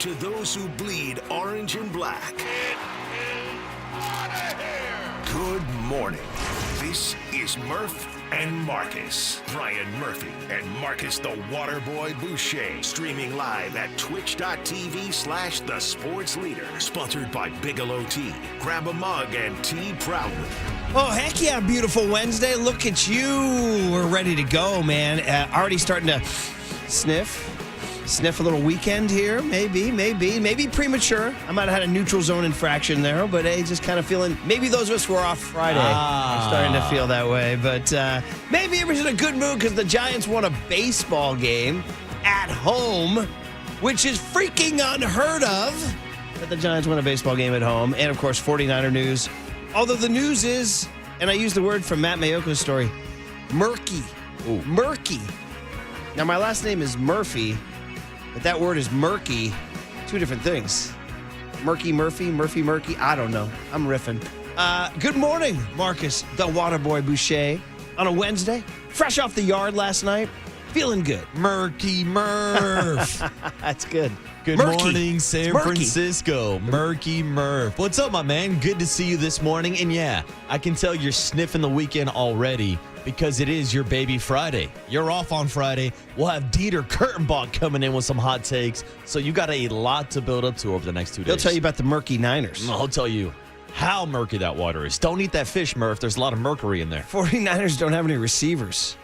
To those who bleed orange and black, It is out of here. good morning. This is Murph and Marcus. Brian Murphy and Marcus the Waterboy Boucher. Streaming live at twitch.tv/The Sports Leader. Sponsored by Bigelow Tea. Grab a mug and tea proudly. Oh, heck yeah, beautiful Wednesday. Look at you. We're ready to go, man. Already starting to sniff a little weekend here. Maybe premature. I might have had a neutral zone infraction there, but hey, just kind of feeling, maybe those of us who are off Friday are starting to feel that way. But maybe everybody's in a good mood because the Giants won a baseball game at home, which is freaking unheard of that the Giants won a baseball game at home. And, of course, 49er news. Although the news is, and I use the word from Matt Mayoko's story, murky. Ooh. Murky. Now, my last name is Murphy, but that word is murky. Two different things. Murky, murky. I don't know. I'm riffing. Good morning, Marcus, the Waterboy Boucher, on a Wednesday. Fresh off the yard last night. Feeling good. Murky Murph. That's good. Good morning, San Francisco. Murky Murph. What's up, my man? Good to see you this morning. And yeah, I can tell you're sniffing the weekend already because it is your baby Friday. You're off on Friday. We'll have Dieter Kurtenbach coming in with some hot takes. So you got a lot to build up to over the next 2 days. He'll tell you about the murky Niners. I'll tell you how murky that water is. Don't eat that fish, Murph. There's a lot of mercury in there. 49ers don't have any receivers.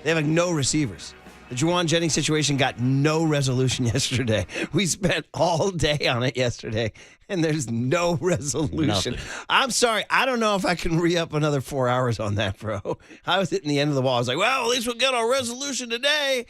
They have no receivers. The Jawan Jennings situation got no resolution yesterday. We spent all day on it yesterday, and there's no resolution. Nothing. I'm sorry. I don't know if I can re-up another 4 hours on that, bro. I was hitting the end of the wall. I was like, well, at least we'll get our resolution today.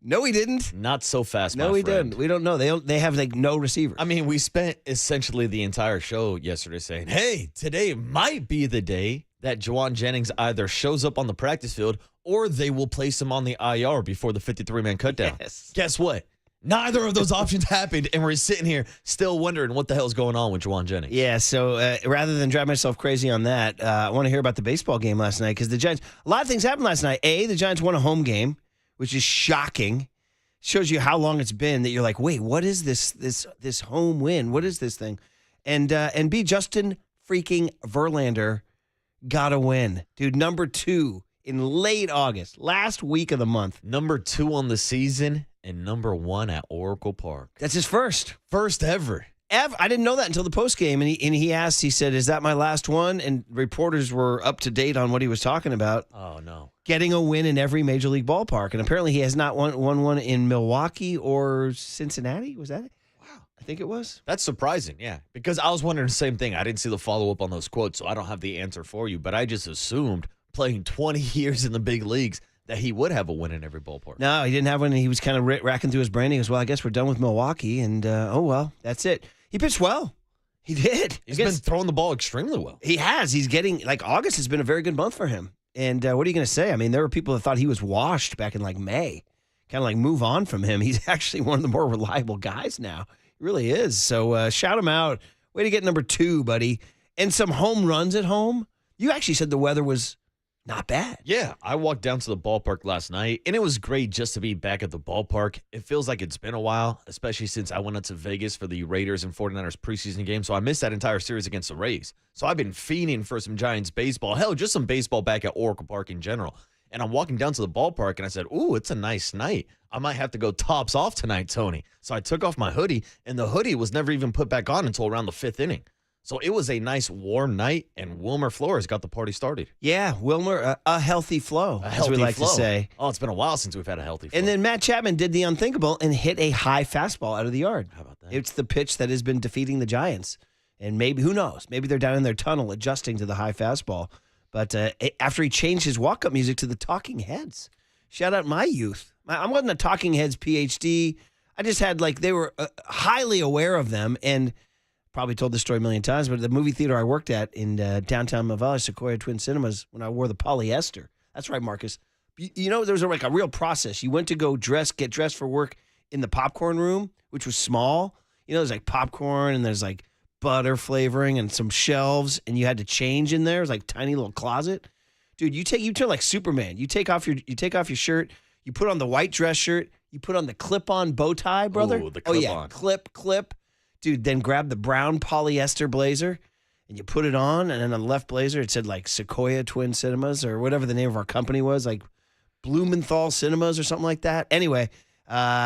No, we didn't. Not so fast, No, we didn't. We don't know. They have like no receivers. I mean, we spent essentially the entire show yesterday saying, hey, today might be the day that Jawan Jennings either shows up on the practice field or they will place him on the IR before the 53-man cutdown. Yes. Guess what? Neither of those options happened, and we're sitting here still wondering what the hell is going on with Jawan Jennings. Yeah, so rather than drive myself crazy on that, I want to hear about the baseball game last night because the Giants, a lot of things happened last night. A, the Giants won a home game, which is shocking. Shows you how long it's been that you're like, wait, what is this home win? What is this thing? And B, Justin freaking Verlander got a win. Dude, number 2 in late August, last week of the month. Number 2 on the season and number 1 at Oracle Park. That's his first. First ever. I didn't know that until the postgame, and he asked, he said, is that my last one? And reporters were up to date on what he was talking about. Oh, no. Getting a win in every major league ballpark. And apparently he has not won one in Milwaukee or Cincinnati. Was that it? Wow. I think it was. That's surprising, yeah. Because I was wondering the same thing. I didn't see the follow-up on those quotes, so I don't have the answer for you. But I just assumed, playing 20 years in the big leagues, that he would have a win in every ballpark. No, he didn't have one. He was kind of racking through his brain. He goes, well, I guess we're done with Milwaukee. And, oh, well, that's it. He pitched well. He did. He's been throwing the ball extremely well. He has. He's getting, August has been a very good month for him. And what are you going to say? I mean, there were people that thought he was washed back in, May. Kind of, move on from him. He's actually one of the more reliable guys now. He really is. So, shout him out. Way to get number 2, buddy. And some home runs at home. You actually said the weather was not bad. Yeah, I walked down to the ballpark last night, and it was great just to be back at the ballpark. It feels like it's been a while, especially since I went out to Vegas for the Raiders and 49ers preseason game, so I missed that entire series against the Rays. So I've been fiending for some Giants baseball. Hell, just some baseball back at Oracle Park in general. And I'm walking down to the ballpark, and I said, ooh, it's a nice night. I might have to go tops off tonight, Tony. So I took off my hoodie, and the hoodie was never even put back on until around the 5th inning. So it was a nice warm night, and Wilmer Flores got the party started. Yeah, Wilmer, a healthy flow, as we like to say. Oh, it's been a while since we've had a healthy flow. And then Matt Chapman did the unthinkable and hit a high fastball out of the yard. How about that? It's the pitch that has been defeating the Giants. And maybe, who knows, maybe they're down in their tunnel adjusting to the high fastball. But after he changed his walk-up music to the Talking Heads. Shout out my youth. I wasn't a Talking Heads PhD. I just had, they were highly aware of them, and probably told this story a million times, but the movie theater I worked at in downtown Mill Sequoia Twin Cinemas, when I wore the polyester. That's right, Marcus. There was a real process. You went to go get dressed for work in the popcorn room, which was small. There's popcorn and there's butter flavoring and some shelves, and you had to change in there. It was tiny little closet. Dude, you turn like Superman. You take off your shirt, you put on the white dress shirt, You put on the clip-on bow tie, brother. Ooh, the clip-on. Clip. Dude, then grab the brown polyester blazer, and you put it on, and then on the left blazer, it said, like, Sequoia Twin Cinemas or whatever the name of our company was, like Blumenthal Cinemas or something like that. Anyway,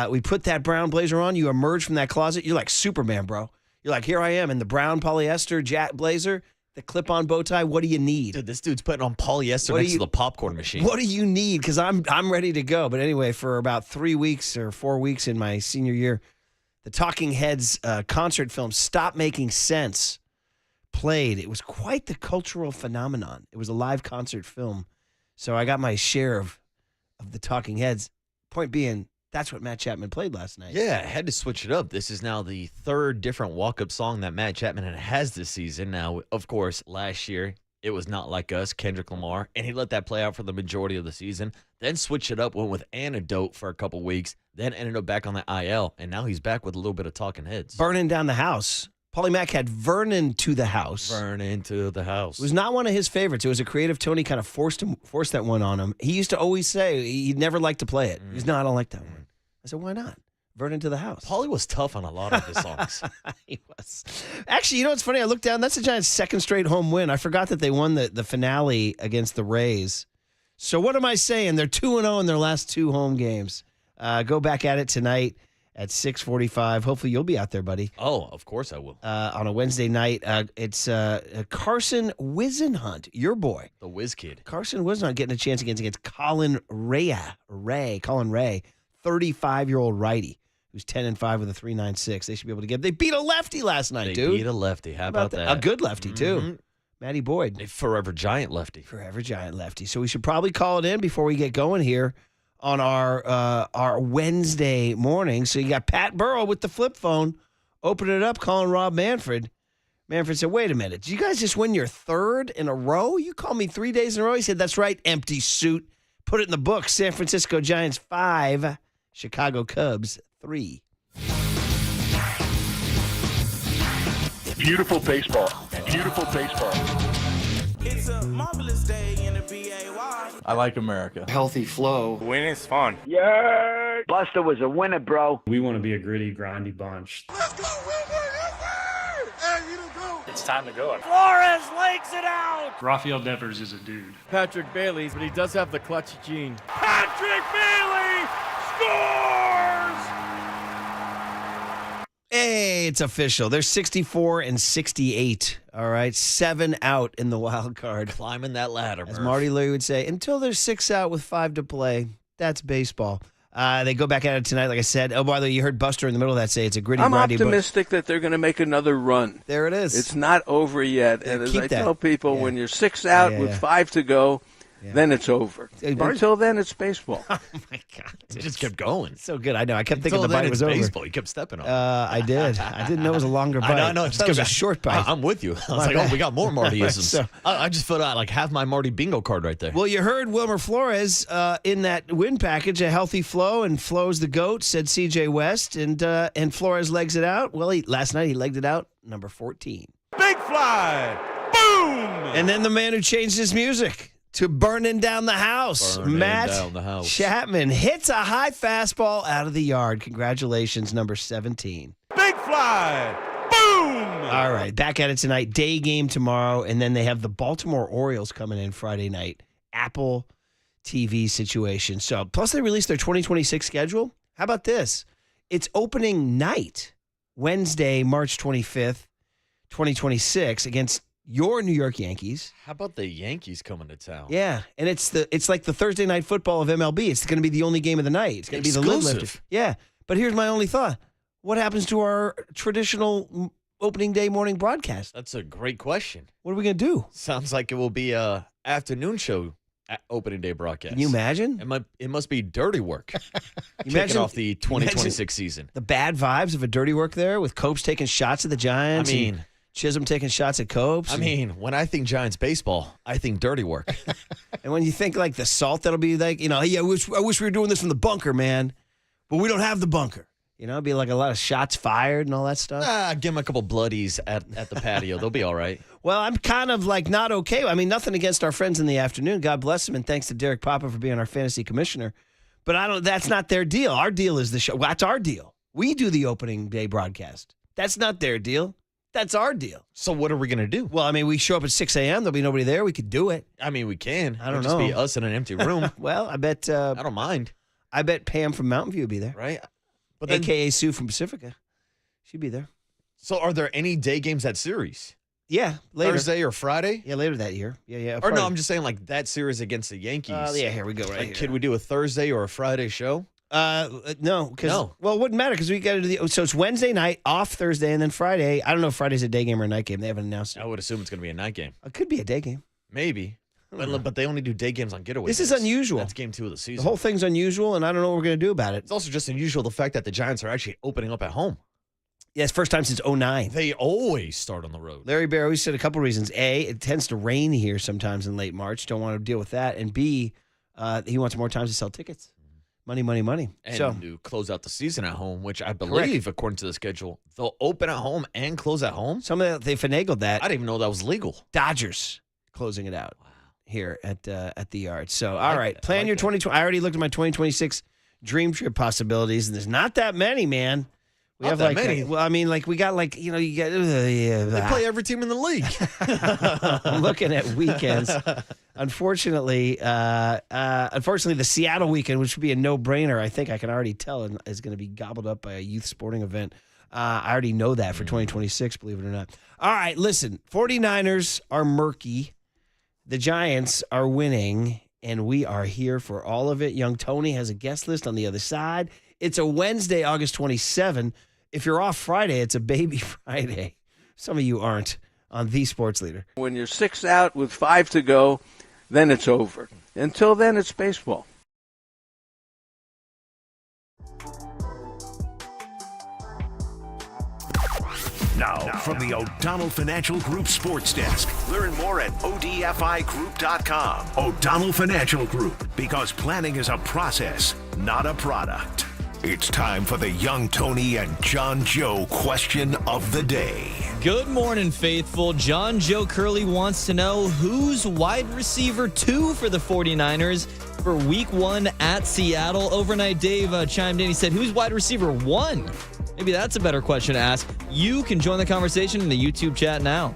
we put that brown blazer on. You emerge from that closet. You're like Superman, bro. You're like, here I am in the brown polyester blazer, the clip-on bow tie. What do you need? Dude, this dude's putting on polyester next to the popcorn machine. What do you need? Because I'm ready to go. But anyway, for about 3 weeks or 4 weeks in my senior year, the Talking Heads concert film, Stop Making Sense, played. It was quite the cultural phenomenon. It was a live concert film. So I got my share of the Talking Heads. Point being, that's what Matt Chapman played last night. Yeah, I had to switch it up. This is now the third different walk-up song that Matt Chapman has this season. Now, of course, last year, it was Not Like Us, Kendrick Lamar, and he let that play out for the majority of the season. Then switched it up, went with Antidote for a couple weeks, then ended up back on the IL, and now he's back with a little bit of Talking Heads. Burning Down the House. Paulie Mack had Vernon to the House. Vernon to the House. It was not one of his favorites. It was a creative Tony kind of forced that one on him. He used to always say he'd never like to play it. He's no, I don't like that one. I said, why not? Vernon to the House. Paulie was tough on a lot of his songs. He was. Actually, you know what's funny? I looked down. That's the Giants' second straight home win. I forgot that they won the finale against the Rays. So what am I saying? They're 2-0 in their last 2 home games. Go back at it tonight at 6:45. Hopefully you'll be out there, buddy. Oh, of course I will. On a Wednesday night. It's Carson Wisenhunt, your boy. The Whiz Kid. Carson Wisenhunt getting a chance against Colin Ray, 35-year-old righty, who's 10-5 with a 3.96. They should be able to get. They beat a lefty last night, dude. They beat a lefty. How about that? A good lefty, too. Matty Boyd. A forever Giant lefty. Forever Giant lefty. So we should probably call it in before we get going here on our Wednesday morning. So you got Pat Burrow with the flip phone. Open it up, calling Rob Manfred. Manfred said, wait a minute. Did you guys just win your third in a row? You called me 3 days in a row? He said, that's right, empty suit. Put it in the book. San Francisco Giants 5, Chicago Cubs 3. Beautiful baseball. Beautiful baseball. It's a marvelous day in the BAY. I like America. Healthy flow. Winning's fun. Yeah. Buster was a winner, bro. We want to be a gritty, grindy bunch. Let's go, Wilbur! Yes, sir! Hey, you don't go. It's time to go. Flores legs it out. Rafael Devers is a dude. Patrick Bailey, but he does have the clutch gene. Patrick Bailey scores! Hey, it's official. They're 64-68. All right, 7 out in the wild card. Climbing that ladder, As Murph. Marty Leary would say, until there's 6 out with 5 to play, that's baseball. They go back at it tonight, like I said. Oh, by the way, you heard Buster in the middle of that say it's a gritty, I'm grindy optimistic that they're going to make another run. There it is. It's not over yet. Yeah, And as keep I that. tell people, Yeah. when you're 6 out with 5 to go, then it's over. Hey, Marty- Until then, it's baseball. Oh, my God. It just kept going. So good. I know. I kept thinking Until the then, bite was it's over. baseball. You kept stepping on it. I did. I didn't know it was a longer bite. I know. I thought it was a short bite. I'm with you. I was My like, bad. oh, we got more Martyisms. So- I just filled out like half my Marty bingo card right there. Well, you heard Wilmer Flores in that win package, a healthy flow, and Flo's the GOAT, said CJ West, and Flores legs it out. Well, last night he legged it out, number 14. Big fly. Boom! And then the man who changed his music to Burning Down the House, Burning Matt Down the House. Chapman, hits a high fastball out of the yard. Congratulations, number 17. Big fly. Boom! All right, back at it tonight. Day game tomorrow, and then they have the Baltimore Orioles coming in Friday night. Apple TV situation. So, plus they released their 2026 schedule. How about this? It's opening night, Wednesday, March 25th, 2026, against your New York Yankees. How about the Yankees coming to town? Yeah, and it's like the Thursday night football of MLB. It's going to be the only game of the night. It's going to be the lid lifter. Yeah, but here's my only thought. What happens to our traditional opening day morning broadcast? That's a great question. What are we going to do? Sounds like it will be a afternoon show opening day broadcast. Can you imagine? It must be dirty work. You Kicking off the 2026 season. The bad vibes of a dirty work there with Copes taking shots at the Giants. I mean, and Chisholm taking shots at Copes. I mean, when I think Giants baseball, I think dirty work. And when you think like the salt that'll be like, hey, I wish we were doing this from the bunker, man. But we don't have the bunker. It'd be like a lot of shots fired and all that stuff. Give them a couple bloodies at the patio. They'll be all right. Well, I'm kind of like not okay. I mean, nothing against our friends in the afternoon. God bless them. And thanks to Derek Papa for being our fantasy commissioner. But that's not their deal. Our deal is the show. That's our deal. We do the opening day broadcast. That's not their deal. That's our deal. So what are we going to do? Well, I mean, we show up at 6 a.m. There'll be nobody there. We could do it. I mean, we can. I don't It'll know. just be us in an empty room. Well, I bet. I don't mind. I bet Pam from Mountain View will be there. Right? But then, AKA Sue from Pacifica. She'd be there. so are there any day games that series? Yeah, later. Thursday or Friday? Yeah, later that year. Yeah. Or Friday. no, I'm just saying like that series against the Yankees. Yeah, here we go right Like, here. could we do a Thursday or a Friday show? No, because No. Well, it wouldn't matter because we got to do the. So it's Wednesday night, off Thursday, and then Friday. I don't know if Friday's a day game or a night game. They haven't announced it. I would assume it's going to be a night game. It could be a day game. Maybe. But they only do day games on getaway. This is days. unusual. That's game 2 of the season. The whole thing's unusual, and I don't know what we're going to do about it. It's also just unusual the fact that the Giants are actually opening up at home. Yeah, it's first time since 2009. They always start on the road. Larry Bear always said a couple reasons. A, it tends to rain here sometimes in late March. Don't want to deal with that. And B, he wants more time to sell tickets. Money, money, money. And So to close out the season at home, which I believe, according to the schedule, they'll open at home and close at home. they finagled that. I didn't even know that was legal. Dodgers closing it out here at the Yard. So, I all like right, that. plan I like your that. 2020. I already looked at my 2026 dream trip possibilities, and there's not that many, man. We Not have that like, many. well, I mean, like we got like you get. They play every team in the league. I'm looking at weekends. Unfortunately, the Seattle weekend, which would be a no-brainer, I think I can already tell, is going to be gobbled up by a youth sporting event. I already know that for 2026, believe it or not. All right, listen, 49ers are murky. The Giants are winning, and we are here for all of it. Young Tony has a guest list on the other side. It's a Wednesday, August 27. If you're off Friday, it's a baby Friday. Some of you aren't on The Sports Leader. When you're 6 out with 5 to go, then it's over. Until then, it's baseball. Now, from the O'Donnell Financial Group Sports Desk. Learn more at odfigroup.com. O'Donnell Financial Group, because planning is a process, not a product. It's time for the Young Tony and John Joe question of the day. Good morning, faithful. John Joe Curley wants to know who's wide receiver 2 for the 49ers for week 1 at Seattle. Overnight Dave chimed in. He said, who's wide receiver 1? Maybe that's a better question to ask. You can join the conversation in the YouTube chat now.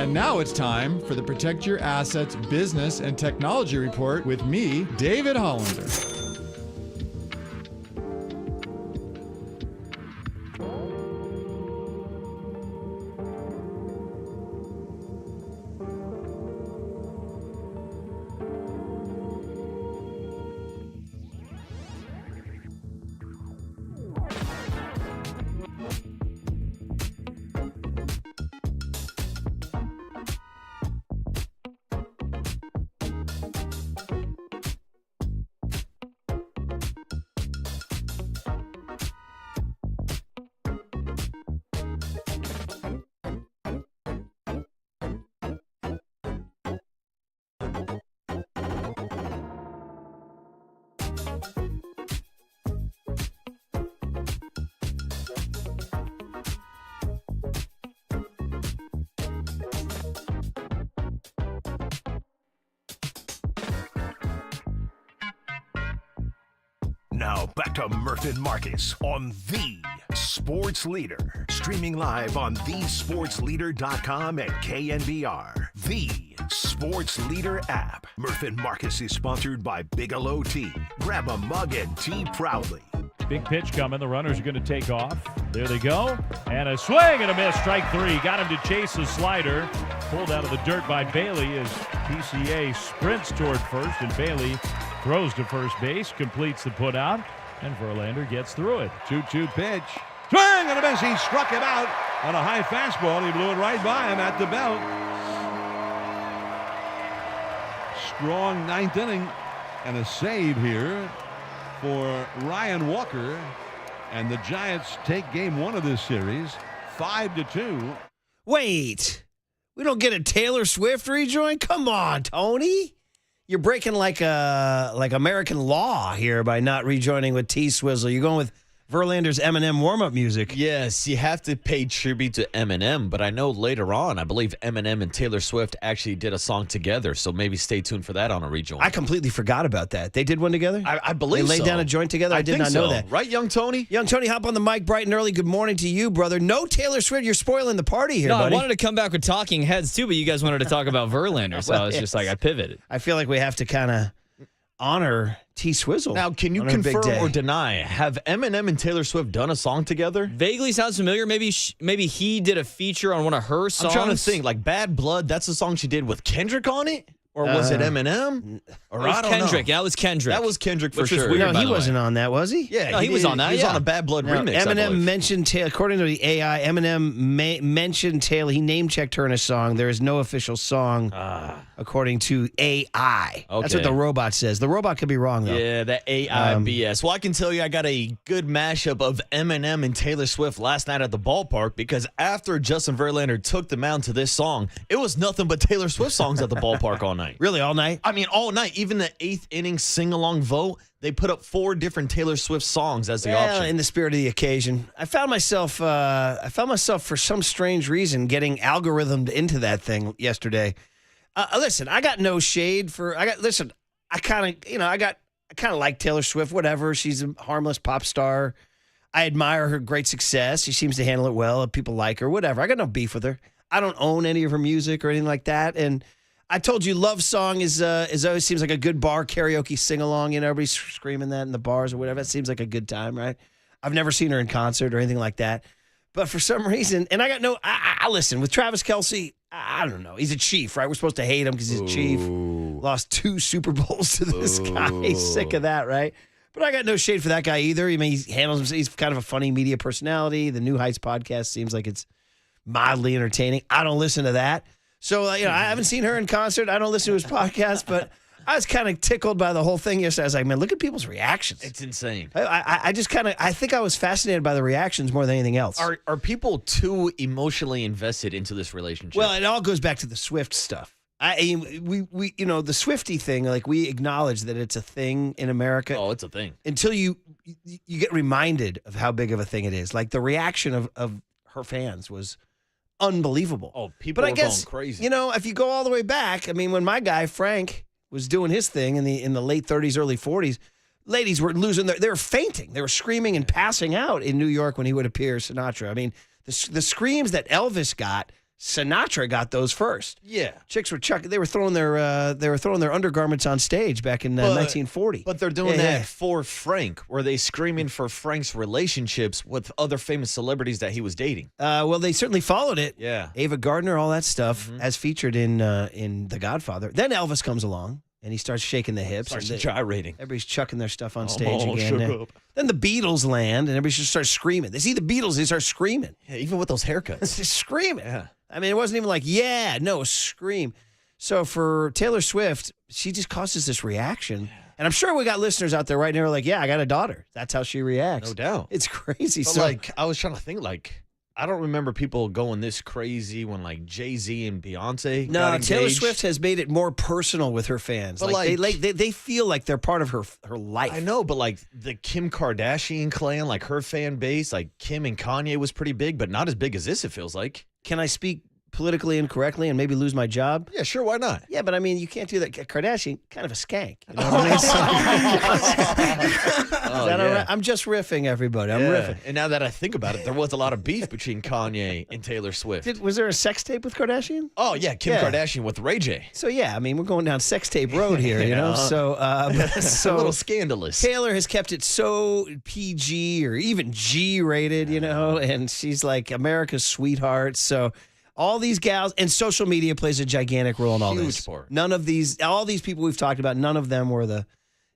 And now it's time for the Protect Your Assets Business and Technology Report with me, David Hollander. Now back to Murph and Marcus on The Sports Leader. Streaming live on thesportsleader.com and KNBR. The Sports Leader app. Murph and Marcus is sponsored by Bigelow Tea. Grab a mug and tea proudly. Big pitch coming. The runners are going to take off. There they go. And a swing and a miss. Strike three. Got him to chase a slider. Pulled out of the dirt by Bailey as PCA sprints toward first, and Bailey throws to first base, completes the putout, and Verlander gets through it. 2-2 pitch. Swing and a miss. He struck him out on a high fastball. He blew it right by him at the belt. Strong ninth inning and a save here for Ryan Walker. And the Giants take game one of this series 5-2. Wait, we don't get a Taylor Swift rejoin? Come on, Tony. You're breaking like American law here by not rejoining with T-Swizzle. You're going with Verlander's Eminem warm-up music. Yes, you have to pay tribute to Eminem, but I know later on, I believe Eminem and Taylor Swift actually did a song together, so maybe stay tuned for that on a rejoin. I completely forgot about that. They did one together? I believe so. They laid down a joint together? I did not know that. Right, Young Tony? Young Tony, hop on the mic bright and early. Good morning to you, brother. No Taylor Swift. You're spoiling the party here, buddy. I wanted to come back with talking heads, too, but you guys wanted to talk about Verlander, so I was just like, I pivoted. I feel like we have to kind of honor T-Swizzle. Now, can you confirm or deny, have Eminem and Taylor Swift done a song together? Vaguely sounds familiar. Maybe he did a feature on one of her songs. I'm trying to think. Like Bad Blood, that's a song she did with Kendrick on it? Or was it Eminem? Or I don't Kendrick. know. That was Kendrick. That was Kendrick for Which was sure. weird, No, he wasn't on that, was he? Yeah, No, he was on that, He was yeah. on a Bad Blood remix. Eminem mentioned Taylor. According to the AI, Eminem mentioned Taylor. He name-checked her in a song. There is no official song, according to AI. Okay. That's what the robot says. The robot could be wrong, though. Yeah, that AI BS. Well, I can tell you I got a good mashup of Eminem and Taylor Swift last night at the ballpark because after Justin Verlander took the mound to this song, it was nothing but Taylor Swift songs at the ballpark all night. Really, all night? I mean, all night. Even the 8th inning sing-along vote, they put up 4 different Taylor Swift songs as the option. In the spirit of the occasion, I found myself for some strange reason getting algorithmed into that thing yesterday. Listen, I got no shade for. I kind of like Taylor Swift. Whatever, she's a harmless pop star. I admire her great success. She seems to handle it well. People like her. Whatever. I got no beef with her. I don't own any of her music or anything like that. And I told you, Love Song is always seems like a good bar karaoke sing along. You know, everybody's screaming that in the bars or whatever. It seems like a good time, right? I've never seen her in concert or anything like that, but for some reason, and I got no. I listen with Travis Kelce. I don't know. He's a Chief, right? We're supposed to hate him because he's a Chief. Lost 2 Super Bowls to this guy. He's sick of that, right? But I got no shade for that guy either. I mean, he handles himself. He's kind of a funny media personality. The New Heights podcast seems like it's mildly entertaining. I don't listen to that. So, I haven't seen her in concert. I don't listen to his podcast, but I was kind of tickled by the whole thing yesterday. I was like, man, look at people's reactions. It's insane. I just I think I was fascinated by the reactions more than anything else. Are people too emotionally invested into this relationship? Well, it all goes back to the Swift stuff. We the Swiftie thing, like we acknowledge that it's a thing in America. Oh, it's a thing. Until you get reminded of how big of a thing it is. Like the reaction of her fans was unbelievable. Oh, people were going crazy. If you go all the way back, I mean, when my guy Frank was doing his thing in the late 30s, early 40s, ladies were losing they were fainting. They were screaming and passing out in New York when he would appear, Sinatra. I mean, the screams that Elvis got Sinatra got those first. Yeah. Chicks were they were throwing their undergarments on stage back in 1940. But they're doing that for Frank. Were they screaming for Frank's relationships with other famous celebrities that he was dating? Well, they certainly followed it. Yeah. Ava Gardner, all that stuff, as featured in The Godfather. Then Elvis comes along, and he starts shaking the hips. Starts gyrating. Everybody's chucking their stuff on stage again. Shook up. Then the Beatles land, and everybody just starts screaming. They see the Beatles, they start screaming. Yeah, even with those haircuts. Just screaming. Yeah. I mean, it wasn't even like, no, scream. So for Taylor Swift, she just causes this reaction. And I'm sure we got listeners out there right now who are like, I got a daughter. That's how she reacts. No doubt. It's crazy. But I was trying to think, I don't remember people going this crazy when Jay-Z and Beyonce got engaged. Taylor Swift has made it more personal with her fans. But they feel like they're part of her life. I know, but the Kim Kardashian clan, her fan base, Kim and Kanye was pretty big, but not as big as this, it feels like. Can I speak politically incorrectly and maybe lose my job? Yeah, sure, why not? Yeah, but I mean, you can't do that. Kardashian, kind of a skank. You know what I mean? All right? I'm just riffing, everybody. I'm riffing. And now that I think about it, there was a lot of beef between Kanye and Taylor Swift. Was there a sex tape with Kardashian? Oh, yeah, Kim Kardashian with Ray J. So, I mean, we're going down sex tape road here, you know? So, it's a little scandalous. Taylor has kept it so PG or even G-rated, you know, and she's like America's sweetheart. So, all these gals, and social media plays a gigantic role in all this. Huge part. All these people we've talked about, none of them were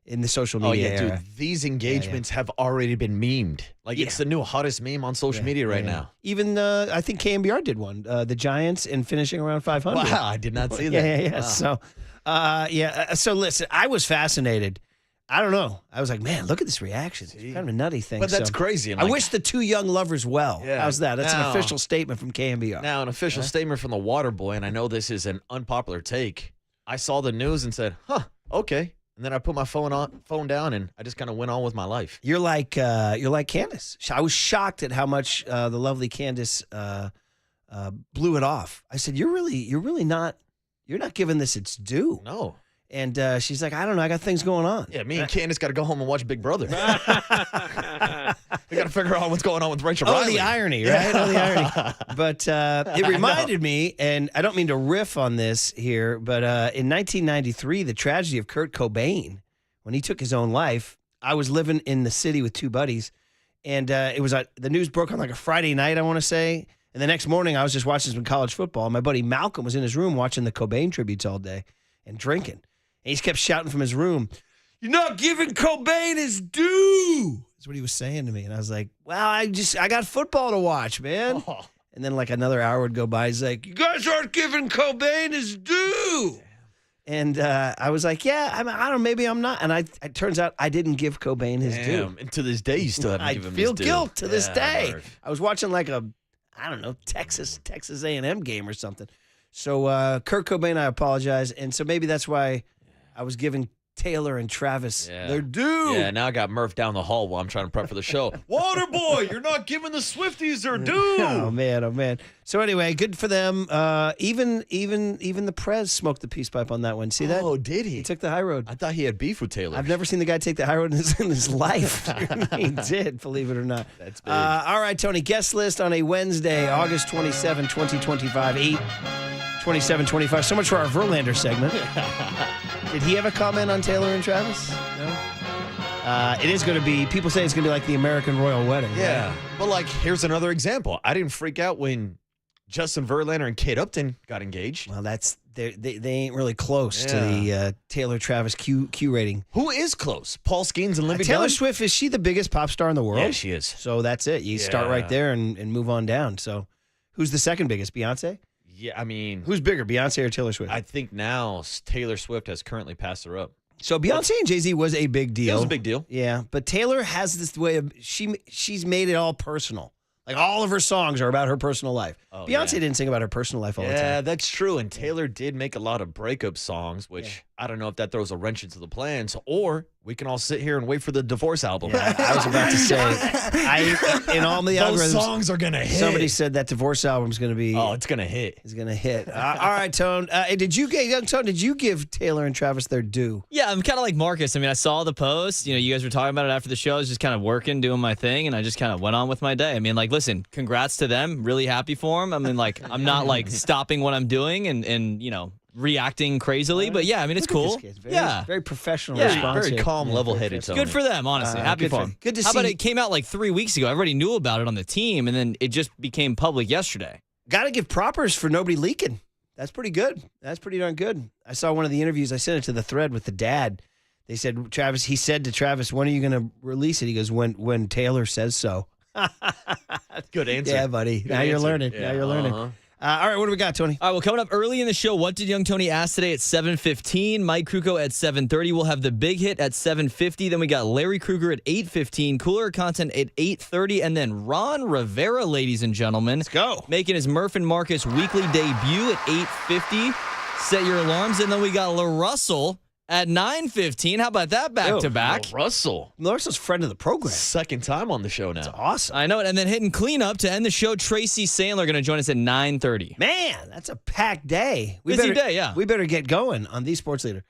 in the social media era. Dude, these engagements have already been memed. It's the new hottest meme on social media right now. Even, I think KNBR did one, the Giants, and finishing around 500. Wow, I did not see that. Yeah. Wow. So listen, I was fascinated. I don't know. I was like, man, look at this reaction. It's kind of a nutty thing. But that's crazy. I wish the two young lovers well. Yeah. How's that? That's an official statement from KNBR. Now, an official statement from the Water Boy, and I know this is an unpopular take. I saw the news and said, okay. And then I put my phone down, and I just kind of went on with my life. You're like Candace. I was shocked at how much the lovely Candace blew it off. I said, you're not giving this its due. No. And she's like, I don't know. I got things going on. Yeah, me and Candace got to go home and watch Big Brother. We got to figure out what's going on with Rachel Riley. The irony, right? The irony. But it reminded me, and I don't mean to riff on this here, but in 1993, the tragedy of Kurt Cobain, when he took his own life, I was living in the city with two buddies, and it was the news broke on a Friday night, I want to say. And the next morning, I was just watching some college football. And my buddy Malcolm was in his room watching the Cobain tributes all day and drinking. And he just kept shouting from his room, "You're not giving Cobain his due." That's what he was saying to me. And I was like, well, I got football to watch, man. Oh. And then another hour would go by. He's like, you guys aren't giving Cobain his due. And I was like, I don't know, maybe I'm not. And it turns out I didn't give Cobain his due. And to this day, you still haven't given him his due. I feel guilt to this day. I was watching Texas A&M game or something. So Kurt Cobain, I apologize. And so maybe that's why I was giving Taylor and Travis their due. Yeah, now I got Murph down the hall while I'm trying to prep for the show. Waterboy, you're not giving the Swifties their due. Oh man. So anyway, good for them. Even the Prez smoked the peace pipe on that one. See that? Oh, did he? He took the high road. I thought he had beef with Taylor. I've never seen the guy take the high road in his life. He did, believe it or not. That's big. All right, Tony, guest list on a Wednesday, August 27, 2025, 8/27/25. So much for our Verlander segment. Did he have a comment on Taylor and Travis? No? It is going to be, people say it's going to be like the American Royal Wedding. Yeah. Right? But here's another example. I didn't freak out when Justin Verlander and Kate Upton got engaged. Well, they ain't really close to the Taylor-Travis Q rating. Who is close? Paul Skeens and Livy Taylor Swift, is she the biggest pop star in the world? Yeah, she is. So that's it. You start right there and move on down. So who's the second biggest? Beyonce? Yeah, I mean... Who's bigger, Beyonce or Taylor Swift? I think now Taylor Swift has currently passed her up. So Beyonce and Jay-Z was a big deal. It was a big deal. Yeah, but Taylor has this way of... She's made it all personal. All of her songs are about her personal life. Beyonce didn't sing about her personal life all the time. Yeah, that's true. And Taylor did make a lot of breakup songs, which I don't know if that throws a wrench into the plans, or we can all sit here and wait for the divorce album. Yeah, I was about to say, in all the Those algorithms, songs are gonna hit. Somebody said that divorce album's going to be. Oh, it's going to hit. It's going to hit. All right, Tone. Did you give Taylor and Travis their due? Yeah, I'm kind of like Marcus. I mean, I saw the post. You guys were talking about it after the show. I was just kind of working, doing my thing, and I just kind of went on with my day. I mean, like, listen, congrats to them. Really happy for them. I mean, like, I'm not like stopping what I'm doing and reacting crazily, but yeah, I mean, it's cool. Very professional, Yeah, responsive. Very calm, level-headed Tony. Good for them, honestly. Happy for them. Good to How see. about it came out like 3 weeks ago? Everybody knew about it on the team, and then it just became public yesterday. Got to give propers for nobody leaking. That's pretty good. That's pretty darn good. I saw one of the interviews. I sent it to the thread with the dad. They said, he said to Travis, when are you going to release it? He goes, when Taylor says so. Good answer. Yeah, buddy. Good now you're answer. learning. Yeah, Now you're learning. All right, what do we got, Tony? All right, well, coming up early in the show, what did Young Tony ask today at 7:15? Mike Krukow at 7:30. We'll have the big hit at 7:50. Then we got Larry Krueger at 8:15. Cooler content at 8:30. And then Ron Rivera, ladies and gentlemen. Let's go. Making his Murph and Marcus weekly debut at 8:50. Set your alarms. And then we got LaRussell at 9:15. How about that back-to-back? Russell. Russell's friend of the program. Second time on the show now. That's awesome. I know it. And then hitting cleanup to end the show, Tracy Sandler going to join us at 9:30. Man, that's a packed day. Busy day, yeah. We better get going on the Sports Leader.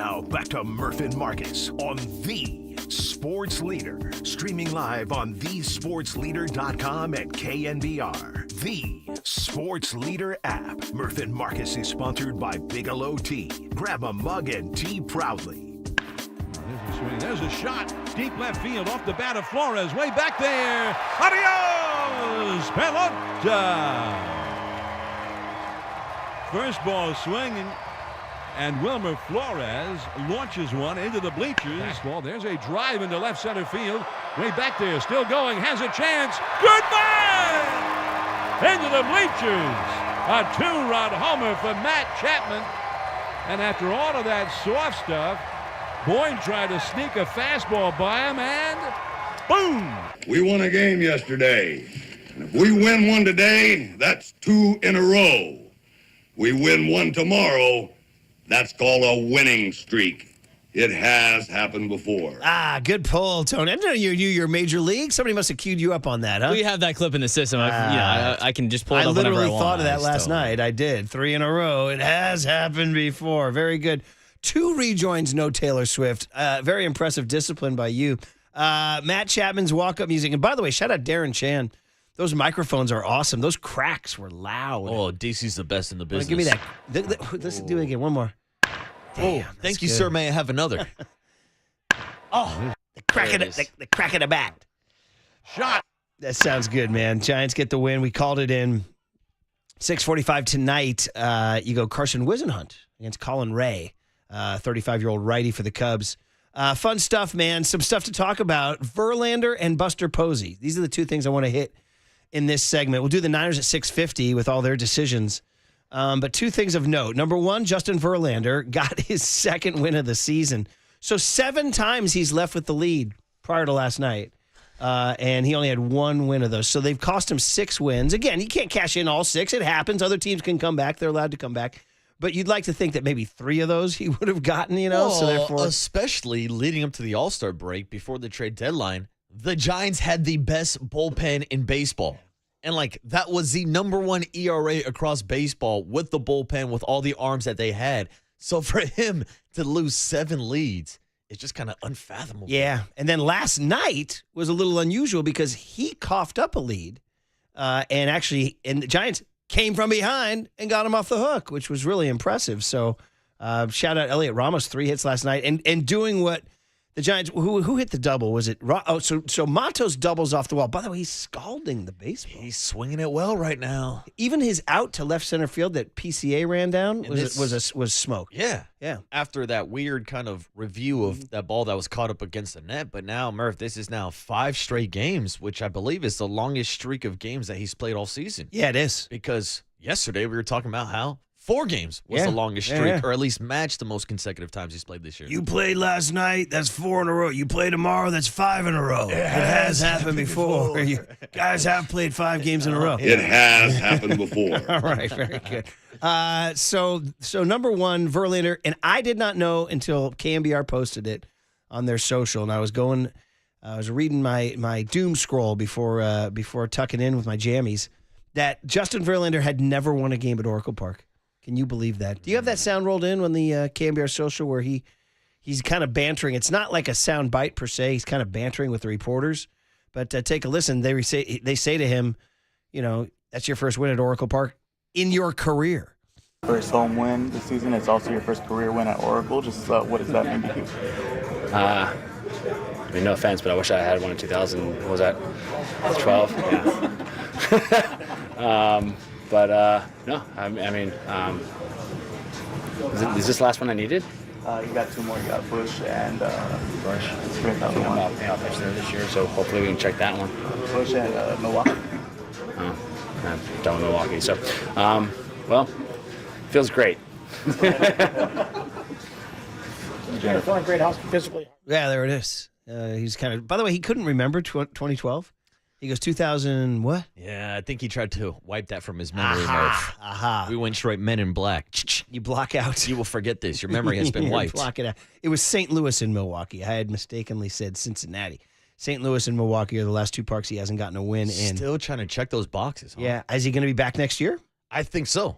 Now back to Murph and Marcus on the Sports Leader. Streaming live on thesportsleader.com and KNBR. The Sports Leader app. Murph and Marcus is sponsored by Bigelow Tea. Grab a mug and tea proudly. There's a swing. There's a shot. Deep left field off the bat of Flores. Way back there. Adios, Pelota. First ball swinging. And Wilmer Flores launches one into the bleachers. Ball. There's a drive into left center field. Way back there, still going, has a chance. Goodbye! Into the bleachers. A two-run homer for Matt Chapman. And after all of that soft stuff, Boyd tried to sneak a fastball by him, and boom! We won a game yesterday. And if we win one today, that's 2 in a row. We win one tomorrow, that's called a winning streak. It has happened before. Good pull, Tony. I didn't know you knew your major league. Somebody must have queued you up on that, huh? We have that clip in the system. I can just pull it up whenever I want. I literally thought of that last night. I did. 3 in a row. It has happened before. Very good. 2 rejoins, no Taylor Swift. Very impressive discipline by you. Matt Chapman's walk-up music. And by the way, shout out Darren Chan. Those microphones are awesome. Those cracks were loud. Oh, DC's the best in the business. Give me that. Let's do it again. One more. Damn, thank you, good. sir. May I have another? The crack of the bat. Shot. That sounds good, man. Giants get the win. We called it in. 6:45 tonight. You go Carson Wisenhunt against Colin Ray, 35-year-old righty for the Cubs. Fun stuff, man. Some stuff to talk about. Verlander and Buster Posey. These are the 2 things I want to hit in this segment. We'll do the Niners at 6:50 with all their decisions. But 2 things of note. Number 1, Justin Verlander got his 2nd win of the season. So 7 times he's left with the lead prior to last night. And he only had 1 win of those. So they've cost him 6 wins. Again, he can't cash in all 6. It happens. Other teams can come back. They're allowed to come back. But you'd like to think that maybe 3 of those he would have gotten, so therefore. Especially leading up to the All-Star break before the trade deadline, the Giants had the best bullpen in baseball. And, that was the number 1 ERA across baseball with the bullpen, with all the arms that they had. So for him to lose 7 leads, it's just kind of unfathomable. Yeah. And then last night was a little unusual because he coughed up a lead. And the Giants came from behind and got him off the hook, which was really impressive. So shout out Elliot Ramos, 3 hits last night. And doing what the Giants, who hit the double? Was it? So Matos doubles off the wall. By the way, he's scalding the baseball. He's swinging it well right now. Even his out to left center field that PCA ran down was smoke. Yeah. Yeah. After that weird kind of review of that ball that was caught up against the net. But now, Murph, this is now 5 straight games, which I believe is the longest streak of games that he's played all season. Yeah, it is. Because yesterday we were talking about how 4 games was the longest streak, or at least matched the most consecutive times he's played this year. You played last night, that's 4 in a row. You play tomorrow, that's 5 in a row. It has happened before. You guys have played 5 games in a row. It has happened before. All right, very good. So number 1, Verlander, and I did not know until KNBR posted it on their social, and I was reading my doom scroll before tucking in with my jammies, that Justin Verlander had never won a game at Oracle Park. Can you believe that? Do you have that sound rolled in on the KNBR social where he's kind of bantering? It's not like a sound bite per se. He's kind of bantering with the reporters. But take a listen. They say to him, that's your first win at Oracle Park in your career. First home win this season. It's also your first career win at Oracle. Just what does that mean to you? No offense, but I wish I had one in 2000. What was that? 12? Yeah. No, I mean, is this the last one I needed? You got 2 more. You got Bush and Bush. I'll pitch there this year, so hopefully we can check that one. Bush and Milwaukee. Oh, I'm done with Milwaukee. So, feels great. You're feeling great house physically. Yeah, there it is. He's kind of. By the way, he couldn't remember 2012. He goes 2000 what? Yeah, I think he tried to wipe that from his memory. We went straight Men in Black. You block out. You will forget this. Your memory has been wiped. Block it out. It was St. Louis and Milwaukee. I had mistakenly said Cincinnati. St. Louis and Milwaukee are the last 2 parks he hasn't gotten a win in. Still trying to check those boxes. Huh? Yeah. Is he going to be back next year? I think so.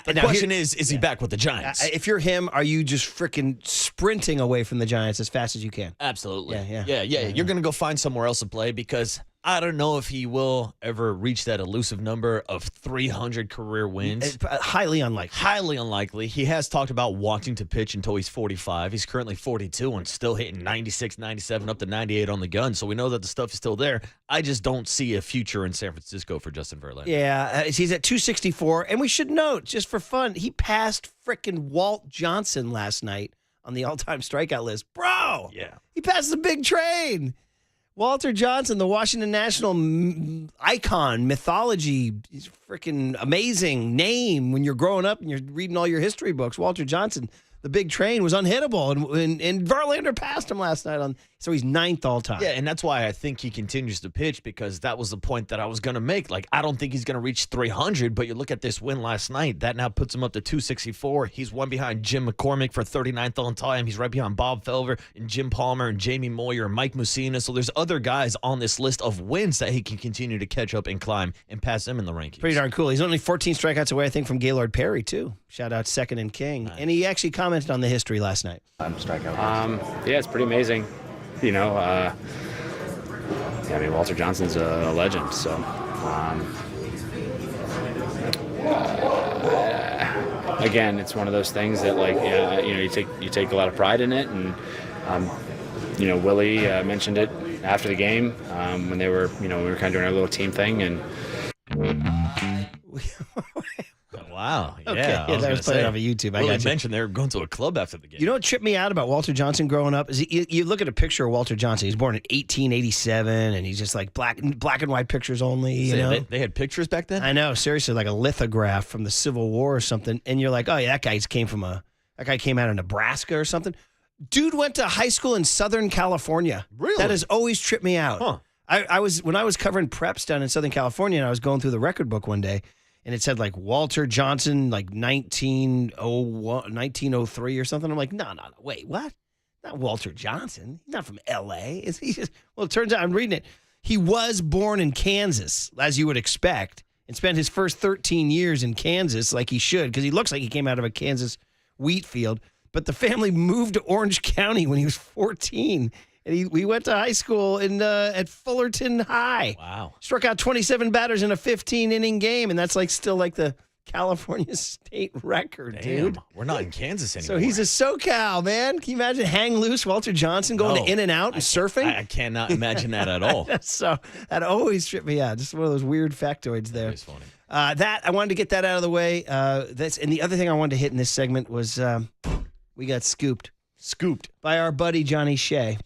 The question is he back with the Giants? If you're him, are you just freaking sprinting away from the Giants as fast as you can? Absolutely. Yeah. You're going to go find somewhere else to play because I don't know if he will ever reach that elusive number of 300 career wins. It's highly unlikely. Highly unlikely. He has talked about wanting to pitch until he's 45. He's currently 42 and still hitting 96, 97, up to 98 on the gun. So we know that the stuff is still there. I just don't see a future in San Francisco for Justin Verlander. Yeah, he's at 264. And we should note, just for fun, he passed frickin' Walt Johnson last night on the all-time strikeout list. Bro! Yeah. He passed the big train. Walter Johnson, the Washington National icon, mythology, he's freaking amazing name when you're growing up and you're reading all your history books. Walter Johnson, the big train, was unhittable, and Verlander passed him last night, so he's 9th all time. Yeah, and that's why I think he continues to pitch because that was the point that I was going to make. Like, I don't think he's going to reach 300, but you look at this win last night, that now puts him up to 264. He's one behind Jim McCormick for 39th all time. He's right behind Bob Felver and Jim Palmer and Jamie Moyer and Mike Mussina. So there's other guys on this list of wins that he can continue to catch up and climb and pass them in the rankings. Pretty darn cool. He's only 14 strikeouts away, I think, from Gaylord Perry, too. Shout out Second and King. Nice. And he actually commented on the history last night. Yeah, it's pretty amazing. You know, I mean, Walter Johnson's a legend. So, again, it's one of those things that, like, you take a lot of pride in it, and Willie mentioned it after the game when they were, we were kind of doing our little team thing, and. Wow. Yeah. Okay. I was playing off of YouTube. Well, they mentioned they were going to a club after the game. You know what tripped me out about Walter Johnson growing up is you look at a picture of Walter Johnson. He's born in 1887, and he's just like black and white pictures only. You know, they had pictures back then. I know, seriously, like a lithograph from the Civil War or something. And you're like, oh yeah, that guy came out of Nebraska or something. Dude went to high school in Southern California. Really? That has always tripped me out. Huh. When I was covering preps down in Southern California, and I was going through the record book one day. And it said like Walter Johnson, like 1903 or something. I'm like, no, wait, what? Not Walter Johnson. He's not from L.A. Is he just? Well, it turns out I'm reading it. He was born in Kansas, as you would expect, and spent his first 13 years in Kansas, like he should, because he looks like he came out of a Kansas wheat field. But the family moved to Orange County when he was 14. And we went to high school at Fullerton High. Wow. Struck out 27 batters in a 15-inning game, and that's still like the California state record, dude. We're not in Kansas anymore. So he's a SoCal, man. Can you imagine hang loose Walter Johnson going to In-N-Out and surfing? I cannot imagine that at all. So that always tripped me out. Just one of those weird factoids there. That is funny. I wanted to get that out of the way. And the other thing I wanted to hit in this segment was we got scooped by our buddy Johnny Shay.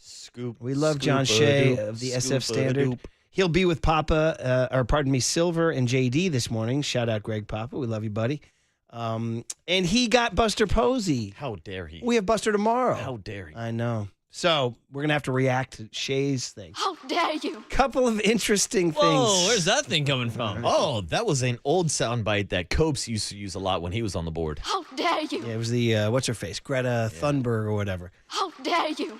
We love John Shay of the SF Standard. He'll be with Silver and JD this morning. Shout out Greg Papa. We love you, buddy. And he got Buster Posey. How dare he? We have Buster tomorrow. How dare he? I know. So we're going to have to react to Shay's thing. How dare you? Couple of interesting things. Whoa, where's that thing coming from? Oh, that was an old soundbite that Copes used to use a lot when he was on the board. How dare you? Yeah, it was the, what's-her-face, Greta Thunberg or whatever. How dare you?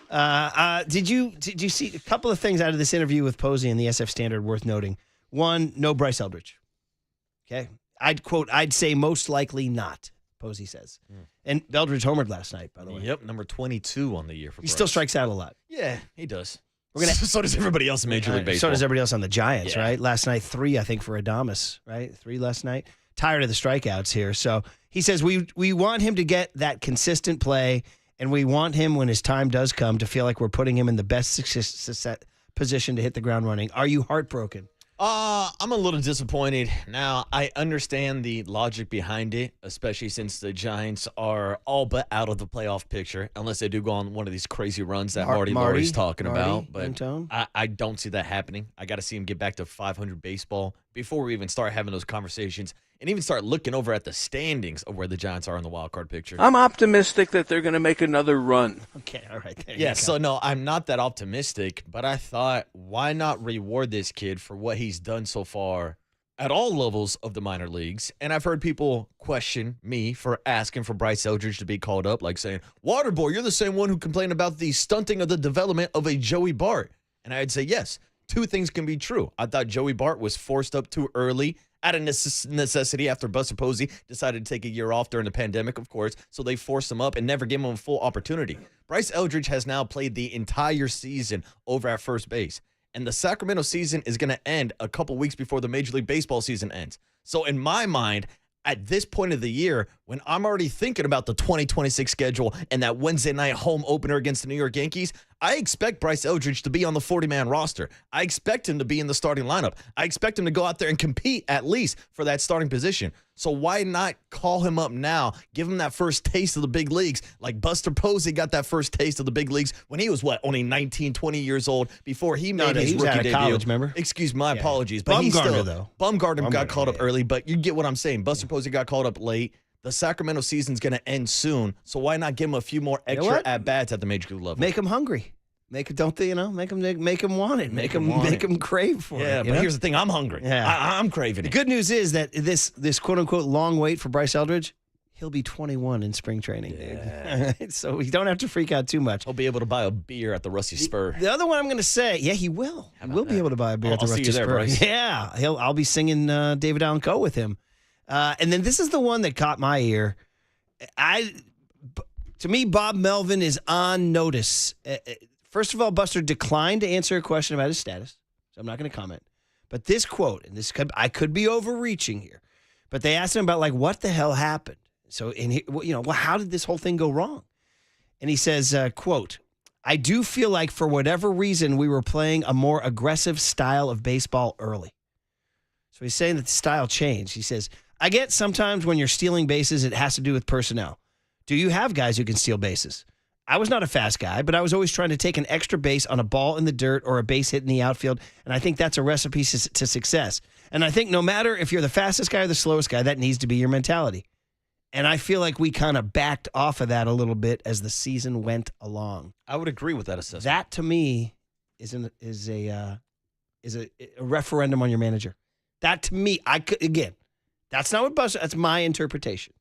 Did you see a couple of things out of this interview with Posey in the SF Standard worth noting? One, no Bryce Eldridge. Okay? I'd say most likely not, Posey says. And Eldridge homered last night, by the way. Yep, number 22 on the year for He Bryce. still strikes out a lot. Yeah, he does. So does everybody else in Major League Baseball. So does everybody else on the Giants, right? Last night, 3, I think, for Adames, right? 3 last night. Tired of the strikeouts here. So he says we want him to get that consistent play, and we want him, when his time does come, to feel like we're putting him in the best position to hit the ground running. Are you heartbroken? I'm a little disappointed. Now, I understand the logic behind it, especially since the Giants are all but out of the playoff picture, unless they do go on one of these crazy runs that Marty Laurie's talking about. But I don't see that happening. I got to see him get back to 500 baseball before we even start having those conversations and even start looking over at the standings of where the Giants are in the wild card picture. I'm optimistic that they're going to make another run. Okay, all right. Yeah, so no, I'm not that optimistic, but I thought, why not reward this kid for what he's done so far at all levels of the minor leagues? And I've heard people question me for asking for Bryce Eldridge to be called up, like saying, Waterboy, you're the same one who complained about the stunting of the development of a Joey Bart. And I'd say, yes, 2 things can be true. I thought Joey Bart was forced up too early out of necessity after Buster Posey decided to take a year off during the pandemic, of course, so they forced him up and never gave him a full opportunity. Bryce Eldridge has now played the entire season over at first base, and the Sacramento season is going to end a couple weeks before the Major League Baseball season ends. So in my mind, at this point of the year, when I'm already thinking about the 2026 schedule and that Wednesday night home opener against the New York Yankees, I expect Bryce Eldridge to be on the 40-man roster. I expect him to be in the starting lineup. I expect him to go out there and compete at least for that starting position. So why not call him up now, give him that first taste of the big leagues, like Buster Posey got that first taste of the big leagues when he was, only 19, 20 years old before he made his rookie debut. College, remember? Excuse my apologies. But Bumgarner got called up early, but you get what I'm saying. Buster Posey got called up late. The Sacramento season's going to end soon, so why not give him a few more extra at-bats at the major league level? Make him hungry. Make him want it. Make him crave for it. Yeah, but here's the thing. I'm hungry. Yeah. I'm craving it. The good news is that this quote-unquote long wait for Bryce Eldridge, he'll be 21 in spring training. Yeah. So you don't have to freak out too much. He'll be able to buy a beer at the Rusty Spur. The other one I'm going to say, yeah, he will. He will be able to buy a beer at the Rusty Spur. Bryce. Yeah, I'll be singing David Allen Coe with him. And then this is the one that caught my ear. To me, Bob Melvin is on notice. First of all, Buster declined to answer a question about his status, so I'm not going to comment. But this quote, and I could be overreaching here, but they asked him about what the hell happened. So, how did this whole thing go wrong? And he says, quote, "I do feel like for whatever reason we were playing a more aggressive style of baseball early." So he's saying that the style changed. He says, "I get sometimes when you're stealing bases, it has to do with personnel. Do you have guys who can steal bases? I was not a fast guy, but I was always trying to take an extra base on a ball in the dirt or a base hit in the outfield, and I think that's a recipe to success. And I think no matter if you're the fastest guy or the slowest guy, that needs to be your mentality." And I feel like we kind of backed off of that a little bit as the season went along. I would agree with that assessment. That, to me, is a referendum on your manager. That, to me, that's not what Buster, that's my interpretation.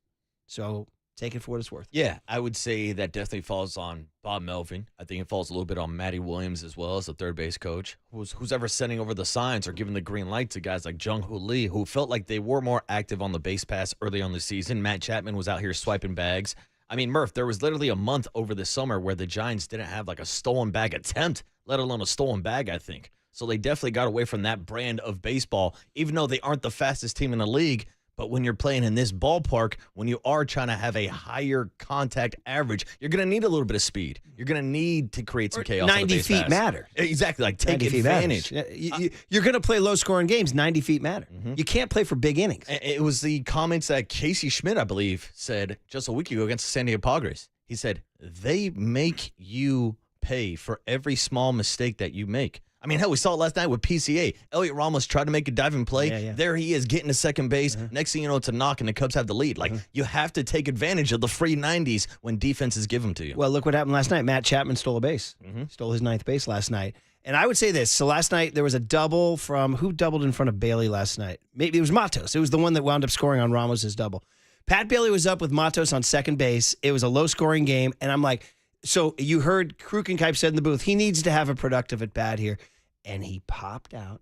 So take it for what it's worth. Yeah, I would say that definitely falls on Bob Melvin. I think it falls a little bit on Matty Williams as well as the third base coach, who's ever sending over the signs or giving the green light to guys like Jung-Hoo Lee, who felt like they were more active on the base pass early on the season. Matt Chapman was out here swiping bags. I mean, Murph, there was literally a month over the summer where the Giants didn't have a stolen bag attempt, let alone a stolen bag, I think. So they definitely got away from that brand of baseball, even though they aren't the fastest team in the league. But when you're playing in this ballpark, when you are trying to have a higher contact average, you're going to need a little bit of speed. You're going to need to create some chaos. 90 feet matter. Exactly. Take advantage. You're going to play low-scoring games. 90 feet matter. Mm-hmm. You can't play for big innings. It was the comments that Casey Schmidt, I believe, said just a week ago against the San Diego Padres. He said, they make you pay for every small mistake that you make. I mean, hell, we saw it last night with PCA. Elliot Ramos tried to make a diving play. Yeah. There he is getting to second base. Next thing you know, it's a knock, and the Cubs have the lead. You have to take advantage of the free 90s when defenses give them to you. Well, look what happened last night. Matt Chapman stole a base. Stole his ninth base last night. And I would say this. So last night, there was a double from, who doubled in front of Bailey last night? Maybe it was Matos. It was the one that wound up scoring on Ramos' double. Pat Bailey was up with Matos on second base. It was a low-scoring game. And I'm like, so you heard Krukow said in the booth, he needs to have a productive at-bat here. And he popped out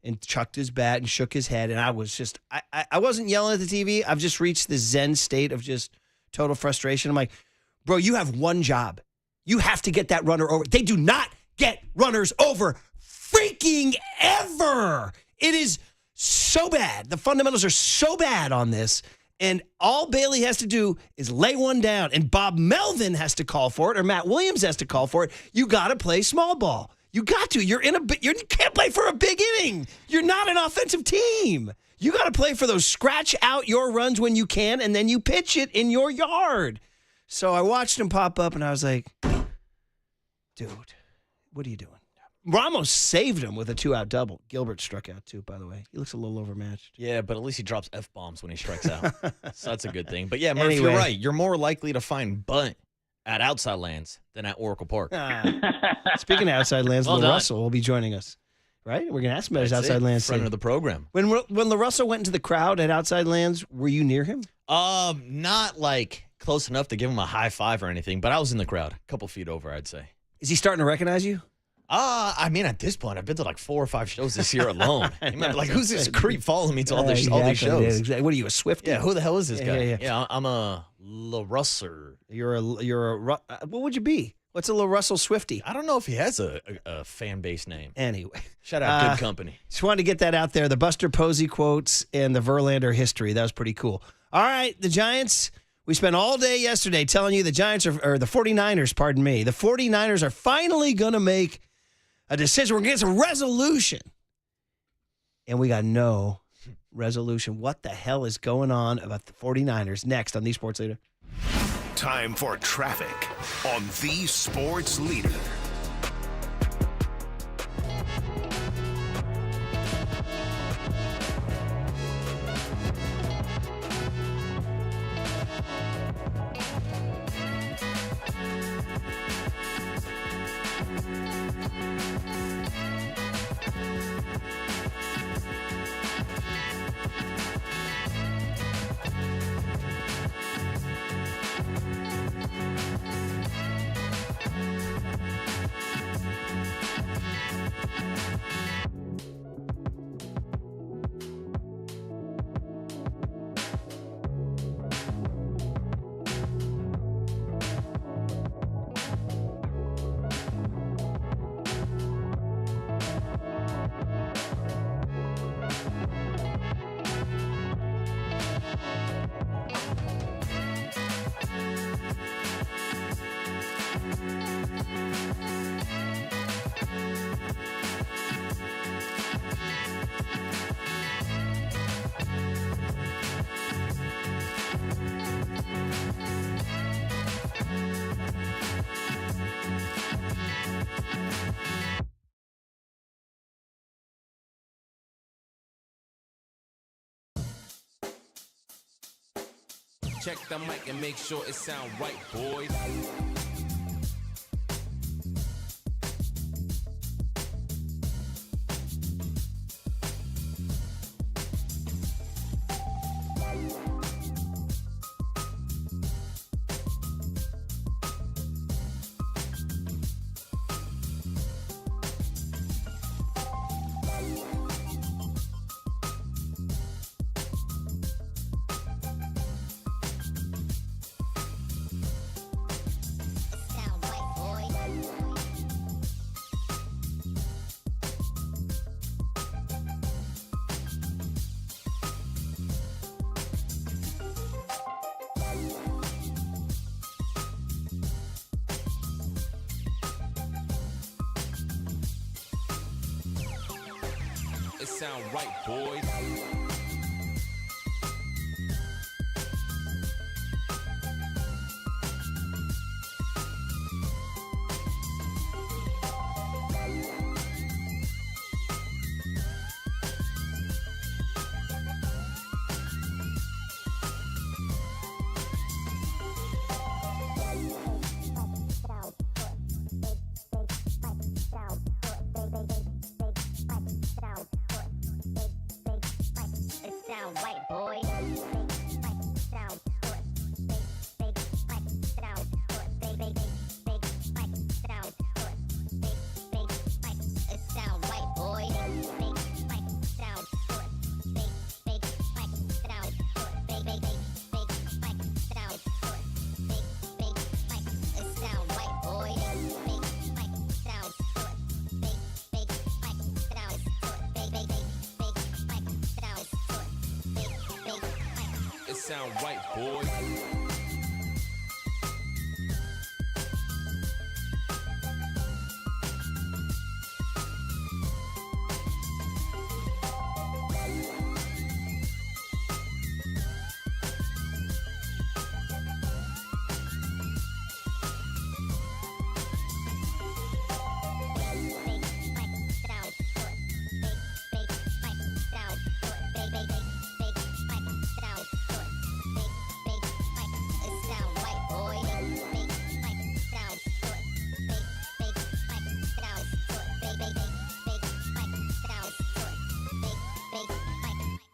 and chucked his bat and shook his head. And I was just, I wasn't yelling at the TV. I've just reached this zen state of just total frustration. I'm like, bro, you have one job. You have to get that runner over. They do not get runners over freaking ever. It is so bad. The fundamentals are so bad on this. And all Bailey has to do is lay one down. And Bob Melvin has to call for it, or Matt Williams has to call for it. You got to play small ball. You got to. You can't play for a big inning. You're not an offensive team. You got to play for those scratch out your runs when you can, and then you pitch it in your yard. So I watched him pop up, and I was like, dude, what are you doing? Ramos saved him with a 2-out double. Gilbert struck out, too, by the way. He looks a little overmatched. Yeah, but at least he drops F-bombs when he strikes out. So that's a good thing. But yeah, Murph, you're right. You're more likely to find bunt at Outside Lands than at Oracle Park. Speaking of Outside Lands, LaRussell will be joining us, right? We're going to ask him about his Outside Lands. Front of the program. When LaRussell went into the crowd at Outside Lands, were you near him? Not close enough to give him a high five or anything, but I was in the crowd, a couple feet over, I'd say. Is he starting to recognize you? I mean, at this point, I've been to like 4 or 5 shows this year alone. I'm like, who's this creep following me to all these shows? Yeah, exactly. What are you, a Swiftie? Yeah, who the hell is this guy? Yeah. I'm a LaRusser. You're a what would you be? What's a little Russell Swiftie? I don't know if he has a fan base name. Anyway. Shout out Good Company. Just wanted to get that out there. The Buster Posey quotes and the Verlander history. That was pretty cool. All right, the Giants. We spent all day yesterday telling you the Giants or the 49ers, pardon me. The 49ers are finally going to make a decision. We're going to get some resolution. And we got no resolution. What the hell is going on about the 49ers? Next on The Sports Leader. Time for traffic on The Sports Leader. Check the mic and make sure it sound right, boys. It sound right, boys. Sound right, boys.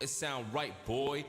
It sound right, boy.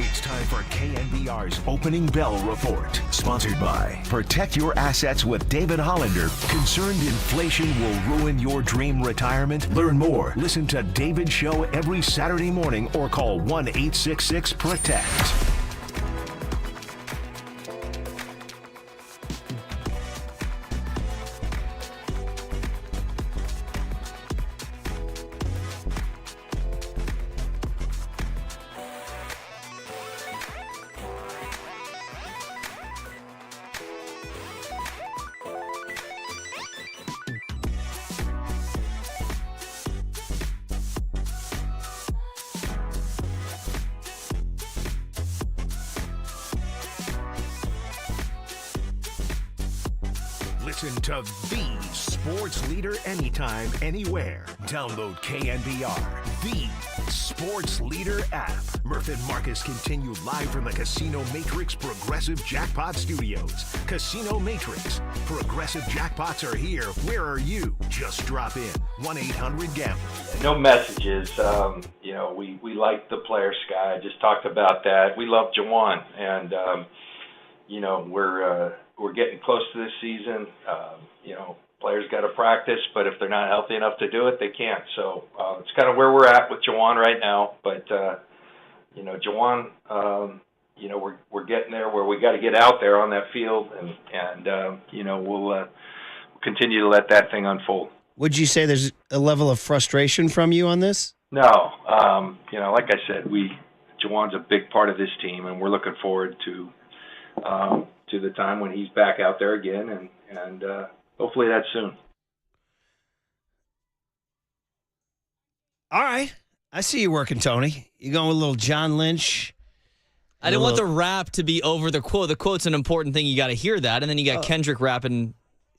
It's time for KNBR's Opening Bell Report. Sponsored by Protect Your Assets with David Hollander. Concerned inflation will ruin your dream retirement? Learn more. Listen to David's show every Saturday morning or call 1-866-PROTECT. Listen to the sports leader anytime, anywhere. Download KNBR, the sports leader app. Murph and Marcus continue live from the Casino Matrix Progressive Jackpot Studios. Casino Matrix. Progressive jackpots are here. Where are you? Just drop in. 1-800-GAMBLER. No messages. We like the player sky. I just talked about that. We love Jawan, and we're getting close to this season. Players got to practice, but if they're not healthy enough to do it, they can't. So it's kind of where we're at with Jawan right now. But Jawan, we're getting there where we got to get out there on that field, and we'll continue to let that thing unfold. Would you say there's a level of frustration from you on this? No, like I said, Jawan's a big part of this team, and we're looking forward to the time when he's back out there again, and hopefully that's soon. All right. I see you working, Tony. You going with a little John Lynch? I didn't want the rap to be over the quote. The quote's an important thing. You got to hear that. And then you got Kendrick rapping.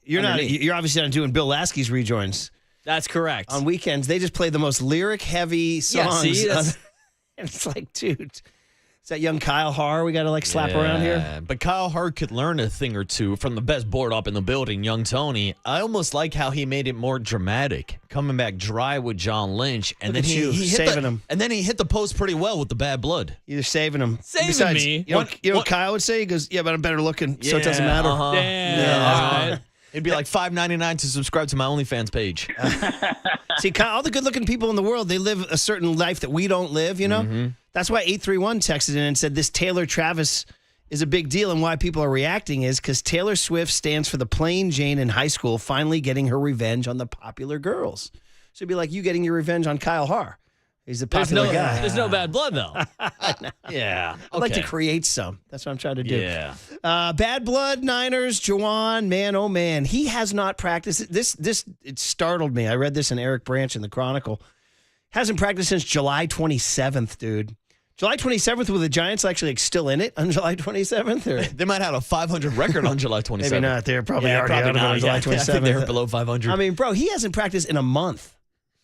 You're obviously not doing Bill Lasky's rejoins. That's correct. On weekends, they just play the most lyric-heavy songs. Yeah, see, and it's like, dude, is that young Kyle Haar we got to slap around here? But Kyle Haar could learn a thing or two from the best board up in the building, young Tony. I almost like how he made it more dramatic, coming back dry with John Lynch, and then he saving him. And then he hit the post pretty well with the bad blood. You're saving him. Saving me. You know what Kyle would say? He goes, "Yeah, but I'm better looking, so it doesn't matter." Yeah. Right. It'd be like $5.99 to subscribe to my OnlyFans page. See, Kyle, all the good-looking people in the world, they live a certain life that we don't live, you know? Mm-hmm. That's why 831 texted in and said this Taylor Travis is a big deal, and why people are reacting is because Taylor Swift stands for the plain Jane in high school finally getting her revenge on the popular girls. So it'd be like you getting your revenge on Kyle Haar. He's a popular guy. There's no bad blood, though. Yeah. I'd like to create some. That's what I'm trying to do. Yeah. Bad blood, Niners, Jawan, man, oh man. He has not practiced. It startled me. I read this in Eric Branch in the Chronicle. Hasn't practiced since July 27th, dude. July 27th, were the Giants actually still in it on July 27th? Or? They might have a 500 record on July 27th. Maybe not. They're probably already out of it on July 27th. I think they're below 500. I mean, bro, he hasn't practiced in a month.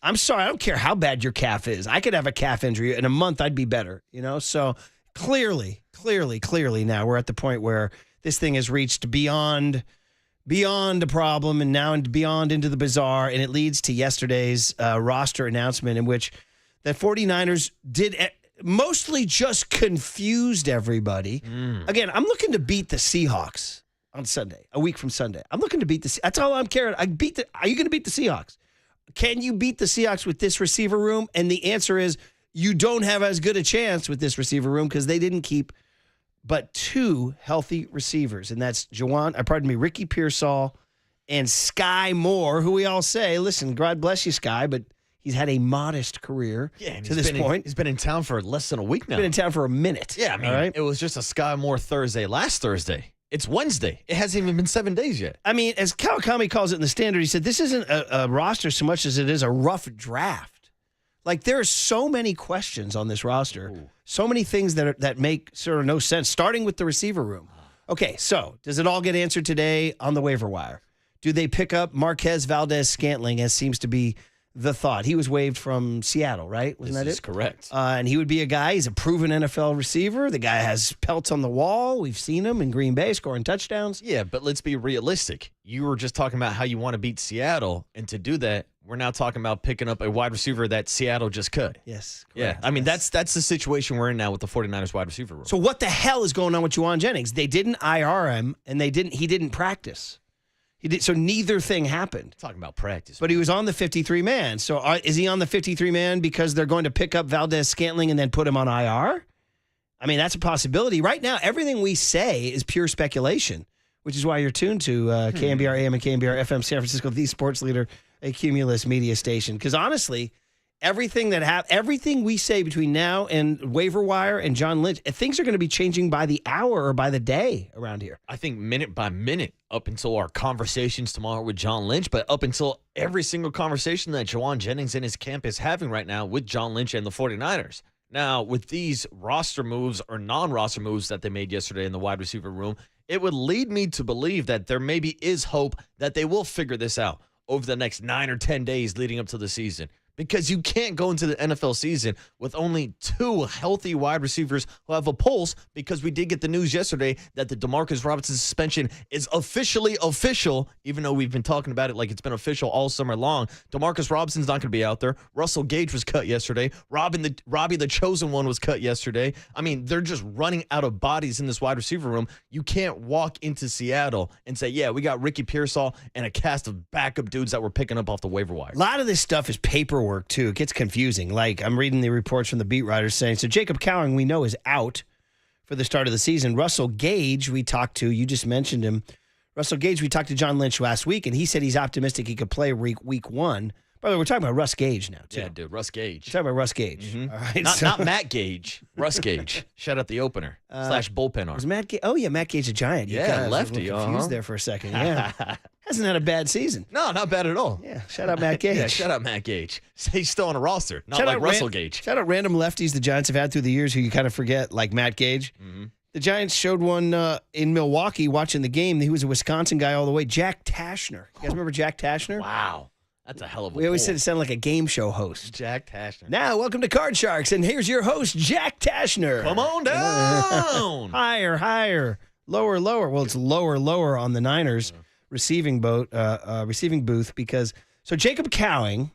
I'm sorry. I don't care how bad your calf is. I could have a calf injury. In a month, I'd be better, So clearly now we're at the point where this thing has reached beyond a problem and now beyond into the bizarre. And it leads to yesterday's roster announcement in which the 49ers did mostly just confused everybody. Again, I'm looking to beat the Seahawks on Sunday, a week from Sunday. I'm looking to beat the. That's all I'm caring. Are you going to beat the Seahawks? Can you beat the Seahawks with this receiver room? And the answer is you don't have as good a chance with this receiver room because they didn't keep but two healthy receivers, and that's Ricky Pearsall and Sky Moore, who we all say, listen, God bless you, Sky, but he's had a modest career to this point. He's been in town for less than a week now. Been in town for a minute. Yeah, I mean, it was just a Sky Moore Thursday last Thursday. It's Wednesday. It hasn't even been 7 days yet. I mean, as Kawakami calls it in the Standard, he said this isn't a roster so much as it is a rough draft. Like, there are so many questions on this roster, so many things that make sort of no sense, starting with the receiver room. Okay, so does it all get answered today on the waiver wire? Do they pick up Marquez Valdez-Scantling, as seems to be the thought? He was waived from Seattle, right? Wasn't that it? This is correct. And he would be a guy, he's a proven NFL receiver. The guy has pelts on the wall. We've seen him in Green Bay scoring touchdowns. Yeah, but let's be realistic. You were just talking about how you want to beat Seattle, and to do that, we're now talking about picking up a wide receiver that Seattle just cut. Yes, correct. Yeah, I mean, that's the situation we're in now with the 49ers wide receiver room. So what the hell is going on with Jawan Jennings? They didn't IR him, and he didn't practice. So neither thing happened. Talking about practice. But he was on the 53-man. So is he on the 53-man because they're going to pick up Valdez-Scantling and then put him on IR? I mean, that's a possibility. Right now, everything we say is pure speculation, which is why you're tuned to KNBR AM and KNBR FM San Francisco, the sports leader, a Cumulus media station. Because honestly, everything we say between now and waiver wire and John Lynch, things are going to be changing by the hour or by the day around here. I think minute by minute, up until our conversations tomorrow with John Lynch, but up until every single conversation that Jawan Jennings and his camp is having right now with John Lynch and the 49ers. Now, with these roster moves or non-roster moves that they made yesterday in the wide receiver room, it would lead me to believe that there maybe is hope that they will figure this out over the next 9 or 10 days leading up to the season. Because you can't go into the NFL season with only 2 healthy wide receivers who have a pulse, because we did get the news yesterday that the Demarcus Robinson suspension is officially official, even though we've been talking about it like it's been official all summer long. Demarcus Robinson's not going to be out there. Russell Gage was cut yesterday. Robbie the Chosen One was cut yesterday. I mean, they're just running out of bodies in this wide receiver room. You can't walk into Seattle and say, yeah, we got Ricky Pearsall and a cast of backup dudes that we're picking up off the waiver wire. A lot of this stuff is paperwork, too. It gets confusing. Like, I'm reading the reports from the beat writers saying, so Jacob Cowing, we know, is out for the start of the season. Russell Gage, we talked to, you just mentioned him. Russell Gage, we talked to John Lynch last week, and he said he's optimistic he could play week 1. By the way, we're talking about Russ Gage now, too. Yeah, dude, Russ Gage. We're talking about Russ Gage. Mm-hmm. All right, not Matt Gage, Russ Gage. Shout out the opener / bullpen arm. Was Matt Gage? Oh, yeah, Matt Gage a Giant. Yeah, lefty. Confused there for a second. Yeah. Hasn't had a bad season. No, not bad at all. Yeah, shout out Matt Gage. Yeah, shout out Matt Gage. He's still on a roster, not like Russell Gage. Shout out random lefties the Giants have had through the years who you kind of forget, like Matt Gage. Mm-hmm. The Giants showed one in Milwaukee watching the game. He was a Wisconsin guy all the way. Jack Tashner. You guys remember Jack Tashner? Wow. That's a hell of a We always pull. said it sounded like a game show host. Jack Tashner. Now, welcome to Card Sharks, and here's your host, Jack Tashner. Come on down. Higher. Lower. Well, it's lower on the Niners receiving booth because so Jacob Cowing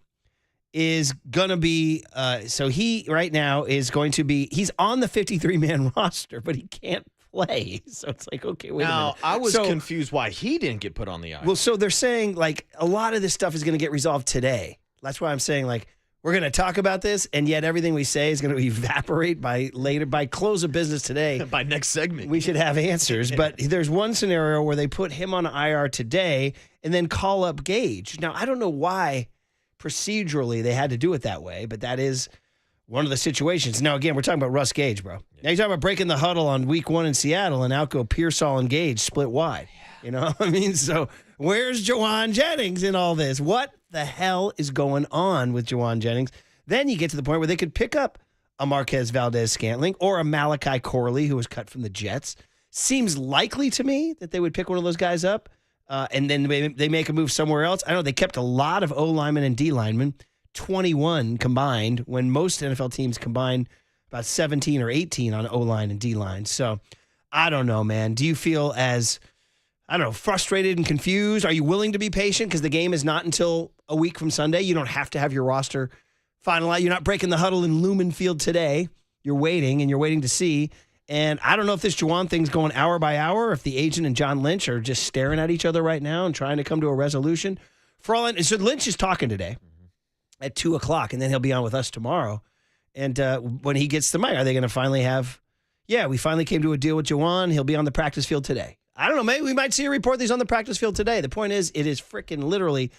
is going to be so he right now is going to be he's on the 53-man roster, but he can't play. So it's like, okay, wait a minute. Now, I was confused why he didn't get put on the IR. Well, so they're saying like a lot of this stuff is going to get resolved today. That's why I'm saying like we're going to talk about this, and yet everything we say is going to evaporate by close of business today. By next segment. We should have answers. But there's one scenario where they put him on IR today and then call up Gage. Now, I don't know why procedurally they had to do it that way, but that is one of the situations. Now, again, we're talking about Russ Gage, bro. Now you're talking about breaking the huddle on week 1 in Seattle, and out go Pearsall and Gage split wide. You know what I mean? So where's Jawan Jennings in all this? What the hell is going on with Jawan Jennings? Then you get to the point where they could pick up a Marquez Valdez-Scantling or a Malachi Corley, who was cut from the Jets. Seems likely to me that they would pick one of those guys up, and then they make a move somewhere else. I know they kept a lot of O-linemen and D-linemen, 21 combined, when most NFL teams combine about 17 or 18 on O-line and D-line. So I don't know, man. Do you feel as, I don't know, frustrated and confused? Are you willing to be patient? Because the game is not until a week from Sunday. You don't have to have your roster finalized. You're not breaking the huddle in Lumen Field today. You're waiting, and you're waiting to see. And I don't know if this Jawan thing's going hour by hour, or if the agent and John Lynch are just staring at each other right now and trying to come to a resolution. For all, so Lynch is talking today at 2 o'clock, and then he'll be on with us tomorrow. And when he gets the mic, are they going to finally have, we finally came to a deal with Jawan. He'll be on the practice field today. I don't know. Maybe we might see a report of these on the practice field today. The point is, it is freaking literally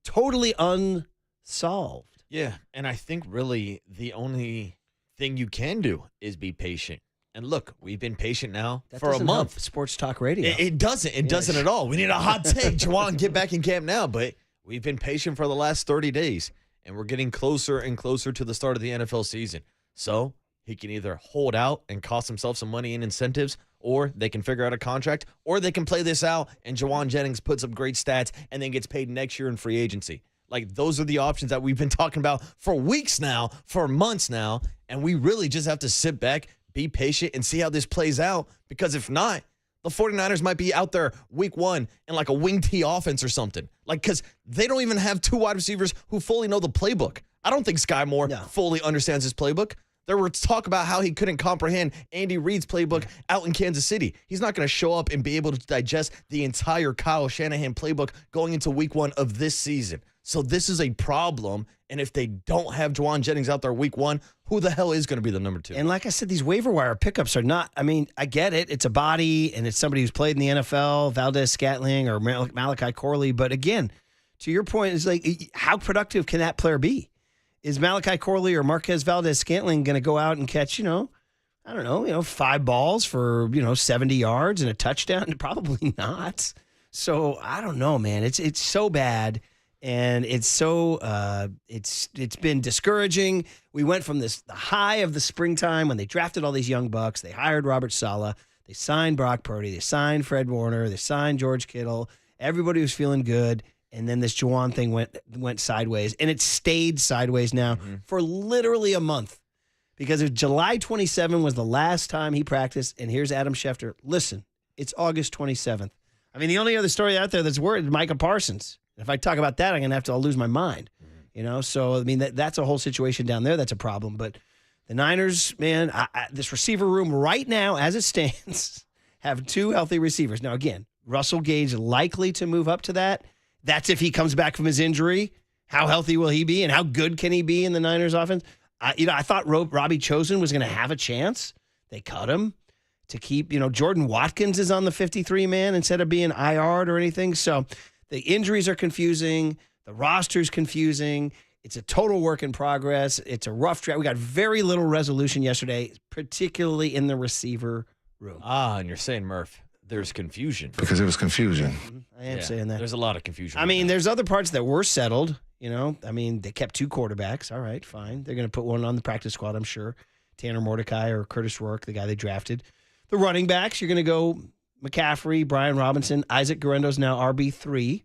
totally unsolved. Yeah, and I think really the only thing you can do is be patient. And look, we've been patient now for a month. Sports talk radio. It doesn't. It doesn't at all. We need a hot take. Jawan, get back in camp now. But we've been patient for the last 30 days, and we're getting closer and closer to the start of the NFL season. So he can either hold out and cost himself some money in incentives, or they can figure out a contract, or they can play this out and Jawan Jennings puts up great stats and then gets paid next year in free agency. Like, those are the options that we've been talking about for weeks now, for months now, and we really just have to sit back, be patient, and see how this plays out, because if not, the 49ers might be out there week 1 in like a wing T offense or something. Like, because they don't even have 2 wide receivers who fully know the playbook. I don't think Sky Moore fully understands his playbook. There was talk about how he couldn't comprehend Andy Reid's playbook out in Kansas City. He's not going to show up and be able to digest the entire Kyle Shanahan playbook going into week 1 of this season. So this is a problem, and if they don't have Jawan Jennings out there week 1, who the hell is going to be the number 2? And like I said, these waiver wire pickups are not, I mean, I get it. It's a body, and it's somebody who's played in the NFL, Valdez-Scantling or Malachi Corley. But again, to your point, it's like, how productive can that player be? Is Malachi Corley or Marquez Valdez-Scantling going to go out and catch, I don't know, 5 balls for, 70 yards and a touchdown? Probably not. So I don't know, man. It's so bad. And it's so it's been discouraging. We went from the high of the springtime when they drafted all these young bucks. They hired Robert Saleh. They signed Brock Purdy. They signed Fred Warner. They signed George Kittle. Everybody was feeling good. And then this Jawan thing went sideways. And it stayed sideways now for literally a month. Because if July 27 was the last time he practiced, and here's Adam Schefter, listen, it's August 27th. I mean, the only other story out there that's worried is Micah Parsons. If I talk about that, I'm going to I'll lose my mind. So, I mean, that's a whole situation down there that's a problem. But the Niners, man, this receiver room right now, as it stands, have 2 healthy receivers. Now, again, Russell Gage likely to move up to that. That's if he comes back from his injury. How healthy will he be, and how good can he be in the Niners offense? I thought Robbie Chosen was going to have a chance. They cut him to keep, Jordan Watkins is on the 53-man instead of being IR'd or anything. So the injuries are confusing. The roster's confusing. It's a total work in progress. It's a rough draft. We got very little resolution yesterday, particularly in the receiver room. And you're saying, Murph, there's confusion. Because it was confusion. I am saying that. There's a lot of confusion. I mean, there's other parts that were settled, I mean, they kept 2 quarterbacks. All right, fine. They're going to put one on the practice squad, I'm sure. Tanner Mordecai or Curtis Rourke, the guy they drafted. The running backs, you're going to go McCaffrey, Brian Robinson, Isaac Guerendo's now RB3.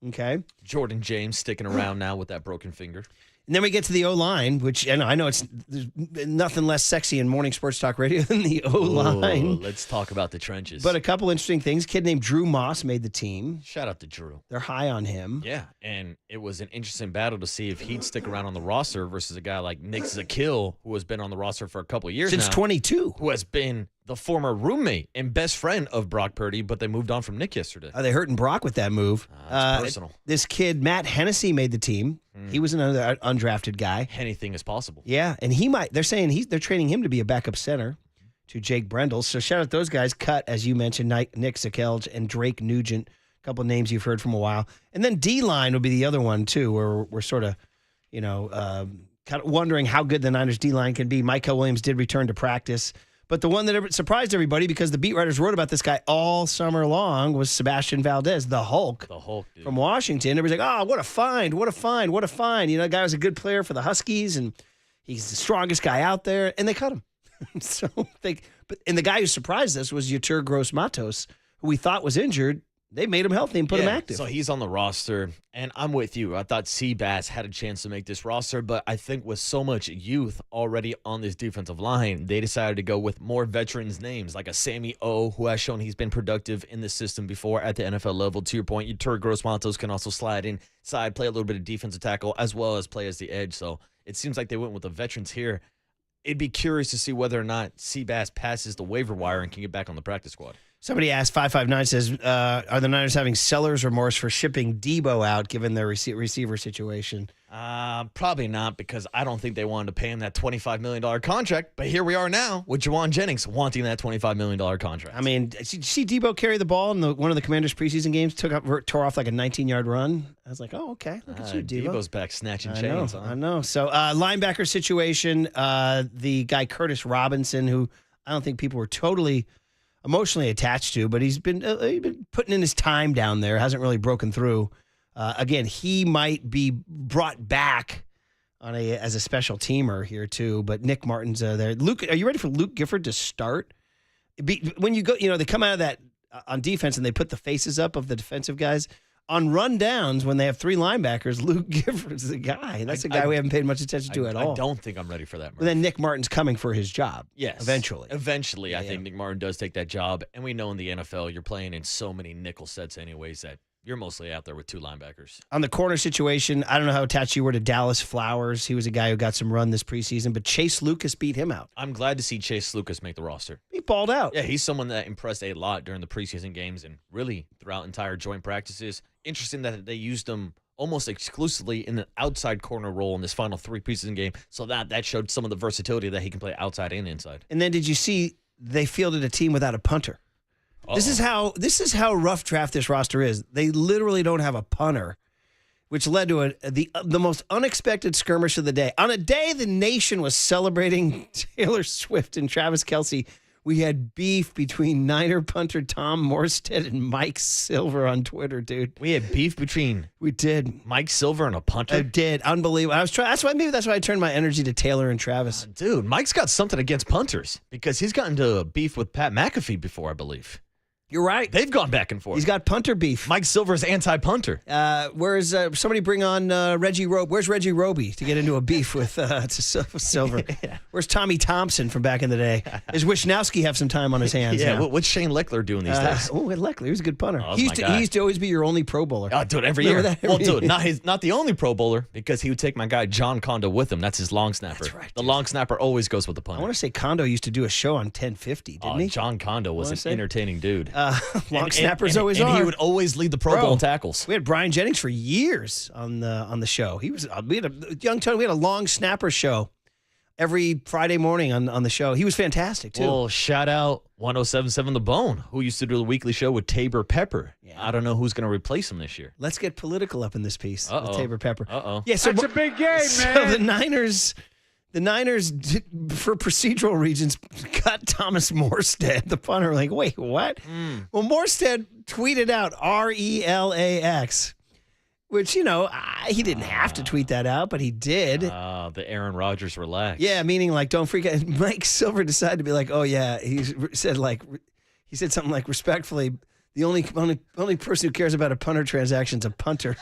Okay. Jordan James sticking around now with that broken finger. And then we get to the O-line, which, and I know there's nothing less sexy in morning sports talk radio than the O-line. Let's talk about the trenches. But a couple interesting things. A kid named Drew Moss made the team. Shout out to Drew. They're high on him. Yeah, and it was an interesting battle to see if he'd stick around on the roster versus a guy like Nick Zakill, who has been on the roster for a couple of years Since 22. Who has been the former roommate and best friend of Brock Purdy, but they moved on from Nick yesterday. Are they hurting Brock with that move? It's personal. This kid, Matt Hennessy, made the team. He was another undrafted guy. Anything is possible. Yeah, and they're saying they're training him to be a backup center to Jake Brendel. So shout out those guys. Cut, as you mentioned, Nick Zakelj and Drake Nugent, a couple of names you've heard from a while. And then D-line would be the other one, too, where we're sort of, kind of wondering how good the Niners D-line can be. Micah Williams did return to practice. But the one that surprised everybody, because the beat writers wrote about this guy all summer long, was Sebastian Valdez, the Hulk. The Hulk, dude. From Washington. Everybody's like, what a find, what a find, what a find. The guy was a good player for the Huskies, and he's the strongest guy out there, and they cut him. And the guy who surprised us was Yetur Gross-Matos, who we thought was injured. They made him healthy and put him active. So he's on the roster, and I'm with you. I thought Seabass had a chance to make this roster, but I think with so much youth already on this defensive line, they decided to go with more veterans names, like a Sammy O, who has shown he's been productive in the system before at the NFL level. To your point, Yetur Gross-Matos can also slide inside, play a little bit of defensive tackle, as well as play as the edge. So it seems like they went with the veterans here. It'd be curious to see whether or not Seabass passes the waiver wire and can get back on the practice squad. Somebody asked, 559 says, are the Niners having seller's remorse for shipping Debo out given their receiver situation? Probably not, because I don't think they wanted to pay him that $25 million contract. But here we are now with Jawan Jennings wanting that $25 million contract. I mean, did you see Debo carry the ball in one of the Commanders' preseason games? Tore off like a 19-yard run. I was like, oh, okay. Look at you, Debo. Debo's back snatching chains. I know. So, linebacker situation, the guy Curtis Robinson, who I don't think people were totally emotionally attached to, but he's been putting in his time down there, hasn't really broken through. Again, he might be brought back as a special teamer here too, but Nick Martin's there. Luke, are you ready for Luke Gifford to start? When you go, they come out of that on defense and they put the faces up of the defensive guys. On rundowns, when they have three linebackers, Luke Gifford's the guy. That's a guy we haven't paid much attention to at all. I don't think I'm ready for that. But then Nick Martin's coming for his job. Yes. Eventually, I think Nick Martin does take that job. And we know in the NFL, you're playing in so many nickel sets anyways that you're mostly out there with two linebackers. On the corner situation, I don't know how attached you were to Dallas Flowers. He was a guy who got some run this preseason, but Chase Lucas beat him out. I'm glad to see Chase Lucas make the roster. He balled out. Yeah, he's someone that impressed a lot during the preseason games and really throughout entire joint practices. Interesting that they used him almost exclusively in the outside corner role in this final three preseason game, so that showed some of the versatility that he can play outside and inside. And then did you see they fielded a team without a punter? Uh-oh. This is how rough draft this roster is. They literally don't have a punter, which led to the most unexpected skirmish of the day. On a day the nation was celebrating Taylor Swift and Travis Kelce, we had beef between Niner punter Tom Morstead and Mike Silver on Twitter, dude. We had beef between Mike Silver and a punter? I did. Unbelievable. That's why I turned my energy to Taylor and Travis. Dude, Mike's got something against punters because he's gotten into a beef with Pat McAfee before, I believe. You're right. They've gone back and forth. He's got punter beef. Mike Silver's anti-punter. Where's somebody bring on Reggie Roby? Where's Reggie Roby to get into a beef with Silver? Yeah. Where's Tommy Thompson from back in the day? Does Wisnowski have some time on his hands? Yeah. Now? What's Shane Leckler doing these days? Leckler. He was a good punter. Oh, he used to always be your only Pro Bowler. Oh, dude, every year. Not the only Pro Bowler because he would take my guy John Kondo with him. That's his long snapper. That's right. The long snapper always goes with the punter. I want to say Kondo used to do a show on 1050, didn't he? John Kondo was an entertaining dude. Long snappers always are. And he would always lead the Pro Bowl in tackles. We had Brian Jennings for years on the show. We had a long snapper show every Friday morning on the show. He was fantastic too. Well, shout out 107.7 The Bone, who used to do the weekly show with Tabor Pepper. Yeah. I don't know who's going to replace him this year. Let's get political up in this piece with Tabor Pepper. Yeah, so that's a big game, man. So the Niners, for procedural reasons, cut Thomas Morstead, the punter. Like, wait, what? Well, Morstead tweeted out RELAX, which, he didn't have to tweet that out, but he did. The Aaron Rodgers relax. Yeah, meaning like, don't freak out. Mike Silver decided to be like, oh, yeah. He said something like, respectfully, the only person who cares about a punter transaction is a punter.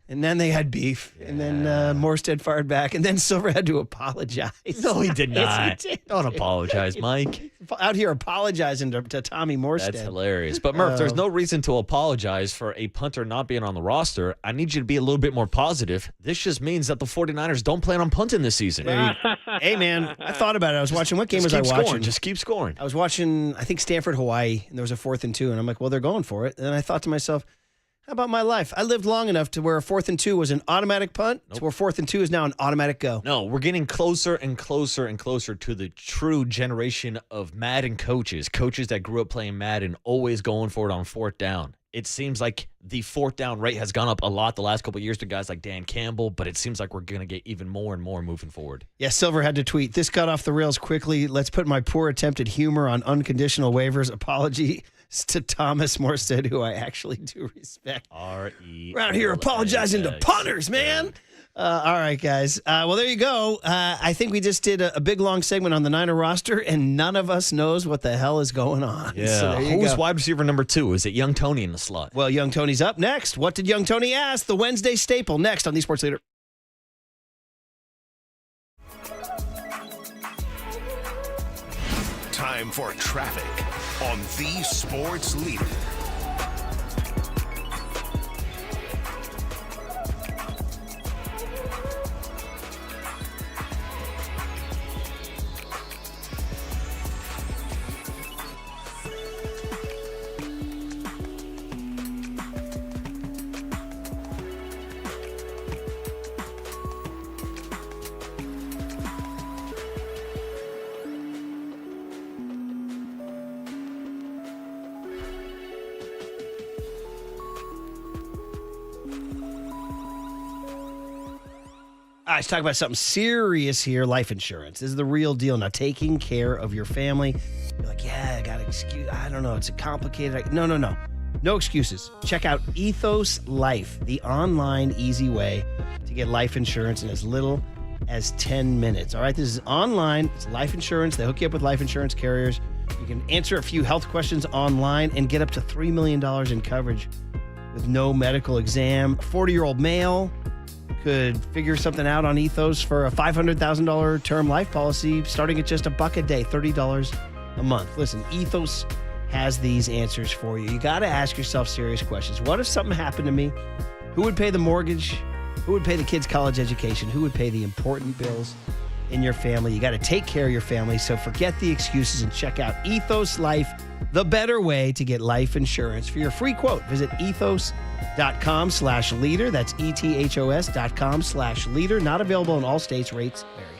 And then they had beef, and then Morstead fired back, and then Silver had to apologize. No, he did not. Yes, he did. Don't apologize, Mike. Out here apologizing to Tommy Morstead. That's hilarious. But, Murk, there's no reason to apologize for a punter not being on the roster. I need you to be a little bit more positive. This just means that the 49ers don't plan on punting this season. Hey, man, I thought about it. I was watching. What game was I watching? Just keep scoring. I was watching, I think, Stanford, Hawaii, and there was a 4th and 2, and I'm like, well, they're going for it. And then I thought to myself, how about my life? I lived long enough to where a 4th and 2 was an automatic punt, to where 4th and 2 is now an automatic go. No, we're getting closer and closer and closer to the true generation of Madden coaches that grew up playing Madden, always going for it on 4th down. It seems like the 4th down rate has gone up a lot the last couple of years to guys like Dan Campbell, but it seems like we're going to get even more and more moving forward. Yeah, Silver had to tweet, this got off the rails quickly. Let's put my poor attempt at humor on unconditional waivers. Apology to Thomas Morstead, who I actually do respect. Around here apologizing to punters, man. All right, guys. Well, there you go. I think we just did a big, long segment on the Niner roster, and none of us knows what the hell is going on. Yeah. So who's wide receiver number 2? Is it Young Tony in the slot? Well, Young Tony's up next. What did Young Tony ask? The Wednesday staple next on The Sports Leader. Time for traffic on The Sports Leader. Let's talk about something serious here. Life insurance. This is the real deal. Now, taking care of your family. You're like, yeah, I got an excuse. I don't know. It's complicated. No. No excuses. Check out Ethos Life, the online easy way to get life insurance in as little as 10 minutes. All right, this is online. It's life insurance. They hook you up with life insurance carriers. You can answer a few health questions online and get up to $3 million in coverage with no medical exam. A 40-year-old male could figure something out on Ethos for a $500,000 term life policy starting at just $1 a day, $30 a month. Listen, Ethos has these answers for you. You got to ask yourself serious questions. What if something happened to me? Who would pay the mortgage? Who would pay the kids' college education? Who would pay the important bills in your family? You got to take care of your family. So forget the excuses and check out Ethos Life, the better way to get life insurance. For your free quote, visit ethos.com/leader. That's ethos.com/leader. Not available in all states. Rates vary.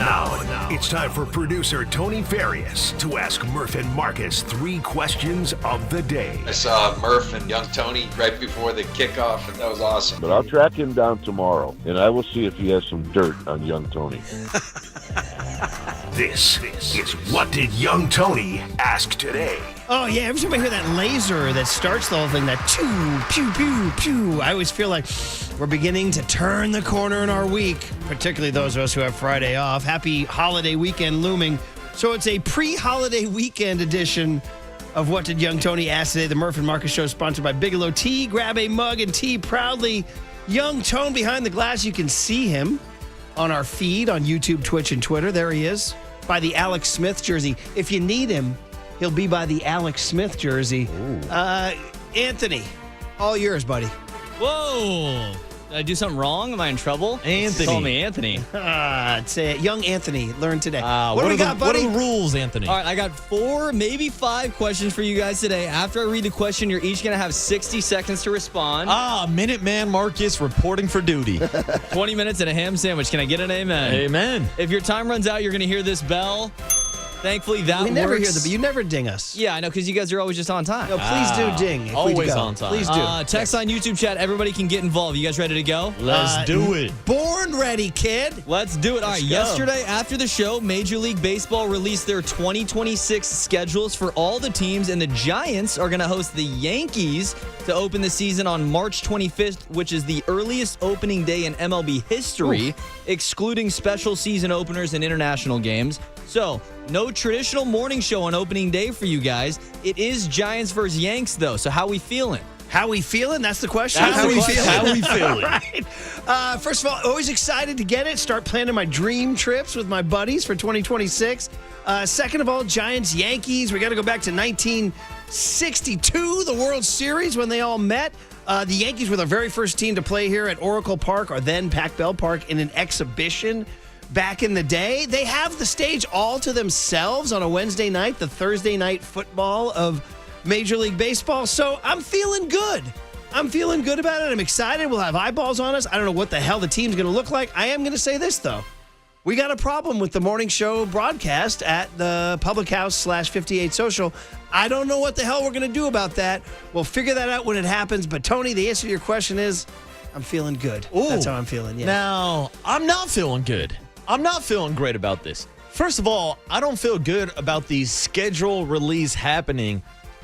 Now, it's time for producer Tony Farias to ask Murph and Marcus 3 questions of the day. I saw Murph and young Tony right before the kickoff, and that was awesome. But I'll track him down tomorrow, and I will see if he has some dirt on young Tony. This is What Did Young Tony Ask Today? Oh, yeah. Every time I hear that laser that starts the whole thing, that pew, pew, pew, I always feel like we're beginning to turn the corner in our week, particularly those of us who have Friday off. Happy holiday weekend looming. So it's a pre-holiday weekend edition of What Did Young Tony Ask Today? The Murph and Marcus Show, sponsored by Bigelow Tea. Grab a mug and tea proudly. Young Tone behind the glass. You can see him on our feed on YouTube, Twitch, and Twitter. There he is, by the Alex Smith jersey. If you need him, he'll be by the Alex Smith jersey. Anthony, all yours, buddy. Whoa. Did I do something wrong? Am I in trouble? Anthony. Call me Anthony. Say it. Young Anthony, learn today. What do we got, buddy? What are the rules, Anthony? All right, I got 4, maybe 5 questions for you guys today. After I read the question, you're each going to have 60 seconds to respond. Minuteman Marcus reporting for duty. 20 minutes and a ham sandwich. Can I get an amen? Amen. If your time runs out, you're going to hear this bell. Thankfully, that we never works. hear you never ding us. Yeah, I know, because you guys are always just on time. No, please do ding. If always we go. on time. Please do. Text on YouTube chat. Everybody can get involved. You guys ready to go? Let's do it. Born ready, kid. Let's do it. All right, go. yesterday after the show, Major League Baseball released their 2026 schedules for all the teams, and the Giants are going to host the Yankees to open the season on March 25th, which is the earliest opening day in MLB history, excluding special season openers and international games. So, no traditional morning show on opening day for you guys. It is Giants versus Yanks, though. So, how we feeling? How we feeling? That's the question. How we feeling? How we feeling? Right. First of all, always excited to get it. Start planning my dream trips with my buddies for 2026. Second of all, Giants, Yankees. We got to go back to 1962, the World Series, when they all met. The Yankees were the very first team to play here at Oracle Park, or then Pac Bell Park, in an exhibition back in the day. They have the stage all to themselves on a Wednesday night, the Thursday night football of Major League Baseball. So I'm feeling good. I'm feeling good about it. I'm excited. We'll have eyeballs on us. I don't know what the hell the team's going to look like. I am going to say this, though. We got a problem with the morning show broadcast at the Public House /58 Social. I don't know what the hell we're going to do about that. We'll figure that out when it happens. But, Tony, the answer to your question is I'm feeling good. Ooh. That's how I'm feeling, yeah. Now, I'm not feeling good. I'm not feeling great about this. First of all, I don't feel good about the schedule release happening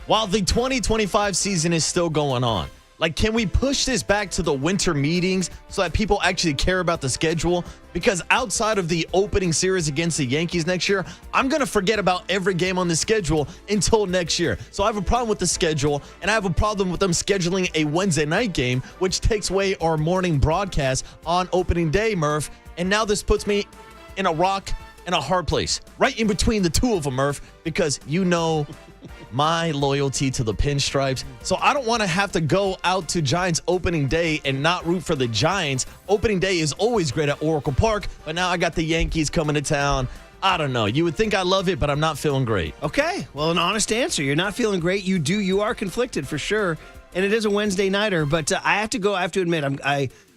while the 2025 season is still going on. Like, can we push this back to the winter meetings so that people actually care about the schedule? Because outside of the opening series against the Yankees next year, I'm going to forget about every game on the schedule until next year. So I have a problem with the schedule, and I have a problem with them scheduling a Wednesday night game, which takes away our morning broadcast on opening day, Murph. And now this puts me in a rock and a hard place, right in between the two of them, Murph, because you know my loyalty to the Pinstripes. So I don't want to have to go out to Giants opening day and not root for the Giants. Opening day is always great at Oracle Park, but now I got the Yankees coming to town. I don't know. You would think I love it, but I'm not feeling great. Okay. Well, an honest answer. You're not feeling great. You are conflicted for sure. And it is a Wednesday nighter, but I have to admit, I'm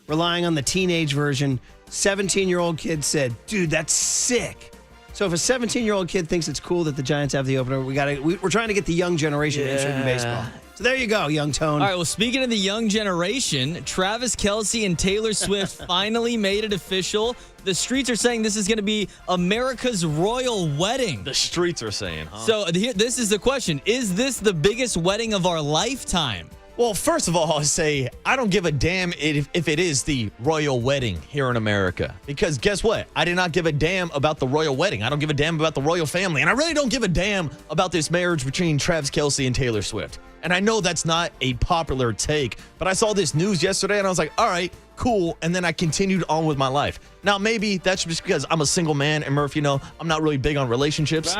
relying on the teenage version. 17-year-old kid said, dude, that's sick. So if a 17-year-old kid thinks it's cool that the Giants have the opener, we're trying to get the young generation interested in baseball. So there you go, young Tone. All right, well, speaking of the young generation, Travis Kelce and Taylor Swift finally made it official. The streets are saying this is going to be America's royal wedding. The streets are saying, huh? So this is the question. Is this the biggest wedding of our lifetime? Well, first of all, I'll say I don't give a damn if it is the royal wedding here in America. Because guess what? I did not give a damn about the royal wedding. I don't give a damn about the royal family. And I really don't give a damn about this marriage between Travis Kelce and Taylor Swift. And I know that's not a popular take, but I saw this news yesterday and I was like, all right, cool. And then I continued on with my life. Now, maybe that's just because I'm a single man, and Murph, I'm not really big on relationships.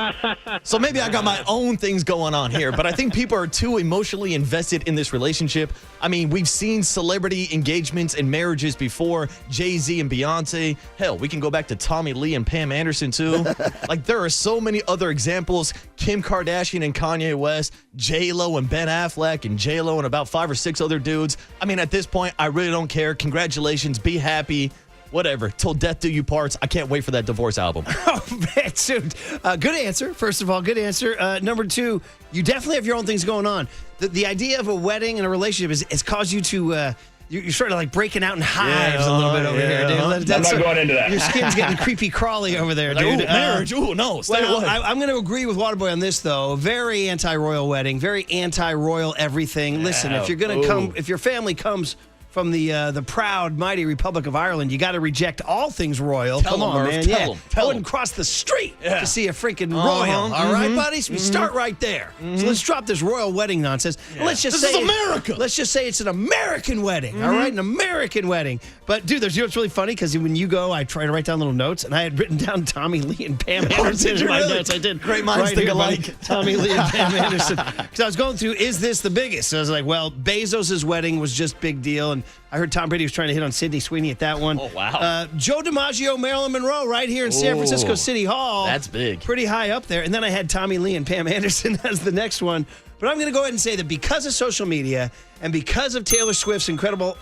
So maybe I got my own things going on here, but I think people are too emotionally invested in this relationship. I mean, we've seen celebrity engagements and marriages before, Jay-Z and Beyonce. Hell, we can go back to Tommy Lee and Pam Anderson too. Like, there are so many other examples. Kim Kardashian and Kanye West, J-Lo and Ben Affleck, and J-Lo and about 5 or 6 other dudes. I mean, at this point, I really don't care. Congratulations. Be happy. Whatever. Till death do you parts. I can't wait for that divorce album. Oh, man, dude. Good answer. First of all, good answer. Number two, you definitely have your own things going on. The idea of a wedding and a relationship has caused you to... You're sort of like breaking out in hives a little bit over here, dude. I'm not going into that. Your skin's getting creepy crawly over there, dude. Marriage. No. Stay away. I'm going to agree with Waterboy on this, though. Very anti-royal wedding, very anti-royal everything. Listen, if you're going to come, if your family comes from the proud, mighty Republic of Ireland, you got to reject all things royal. Come on, man. Tell 'em. I wouldn't cross the street to see a freaking royal. All right, buddies? We start right there. So let's drop this royal wedding nonsense. Let's just This say is America. Let's just say it's an American wedding. All right, an American wedding. But dude, you know what's really funny? Because when you go, I try to write down little notes, and I had written down Tommy Lee and Pam Anderson in my notes. I did. Great minds think alike. Tommy Lee and Pam Anderson. Because I was going through, is this the biggest? So I was like, well, Bezos' wedding was just big deal, and I heard Tom Brady was trying to hit on Sydney Sweeney at that one. Oh, wow. Joe DiMaggio, Marilyn Monroe, right here in San Francisco City Hall. That's big. Pretty high up there. And then I had Tommy Lee and Pam Anderson as the next one. But I'm going to go ahead and say that because of social media and because of Taylor Swift's incredible...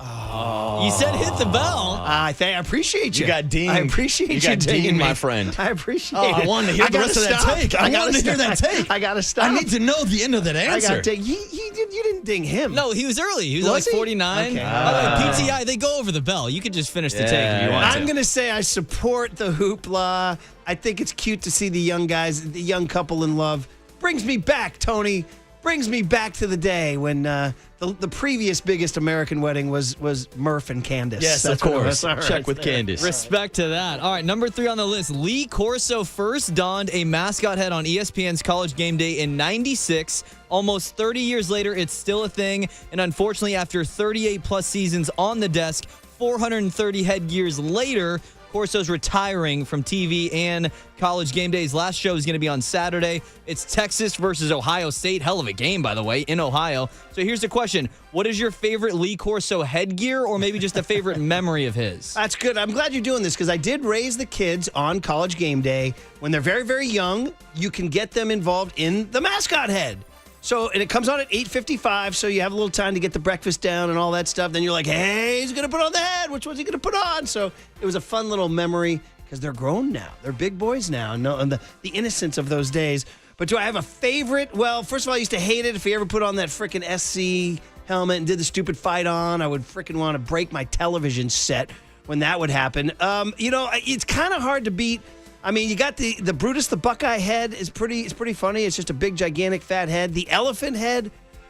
You said hit the bell. I appreciate you. You got Dean. I appreciate you. got Dean, dinging me. my friend. I appreciate Oh, it. I wanted to hear the rest of that take. I wanted to hear that take. I got to stop. I need to know the end of that answer. You didn't ding him. No, he was early. He was Was like he? 49. Okay. PTI, they go over the bell. You could just finish the take if you want to. I'm going to say I support the hoopla. I think it's cute to see the young guys, the young couple in love. Brings me back, Tony. Brings me back to the day when the previous biggest American wedding was Murph and Candace. Yes, That's of what it course. was. All Check right. with Candace. Respect to that. All right, number 3 on the list. Lee Corso first donned a mascot head on ESPN's College Game Day in '96. Almost 30 years later, it's still a thing. And unfortunately, after 38-plus seasons on the desk, 430 headgears later, Corso's retiring from TV and College Game Day. His last show is going to be on Saturday. It's Texas versus Ohio State. Hell of a game, by the way, in Ohio. So here's the question. What is your favorite Lee Corso headgear or maybe just a favorite memory of his? That's good. I'm glad you're doing this because I did raise the kids on College Game Day. When they're very, very young, you can get them involved in the mascot head. So, and it comes on at 8:55, so you have a little time to get the breakfast down and all that stuff. Then you're like, hey, he's going to put on the head. Which one's he going to put on? So it was a fun little memory because they're grown now. They're big boys now. And the innocence of those days. But do I have a favorite? Well, first of all, I used to hate it if he ever put on that freaking SC helmet and did the stupid fight on. I would freaking want to break my television set when that would happen. It's kind of hard to beat. I mean, you got the Brutus the Buckeye head is pretty funny. It's just a big, gigantic, fat head. The elephant head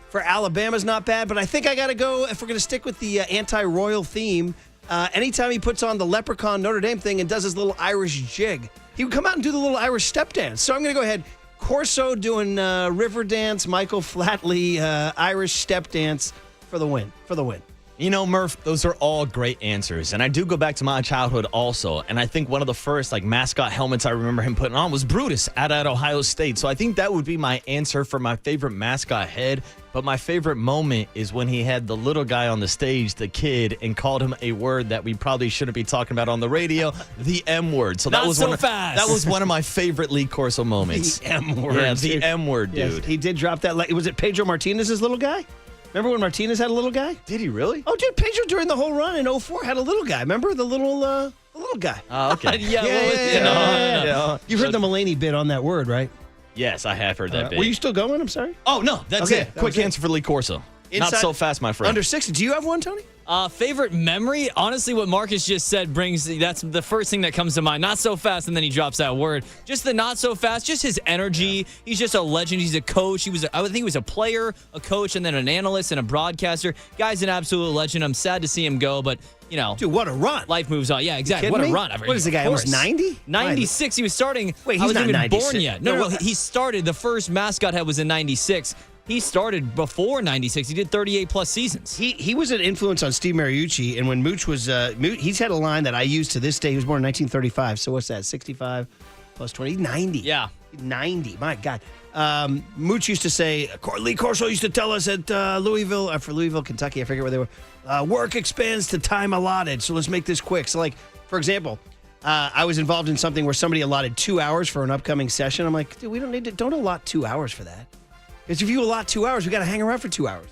for Alabama's not bad, but I think I got to go, if we're going to stick with the anti-royal theme, anytime he puts on the leprechaun Notre Dame thing and does his little Irish jig, he would come out and do the little Irish step dance. So I'm going to go ahead. Corso doing river dance, Michael Flatley Irish step dance for the win. You know, Murph, those are all great answers. And I do go back to my childhood also. And I think one of the first mascot helmets I remember him putting on was Brutus at Ohio State. So I think that would be my answer for my favorite mascot head. But my favorite moment is when he had the little guy on the stage, the kid, and called him a word that we probably shouldn't be talking about on the radio, the M word. So that was one of my favorite Lee Corso moments. The M word. Yeah, the M word, dude. Yes, he did drop that. Was it Pedro Martinez's little guy? Remember when Martinez had a little guy? Did he really? Oh, dude, Pedro during the whole run in 2004 had a little guy. Remember the little guy? Oh, okay. Yeah. You've heard the Mulaney bit on that word, right? Yes, I have heard that bit. Were you still going? I'm sorry. Oh, no, that's it. Quick answer for Lee Corso. Not so fast, my friend. Under 60. Do you have one, Tony? Favorite memory? Honestly, what Marcus just said that's the first thing that comes to mind. Not so fast, and then he drops that word. Just the not so fast, just his energy. Yeah. He's just a legend. He's a coach. I think he was a player, a coach, and then an analyst and a broadcaster. Guy's an absolute legend. I'm sad to see him go, but dude, what a run. Life moves on. Yeah, exactly. What a run. What is the guy? Almost 90? 96. He was starting. Wait, he's I wasn't not even 96. born yet. No, he started. The first mascot head was in 96. He started before 96. He did 38-plus seasons. He was an influence on Steve Mariucci, and when Mooch was he's had a line that I use to this day. He was born in 1935, so what's that, 65 plus 20? 90. Yeah. 90, my God. Mooch used to say, Lee Corso used to tell us at Louisville, Kentucky, I forget where they were, work expands to time allotted, so let's make this quick. So, for example, I was involved in something where somebody allotted 2 hours for an upcoming session. I'm like, dude, don't allot 2 hours for that. Because if you allot 2 hours, we got to hang around for 2 hours.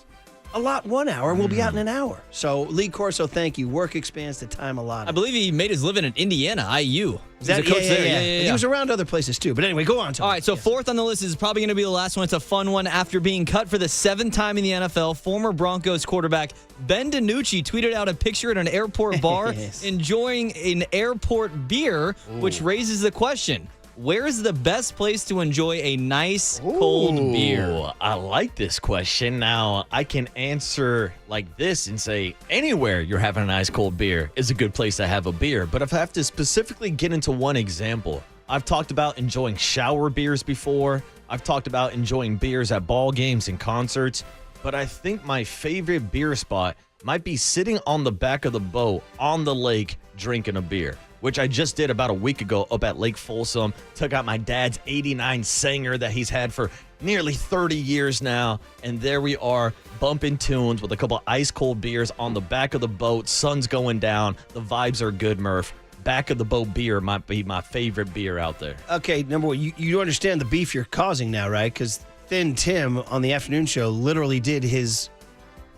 a lot 1 hour, and we'll be out in an hour. So, Lee Corso, thank you. Work expands the time allotted. I believe he made his living in Indiana, IU. Is that, He's a coach there. Yeah. He was around other places, too. But anyway, go on, Tony. All right, so fourth on the list is probably going to be the last one. It's a fun one. After being cut for the 7th time in the NFL, former Broncos quarterback Ben DiNucci tweeted out a picture at an airport bar enjoying an airport beer, which raises the question. Where is the best place to enjoy a nice cold beer? I like this question. Now, I can answer like this and say anywhere you're having a nice cold beer is a good place to have a beer. But if I have to specifically get into one example, I've talked about enjoying shower beers before. I've talked about enjoying beers at ball games and concerts. But I think my favorite beer spot might be sitting on the back of the boat on the lake drinking a beer, which I just did about a week ago up at Lake Folsom. Took out my dad's 89 Sanger that he's had for nearly 30 years now. And there we are bumping tunes with a couple ice cold beers on the back of the boat. Sun's going down. The vibes are good, Murph. Back of the boat beer might be my favorite beer out there. Okay, number one, you understand the beef you're causing now, right? Because Thin Tim on the afternoon show literally did his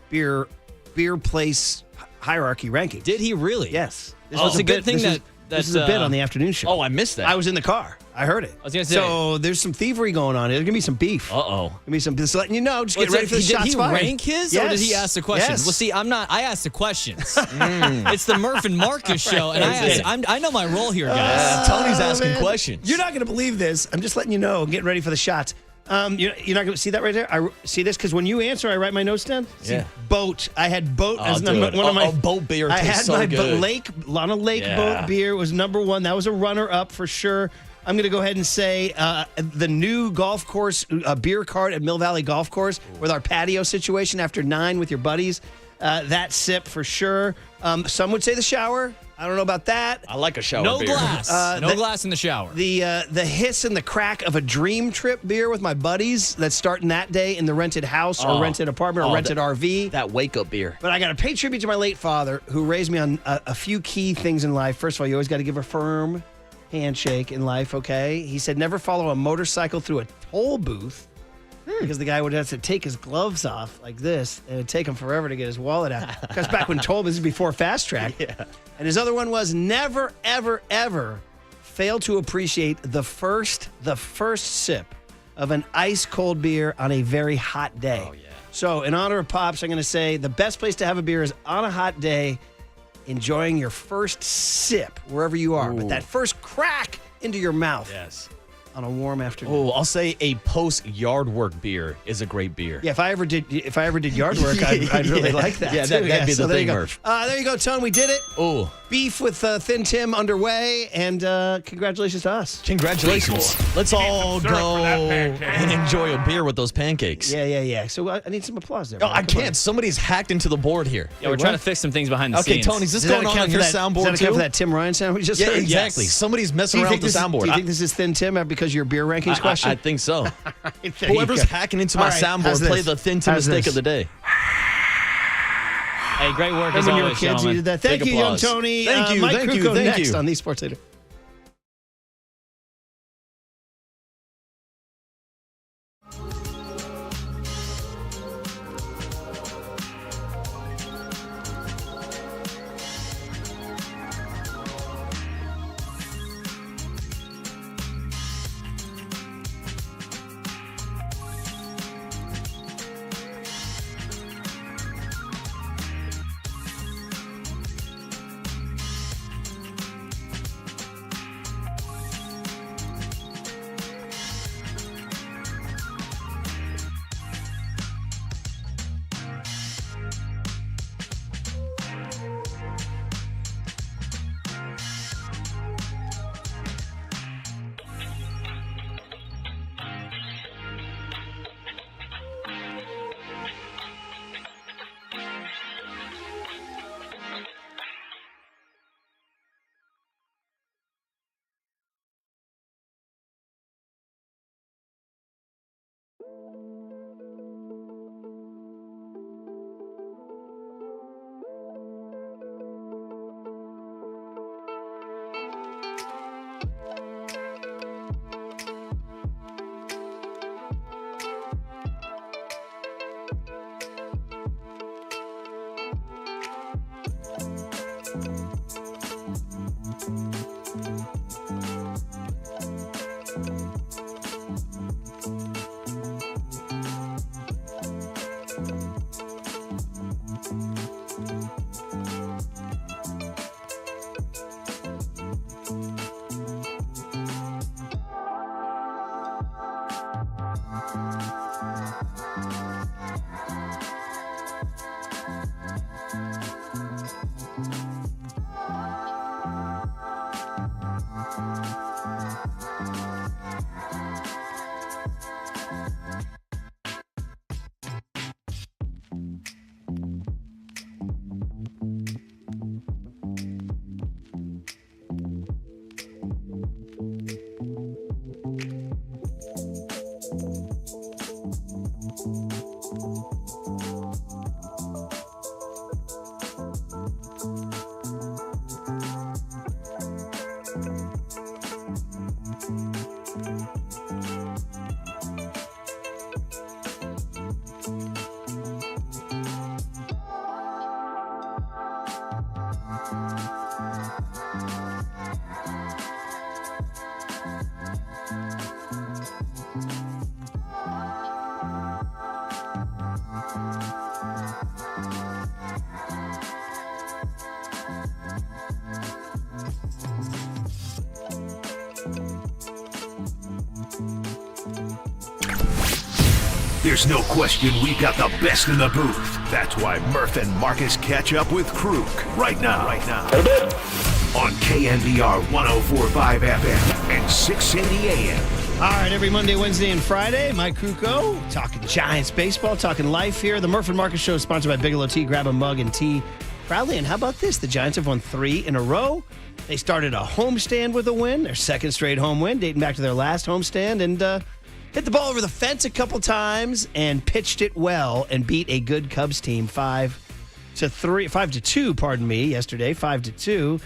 beer place hierarchy ranking. Did he really? Yes. It's a good thing that this is a bit on the afternoon show. Oh, I missed that. I was in the car. I heard it. I was going to say. So there's some thievery going on. There's going to be some beef. Uh-oh. Going to be some, just letting you know. Just get ready for the shots Did he fired. rank his or did he ask the questions? Well, see, I asked the questions. It's the Murph and Marcus show, and I know my role here, guys. Tony's asking questions. You're not going to believe this. I'm just letting you know. Getting ready for the shots. You're not going to see that right there? I see this because when you answer, I write my notes down. Yeah. See, boat. I had boat as dude. one of my boat beer I tastes had so my good. Lana Lake boat beer was number one. That was a runner-up for sure. I'm going to go ahead and say the new golf course beer cart at Mill Valley Golf Course with our patio situation after 9 with your buddies. That sip for sure. Some would say the shower. I don't know about that. I like a shower No beer. glass. No glass in the shower. The hiss and the crack of a dream trip beer with my buddies that's starting that day in the rented house or rented apartment or rented RV. That wake-up beer. But I got to pay tribute to my late father who raised me on a few key things in life. First of all, you always got to give a firm handshake in life, okay? He said never follow a motorcycle through a toll booth because the guy would have to take his gloves off like this, and it would take him forever to get his wallet out. Because back when toll booths was before Fast Track. Yeah. And his other one was never, ever, ever fail to appreciate the first sip of an ice cold beer on a very hot day. Oh, yeah. So in honor of Pops, I'm going to say the best place to have a beer is on a hot day, enjoying your first sip wherever you are. But that first crack into your mouth. Yes. On a warm afternoon. Oh, I'll say a post-yard work beer is a great beer. Yeah, if I ever did yard work, I'd really like that. Yeah, too. that'd be the thing, there Murph. There you go, Tone. We did it. Oh. Beef with Thin Tim underway, and congratulations to us. Congratulations. Let's all go and enjoy a beer with those pancakes. Yeah. So I need some applause there. No, man. I Come can't. on. Somebody's hacked into the board here. Yeah, we're trying to fix some things behind the Okay, scenes. Tony, is this Does that going on account for your that- soundboard does that account too? for that Tim Ryan sound we just Yeah, heard? exactly. Yes. Somebody's messing around with the soundboard. Do you think this is Thin Tim because of your beer rankings question? I think so. There you Whoever's go. hacking into All my right, how's soundboard, play this? the Thin Tim How's mistake this? of the day. Hey, great work as Remember when you were always, kids, you gentlemen. did that. Thank Big you, young applause. Tony. Thank you, Mike thank you, Krukow thank next you. on the Sports Leader. There's no question we've got the best in the booth. That's why Murph and Marcus catch up with Krug right now. On KNBR 104.5 FM and 680 AM. All right, every Monday, Wednesday, and Friday, Mike Krukow talking Giants baseball, talking life here. The Murph and Marcus Show is sponsored by Bigelow Tea. Grab a mug and tea proudly. And how about this? The Giants have won 3 in a row. They started a homestand with a win, their second straight home win, dating back to their last homestand, and hit the ball over the fence a couple times and pitched it well and beat a good Cubs team 5-2, pardon me, yesterday, 5-2.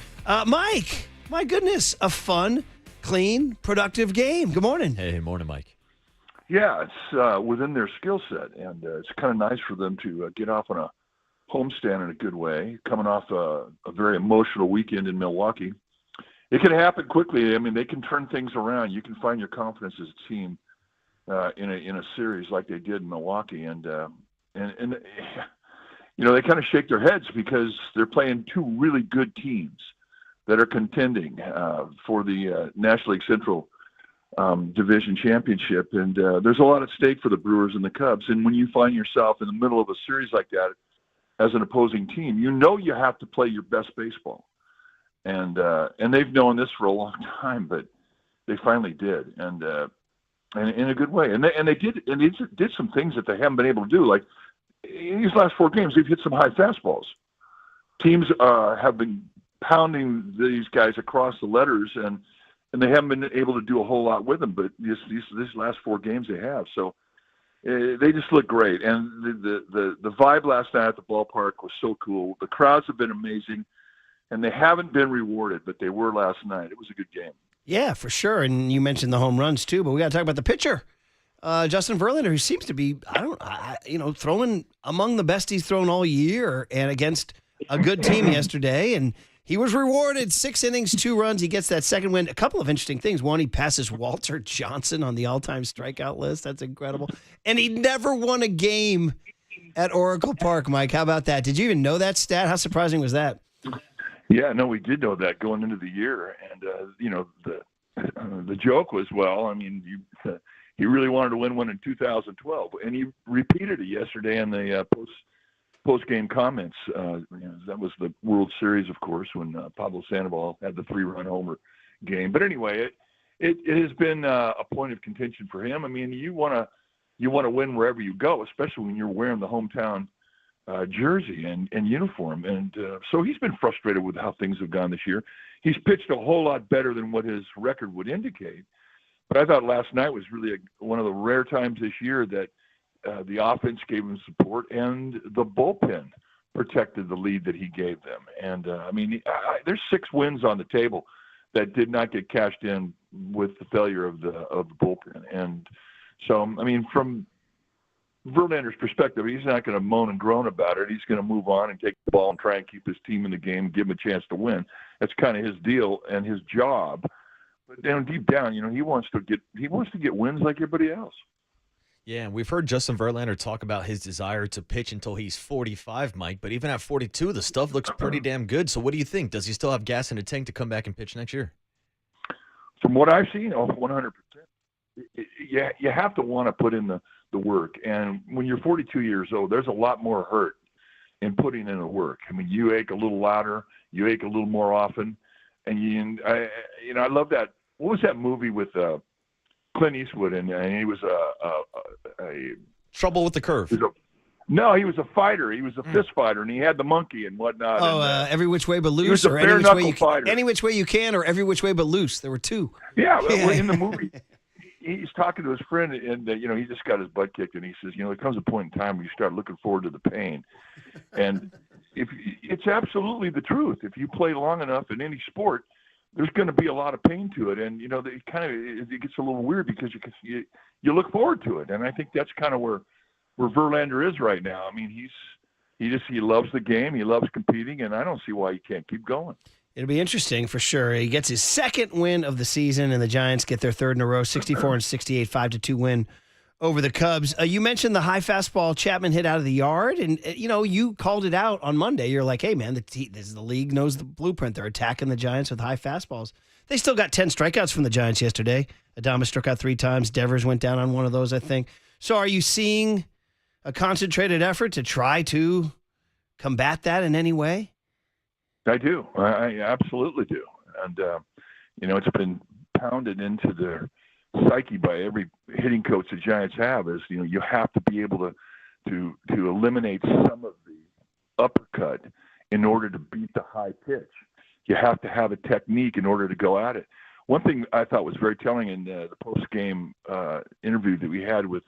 Mike, my goodness, a fun, clean, productive game. Good morning. Hey, morning, Mike. Yeah, it's within their skill set, and it's kind of nice for them to get off on a homestand in a good way, coming off a very emotional weekend in Milwaukee. It can happen quickly. I mean, they can turn things around. You can find your confidence as a team in a series like they did in Milwaukee, and you know, they kind of shake their heads because they're playing 2 really good teams that are contending for the National League Central Division Championship. And there's a lot at stake for the Brewers and the Cubs. And when you find yourself in the middle of a series like that as an opposing team, you know you have to play your best baseball. And they've known this for a long time, but they finally did. And in a good way. And they did some things that they haven't been able to do. Like in these last 4 games, they've hit some high fastballs. Teams have been pounding these guys across the letters, and they haven't been able to do a whole lot with them. But these last 4 games they have, so they just look great. And the vibe last night at the ballpark was so cool. The crowds have been amazing, and they haven't been rewarded, but they were last night. It was a good game. Yeah, for sure. And you mentioned the home runs too, but we got to talk about the pitcher, Justin Verlander, who seems to be throwing among the best he's thrown all year, and against a good team yesterday, and he was rewarded. 6 innings, 2 runs. He gets that second win. A couple of interesting things. One, he passes Walter Johnson on the all-time strikeout list. That's incredible. And he never won a game at Oracle Park, Mike. How about that? Did you even know that stat? How surprising was that? Yeah, no, we did know that going into the year. And, the joke was, well, I mean, he really wanted to win one in 2012. And he repeated it yesterday in the post-game comments. That was the World Series, of course, when Pablo Sandoval had the 3-run homer game. But anyway, it has been a point of contention for him. I mean, you want to win wherever you go, especially when you're wearing the hometown jersey and uniform. And so he's been frustrated with how things have gone this year. He's pitched a whole lot better than what his record would indicate. But I thought last night was really one of the rare times this year that the offense gave him support, and the bullpen protected the lead that he gave them. And, there's 6 wins on the table that did not get cashed in with the failure of the bullpen. And so, I mean, from Verlander's perspective, he's not going to moan and groan about it. He's going to move on and take the ball and try and keep his team in the game, give him a chance to win. That's kind of his deal and his job. But deep down, he wants to get wins like everybody else. Yeah, and we've heard Justin Verlander talk about his desire to pitch until he's 45, Mike. But even at 42, the stuff looks pretty damn good. So what do you think? Does he still have gas in the tank to come back and pitch next year? From what I've seen, 100%. You have to want to put in the work. And when you're 42 years old, there's a lot more hurt in putting in the work. I mean, you ache a little louder, you ache a little more often. And I love that. What was that movie with Clint Eastwood, and he was a Trouble with the Curve. He was a fighter. He was a fist fighter, and he had the monkey and whatnot. Oh, Every Which Way But Loose. He was a bare-knuckle fighter. Any Which Way You Can, or Every Which Way But Loose. There were 2. Yeah, well, in the movie, he's talking to his friend, and he just got his butt kicked, and he says, there comes a point in time where you start looking forward to the pain. And it's absolutely the truth. If you play long enough in any sport, there's going to be a lot of pain to it, and it gets a little weird because you look forward to it, and I think that's kind of where Verlander is right now. I mean, he loves the game, he loves competing, and I don't see why he can't keep going. It'll be interesting for sure. He gets his second win of the season, and the Giants get their third in a row, 64-68, 5-2 win over the Cubs. You mentioned the high fastball Chapman hit out of the yard, and you called it out on Monday. You're like, hey, man, the league knows the blueprint. They're attacking the Giants with high fastballs. They still got 10 strikeouts from the Giants yesterday. Adames struck out 3 times. Devers went down on one of those, I think. So are you seeing a concentrated effort to try to combat that in any way? I do. I absolutely do. And, it's been pounded into their psyche by every hitting coach the Giants have is, you have to be able to eliminate some of the uppercut in order to beat the high pitch. You have to have a technique in order to go at it. One thing I thought was very telling in the post-game interview that we had with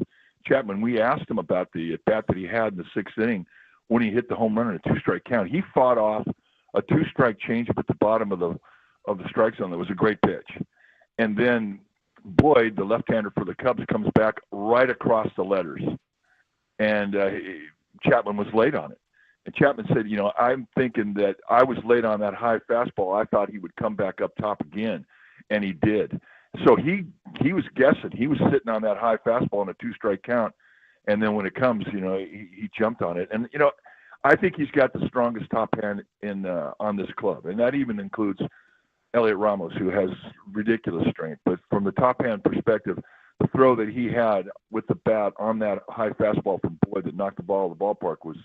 Chapman, we asked him about the at-bat that he had in the sixth inning when he hit the home run in a two-strike count. He fought off a two-strike changeup at the bottom of the strike zone. That was a great pitch. And then Boyd, the left-hander for the Cubs, comes back right across the letters. And Chapman was late on it. And Chapman said, I'm thinking that I was late on that high fastball. I thought he would come back up top again, and he did. So he was guessing. He was sitting on that high fastball in a two-strike count, and then when it comes, he jumped on it. And, I think he's got the strongest top hand on this club, and that even includes Elliot Ramos, who has ridiculous strength. But from the top hand perspective, the throw that he had with the bat on that high fastball from Boyd that knocked the ball out of the ballpark was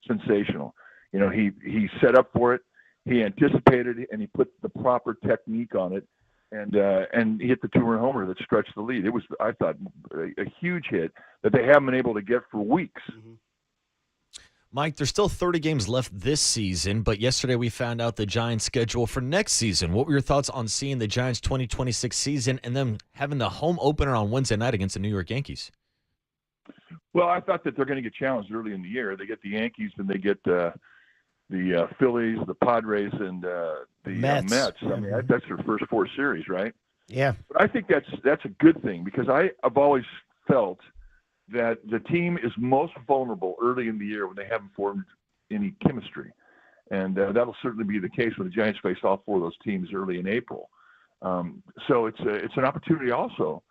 sensational. He set up for it, he anticipated it, and he put the proper technique on it, and he hit the two-run homer that stretched the lead. It was, I thought, a huge hit that they haven't been able to get for weeks. Mm-hmm. Mike, there's still 30 games left this season, but yesterday we found out the Giants' schedule for next season. What were your thoughts on seeing the Giants' 2026 season and then having the home opener on Wednesday night against the New York Yankees? Well, I thought that they're going to get challenged early in the year. They get the Yankees, and they get the Phillies, the Padres, and the Mets. I mean, that's their first four series, right? Yeah. But I think that's a good thing because I've always felt that the team is most vulnerable early in the year when they haven't formed any chemistry. And that'll certainly be the case when the Giants face all four of those teams early in April. So it's an opportunity also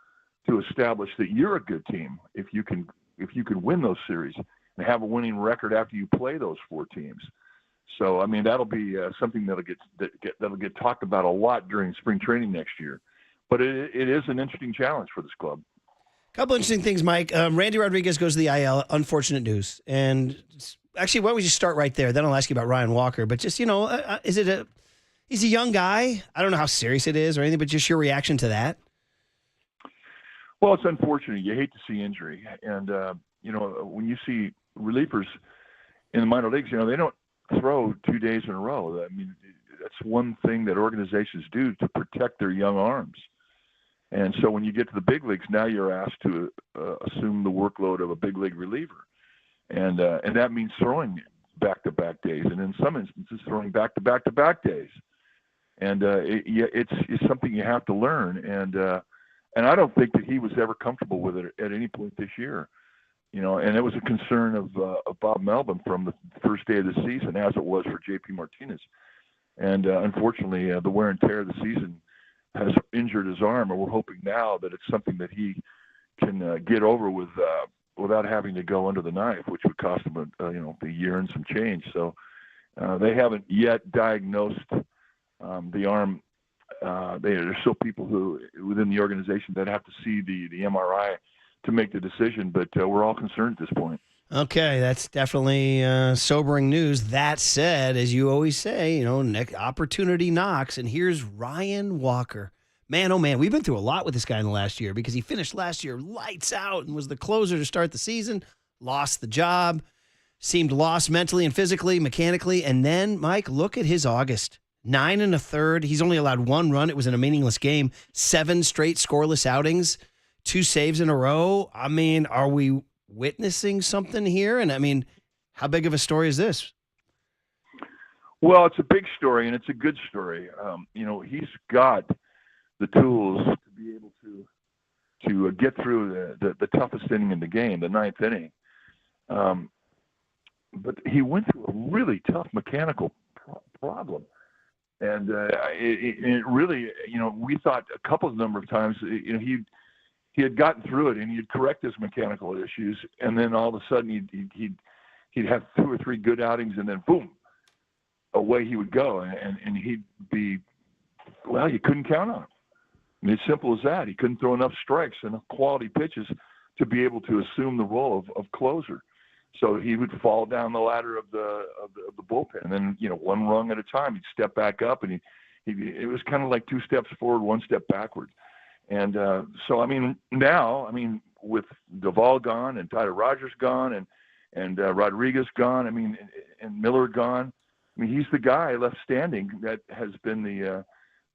to establish that you're a good team if you can win those series and have a winning record after you play those four teams. So, I mean, that'll be something that'll get talked about a lot during spring training next year. But it is an interesting challenge for this club. Couple interesting things, Mike. Randy Rodriguez goes to the IL. Unfortunate news. And actually, why don't we just start right there? Then I'll ask you about Ryan Walker. But just, he's a young guy. I don't know how serious it is or anything, but just your reaction to that. Well, it's unfortunate. You hate to see injury. And, when you see relievers in the minor leagues, they don't throw 2 days in a row. I mean, that's one thing that organizations do to protect their young arms. And so when you get to the big leagues, now you're asked to assume the workload of a big league reliever. And that means throwing back-to-back days, and in some instances throwing back-to-back-to-back days. And it's something you have to learn. And I don't think that he was ever comfortable with it at any point this year. And it was a concern of Bob Melvin from the first day of the season, as it was for J.P. Martinez. And unfortunately, the wear and tear of the season has injured his arm, and we're hoping now that it's something that he can get over with without having to go under the knife, which would cost him a year and some change. So they haven't yet diagnosed the arm. There's still people who within the organization that have to see the MRI to make the decision, but we're all concerned at this point. Okay, that's definitely sobering news. That said, as you always say, opportunity knocks, and here's Ryan Walker. Man, oh man, we've been through a lot with this guy in the last year because he finished last year lights out and was the closer to start the season, lost the job, seemed lost mentally and physically, mechanically, and then, Mike, look at his August. 9 1/3. He's only allowed one run. It was in a meaningless game. 7 straight scoreless outings, 2 saves in a row. I mean, are we witnessing something here? And I mean, how big of a story is this? Well, it's a big story, and it's a good story. He's got the tools to be able to get through the toughest inning in the game, the 9th inning. But he went through a really tough mechanical problem. And it really, we thought a couple of number of times, he had gotten through it and he'd correct his mechanical issues, and then all of a sudden he'd have 2 or 3 good outings, and then boom, away he would go, and he'd be, well, you couldn't count on him. I mean, it's simple as that. He couldn't throw enough strikes and quality pitches to be able to assume the role of closer. So he would fall down the ladder of the bullpen, and then one rung at a time, he'd step back up, and it was kind of like 2 steps forward, 1 step backward. And so now with Duvall gone and Tyler Rogers gone and Rodriguez gone, and Miller gone, he's the guy left standing that has been the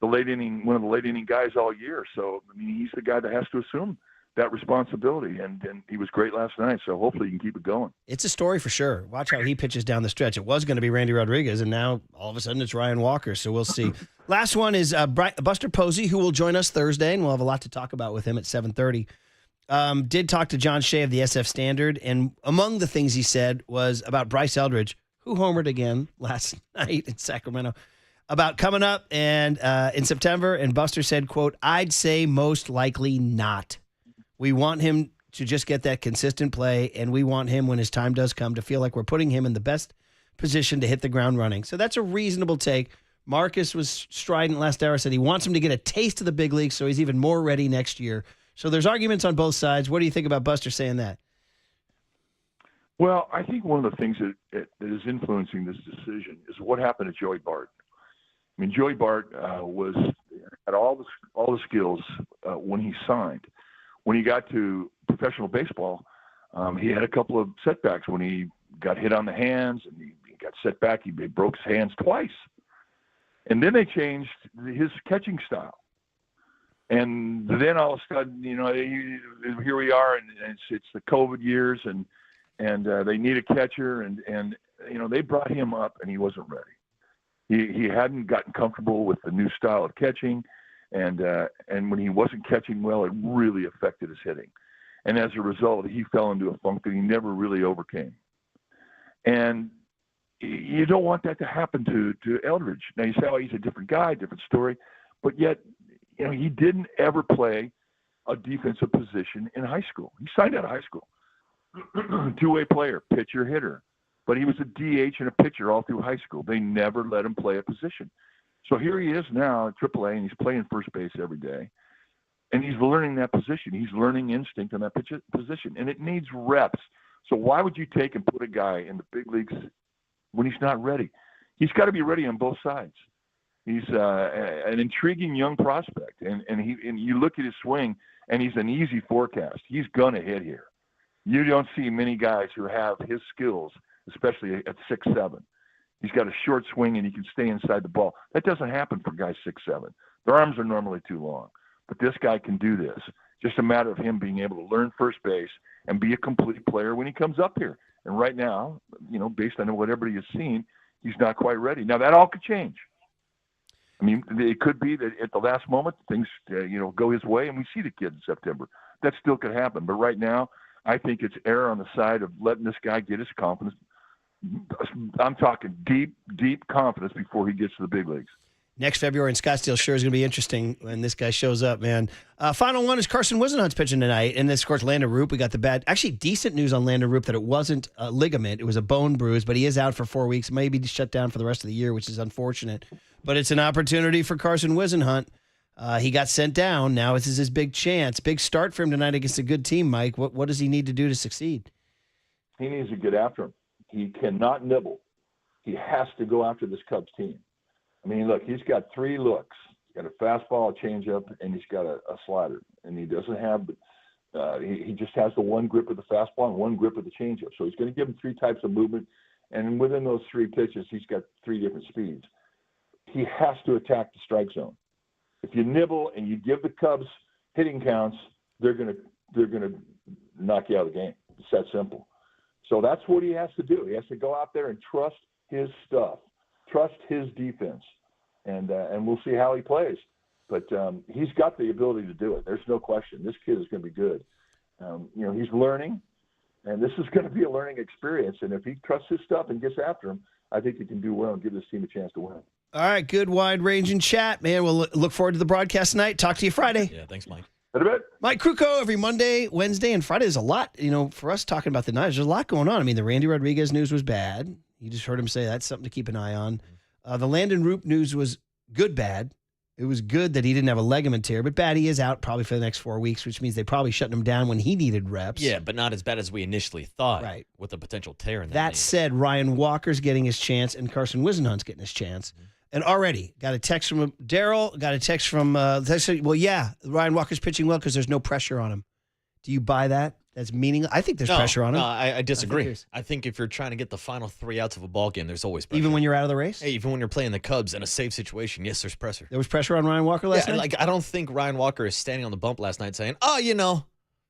late inning, one of the late inning guys all year. So he's the guy that has to assume that responsibility, and he was great last night, so hopefully he can keep it going. It's a story for sure. Watch how he pitches down the stretch. It was going to be Randy Rodriguez, and now all of a sudden it's Ryan Walker, so we'll see. Last one is Buster Posey, who will join us Thursday, and we'll have a lot to talk about with him at 7:30. Did talk to John Shay of the SF Standard, and among the things he said was about Bryce Eldridge, who homered again last night in Sacramento, about coming up and in September, and Buster said, quote, "I'd say most likely not. We want him to just get that consistent play, and we want him, when his time does come, to feel like we're putting him in the best position to hit the ground running." So that's a reasonable take. Marcus was strident last hour, said he wants him to get a taste of the big leagues so he's even more ready next year. So there's arguments on both sides. What do you think about Buster saying that? Well, I think one of the things that is influencing this decision is what happened to Joey Bart. Joey Bart had all the skills when he signed. When he got to professional baseball, he had a couple of setbacks when he got hit on the hands and he got set back. He broke his hands twice. And then they changed his catching style. And then all of a sudden, here we are, and it's the COVID years, and they need a catcher, and they brought him up, and he wasn't ready. He hadn't gotten comfortable with the new style of catching. And when he wasn't catching well, it really affected his hitting. And as a result, he fell into a funk that he never really overcame. And you don't want that to happen to Eldridge. Now, you say, oh, he's a different guy, different story. But yet, he didn't ever play a defensive position in high school. He signed out of high school. Two-way player, pitcher, hitter. But he was a DH and a pitcher all through high school. They never let him play a position. So here he is now at AAA, and he's playing first base every day. And he's learning that position. He's learning instinct in that position. And it needs reps. So why would you take and put a guy in the big leagues when he's not ready? He's got to be ready on both sides. He's an intriguing young prospect. And you look at his swing, and he's an easy forecast. He's going to hit here. You don't see many guys who have his skills, especially at 6'7". He's got a short swing, and he can stay inside the ball. That doesn't happen for guys 6'7". Their arms are normally too long. But this guy can do this. Just a matter of him being able to learn first base and be a complete player when he comes up here. And right now, based on what everybody has seen, he's not quite ready. Now, that all could change. It could be that at the last moment, things, go his way, and we see the kid in September. That still could happen. But right now, I think it's err on the side of letting this guy get his confidence. I'm talking deep, deep confidence before he gets to the big leagues. Next February in Scottsdale sure is going to be interesting when this guy shows up, man. Final one is Carson Wisenhunt's pitching tonight. And this, of course, Landon Roop. We got the decent news on Landon Roop that it wasn't a ligament. It was a bone bruise, but he is out for 4 weeks, maybe shut down for the rest of the year, which is unfortunate. But it's an opportunity for Carson Wisenhunt. He got sent down. Now this is his big chance. Big start for him tonight against a good team, Mike. What does he need to do to succeed? He needs to get after him. He cannot nibble. He has to go after this Cubs team. Look, he's got 3 looks. He's got a fastball, a changeup, and he's got a slider. And he doesn't have he just has the one grip of the fastball and one grip of the changeup. So he's going to give him 3 types of movement. And within those 3 pitches, he's got 3 different speeds. He has to attack the strike zone. If you nibble and you give the Cubs hitting counts, they're going to knock you out of the game. It's that simple. So that's what he has to do. He has to go out there and trust his stuff, trust his defense, and we'll see how he plays. But he's got the ability to do it. There's no question. This kid is going to be good. He's learning, and this is going to be a learning experience. And if he trusts his stuff and gets after him, I think he can do well and give this team a chance to win. All right, good wide-ranging chat, man. We'll look forward to the broadcast tonight. Talk to you Friday. Yeah, thanks, Mike. Mike Krukow every Monday, Wednesday, and Friday. There's a lot, for us talking about the Niners. There's a lot going on. The Randy Rodriguez news was bad. You just heard him say that's something to keep an eye on. The Landon Roop news was good, bad. It was good that he didn't have a ligament tear, but bad he is out probably for the next 4 weeks, which means they probably shut him down when he needed reps. Yeah, but not as bad as we initially thought. Right. With a potential tear in that. That said, Ryan Walker's getting his chance, and Carson Wisenhunt's getting his chance. And already got a text from Daryl, got a text from, well, yeah, Ryan Walker's pitching well because there's no pressure on him. Do you buy that? That's meaningless. I think there's pressure on him. No, I disagree. I think if you're trying to get the final 3 outs of a ball game, there's always pressure. Even when you're out of the race? Hey, even when you're playing the Cubs in a safe situation, yes, there's pressure. There was pressure on Ryan Walker last night? Like, I don't think Ryan Walker is standing on the bump last night saying,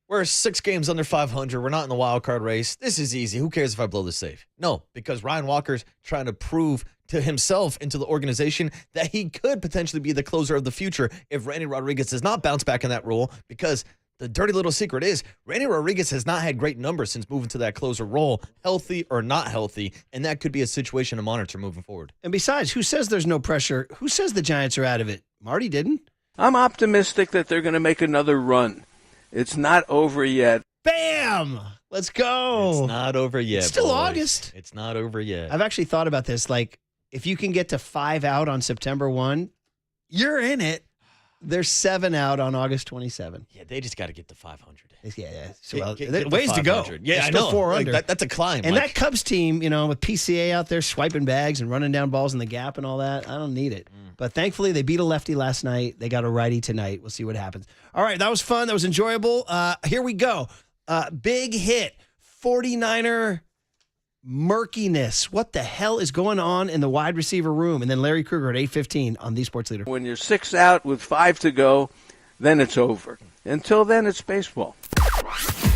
we're 6 games under 500. We're not in the wild card race. This is easy. Who cares if I blow this save? No, because Ryan Walker's trying to prove to himself and to the organization that he could potentially be the closer of the future if Randy Rodriguez does not bounce back in that role, because the dirty little secret is Randy Rodriguez has not had great numbers since moving to that closer role, healthy or not healthy, and that could be a situation to monitor moving forward. And besides, who says there's no pressure? Who says the Giants are out of it? Marty didn't. I'm optimistic that they're going to make another run. It's not over yet. Bam! Let's go. It's not over yet. It's still boys. August. It's not over yet. I've actually thought about this. Like, if you can get to 5 out on September 1, you're in it. There's 7 out on August 27. Yeah, they just got to get to 500. Yeah. So, Get ways to go. Yeah, There's I still know. 4 Like, under. that's a climb. And Mike. that Cubs team, with PCA out there swiping bags and running down balls in the gap and all that, I don't need it. But thankfully, they beat a lefty last night. They got a righty tonight. We'll see what happens. All right, that was fun. That was enjoyable. Here we go. Big hit. 49er murkiness. What the hell is going on in the wide receiver room? And then Larry Krueger at 8:15 on the Sports Leader. When you're 6 out with 5 to go, then it's over. Until then, it's baseball.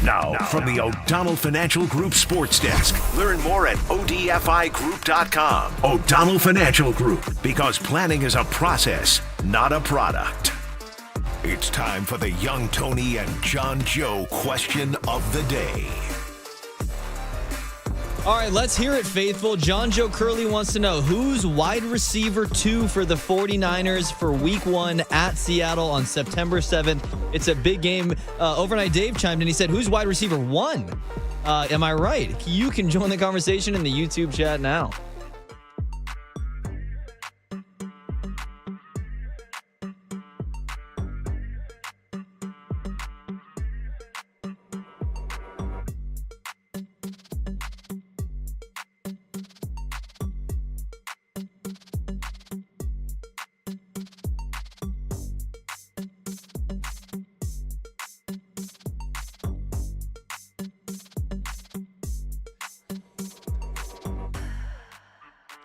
Now, from the O'Donnell Financial Group Sports Desk. Learn more at odfigroup.com. O'Donnell Financial Group, because planning is a process, not a product. It's time for the Young Tony and John Joe question of the day. All right, let's hear it, faithful. John Joe Curley wants to know, who's wide receiver 2 for the 49ers for week 1 at Seattle on September 7th? It's a big game. Overnight Dave chimed in. He said, who's wide receiver 1? Am I right? You can join the conversation in the YouTube chat now.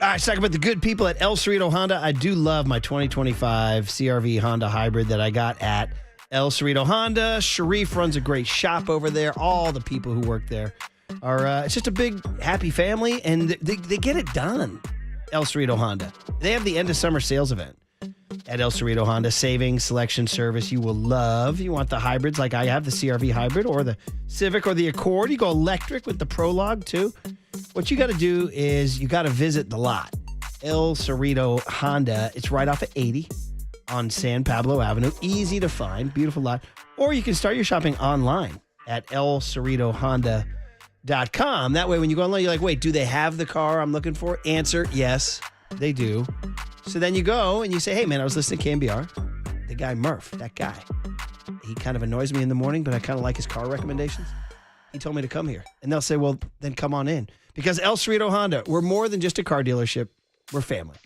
All right, let's talk about the good people at El Cerrito Honda. I do love my 2025 CRV Honda Hybrid that I got at El Cerrito Honda. Sharif runs a great shop over there. All the people who work there are, it's just a big, happy family, and they get it done. El Cerrito Honda. They have the end of summer sales event at El Cerrito Honda. Savings, selection, service you will love. You want the hybrids like I have, the CRV Hybrid or the Civic or the Accord. You go electric with the Prologue too. What you got to do is you got to visit the lot. El Cerrito Honda. It's right off of 80 on San Pablo Avenue. Easy to find. Beautiful lot. Or you can start your shopping online at elcerritohonda.com. That way when you go online, you're like, wait, do they have the car I'm looking for? Answer, yes, they do. So then you go and you say, hey, man, I was listening to KNBR. The guy Murph, that guy, he kind of annoys me in the morning, but I kind of like his car recommendations. He told me to come here. And they'll say, well, then come on in. Because El Cerrito Honda, we're more than just a car dealership. We're family.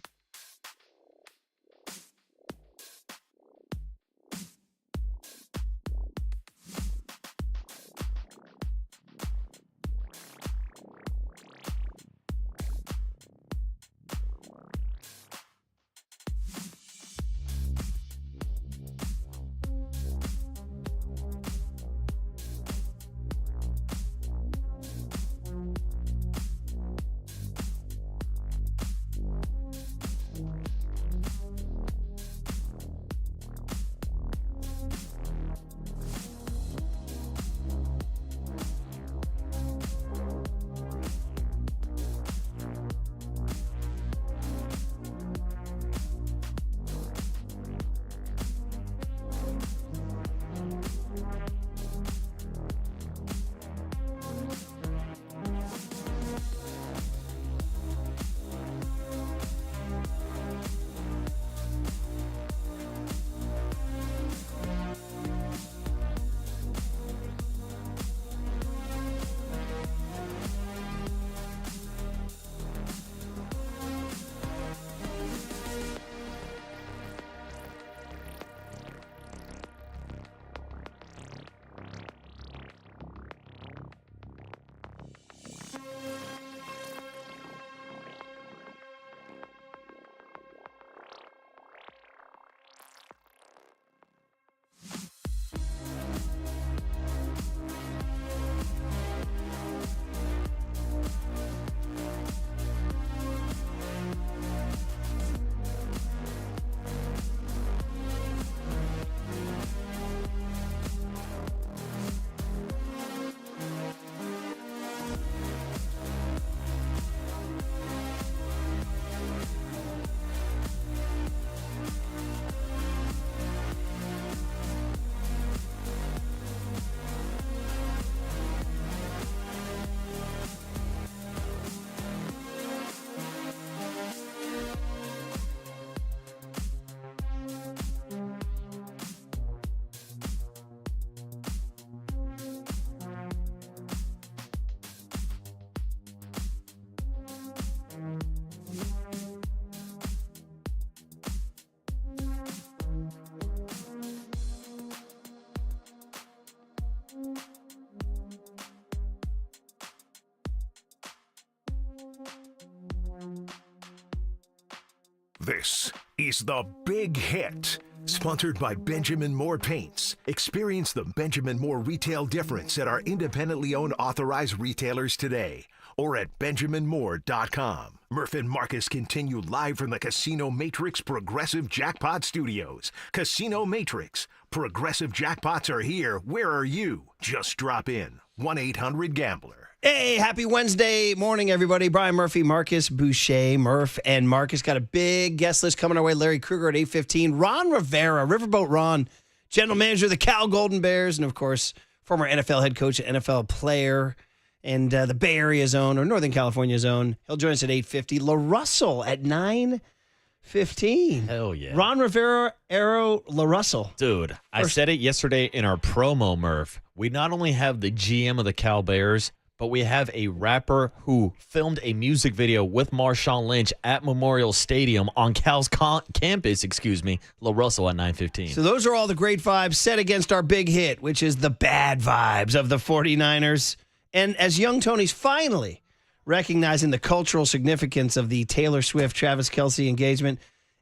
This is The Big Hit, sponsored by Benjamin Moore Paints. Experience the Benjamin Moore retail difference at our independently owned authorized retailers today or at benjaminmoore.com. Murph and Marcus continue live from the Casino Matrix Progressive Jackpot Studios. Casino Matrix. Progressive jackpots are here. Where are you? Just drop in. 1-800-GAMBLER. Hey, happy Wednesday morning, everybody. Brian Murphy, Marcus Boucher, Murph, and Marcus got a big guest list coming our way. Larry Krueger at 8:15. Ron Rivera, Riverboat Ron, general manager of the Cal Golden Bears, and, of course, former NFL head coach, NFL player, and the Bay Area zone, or Northern California zone. He'll join us at 8:50. LaRussell at 9:15. Hell yeah. Ron Rivera, Arrow, LaRussell. Dude, I said it yesterday in our promo, Murph. We not only have the GM of the Cal Bears, but we have a rapper who filmed a music video with Marshawn Lynch at Memorial Stadium on Cal's campus, LaRussell at 9:15. So those are all the great vibes set against our big hit, which is the bad vibes of the 49ers. And as young Tony's finally recognizing the cultural significance of the Taylor Swift-Travis Kelce engagement,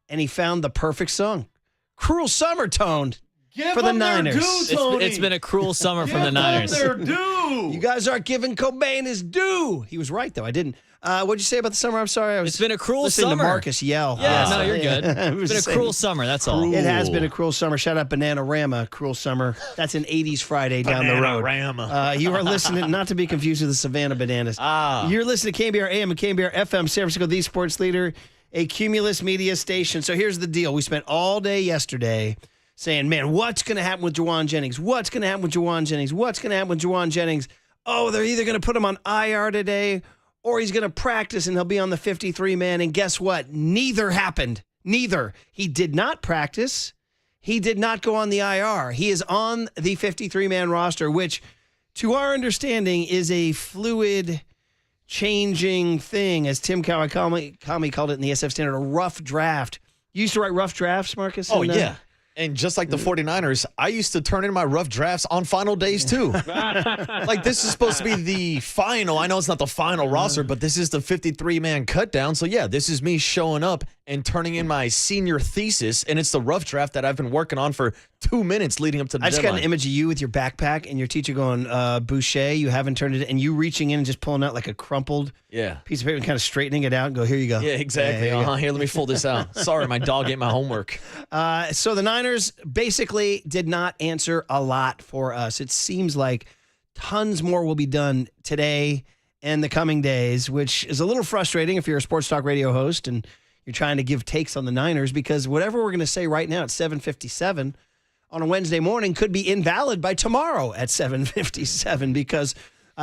and he found the perfect song, Cruel Summer Tone. For the Niners. It's been a cruel summer from the Niners. Their due. You guys aren't giving Cobain his due. He was right, though. I didn't. What'd you say about the summer? I'm sorry. It's been a cruel listening summer. to Marcus yell. Yeah, no, you're good. It's been a cruel summer, that's all. It has been a cruel summer. Shout out Bananarama, Cruel Summer. That's an 80s Friday down the road. Bananarama. You are listening, not to be confused with the Savannah Bananas. You're listening to KNBR AM and KNBR FM, San Francisco, the sports leader, a Cumulus media station. So here's the deal. We spent all day yesterday saying, man, what's going to happen with Jawan Jennings? What's going to happen with Jawan Jennings? What's going to happen with Jawan Jennings? Oh, they're either going to put him on IR today or he's going to practice and he'll be on the 53-man. And guess what? Neither happened. Neither. He did not practice. He did not go on the IR. He is on the 53-man roster, which, to our understanding, is a fluid, changing thing, as Tim Kawakami called it in the SF Standard, a rough draft. You used to write rough drafts, Marcus? Oh, yeah. And just like the 49ers, I used to turn in my rough drafts on final days, too. Like, this is supposed to be the final. I know it's not the final roster, but this is the 53-man cutdown. So, yeah, this is me showing up and turning in my senior thesis, and it's the rough draft that I've been working on for 2 minutes leading up to the I just deadline. got an image of you with your backpack and your teacher going, Boucher, you haven't turned it in, and you reaching in and just pulling out like a crumpled piece of paper and kind of straightening it out and go, here you go. Yeah, exactly. Yeah, Here, let me fold this out. Sorry, my dog ate my homework. So the Niners basically did not answer a lot for us. It seems like tons more will be done today and the coming days, which is a little frustrating if you're a sports talk radio host and you're trying to give takes on the Niners, because whatever we're going to say right now at 7:57 on a Wednesday morning could be invalid by tomorrow at 7:57, because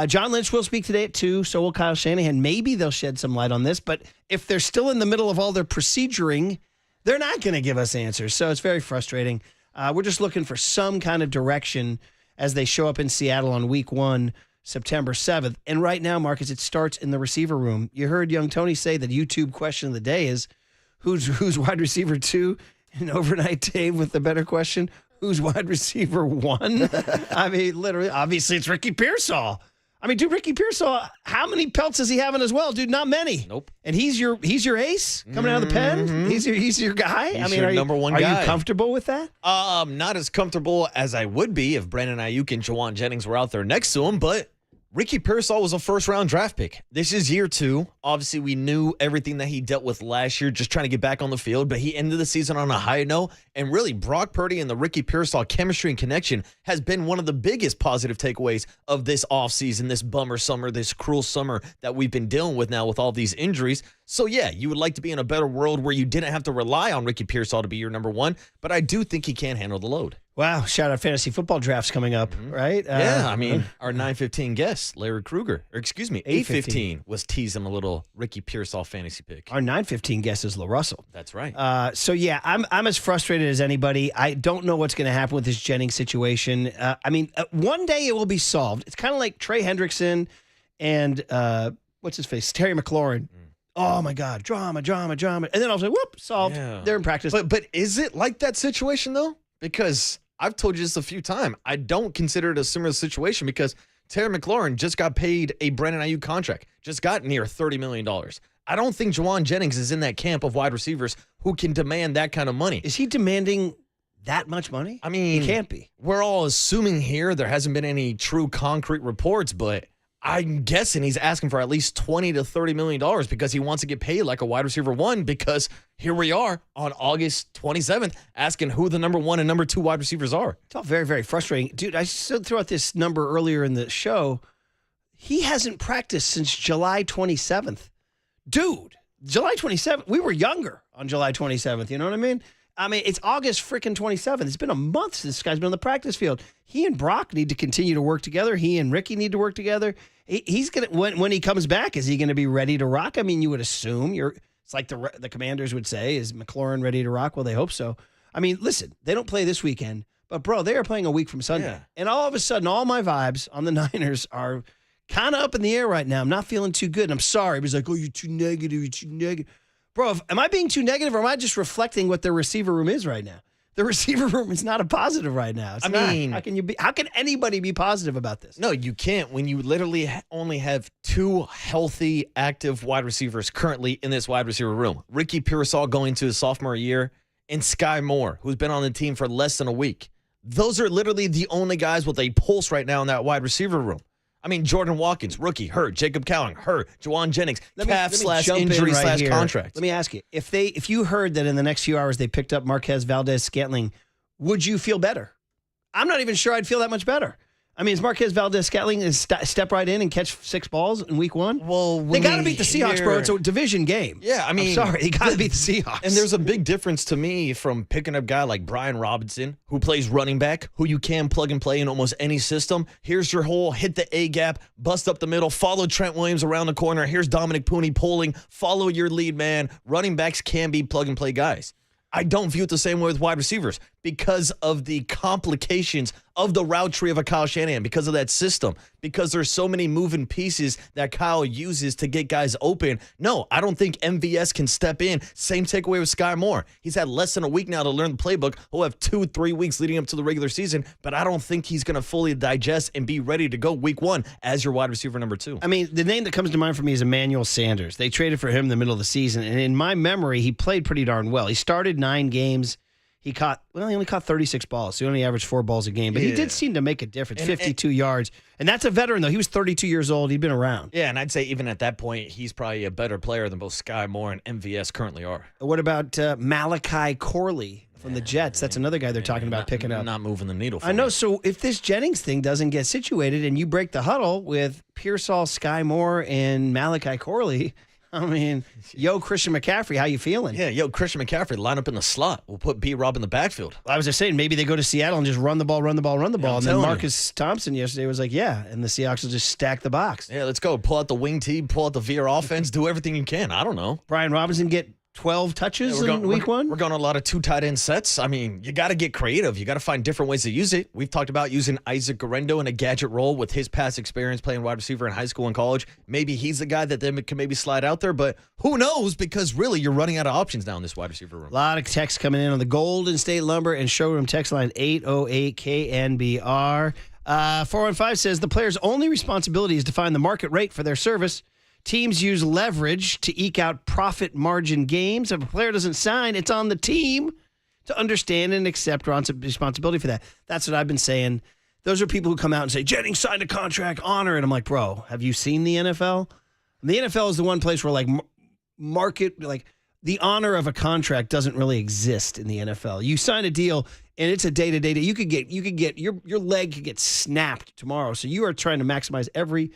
John Lynch will speak today at 2, so will Kyle Shanahan. Maybe they'll shed some light on this, but if they're still in the middle of all their proceduring, they're not going to give us answers. So it's very frustrating. We're just looking for some kind of direction as they show up in Seattle on week 1, September 7th. And right now, Marcus, it starts in the receiver room. You heard young Tony say that YouTube question of the day is, who's wide receiver 2? And overnight Dave with the better question, who's wide receiver 1? I mean, literally, obviously it's Ricky Pearsall. I mean, dude, Ricky Pearsall, how many pelts does he have in as well, dude? Not many. Nope. And he's your ace coming out of the pen? He's your guy? He's your number one guy. Are you comfortable with that? Not as comfortable as I would be if Brandon Ayuk and Jawan Jennings were out there next to him, but Ricky Pearsall was a first-round draft pick. This is year 2. Obviously, we knew everything that he dealt with last year, just trying to get back on the field, but he ended the season on a high note. And really, Brock Purdy and the Ricky Pearsall chemistry and connection has been one of the biggest positive takeaways of this offseason, this bummer summer, this cruel summer that we've been dealing with now with all these injuries. So, yeah, you would like to be in a better world where you didn't have to rely on Ricky Pearsall to be your number 1, but I do think he can handle the load. Wow, shout out fantasy football drafts coming up, right? Yeah, I mean, our 9:15 guest, Larry Krueger, or excuse me, 8:15 was teasing a little Ricky Pearsall fantasy pick. Our 9:15 guest is LaRussell. That's right. So, yeah, I'm as frustrated as anybody. I don't know what's going to happen with this Jennings situation. I mean, one day it will be solved. It's kind of like Trey Hendrickson and, what's his face, Terry McLaurin. Oh, my God, drama. And then I was like, whoop, solved. Yeah. They're in practice. But is it like that situation, though? Because I've told you this a few times. I don't consider it a similar situation because Terry McLaurin just got paid a Brandon Ayuk contract, just got near $30 million. I don't think Jawan Jennings is in that camp of wide receivers who can demand that kind of money. Is he demanding that much money? I mean, he can't be. We're all assuming here there hasn't been any true concrete reports, but I'm guessing he's asking for at least $20 to $30 million because he wants to get paid like a wide receiver one, because here we are on August 27th asking who the number 1 and number 2 wide receivers are. It's all very, very frustrating. Dude, I still threw out this number earlier in the show. He hasn't practiced since July 27th. Dude, July 27th, we were younger on July 27th. You know what I mean? I mean, it's August freaking 27th. It's been a month since this guy's been on the practice field. He and Brock need to continue to work together. He and Ricky need to work together. He's going to, when he comes back, is he going to be ready to rock? I mean, you would assume it's like the Commanders would say, is McLaurin ready to rock? Well, they hope so. I mean, listen, they don't play this weekend, but bro, they are playing a week from Sunday. Yeah. And all of a sudden, all my vibes on the Niners are kind of up in the air right now. I'm not feeling too good. And I'm sorry. He was like, oh, you're too negative. Bro, am I being too negative, or am I just reflecting what their receiver room is right now? The receiver room is not a positive right now. It's not. mean, how can anybody be positive about this? No, you can't when you literally only have 2 healthy, active wide receivers currently in this wide receiver room. Ricky Pearsall going to his sophomore year, and Sky Moore, who's been on the team for less than a week. Those are literally the only guys with a pulse right now in that wide receiver room. I mean, Jordan Watkins, rookie, hurt. Jacob Cowing, hurt. Jawan Jennings, calf/injury/contract. Let me ask you, if you heard that in the next few hours they picked up Marquez Valdez-Scantling, would you feel better? I'm not even sure I'd feel that much better. I mean, is Marquez Valdez-Scantling step right in and catch 6 balls in week 1? Well, they got to beat the Seahawks, bro. It's a division game. Yeah, I mean, I'm sorry, they got to beat the Seahawks. And there's a big difference to me from picking up a guy like Brian Robinson, who plays running back, who you can plug and play in almost any system. Here's your hole, hit the A gap, bust up the middle, follow Trent Williams around the corner. Here's Dominic Pooney pulling, follow your lead man. Running backs can be plug and play guys. I don't view it the same way with wide receivers because of the complications of the route tree of a Kyle Shanahan, because of that system, because there's so many moving pieces that Kyle uses to get guys open. No, I don't think MVS can step in. Same takeaway with Sky Moore. He's had less than a week now to learn the playbook. He'll have 2-3 weeks leading up to the regular season, but I don't think he's going to fully digest and be ready to go week 1 as your wide receiver number 2. I mean, the name that comes to mind for me is Emmanuel Sanders. They traded for him in the middle of the season, and in my memory, he played pretty darn well. He started 9 games. He only caught 36 balls. So he only averaged 4 balls a game. But he did seem to make a difference, 52 yards. And that's a veteran, though. He was 32 years old. He'd been around. Yeah, and I'd say even at that point, he's probably a better player than both Sky Moore and MVS currently are. What about Malachi Corley from the Jets? That's another guy they're talking about picking up. Not moving the needle for I know. me. So if this Jennings thing doesn't get situated and you break the huddle with Pearsall, Sky Moore, and Malachi Corley, I mean, yo, Christian McCaffrey, how you feeling? Yeah, yo, Christian McCaffrey, line up in the slot. We'll put B-Rob in the backfield. I was just saying, maybe they go to Seattle and just run the ball. And then Marcus Thompson yesterday was like, yeah, and the Seahawks will just stack the box. Yeah, let's go. Pull out the wing tee, pull out the VR offense, do everything you can. I don't know. Brian Robinson get 12 touches in week 1? We're going on a lot of 2 tight end sets. I mean, you got to get creative. You got to find different ways to use it. We've talked about using Isaac Guerrero in a gadget role with his past experience playing wide receiver in high school and college. Maybe he's the guy that then can maybe slide out there, but who knows, because really you're running out of options now in this wide receiver room. A lot of texts coming in on the Golden State Lumber and Showroom text line 808 KNBR. 415 says the player's only responsibility is to find the market rate for their service. Teams use leverage to eke out profit margin gains. If a player doesn't sign, it's on the team to understand and accept responsibility for that. That's what I've been saying. Those are people who come out and say, Jennings signed a contract, honor it. I'm like, bro, have you seen the NFL? And the NFL is the one place where the honor of a contract doesn't really exist in the NFL. You sign a deal and it's a day-to-day. You could get your leg could get snapped tomorrow. So you are trying to maximize every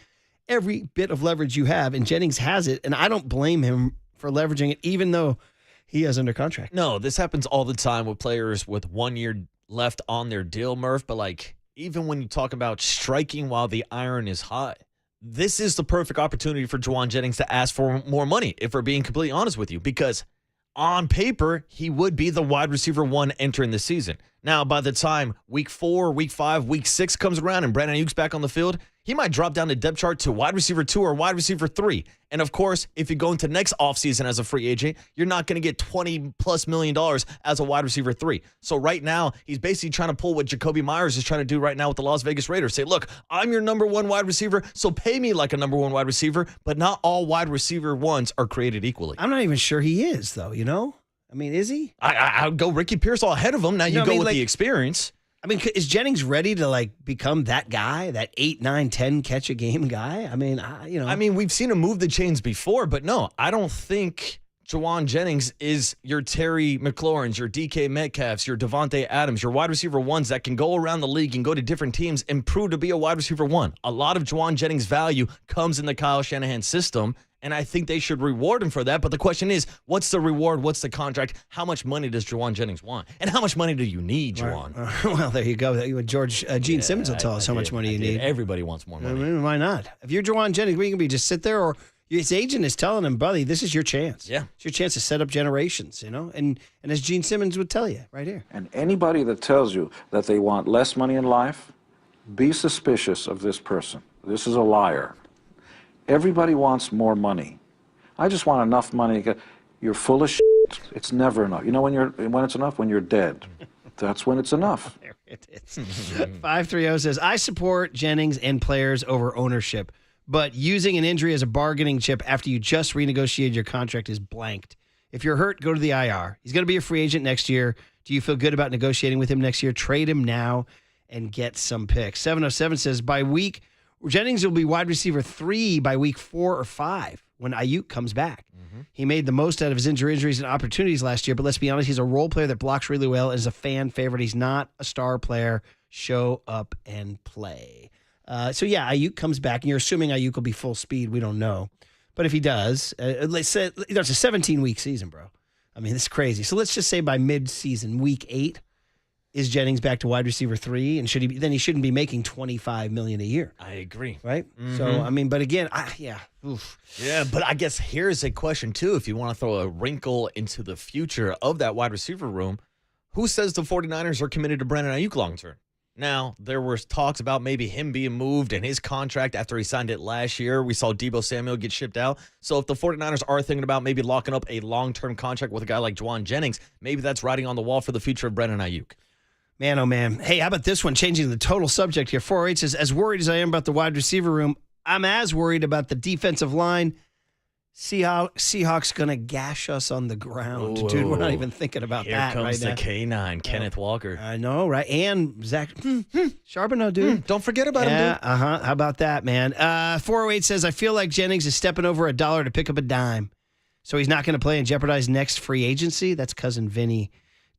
bit of leverage you have, and Jennings has it, and I don't blame him for leveraging it, even though he is under contract. No, this happens all the time with players with 1 year left on their deal, Murph, but even when you talk about striking while the iron is hot, this is the perfect opportunity for Jawan Jennings to ask for more money, if we're being completely honest with you, because on paper, he would be the wide receiver 1 entering the season. Now, by the time week 4, week 5, week 6 comes around and Brandon Ayuk's back on the field, he might drop down the depth chart to wide receiver 2 or wide receiver 3. And of course, if you go into next offseason as a free agent, you're not going to get $20+ million as a wide receiver 3. So right now, he's basically trying to pull what Jacoby Myers is trying to do right now with the Las Vegas Raiders. Say, look, I'm your number 1 wide receiver, so pay me like a number 1 wide receiver, but not all wide receiver 1s are created equally. I'm not even sure he is, though, you know? I mean, is he? I would go Ricky Pearsall ahead of him. Now you go with the experience. I mean, is Jennings ready to become that guy, that 8, 9, 10 catch a game guy? I mean, I mean, we've seen him move the chains before, but no, I don't think Jawan Jennings is your Terry McLaurin's, your DK Metcalf's, your Devontae Adams, your wide receiver 1s that can go around the league and go to different teams and prove to be a wide receiver 1. A lot of Jawan Jennings' value comes in the Kyle Shanahan system. And I think they should reward him for that. But the question is, what's the reward? What's the contract? How much money does Jawan Jennings want? And how much money do you need, Jawan? Well, there you go. Gene Simmons will tell us how much money you need. Everybody wants more money. I mean, why not? If you're Jawan Jennings, what are you going to be? Just sit there? Or his agent is telling him, buddy, this is your chance. Yeah. It's your chance to set up generations, you know? And as Gene Simmons would tell you right here. And anybody that tells you that they want less money in life, be suspicious of this person. This is a liar. Everybody wants more money. I just want enough money. You're full of shit. It's never enough. You know when it's enough? When you're dead. That's when it's enough. There it is. 530 says, I support Jennings and players over ownership, but using an injury as a bargaining chip after you just renegotiated your contract is blanked. If you're hurt, go to the IR. He's going to be a free agent next year. Do you feel good about negotiating with him next year? Trade him now and get some picks. 707 says, Jennings will be wide receiver 3 by week 4 or 5. When Ayuk comes back. Mm-hmm. He made the most out of his injuries and opportunities last year, but let's be honest, he's a role player that blocks really well and is a fan favorite. He's not a star player. Show up and play. So, Ayuk comes back, and you're assuming Ayuk will be full speed. We don't know. But if he does, let's say it's a 17-week season, bro. I mean, this is crazy. So let's just say by mid-season, week 8, is Jennings back to wide receiver 3, and then he shouldn't be making $25 million a year. I agree. Right? Mm-hmm. So, I mean, but again, oof. Yeah, but I guess here's a question, too. If you want to throw a wrinkle into the future of that wide receiver room, who says the 49ers are committed to Brandon Ayuk long-term? Now, there were talks about maybe him being moved and his contract after he signed it last year. We saw Deebo Samuel get shipped out. So if the 49ers are thinking about maybe locking up a long-term contract with a guy like Jawan Jennings, maybe that's writing on the wall for the future of Brandon Ayuk. Man, oh, man. Hey, how about this one? Changing the total subject here. 408 says, as worried as I am about the wide receiver room, I'm as worried about the defensive line. Seahawks going to gash us on the ground. Whoa. Dude, we're not even thinking about Here that comes right the now. K9, Kenneth Walker. I know, right? And Zach Charbonneau, dude. Don't forget about him, dude. Uh-huh. How about that, man? 408 says, I feel like Jennings is stepping over $1 to pick up a dime. So he's not going to play and jeopardize next free agency. That's cousin Vinny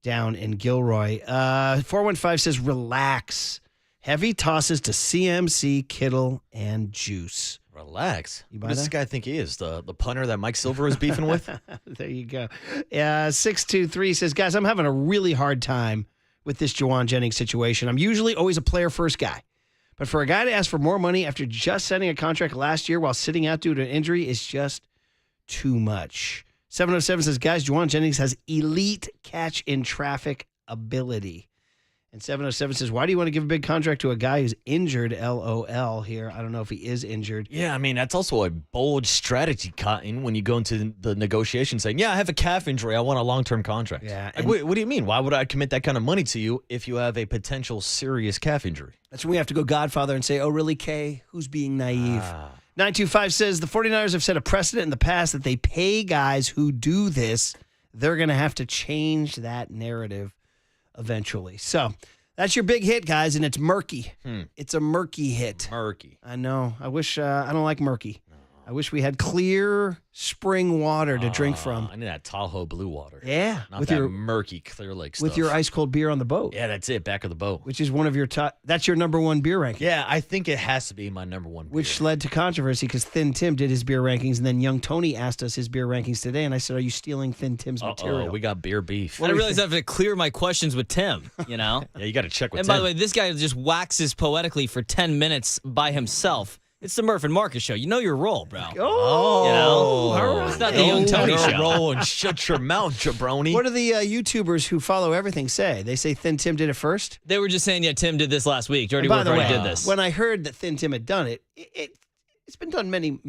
down in Gilroy. 415 says, relax. Heavy tosses to CMC, Kittle, and Juice. Relax. You What does this guy think he is? The punter that Mike Silver is beefing with? There you go. 623 says, guys, I'm having a really hard time with this Jawan Jennings situation. I'm usually always a player-first guy. But for a guy to ask for more money after just signing a contract last year while sitting out due to an injury is just too much. 707 says, guys, Jawan Jennings has elite catch in traffic ability. And 707 says, why do you want to give a big contract to a guy who's injured? LOL here. I don't know if he is injured. Yeah, I mean, that's also a bold strategy, Cotton, when you go into the negotiation saying, yeah, I have a calf injury. I want a long-term contract. Yeah. Like, what do you mean? Why would I commit that kind of money to you if you have a potential serious calf injury? That's when we have to go Godfather and say, oh, really, Kay? Who's being naive? 925 says, the 49ers have set a precedent in the past that they pay guys who do this. They're going to have to change that narrative eventually. So that's your big hit, guys, and it's murky. It's a murky hit. Murky. I know. I wish I don't like murky. I wish we had clear spring water to drink from. I need that Tahoe blue water. Yeah. Not with that your murky Clear Lake stuff. With your ice-cold beer on the boat. Yeah, that's it. Back of the boat. Which is one of your top. That's your number one beer ranking. Yeah, I think it has to be my number one beer. Which led to controversy because Thin Tim did his beer rankings, and then Young Tony asked us his beer rankings today, and I said, are you stealing Thin Tim's material? We got beer beef. I realized I have to clear my questions with Tim, you know? Yeah, you got to check with And Tim. by the way, this guy just waxes poetically for 10 minutes by himself. It's the Murph and Marcus show. You know your role, bro. Oh, you know? all right. It's not the Young Tony show. Roll and shut your mouth, jabroni. What do the YouTubers who follow everything say? They say Thin Tim did it first? They were just saying, yeah, Tim did this last week. Dirty By Work the already way, did this. when I heard that Thin Tim had done it, it's been done many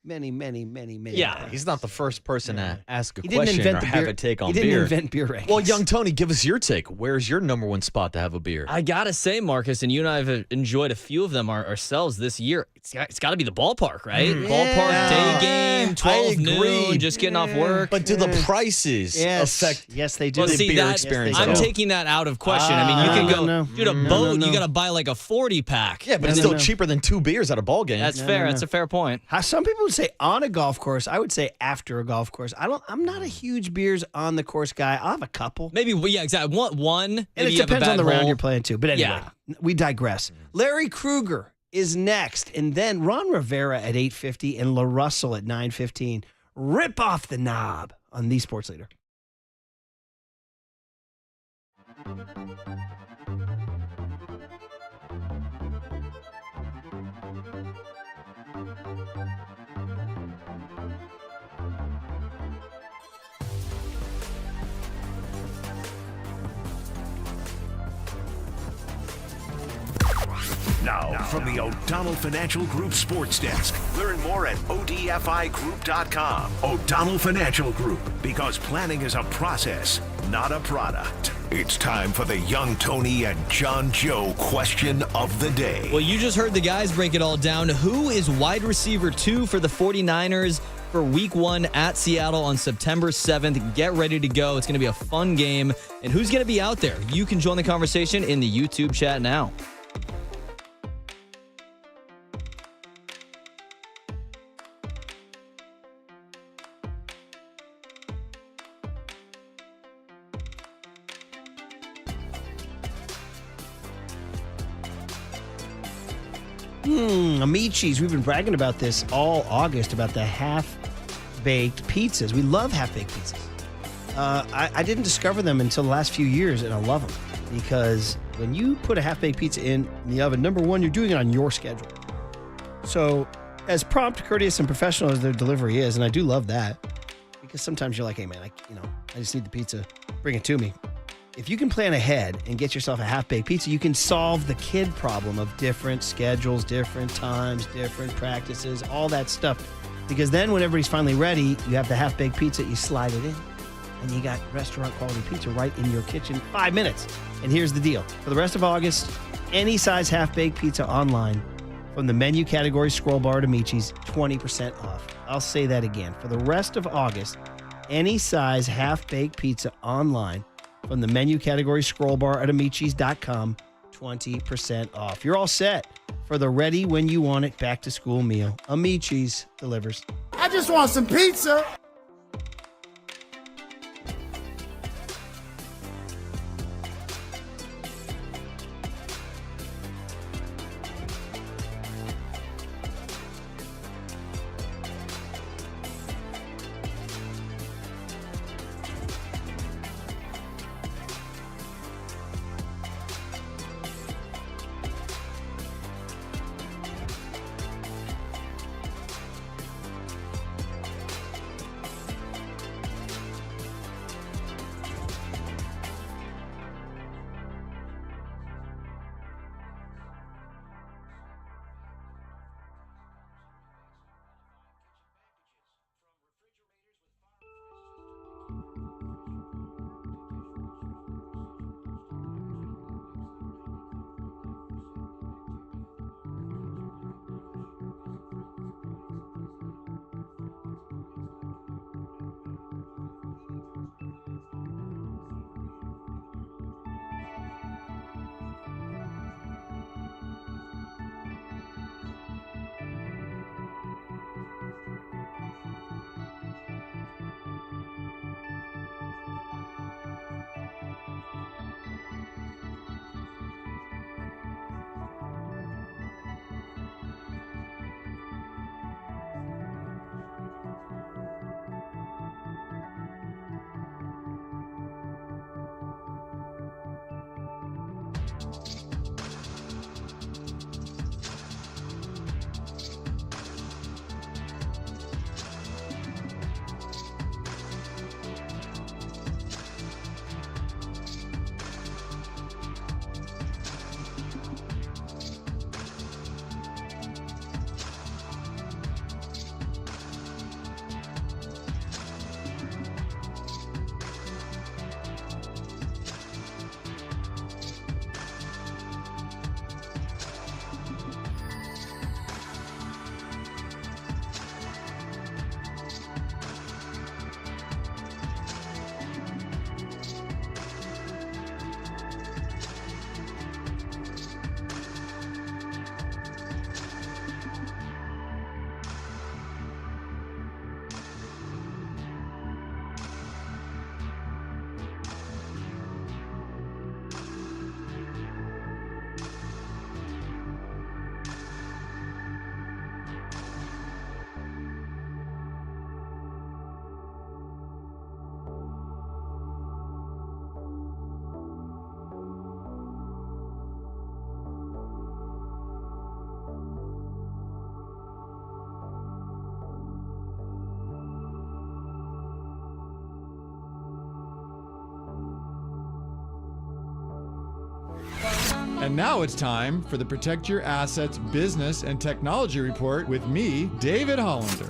Yeah, times. he's not the first person to ask a He didn't question invent or the have beer- a take on he didn't beer. invent beer rankings. Well, Young Tony, give us your take. Where's your number one spot to have a beer? I gotta say, Marcus, and you and I have enjoyed a few of them ourselves this year. It's got to be the ballpark, right? Ballpark, day game, 12 noon, just getting off work. But do the prices affect? Yes, they do. Well, the see, beer that, experience? I'm at all? taking that out of question. I mean, you can go, no. dude, a boat, you got to buy like a 40 pack. Yeah, but it's still cheaper than 2 beers at a ball game. That's fair. That's a fair point. Some people would say on a golf course. I would say after a golf course. I'm not a huge beers on the course guy. I'll have a couple. Maybe, yeah, exactly. I want one. And maybe it you have a depends on bad the round hole. you're playing too. But anyway, Yeah. we digress. Larry Krueger is next, and then Ron Rivera at 8:50 and La Russell at 9:15. Rip off the knob on the Sports Leader. Now, from the O'Donnell Financial Group Sports Desk. Learn more at odfigroup.com. O'Donnell Financial Group, because planning is a process, not a product. It's time for the Young Tony and John Joe question of the day. Well, you just heard the guys break it all down. Who is wide receiver 2 for the 49ers for week 1 at Seattle on September 7th? Get ready to go. It's going to be a fun game. And who's going to be out there? You can join the conversation in the YouTube chat now. Amici's. We've been bragging about this all August, about the half-baked pizzas. We love half-baked pizzas. I didn't discover them until the last few years, and I love them because when you put a half-baked pizza in the oven, number one, you're doing it on your schedule. So as prompt, courteous, and professional as their delivery is, and I do love that because sometimes you're like, hey, man, I just need the pizza. Bring it to me. If you can plan ahead and get yourself a half-baked pizza, you can solve the kid problem of different schedules, different times, different practices, all that stuff. Because then when everybody's finally ready, you have the half-baked pizza, you slide it in, and you got restaurant-quality pizza right in your kitchen, 5 minutes. And here's the deal. For the rest of August, any size half-baked pizza online from the menu category scroll bar at Amici's, 20% off. I'll say that again. For the rest of August, any size half-baked pizza online from the menu category scroll bar at Amici's.com, 20% off. You're all set for the ready when you want it back to school meal. Amici's delivers. I just want some pizza. And now it's time for the Protect Your Assets Business and Technology Report with me, David Hollander.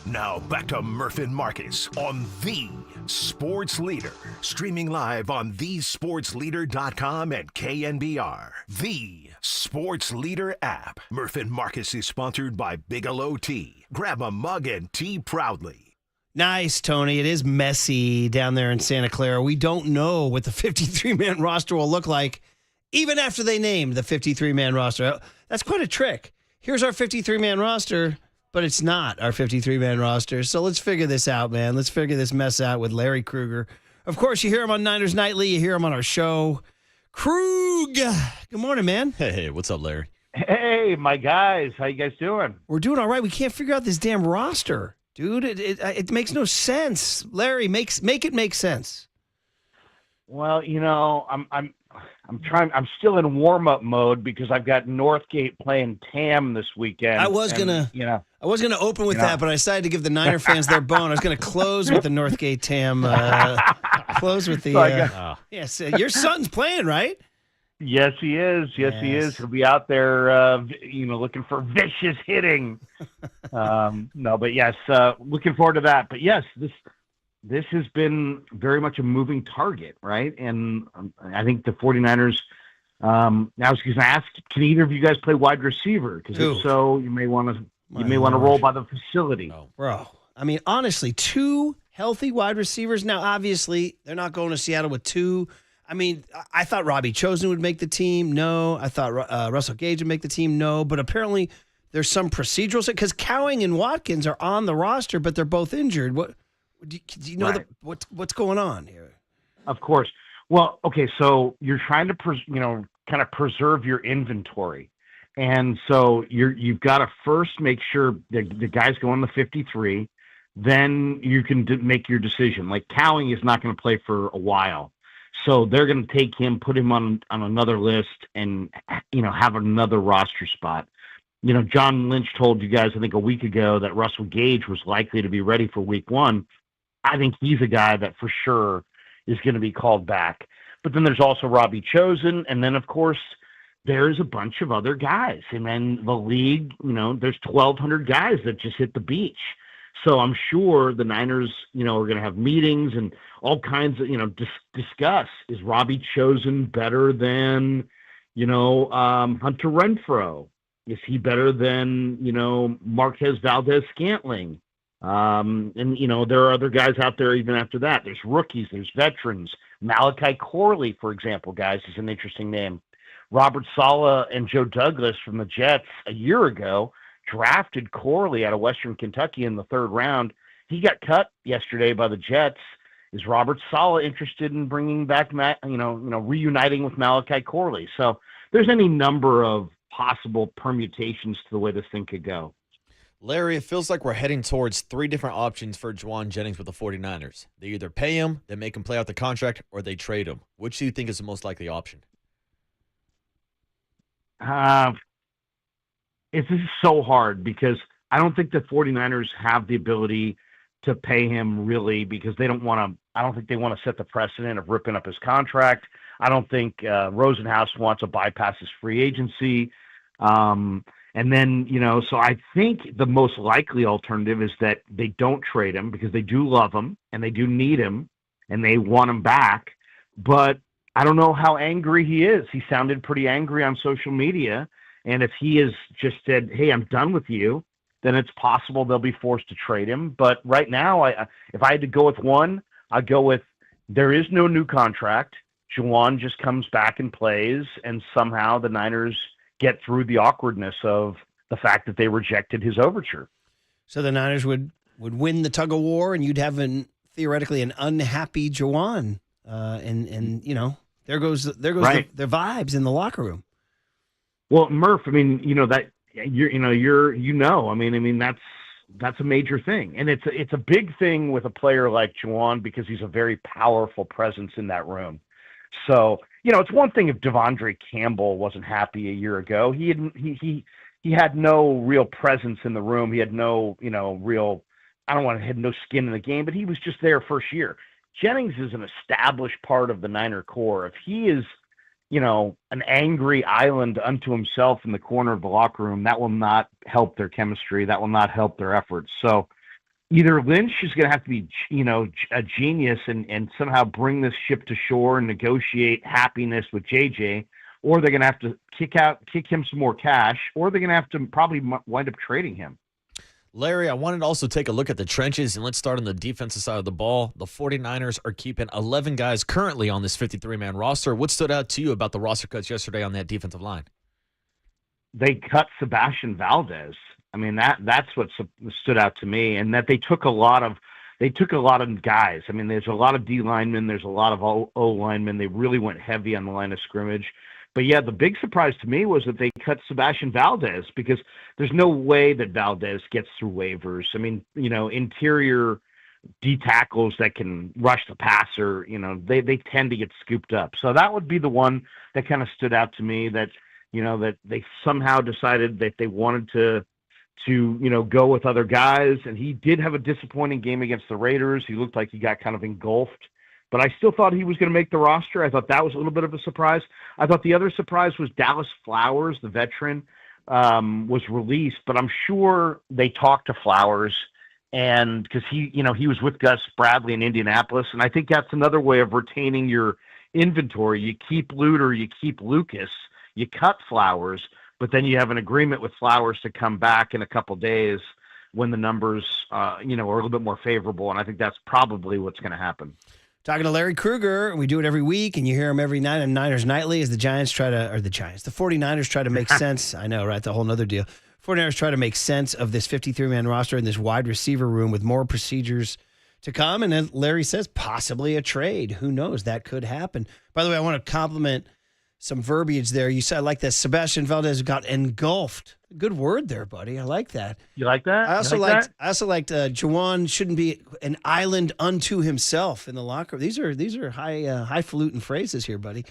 Now back to Murph and Marcus on The Sports Leader. Streaming live on thesportsleader.com and KNBR. The Sports Leader app. Murph and Marcus is sponsored by Bigelow Tea. Grab a mug and tea proudly. Nice, Tony. It is messy down there in Santa Clara. We don't know what the 53-man roster will look like, even after they named the 53-man roster. That's quite a trick. Here's our 53-man roster, but it's not our 53-man roster. So let's figure this out, man. Let's figure this mess out with Larry Krueger. Of course, you hear him on Niners Nightly. You hear him on our show. Krug. Good morning, man. Hey, what's up, Larry? Hey, my guys. How you guys doing? We're doing all right. We can't figure out this damn roster, dude. It makes no sense. Larry, make it make sense. Well, you know, I'm still in warm-up mode because I've got Northgate playing Tam this weekend. I was gonna open with that, but I decided to give the Niner fans their bone. I was gonna close with the Northgate Tam. Close with the. Yes, your son's playing, right? Yes, he is. Yes, he is. He'll be out there, looking for vicious hitting. But yes, looking forward to that. But yes, this has been very much a moving target, right? And I think the 49ers, I was going to ask, can either of you guys play wide receiver? Because if so, you may want to roll by the facility. Oh, bro. I mean, honestly, two healthy wide receivers. Now, obviously, they're not going to Seattle with two. I mean, I thought Robbie Chosen would make the team. No. I thought Russell Gage would make the team. No. But apparently there's some procedural, because Cowing and Watkins are on the roster, but they're both injured. What? Do you know what's going on here? Of course. Well, okay, so you're trying to kind of preserve your inventory, and so you've got to first make sure the guys go on the 53. Then you can make your decision. Like Cowing is not going to play for a while, so they're going to take him, put him on another list, and have another roster spot. John Lynch told you guys, I think a week ago, that Russell Gage was likely to be ready for week 1. I think he's a guy that for sure is going to be called back. But then there's also Robbie Chosen. And then, of course, there's a bunch of other guys. And then the league, there's 1,200 guys that just hit the beach. So I'm sure the Niners, are going to have meetings and all kinds of, discuss, is Robbie Chosen better than, Hunter Renfrow? Is he better than, Marquez Valdez-Scantling? And there are other guys out there even after that. There's rookies, there's veterans. Malachi Corley, for example, guys, is an interesting name. Robert Saleh and Joe Douglas from the Jets a year ago drafted Corley out of Western Kentucky in the 3rd round. He got cut yesterday by the Jets. Is Robert Saleh interested in bringing back, reuniting with Malachi Corley? So there's any number of possible permutations to the way this thing could go. Larry, it feels like we're heading towards 3 different options for Jawan Jennings with the 49ers. They either pay him, they make him play out the contract, or they trade him. Which do you think is the most likely option? This is so hard because I don't think the 49ers have the ability to pay him really, because I don't think they want to set the precedent of ripping up his contract. I don't think Rosenhaus wants to bypass his free agency. And then, so I think the most likely alternative is that they don't trade him because they do love him and they do need him and they want him back. But I don't know how angry he is. He sounded pretty angry on social media. And if he has just said, hey, I'm done with you, then it's possible they'll be forced to trade him. But right now, if I had to go with one, I'd go with there is no new contract. Jawan just comes back and plays, and somehow the Niners get through the awkwardness of the fact that they rejected his overture. So the Niners would win the tug of war, and you'd have theoretically an unhappy Jawan. And there goes right. their vibes in the locker room. Well, Murph, I mean, that's a major thing, and it's a big thing with a player like Jawan because he's a very powerful presence in that room. So it's one thing if Devondre Campbell wasn't happy a year ago. He had no real presence in the room. He had no real. Had no skin in the game, but he was just there first year. Jennings is an established part of the Niner core. If he is, an angry island unto himself in the corner of the locker room, that will not help their chemistry. That will not help their efforts. So either Lynch is going to have to be, a genius and somehow bring this ship to shore and negotiate happiness with JJ, or they're going to have to kick him some more cash, or they're going to have to probably wind up trading him. Larry, I wanted to also take a look at the trenches, and let's start on the defensive side of the ball. The 49ers are keeping 11 guys currently on this 53-man roster. What stood out to you about the roster cuts yesterday on that defensive line? They cut Sebastian Valdez. I mean, that's what stood out to me, and that they took a lot of guys. I mean, there's a lot of D linemen, there's a lot of O linemen. They really went heavy on the line of scrimmage. But yeah, the big surprise to me was that they cut Sebastian Valdez because there's no way that Valdez gets through waivers. I mean, interior D tackles that can rush the passer, they tend to get scooped up. So that would be the one that kind of stood out to me, that, that they somehow decided that they wanted to go with other guys. And he did have a disappointing game against the Raiders. He looked like he got kind of engulfed. But I still thought he was going to make the roster. I thought that was a little bit of a surprise. I thought the other surprise was Dallas Flowers, the veteran, was released. But I'm sure they talked to Flowers, and because he was with Gus Bradley in Indianapolis, and I think that's another way of retaining your inventory. You keep Luter, you keep Lucas, you cut Flowers, but then you have an agreement with Flowers to come back in a couple days when the numbers, are a little bit more favorable. And I think that's probably what's going to happen. Talking to Larry Krueger, we do it every week, and you hear him every night on Niners Nightly as the 49ers try to make sense. I know, right? The whole nother deal. 49ers try to make sense of this 53-man roster and this wide receiver room with more procedures to come. And as Larry says, possibly a trade. Who knows? That could happen. By the way, I want to compliment some verbiage there. You said, I like that Sebastian Valdez got engulfed. Good word there, buddy. I like that. You like that? I also liked Jawan shouldn't be an island unto himself in the locker room. These are highfalutin phrases here, buddy.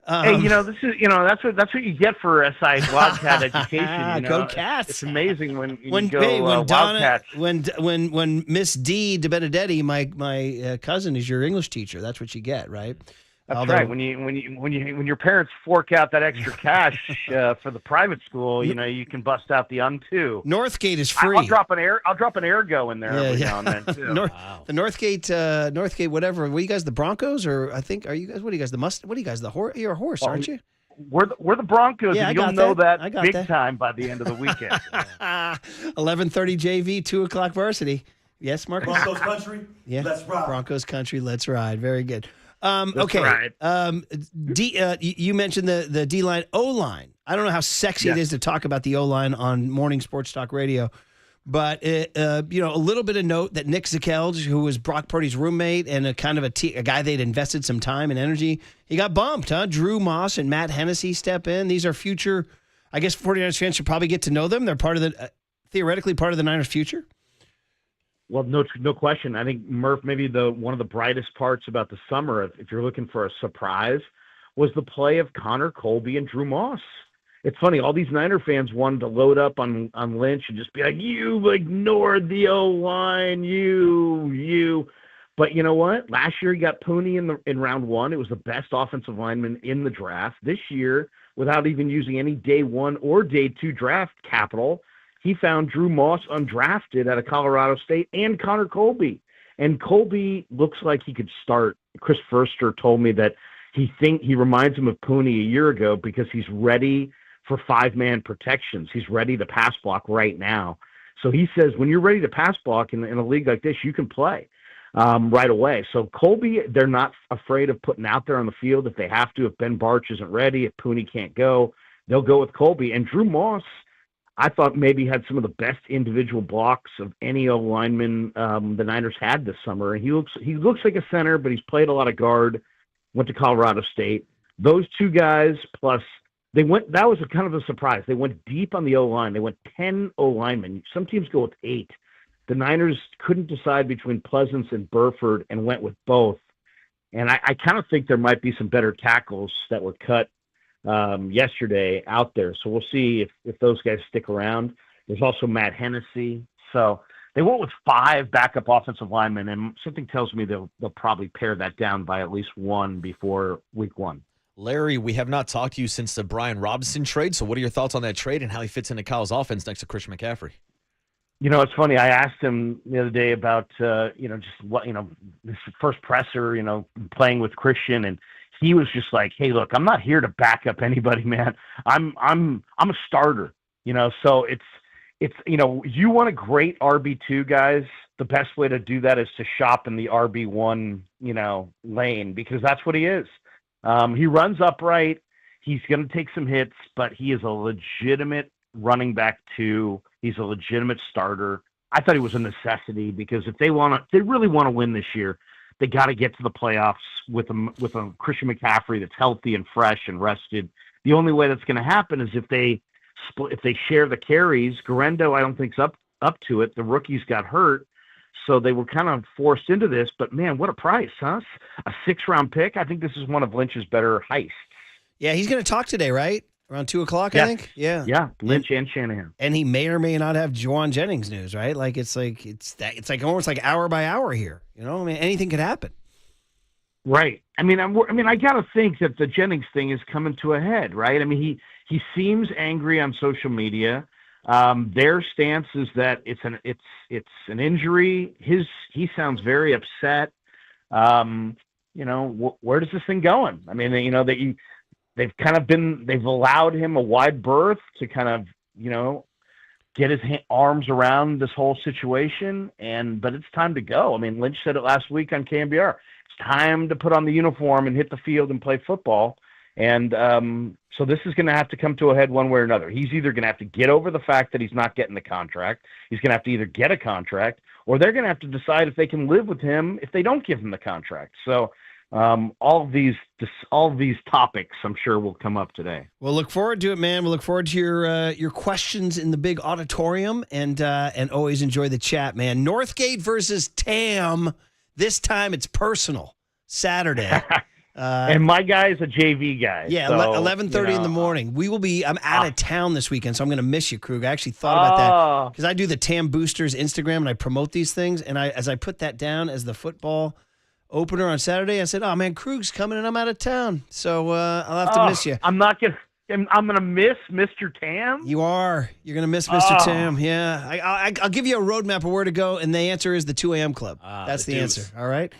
Hey, this is that's what you get for SI Wildcat education. Go Cats! It's amazing when Wildcats. Wildcats. When Miss D DeBenedetti, my cousin, is your English teacher. That's what you get, right? That's right. When your parents fork out that extra cash for the private school, you can bust out the unto. Northgate is free. I'll drop an ergo in there every now and then too. The Northgate, whatever. What are you guys, the Broncos, or I think are you guys? What are you guys, the What are you guys, the horse? You're a horse, aren't you? We're the Broncos, and you'll know that big that. time by the end of the weekend. 11:30 JV, 2:00 varsity. Yes, Marcus. Broncos country. Yeah, let's ride. Broncos country. Let's ride. Very good. Okay. Right. You mentioned the D line, O line. I don't know how sexy it is to talk about the O line on morning sports talk radio, but a little bit of note that Nick Zakelj, who was Brock Purdy's roommate and a guy they'd invested some time and energy, he got bumped. Drew Moss and Matt Hennessy step in. These are future. I guess 49ers fans should probably get to know them. They're part of theoretically part of the Niners' future. Well, no question. I think, Murph, maybe one of the brightest parts about the summer, if you're looking for a surprise, was the play of Connor Colby and Drew Moss. It's funny, all these Niner fans wanted to load up on Lynch and just be like, you ignored the O-line, you. But you know what? Last year he got Pooney in round one. It was the best offensive lineman in the draft. This year, without even using any day one or day two draft capital, he found Drew Moss undrafted out of Colorado State and Connor Colby. And Colby looks like he could start. Chris Furster told me that he reminds him of Pooney a year ago because he's ready for 5-man protections. He's ready to pass block right now. So he says when you're ready to pass block in a league like this, you can play right away. So Colby, they're not afraid of putting out there on the field if they have to. If Ben Barch isn't ready, if Pooney can't go, they'll go with Colby. And Drew Moss, I thought maybe had some of the best individual blocks of any O lineman the Niners had this summer. And he looks like a center, but he's played a lot of guard. Went to Colorado State. Those two guys plus that was kind of a surprise. They went deep on the O-line. They went 10 O-linemen. Some teams go with 8. The Niners couldn't decide between Pleasance and Burford and went with both. And I kind of think there might be some better tackles that were cut yesterday out there. So we'll see if those guys stick around. There's also Matt Hennessy. So they went with 5 backup offensive linemen, and something tells me they'll probably pare that down by at least 1 before week 1. Larry, we have not talked to you since the Brian Robinson trade. So what are your thoughts on that trade and how he fits into Kyle's offense next to Christian McCaffrey? It's funny. I asked him the other day about, just what, this first presser, playing with Christian, and he was just like, "Hey, look, I'm not here to back up anybody, man. I'm a starter, So it's you want a great RB2, guys. The best way to do that is to shop in the RB1, lane, because that's what he is. He runs upright. He's going to take some hits, but he is a legitimate running back 2. He's a legitimate starter. I thought he was a necessity because if they really want to win this year, they got to get to the playoffs with a Christian McCaffrey that's healthy and fresh and rested. The only way that's going to happen is if they share the carries. Garendo, I don't think's up to it. The rookies got hurt. So they were kind of forced into this, but man, what a price, huh? A 6th-round pick. I think this is one of Lynch's better heists. Yeah, he's going to talk today, right? Around 2:00, yeah. I think. Yeah. Yeah, Lynch and Shanahan. And he may or may not have Jawan Jennings news, right? It's almost like hour by hour here. Anything could happen. Right. I got to think that the Jennings thing is coming to a head, right? He seems angry on social media. Their stance is that it's an injury. He sounds very upset. Where does this thing going? They've allowed him a wide berth to kind of, get his arms around this whole situation. But it's time to go. Lynch said it last week on KNBR. It's time to put on the uniform and hit the field and play football. And so this is going to have to come to a head one way or another. He's either going to have to get over the fact that he's not getting the contract. He's going to have to either get a contract, or they're going to have to decide if they can live with him if they don't give him the contract. So all of these topics, I'm sure, will come up today. We'll look forward to it, man. We'll look forward to your questions in the big auditorium, and always enjoy the chat, man. Northgate versus Tam. This time it's personal. Saturday. And my guy is a JV guy. Yeah, 11:30 in the morning. I'm out of town this weekend, so I'm going to miss you, Krug. I actually thought about that because I do the Tam Boosters Instagram and I promote these things. And as I put that down as the football opener on Saturday, I said, "Oh man, Krug's coming and I'm out of town, so I'll have to miss you." I'm going to miss Mr. Tam. You are. You're going to miss Mr. Tam. Yeah, I'll give you a roadmap of where to go, and the answer is the 2 a.m. club. That's the answer. All right.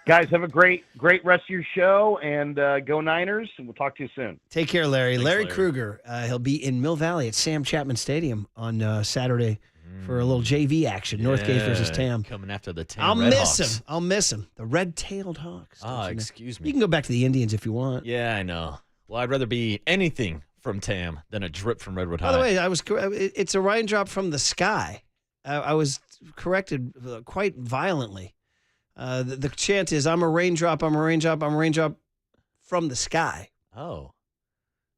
Guys, have a great rest of your show, and go Niners, and we'll talk to you soon. Take care, Larry. Thanks, Larry Larry Krueger, he'll be in Mill Valley at Sam Chapman Stadium on Saturday for a little JV action, Northgate versus Tam. Coming after the Tam I'll Redhawks. miss him. The red-tailed Hawks. Excuse me. You can go back to the Indians if you want. Yeah, I know. Well, I'd rather be anything from Tam than a drip from Redwood High. By the way, it's a raindrop from the sky. I was corrected quite violently. The chant is, I'm a raindrop from the sky. Oh.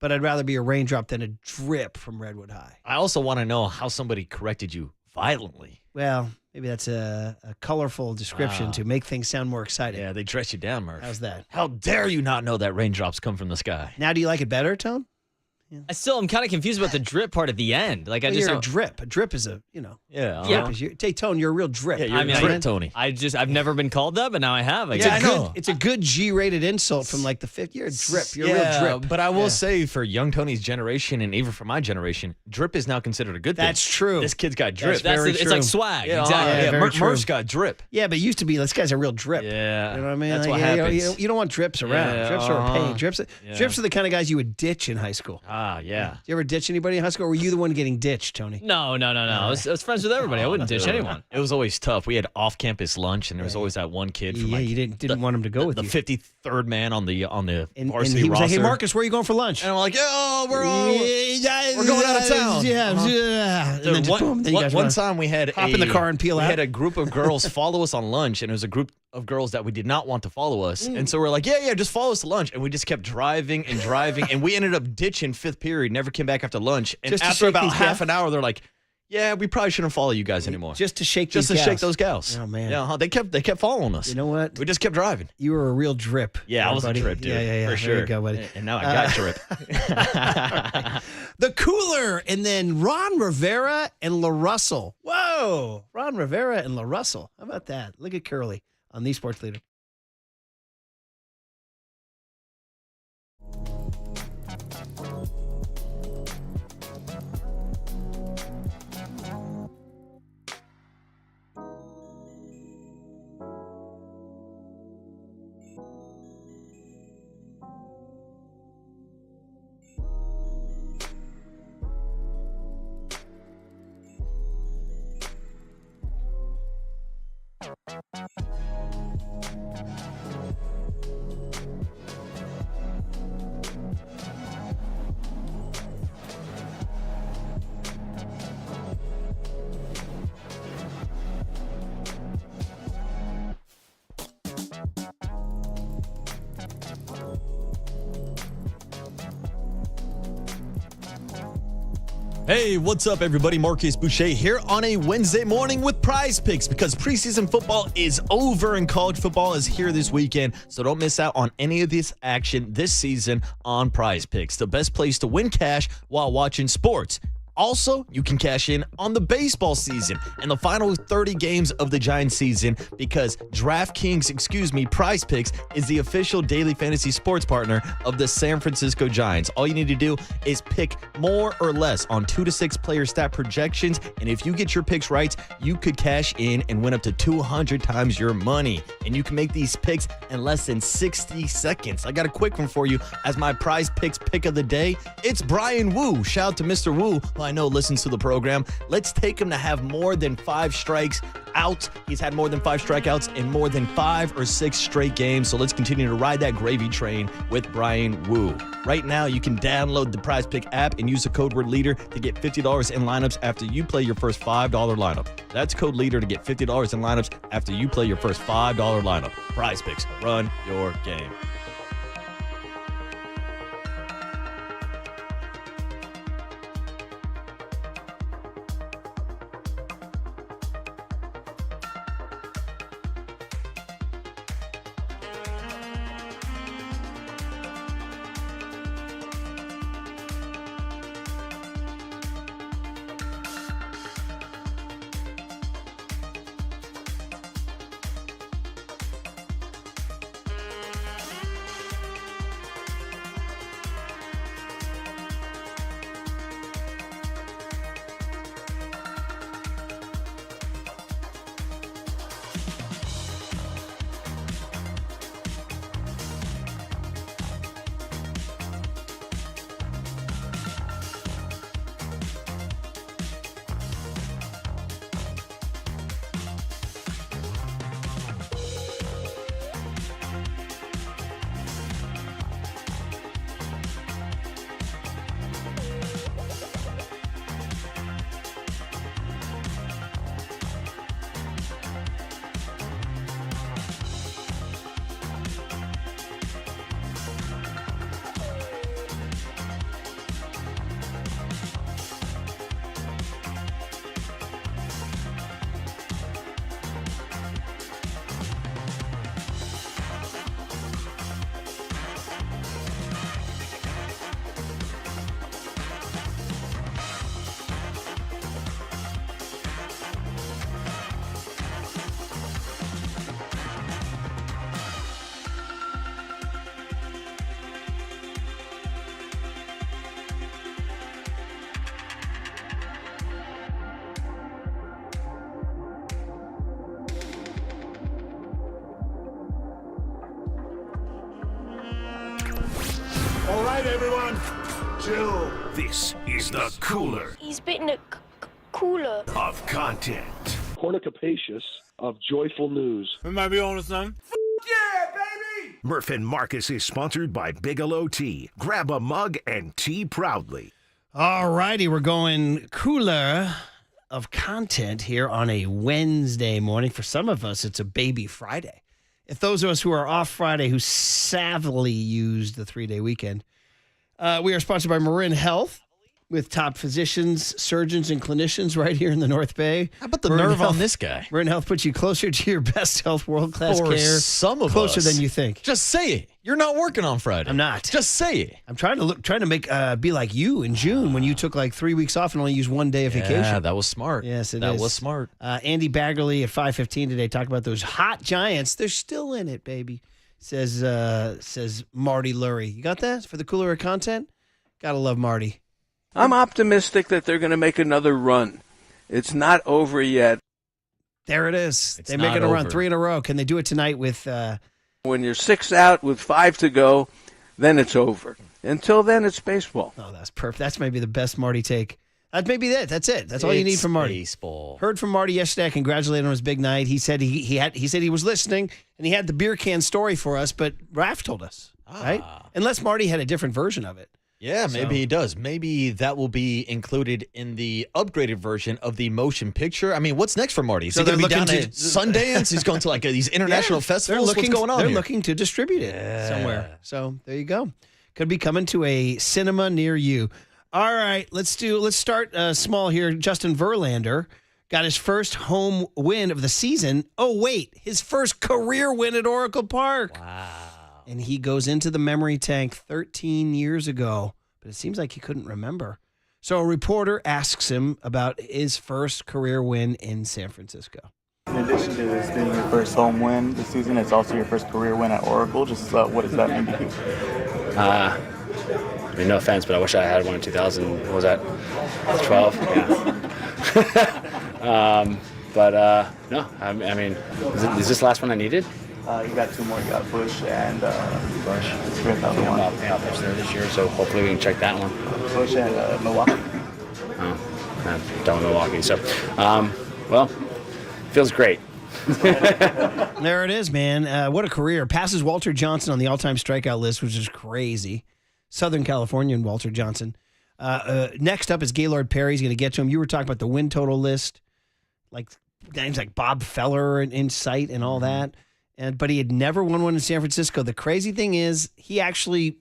But I'd rather be a raindrop than a drip from Redwood High. I also want to know how somebody corrected you violently. Well, maybe that's a colorful description to make things sound more exciting. Yeah, they dress you down, Murk. How's that? How dare you not know that raindrops come from the sky? Now, do you like it better, Tom? I still am kind of confused about the drip part at the end. Like, You're a drip. A drip is a, Hey, Tone, you're a real drip. Yeah, you're a drip, Tony. I've never been called that, but now I have. It's a good G-rated insult from like the 50th. You're a drip. You're a real drip. But I will say for young Tony's generation and even for my generation, drip is now considered a good thing. That's true. This kid's got drip. It's like swag. Yeah, exactly. Murk's got drip. Yeah, but it used to be, this guy's a real drip. Yeah. You know what I mean? That's like, what happens. You don't want drips around. Yeah, Drips are a pain. Drips are the kind of guys you would ditch in high school. Ah, yeah. Did you ever ditch anybody in high school, or were you the one getting ditched, Tony? No. I was friends with everybody. I wouldn't ditch anyone. It was always tough. We had off-campus lunch, and there was always that one kid from you didn't want him to go with the you. 53rd man on the varsity and he was roster. like, "Hey, Marcus, where are you going for lunch?" And I'm like, we're going out of town. Yeah. And then just boom, then you guys one time we had hop in the car and peel out. We had a group of girls follow us on lunch, and it was a group of girls that we did not want to follow us. And so we're like, just follow us to lunch. And we just kept driving, and we ended up ditching fifth period, never came back after lunch. And Just to after shake about these half gals? an hour, they're like, we probably shouldn't follow you guys anymore. Just to shake those gals. Oh, man. Yeah, they kept following us. You know what? We just kept driving. You were a real drip. Yeah, I was buddy. a drip, dude. Yeah. For sure. There you go, buddy. And now I got drip. The Cooler, and then Ron Rivera and LaRussell. Whoa. Ron Rivera and LaRussell. How about that? Look at Curly on the Sports Leader. Hey, what's up, everybody? Marcus Boucher here on a Wednesday morning with Prize Picks because preseason football is over and college football is here this weekend. So don't miss out on any of this action this season on Prize Picks, the best place to win cash while watching sports. Also, you can cash in on the baseball season and the final 30 games of the Giants season because Prize Picks is the official daily fantasy sports partner of the San Francisco Giants. All you need to do is pick more or less on 2 to 6 player stat projections, and if you get your picks right, you could cash in and win up to 200 times your money. And you can make these picks in less than 60 seconds. I got a quick one for you as my Prize Picks pick of the day. It's Brian Wu. Shout out to Mr. Wu, who I know listens to the program. Let's take him to have more than 5 strikes out. He's had more than 5 strikeouts in more than 5 or 6 straight games. So let's continue to ride that gravy train with Brian Wu. Right now, you can download the Prize Pick app and use the code word LEADER to get $50 in lineups after you play your first $5 lineup. That's code LEADER to get $50 in lineups after you play your first $5 lineup. Prize Picks, run your game. right, everyone. Chill. This is the cooler He's bitten a cooler. of content. Cornucapacious of joyful news. We might be on to something. Yeah, baby! Murph and Marcus is sponsored by Bigelow Tea. Grab a mug and tea proudly. All righty, we're going cooler of content here on a Wednesday morning. For some of us, it's a baby Friday. If those of us who are off Friday who savvily used the 3-day weekend, we are sponsored by Marin Health with top physicians, surgeons, and clinicians right here in the North Bay. How about the Marin nerve Health, on this guy? Marin Health puts you closer to your best health, world-class For care. some of closer us. than you think. Just say it. You're not working on Friday. I'm not. Just say it. I'm trying to make be like you in June when you took like 3 weeks off and only used 1 day of vacation. Yeah, that was smart. Yes, it is. That was smart. Andy Baggerly at 5:15 today talked about those hot Giants. They're still in it, baby. Says Marty Lurie. You got that for the cooler of content? Gotta love Marty. I'm optimistic that they're going to make another run. It's not over yet. There it is. It's They're making not a run over. 3 in a row. Can they do it tonight with? When you're 6 out with 5 to go, then it's over. Until then, it's baseball. Oh, that's perfect. That's maybe the best Marty take. That's maybe it. That's it. That's all you need from Marty. Baseball. Heard from Marty yesterday. I congratulated him on his big night. He said he said he was listening and he had the beer can story for us, but Raph told us, right? Unless Marty had a different version of it. Yeah, maybe he does. Maybe that will be included in the upgraded version of the motion picture. I mean, what's next for Marty? Is he going to be down at Sundance? He's going to like these international festivals? What's going on They're here? looking to distribute it somewhere. So there you go. Could be coming to a cinema near you. All right, let's start small here. Justin Verlander got his first home win of the season. Oh, wait, his first career win at Oracle Park. Wow. And he goes into the memory tank 13 years ago, but it seems like he couldn't remember. So a reporter asks him about his first career win in San Francisco. In addition to this being your first home win this season, it's also your first career win at Oracle. Just what does that mean to you? I mean, no offense, but I wish I had one in 2000. What was that? 12? Yeah. No, I mean, is this the last one I needed? You got 2 more. You got Bush and Bush. I'll pay off there this year, so hopefully we can check that one. Bush and Milwaukee. Oh, I'm done with Milwaukee. So, well, feels great. There it is, man. What a career. Passes Walter Johnson on the all-time strikeout list, which is crazy. Southern Californian Walter Johnson. Next up is Gaylord Perry. He's going to get to him. You were talking about the win total list, like names like Bob Feller in sight and all that. But he had never won one in San Francisco. The crazy thing is, did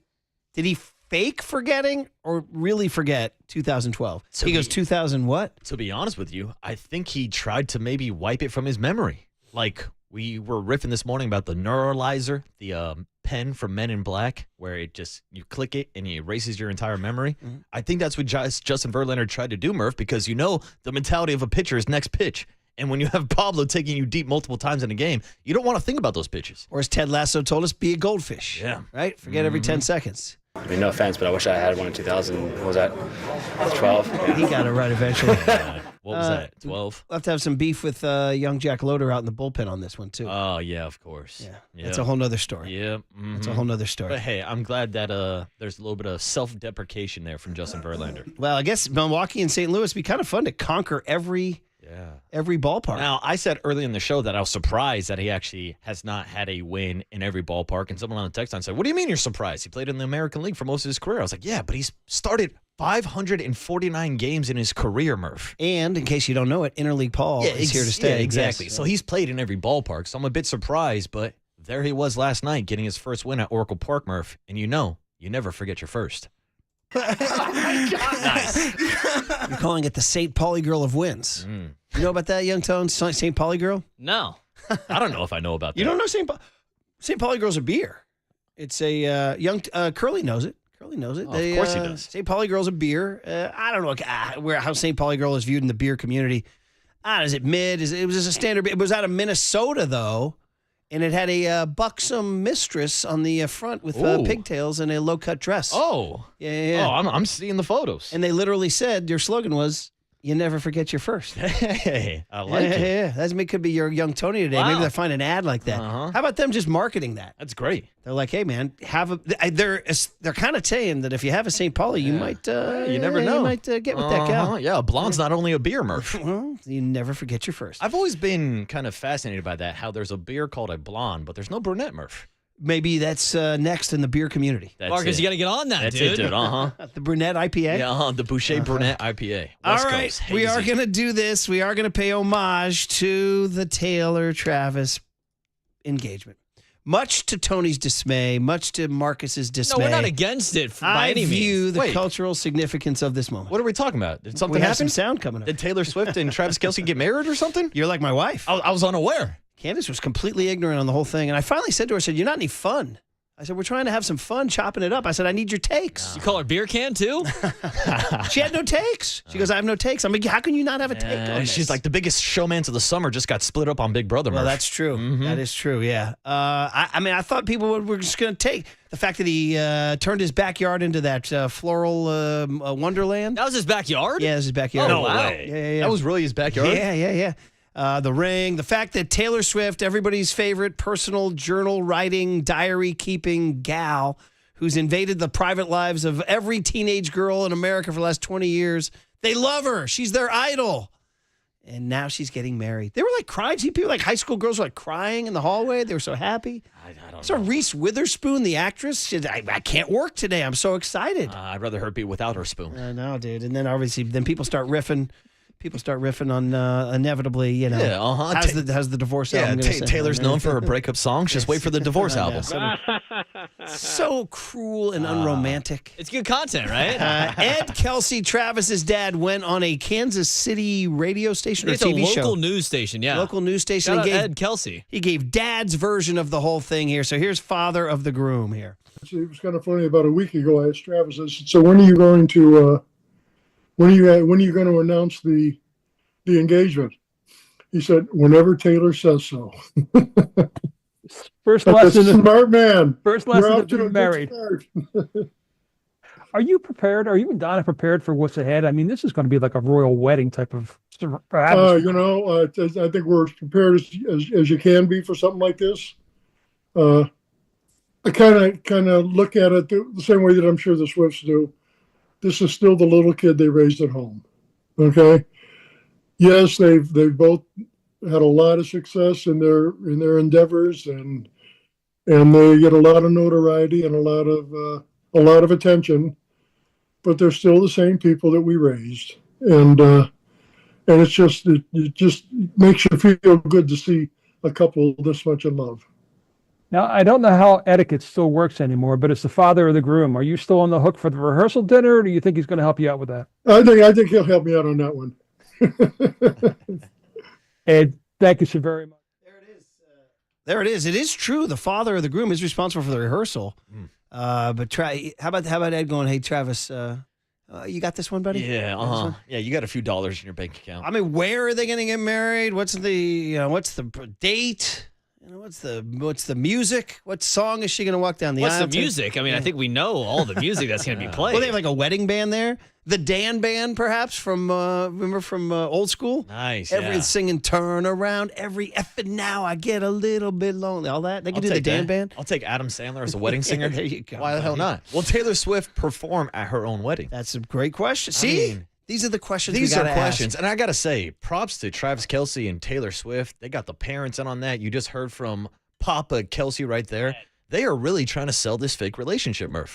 he fake forgetting or really forget 2012? He goes, 2000 what? To be honest with you, I think he tried to maybe wipe it from his memory. Like we were riffing this morning about the neuralizer, the pen from Men in Black, where it just, you click it and it erases your entire memory. Mm-hmm. I think that's what Justin Verlander tried to do, Murph, because the mentality of a pitcher is next pitch. And when you have Pablo taking you deep multiple times in a game, you don't want to think about those pitches. Or as Ted Lasso told us, be a goldfish. Yeah. Right? Forget every 10 seconds. I mean, no offense, but I wish I had one in 2000. What was that? 12? Yeah. He got it right eventually. What was that? 12? We'll have to have some beef with young Jack Loader out in the bullpen on this one, too. Oh, yeah, of course. Yeah. That's a whole nother story. Yeah. Mm-hmm. That's a whole nother story. But hey, I'm glad that there's a little bit of self-deprecation there from Justin Verlander. Well, I guess Milwaukee and St. Louis would be kind of fun to conquer every ballpark. Now, I said early in the show that I was surprised that he actually has not had a win in every ballpark. And someone on the text line said, what do you mean you're surprised? He played in the American League for most of his career. I was like, yeah, but he's started 549 games in his career, Murph. And in case you don't know it, Interleague Paul is here to stay. Yeah, exactly. Yes. So he's played in every ballpark. So I'm a bit surprised, but there he was last night getting his first win at Oracle Park, Murph. And you never forget your first. Nice. You're calling it the St. Pauli Girl of wins. You know about that, Young Tone? St. Pauli Girl? No. I don't know if I know about that. You don't know St. Pauli Girl's a beer. It's a young Curly knows it. Curly knows it. Oh, of course he does. St. Pauli Girl's a beer. I don't know how St. Pauli Girl is viewed in the beer community. Is it mid? It was just a standard. It was out of Minnesota, though. And it had a buxom mistress on the front with pigtails and a low-cut dress. Oh. Yeah. Oh, I'm seeing the photos. And they literally said, their slogan was, You never forget your first. Hey, I like it. Yeah. That could be your young Tony today. Wow. Maybe they'll find an ad like that. How about them just marketing that? That's great. They're like, hey, man, they're kind of saying that if you have a St. Pauli, you might, you never know. You might get with that gal. Yeah, a blonde's not only a beer, Murph. Well, you never forget your first. I've always been kind of fascinated by that, how there's a beer called a blonde, but there's no brunette, Murph. Maybe that's next in the beer community. Marcus, you got to get on that, That's dude. it, dude. The brunette IPA? Yeah, the Boucher Brunette IPA. All West right, Coast, we are hazy. going to do this. We are going to pay homage to the Taylor-Travis engagement. Much to Tony's dismay, much to Marcus's dismay. No, we're not against it by any means. I view the Wait. cultural significance of this moment. What are we talking about? Did something We have happen? some sound coming up. Did Taylor Swift and Travis Kelce get married or something? You're like my wife. I was unaware. Candace was completely ignorant on the whole thing. And I finally said to her, I said, you're not any fun. I said, we're trying to have some fun chopping it up. I said, I need your takes. You call her beer can, too? She had no takes. She goes, I have no takes. I'm like, how can you not have a take on this? She's like, the biggest showmans of the summer just got split up on Big Brother, Well, Murph. that's true. That is true, yeah. I thought people were just going to take the fact that he turned his backyard into that floral wonderland. That was his backyard? Yeah, it was his backyard. No wow. way. Yeah. That was really his backyard? Yeah. The ring, the fact that Taylor Swift, everybody's favorite personal journal writing, diary keeping gal who's invaded the private lives of every teenage girl in America for the last 20 years, they love her. She's their idol. And now she's getting married. They were like crying. See, people like high school girls were like crying in the hallway. They were so happy. I don't So know. Reese Witherspoon, the actress, she said, I can't work today. I'm so excited. I'd rather her be without her spoon. I know, dude. And then obviously, then people start riffing. People start riffing on inevitably, you know. Yeah, How's the divorce Yeah, album? gonna sound? Taylor's known for her breakup songs. Just wait for the divorce I know. album. So cruel and unromantic. It's good content, right? Ed Kelsey, Travis's dad, went on a Kansas City radio station or It's a TV show. local news station, yeah. Local news station. Shout He out gave- Ed Kelsey. He gave dad's version of the whole thing here. So here's father of the groom here. It was kind of funny. About a week ago, I asked Travis, I said, so when are you going to when are you going to announce the engagement? He said, whenever Taylor says so. First That's a lesson. smart man. First You're lesson off of to a being good married. start. Are you prepared? Are you and Donna prepared for what's ahead? I mean, this is going to be like a royal wedding type of atmosphere. I think we're as prepared as you can be for something like this. I kind of look at it the same way that I'm sure the Swifts do. This is still the little kid they raised at home. Okay. Yes, they've both had a lot of success in their endeavors, and they get a lot of notoriety and a lot of attention. But they're still the same people that we raised, and it just makes you feel good to see a couple this much in love. Now, I don't know how etiquette still works anymore, but it's the father of the groom. Are you still on the hook for the rehearsal dinner, or do you think he's going to help you out with that? I think he'll help me out on that one. Ed, thank you so very much. There it is. It is true. The father of the groom is responsible for the rehearsal. But how about Ed going, hey, Travis, you got this one, buddy? Yeah, You got this one? Yeah, you got a few dollars in your bank account. I mean, where are they going to get married? What's the date? What's the music? What song is she going to walk down the What's aisle the to? music? I mean, I think we know all the music that's going to be played. Well, they have like a wedding band there. The Dan band, perhaps, from remember from old school? Nice. Every singing "Turn Around," every effing now I get a little bit lonely. All that they can do the Dan band. I'll take Adam Sandler as a wedding singer. There you go. Why the hell not? Will Taylor Swift perform at her own wedding? That's a great question. See, these are the questions. These we are gotta questions, ask. and I gotta say, props to Travis Kelce and Taylor Swift. They got the parents in on that. You just heard from Papa Kelce right there. They are really trying to sell this fake relationship, Murph.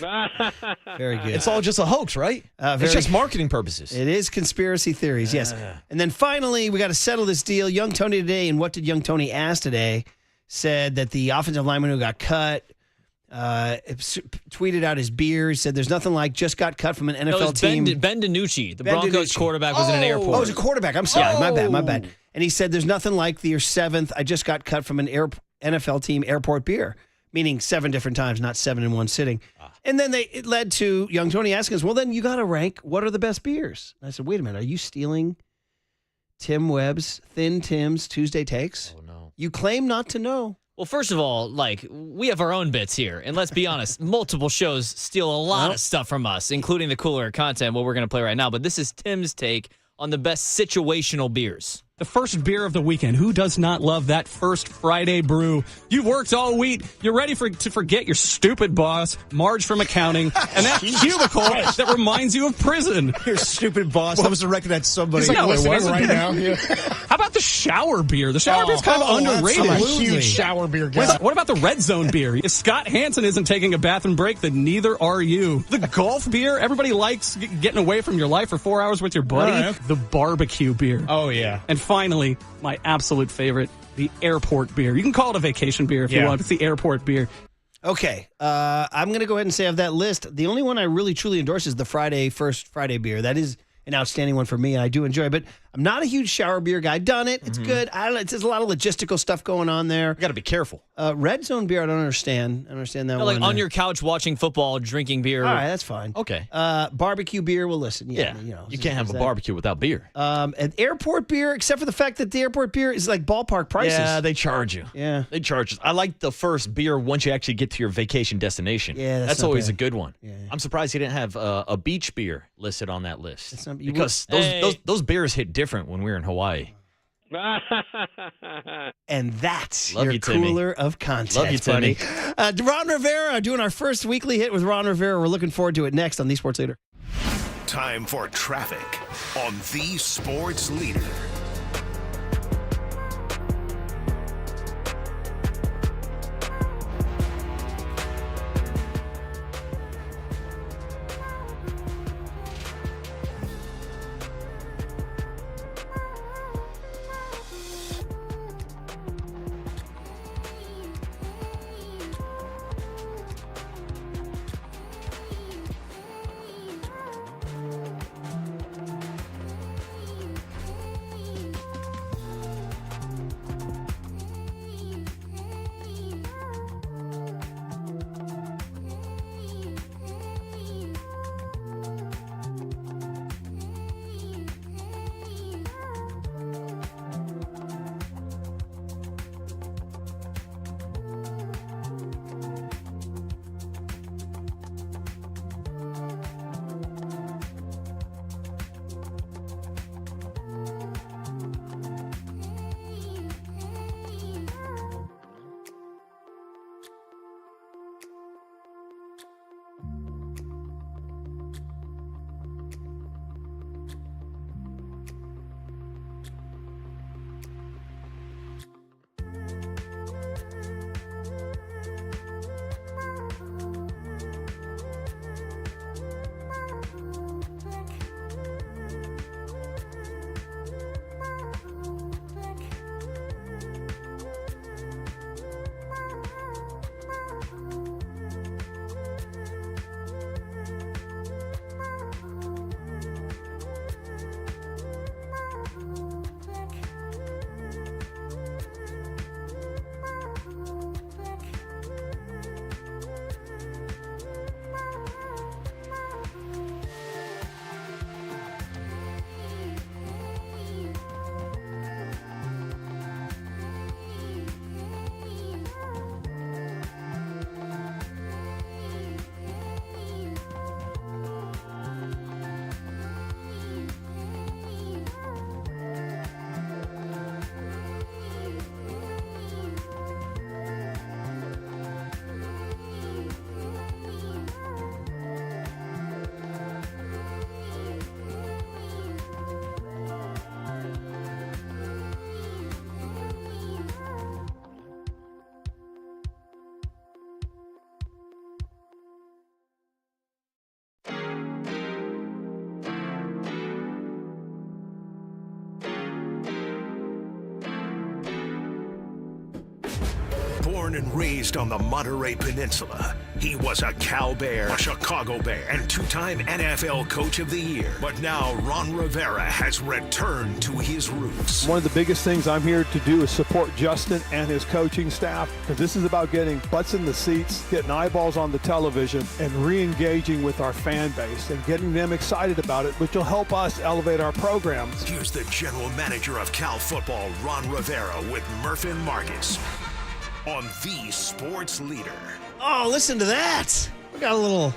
Very good. It's all just a hoax, right? It's just marketing purposes. It is conspiracy theories, yes. And then finally, we got to settle this deal. Young Tony today, and what did Young Tony ask today? Said that the offensive lineman who got cut tweeted out his beer. He said there's nothing like just got cut from an NFL No, it was team. Ben DiNucci, the Ben Broncos DiNucci. quarterback, was in an airport. Oh, it was a quarterback. I'm sorry. My bad. And he said there's nothing like your seventh. I just got cut from an NFL team airport beer, meaning 7 different times, not 7 in one sitting. And then it led to Young Tony asking us, well, then you got to rank what are the best beers? And I said, wait a minute, are you stealing Tim Webb's Thin Tim's Tuesday Takes? Oh, no. You claim not to know. Well, first of all, like, we have our own bits here. And let's be honest, multiple shows steal a lot of stuff from us, including the cooler content, what we're going to play right now. But this is Tim's take on the best situational beers. The first beer of the weekend. Who does not love that first Friday brew? You've worked all week. You're ready to forget your stupid boss, Marge from accounting, and that cubicle that reminds you of prison. Your stupid boss. That was directed at somebody. No, it wasn't. Right now. Yeah. How about the shower beer? The shower beer's kind of underrated. I'm a huge shower beer guy. What about the red zone beer? If Scott Hansen isn't taking a bathroom break, then neither are you. The golf beer, everybody likes getting away from your life for 4 hours with your buddy. Right. The barbecue beer. Oh, yeah. And finally, my absolute favorite, the airport beer. You can call it a vacation beer if you want. It's the airport beer. Okay, I'm going to go ahead and say of that list, the only one I really truly endorse is the first Friday beer. That is an outstanding one for me, and I do enjoy it. But I'm not a huge shower beer guy. I've done it. It's good. I don't know. There's a lot of logistical stuff going on there. You got to be careful. Red zone beer, I don't understand. I don't understand that one. Like on your couch watching football, drinking beer. All right, that's fine. Okay. Barbecue beer, well, listen. Yeah. You can't have a barbecue without beer. And airport beer, except for the fact that the airport beer is like ballpark prices. Yeah, they charge you. Yeah. They charge you. I like the first beer once you actually get to your vacation destination. Yeah, that's not always bad. a good one. Yeah. I'm surprised he didn't have a beach beer listed on that list. Because those beers hit different when we were in Hawaii. And that's Love your you, Timmy. cooler of content, Love you, Timmy. buddy. Ron Rivera doing our first weekly hit with Ron Rivera. We're looking forward to it next on The Sports Leader. Time for traffic on The Sports Leader. Born and raised on the Monterey Peninsula, he was a Cal Bear, a Chicago Bear, and two-time NFL Coach of the Year. But now Ron Rivera has returned to his roots. One of the biggest things I'm here to do is support Justin and his coaching staff, because this is about getting butts in the seats, getting eyeballs on the television, and re-engaging with our fan base and getting them excited about it, which will help us elevate our programs. Here's the general manager of Cal football, Ron Rivera, with Murph and Marcus on The Sports Leader. Oh, listen to that. We got a little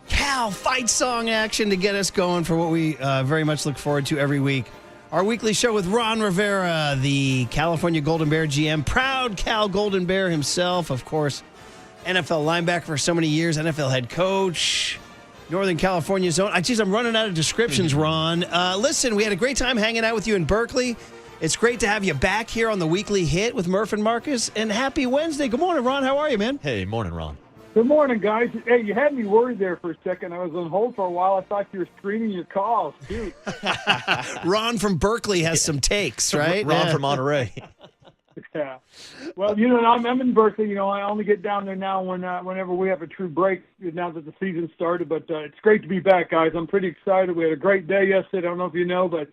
Cal fight song action to get us going for what we very much look forward to every week. Our weekly show with Ron Rivera, the California Golden Bear GM, proud Cal Golden Bear himself, of course, NFL linebacker for so many years, NFL head coach, Northern California's own. I'm running out of descriptions, Ron. Listen, we had a great time hanging out with you in Berkeley. It's great to have you back here on the Weekly Hit with Murph and Marcus, and happy Wednesday. Good morning, Ron. How are you, man? Hey, morning, Ron. Good morning, guys. Hey, you had me worried there for a second. I was on hold for a while. I thought you were screening your calls, dude. Ron from Berkeley has some takes, right? Ron from Monterey. Yeah. Well, I'm in Berkeley. I only get down there now whenever we have a true break, now that the season started. But it's great to be back, guys. I'm pretty excited. We had a great day yesterday. I don't know if you know, but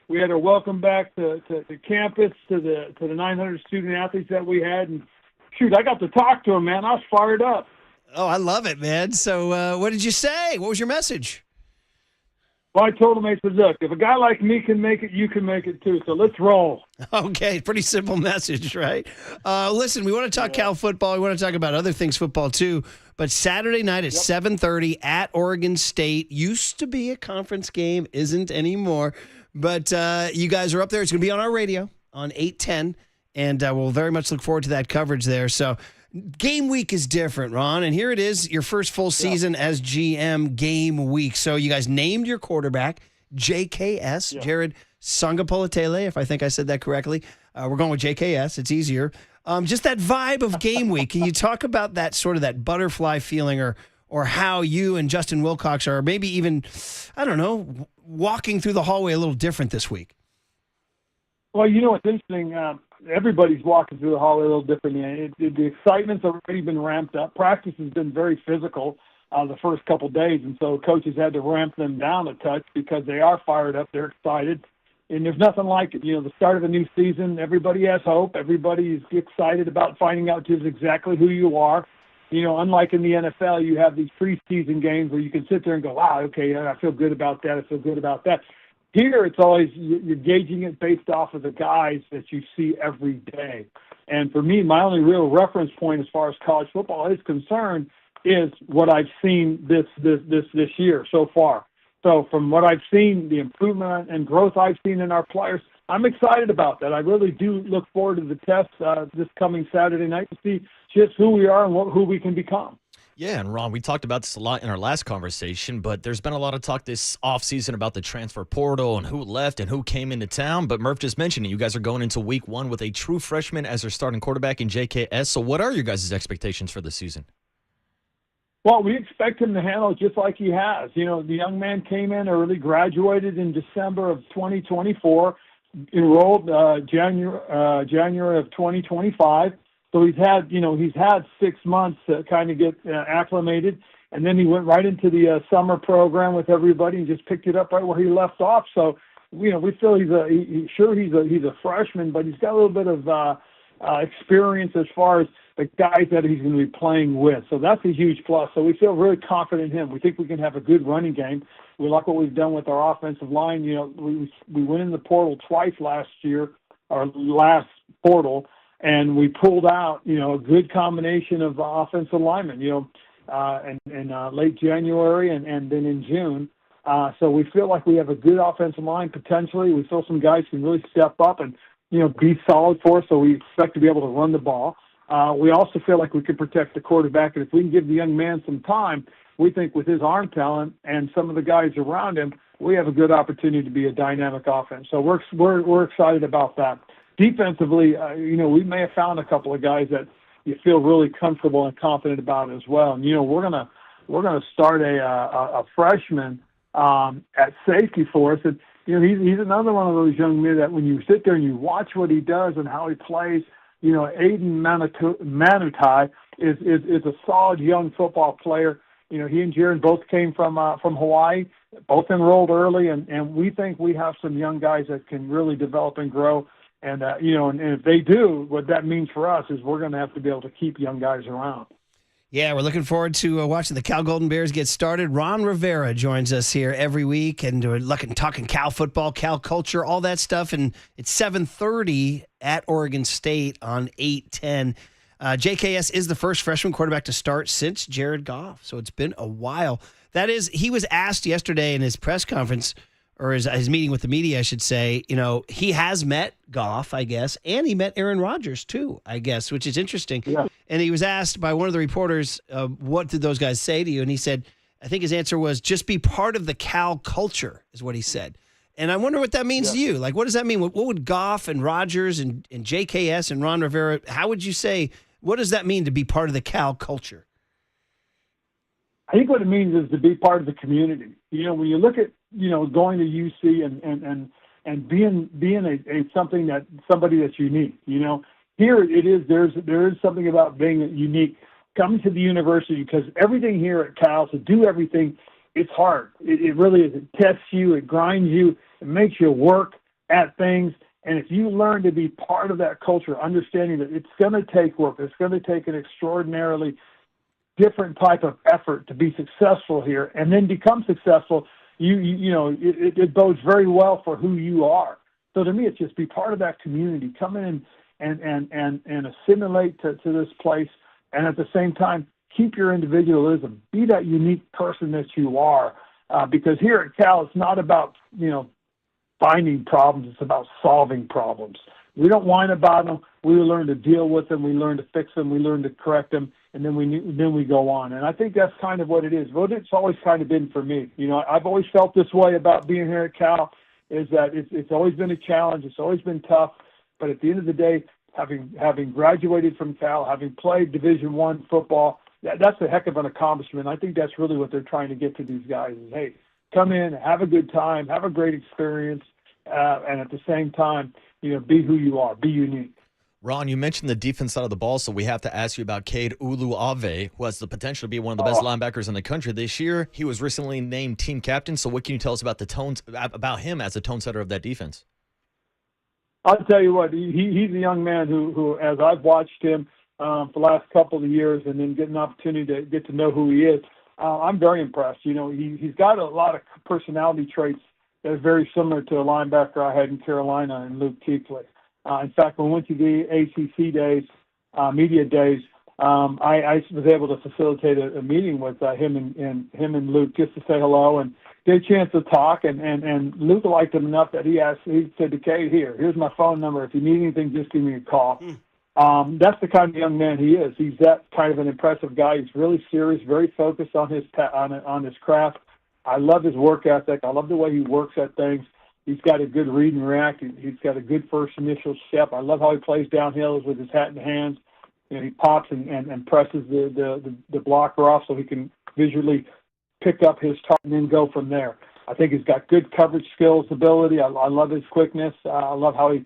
we had a welcome back to campus, to the 900 student athletes that we had. And, shoot, I got to talk to them, man. I was fired up. Oh, I love it, man. So what did you say? What was your message? Well, I told him, I said, look, if a guy like me can make it, you can make it too. So let's roll. Okay, pretty simple message, right? Listen, we want to talk Cal football. We want to talk about other things football too. But Saturday night at 7:30 at Oregon State. Used to be a conference game, isn't anymore. But you guys are up there. It's going to be on our radio on 810. And we'll very much look forward to that coverage there. So game week is different, Ron. And here it is, your first full season as GM, game week. So you guys named your quarterback, JKS, Jared Sangapolatele, if I think I said that correctly. We're going with JKS. It's easier. Just that vibe of game week. Can you talk about that sort of that butterfly feeling or how you and Justin Wilcox are maybe even, I don't know, walking through the hallway a little different this week? Well, what's interesting, everybody's walking through the hallway a little differently. The excitement's already been ramped up. Practice has been very physical the first couple of days, and so coaches had to ramp them down a touch because they are fired up. They're excited, and there's nothing like it. The start of a new season, everybody has hope. Everybody is excited about finding out just exactly who you are. Unlike in the NFL, you have these preseason games where you can sit there and go, wow, okay, I feel good about that. I feel good about that. Here, it's always you're gauging it based off of the guys that you see every day. And for me, my only real reference point as far as college football is concerned is what I've seen this year so far. So from what I've seen, the improvement and growth I've seen in our players, I'm excited about that. I really do look forward to the test this coming Saturday night to see just who we are and who we can become. Yeah, and Ron, we talked about this a lot in our last conversation, but there's been a lot of talk this offseason about the transfer portal and who left and who came into town. But Murph just mentioned it. You guys are going into week one with a true freshman as their starting quarterback in JKS. So what are your guys' expectations for the season? Well, we expect him to handle it just like he has. The young man came in early, graduated in December of 2024, enrolled January of 2025. So he's had 6 months to kind of get acclimated, and then he went right into the summer program with everybody and just picked it up right where he left off. So, we feel he's a freshman, but he's got a little bit of experience as far as the guys that he's going to be playing with. So that's a huge plus. So we feel really confident in him. We think we can have a good running game. We like what we've done with our offensive line. We went in the portal twice last year, our last portal. And we pulled out, a good combination of offensive linemen, in late January and then in June. So we feel like we have a good offensive line potentially. We feel some guys can really step up and, be solid for us. So we expect to be able to run the ball. We also feel like we can protect the quarterback. And if we can give the young man some time, we think with his arm talent and some of the guys around him, we have a good opportunity to be a dynamic offense. So we're excited about that. Defensively, we may have found a couple of guys that you feel really comfortable and confident about as well. And we're gonna start a freshman at safety for us. And he's another one of those young men that when you sit there and you watch what he does and how he plays, Aiden Manutai is a solid young football player. He and Jaron both came from Hawaii, both enrolled early, and we think we have some young guys that can really develop and grow. And, and if they do, what that means for us is we're going to have to be able to keep young guys around. Yeah, we're looking forward to watching the Cal Golden Bears get started. Ron Rivera joins us here every week, and we're talking Cal football, Cal culture, all that stuff. And it's 7:30 at Oregon State on 810. JKS is the first freshman quarterback to start since Jared Goff, so it's been a while. That is, he was asked yesterday in his press conference, or his meeting with the media, I should say, he has met Goff, I guess, and he met Aaron Rodgers too, I guess, which is interesting. Yeah. And he was asked by one of the reporters, what did those guys say to you? And he said, I think his answer was, just be part of the Cal culture, is what he said. And I wonder what that means to you. Like, what does that mean? What would Goff and Rodgers and JKS and Ron Rivera, how would you say, what does that mean to be part of the Cal culture? I think what it means is to be part of the community. When you look at, going to UC and being something that somebody that's unique, here it is, there is something about being unique. Coming to the university, because everything here at Cal, to do everything, it's hard. It really is. It tests you. It grinds you. It makes you work at things. And if you learn to be part of that culture, understanding that it's going to take work, it's going to take an extraordinarily different type of effort to be successful here, and then become successful, it bodes very well for who you are. So to me, it's just be part of that community. Come in and assimilate to this place. And at the same time, keep your individualism. Be that unique person that you are. Because here at Cal, it's not about, finding problems. It's about solving problems. We don't whine about them. We learn to deal with them. We learn to fix them. We learn to correct them. And then we go on. And I think that's kind of what it is. What it's always kind of been for me. I've always felt this way about being here at Cal, is that it's always been a challenge. It's always been tough. But at the end of the day, having graduated from Cal, having played Division I football, that's a heck of an accomplishment. I think that's really what they're trying to get to these guys is, hey, come in, have a good time, have a great experience, and at the same time, be who you are, be unique. Ron, you mentioned the defense side of the ball, so we have to ask you about Cade Uluave, who has the potential to be one of the best linebackers in the country this year. He was recently named team captain, so what can you tell us about about him as a tone setter of that defense? I'll tell you what, he's a young man who, as I've watched him for the last couple of years and then get an opportunity to get to know who he is, I'm very impressed. He's got a lot of personality traits that are very similar to a linebacker I had in Carolina and Luke Kuechly. In fact, when we went to the ACC days, media days, I was able to facilitate a meeting with him and Luke just to say hello and get a chance to talk. And Luke liked him enough that he said to Kate, here's my phone number. If you need anything, just give me a call. That's the kind of young man he is. He's that kind of an impressive guy. He's really serious, very focused on his craft. I love his work ethic. I love the way he works at things. He's got a good read and react. He's got a good first initial step. I love how he plays downhill with his hat in hands. He pops and presses the blocker off so he can visually pick up his target and then go from there. I think he's got good coverage skills, ability. I love his quickness. I love how he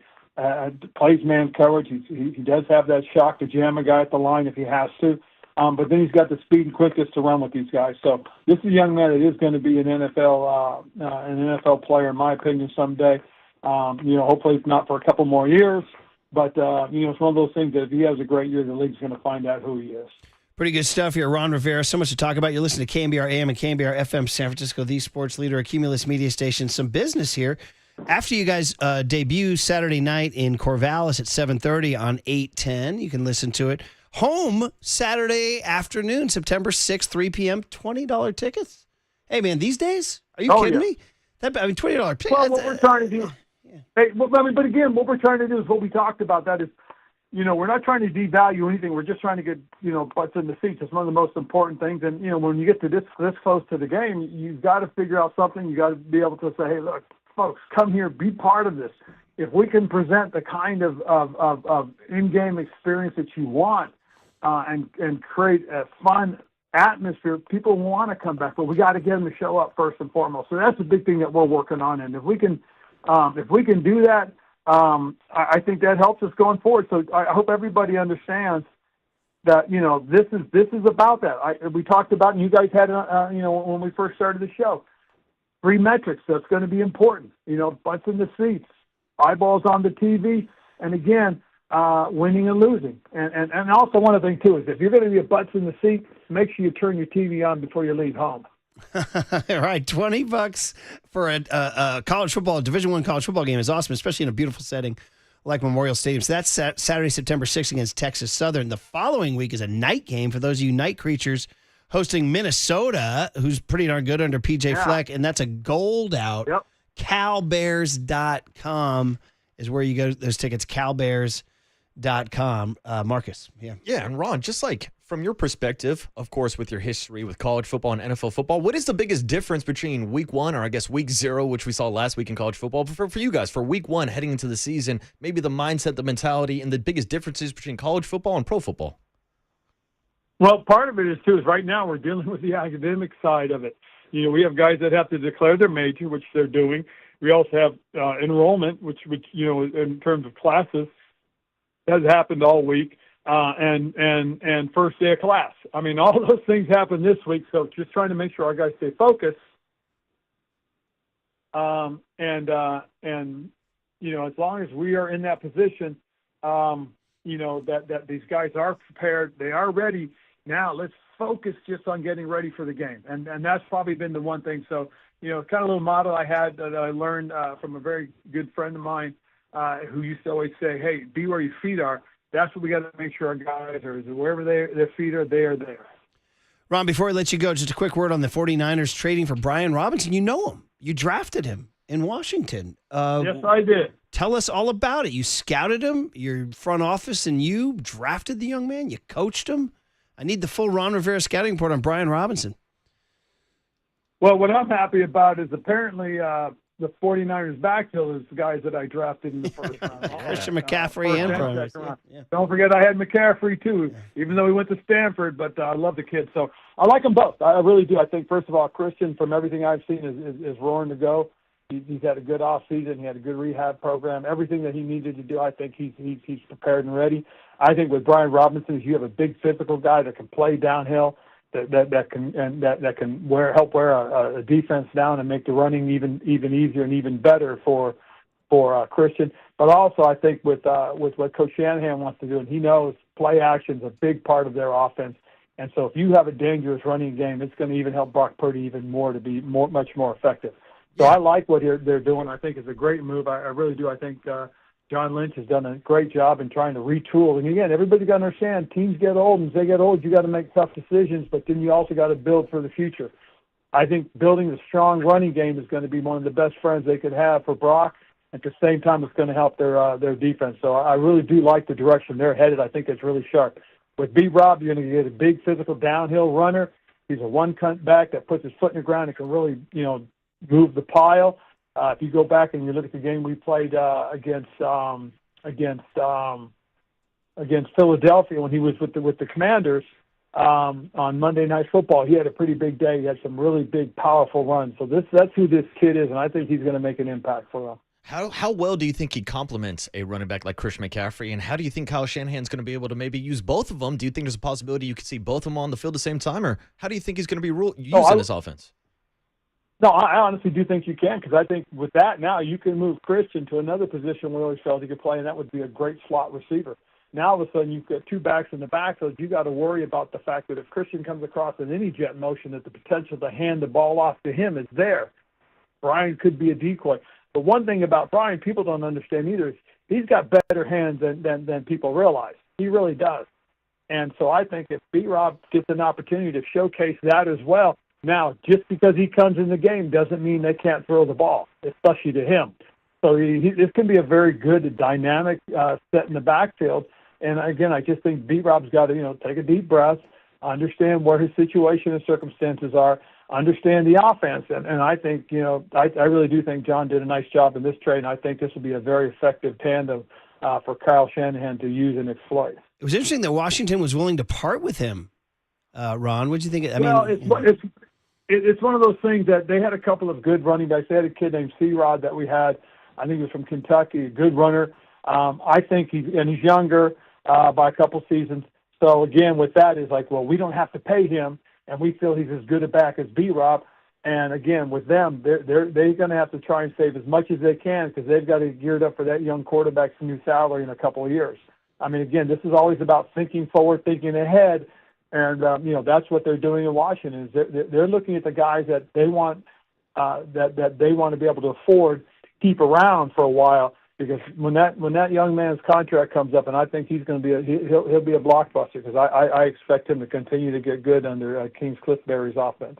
plays man coverage. He does have that shock to jam a guy at the line if he has to. But then he's got the speed and quickness to run with these guys. So this is a young man that is going to be an NFL player, in my opinion, someday. Hopefully it's not for a couple more years. But, it's one of those things that if he has a great year, the league's going to find out who he is. Pretty good stuff here. Ron Rivera, so much to talk about. You're listening to KNBR AM and KNBR FM San Francisco, the sports leader, a Cumulus media station. Some business here. After you guys debut Saturday night in Corvallis at 7:30 on 810, you can listen to it. Home Saturday afternoon, September 6th, 3 p.m., $20 tickets. Hey, man, these days? Are you kidding me? $20 tickets. Well, what we're trying to do, but again, what we're trying to do is what we talked about. That is, we're not trying to devalue anything. We're just trying to get, butts in the seats. It's one of the most important things. And, when you get to this close to the game, you've got to figure out something. You got to be able to say, hey, look, folks, come here, be part of this. If we can present the kind of in-game experience that you want, and create a fun atmosphere, people want to come back, but we got to get them to show up first and foremost. So that's the big thing that we're working on. And if we can do that, I think that helps us going forward. So I hope everybody understands that, this is about that. We talked about, and you guys had, when we first started the show, 3 metrics. That's going to be important. Butts in the seats, eyeballs on the TV, and again, winning and losing. And also one other thing, too, is if you're going to be a butts in the seat, make sure you turn your TV on before you leave home. All right, $20 for a college football, Division I college football game is awesome, especially in a beautiful setting like Memorial Stadium. So that's Saturday, September 6th against Texas Southern. The following week is a night game for those of you night creatures hosting Minnesota, who's pretty darn good under PJ Fleck, and that's a gold out. Yep. CalBears.com is where you go. Those tickets, CalBears.com. Marcus, yeah. Yeah, and Ron, just like from your perspective, of course, with your history with college football and NFL football, what is the biggest difference between week 1 or I guess week 0, which we saw last week in college football, for you guys, for week 1 heading into the season, maybe the mindset, the mentality, and the biggest differences between college football and pro football? Well, part of it is, too, is right now we're dealing with the academic side of it. We have guys that have to declare their major, which they're doing. We also have enrollment, which in terms of classes, has happened all week. And first day of class. I mean, all those things happen this week, so just trying to make sure our guys stay focused. And as long as we are in that position, that these guys are prepared, they are ready. Now let's focus just on getting ready for the game. And that's probably been the one thing. So, kind of a little model I had that I learned from a very good friend of mine who used to always say, hey, be where your feet are. That's what we got to make sure our guys are. Wherever their feet are, they are there. Ron, before we let you go, just a quick word on the 49ers trading for Brian Robinson. You know him. You drafted him in Washington. Yes, I did. Tell us all about it. You scouted him, your front office, and you drafted the young man. You coached him. I need the full Ron Rivera scouting report on Brian Robinson. Well, what I'm happy about is apparently the 49ers backfield is the guys that I drafted in the first round. Christian McCaffrey and Promise. Yeah. Don't forget I had McCaffrey too, even though he went to Stanford, but I love the kid. So I like them both. I really do. I think, first of all, Christian, from everything I've seen, is roaring to go. He's had a good offseason. He had a good rehab program. Everything that he needed to do, I think he's prepared and ready. I think with Brian Robinson, you have a big physical guy that can play downhill, that can help wear a defense down and make the running even easier and even better for Christian. But also, I think with what Coach Shanahan wants to do, and he knows play action is a big part of their offense. And so, if you have a dangerous running game, it's going to even help Brock Purdy even more to be much more effective. So I like what they're doing. I think it's a great move. I really do. I think John Lynch has done a great job in trying to retool. And again, everybody's got to understand, teams get old, and as they get old, you got to make tough decisions, but then you also got to build for the future. I think building a strong running game is going to be one of the best friends they could have for Brock. At the same time, it's going to help their defense. So I really do like the direction they're headed. I think it's really sharp. With B-Rob, you're going to get a big physical downhill runner. He's a one-cut back that puts his foot in the ground and can really, move the pile. If you go back and you look at the game we played against Philadelphia when he was with the Commanders on Monday Night Football, he had a pretty big day. He had some really big, powerful runs. So that's who this kid is, and I think he's going to make an impact for them. How well do you think he complements a running back like Christian McCaffrey, and how do you think Kyle Shanahan's going to be able to maybe use both of them? Do you think there's a possibility you could see both of them on the field at the same time, or how do you think he's going to be using this offense? No, I honestly do think you can, because I think with that now you can move Christian to another position we always felt he could play, and that would be a great slot receiver. Now all of a sudden you've got two backs in the backfield. You got to worry about the fact that if Christian comes across in any jet motion, that the potential to hand the ball off to him is there. Brian could be a decoy. But one thing about Brian people don't understand either is he's got better hands than people realize. He really does. And so I think if B-Rob gets an opportunity to showcase that as well, now, just because he comes in the game doesn't mean they can't throw the ball, especially to him. So this can be a very good dynamic set in the backfield. And, again, I just think B-Rob's got to, take a deep breath, understand where his situation and circumstances are, understand the offense. And I think, I really do think John did a nice job in this trade, and I think this will be a very effective tandem for Kyle Shanahan to use and exploit. It was interesting that Washington was willing to part with him. Ron, what do you think? It's one of those things that they had a couple of good running backs. They had a kid named C-Rod that we had. I think he was from Kentucky, a good runner. I think he's younger by a couple seasons. So, again, with that is like, well, we don't have to pay him, and we feel he's as good a back as B-Rob. And, again, with them, they're going to have to try and save as much as they can because they've got to get geared up for that young quarterback's new salary in a couple of years. I mean, again, this is always about thinking forward, thinking ahead. And that's what they're doing in Washington. Is they're looking at the guys that they want that they want to be able to afford, keep around for a while, because when that young man's contract comes up, and I think he's going to be he'll be a blockbuster, because I expect him to continue to get good under Kings Cliffberry's offense.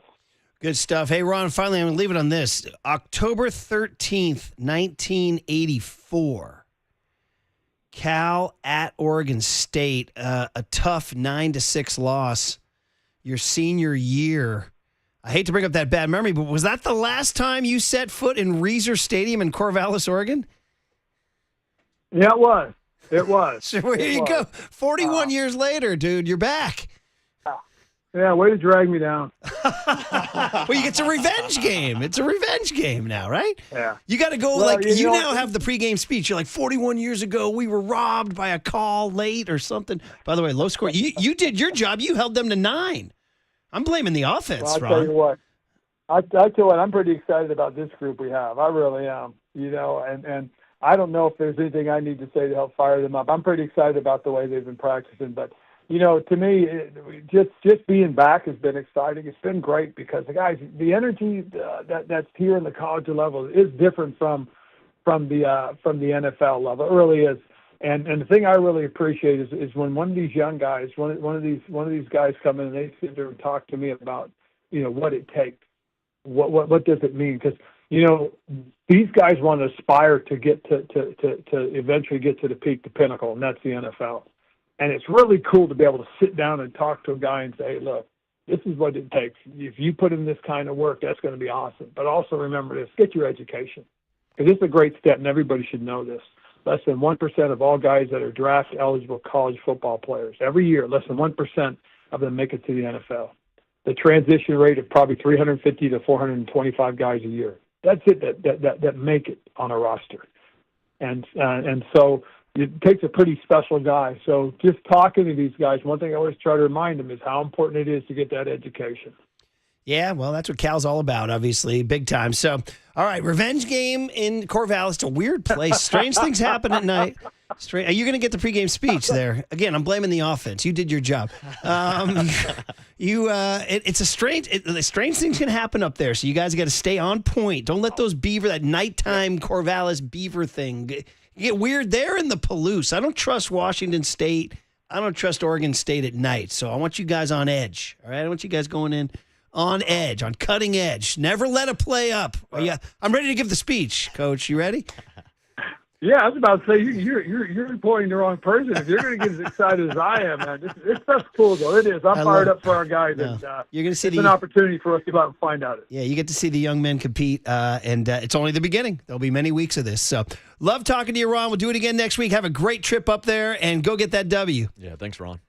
Good stuff. Hey, Ron, finally, I'm going to leave it on this. October 13th, 1984. Cal at Oregon State, a tough 9-6 loss your senior year. I hate to bring up that bad memory, but was that the last time you set foot in Reser Stadium in Corvallis, Oregon? Yeah, it was. It was. So here you go. 41 years later, dude, you're back. Yeah, way to drag me down. Well, it's a revenge game. It's a revenge game now, right? Yeah. You got to go, you now have the pregame speech. You're like, 41 years ago, we were robbed by a call late or something. By the way, low score. You did your job. You held them to 9. I'm blaming the offense, Well, Ron. I'll tell you what. I tell you what, I'm pretty excited about this group we have. I really am. And I don't know if there's anything I need to say to help fire them up. I'm pretty excited about the way they've been practicing, but to me, just being back has been exciting. It's been great because the energy that's here in the college level is different from the NFL level. It really is. And the thing I really appreciate is when one of these young guys, one of these guys come in and they sit there and talk to me about what it takes, what does it mean? Because these guys want to aspire to get to eventually get to the peak, the pinnacle, and that's the NFL. And it's really cool to be able to sit down and talk to a guy and say, hey, look, this is what it takes. If you put in this kind of work, that's going to be awesome. But also remember this, get your education. Because it's a great step, and everybody should know this. Less than 1% of all guys that are draft-eligible college football players. Every year, less than 1% of them make it to the NFL. The transition rate of probably 350 to 425 guys a year. That's it that make it on a roster. And so it takes a pretty special guy. So just talking to these guys, one thing I always try to remind them is how important it is to get that education. Yeah, well, that's what Cal's all about, obviously, big time. So, all right, revenge game in Corvallis. It's a weird place. Strange things happen at night. You're going to get the pregame speech there. Again, I'm blaming the offense. You did your job. It's a strange things can happen up there. So you guys got to stay on point. Don't let those that nighttime Corvallis beaver thing get weird there in the Palouse. I don't trust Washington State. I don't trust Oregon State at night. So I want you guys on edge. All right, I want you guys going in on edge, on cutting edge. Never let a play up. Yeah, I'm ready to give the speech, Coach. You ready? Yeah, I was about to say you're employing the wrong person. If you're going to get as excited as I am, man, this stuff's cool though. It is. I'm fired up for our guys, and you're going to see it's an opportunity for us to go out and find out it. Yeah, you get to see the young men compete, and it's only the beginning. There'll be many weeks of this. So, love talking to you, Ron. We'll do it again next week. Have a great trip up there, and go get that W. Yeah, thanks, Ron.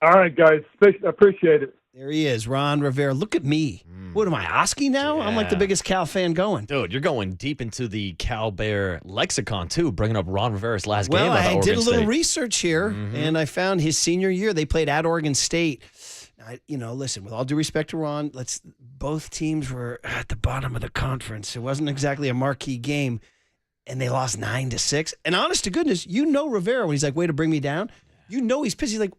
All right, guys, appreciate it. There he is, Ron Rivera. Look at me. What am I, Oski now? Yeah. I'm like the biggest Cal fan going. Dude, you're going deep into the Cal Bear lexicon, too, bringing up Ron Rivera's last game. Well, I did a little State. research here, and I found his senior year, they played at Oregon State. Listen, with all due respect to Ron, both teams were at the bottom of the conference. It wasn't exactly a marquee game, and they lost 9-6. And honest to goodness, Rivera, when he's like, way to bring me down, he's pissed. He's like,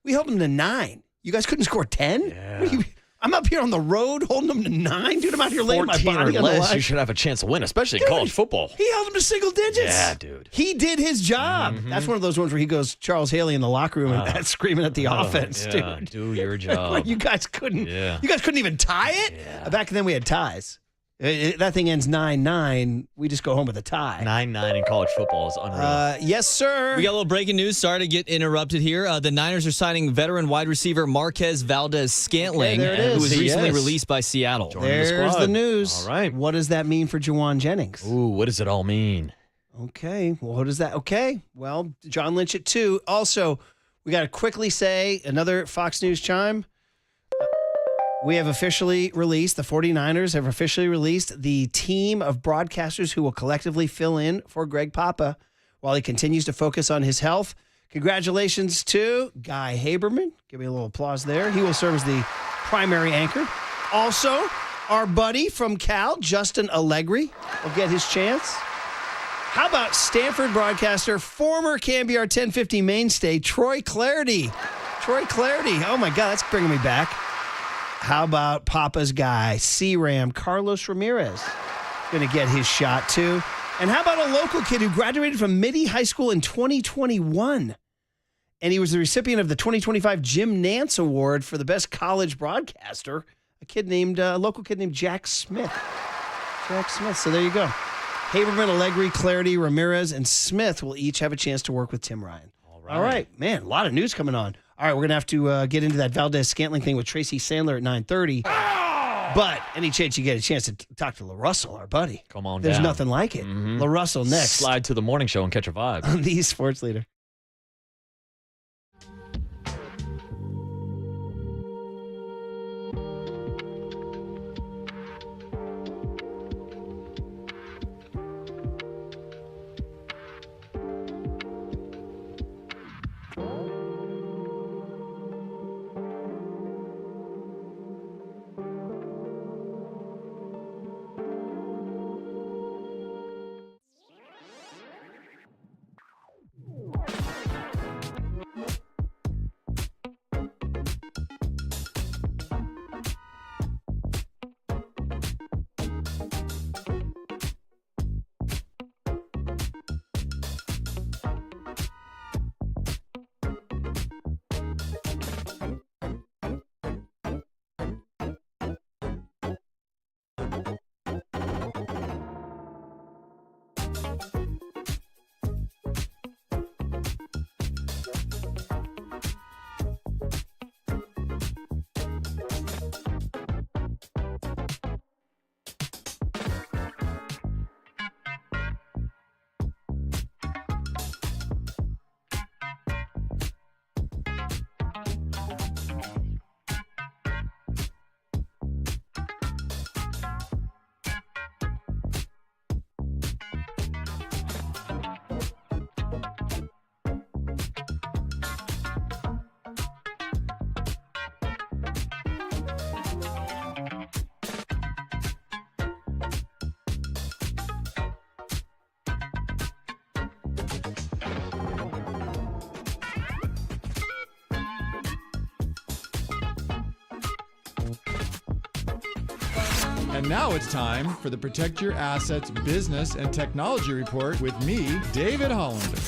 we held him to 9. You guys couldn't score 10? Yeah. I'm up here on the road holding them to 9. Dude, I'm out here laying my body on the line. You should have a chance to win, especially in college football. He held them to single digits. Yeah, dude. He did his job. That's one of those ones where he goes Charles Haley in the locker room and screaming at the offense, dude. Do your job. You guys couldn't even tie it? Yeah. Back then we had ties. That thing ends 9-9. We just go home with a tie. 9-9 in college football is unreal. Yes, sir. We got a little breaking news. Sorry to get interrupted here. The Niners are signing veteran wide receiver Marquez Valdez-Scantling, who was recently released by Seattle. There's the news. All right. What does that mean for Jawan Jennings? Ooh, what does it all mean? Okay. Well, what does that? Okay. Well, John Lynch at 2. Also, we got to quickly say another Fox News chime. We have officially released, the 49ers have officially released the team of broadcasters who will collectively fill in for Greg Papa while he continues to focus on his health. Congratulations to Guy Haberman. Give me a little applause there. He will serve as the primary anchor. Also, our buddy from Cal, Justin Allegri, will get his chance. How about Stanford broadcaster, former KNBR 1050 mainstay, Troy Clarity? Oh, my God, that's bringing me back. How about Papa's guy, C-Ram, Carlos Ramirez? Going to get his shot, too. And how about a local kid who graduated from Mitty High School in 2021? And he was the recipient of the 2025 Jim Nance Award for the best college broadcaster. A local kid named Jack Smith. Jack Smith. So there you go. Haberman, Allegri, Clarity, Ramirez, and Smith will each have a chance to work with Tim Ryan. All right. Man, a lot of news coming on. All right, we're going to have to get into that Valdez-Scantling thing with Tracy Sandler at 9:30. But any chance you get a chance to talk to LaRussell, our buddy. Come on There's down. nothing like it. LaRussell next. Slide to the morning show and catch a vibe. On the Sports Leader. And now it's time for the Protect Your Assets Business and Technology Report with me, David Hollander.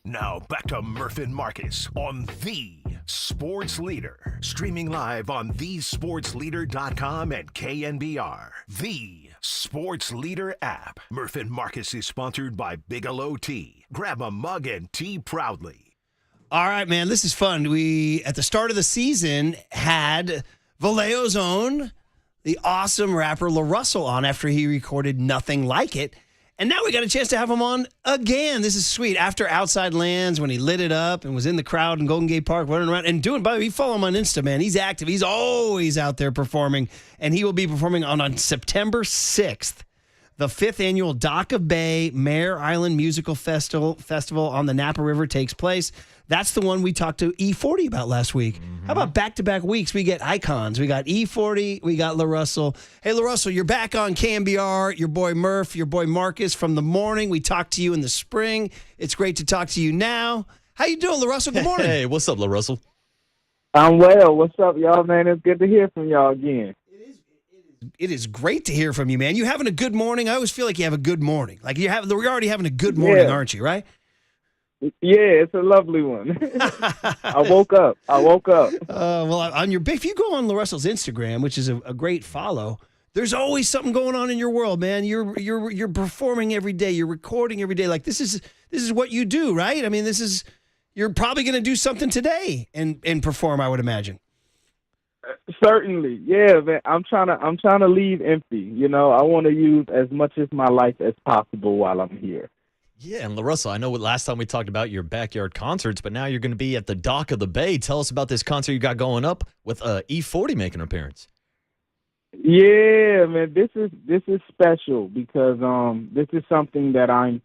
Now back to Murph and Marcus on The Sports Leader. Streaming live on thesportsleader.com and KNBR. The Sports Leader app. Murph and Marcus is sponsored by Bigelow Tea. Grab a mug and tea proudly. All right, man, this is fun. We, at the start of the season, had Vallejo's own, the awesome rapper LaRussell on after he recorded Nothing Like It. And now we got a chance to have him on again. This is sweet. After Outside Lands, when he lit it up and was in the crowd in Golden Gate Park running around and doing, by the way, you follow him on Insta, man. He's active. He's always out there performing. And he will be performing on September 6th, the 5th annual Dock Bay Mare Island Musical Festival on the Napa River takes place. That's the one we talked to E40 about last week. How about back-to-back weeks? We get icons. We got E40. We got LaRussell. Hey, LaRussell, you're back on KNBR. Your boy Murph, your boy Marcus from the morning. We talked to you in the spring. It's great to talk to you now. How you doing, LaRussell? Good morning. Hey, what's up, LaRussell? I'm well. What's up, y'all, man? It's good to hear from y'all again. It is great to hear from you, man. You having a good morning? I always feel like you have a good morning. Like you're already having a good morning, aren't you, right? Yeah, it's a lovely one. I woke up. Well, on your if you go on LaRussell's Instagram, which is a great follow, There's always something going on in your world, man. You're performing every day. You're recording every day. Like this is what you do, right? I mean, you're probably going to do something today and perform, I would imagine. Certainly, yeah, man. I'm trying to leave empty. You know, I want to use as much of my life as possible while I'm here. Yeah, and LaRussell, I know last time we talked about your backyard concerts, but now you're going to be at the Dock of the Bay. Tell us about this concert you got going up with E40 making an appearance. Yeah, man, this is special because this is something that I'm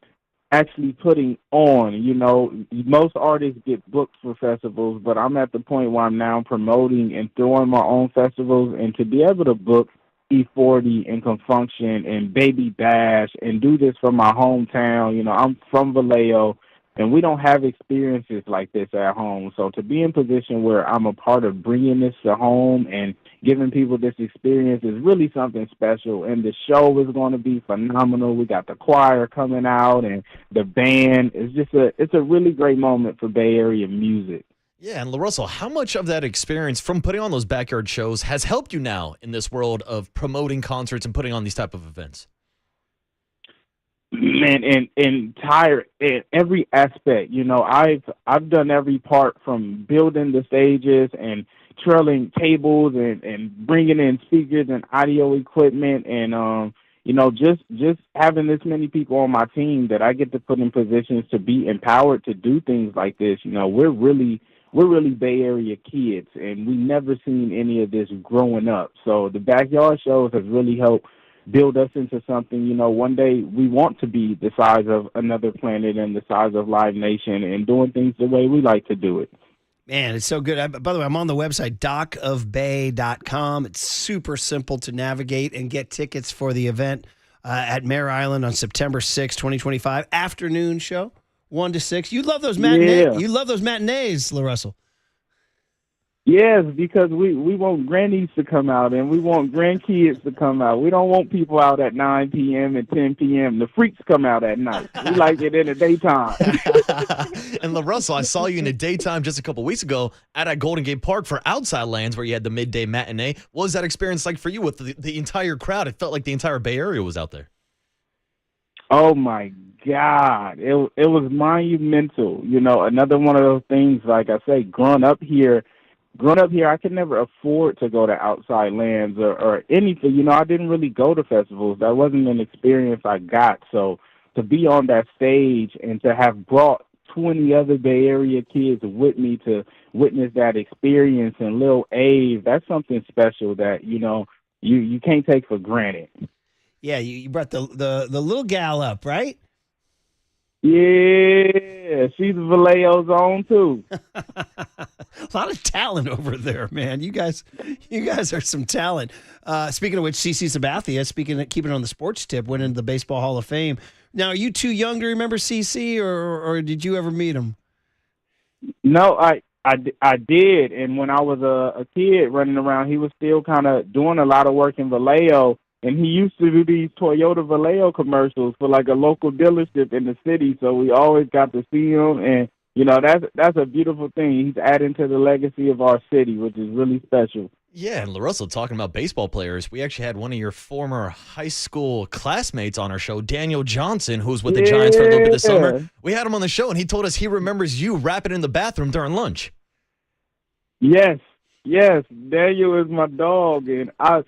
actually putting on. You know, most artists get booked for festivals, but I'm at the point where I'm now promoting and throwing my own festivals, and to be able to book E40 and Confunction and Baby Bash and do this from my hometown. You know, I'm from Vallejo, and we don't have experiences like this at home. So to be in position where I'm a part of bringing this to home and giving people this experience is really something special. And the show is going to be phenomenal. We got the choir coming out and the band. It's a really great moment for Bay Area music. Yeah, and LaRussell, how much of that experience from putting on those backyard shows has helped you now in this world of promoting concerts and putting on these type of events? Man, in every aspect, you know, I've done every part from building the stages and trailing tables and bringing in speakers and audio equipment and you know, just having this many people on my team that I get to put in positions to be empowered to do things like this. You know, we're really Bay Area kids, and we never seen any of this growing up. So the backyard shows has really helped build us into something. You know, one day we want to be the size of Another Planet and the size of Live Nation and doing things the way we like to do it. Man, it's so good. By the way, I'm on the website, dockofbay.com. It's super simple to navigate and get tickets for the event at Mare Island on September 6, 2025. Afternoon show, 1 to 6. You love those matinees. Yeah. You love those matinees, LaRussell. Yes, because we want grannies to come out and we want grandkids to come out. We don't want people out at 9 p.m. and 10 p.m. The freaks come out at night. We like it in the daytime. And LaRussell, I saw you in the daytime just a couple weeks ago at Golden Gate Park for Outside Lands where you had the midday matinee. What was that experience like for you with the entire crowd? It felt like the entire Bay Area was out there. Oh, my God. It was monumental. You know, another one of those things, like I say, growing up here, I could never afford to go to Outside Lands or anything. You know, I didn't really go to festivals. That wasn't an experience I got. So to be on that stage and to have brought 20 other Bay Area kids with me to witness that experience and Lil Ave, that's something special that, you know, you can't take for granted. Yeah, you brought the little gal up, right? Yeah, she's Vallejo's own too. A lot of talent over there, man. You guys are some talent. Speaking of which, CC Sabathia, keeping it on the sports tip, went into the Baseball Hall of Fame. Now, are you too young to remember CC, or did you ever meet him? No, I did, and when I was a kid running around, he was still kind of doing a lot of work in Vallejo. And he used to do these Toyota Vallejo commercials for like a local dealership in the city, so we always got to see him. And you know, that's a beautiful thing. He's adding to the legacy of our city, which is really special. Yeah, and LaRussell, talking about baseball players, we actually had one of your former high school classmates on our show, Daniel Johnson, who was with the Giants for a little bit this summer. We had him on the show, and he told us he remembers you rapping in the bathroom during lunch. Yes, Daniel is my dog, and I've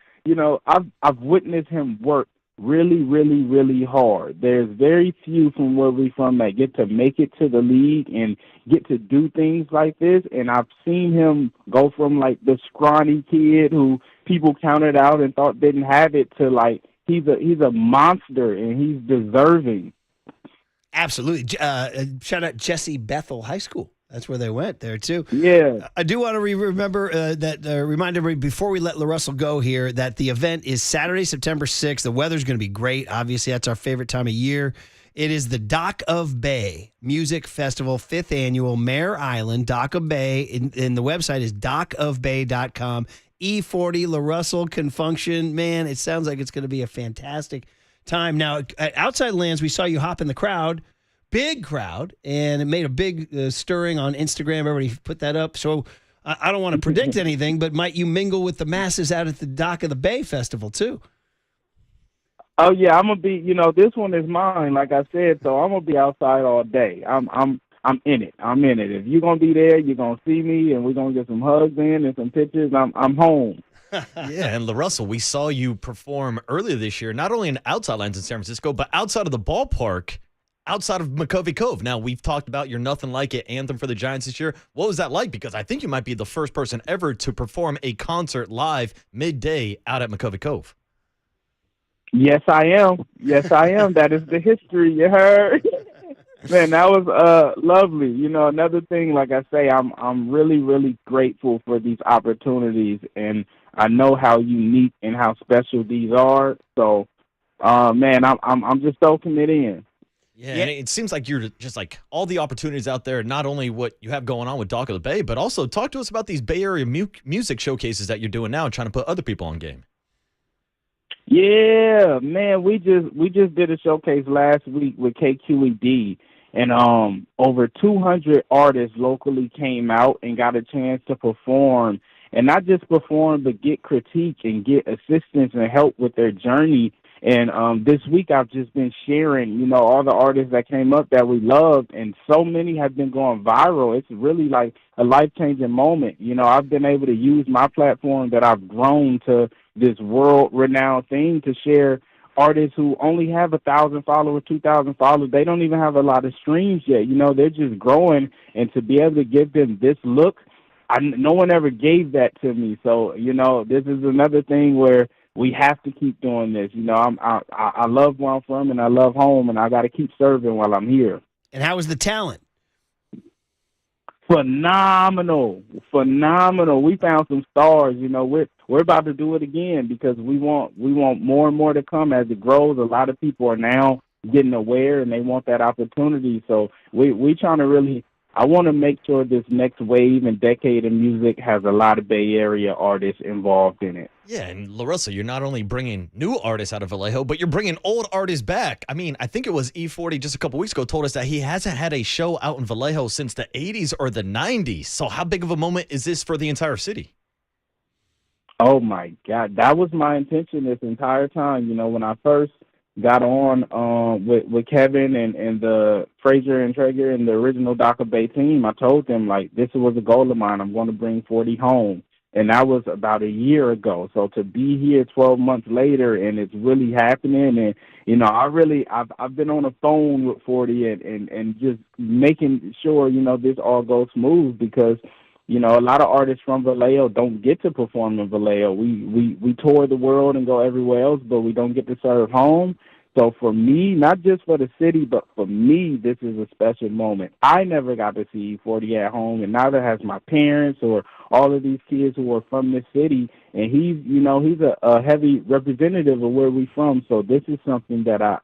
witnessed him work really, really, really hard. There's very few from where we're from that get to make it to the league and get to do things like this. And I've seen him go from like the scrawny kid who people counted out and thought didn't have it to like he's a monster and he's deserving. Absolutely. Shout out Jesse Bethel High School. That's where they went there, too. Yeah. I do want to remind everybody before we let LaRussell go here that the event is Saturday, September 6th. The weather's going to be great. Obviously, that's our favorite time of year. It is the Dock of Bay Music Festival, 5th annual, Mare Island, Dock of Bay. And the website is dockofbay.com. E40, LaRussell, Confunction. Man, it sounds like it's going to be a fantastic time. Now, at Outside Lands, we saw you hop in the crowd. Big crowd, and it made a big stirring on Instagram. Everybody put that up. So I don't want to predict anything, but might you mingle with the masses out at the Dock of the Bay Festival, too? Oh yeah, I'm gonna be. This one is mine, like I said. So I'm gonna be outside all day. I'm in it. I'm in it. If you're gonna be there, you're gonna see me, and we're gonna get some hugs in and some pictures. I'm home. Yeah, and LaRussell, we saw you perform earlier this year, not only in outside lines in San Francisco, but outside of the ballpark, outside of McCovey Cove. Now, we've talked about your Nothing Like It anthem for the Giants this year. What was that like? Because I think you might be the first person ever to perform a concert live midday out at McCovey Cove. Yes, I am. Yes, I am. That is the history. You heard. Man, that was lovely. Another thing, like I say, I'm really, really grateful for these opportunities, and I know how unique and how special these are. So, man, I'm just soaking it in. Yeah, and it seems like you're just like all the opportunities out there, not only what you have going on with Dock of the Bay, but also talk to us about these Bay Area music showcases that you're doing now and trying to put other people on game. Yeah, man, we just did a showcase last week with KQED, and over 200 artists locally came out and got a chance to perform, and not just perform, but get critique and get assistance and help with their journey. And this week I've just been sharing, all the artists that came up that we loved, and so many have been going viral. It's really like a life-changing moment. I've been able to use my platform that I've grown to this world-renowned thing to share artists who only have 1,000 followers, 2,000 followers. They don't even have a lot of streams yet. They're just growing, and to be able to give them this look, no one ever gave that to me. So, this is another thing where we have to keep doing this. I love where I'm from, and I love home, and I got to keep serving while I'm here. And how was the talent? Phenomenal. We found some stars. We're about to do it again because we want more and more to come as it grows. A lot of people are now getting aware, and they want that opportunity. So we trying to really. I want to make sure this next wave and decade of music has a lot of Bay Area artists involved in it. Yeah, and LaRussell, you're not only bringing new artists out of Vallejo, but you're bringing old artists back. I mean, I think it was E40 just a couple weeks ago told us that he hasn't had a show out in Vallejo since the 80s or the 90s. So how big of a moment is this for the entire city? Oh, my God. That was my intention this entire time. When I first got on with Kevin and the Frazier and Traeger and the original Dock of Bay team, I told them, this was a goal of mine. I'm going to bring 40 home. And that was about a year ago. So to be here 12 months later and it's really happening, and I've been on the phone with 40 and just making sure this all goes smooth because a lot of artists from Vallejo don't get to perform in Vallejo. We tour the world and go everywhere else, but we don't get to serve home. So for me, not just for the city, but for me, this is a special moment. I never got to see 40 at home, and neither has my parents or all of these kids who are from this city. And he's a heavy representative of where we're from. So this is something that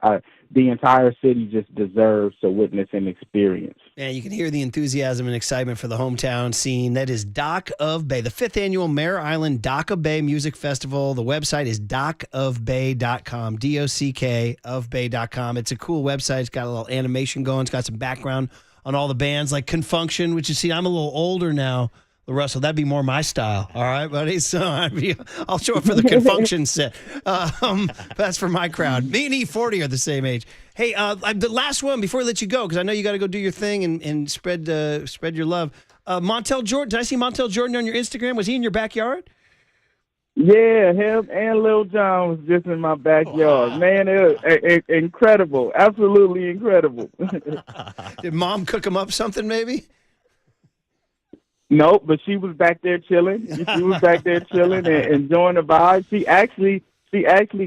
the entire city just deserves to witness and experience. And you can hear the enthusiasm and excitement for the hometown scene. That is Dock of Bay, the 5th annual Mare Island Dock of Bay Music Festival. The website is dockofbay.com, DOCK of bay.com. It's a cool website. It's got a little animation going. It's got some background on all the bands like Confunction, which you see, I'm a little older now. Russell, that'd be more my style. All right, buddy. So I'll show up for the Confunction set. That's for my crowd. Me and E40 are the same age. Hey, the last one before I let you go, because I know you got to go do your thing and spread your love. Montel Jordan. Did I see Montel Jordan on your Instagram? Was he in your backyard? Yeah, him and Lil Jon was just in my backyard. Wow. Man, it was incredible. Absolutely incredible. Did Mom cook him up something maybe? No, but she was back there chilling. She was back there chilling and enjoying the vibe. She actually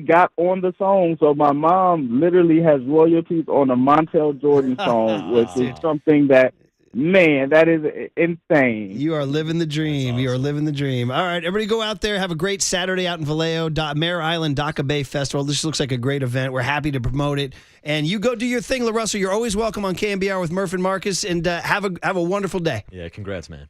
got on the song. So my mom literally has royalties on a Montel Jordan song, which is something that, man, that is insane. You are living the dream. Awesome. You are living the dream. All right, everybody go out there. Have a great Saturday out in Vallejo. Mare Island Dock of Bay Festival. This looks like a great event. We're happy to promote it. And you go do your thing, LaRussell. You're always welcome on KNBR with Murph and Marcus. And have a wonderful day. Yeah, congrats, man.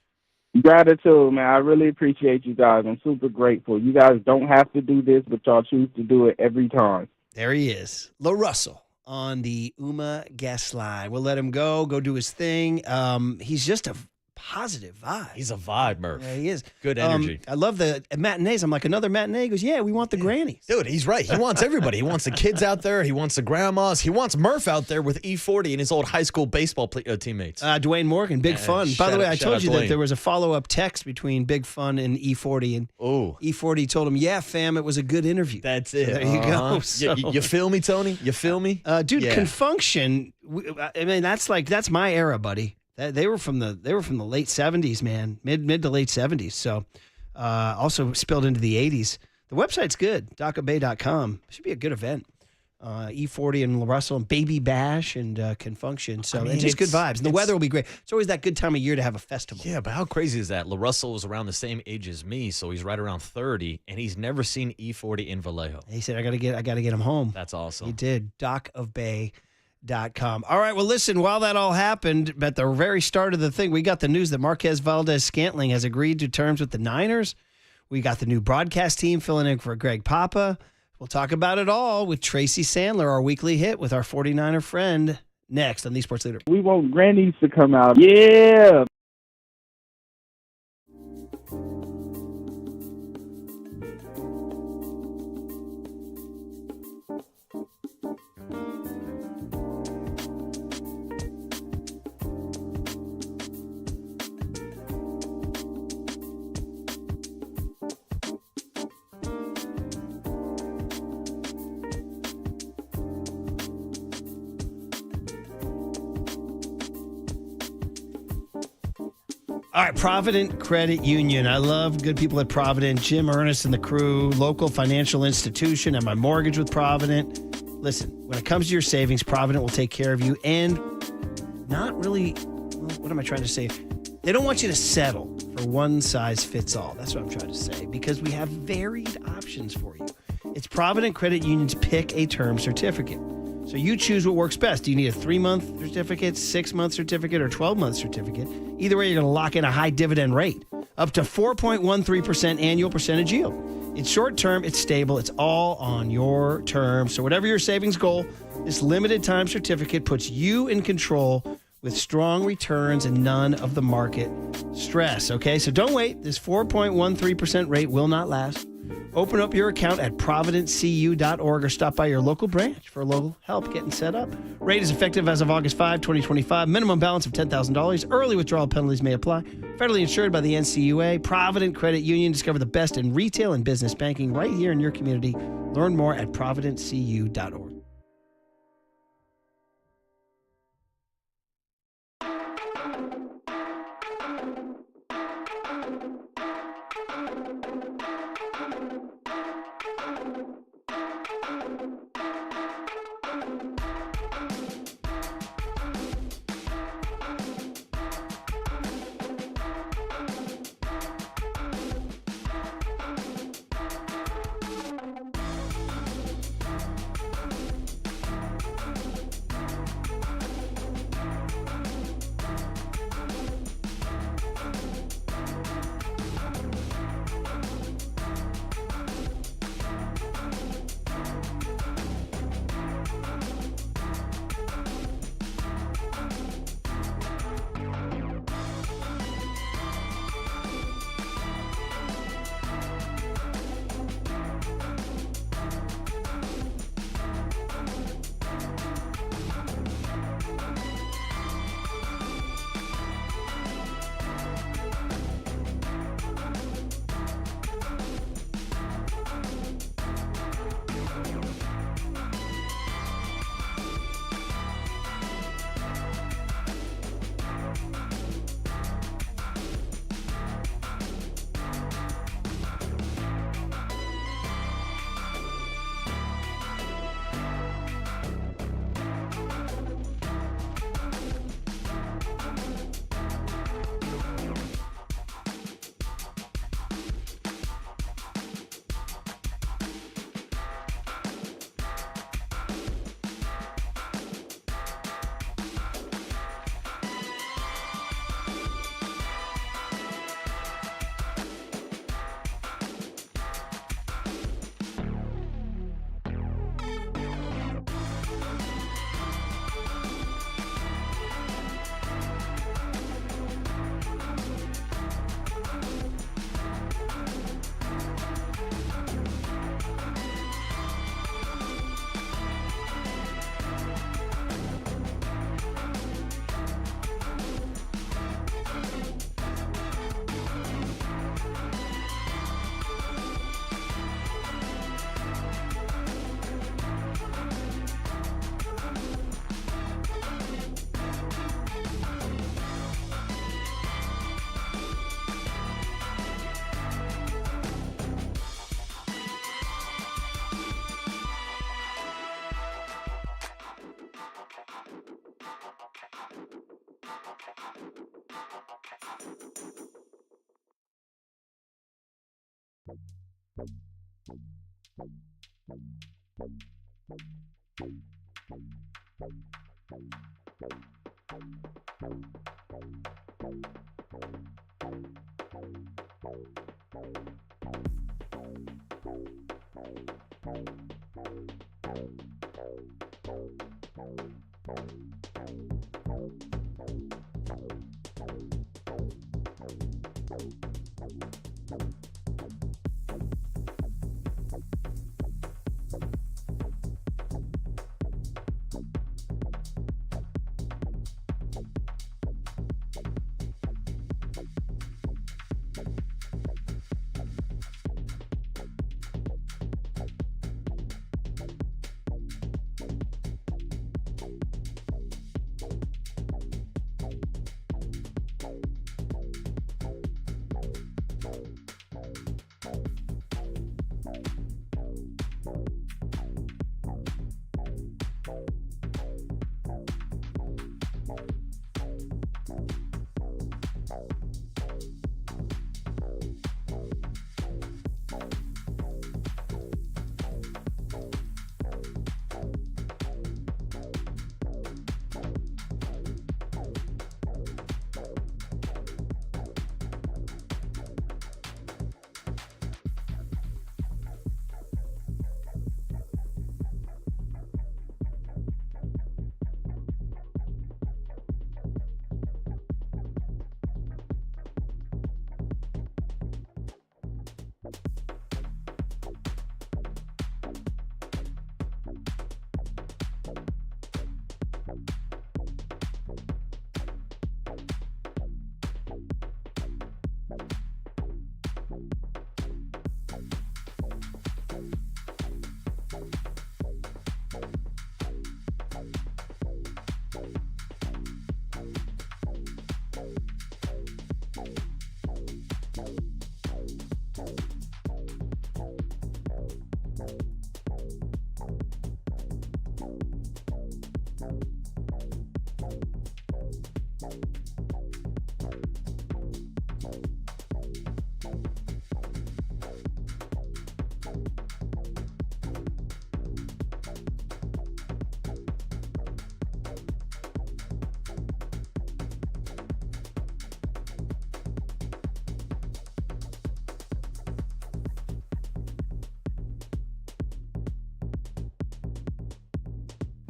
Gratitude, man. I really appreciate you guys. I'm super grateful. You guys don't have to do this, but y'all choose to do it every time. There he is. LaRussell on the UMA guest line. We'll let him go do his thing. He's just a positive vibe. He's a vibe, Murph. Yeah, he is. Good energy. I love the matinees. I'm like, another matinee? He goes, yeah, we want the grannies. Dude, he's right. He wants everybody. He wants the kids out there. He wants the grandmas. He wants Murph out there with E40 and his old high school baseball teammates. Dwayne Morgan, Big Fun. By the way, I told you that there was a follow-up text between Big Fun and E40, and E40 told him, yeah, fam, it was a good interview. That's it. So there you go. So. You feel me, Tony? You feel me? Dude, Confunction, I mean, that's my era, buddy. They were from the late 70s, man, mid to late 70s. So also spilled into the 80s. The website's good, docabay.com. Should be a good event. E40 and Russell and Baby Bash and Confunction. So it's just good vibes. And the weather will be great. It's always that good time of year to have a festival. Yeah, but how crazy is that? LaRussell was around the same age as me, so he's right around 30, and he's never seen E40 in Vallejo. He said, I gotta get him home. That's awesome. He did. docofbay.com. All right, well, listen, while that all happened, at the very start of the thing, we got the news that Marquez Valdez-Scantling has agreed to terms with the Niners. We got the new broadcast team filling in for Greg Papa. We'll talk about it all with Tracy Sandler, our weekly hit with our 49er friend, next on The Sports Leader. We want grannies to come out. Yeah. All right, Provident Credit Union. I love good people at Provident. Jim Ernest and the crew, local financial institution. And my mortgage with Provident. Listen, when it comes to your savings, Provident will take care of you. And not really, what am I trying to say? They don't want you to settle for one size fits all. That's what I'm trying to say. Because we have varied options for you. It's Provident Credit Union's Pick a Term certificate. So you choose what works best. Do you need a 3-month certificate, 6-month certificate, or 12-month certificate? Either way, you're going to lock in a high dividend rate, up to 4.13% annual percentage yield. It's short term, it's stable, it's all on your terms. So whatever your savings goal, this limited time certificate puts you in control with strong returns and none of the market stress. Okay, so don't wait. This 4.13% rate will not last. Open up your account at providencecu.org or stop by your local branch for local help getting set up. Rate is effective as of August 5, 2025. Minimum balance of $10,000. Early withdrawal penalties may apply. Federally insured by the NCUA. Provident Credit Union. Discover the best in retail and business banking right here in your community. Learn more at providencecu.org.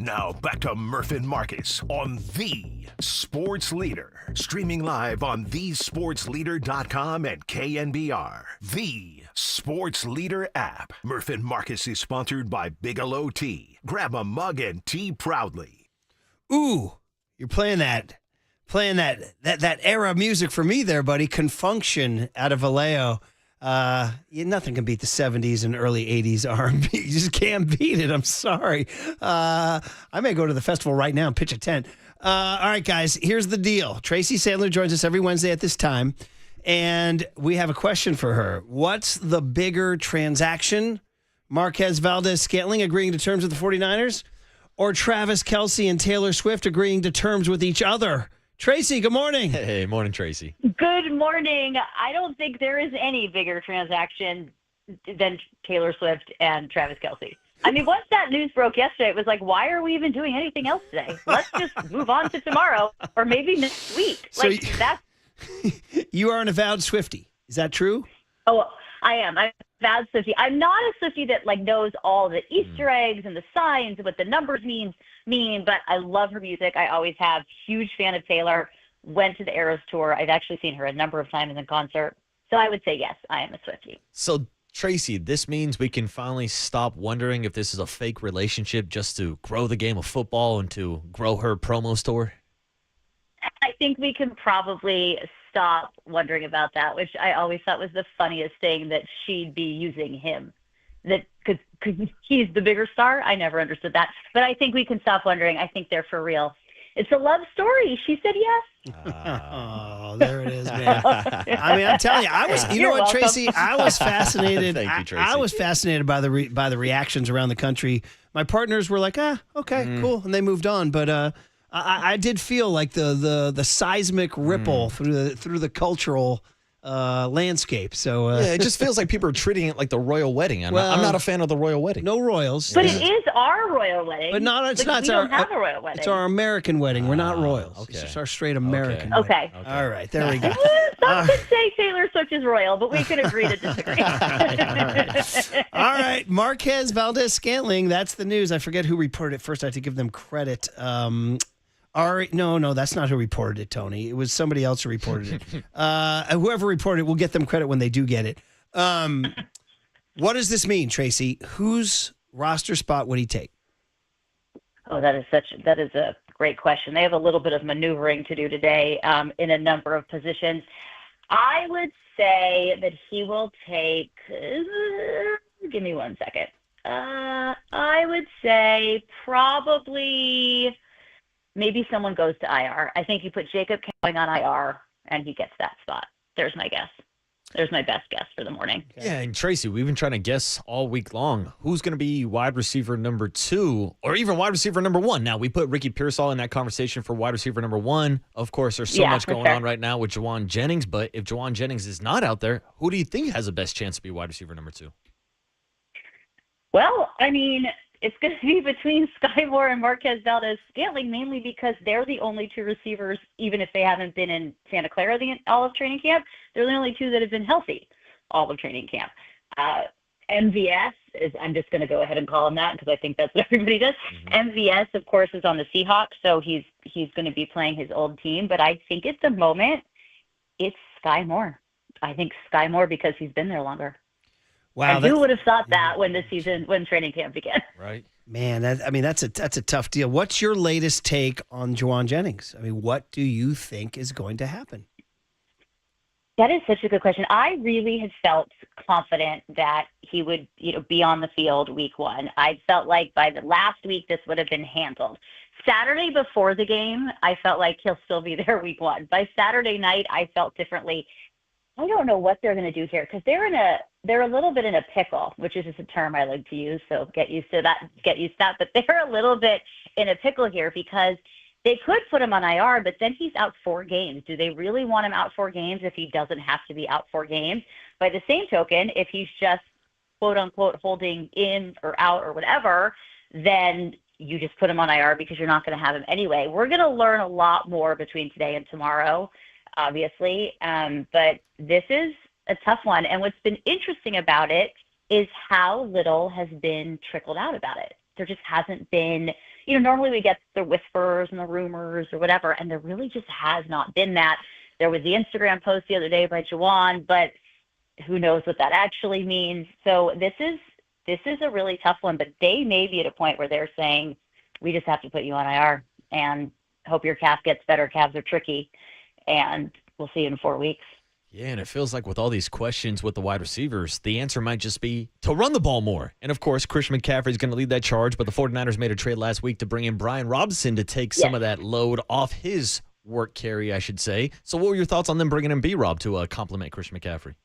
Now back to Murph and Marcus on The Sports Leader. Streaming live on thesportsleader.com and KNBR. The Sports Leader app. Murph and Marcus is sponsored by Bigelow Tea. Grab a mug and tea proudly. Ooh, you're playing that era music for me there, buddy. Confunction out of Vallejo. Nothing can beat the 70s and early 80s R&B. You just can't beat it. I'm sorry. I may go to the festival right now and pitch a tent. All right, guys, here's the deal. Tracy Sandler joins us every Wednesday at this time, and we have a question for her. What's the bigger transaction? Marquez Valdez-Scantling agreeing to terms with the 49ers, or Travis Kelce and Taylor Swift agreeing to terms with each other? Tracy, good morning. Hey, morning, Tracy. Good morning. I don't think there is any bigger transaction than Taylor Swift and Travis Kelce. I mean, once that news broke yesterday, it was like, why are we even doing anything else today? Let's just move on to tomorrow or maybe next week. So That's. You are an avowed Swiftie. Is that true? Oh, I am. I'm a avowed Swiftie. I'm not a Swiftie that knows all the Easter eggs and the signs and what the numbers mean, but I love her music. I always have. Huge fan of Taylor. Went to the Eras tour. I've actually seen her a number of times in concert. So I would say yes, I am a Swiftie. So Tracy, this means we can finally stop wondering if this is a fake relationship just to grow the game of football and to grow her promo store? I think we can probably stop wondering about that, which I always thought was the funniest thing, that she'd be using him. That because he's the bigger star. I never understood that. But I think we can stop wondering. I think they're for real. It's a love story. She said yes. Oh, there it is, man. I mean, I'm telling you, you know what, welcome. Tracy? I was fascinated. Thank you, Tracy. I was fascinated by the reactions around the country. My partners were like, okay, cool, and they moved on. But I did feel like the seismic ripple through the cultural landscape. So yeah, it just feels like people are treating it like the royal wedding. I'm not a fan of the royal wedding. No royals. But it is our royal wedding. But not. It's Like, not. we don't have a royal wedding. It's our American wedding. We're not royals. Okay. It's just our straight American. Okay. Wedding. All right. There we go. Some could say Taylor Swift is royal, but we can agree to disagree. All right. Marquez Valdez-Scantling. That's the news. I forget who reported it first. I have to give them credit. No, that's not who reported it, Tony. It was somebody else who reported it. Whoever reported it, we'll get them credit when they do get it. What does this mean, Tracy? Whose roster spot would he take? Oh, that is a great question. They have a little bit of maneuvering to do today in a number of positions. I would say that he will take. Give me 1 second. I would say probably. Maybe someone goes to IR. I think you put Jacob Cowing on IR, and he gets that spot. There's my guess. There's my best guess for the morning. Yeah, and Tracy, we've been trying to guess all week long who's going to be wide receiver number 2 or even wide receiver number 1. Now, we put Ricky Pearsall in that conversation for wide receiver number 1. Of course, there's so much going on right now with Jawan Jennings, but if Jawan Jennings is not out there, who do you think has the best chance to be wide receiver number 2? Well, I mean, it's going to be between Sky Moore and Marquez Valdez-Scantling, mainly because they're the only 2 receivers, even if they haven't been in Santa Clara all of training camp, they're the only 2 that have been healthy all of training camp. MVS I'm just going to go ahead and call him that because I think that's what everybody does. MVS, of course, is on the Seahawks, so he's going to be playing his old team. But I think at the moment, it's Sky Moore. I think Sky Moore because he's been there longer. Wow, and who would have thought that when training camp began? Right. Man, that's a tough deal. What's your latest take on Jawan Jennings? I mean, what do you think is going to happen? That is such a good question. I really had felt confident that he would, be on the field week 1. I felt like by the last week this would have been handled. Saturday before the game, I felt like he'll still be there week 1. By Saturday night, I felt differently. I don't know what they're going to do here because they're a little bit in a pickle, which is just a term I like to use. So get used to that. But they're a little bit in a pickle here because they could put him on IR, but then he's out 4 games. Do they really want him out 4 games if he doesn't have to be out 4 games? By the same token, if he's just quote unquote holding in or out or whatever, then you just put him on IR because you're not going to have him anyway. We're going to learn a lot more between today and tomorrow, obviously. But this is a tough one. And what's been interesting about it is how little has been trickled out about it. There just hasn't been, normally we get the whispers and the rumors or whatever, and there really just has not been that. There was the Instagram post the other day by Jawan, but who knows what that actually means. So this is a really tough one, but they may be at a point where they're saying, we just have to put you on IR and hope your calf gets better. Calves are tricky, and we'll see you in 4 weeks. Yeah, and it feels like with all these questions with the wide receivers, the answer might just be to run the ball more. And, of course, Christian McCaffrey is going to lead that charge, but the 49ers made a trade last week to bring in Brian Robinson to take some of that load off his work carry, I should say. So what were your thoughts on them bringing in B-Rob to complement Christian McCaffrey?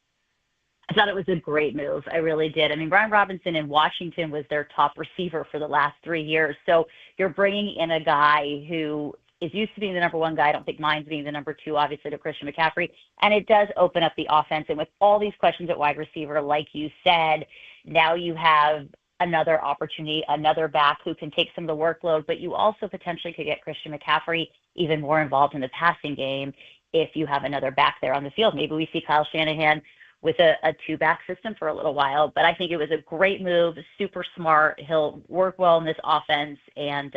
I thought it was a great move. I really did. I mean, Brian Robinson in Washington was their top receiver for the last 3 years. So you're bringing in a guy who is used to being the number 1 guy. I don't think mine's being the number 2, obviously, to Christian McCaffrey. And it does open up the offense. And with all these questions at wide receiver, like you said, now you have another opportunity, another back who can take some of the workload, but you also potentially could get Christian McCaffrey even more involved in the passing game if you have another back there on the field. Maybe we see Kyle Shanahan with a 2-back system for a little while, but I think it was a great move, super smart. He'll work well in this offense, and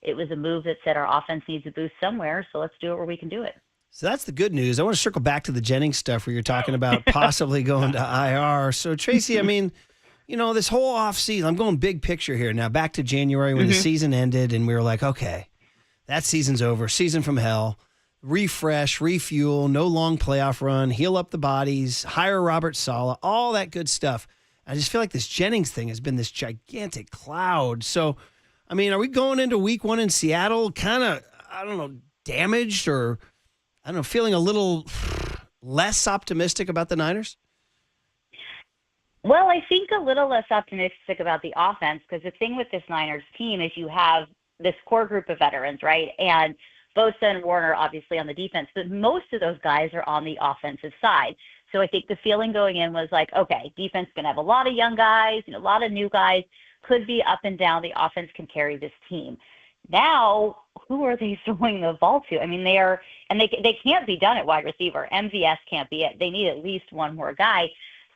it was a move that said our offense needs a boost somewhere, so let's do it where we can do it. So that's the good news. I want to circle back to the Jennings stuff where you're talking about possibly going to IR. So, Tracy, I mean, this whole offseason, I'm going big picture here. Now, back to January when the season ended, and we were like, okay, that season's over. Season from hell. Refresh, refuel, no long playoff run, heal up the bodies, hire Robert Saleh, all that good stuff. I just feel like this Jennings thing has been this gigantic cloud. So, I mean, are we going into week 1 in Seattle kind of, damaged or, feeling a little less optimistic about the Niners? Well, I think a little less optimistic about the offense because the thing with this Niners team is you have this core group of veterans, right? And Bosa and Warner obviously on the defense, but most of those guys are on the offensive side. So I think the feeling going in was like, okay, defense going to have a lot of young guys, a lot of new guys, could be up and down. The offense can carry this team. Now, who are they throwing the ball to? I mean, they can't be done at wide receiver. MVS can't be it. They need at least one more guy.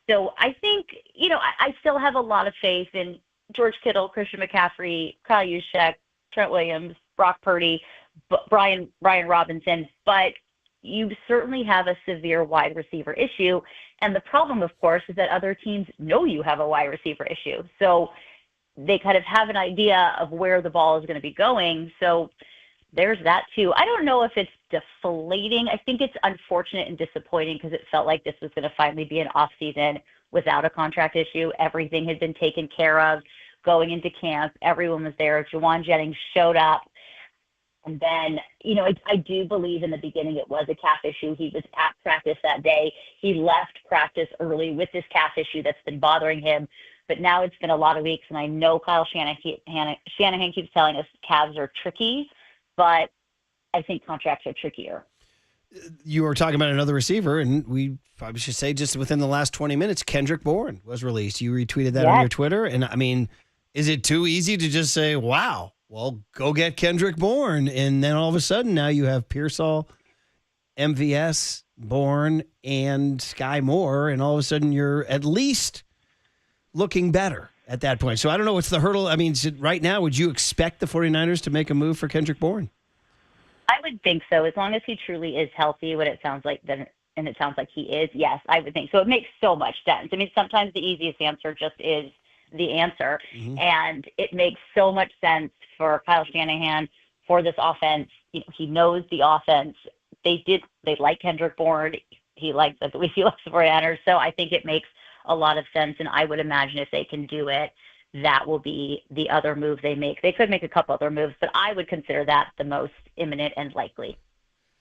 So I think, I still have a lot of faith in George Kittle, Christian McCaffrey, Kyle Juszczyk, Trent Williams, Brock Purdy, Brian Robinson, but you certainly have a severe wide receiver issue. And the problem, of course, is that other teams know you have a wide receiver issue. So they kind of have an idea of where the ball is going to be going. So there's that too. I don't know if it's deflating. I think it's unfortunate and disappointing because it felt like this was going to finally be an off season without a contract issue. Everything had been taken care of going into camp. Everyone was there. Jawan Jennings showed up. And then, I do believe in the beginning it was a calf issue. He was at practice that day. He left practice early with this calf issue that's been bothering him. But now it's been a lot of weeks, and I know Kyle Shanahan keeps telling us calves are tricky, but I think contracts are trickier. You were talking about another receiver, and we probably should say just within the last 20 minutes, Kendrick Bourne was released. You retweeted that on your Twitter, and I mean, is it too easy to just say, wow, well, go get Kendrick Bourne, and then all of a sudden now you have Pearsall, MVS, Bourne, and Sky Moore, and all of a sudden you're at least looking better at that point. So I don't know what's the hurdle. I mean, right now, would you expect the 49ers to make a move for Kendrick Bourne? I would think so. As long as he truly is healthy, what it sounds like, and it sounds like he is, yes, I would think so. It makes so much sense. I mean, sometimes the easiest answer just is the answer. Mm-hmm. And it makes so much sense for Kyle Shanahan, for this offense. He knows the offense. They like Kendrick Bourne. He likes the 49ers. So I think it makes a lot of sense. And I would imagine if they can do it, that will be the other move they make. They could make a couple other moves, but I would consider that the most imminent and likely.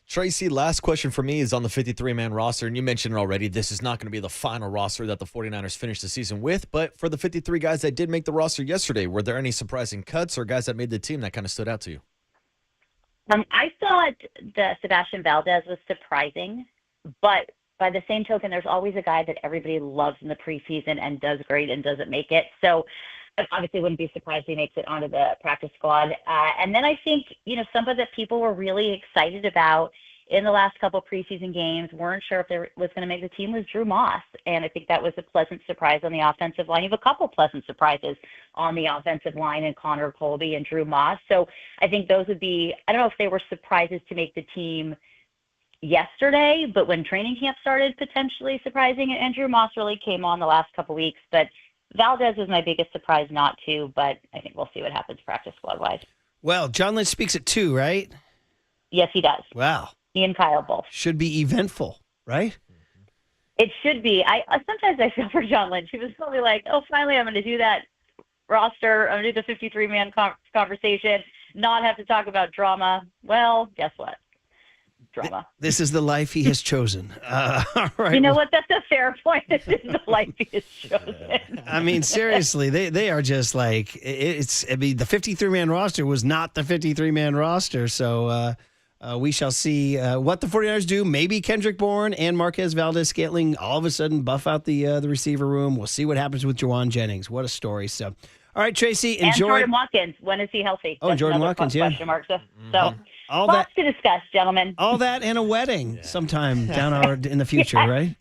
Tracy, last question for me is on the 53-man roster, and you mentioned it already. This is not going to be the final roster that the 49ers finish the season with, but for the 53 guys that did make the roster yesterday, were there any surprising cuts or guys that made the team that kind of stood out to you? I thought the Sebastian Valdez was surprising, but by the same token, there's always a guy that everybody loves in the preseason and does great and doesn't make it. So I obviously wouldn't be surprised he makes it onto the practice squad. And then I think, somebody that people were really excited about in the last couple of preseason games, weren't sure if they was going to make the team, was Drew Moss. And I think that was a pleasant surprise on the offensive line. You have a couple pleasant surprises on the offensive line in Connor Colby and Drew Moss. So I think those would be, I don't know if they were surprises to make the team yesterday, but when training camp started, potentially surprising. And Drew Moss really came on the last couple weeks. But Valdez was my biggest surprise not to, but I think we'll see what happens practice squad-wise. Well, John Lynch speaks at 2, right? Yes, he does. Wow. He and Kyle both. Should be eventful, right? It should be. Sometimes I feel for John Lynch. He was probably like, oh, finally I'm going to do that roster. I'm going to do the 53-man conversation, not have to talk about drama. Well, guess what? Drama. This is the life he has chosen. All right. You know what? That's a fair point. This is the life he has chosen. I mean, seriously, they are just like, the 53-man roster was not the 53-man roster. So we shall see what the 49ers do. Maybe Kendrick Bourne and Marquez Valdez-Scantling all of a sudden buff out the receiver room. We'll see what happens with Jawan Jennings. What a story. So, all right, Tracy, enjoy. And Jordan Watkins. When is he healthy? Oh, Jordan Watkins, yeah. Question mark. So lots to discuss, gentlemen. All that and a wedding sometime down in the future, right?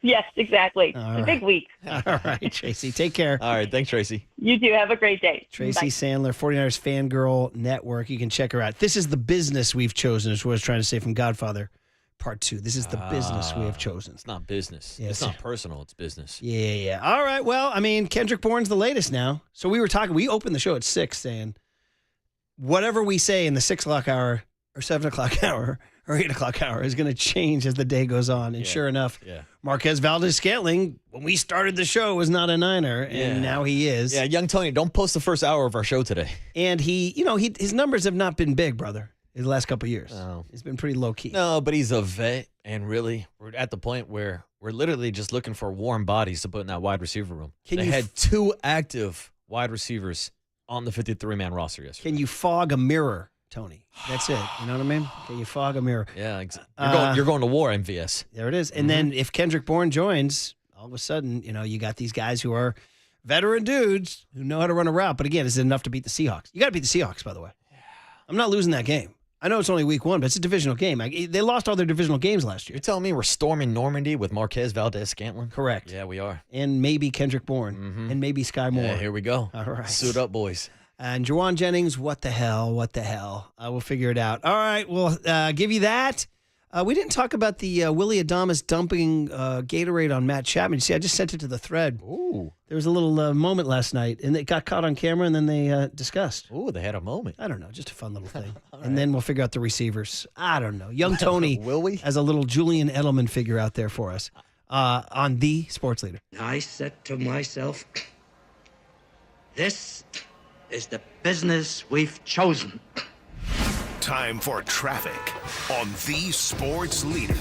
Yes, exactly. It's a big week. All right, Tracy. Take care. All right. Thanks, Tracy. You too. Have a great day. Tracy Bye. Sandler, 49ers Fangirl Network. You can check her out. This is the business we've chosen, is what I was trying to say from Godfather Part 2. This is the business we have chosen. It's not business. Yes. It's not personal. It's business. Yeah. All right. Well, I mean, Kendrick Bourne's the latest now. So we opened the show at 6 saying whatever we say in the 6 o'clock hour or 7 o'clock hour or 8 o'clock hour is going to change as the day goes on. And sure enough, Marquez Valdez-Scantling, when we started the show, was not a Niner, and now he is. Yeah, young Tony, don't post the first hour of our show today. And his numbers have not been big, brother, in the last couple of years. No. He's been pretty low-key. No, but he's a vet, and really, we're at the point where we're literally just looking for warm bodies to put in that wide receiver room. They had 2 active wide receivers on the 53-man roster yesterday. Can you fog a mirror, Tony? That's it. You know what I mean? Can you fog a mirror? Yeah, you're going to war, MVS. There it is. And then if Kendrick Bourne joins, all of a sudden, you got these guys who are veteran dudes who know how to run a route. But again, is it enough to beat the Seahawks? You got to beat the Seahawks, by the way. I'm not losing that game. I know it's only week 1, but it's a divisional game. They lost all their divisional games last year. You're telling me we're storming Normandy with Marquez Valdez-Scantling? Correct. Yeah, we are. And maybe Kendrick Bourne. And maybe Sky Moore. Yeah, here we go. All right. Suit up, boys. And Jawan Jennings, what the hell? We'll figure it out. All right, we'll give you that. We didn't talk about the Willie Adamas dumping Gatorade on Matt Chapman. You see, I just sent it to the thread. Ooh. There was a little moment last night, and it got caught on camera, and then they discussed. Ooh, they had a moment. I don't know, just a fun little thing. And then we'll figure out the receivers. I don't know. Young Tony Will we? has a little Julian Edelman figure out there for us on The Sports Leader. I said to myself, this is the business we've chosen. Time for traffic on The Sports Leader.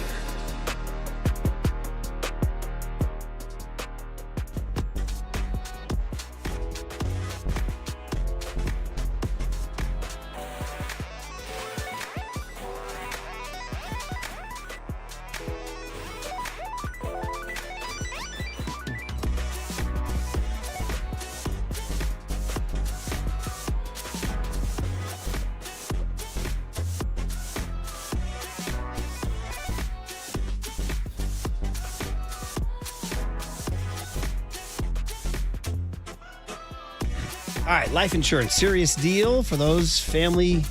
All right, life insurance, serious deal for those family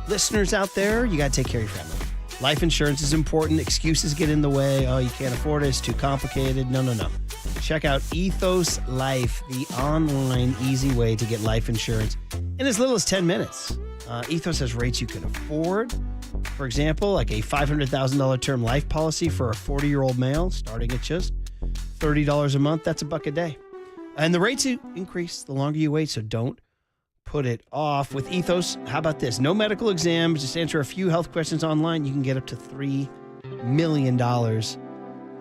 listeners out there. You got to take care of your family. Life insurance is important. Excuses get in the way. Oh, you can't afford it. It's too complicated. No. Check out Ethos Life, the online easy way to get life insurance in as little as 10 minutes. Ethos has rates you can afford. For example, like a $500,000 term life policy for a 40-year-old male starting at just $30 a month. That's $1 a day. And the rates increase the longer you wait, so don't put it off. With Ethos, how about this? No medical exams, just answer a few health questions online. You can get up to $3 million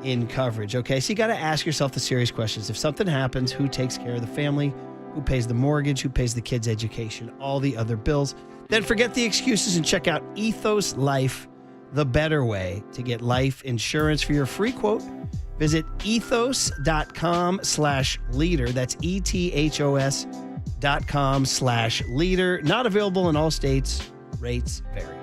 in coverage, okay? So you got to ask yourself the serious questions. If something happens, who takes care of the family? Who pays the mortgage? Who pays the kids' education? All the other bills. Then forget the excuses and check out Ethos Life, the better way to get life insurance. For your free quote, visit ethos.com/leader. That's ethos.com/leader. Not available in all states. Rates vary.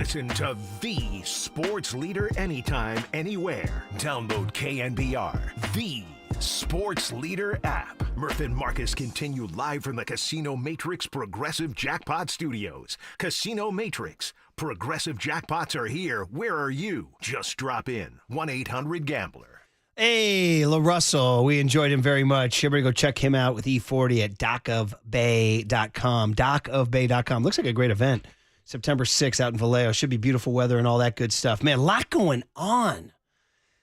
Listen to the sports leader anytime, anywhere. Download KNBR, the sports leader app. Murph and Marcus continue live from the Casino Matrix Progressive Jackpot Studios. Casino Matrix. Progressive jackpots are here. Where are you? Just drop in. 1-800-GAMBLER. Hey, LaRussell. We enjoyed him very much. Everybody go check him out with E40 at dockofbay.com. Dockofbay.com. Looks like a great event. September 6th out in Vallejo. Should be beautiful weather and all that good stuff. Man, a lot going on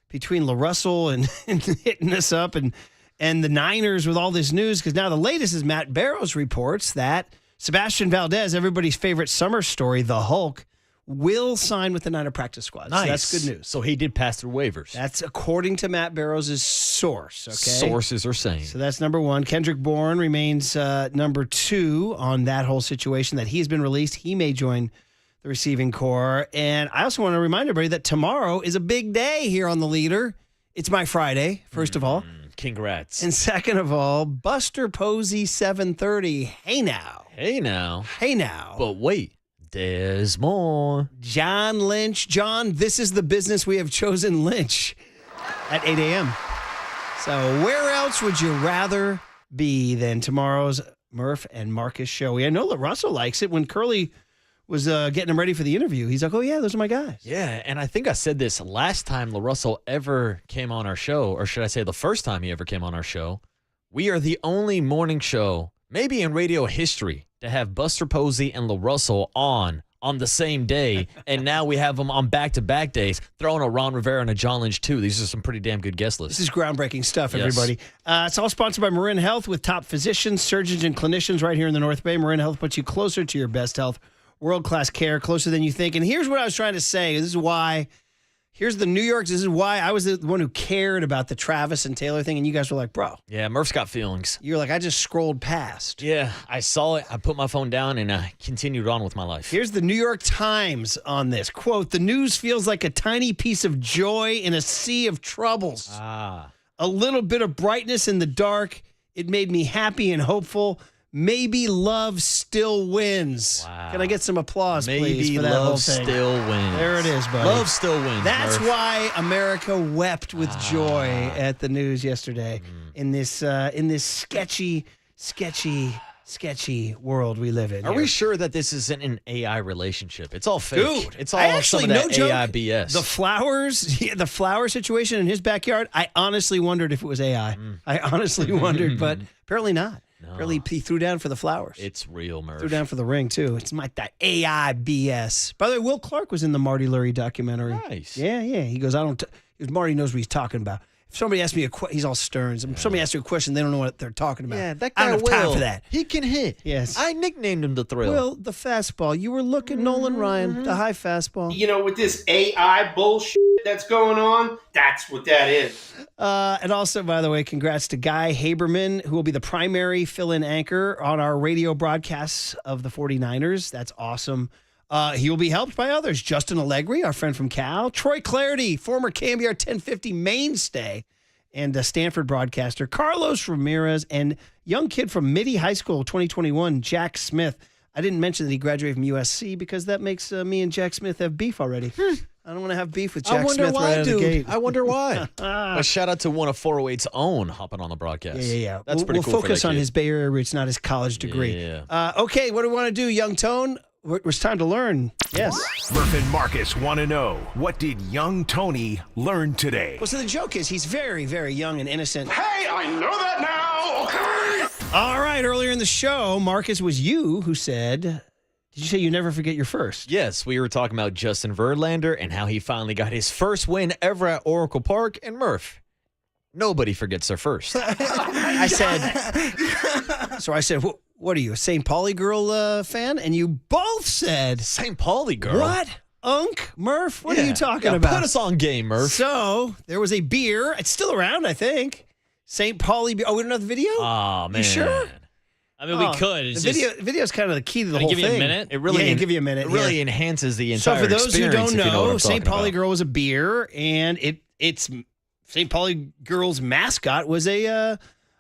between LaRussell and hitting us up and the Niners with all this news, because now the latest is Matt Barrows reports that Sebastian Valdez, everybody's favorite summer story, the Hulk, will sign with the Niner practice squad. Nice. So that's good news. So he did pass through waivers. That's according to Matt Barrows' source. Okay, Sources are saying. So that's number one. Kendrick Bourne remains number two on that whole situation, that he's been released. He may join the receiving corps. And I also want to remind everybody that tomorrow is a big day here on The Leader. It's my Friday, first of all. Congrats. And second of all, Buster Posey, 7:30. Hey now. Hey now. Hey now. But wait, there's more. John Lynch. John, this is the business we have chosen Lynch at 8 a.m. So where else would you rather be than tomorrow's Murph and Marcus show? I know that Russell likes it. When Curly was getting him ready for the interview, he's like, oh, yeah, those are my guys. Yeah, and I think I said this last time LaRussell ever came on our show, or should I say the first time he ever came on our show. We are the only morning show, maybe in radio history, to have Buster Posey and LaRussell on the same day, and now we have them on back-to-back days, throwing a Ron Rivera and a John Lynch, too. These are some pretty damn good guest lists. This is groundbreaking stuff, Yes. everybody. It's all sponsored by Marin Health, with top physicians, surgeons, and clinicians right here in the North Bay. Marin Health puts you closer to your best health. World-class care, closer than you think. And here's what I was trying to say. This is why. Here's the New York. This is why I was the one who cared about the Travis and Taylor thing, and you guys were like, bro. Yeah, Murph's got feelings. You're like, I just scrolled past. Yeah, I saw it. I put my phone down and continued on with my life. Here's the New York Times on this. Quote, the news feels like a tiny piece of joy in a sea of troubles. A little bit of brightness in the dark. It made me happy and hopeful. Maybe love still wins. Wow. Can I get some applause, please, Maybe for that whole love thing? still wins. There it is, buddy. Love still wins. That's Murph. why America wept with joy at the news yesterday in this sketchy world we live in. Are here. we sure that this isn't an AI relationship? It's all fake. Dude, it's all I actually, some of that no joke, AI BS. The flower situation in his backyard, I honestly wondered if it was AI. I honestly wondered, but apparently not. No. Apparently he threw down for the flowers. It's real, Murph. Threw down for the ring, too. It's like that AI BS. By the way, Will Clark was in the Marty Lurie documentary. Nice. Yeah. He goes, Marty knows what he's talking about. If somebody asks me a question, he's all stern. If somebody asks you a question, they don't know what they're talking about. Yeah, that I guy don't have time Will, for that. He can hit. Yes. I nicknamed him the Thrill. Will, the fastball. You were looking, Nolan Ryan, the high fastball. You know, with this AI bullshit that's going on, that's what that is. And also, by the way, congrats to Guy Haberman, who will be the primary fill-in anchor on our radio broadcasts of the 49ers. That's awesome. He will be helped by others. Justin Allegri, our friend from Cal. Troy Clarity, former KNBR 1050 mainstay and a Stanford broadcaster. Carlos Ramirez and young kid from Mitty High School 2021, Jack Smith. I didn't mention that he graduated from USC because that makes me and Jack Smith have beef already. I don't want to have beef with Jack Smith right out of the gate. I wonder why. But shout out to one of 408's own hopping on the broadcast. Yeah. That's pretty cool. We'll focus on his Bay Area roots, not his college degree. Yeah. Okay, what do we want to do, Young Tone? It's time to learn. Yes. Murph and Marcus want to know, what did young Tony learn today? Well, so the joke is he's very, very young and innocent. Hey, I know that now. Okay. All right, earlier in the show, Marcus, was you who said, did you say you never forget your first? Yes, we were talking about Justin Verlander and how he finally got his first win ever at Oracle Park. And Murph, nobody forgets their first. I said, what are you, a St. Pauli girl fan? And you both said St. Pauli girl. What? Unk? Murph? What are you talking about? Put us on game, Murph. So there was a beer. It's still around, I think. St. Pauli beer. Oh, we don't have the video? Oh, man. You sure? I mean, we could. It's the video is kind of the key to the whole give thing. you a minute? It really give you a minute. It really enhances the So entire for those who experience, don't if you know what know, I'm St. talking Pauli about. Girl was a beer, and it's St. Pauli Girl's mascot was an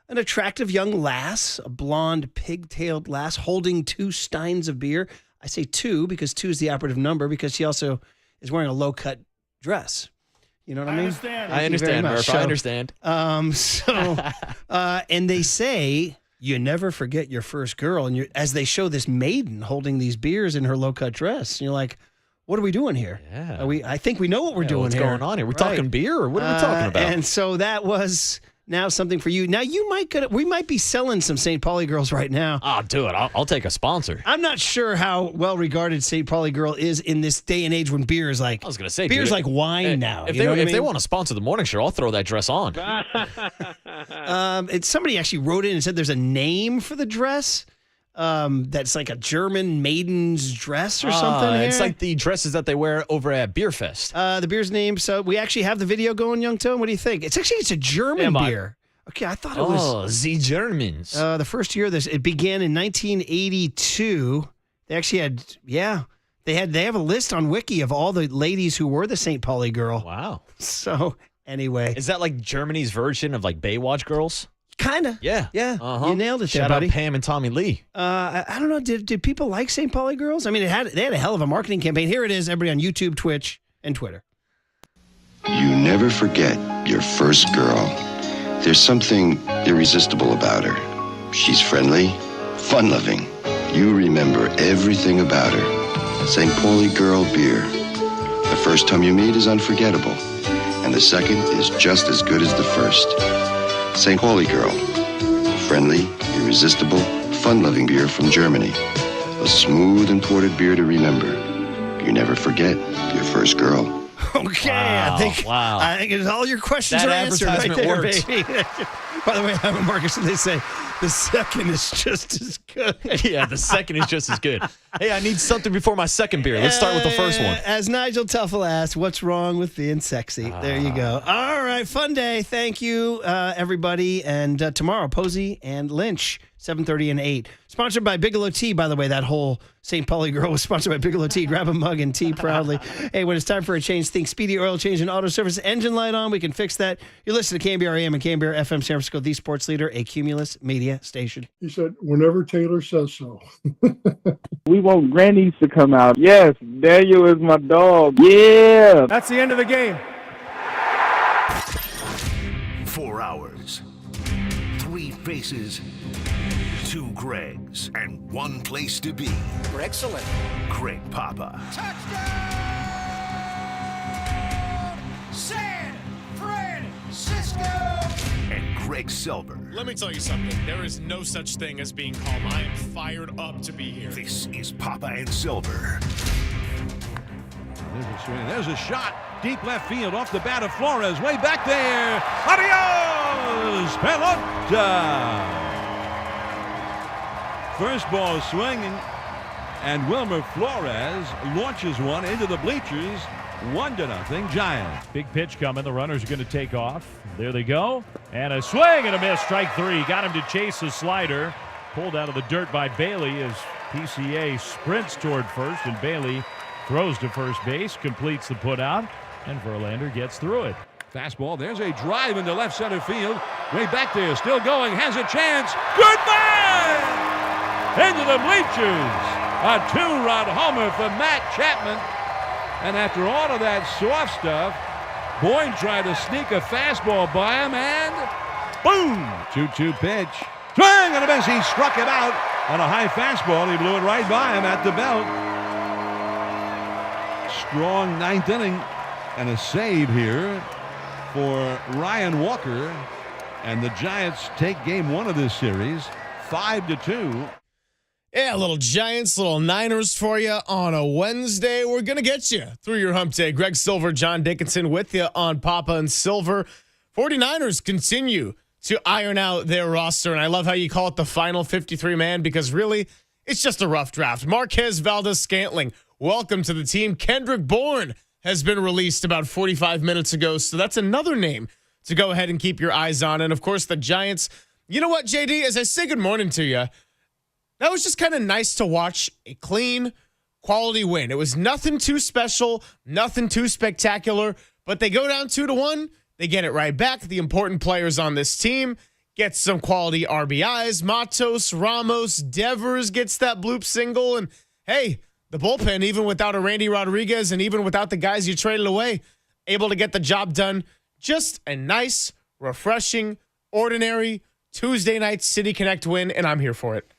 attractive young lass, a blonde, pigtailed lass holding two steins of beer. I say 2 because 2 is the operative number because she also is wearing a low-cut dress. You know what I mean? I understand, Murph. I understand. And they say you never forget your first girl. And as they show this maiden holding these beers in her low-cut dress, and you're like, what are we doing here? Yeah. I think we know what we're doing what's here. What's going on here? We're talking beer, or what are we talking about? And so that was now something for you. Now we might be selling some St. Pauli girls right now. Oh, do it. I'll take a sponsor. I'm not sure how well regarded St. Pauli girl is in this day and age when beer is like. I was going to say, beer's like wine now. If they want to sponsor the morning show, I'll throw that dress on. Somebody actually wrote in and said there's a name for the dress. That's like a German maiden's dress or something. It's like the dresses that they wear over at Beer Fest. The beer's name. So we actually have the video going, Young Tone. What do you think? It's a German beer. Okay, I thought it was. The Germans. The first year it began in 1982. They actually had, they have a list on Wiki of all the ladies who were the St. Pauli girl. Wow. So anyway, is that like Germany's version of like Baywatch girls? Kind of. Yeah. You nailed it there, Shout buddy. out Pam and Tommy Lee. I don't know. Did people like St. Pauli girls? I mean, they had a hell of a marketing campaign. Here it is, everybody on YouTube, Twitch, and Twitter. You never forget your first girl. There's something irresistible about her. She's friendly, fun-loving. You remember everything about her. St. Pauli Girl Beer. The first time you meet is unforgettable, and the second is just as good as the first. St. Pauli Girl. Friendly, irresistible, fun-loving beer from Germany. A smooth imported beer to remember. You never forget your first girl. Okay, I think it's all your questions That are answered right advertisement there, worked. baby. By the way, I'm a Marcus, and they say the second is just as good. Yeah, the second is just as good. Hey, I need something before my second beer. Let's start with the first one. As Nigel Tuffle asked, what's wrong with being sexy? There you go. All right, fun day. Thank you, everybody. And tomorrow, Posey and Lynch, 7:30 and 8. Sponsored by Bigelow Tea, by the way. That whole St. Pauli girl was sponsored by Bigelow Tea. Grab a mug and tea proudly. Hey, when it's time for a change, think speedy oil change and auto service. Engine light on, we can fix that. You listen to KNBR AM and KNBR FM San Francisco, the sports leader, a Cumulus media station. He said, whenever Taylor says so. We want grannies to come out. Yes, Daniel is my dog. Yeah. That's the end of the game. 4 hours, 3 faces, 2 Gregs, and 1 place to be. Excellent. Greg Papa. San Francisco. And Greg Silver. Let me tell you something. There is no such thing as being calm. I am fired up to be here. This is Papa and Silver. There's a swing. There's a shot. Deep left field off the bat of Flores. Way back there. Adios, pelota. First ball swinging, and Wilmer Flores launches one into the bleachers. 1-0 Giants. Big pitch coming. The runners are going to take off. There they go. And a swing and a miss. Strike 3. Got him to chase the slider. Pulled out of the dirt by Bailey as PCA sprints toward first, and Bailey throws to first base, completes the putout, and Verlander gets through it. Fastball. There's a drive into left center field. Way back there. Still going. Has a chance. Goodbye! Into the bleachers. A 2-run homer for Matt Chapman. And after all of that soft stuff, Boyd tried to sneak a fastball by him, and boom! 2-2 pitch. Swing and a miss. He struck it out on a high fastball. He blew it right by him at the belt. Strong 9th inning and a save here for Ryan Walker. And the Giants take game 1 of this series 5-2. Yeah, little Giants, little Niners for you on a Wednesday. We're going to get you through your hump day. Greg Silver, John Dickinson with you on Papa and Silver. 49ers continue to iron out their roster, and I love how you call it the final 53-man because really, it's just a rough draft. Marquez Valdes-Scantling, welcome to the team. Kendrick Bourne has been released about 45 minutes ago, so that's another name to go ahead and keep your eyes on. And, of course, the Giants. You know what, JD, as I say good morning to you, that was just kind of nice to watch a clean, quality win. It was nothing too special, nothing too spectacular, but they go down 2-1. They get it right back. The important players on this team get some quality RBIs. Matos, Ramos, Devers gets that bloop single. And, hey, the bullpen, even without a Randy Rodriguez and even without the guys you traded away, able to get the job done. Just a nice, refreshing, ordinary Tuesday night City Connect win, and I'm here for it.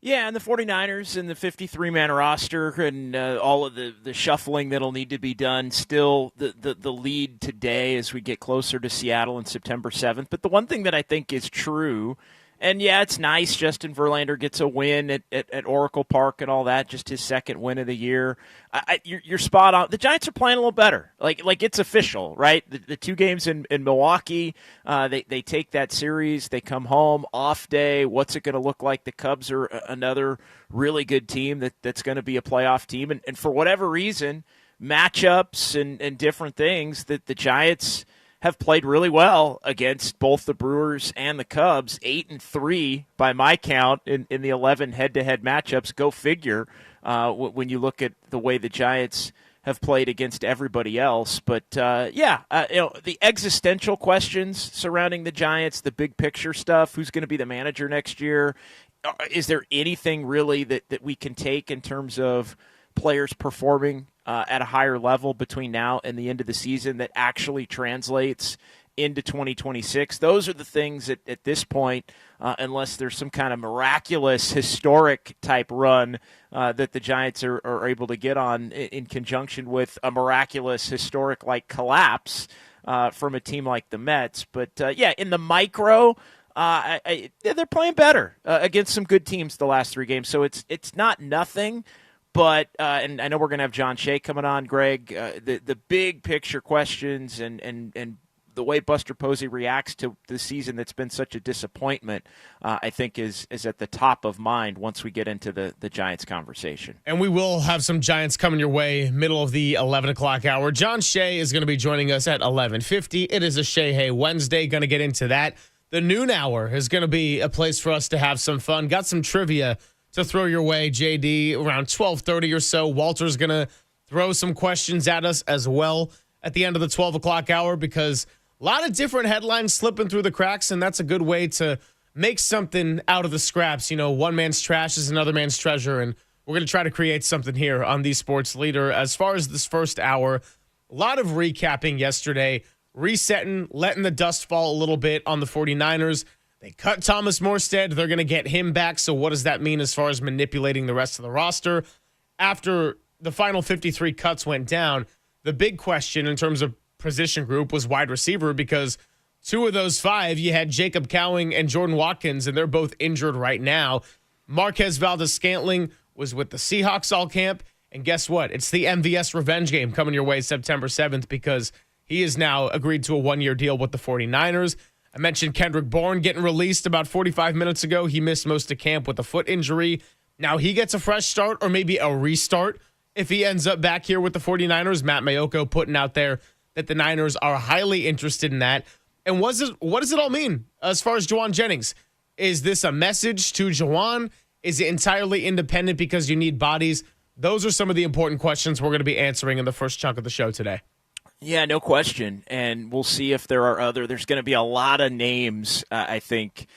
Yeah, and the 49ers and the 53-man roster and all of the shuffling that'll need to be done, still the lead today as we get closer to Seattle on September 7th. But the one thing that I think is true, and yeah, it's nice Justin Verlander gets a win at Oracle Park and all that, just his second win of the year. You're spot on. The Giants are playing a little better. Like it's official, right? The two games in Milwaukee, they take that series, they come home, off day. What's it going to look like? The Cubs are another really good team that's going to be a playoff team. And for whatever reason, matchups and different things, that the Giants have played really well against both the Brewers and the Cubs, 8-3 by my count in the 11 head-to-head matchups. Go figure when you look at the way the Giants have played against everybody else. But, the existential questions surrounding the Giants, the big picture stuff, who's going to be the manager next year, is there anything really that we can take in terms of players performing at a higher level between now and the end of the season that actually translates into 2026? Those are the things at this point, unless there's some kind of miraculous, historic type run that the Giants are able to get on in conjunction with a miraculous, historic-like collapse from a team like the Mets. But, in the micro, they're playing better against some good teams the last three games. So it's not nothing. But, and I know we're going to have John Shay coming on, Greg, the big picture questions and the way Buster Posey reacts to the season that's been such a disappointment, I think is at the top of mind once we get into the Giants conversation. And we will have some Giants coming your way, middle of the 11 o'clock hour. John Shay is going to be joining us at 11:50. It is a Shay Hay Wednesday. Going to get into that. The noon hour is going to be a place for us to have some fun. Got some trivia to throw your way, JD, around 12:30 or so. Walter's going to throw some questions at us as well at the end of the 12 o'clock hour, because a lot of different headlines slipping through the cracks, and that's a good way to make something out of the scraps. You know, one man's trash is another man's treasure, and we're going to try to create something here on the Sports Leader. As far as this first hour, a lot of recapping yesterday, resetting, letting the dust fall a little bit on the 49ers. They cut Thomas Morstead. They're going to get him back. So what does that mean as far as manipulating the rest of the roster? After the final 53 cuts went down, the big question in terms of position group was wide receiver, because two of those five, you had Jacob Cowing and Jordan Watkins, and they're both injured right now. Marquez Valdes-Scantling was with the Seahawks all camp. And guess what? It's the MVS revenge game coming your way September 7th, because he has now agreed to a one-year deal with the 49ers. I mentioned Kendrick Bourne getting released about 45 minutes ago. He missed most of camp with a foot injury. Now he gets a fresh start, or maybe a restart if he ends up back here with the 49ers. Matt Mayoko putting out there that the Niners are highly interested in that. And what does it all mean as far as Jawan Jennings? Is this a message to Jawan? Is it entirely independent because you need bodies? Those are some of the important questions we're going to be answering in the first chunk of the show today. Yeah, no question. And we'll see if there are there's going to be a lot of names, I think,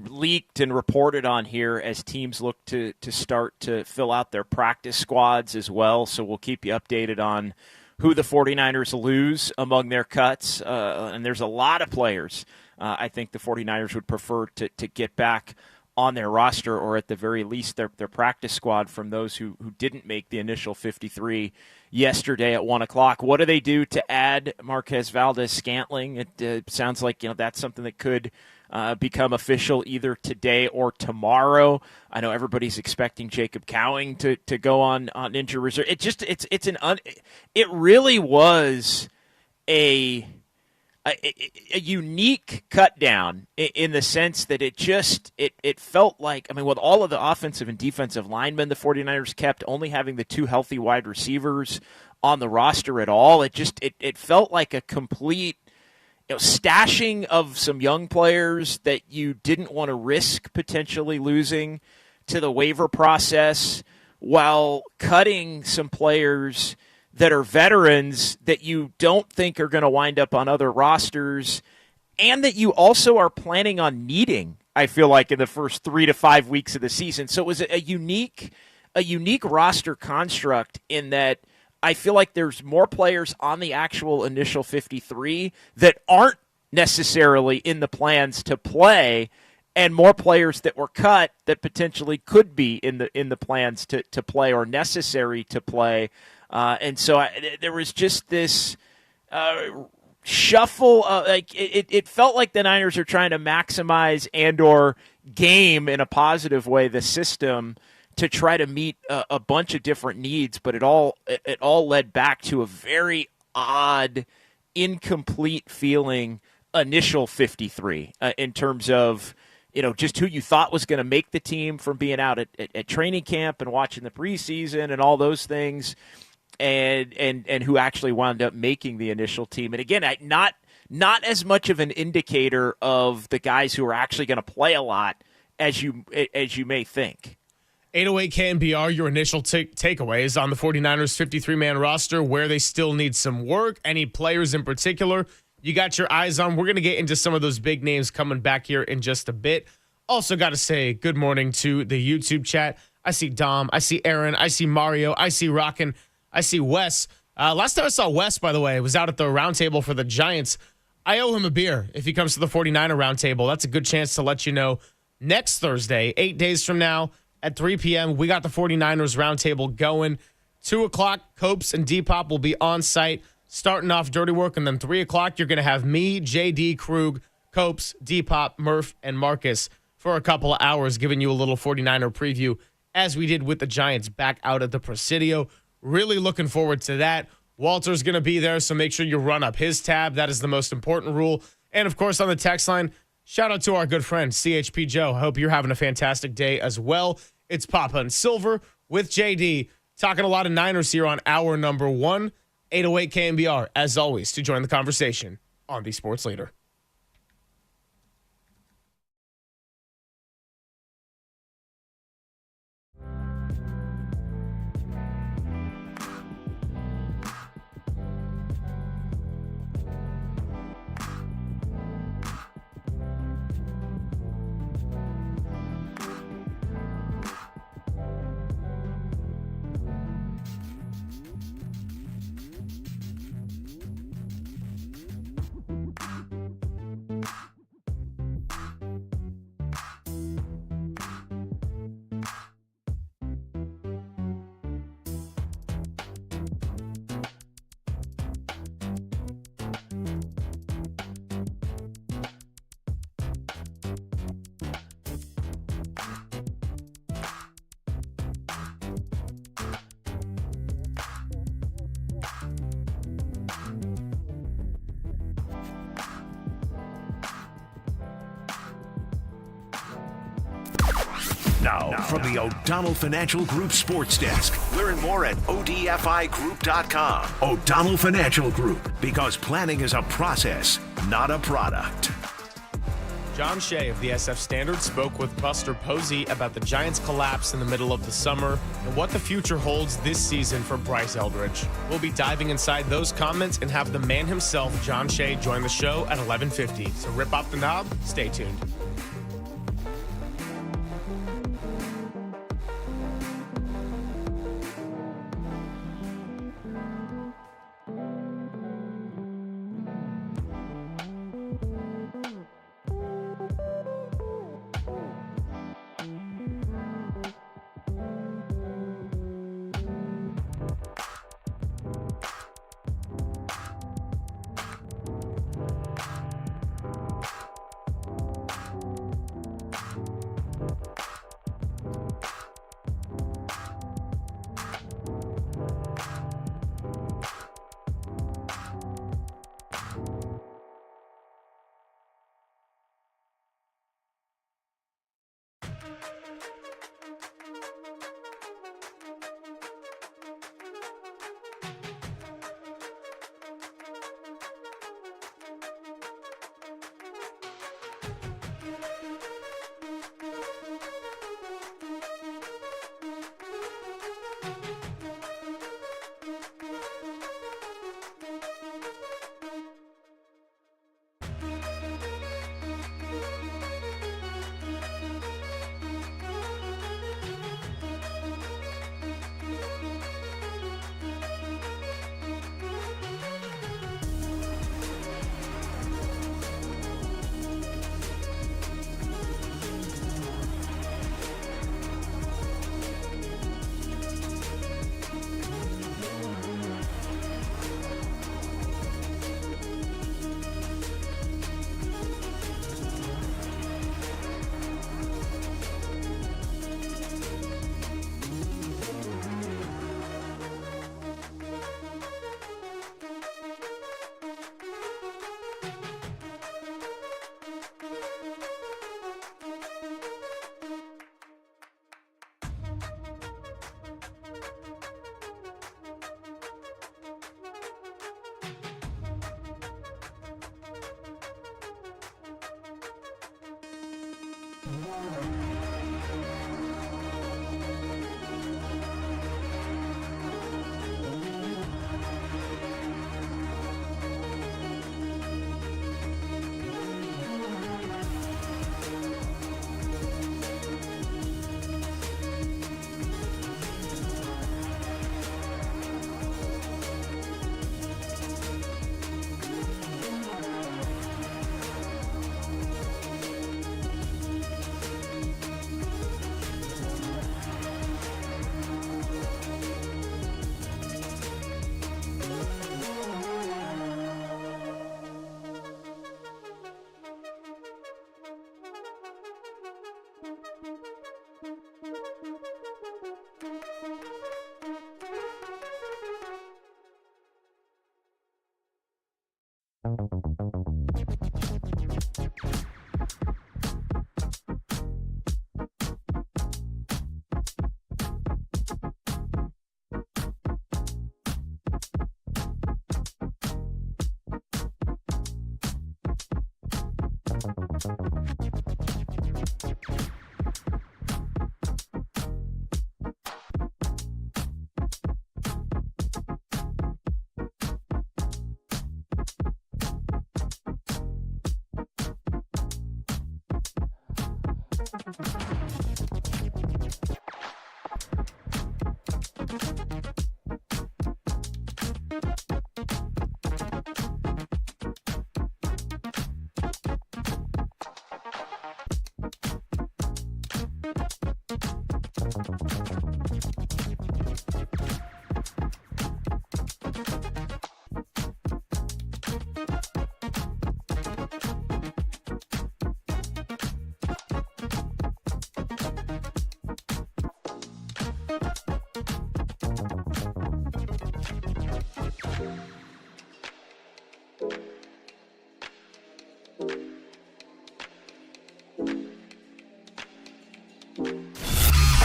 leaked and reported on here as teams look to start to fill out their practice squads as well. So we'll keep you updated on who the 49ers lose among their cuts. And there's a lot of players I think the 49ers would prefer to get back on their roster, or at the very least their practice squad, from those who didn't make the initial 53 yesterday at 1 o'clock. What do they do to add Marquez Valdes-Scantling? It sounds like that's something that could become official either today or tomorrow. I know everybody's expecting Jacob Cowing to go on injury reserve. It really was a unique cut down in the sense that it felt like, with all of the offensive and defensive linemen the 49ers kept, only having the two healthy wide receivers on the roster at all, it felt like a complete stashing of some young players that you didn't want to risk potentially losing to the waiver process, while cutting some players that are veterans that you don't think are going to wind up on other rosters, and that you also are planning on needing, I feel like, in the first 3 to 5 weeks of the season. So it was a unique a unique roster construct in that I feel like there's more players on the actual initial 53 that aren't necessarily in the plans to play, and more players that were cut that potentially could be in the plans to play or necessary to play. And so there was just this shuffle. It felt like the Niners are trying to maximize and/or game in a positive way the system to try to meet a bunch of different needs, but it all led back to a very odd, incomplete feeling initial 53 in terms of just who you thought was going to make the team from being out at training camp and watching the preseason and all those things, and who actually wound up making the initial team. And again, not as much of an indicator of the guys who are actually going to play a lot as you may think. 808 KNBR, your initial takeaways on the 49ers 53-man roster, where they still need some work, any players in particular you got your eyes on. We're going to get into some of those big names coming back here in just a bit. Also got to say good morning to the YouTube chat. I see Dom, I see Aaron, I see Mario, I see Rockin', I see Wes. Last time I saw Wes, by the way, was out at the roundtable for the Giants. I owe him a beer if he comes to the 49er roundtable. That's a good chance to let you know. Next Thursday, 8 days from now at 3 p.m., we got the 49ers roundtable going. 2 o'clock, Copes and Depop will be on site, starting off dirty work. And then 3 o'clock, you're going to have me, JD, Krug, Copes, Depop, Murph, and Marcus for a couple of hours, giving you a little 49er preview, as we did with the Giants back out at the Presidio. Really looking forward to that. Walter's going to be there, so make sure you run up his tab. That is the most important rule. And, of course, on the text line, shout out to our good friend, CHP Joe. I hope you're having a fantastic day as well. It's Papa and Silver with JD, talking a lot of Niners here on hour number 1, 808 KNBR, as always, to join the conversation on the Sports Leader. Now, from the O'Donnell Financial Group Sports Desk. Learn more at odfigroup.com. O'Donnell Financial Group, because planning is a process, not a product. John Shay of the SF Standard spoke with Buster Posey about the Giants' collapse in the middle of the summer and what the future holds this season for Bryce Eldridge. We'll be diving inside those comments and have the man himself, John Shay, join the show at 11:50. So rip off the knob, stay tuned.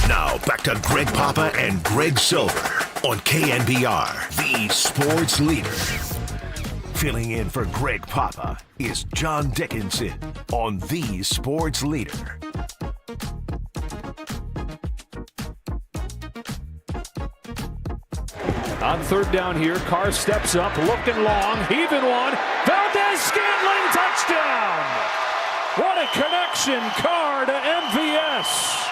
Now back to Greg Papa and Greg Silver on KNBR, the sports leader. Filling in for Greg Papa is John Dickinson on the sports leader. On third down here, Carr steps up, looking long, heaving one. Valdez-Scantling, touchdown! What a connection, Carr to MVS.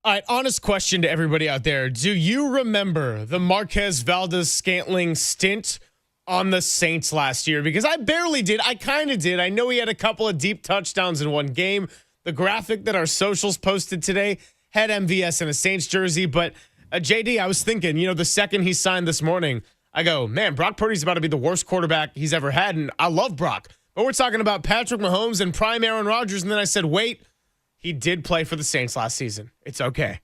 All right, honest question to everybody out there. Do you remember the Marquez Valdez-Scantling stint on the Saints last year? Because I barely did. I kind of did. I know he had a couple of deep touchdowns in one game. The graphic that our socials posted today had MVS in a Saints jersey. But, JD, I was thinking, the second he signed this morning, I go, man, Brock Purdy's about to be the worst quarterback he's ever had. And I love Brock. But we're talking about Patrick Mahomes and prime Aaron Rodgers. And then I said, wait. He did play for the Saints last season. It's okay.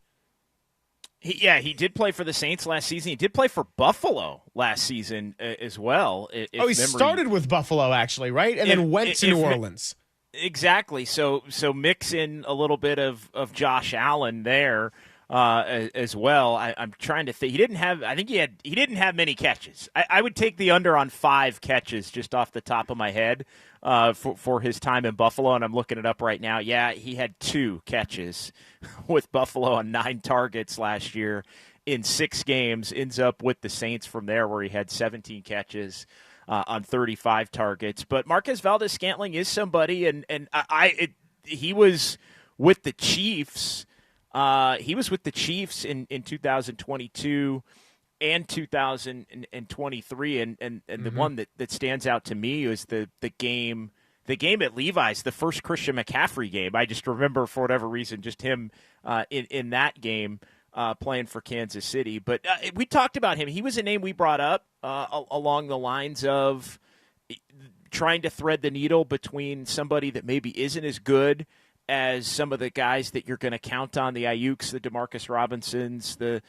He did play for the Saints last season. He did play for Buffalo last season as well. Started with Buffalo, actually, right? And then went to New Orleans. Exactly. So mix in a little bit of Josh Allen there as well. I'm trying to think. He didn't have many catches. I would take the under on 5 catches just off the top of my head. For his time in Buffalo, and I'm looking it up right now. Yeah, he had 2 catches with Buffalo on 9 targets last year in 6 games. Ends up with the Saints from there, where he had 17 catches on 35 targets. But Marquez Valdez-Scantling is somebody, and he was with the Chiefs. He was with the Chiefs in 2022. And 2023, and the one that stands out to me is the game at Levi's, the first Christian McCaffrey game. I just remember, for whatever reason, just him in that game playing for Kansas City. But we talked about him. He was a name we brought up along the lines of trying to thread the needle between somebody that maybe isn't as good as some of the guys that you're going to count on, the Ayuks, the DeMarcus Robinsons, the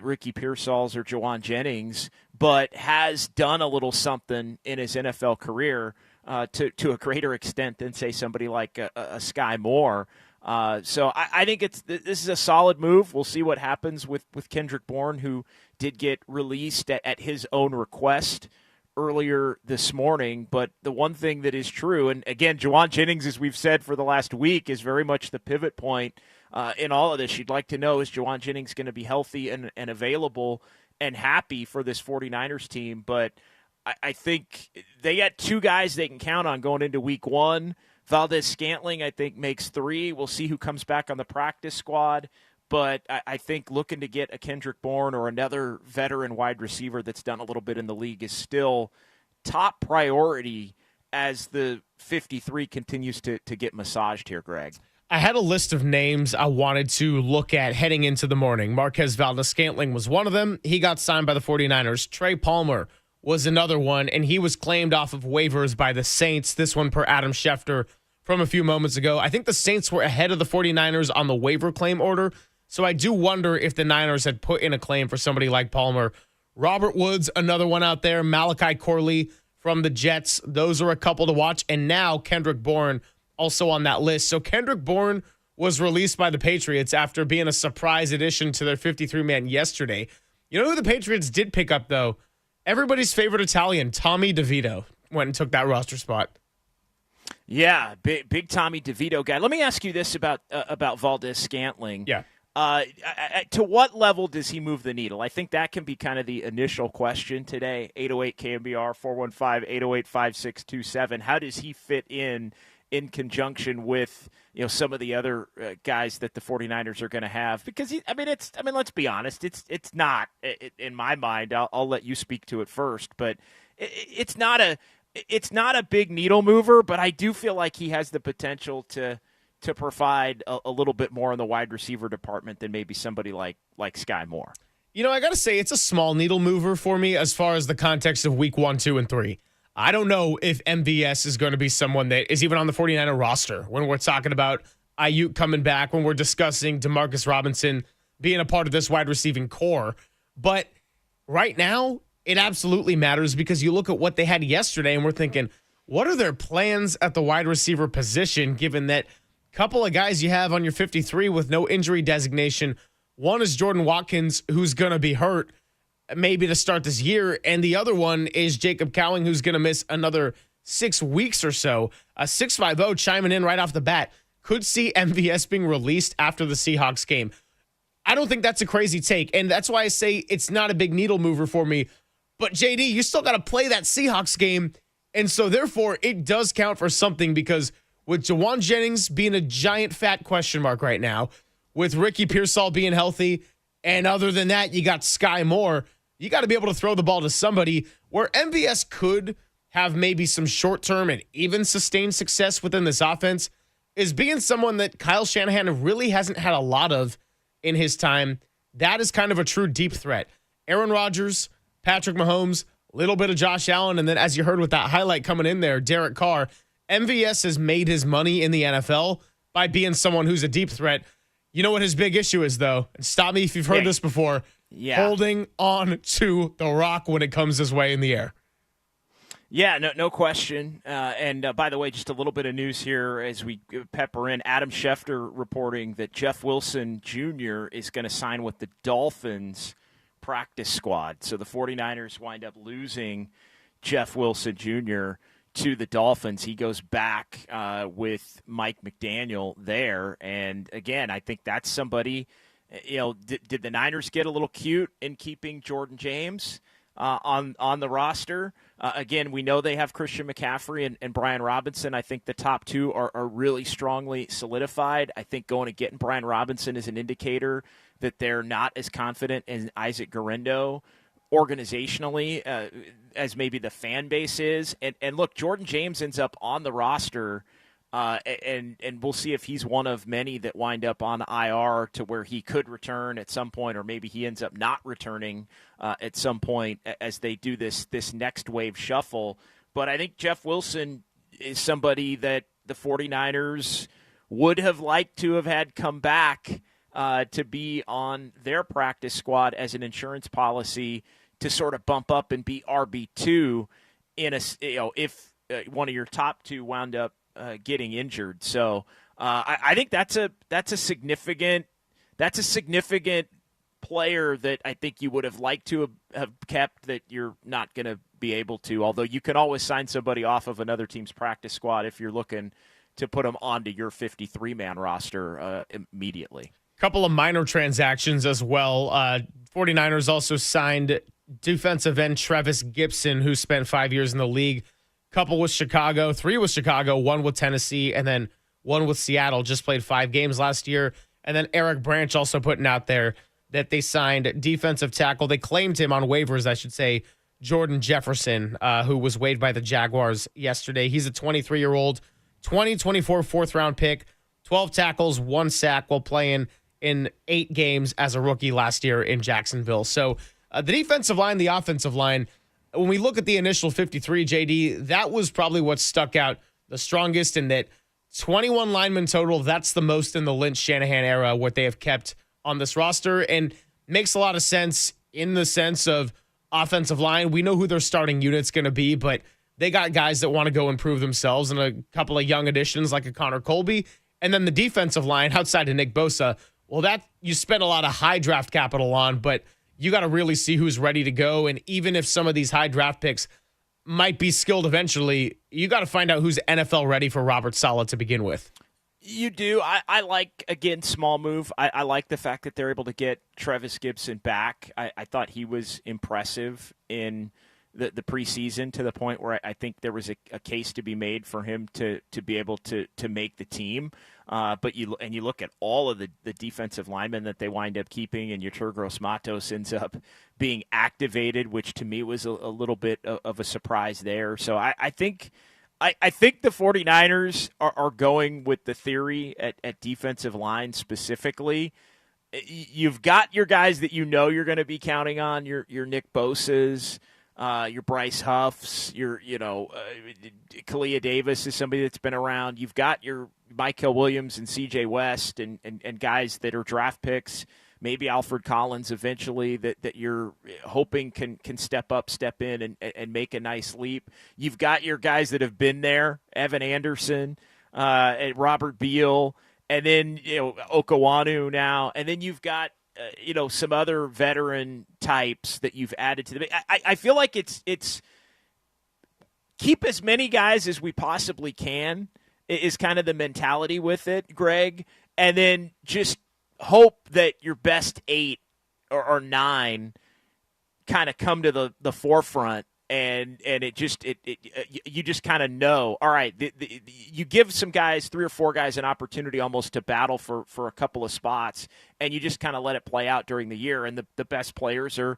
Ricky Pearsalls or Jawan Jennings, but has done a little something in his NFL career to a greater extent than, say, somebody like a Sky Moore. So I think this is a solid move. We'll see what happens with Kendrick Bourne, who did get released at his own request earlier this morning. But the one thing that is true, and again, Jawan Jennings, as we've said for the last week, is very much the pivot point in all of this. You'd like to know, is Jawan Jennings going to be healthy and available and happy for this 49ers team? But I think they got two guys they can count on going into week one. Valdez-Scantling, I think, makes 3. We'll see who comes back on the practice squad. But I think looking to get a Kendrick Bourne or another veteran wide receiver that's done a little bit in the league is still top priority as the 53 continues to get massaged here, Greg. I had a list of names I wanted to look at heading into the morning. Marquez Valdez-Scantling was one of them. He got signed by the 49ers. Trey Palmer was another one, and he was claimed off of waivers by the Saints. This one per Adam Schefter from a few moments ago. I think the Saints were ahead of the 49ers on the waiver claim order. So I do wonder if the Niners had put in a claim for somebody like Palmer. Robert Woods, another one out there. Malachi Corley from the Jets. Those are a couple to watch. And now Kendrick Bourne also on that list. So Kendrick Bourne was released by the Patriots after being a surprise addition to their 53-man yesterday. You know who the Patriots did pick up, though? Everybody's favorite Italian, Tommy DeVito, went and took that roster spot. Yeah, big Tommy DeVito guy. Let me ask you this about Valdez-Scantling. Yeah. To what level does he move the needle? I think that can be kind of the initial question today. 808 KNBR 415-808-5627. How does he fit in conjunction with some of the other guys that the 49ers are going to have? Because let's be honest, it's not in my mind. I'll let you speak to it first, but it's not a big needle mover. But I do feel like he has the potential to provide a little bit more in the wide receiver department than maybe somebody like Sky Moore. I got to say, it's a small needle mover for me as far as the context of week 1, 2, and 3. I don't know if MVS is going to be someone that is even on the 49er roster when we're talking about Ayuk coming back, when we're discussing DeMarcus Robinson being a part of this wide receiving core. But right now, it absolutely matters because you look at what they had yesterday and we're thinking, what are their plans at the wide receiver position, given that couple of guys you have on your 53 with no injury designation. One is Jordan Watkins, who's going to be hurt maybe to start this year, and the other one is Jacob Cowing, who's going to miss another 6 weeks or so. A 650 chiming in right off the bat. Could see MVS being released after the Seahawks game. I don't think that's a crazy take, and that's why I say it's not a big needle mover for me. But, JD, you still got to play that Seahawks game, and so therefore it does count for something because with Jawan Jennings being a giant fat question mark right now, with Ricky Pearsall being healthy, and other than that, you got Sky Moore, you got to be able to throw the ball to somebody where MVS could have maybe some short-term and even sustained success within this offense is being someone that Kyle Shanahan really hasn't had a lot of in his time. That is kind of a true deep threat. Aaron Rodgers, Patrick Mahomes, a little bit of Josh Allen, and then as you heard with that highlight coming in there, Derek Carr. MVS has made his money in the NFL by being someone who's a deep threat. You know what his big issue is, though? And stop me if you've heard this before. Yeah. Holding on to the rock when it comes his way in the air. Yeah, no question. And by the way, just a little bit of news here as we pepper in. Adam Schefter reporting that Jeff Wilson Jr. is going to sign with the Dolphins practice squad. So the 49ers wind up losing Jeff Wilson Jr. to the Dolphins. He goes back with Mike McDaniel there. And again, I think that's somebody, did the Niners get a little cute in keeping Jordan James on the roster? Again, we know they have Christian McCaffrey and Brian Robinson. I think the top two are really strongly solidified. I think going and getting Brian Robinson is an indicator that they're not as confident in Isaac Guerrero organizationally as maybe the fan base is. And look, Jordan James ends up on the roster, and we'll see if he's one of many that wind up on IR to where he could return at some point, or maybe he ends up not returning at some point as they do this next wave shuffle. But I think Jeff Wilson is somebody that the 49ers would have liked to have had come back to be on their practice squad as an insurance policy to sort of bump up and be RB2 in if one of your top two wound up getting injured. So I think that's a significant player that I think you would have liked to have kept that you're not going to be able to, although you can always sign somebody off of another team's practice squad if you're looking to put them onto your 53-man roster immediately. Couple of minor transactions as well. 49ers also signed defensive end Trevis Gibson, who spent 5 years in the league. Couple with Chicago, 3 with Chicago, 1 with Tennessee, and then 1 with Seattle. Just played 5 games last year. And then Eric Branch also putting out there that they signed defensive tackle. They claimed him on waivers, I should say, Jordan Jefferson, who was waived by the Jaguars yesterday. He's a 23-year-old, 2024 fourth-round pick, 12 tackles, 1 sack while playing in 8 games as a rookie last year in Jacksonville. So the defensive line, the offensive line, when we look at the initial 53, JD, that was probably what stuck out the strongest in that 21 linemen total. That's the most in the Lynch-Shanahan era, what they have kept on this roster, and makes a lot of sense in the sense of offensive line. We know who their starting unit's going to be, but they got guys that want to go improve themselves and a couple of young additions like a Connor Colby. And then the defensive line outside of Nick Bosa, well, that you spend a lot of high draft capital on, but you got to really see who's ready to go. And even if some of these high draft picks might be skilled eventually, you got to find out who's NFL ready for Robert Saleh to begin with. You do. I like, again, small move. I like the fact that they're able to get Trevis Gibson back. I thought he was impressive in the preseason to the point where I think there was a case to be made for him to be able to make the team. But you look at all of the defensive linemen that they wind up keeping, and Yetur Gross-Matos ends up being activated, which to me was a little bit of a surprise there. So I think the 49ers are going with the theory at defensive line specifically. You've got your guys that you know you're going to be counting on, your Nick Bosa's, your Bryce Huffs, Kalia Davis is somebody that's been around. You've got your Michael Williams and CJ West and guys that are draft picks, maybe Alfred Collins eventually that you're hoping can step in and make a nice leap. You've got your guys that have been there, Evan Anderson, Robert Beal, and then Okawanu now, and then you've got some other veteran types that you've added to the. I feel like it's keep as many guys as we possibly can is kind of the mentality with it, Greg, and then just hope that your best 8 or 9 kind of come to the forefront, and you just kind of know, all right, you give some guys, 3 or 4 guys, an opportunity almost to battle for a couple of spots, and you just kind of let it play out during the year, and the best players are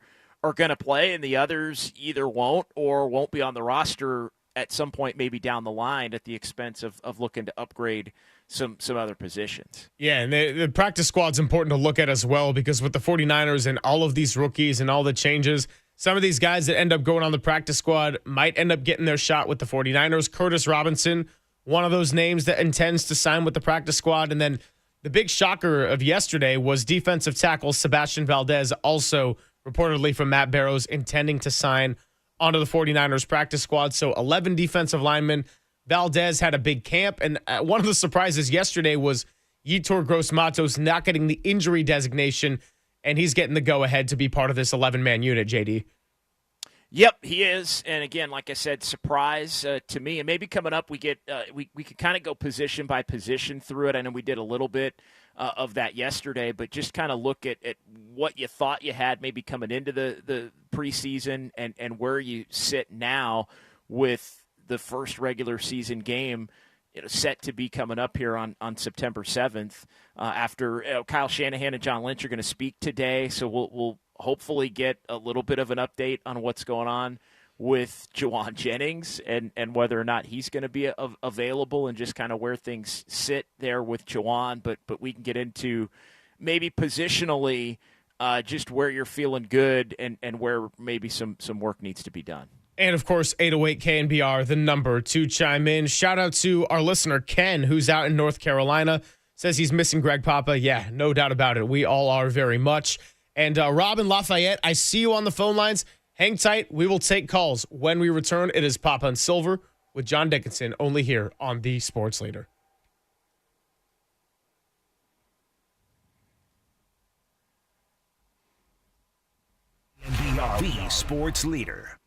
going to play, and the others either won't or won't be on the roster at some point maybe down the line at the expense of looking to upgrade some other positions. Yeah, and the practice squad's important to look at as well, because with the 49ers and all of these rookies and all the changes, some of these guys that end up going on the practice squad might end up getting their shot with the 49ers. Curtis Robinson, one of those names that intends to sign with the practice squad. And then the big shocker of yesterday was defensive tackle Sebastian Valdez, also reportedly from Matt Barrows, intending to sign onto the 49ers practice squad. So 11 defensive linemen. Valdez had a big camp, and one of the surprises yesterday was Yetur Gross-Matos not getting the injury designation, and he's getting the go-ahead to be part of this 11-man unit, JD. Yep, he is. And again, like I said, surprise to me. And maybe coming up, we get we could kind of go position by position through it. I know we did a little bit of that yesterday, but just kind of look at what you thought you had maybe coming into the preseason and where you sit now with the first regular season game set to be coming up here on September 7th after Kyle Shanahan and John Lynch are going to speak today. So we'll hopefully get a little bit of an update on what's going on with Jawan Jennings and whether or not he's going to be available and just kind of where things sit there with Jawan. But we can get into maybe positionally just where you're feeling good and where maybe some work needs to be done. And, of course, 808 KNBR, the number to chime in. Shout out to our listener, Ken, who's out in North Carolina. Says he's missing Greg Papa. Yeah, no doubt about it. We all are very much. And Robin Lafayette, I see you on the phone lines. Hang tight. We will take calls. When we return, it is Papa and Silver with John Dickinson, only here on the Sports Leader. sports leader.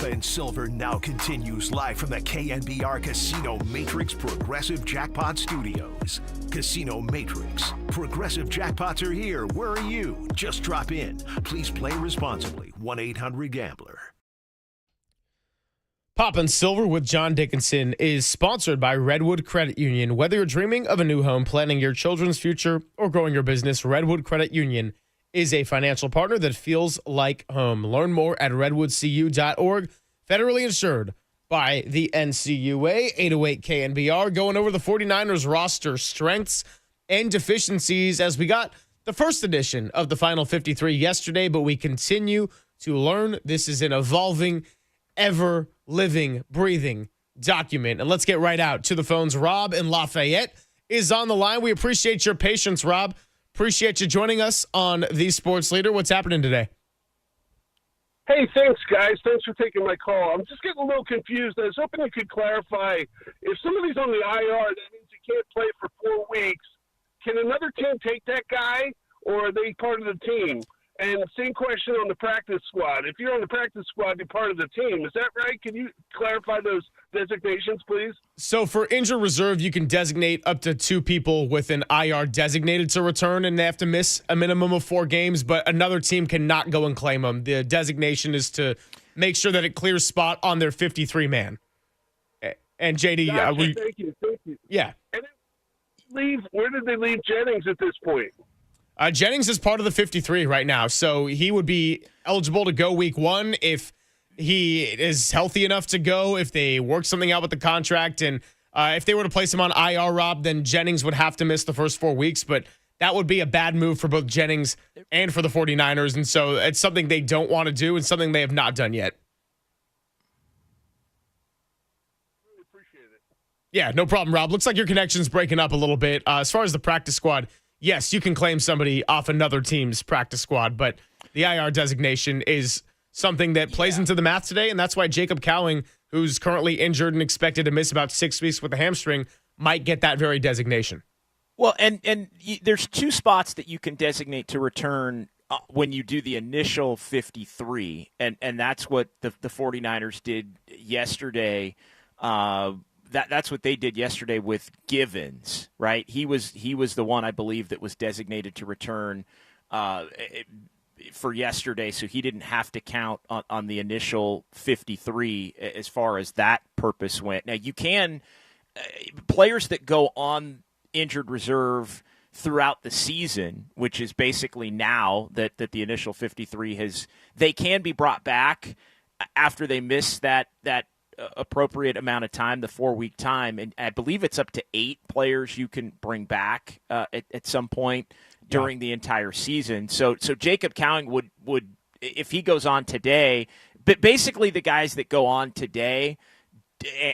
Papa and Silver now continues live from the KNBR Casino Matrix Progressive Jackpot Studios. Casino Matrix. Progressive jackpots are here. Where are you? Just drop in. Please play responsibly. 1-800-GAMBLER. Pop and Silver with John Dickinson is sponsored by Redwood Credit Union. Whether you're dreaming of a new home, planning your children's future, or growing your business, Redwood Credit Union is a financial partner that feels like home. Learn more at redwoodcu.org. Federally insured by the NCUA. 808 KNBR going over the 49ers roster strengths and deficiencies as we got the first edition of the Final 53 yesterday, but we continue to learn. This is an evolving, ever living, breathing document. And let's get right out to the phones. Rob in Lafayette is on the line. We appreciate your patience, Rob. Appreciate you joining us on The Sports Leader. What's happening today? Hey, thanks, guys. Thanks for taking my call. I'm just getting a little confused. I was hoping you could clarify. If somebody's on the IR, that means he can't play for 4 weeks. Can another team take that guy, or are they part of the team? And same question on the practice squad. If you're on the practice squad, you're part of the team. Is that right? Can you clarify those designations, please? So for injured reserve, you can designate up to 2 people with an IR designated to return, and they have to miss a minimum of 4 games, but another team cannot go and claim them. The designation is to make sure that it clears spot on their 53-man. And, JD, gotcha. Thank you. Yeah. And where did they leave Jennings at this point? Jennings is part of the 53 right now, so he would be eligible to go week 1 if he is healthy enough to go, if they work something out with the contract, and if they were to place him on IR, Rob, then Jennings would have to miss the first 4 weeks, but that would be a bad move for both Jennings and for the 49ers, and so it's something they don't want to do and something they have not done yet. Really appreciate it. Yeah, no problem, Rob. Looks like your connection's breaking up a little bit. As far as the practice squad, yes, you can claim somebody off another team's practice squad, but the IR designation is something that plays into the math today, and that's why Jacob Cowing, who's currently injured and expected to miss about 6 weeks with a hamstring, might get that very designation. Well, and there's 2 spots that you can designate to return when you do the initial 53, and that's what the 49ers did yesterday. That's what they did yesterday with Givens, right? He was the one, I believe, that was designated to return for yesterday, so he didn't have to count on the initial 53 as far as that purpose went. Now, you can players that go on injured reserve throughout the season, which is basically now that the initial 53 they can be brought back after they miss that appropriate amount of time, the 4-week time, and I believe it's up to 8 players you can bring back at some point during the entire season. So Jacob Cowing would if he goes on today, but basically the guys that go on today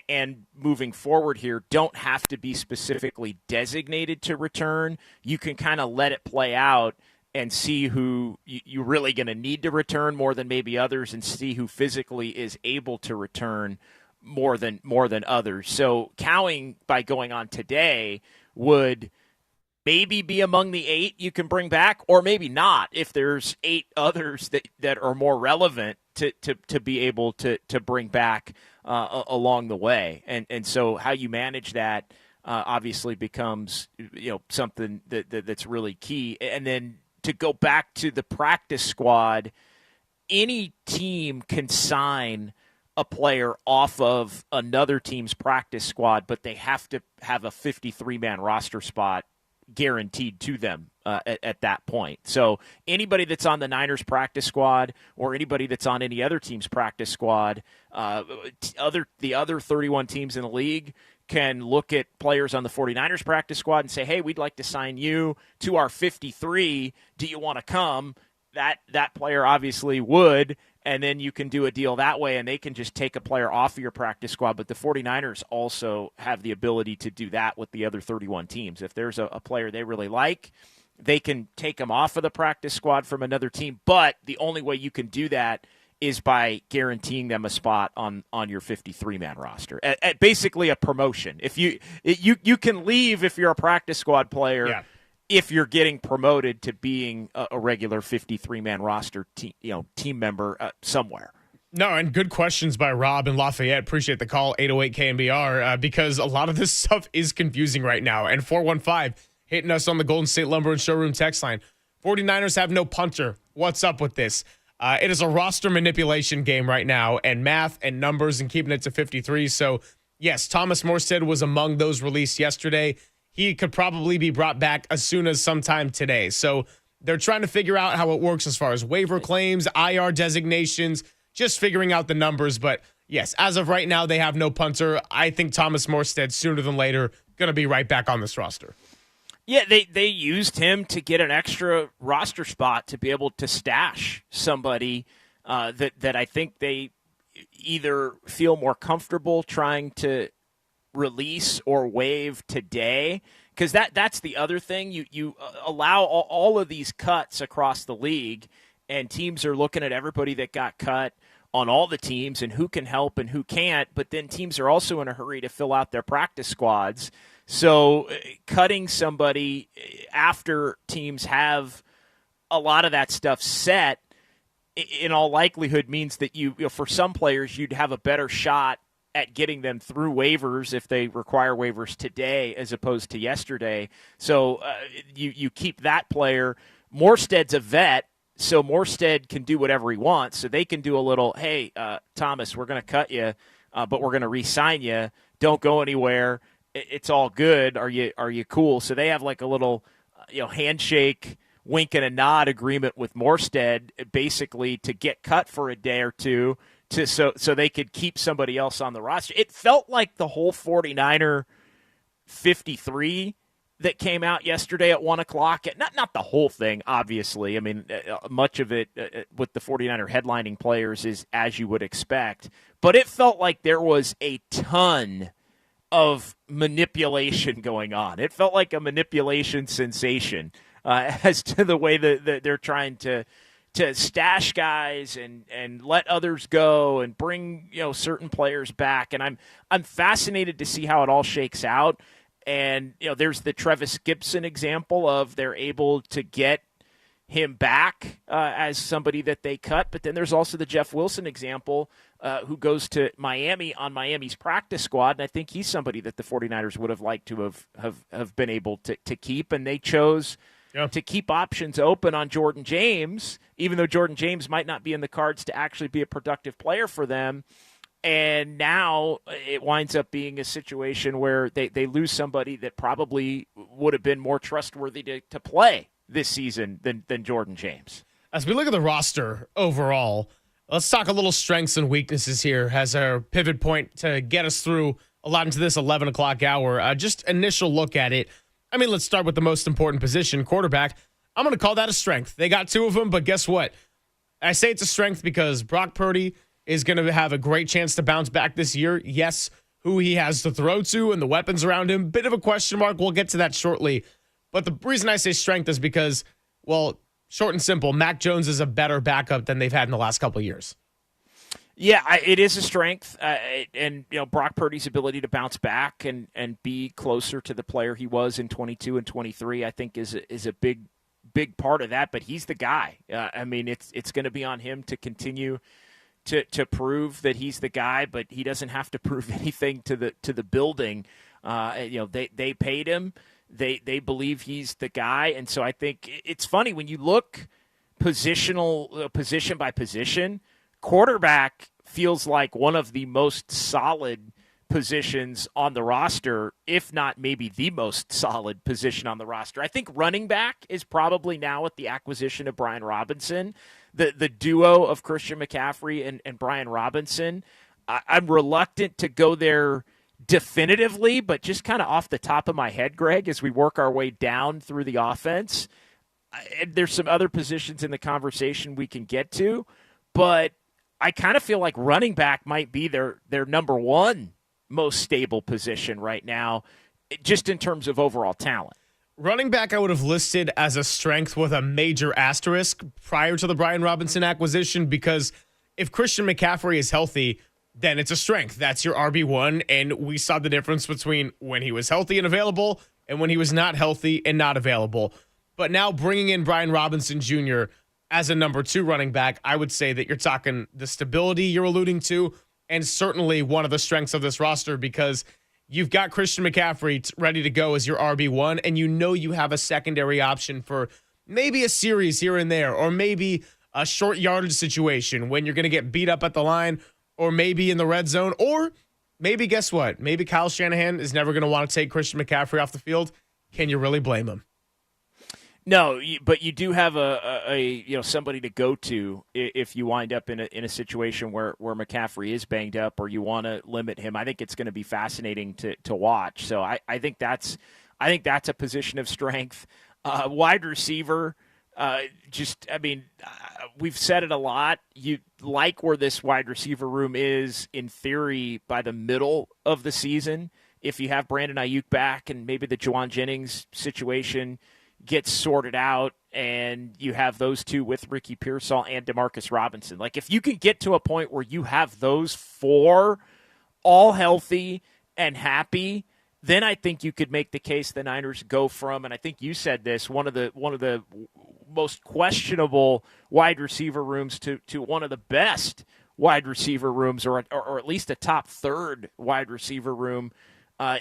and moving forward here don't have to be specifically designated to return. You can kind of let it play out and see who you're really going to need to return more than maybe others, and see who physically is able to return more than others. So Cowing, by going on today, would maybe be among the 8 you can bring back, or maybe not if there's 8 others that are more relevant to be able to bring back along the way. And so how you manage that obviously becomes something that's really key. And then to go back to the practice squad, any team can sign a player off of another team's practice squad, but they have to have a 53-man roster spot guaranteed to them at that point. So anybody that's on the Niners practice squad or anybody that's on any other team's practice squad, the other 31 teams in the league can look at players on the 49ers practice squad and say, hey, we'd like to sign you to our 53. Do you want to come? That player obviously would, and then you can do a deal that way, and they can just take a player off of your practice squad. But the 49ers also have the ability to do that with the other 31 teams. If there's a player they really like, they can take them off of the practice squad from another team. But the only way you can do that is by guaranteeing them a spot on your 53-man roster. At basically a promotion. If you can leave if you're a practice squad player. Yeah. If you're getting promoted to being a regular 53-man roster team member somewhere. No, and good questions by Rob in Lafayette. Appreciate the call, 808 KNBR, because a lot of this stuff is confusing right now. And 415 hitting us on the Golden State Lumber and Showroom text line. 49ers have no punter. What's up with this? It is a roster manipulation game right now, and math and numbers and keeping it to 53. So, yes, Thomas Morstead was among those released yesterday. He could probably be brought back as soon as sometime today. So they're trying to figure out how it works as far as waiver claims, IR designations, just figuring out the numbers. But, yes, as of right now, they have no punter. I think Thomas Morstead, sooner than later, going to be right back on this roster. Yeah, they used him to get an extra roster spot to be able to stash somebody that I think they either feel more comfortable trying to release or waive today. Because that's the other thing. You allow all of these cuts across the league, and teams are looking at everybody that got cut on all the teams and who can help and who can't. But then teams are also in a hurry to fill out their practice squads. So cutting somebody after teams have a lot of that stuff set, in all likelihood, means that you know, for some players, you'd have a better shot at getting them through waivers if they require waivers today as opposed to yesterday. So you keep that player. Morstead's a vet, so Morstead can do whatever he wants. So they can do a little, hey, Thomas, we're going to cut you, but we're going to re-sign you. Don't go anywhere. It's all good. Are you cool? So they have like a little, handshake, wink and a nod agreement with Morstead, basically to get cut for a day or two, so they could keep somebody else on the roster. It felt like the whole 49er 53 that came out yesterday at 1 o'clock. Not the whole thing, obviously. I mean, much of it with the 49er headlining players is as you would expect. But it felt like there was a ton of manipulation going on. It felt like a manipulation sensation as to the way that they're trying to stash guys and let others go and bring certain players back. And I'm fascinated to see how it all shakes out. And there's the Trevis Gibson example of they're able to get him back as somebody that they cut. But then there's also the Jeff Wilson example who goes to Miami on Miami's practice squad. And I think he's somebody that the 49ers would have liked to have been able to keep. And they chose to keep options open on Jordan James, even though Jordan James might not be in the cards to actually be a productive player for them. And now it winds up being a situation where they lose somebody that probably would have been more trustworthy to play this season than Jordan James. As we look at the roster overall, let's talk a little strengths and weaknesses here as our pivot point to get us through a lot into this 11 o'clock hour. Just initial look at it. I mean, let's start with the most important position, quarterback. I'm going to call that a strength. They got two of them, but guess what? I say it's a strength because Brock Purdy is going to have a great chance to bounce back this year. Yes, who he has to throw to and the weapons around him, bit of a question mark. We'll get to that shortly. But the reason I say strength is because, well, short and simple, Mac Jones is a better backup than they've had in the last couple of years. Yeah, it is a strength. And Brock Purdy's ability to bounce back and be closer to the player he was in 22 and 23, I think is a big part of that. But he's the guy. I mean, it's going to be on him to continue to prove that he's the guy, but he doesn't have to prove anything to the building. They paid him. They believe he's the guy, and so I think it's funny when you look position by position. Quarterback feels like one of the most solid positions on the roster, if not maybe the most solid position on the roster. I think running back is probably now with the acquisition of Brian Robinson, the duo of Christian McCaffrey and Brian Robinson. I'm reluctant to go there definitively, but just kind of off the top of my head, Greg, as we work our way down through the offense, there's some other positions in the conversation we can get to, but I kind of feel like running back might be their number one most stable position right now, just in terms of overall talent. Running back I would have listed as a strength with a major asterisk prior to the Brian Robinson acquisition, because if Christian McCaffrey is healthy, then it's a strength. That's your RB1, and we saw the difference between when he was healthy and available and when he was not healthy and not available. But now bringing in Brian Robinson Jr. as a number 2 running back, I would say that you're talking the stability you're alluding to, and certainly one of the strengths of this roster, because you've got Christian McCaffrey ready to go as your RB1, and you have a secondary option for maybe a series here and there, or maybe a short yardage situation when you're going to get beat up at the line or maybe in the red zone, or maybe, guess what? Maybe Kyle Shanahan is never going to want to take Christian McCaffrey off the field. Can you really blame him? No, but you do have a somebody to go to if you wind up in a situation where McCaffrey is banged up or you want to limit him. I think it's going to be fascinating to watch. So I think that's a position of strength. Wide receiver, we've said it a lot. You like where this wide receiver room is in theory by the middle of the season. If you have Brandon Ayuk back and maybe the Jawan Jennings situation gets sorted out and you have those two with Ricky Pearsall and Demarcus Robinson. Like, if you can get to a point where you have those four all healthy and happy, then I think you could make the case the Niners go from, and I think you said this, one of the most questionable wide receiver rooms to one of the best wide receiver rooms, or at least a top third wide receiver room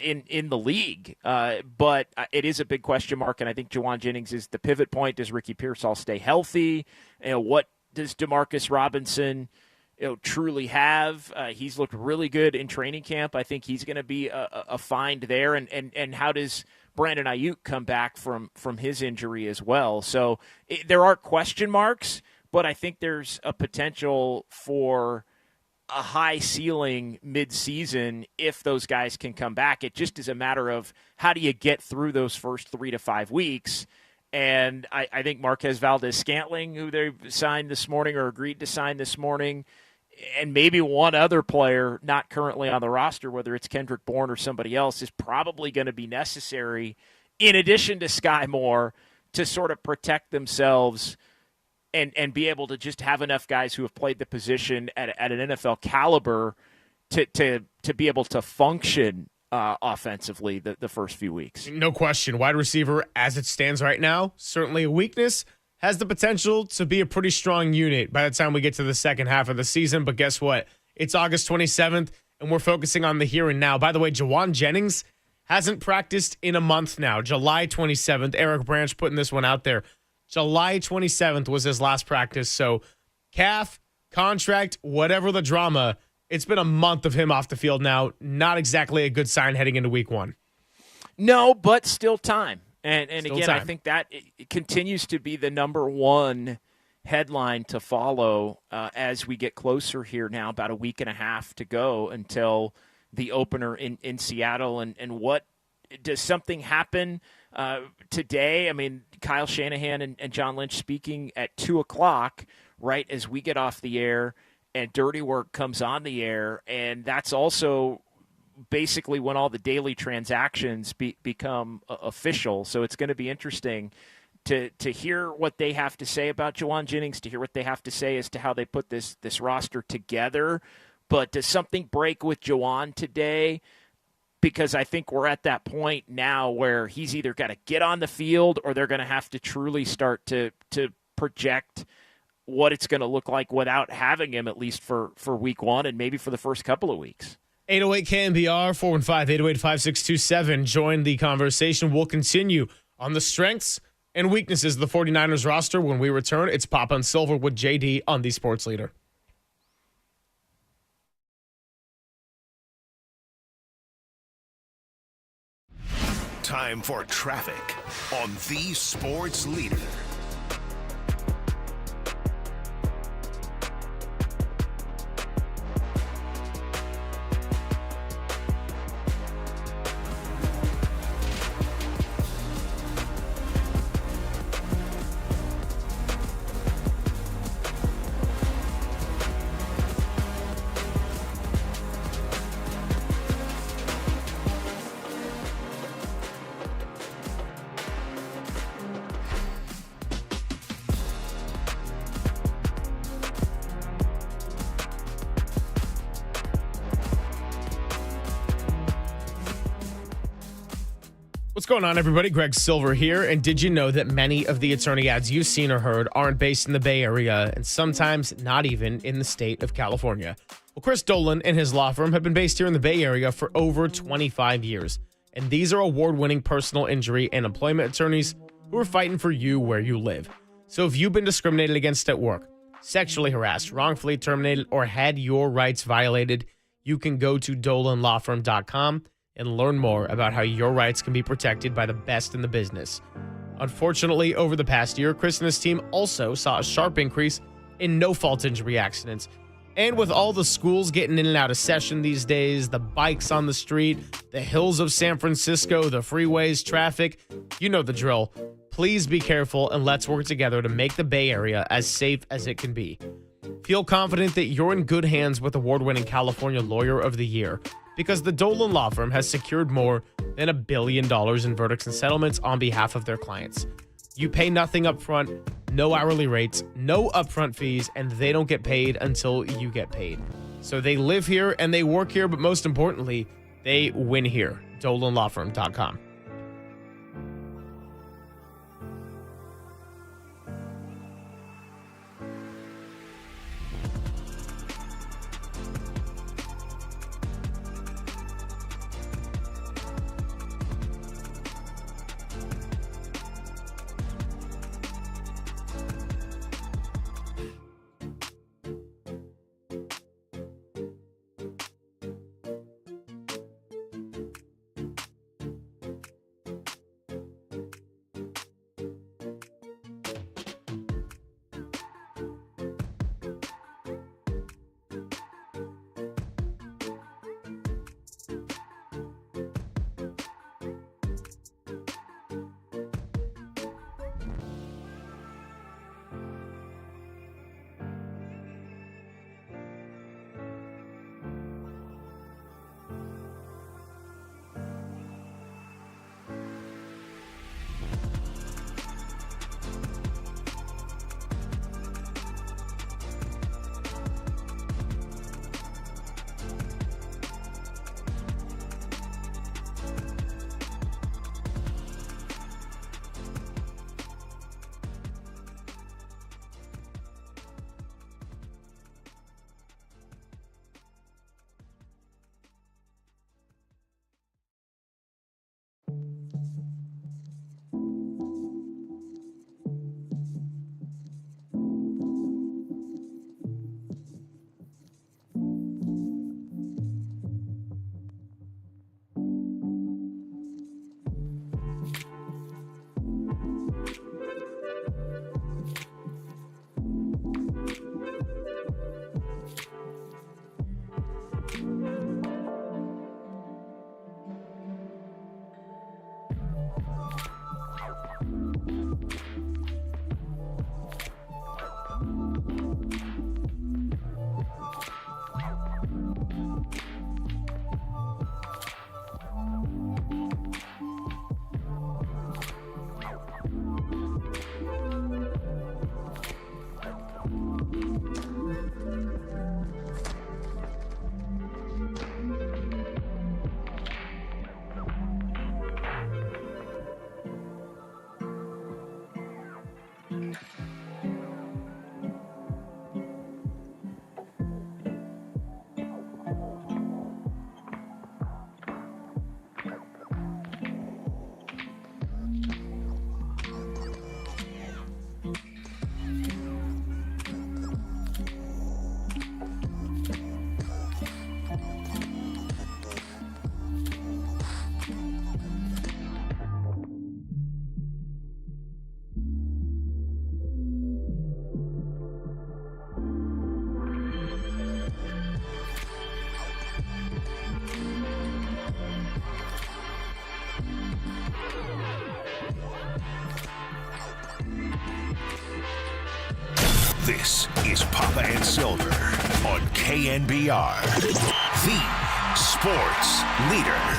in the league. But it is a big question mark, and I think Jawan Jennings is the pivot point. Does Ricky Pearsall stay healthy? What does Demarcus Robinson truly have? He's looked really good in training camp. I think he's going to be a find there. And how does Brandon Ayuk come back from his injury as well? So there are question marks, but I think there's a potential for a high ceiling mid-season if those guys can come back. It just is a matter of how do you get through those first 3 to 5 weeks. And I think Marquez Valdez-Scantling, who they signed this morning or agreed to sign this morning, and maybe one other player not currently on the roster, whether it's Kendrick Bourne or somebody else, is probably going to be necessary in addition to Sky Moore to sort of protect themselves and be able to just have enough guys who have played the position at an NFL caliber to be able to function offensively the first few weeks. No question. Wide receiver, as it stands right now, certainly a weakness. Has the potential to be a pretty strong unit by the time we get to the second half of the season. But guess what? It's August 27th, and we're focusing on the here and now. By the way, Jawan Jennings hasn't practiced in a month now. July 27th. Eric Branch putting this one out there. July 27th was his last practice. So calf, contract, whatever the drama, it's been a month of him off the field now. Not exactly a good sign heading into week one. No, but still time. And still again, time. I think that it continues to be the number one headline to follow as we get closer here now, about a week and a half to go until the opener in Seattle. And what does something happen today? I mean, Kyle Shanahan and John Lynch speaking at 2:00, right as we get off the air, and Dirty Work comes on the air, and that's also basically when all the daily transactions become official. So it's going to be interesting to hear what they have to say about Jawan Jennings, to hear what they have to say as to how they put this roster together. But does something break with Jawan today? Because I think we're at that point now where he's either got to get on the field or they're going to have to truly start to project what it's going to look like without having him, at least for week one and maybe for the first couple of weeks. 808 KNBR 415-808-5627. Join the conversation. We'll continue on the strengths and weaknesses of the 49ers roster when we return. It's Papa and Silver with JD on the Sports Leader. Time for traffic on the Sports Leader. What's going on, everybody? Greg Silver here. And did you know that many of the attorney ads you've seen or heard aren't based in the Bay Area and sometimes not even in the state of California? Well, Chris Dolan and his law firm have been based here in the Bay Area for over 25 years. And these are award-winning personal injury and employment attorneys who are fighting for you where you live. So if you've been discriminated against at work, sexually harassed, wrongfully terminated, or had your rights violated, you can go to dolanlawfirm.com and learn more about how your rights can be protected by the best in the business. Unfortunately, over the past year, Chris and his team also saw a sharp increase in no-fault injury accidents. And with all the schools getting in and out of session these days, the bikes on the street, the hills of San Francisco, the freeways, traffic, you know the drill. Please be careful and let's work together to make the Bay Area as safe as it can be. Feel confident that you're in good hands with award-winning California Lawyer of the Year, because the Dolan Law Firm has secured more than $1 billion in verdicts and settlements on behalf of their clients. You pay nothing up front, no hourly rates, no upfront fees, and they don't get paid until you get paid. So they live here and they work here, but most importantly, they win here. DolanLawFirm.com. This is Papa and Silver on KNBR, the sports leader.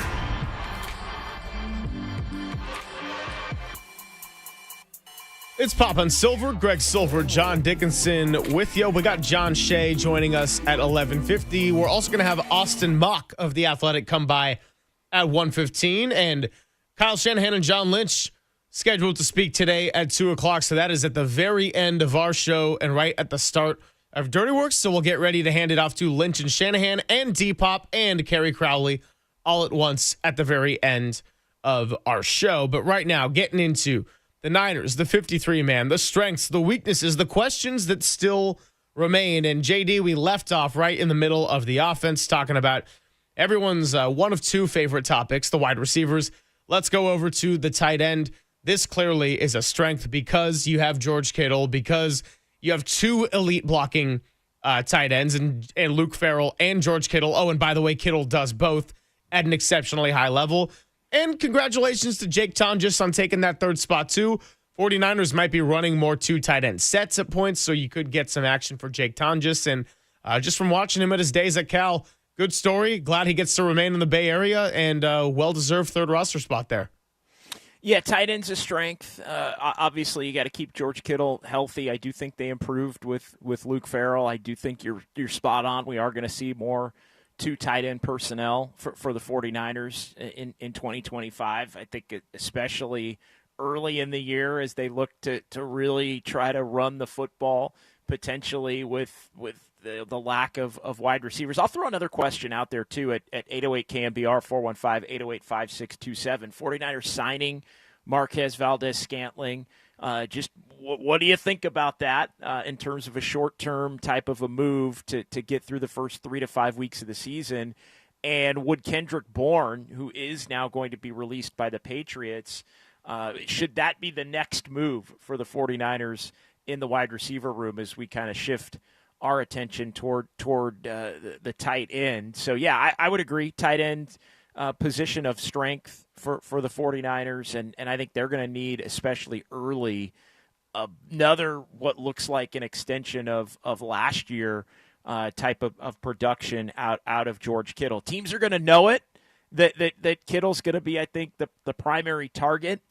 It's Papa and Silver, Greg Silver, John Dickinson with you. We got John Shay joining us at 11:50. We're also going to have Austin Mock of The Athletic come by at 1:15. And Kyle Shanahan and John Lynch scheduled to speak today at 2 o'clock. So that is at the very end of our show and right at the start of Dirty Works. So we'll get ready to hand it off to Lynch and Shanahan and Depop and Kerry Crowley all at once at the very end of our show. But right now, getting into the Niners, the 53-man, the strengths, the weaknesses, the questions that still remain. And JD, we left off right in the middle of the offense talking about everyone's one of two favorite topics, the wide receivers. Let's go over to the tight end. This clearly is a strength because you have George Kittle, because you have two elite blocking tight ends and Luke Farrell and George Kittle. Oh, and by the way, Kittle does both at an exceptionally high level. And congratulations to Jake Tonjes on taking that third spot too. 49ers might be running more two tight end sets at points, so you could get some action for Jake Tonjes. And just from watching him at his days at Cal, good story. Glad he gets to remain in the Bay Area, and well-deserved third roster spot there. Yeah, tight end's a strength. Obviously, you got to keep George Kittle healthy. I do think they improved with Luke Farrell. I do think you're spot on. We are going to see more two tight end personnel for the 49ers in 2025. I think especially early in the year as they look to really try to run the football, potentially with the lack of wide receivers. I'll throw another question out there, too, at 808 KNBR, 415-808-5627. 49ers signing Marquez Valdez-Scantling. Just what do you think about that in terms of a short-term type of a move to get through the first 3 to 5 weeks of the season? And would Kendrick Bourne, who is now going to be released by the Patriots, should that be the next move for the 49ers in the wide receiver room as we kind of shift our attention toward the tight end? So, yeah, I would agree. Tight end position of strength for the 49ers, and I think they're going to need, especially early, another what looks like an extension of last year type of production out of George Kittle. Teams are going to know it, that Kittle's going to be, I think, the primary target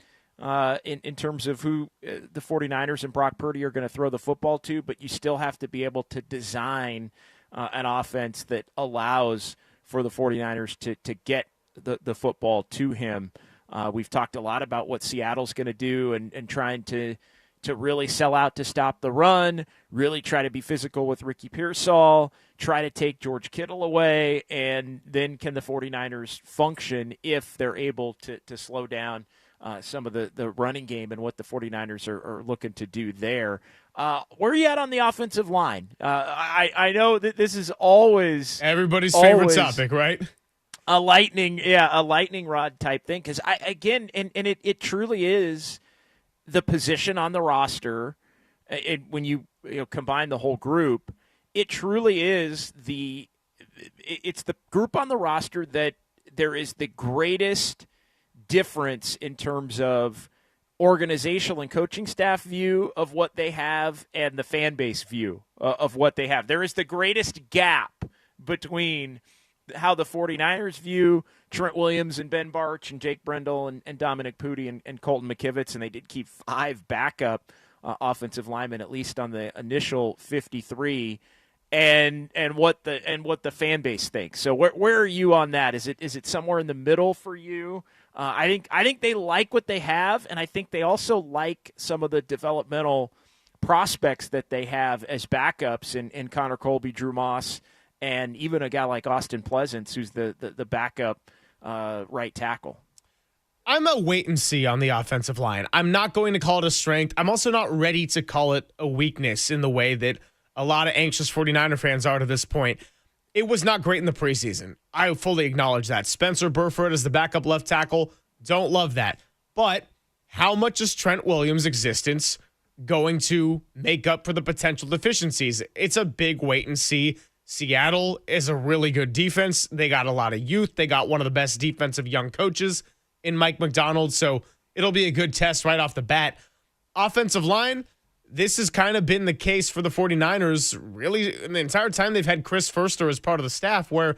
in terms of who the 49ers and Brock Purdy are going to throw the football to, but you still have to be able to design an offense that allows for the 49ers to get the football to him. We've talked a lot about what Seattle's going to do and trying to really sell out to stop the run, really try to be physical with Ricky Pearsall, try to take George Kittle away, and then can the 49ers function if they're able to slow down some of the running game and what the 49ers are looking to do there. Where are you at on the offensive line? I know that this is always everybody's favorite topic, right? A lightning rod type thing. Because it truly is the position on the roster. When you combine the whole group, it truly is it's the group on the roster that there is the greatest difference in terms of organizational and coaching staff view of what they have and the fan base view of what they have. There is the greatest gap between how the 49ers view Trent Williams and Ben Barch and Jake Brendel and Dominic Pooty and Colton McKivitz, and they did keep 5 backup offensive linemen, at least on the initial 53, and what the fan base thinks. So where are you on that? Is it somewhere in the middle for you? I think they like what they have, and I think they also like some of the developmental prospects that they have as backups in Connor Colby, Drew Moss, and even a guy like Austin Pleasance, who's the backup right tackle. I'm a wait and see on the offensive line. I'm not going to call it a strength. I'm also not ready to call it a weakness in the way that a lot of anxious 49er fans are to this point. It was not great in the preseason. I fully acknowledge that. Spencer Burford as the backup left tackle, don't love that. But how much is Trent Williams' existence going to make up for the potential deficiencies? It's a big wait and see. Seattle is a really good defense. They got a lot of youth. They got one of the best defensive young coaches in Mike McDonald, so it'll be a good test right off the bat. Offensive line, this has kind of been the case for the 49ers really in the entire time they've had Chris Foerster as part of the staff, where,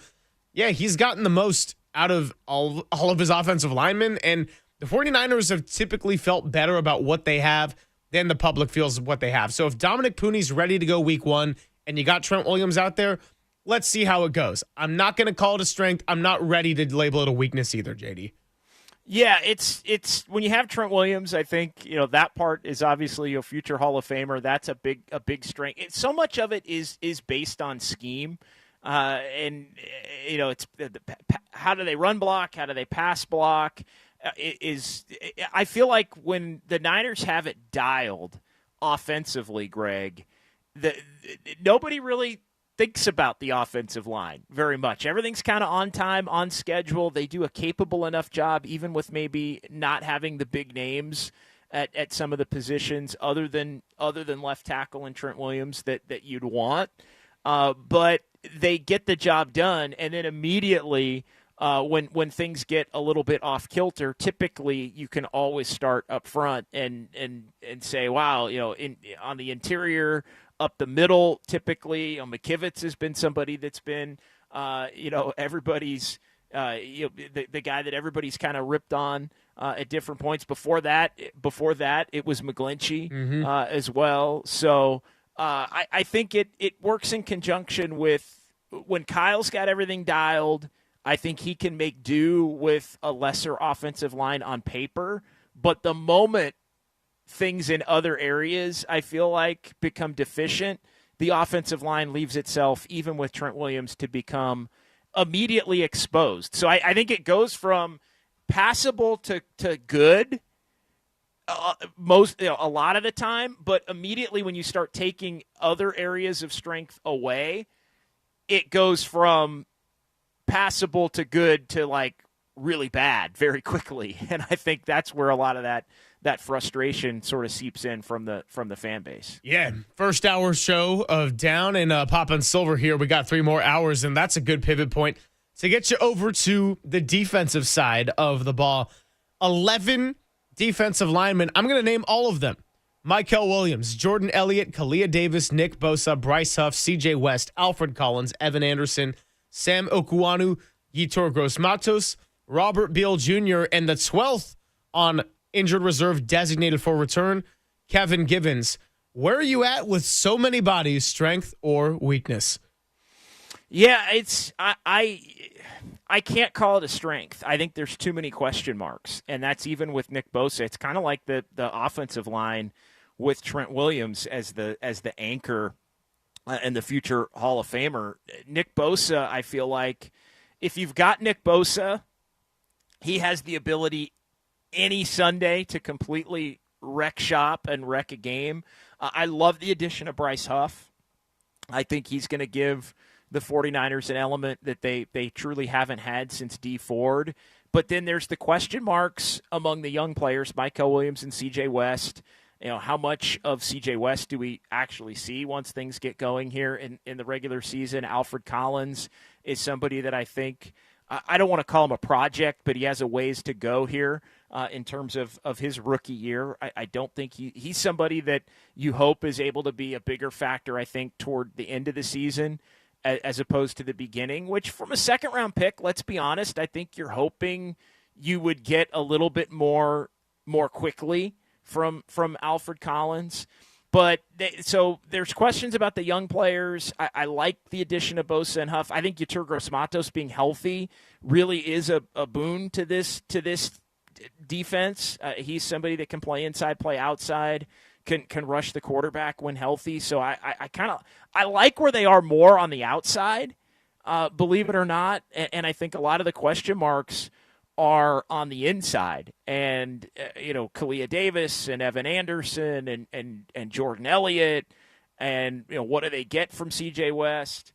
yeah, he's gotten the most out of all of his offensive linemen, and the 49ers have typically felt better about what they have than the public feels what they have. So if Dominic Poone's ready to go week 1 and you got Trent Williams out there, let's see how it goes. I'm not going to call it a strength. I'm not ready to label it a weakness either, JD. Yeah, it's when you have Trent Williams, I think, that part is obviously a future Hall of Famer. That's a big strength. So much of it is based on scheme. And it's how do they run block? How do they pass block? I feel like when the Niners have it dialed offensively, Greg, nobody really thinks about the offensive line very much. Everything's kind of on time, on schedule. They do a capable enough job, even with maybe not having the big names at some of the positions other than left tackle and Trent Williams that you'd want. But they get the job done, and then immediately when things get a little bit off kilter, typically you can always start up front and say, wow, on the interior, up the middle, typically, McKivitz has been somebody that's been, everybody's, the guy that everybody's kind of ripped on at different points. Before that, it was McGlinchey as well. So I think it works in conjunction with when Kyle's got everything dialed. I think he can make do with a lesser offensive line on paper. But the moment things in other areas, I feel like, become deficient, the offensive line leaves itself, even with Trent Williams, to become immediately exposed. So I think it goes from passable to good a lot of the time, but immediately when you start taking other areas of strength away, it goes from passable to good to like really bad very quickly. And I think that's where a lot of that frustration sort of seeps in from the fan base. Yeah, first hour show of Down and Pop and Silver here. We got 3 more hours, and that's a good pivot point to get you over to the defensive side of the ball. 11 defensive linemen. I'm going to name all of them. Mykel Williams, Jordan Elliott, Kalia Davis, Nick Bosa, Bryce Huff, CJ West, Alfred Collins, Evan Anderson, Sam Okuanu, Yetur Gross-Matos, Robert Beal Jr., and the 12th on injured reserve designated for return, Kevin Givens. Where are you at with so many bodies, strength or weakness? Yeah, it's I can't call it a strength. I think there's too many question marks, and that's even with Nick Bosa. It's kind of like the offensive line with Trent Williams as the anchor and the future Hall of Famer. Nick Bosa, I feel like if you've got Nick Bosa, he has the ability any Sunday to completely wreck shop and wreck a game. I love the addition of Bryce Huff. I think he's going to give the 49ers an element that they truly haven't had since D Ford. But then there's the question marks among the young players, Mykel Williams and CJ West. How much of CJ West do we actually see once things get going here in the regular season? Alfred Collins is somebody that I think, I don't want to call him a project, but he has a ways to go here in terms of his rookie year. I don't think he's somebody that you hope is able to be a bigger factor, I think, toward the end of the season as opposed to the beginning, which from a second-round pick, let's be honest, I think you're hoping you would get a little bit more quickly from Alfred Collins. But so there's questions about the young players. I like the addition of Bosa and Huff. I think Yetur Gross-Matos being healthy really is a boon to this defense. He's somebody that can play inside, play outside, can rush the quarterback when healthy. So I like where they are more on the outside, believe it or not. And I think a lot of the question marks are on the inside. And, Kalia Davis and Evan Anderson and Jordan Elliott. And, what do they get from CJ West?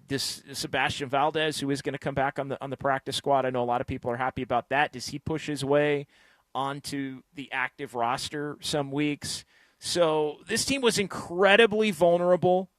This Sebastian Valdez, who is going to come back on the practice squad. I know a lot of people are happy about that. Does he push his way onto the active roster some weeks? So this team was incredibly vulnerable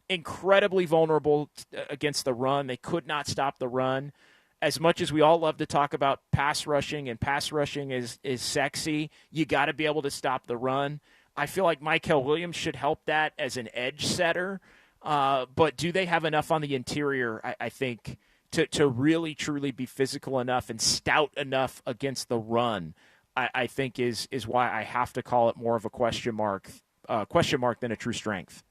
against the run. They could not stop the run. As much as we all love to talk about pass rushing, and pass rushing is sexy, you got to be able to stop the run. I feel like Mykel Williams should help that as an edge setter. But do they have enough on the interior, I think, to really, truly be physical enough and stout enough against the run, I think is why I have to call it more of a question mark than a true strength.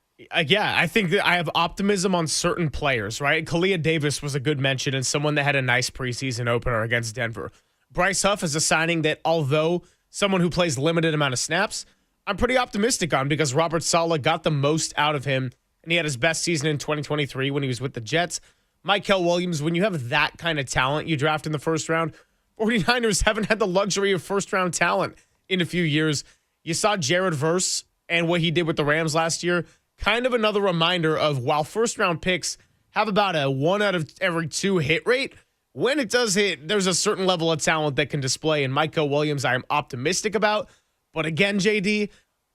Yeah, I think that I have optimism on certain players, right? Kalia Davis was a good mention and someone that had a nice preseason opener against Denver. Bryce Huff is a signing that, although someone who plays limited amount of snaps, I'm pretty optimistic on because Robert Saleh got the most out of him, and he had his best season in 2023 when he was with the Jets. Mykel Williams, when you have that kind of talent you draft in the first round, 49ers haven't had the luxury of first-round talent in a few years. You saw Jared Verse and what he did with the Rams last year. kind of another reminder of while first-round picks have about a 1 out of every 2 hit rate, when it does hit, there's a certain level of talent that can display. And Micah Williams, I am optimistic about. But again, JD,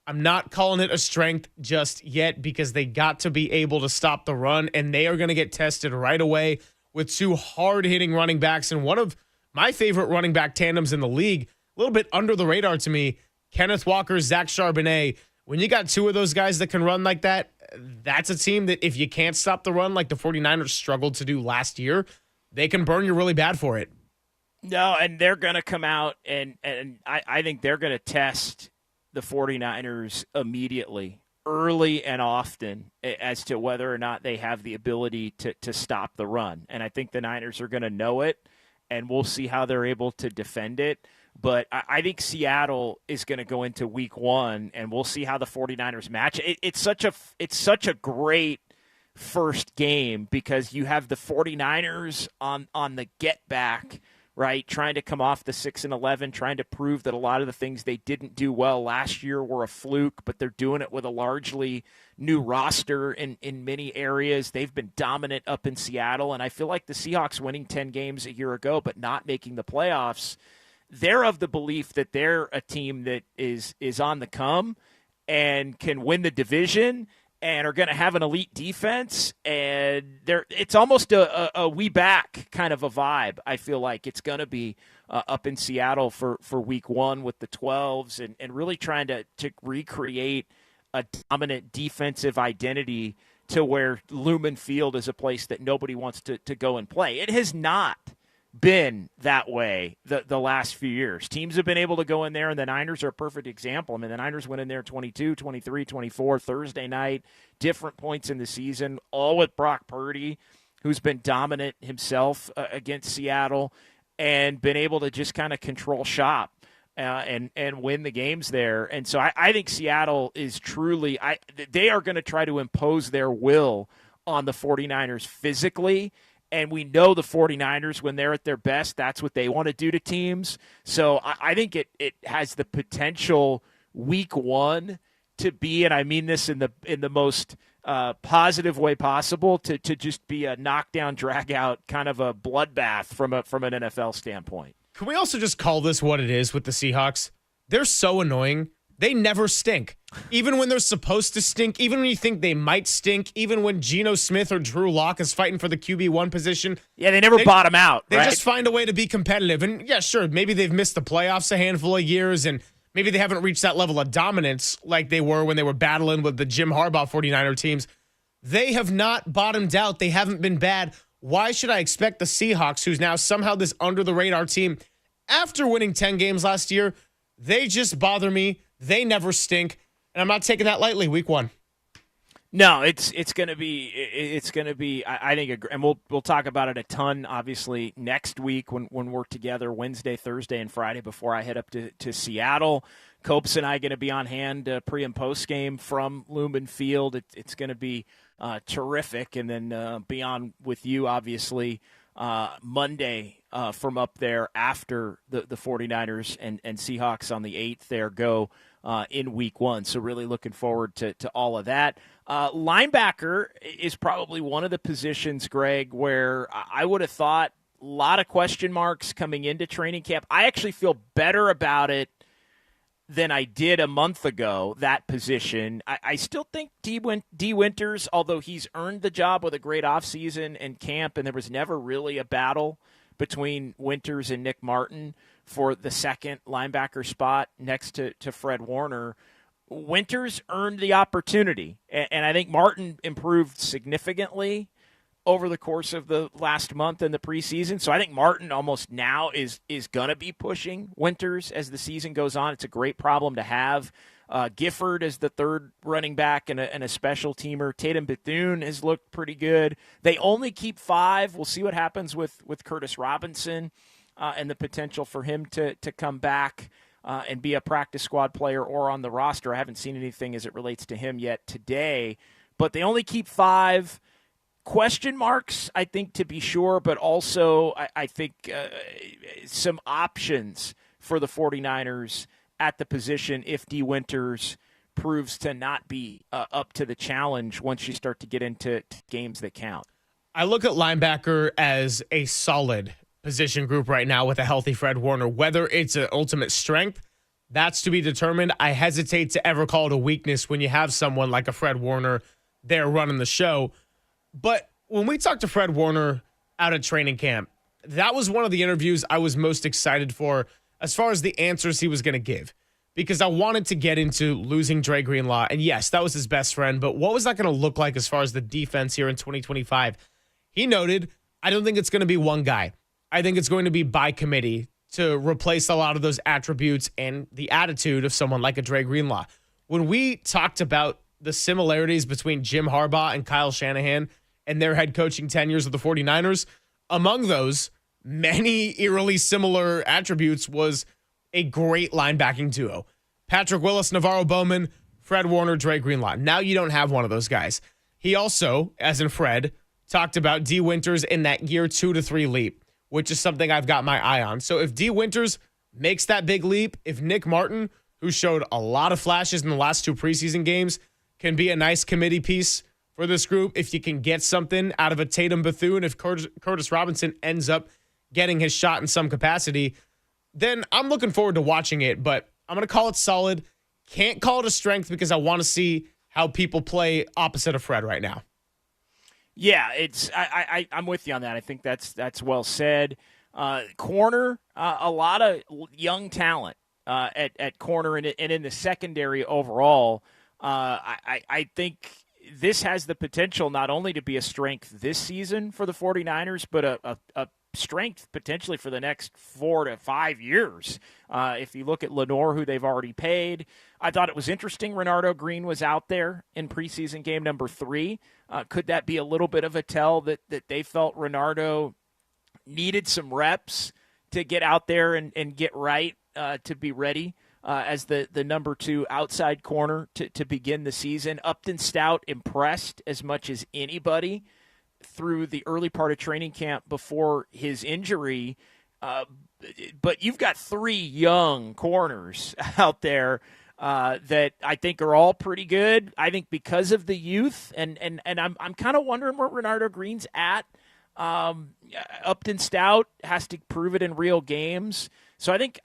I'm not calling it a strength just yet because they got to be able to stop the run, and they are going to get tested right away with 2 hard-hitting running backs and one of my favorite running back tandems in the league, a little bit under the radar to me, Kenneth Walker, Zach Charbonnet. When you got 2 of those guys that can run like that, that's a team that if you can't stop the run like the 49ers struggled to do last year, they can burn you really bad for it. No, and they're going to come out, and I think they're going to test the 49ers immediately, early and often, as to whether or not they have the ability to stop the run. And I think the Niners are going to know it, and we'll see how they're able to defend it. But I think Seattle is going to go into week 1, and we'll see how the 49ers match. It's such a great first game because you have the 49ers on the get back, right, trying to come off the 6-11, trying to prove that a lot of the things they didn't do well last year were a fluke, but they're doing it with a largely new roster in many areas. They've been dominant up in Seattle, and I feel like the Seahawks winning 10 games a year ago but not making the playoffs, they're of the belief that they're a team that is on the come and can win the division and are going to have an elite defense, and it's almost a we back kind of a vibe. I feel like it's going to be up in Seattle for week 1 with the 12s and really trying to recreate a dominant defensive identity to where Lumen Field is a place that nobody wants to go and play. It has not been that way the last few years. Teams have been able to go in there, and the Niners are a perfect example. I mean, the Niners went in there 22, 23, 24, Thursday night, different points in the season, all with Brock Purdy, who's been dominant himself against Seattle and been able to just kind of control shop and win the games there. And so I think Seattle is truly they are going to try to impose their will on the 49ers physically. And we know the 49ers, when they're at their best, that's what they want to do to teams. So I think it has the potential week 1 to be, and I mean this in the most positive way possible, to just be a knockdown, drag-out kind of a bloodbath from an NFL standpoint. Can we also just call this what it is with the Seahawks? They're so annoying. They never stink. Even when they're supposed to stink, even when you think they might stink, even when Geno Smith or Drew Lock is fighting for the QB1 position. Yeah, they never bottom out, They right? just find a way to be competitive. And yeah, sure, maybe they've missed the playoffs a handful of years, and maybe they haven't reached that level of dominance like they were when they were battling with the Jim Harbaugh 49er teams. They have not bottomed out. They haven't been bad. Why should I expect the Seahawks, who's now somehow this under-the-radar team, after winning 10 games last year, they just bother me. They never stink, and I'm not taking that lightly. Week 1. No, it's going to be. I think, and we'll talk about it a ton. Obviously, next week when we're together, Wednesday, Thursday, and Friday before I head up to Seattle. Copes and I going to be on hand pre and post game from Lumen Field. It's going to be terrific, and then be on with you obviously Monday from up there after the 49ers and Seahawks on the 8th. There go. In week 1. So really looking forward to all of that. Linebacker is probably one of the positions, Greg, where I would have thought a lot of question marks coming into training camp. I actually feel better about it than I did a month ago, that position. I still think D. Winters, although he's earned the job with a great offseason and camp, and there was never really a battle between Winters and Nick Martin for the second linebacker spot next to Fred Warner. Winters earned the opportunity, and I think Martin improved significantly over the course of the last month in the preseason. So I think Martin almost now is going to be pushing Winters as the season goes on. It's a great problem to have. Gifford is the third running back and a special teamer. Tatum Bethune has looked pretty good. They only keep 5. We'll see what happens with Curtis Robinson and the potential for him to come back and be a practice squad player or on the roster. I haven't seen anything as it relates to him yet today. But they only keep 5. Question marks, I think, to be sure, but also I think some options for the 49ers at the position if D. Winters proves to not be up to the challenge once you start to get into games that count. I look at linebacker as a solid position group right now with a healthy Fred Warner. Whether it's an ultimate strength, that's to be determined. I hesitate to ever call it a weakness when you have someone like a Fred Warner there running the show. But when we talked to Fred Warner out at training camp, that was one of the interviews I was most excited for as far as the answers he was going to give, because I wanted to get into losing Dre Greenlaw. And yes, that was his best friend, but what was that going to look like as far as the defense here in 2025? He noted, I don't think it's going to be one guy. I think it's going to be by committee to replace a lot of those attributes and the attitude of someone like a Dre Greenlaw. When we talked about the similarities between Jim Harbaugh and Kyle Shanahan and their head coaching tenures of the 49ers, among those many eerily similar attributes was a great linebacking duo. Patrick Willis, Navarro Bowman, Fred Warner, Dre Greenlaw. Now you don't have one of those guys. He also, as in Fred, talked about D. Winters in that year 2 to 3 leap, which is something I've got my eye on. So if D. Winters makes that big leap, if Nick Martin, who showed a lot of flashes in the last 2 preseason games, can be a nice committee piece for this group, if you can get something out of a Tatum Bethune, if Curtis Robinson ends up getting his shot in some capacity, then I'm looking forward to watching it. But I'm going to call it solid. Can't call it a strength because I want to see how people play opposite of Fred right now. Yeah, I'm with you on that. I think that's well said. Corner, a lot of young talent at corner and in the secondary overall. I think this has the potential not only to be a strength this season for the 49ers, but a strength potentially for the next 4 to 5 years. If you look at Lenore, who they've already paid, I thought it was interesting. Renardo Green was out there in preseason game number 3. Could that be a little bit of a tell that they felt Renardo needed some reps to get out there and get right to be ready as the number 2 outside corner to begin the season? Upton Stout impressed as much as anybody through the early part of training camp before his injury. But you've got 3 young corners out there that I think are all pretty good. I think because of the youth, and I'm kind of wondering where Renardo Green's at. Upton Stout has to prove it in real games. So I think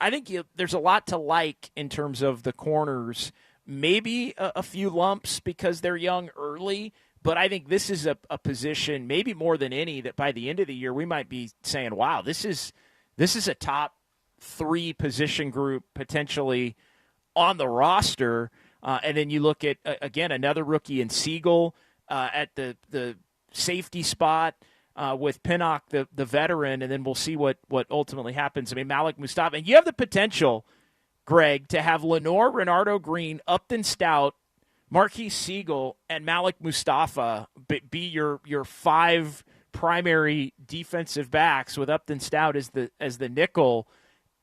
there's a lot to like in terms of the corners. Maybe a few lumps because they're young early, but I think this is a position, maybe more than any, that by the end of the year we might be saying, wow, this is a top 3 position group potentially on the roster. And then you look at, again, another rookie in Siegel at the safety spot with Pinnock, the veteran, and then we'll see what ultimately happens. I mean, Malik Mustafa. And you have the potential, Greg, to have Lenore, Renardo Green, Upton Stout, Marquise Siegel, and Malik Mustafa be your 5 primary defensive backs with Upton Stout as the nickel.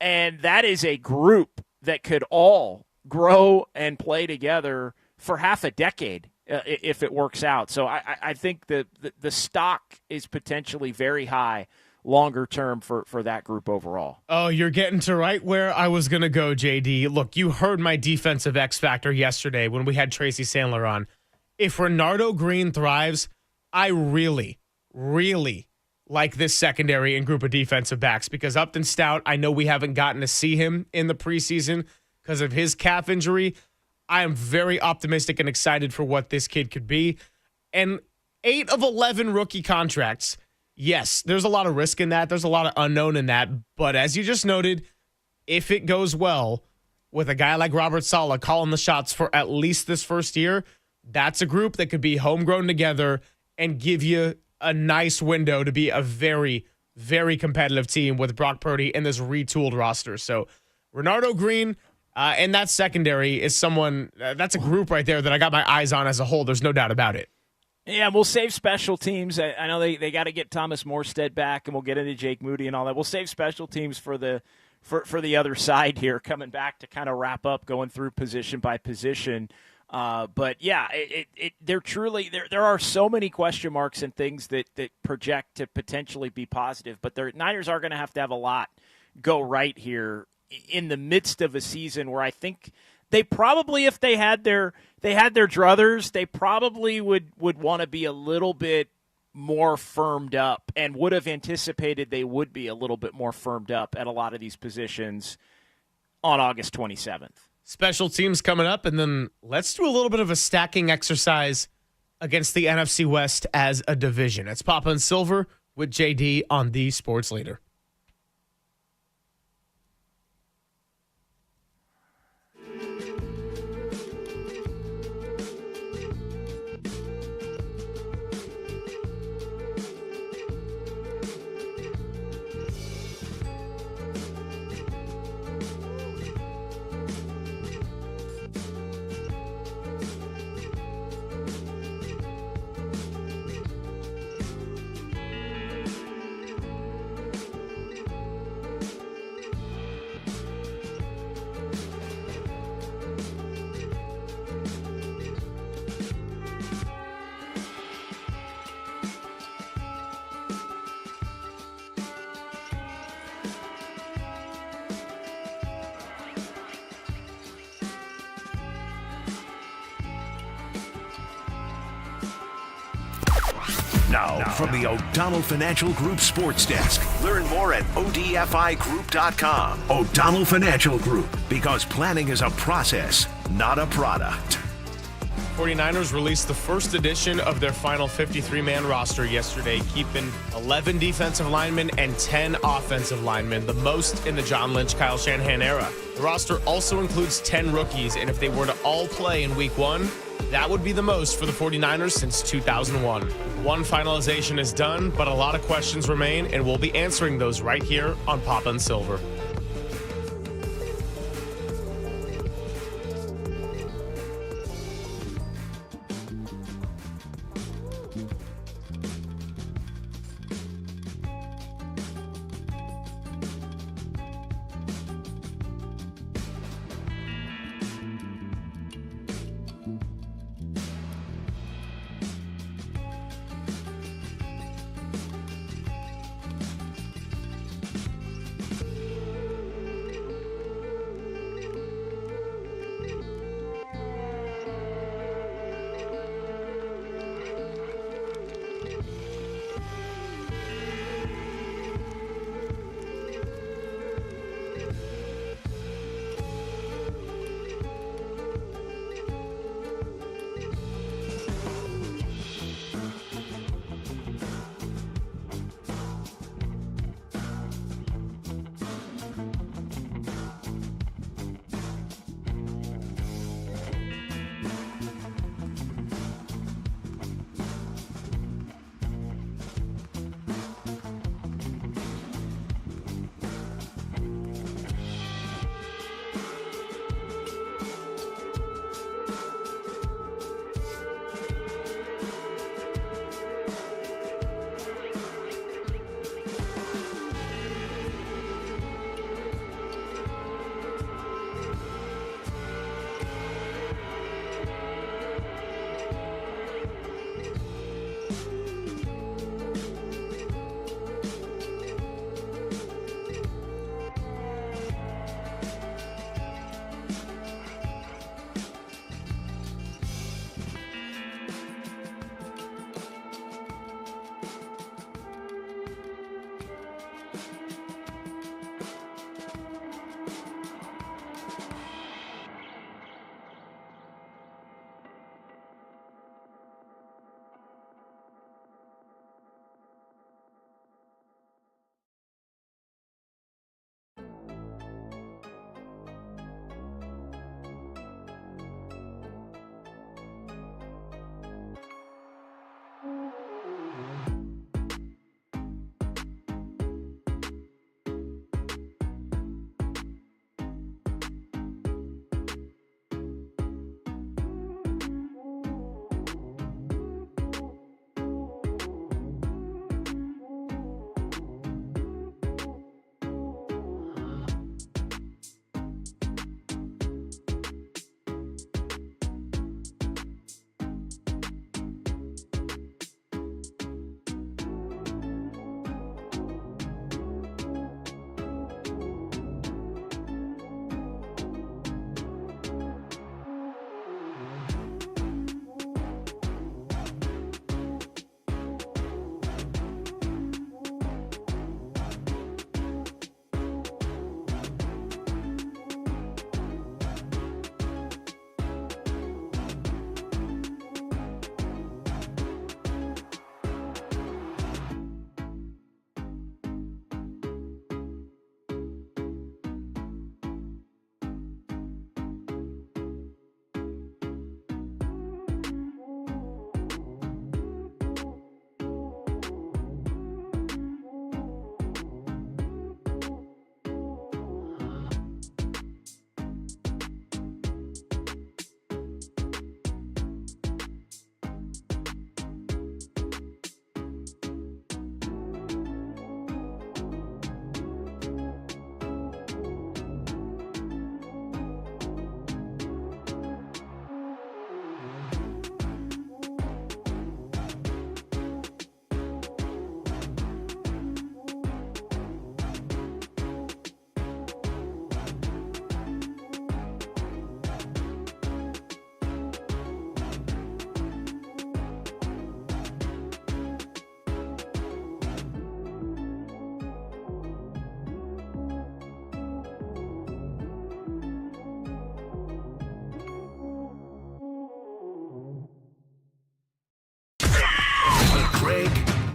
And that is a group that could all grow and play together for half a decade if it works out. So I think the stock is potentially very high longer term for that group overall. Oh, you're getting to right where I was going to go, JD. Look, you heard my defensive X factor yesterday when we had Tracy Sandler on. If Renardo Green thrives, I really, really like this secondary and group of defensive backs, because Upton Stout, I know we haven't gotten to see him in the preseason because of his calf injury. I am very optimistic and excited for what this kid could be. And 8 of 11 rookie contracts. Yes, there's a lot of risk in that. There's a lot of unknown in that. But as you just noted, if it goes well with a guy like Robert Saleh calling the shots for at least this first year, that's a group that could be homegrown together and give you a nice window to be a very, very competitive team with Brock Purdy and this retooled roster. So Renardo Green and that secondary is someone, that's a group right there that I got my eyes on as a whole. There's no doubt about it. Yeah, we'll save special teams. I know they got to get Thomas Morstead back, and we'll get into Jake Moody and all that. We'll save special teams for the other side here, coming back to kind of wrap up, going through position by position. But yeah, there are so many question marks and things that project to potentially be positive. But the Niners are going to have a lot go right here in the midst of a season where I think They probably, if they had their druthers, they probably would want to be a little bit more firmed up and would have anticipated they would be a little bit more firmed up at a lot of these positions on August 27th. Special teams coming up, and then let's do a little bit of a stacking exercise against the NFC West as a division. It's Papa and Silver with JD on the Sports Leader. Now, from the O'Donnell Financial Group Sports Desk. Learn more at odfigroup.com. O'Donnell Financial Group, because planning is a process, not a product. 49ers released the first edition of their final 53-man roster yesterday, keeping 11 defensive linemen and 10 offensive linemen, the most in the John Lynch, Kyle Shanahan era. The roster also includes 10 rookies, and if they were to all play in Week 1, that would be the most for the 49ers since 2001. One finalization is done, but a lot of questions remain, and we'll be answering those right here on Papa and Silver.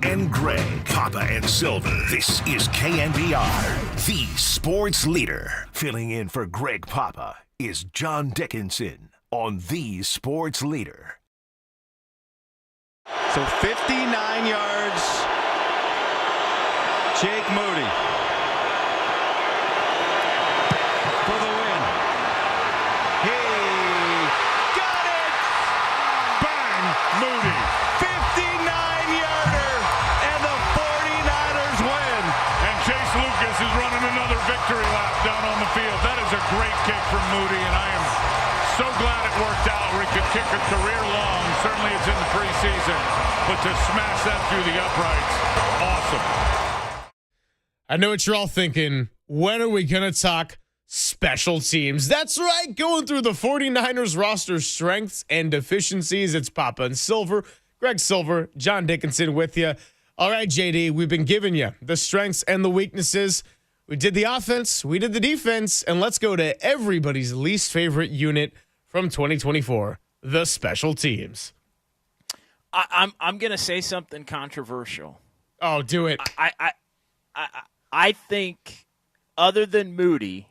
and Greg, Papa and Silver. This is KNBR, the sports leader. Filling in for Greg Papa is John Dickinson on the sports leader. So 59 yards, Jake Moody for the win. He got it! Bang! Moody. 59-yarder, and the 49ers win. And Chase Lucas is running another victory lap down on the field. That is a great kick from Moody, and I am so glad it worked out where he could kick a career long. Certainly it's in the preseason, but to smash that through the uprights, awesome. I know what you're all thinking. When are we going to talk special teams? That's right. Going through the 49ers roster strengths and deficiencies. It's Papa and Silver. Greg Silver, John Dickinson with you. All right, JD, we've been giving you the strengths and the weaknesses. We did the offense, we did the defense, and let's go to everybody's least favorite unit from 2024, the special teams. I'm going to say something controversial. Oh, do it. I think other than Moody,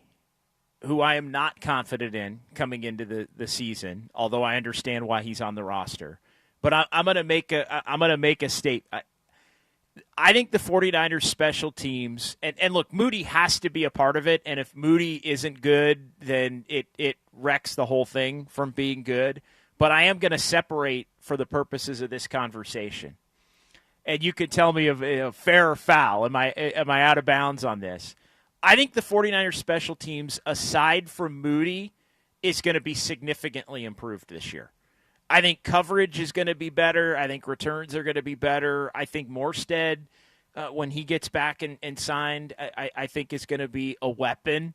who I am not confident in coming into the season, although I understand why he's on the roster, but I'm going to make a statement. I think the 49ers special teams, and look, Moody has to be a part of it, and if Moody isn't good, then it wrecks the whole thing from being good. But I am going to separate for the purposes of this conversation. And you could tell me of fair or foul. Am I out of bounds on this? I think the 49ers special teams, aside from Moody, is going to be significantly improved this year. I think coverage is going to be better. I think returns are going to be better. I think Morstead, when he gets back and signed, I think is going to be a weapon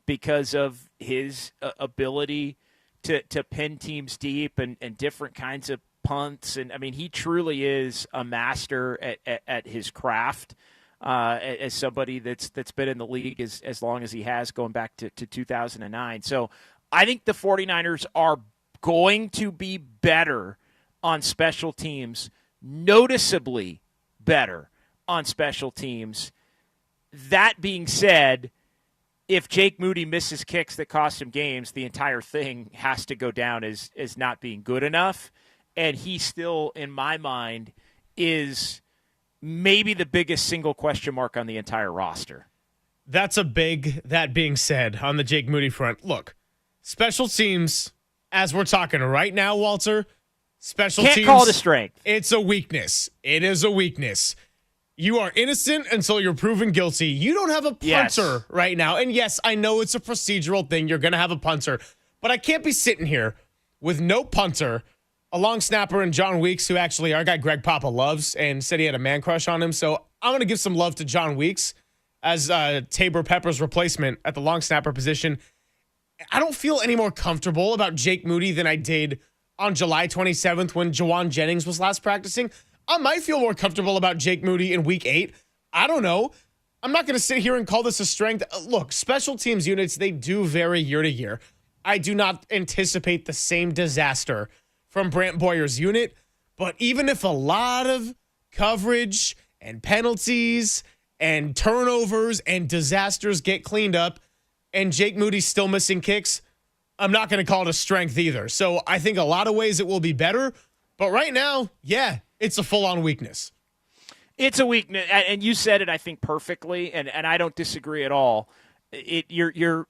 because of his ability to pin teams deep and different kinds of punts. And, I mean, he truly is a master at his craft as somebody that's been in the league as long as he has, going back to 2009. So I think the 49ers are going to be better on special teams, noticeably better on special teams. That being said, if Jake Moody misses kicks that cost him games, the entire thing has to go down as not being good enough. And he still, in my mind, is maybe the biggest single question mark on the entire roster. That's a big, that being said, on the Jake Moody front. Look, special teams, as we're talking right now, Walter, special teams. Can't call it a strength. It's a weakness. It is a weakness. You are innocent until you're proven guilty. You don't have a punter right now. And yes, I know it's a procedural thing. You're going to have a punter. But I can't be sitting here with no punter, a long snapper, and John Weeks, who actually our guy Greg Papa loves and said he had a man crush on him. So I'm going to give some love to John Weeks as Tabor Pepper's replacement at the long snapper position. I don't feel any more comfortable about Jake Moody than I did on July 27th when Jawan Jennings was last practicing. I might feel more comfortable about Jake Moody in week 8. I don't know. I'm not going to sit here and call this a strength. Look, special teams units, they do vary year to year. I do not anticipate the same disaster from Brant Boyer's unit, but even if a lot of coverage and penalties and turnovers and disasters get cleaned up and Jake Moody's still missing kicks, I'm not going to call it a strength either. So I think a lot of ways it will be better, but right now, yeah, it's a full-on weakness. It's a weakness, and you said it, I think, perfectly, and I don't disagree at all. You're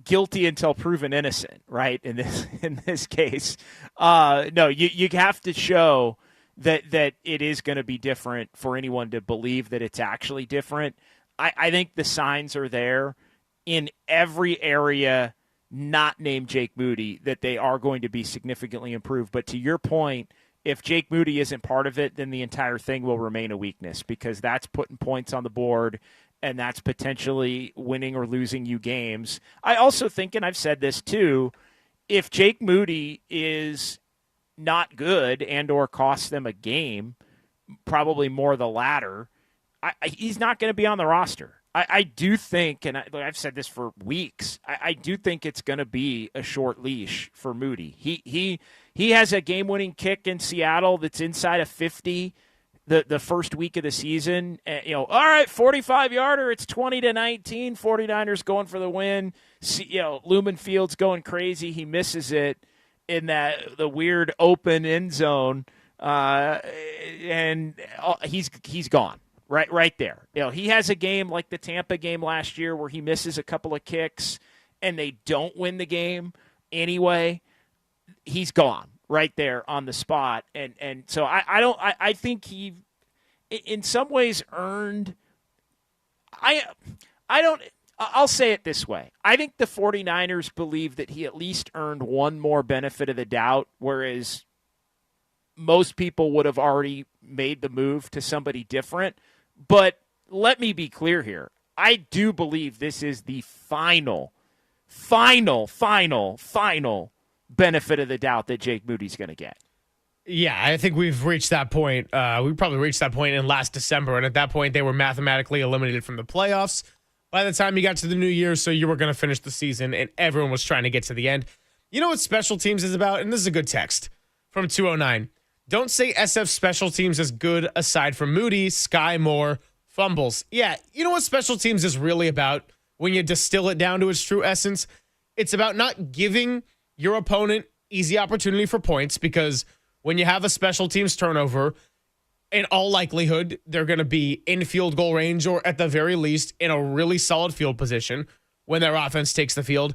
guilty until proven innocent, right? In this case, no, you have to show that it is going to be different for anyone to believe that it's actually different. I think the signs are there in every area not named Jake Moody that they are going to be significantly improved. But to your point, if Jake Moody isn't part of it, then the entire thing will remain a weakness because that's putting points on the board and that's potentially winning or losing you games. I also think, and I've said this too, if Jake Moody is not good and or costs them a game, probably more the latter, he's not going to be on the roster. I do think, and I've said this for weeks, I do think it's going to be a short leash for Moody. He has a game-winning kick in Seattle that's inside of 50 the first week of the season. All right, 45-yarder, it's 20-19, 49ers going for the win. Lumen Field's going crazy. He misses it in the weird open end zone, and he's gone. Right there. He has a game like the Tampa game last year where he misses a couple of kicks and they don't win the game anyway. He's gone right there on the spot. And so I think he in some ways earned I'll say it this way. I think the 49ers believe that he at least earned one more benefit of the doubt, whereas most people would have already made the move to somebody different. But let me be clear here. I do believe this is the final benefit of the doubt that Jake Moody's going to get. Yeah, I think we've reached that point. We probably reached that point in last December, and at that point, they were mathematically eliminated from the playoffs by the time you got to the new year, so you were going to finish the season, and everyone was trying to get to the end. You know what special teams is about? And this is a good text from 209. Don't say SF special teams is good aside from Moody, Sky Moore, fumbles. Yeah, you know what special teams is really about when you distill it down to its true essence? It's about not giving your opponent easy opportunity for points, because when you have a special teams turnover, in all likelihood, they're going to be in field goal range or at the very least in a really solid field position when their offense takes the field.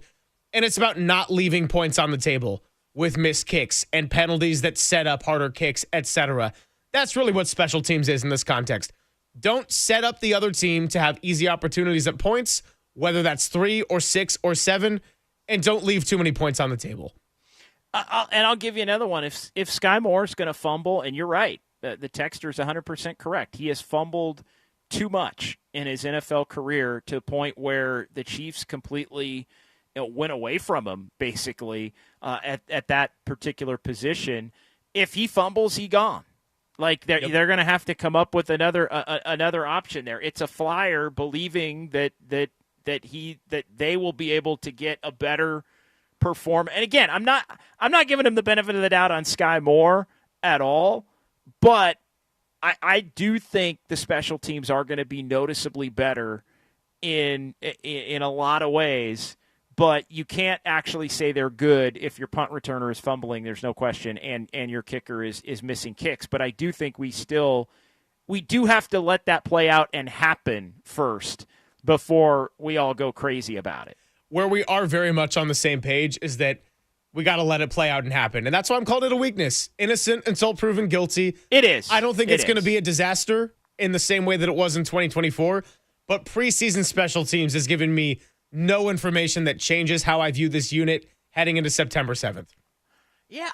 And it's about not leaving points on the table with missed kicks and penalties that set up harder kicks, etc. That's really what special teams is in this context. Don't set up the other team to have easy opportunities at points, whether that's 3 or 6 or 7, and don't leave too many points on the table. I'll give you another one. If Sky Moore's going to fumble, and you're right, the texter is 100% correct. He has fumbled too much in his NFL career to a point where the Chiefs completely went away from him, basically, at that particular position. If he fumbles, he gone. Like they're going to have to come up with another option there. It's a flyer believing that they will be able to get a better perform. And again, I'm not giving him the benefit of the doubt on Sky Moore at all, but I do think the special teams are going to be noticeably better in a lot of ways. But you can't actually say they're good if your punt returner is fumbling, there's no question, and your kicker is missing kicks. But I do think we do have to let that play out and happen first before we all go crazy about it. Where we are very much on the same page is that we got to let it play out and happen. And that's why I'm calling it a weakness. Innocent until proven guilty. It is. I don't think it's going to be a disaster in the same way that it was in 2024. But preseason special teams has given me no information that changes how I view this unit heading into September 7th. Yeah,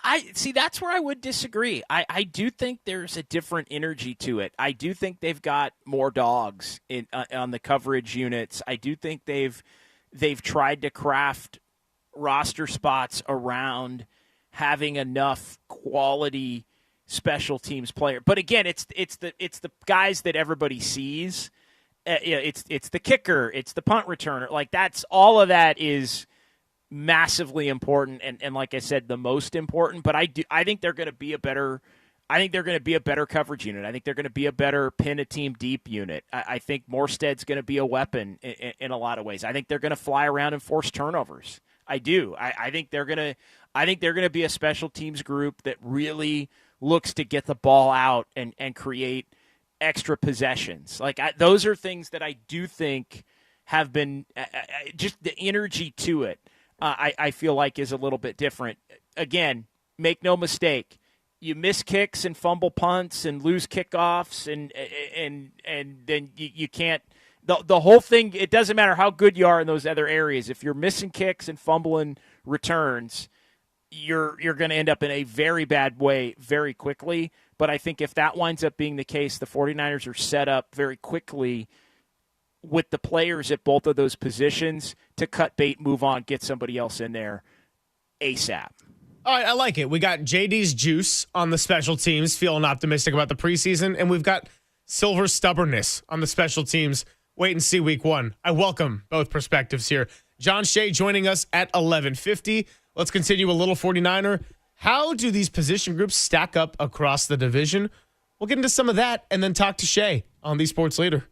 that's where I would disagree. I do think there's a different energy to it. I do think they've got more dogs on the coverage units. I do think they've tried to craft roster spots around having enough quality special teams player. But again, it's the guys that everybody sees. It's the kicker, it's the punt returner. Like that's all of that is massively important, and like I said, the most important. But I think they're going to be a better. I think they're going to be a better coverage unit. I think they're going to be a better pin a team deep unit. I think Morstead's going to be a weapon in a lot of ways. I think they're going to fly around and force turnovers. I do. I think they're going to be a special teams group that really looks to get the ball out and create extra possessions. Like those are things that I do think have been just the energy to it. I feel like is a little bit different. Again, make no mistake. You miss kicks and fumble punts and lose kickoffs and then you can't. The whole thing. It doesn't matter how good you are in those other areas. If you're missing kicks and fumbling returns, you're going to end up in a very bad way very quickly. But I think if that winds up being the case, the 49ers are set up very quickly with the players at both of those positions to cut bait, move on, get somebody else in there ASAP. All right, I like it. We got JD's juice on the special teams, feeling optimistic about the preseason, and we've got Silver stubbornness on the special teams. Wait and see week 1. I welcome both perspectives here. John Shay joining us at 11:50. Let's continue a little 49er. How do these position groups stack up across the division? We'll get into some of that and then talk to Shay on the Sports Leader.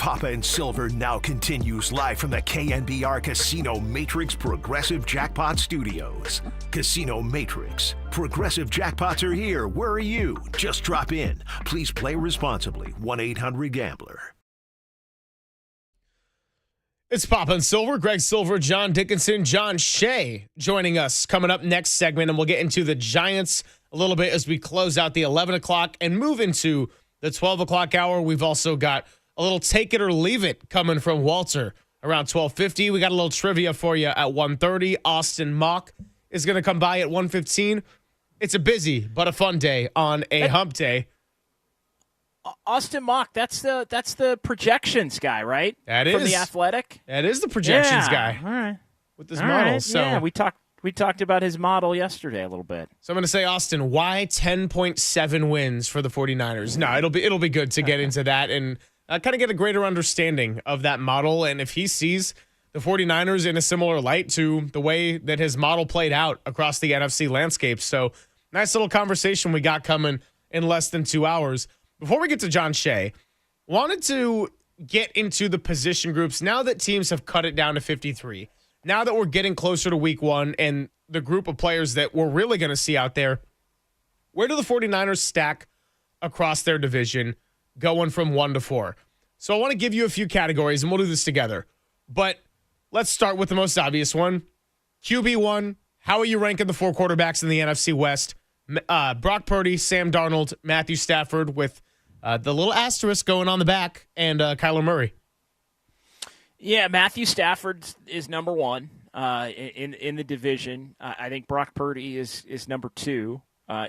Papa and Silver now continues live from the KNBR Casino Matrix Progressive Jackpot Studios. Casino Matrix. Progressive jackpots are here. Where are you? Just drop in. Please play responsibly. 1-800-GAMBLER. It's Papa and Silver, Greg Silver, John Dickinson, John Shay joining us coming up next segment, and we'll get into the Giants a little bit as we close out the 11 o'clock and move into the 12 o'clock hour. We've also got a little take it or leave it coming from Walter around 12:50. We got a little trivia for you at 1:30. Austin Mock is going to come by at 1:15. It's a busy but a fun day on a hump day. Austin Mock, that's the projections guy, right? That is. From The Athletic? That is the projections guy. All right. With his model. Right. So yeah, we talked about his model yesterday a little bit. So I'm going to say, Austin, why 10.7 wins for the 49ers? No, it'll be good to get into that and kind of get a greater understanding of that model. And if he sees the 49ers in a similar light to the way that his model played out across the NFC landscape. So nice little conversation we got coming in less than 2 hours. Before we get to John Shay, wanted to get into the position groups now that teams have cut it down to 53. Now that we're getting closer to week one and the group of players that we're really going to see out there, where do the 49ers stack across their division going from 1 to 4? So I want to give you a few categories, and we'll do this together. But let's start with the most obvious one. QB1, how are you ranking the 4 quarterbacks in the NFC West? Brock Purdy, Sam Darnold, Matthew Stafford with the little asterisk going on the back, and Kyler Murray. Yeah, Matthew Stafford is number 1 in the division. I think Brock Purdy is number 2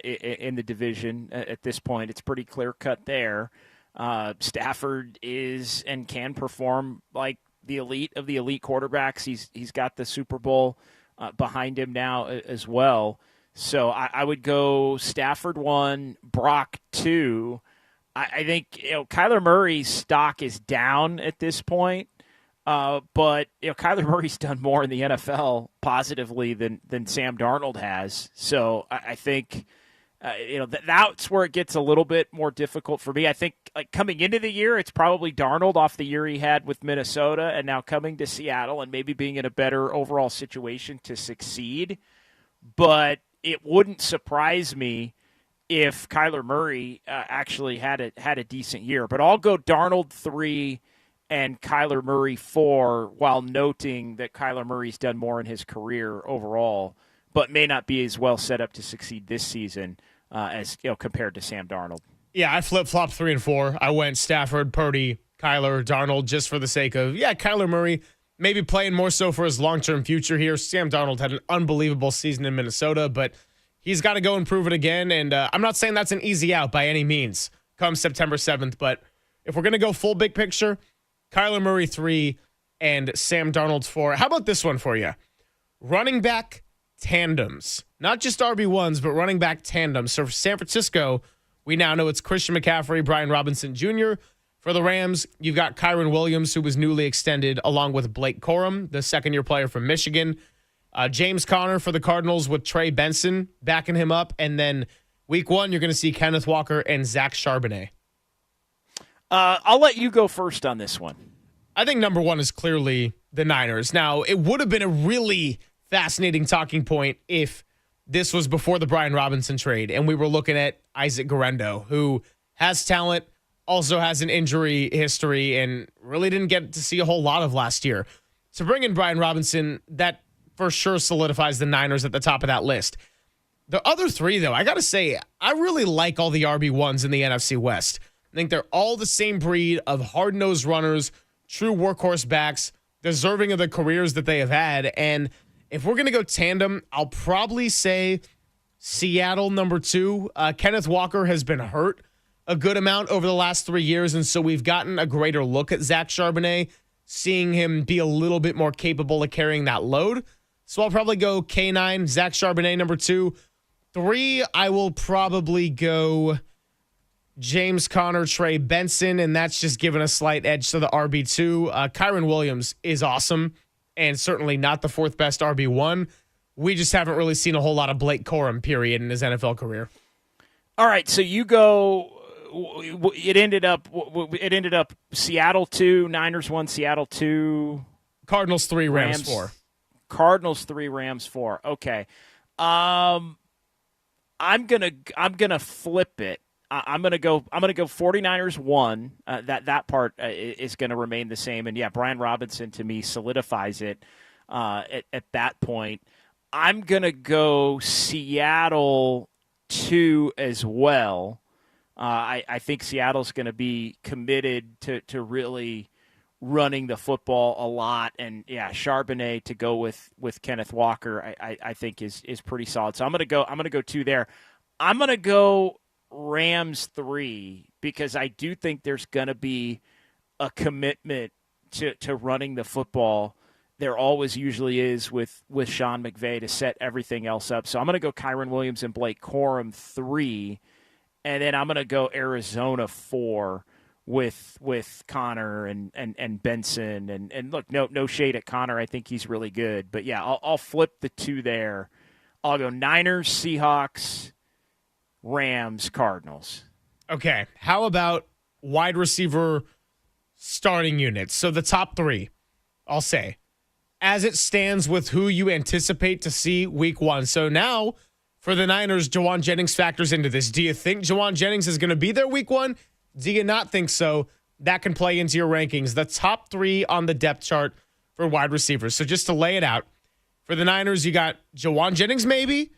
in the division at this point. It's pretty clear cut there. Stafford is and can perform like the elite of the elite quarterbacks. He's got the Super Bowl behind him now as well. So I would go Stafford 1, Brock 2. I think Kyler Murray's stock is down at this point, but Kyler Murray's done more in the NFL positively than Sam Darnold has. So I think that's where it gets a little bit more difficult for me. I think like coming into the year, it's probably Darnold off the year he had with Minnesota, and now coming to Seattle and maybe being in a better overall situation to succeed. But it wouldn't surprise me if Kyler Murray actually had a decent year. But I'll go Darnold 3 and Kyler Murray 4, while noting that Kyler Murray's done more in his career overall, but may not be as well set up to succeed this season as compared to Sam Darnold. Yeah, I flip-flopped 3 and 4. I went Stafford, Purdy, Kyler, Darnold, just for the sake of, Kyler Murray maybe playing more so for his long-term future here. Sam Darnold had an unbelievable season in Minnesota, but he's got to go and prove it again. And I'm not saying that's an easy out by any means come September 7th, but if we're going to go full big picture, Kyler Murray 3 and Sam Darnold 4. How about this one for you? Running back tandems. Not just RB1s, but running back tandems. So for San Francisco, we now know it's Christian McCaffrey, Brian Robinson Jr. For the Rams, you've got Kyron Williams, who was newly extended, along with Blake Corum, the second-year player from Michigan. James Conner for the Cardinals with Trey Benson backing him up. And then week 1, you're going to see Kenneth Walker and Zach Charbonnet. I'll let you go first on this one. I think number 1 is clearly the Niners. Now, it would have been a really fascinating talking point if this was before the Brian Robinson trade and we were looking at Isaac Guerendo, who has talent, also has an injury history, and really didn't get to see a whole lot of last year. To bring in Brian Robinson, that for sure solidifies the Niners at the top of that list. The other 3, though, I got to say, I really like all the RB1s in the NFC West. I think they're all the same breed of hard-nosed runners, true workhorse backs, deserving of the careers that they have had. And if we're going to go tandem, I'll probably say Seattle number 2. Kenneth Walker has been hurt a good amount over the last 3 years, and so we've gotten a greater look at Zach Charbonnet, seeing him be a little bit more capable of carrying that load. So I'll probably go K9, Zach Charbonnet number 2. 3, I will probably go James Conner, Trey Benson, and that's just giving a slight edge to the RB2. Kyron Williams is awesome and certainly not the 4th best RB1. We just haven't really seen a whole lot of Blake Corum, period, in his NFL career. All right, so you go it ended up Seattle 2, Niners 1, Seattle 2, Cardinals 3, Rams 4. Cardinals 3, Rams 4. Okay. I'm gonna flip it. I'm gonna go 49ers 1. That part is gonna remain the same. And yeah, Brian Robinson to me solidifies it at that point. I'm gonna go Seattle 2 as well. I think Seattle's going to be committed to really running the football a lot, and yeah, Charbonnet to go with Kenneth Walker, I think is pretty solid. So I'm gonna go 2 there. I'm gonna go Rams 3 because I do think there's gonna be a commitment to running the football. There always usually is with Sean McVay to set everything else up. So I'm gonna go Kyron Williams and Blake Corum 3. And then I'm going to go Arizona 4 with Connor and Benson. And look, no shade at Connor. I think he's really good. But, yeah, I'll flip the 2 there. I'll go Niners, Seahawks, Rams, Cardinals. Okay. How about wide receiver starting units? So the top 3, I'll say, as it stands with who you anticipate to see week 1. So now – for the Niners, Jawan Jennings factors into this. Do you think Jawan Jennings is going to be there week 1? Do you not think so? That can play into your rankings. The top 3 on the depth chart for wide receivers. So just to lay it out, for the Niners, you got Jawan Jennings maybe,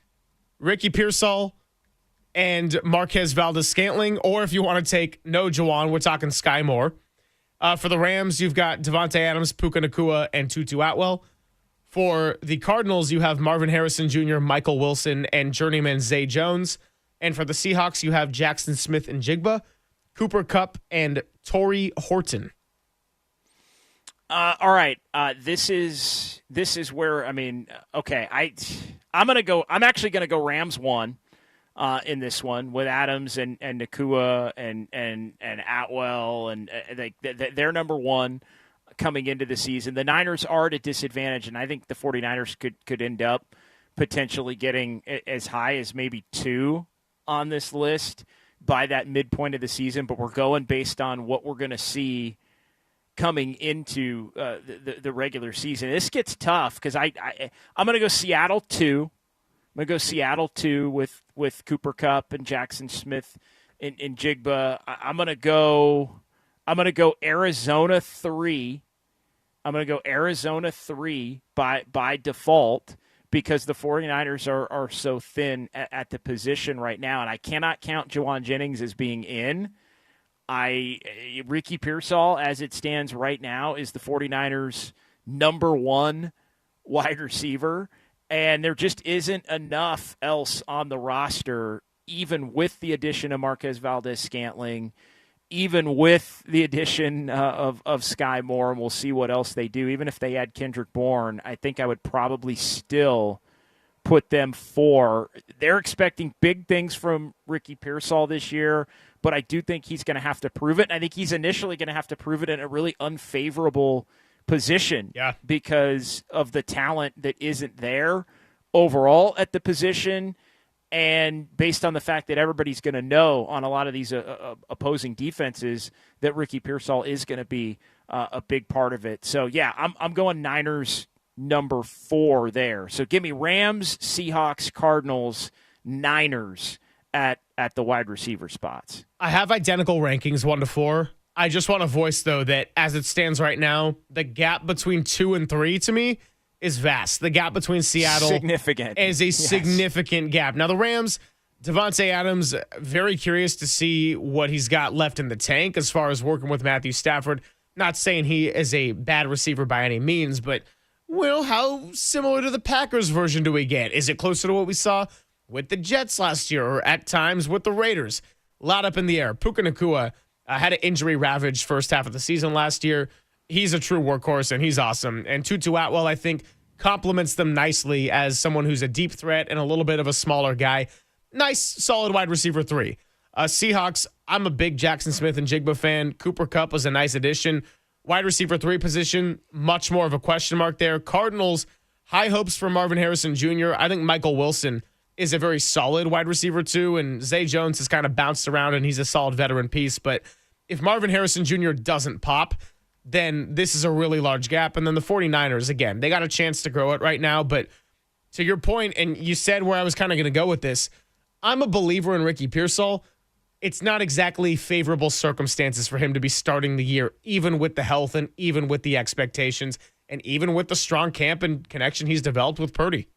Ricky Pearsall, and Marquez Valdez-Scantling. Or if you want to take no Jawan, we're talking Sky Moore. For the Rams, you've got Devontae Adams, Puka Nacua, and Tutu Atwell. For the Cardinals, you have Marvin Harrison Jr., Michael Wilson, and journeyman Zay Jones. And for the Seahawks, you have Jackson Smith and Jigba, Cooper Kupp, and Torrey Horton. All right. This is where, okay. I'm actually gonna go Rams 1 in this one with Adams and Nacua and Atwell, and they're number 1. Coming into the season. The Niners are at a disadvantage, and I think the 49ers could end up potentially getting as high as maybe 2 on this list by that midpoint of the season, but we're going based on what we're going to see coming into the regular season. This gets tough because I'm going to go Seattle 2. I'm going to go Seattle 2 with Cooper Kupp and Jackson Smith and Jigba. I'm going to go Arizona 3. I'm going to go Arizona 3 by default because the 49ers are so thin at the position right now, and I cannot count Jawan Jennings as being in. Ricky Pearsall, as it stands right now, is the 49ers' number 1 wide receiver, and there just isn't enough else on the roster, even with the addition of Marquez Valdez-Scantling, even with the addition of Sky Moore, and we'll see what else they do. Even if they add Kendrick Bourne, I think I would probably still put them 4. They're expecting big things from Ricky Pearsall this year, but I do think he's going to have to prove it. And I think he's initially going to have to prove it in a really unfavorable position because of the talent that isn't there overall at the position. And based on the fact that everybody's going to know on a lot of these opposing defenses that Ricky Pearsall is going to be a big part of it. So, yeah, I'm going Niners number 4 there. So give me Rams, Seahawks, Cardinals, Niners at the wide receiver spots. I have identical rankings 1 to 4. I just want to voice, though, that as it stands right now, the gap between 2 and 3 to me is vast. The gap between Seattle is a significant gap. Now, the Rams, Devontae Adams, very curious to see what he's got left in the tank as far as working with Matthew Stafford. Not saying he is a bad receiver by any means, but, well, how similar to the Packers version do we get? Is it closer to what we saw with the Jets last year or at times with the Raiders? A lot up in the air. Puka Nacua had an injury-ravaged first half of the season last year. He's a true workhorse, and he's awesome. And Tutu Atwell, I think, complements them nicely as someone who's a deep threat and a little bit of a smaller guy. Nice, solid wide receiver 3. Seahawks, I'm a big Jackson Smith and Jigba fan. Cooper Kupp was a nice addition. Wide receiver 3 position, much more of a question mark there. Cardinals, high hopes for Marvin Harrison Jr. I think Michael Wilson is a very solid wide receiver too, and Zay Jones has kind of bounced around, and he's a solid veteran piece. But if Marvin Harrison Jr. doesn't pop, then this is a really large gap. And then the 49ers, again, they got a chance to grow it right now. But to your point, and you said where I was kind of going to go with this, I'm a believer in Ricky Pearsall. It's not exactly favorable circumstances for him to be starting the year, even with the health and even with the expectations and even with the strong camp and connection he's developed with Purdy.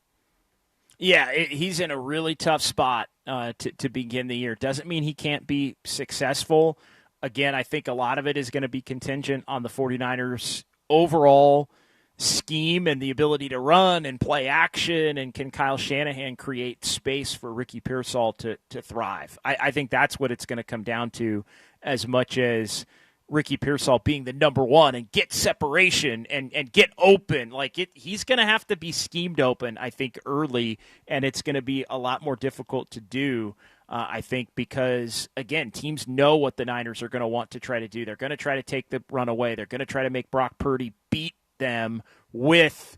Yeah, he's in a really tough spot to begin the year. Doesn't mean he can't be successful. Again, I think a lot of it is going to be contingent on the 49ers' overall scheme and the ability to run and play action, and can Kyle Shanahan create space for Ricky Pearsall to thrive. I think that's what it's going to come down to, as much as Ricky Pearsall being the number one and get separation and get open. He's going to have to be schemed open, I think, early, and it's going to be a lot more difficult to do, I think, because, again, teams know what the Niners are going to want to try to do. They're going to try to take the run away. They're going to try to make Brock Purdy beat them with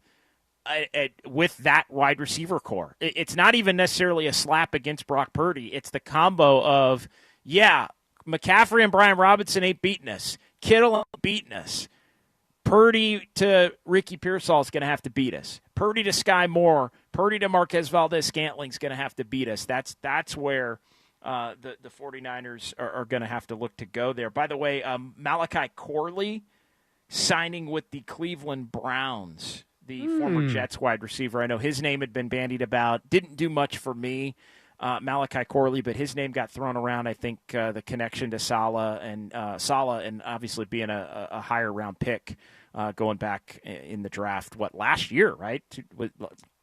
that wide receiver core. It's not even necessarily a slap against Brock Purdy. It's the combo of, McCaffrey and Brian Robinson ain't beating us. Kittle ain't beating us. Purdy to Ricky Pearsall is going to have to beat us. Purdy to Sky Moore. Purdy to Marquez Valdez-Scantling is going to have to beat us. That's where the 49ers are going to have to look to go there. By the way, Malachi Corley signing with the Cleveland Browns, the former Jets wide receiver. I know his name had been bandied about. Didn't do much for me, Malachi Corley, but his name got thrown around. I think the connection to Saleh and obviously being a higher round pick going back in the draft, last year, right?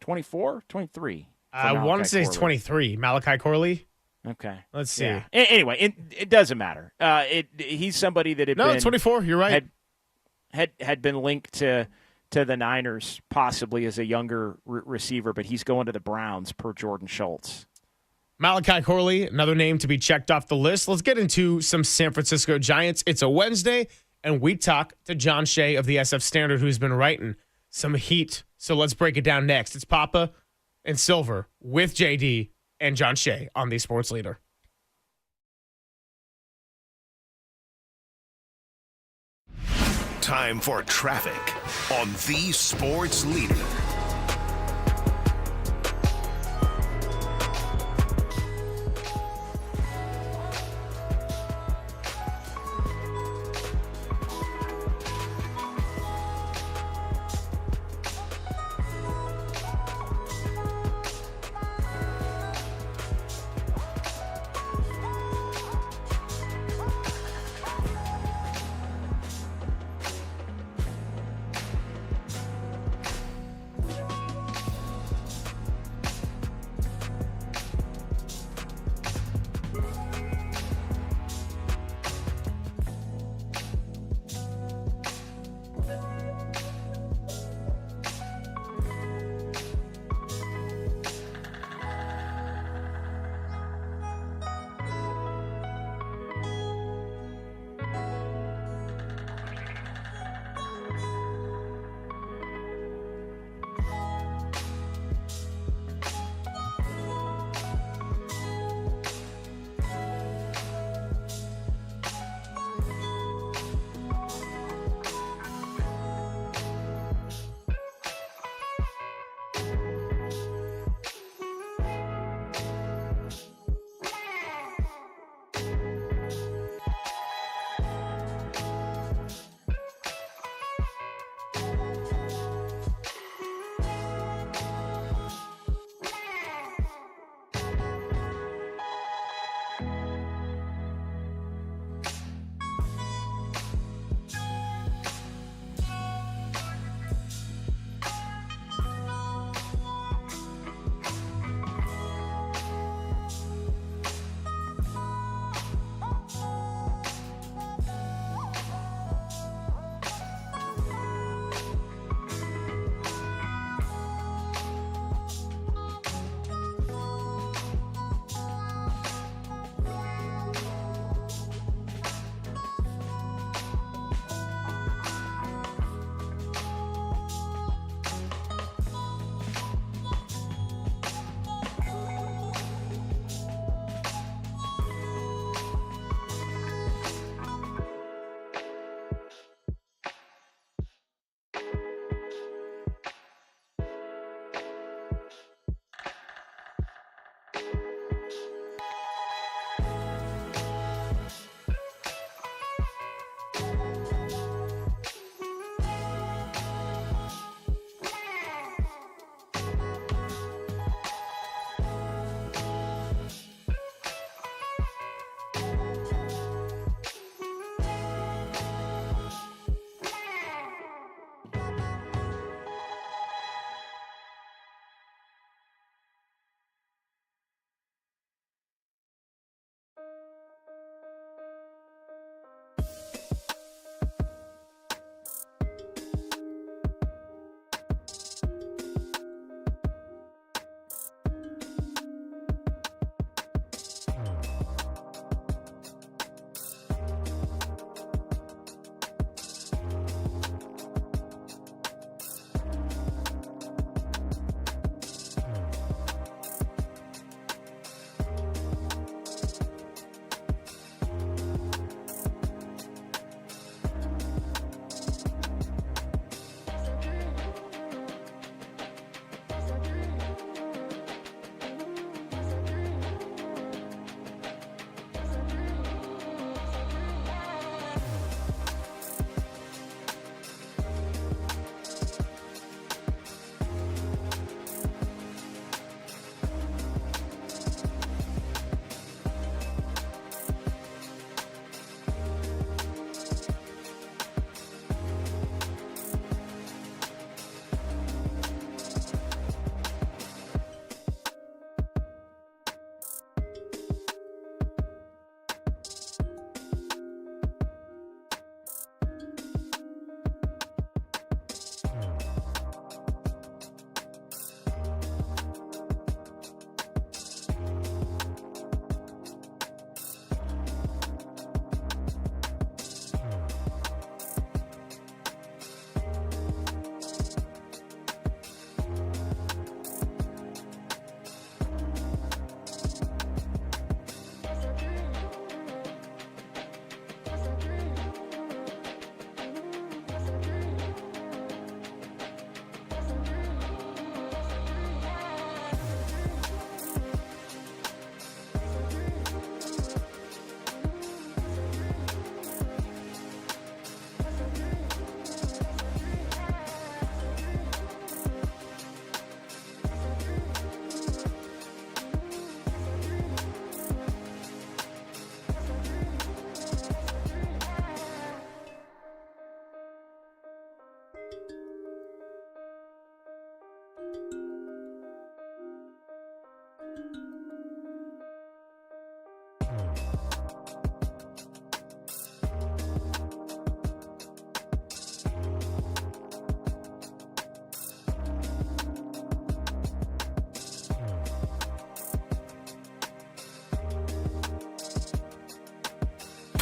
24, 23? I want to say it's 23. Malachi Corley? Okay. Let's see. Yeah. Anyway, it doesn't matter. He's somebody that had been... No, 24. You're right. Had been linked to the Niners possibly as a younger receiver, but he's going to the Browns per Jordan Schultz. Malachi Corley, another name to be checked off the list. Let's get into some San Francisco Giants. It's a Wednesday, and we talk to John Shay of the SF Standard, who's been writing some heat. So let's break it down next. It's Papa and Silver with JD and John Shay on the Sports Leader. Time for traffic on the Sports Leader.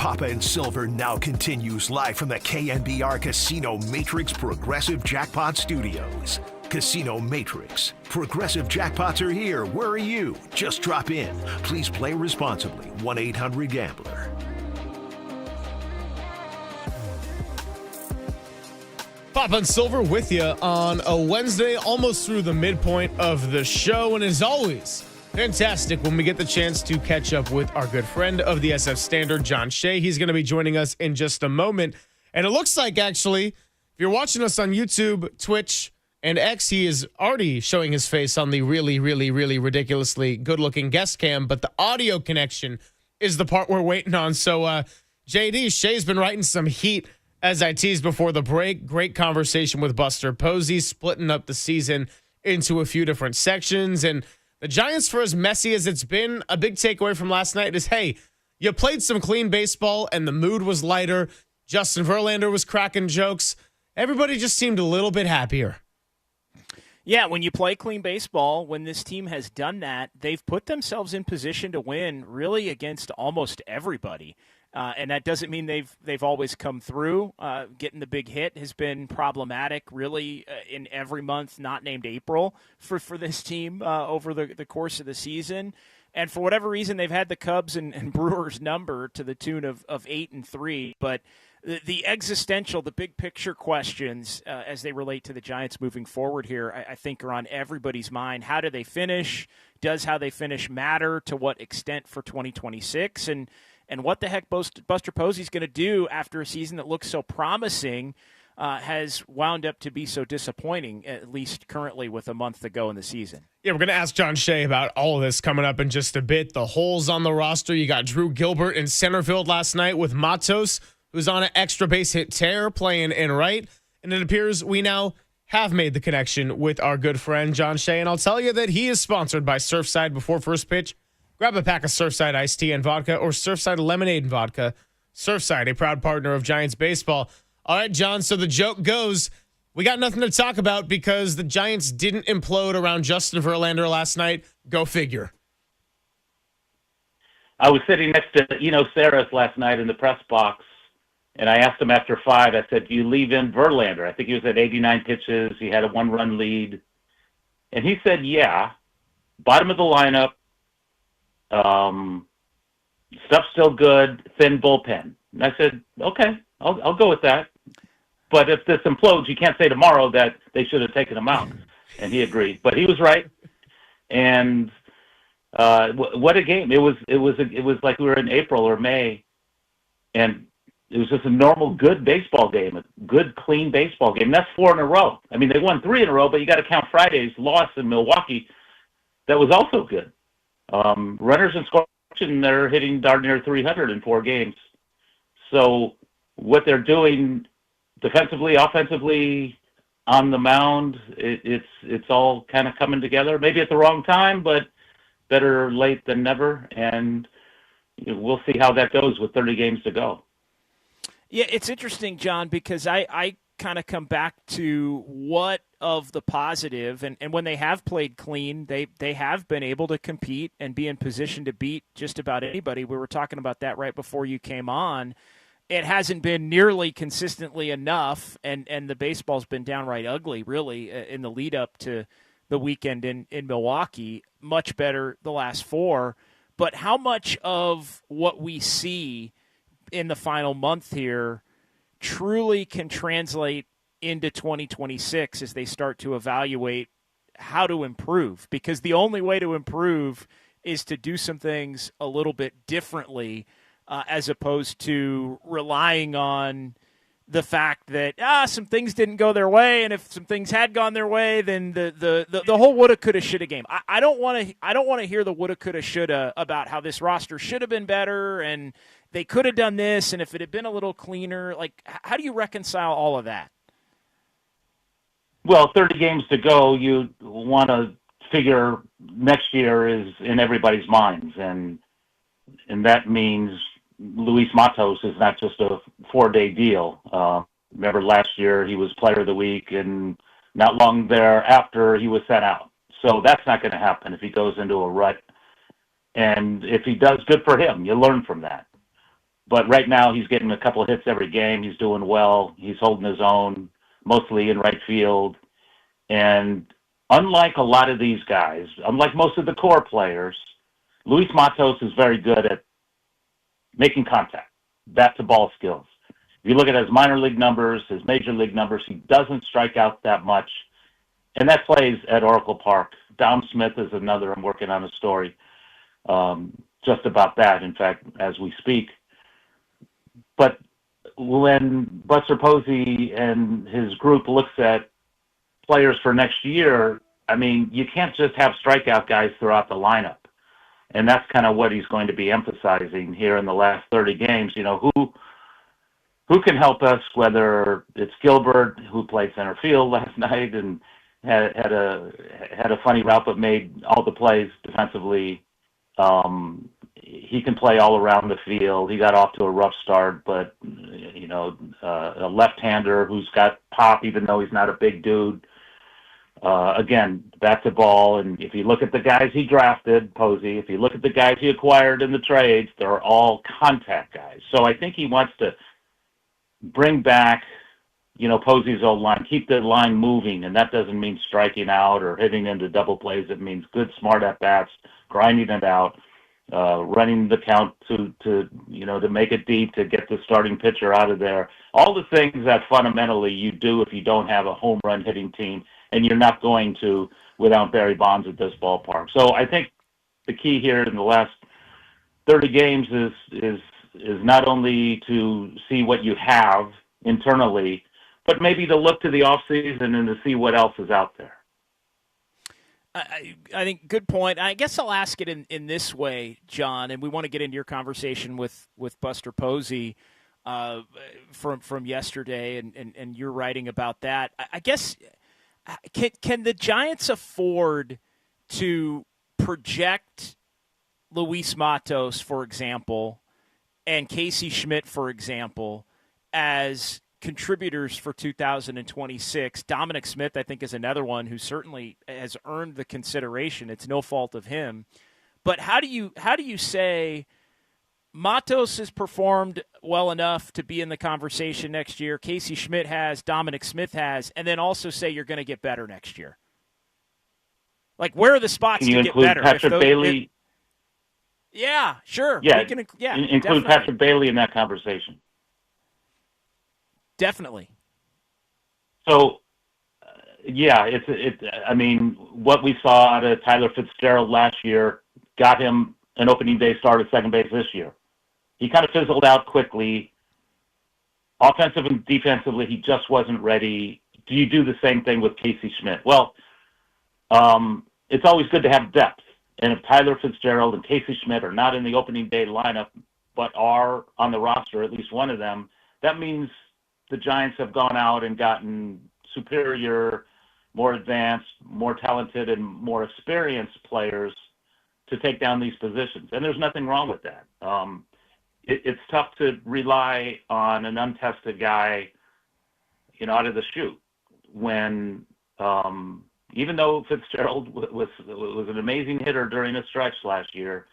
Papa and Silver now continues live from the KNBR Casino Matrix Progressive Jackpot Studios. Casino Matrix. Progressive jackpots are here. Where are you? Just drop in. Please play responsibly. 1-800-GAMBLER. Papa and Silver with you on a Wednesday, almost through the midpoint of the show. And as always, fantastic when we get the chance to catch up with our good friend of the SF Standard, John Shay. He's going to be joining us in just a moment. And it looks like, actually, if you're watching us on YouTube, Twitch, and X, he is already showing his face on the really, really, really ridiculously good-looking guest cam. But the audio connection is the part we're waiting on. So, JD, Shay's been writing some heat, as I teased before the break. Great conversation with Buster Posey, splitting up the season into a few different sections. And the Giants, for as messy as it's been, a big takeaway from last night is, hey, you played some clean baseball and the mood was lighter. Justin Verlander was cracking jokes. Everybody just seemed a little bit happier. Yeah, when you play clean baseball, when this team has done that, they've put themselves in position to win really against almost everybody. And that doesn't mean they've always come through. Getting the big hit has been problematic, really, in every month not named April for this team over the course of the season. And for whatever reason, they've had the Cubs and Brewers number to the tune of 8-3. But the existential, the big picture questions as they relate to the Giants moving forward here, I think are on everybody's mind. How do they finish? Does how they finish matter? To what extent for 2026? And what the heck Buster Posey's going to do after a season that looks so promising has wound up to be so disappointing, at least currently with a month to go in the season. Yeah, we're going to ask John Shay about all of this coming up in just a bit. The holes on the roster. You got Drew Gilbert in center field last night with Matos, who's on an extra base hit tear, playing in right. And it appears we now have made the connection with our good friend John Shay. And I'll tell you that he is sponsored by Surfside before first pitch. Grab a pack of Surfside iced tea and vodka or Surfside lemonade and vodka. Surfside, a proud partner of Giants baseball. All right, John, so the joke goes, we got nothing to talk about because the Giants didn't implode around Justin Verlander last night. Go figure. I was sitting next to Saris last night in the press box, and I asked him after 5, I said, do you leave in Verlander? I think he was at 89 pitches. He had a 1-run lead. And he said, yeah, bottom of the lineup. Stuff's still good, thin bullpen. And I said, okay, I'll go with that. But if this implodes, you can't say tomorrow that they should have taken him out. And he agreed. But he was right. And what a game. It was like we were in April or May. And it was just a normal, good baseball game, a good, clean baseball game. And that's 4 in a row. I mean, they won 3 in a row, but you got to count Friday's loss in Milwaukee. That was also good. Runners in scoring, they're hitting darn near 300 in 4 games. So what they're doing defensively, offensively, on the mound, it's all kind of coming together. Maybe at the wrong time, but better late than never. And we'll see how that goes with 30 games to go. Yeah, it's interesting, John, because I kind of come back to what of the positive, and when they have played clean, they have been able to compete and be in position to beat just about anybody. We were talking about that right before you came on. It hasn't been nearly consistently enough, and the baseball's been downright ugly, really, in the lead up to the weekend in Milwaukee. Much better the last 4. But how much of what we see in the final month here truly can translate into 2026 as they start to evaluate how to improve? Because the only way to improve is to do some things a little bit differently, as opposed to relying on the fact that some things didn't go their way, and if some things had gone their way, then the whole woulda, coulda, shoulda game. I don't want to hear the woulda, coulda, shoulda about how this roster should have been better and they could have done this, and if it had been a little cleaner. Like, how do you reconcile all of that? Well, 30 games to go, you want to figure next year is in everybody's minds, and that means Luis Matos is not just a 4-day deal. Remember last year he was Player of the Week, and not long thereafter he was sent out. So that's not going to happen if he goes into a rut. And if he does, good for him. You learn from that. But right now he's getting a couple of hits every game. He's doing well. He's holding his own, mostly in right field. And unlike a lot of these guys, unlike most of the core players, Luis Matos is very good at making contact, bat-to-ball skills. If you look at his minor league numbers, his major league numbers, he doesn't strike out that much. And that plays at Oracle Park. Dom Smith is another. I'm working on a story just about that, in fact, as we speak. But when Buster Posey and his group looks at players for next year, I mean, you can't just have strikeout guys throughout the lineup. And that's kind of what he's going to be emphasizing here in the last 30 games. You know, who can help us, whether it's Gilbert, who played center field last night and had a funny route but made all the plays defensively. He can play all around the field. He got off to a rough start, but, you know, a left-hander who's got pop, even though he's not a big dude. Again, bat to ball, and if you look at the guys he drafted, Posey, if you look at the guys he acquired in the trades, they're all contact guys. So I think he wants to bring back, you know, Posey's old line, keep the line moving, and that doesn't mean striking out or hitting into double plays. It means good, smart at-bats, grinding it out, running the count to you know, to make it deep, to get the starting pitcher out of there. All the things that fundamentally you do if you don't have a home run hitting team, and you're not going to without Barry Bonds at this ballpark. So I think the key here in the last 30 games is not only to see what you have internally, but maybe to look to the offseason and to see what else is out there. I think good point. I guess I'll ask it in this way, John, and we want to get into your conversation with Buster Posey from yesterday, and you're writing about that. I guess can the Giants afford to project Luis Matos, for example, and Casey Schmidt, for example, as contributors for 2026. Dominic Smith, I think, is another one who certainly has earned the consideration. It's no fault of him. But how do you say Matos has performed well enough to be in the conversation next year, Casey Schmidt has, Dominic Smith has, and then also say you're going to get better next year? Like, where are the spots to get better? Patrick Bailey? Yeah, sure. Yeah, include definitely. Patrick Bailey in that conversation. Definitely. So, yeah, I mean, what we saw out of Tyler Fitzgerald last year got him an opening day start at second base this year. He kind of fizzled out quickly. Offensive and defensively, he just wasn't ready. Do you do the same thing with Casey Schmidt? Well, it's always good to have depth. And if Tyler Fitzgerald and Casey Schmidt are not in the opening day lineup, but are on the roster, at least one of them, that means the Giants have gone out and gotten superior, more advanced, more talented, and more experienced players to take down these positions. And there's nothing wrong with that. It's tough to rely on an untested guy, you know, out of the chute when, even though Fitzgerald was an amazing hitter during a stretch last year,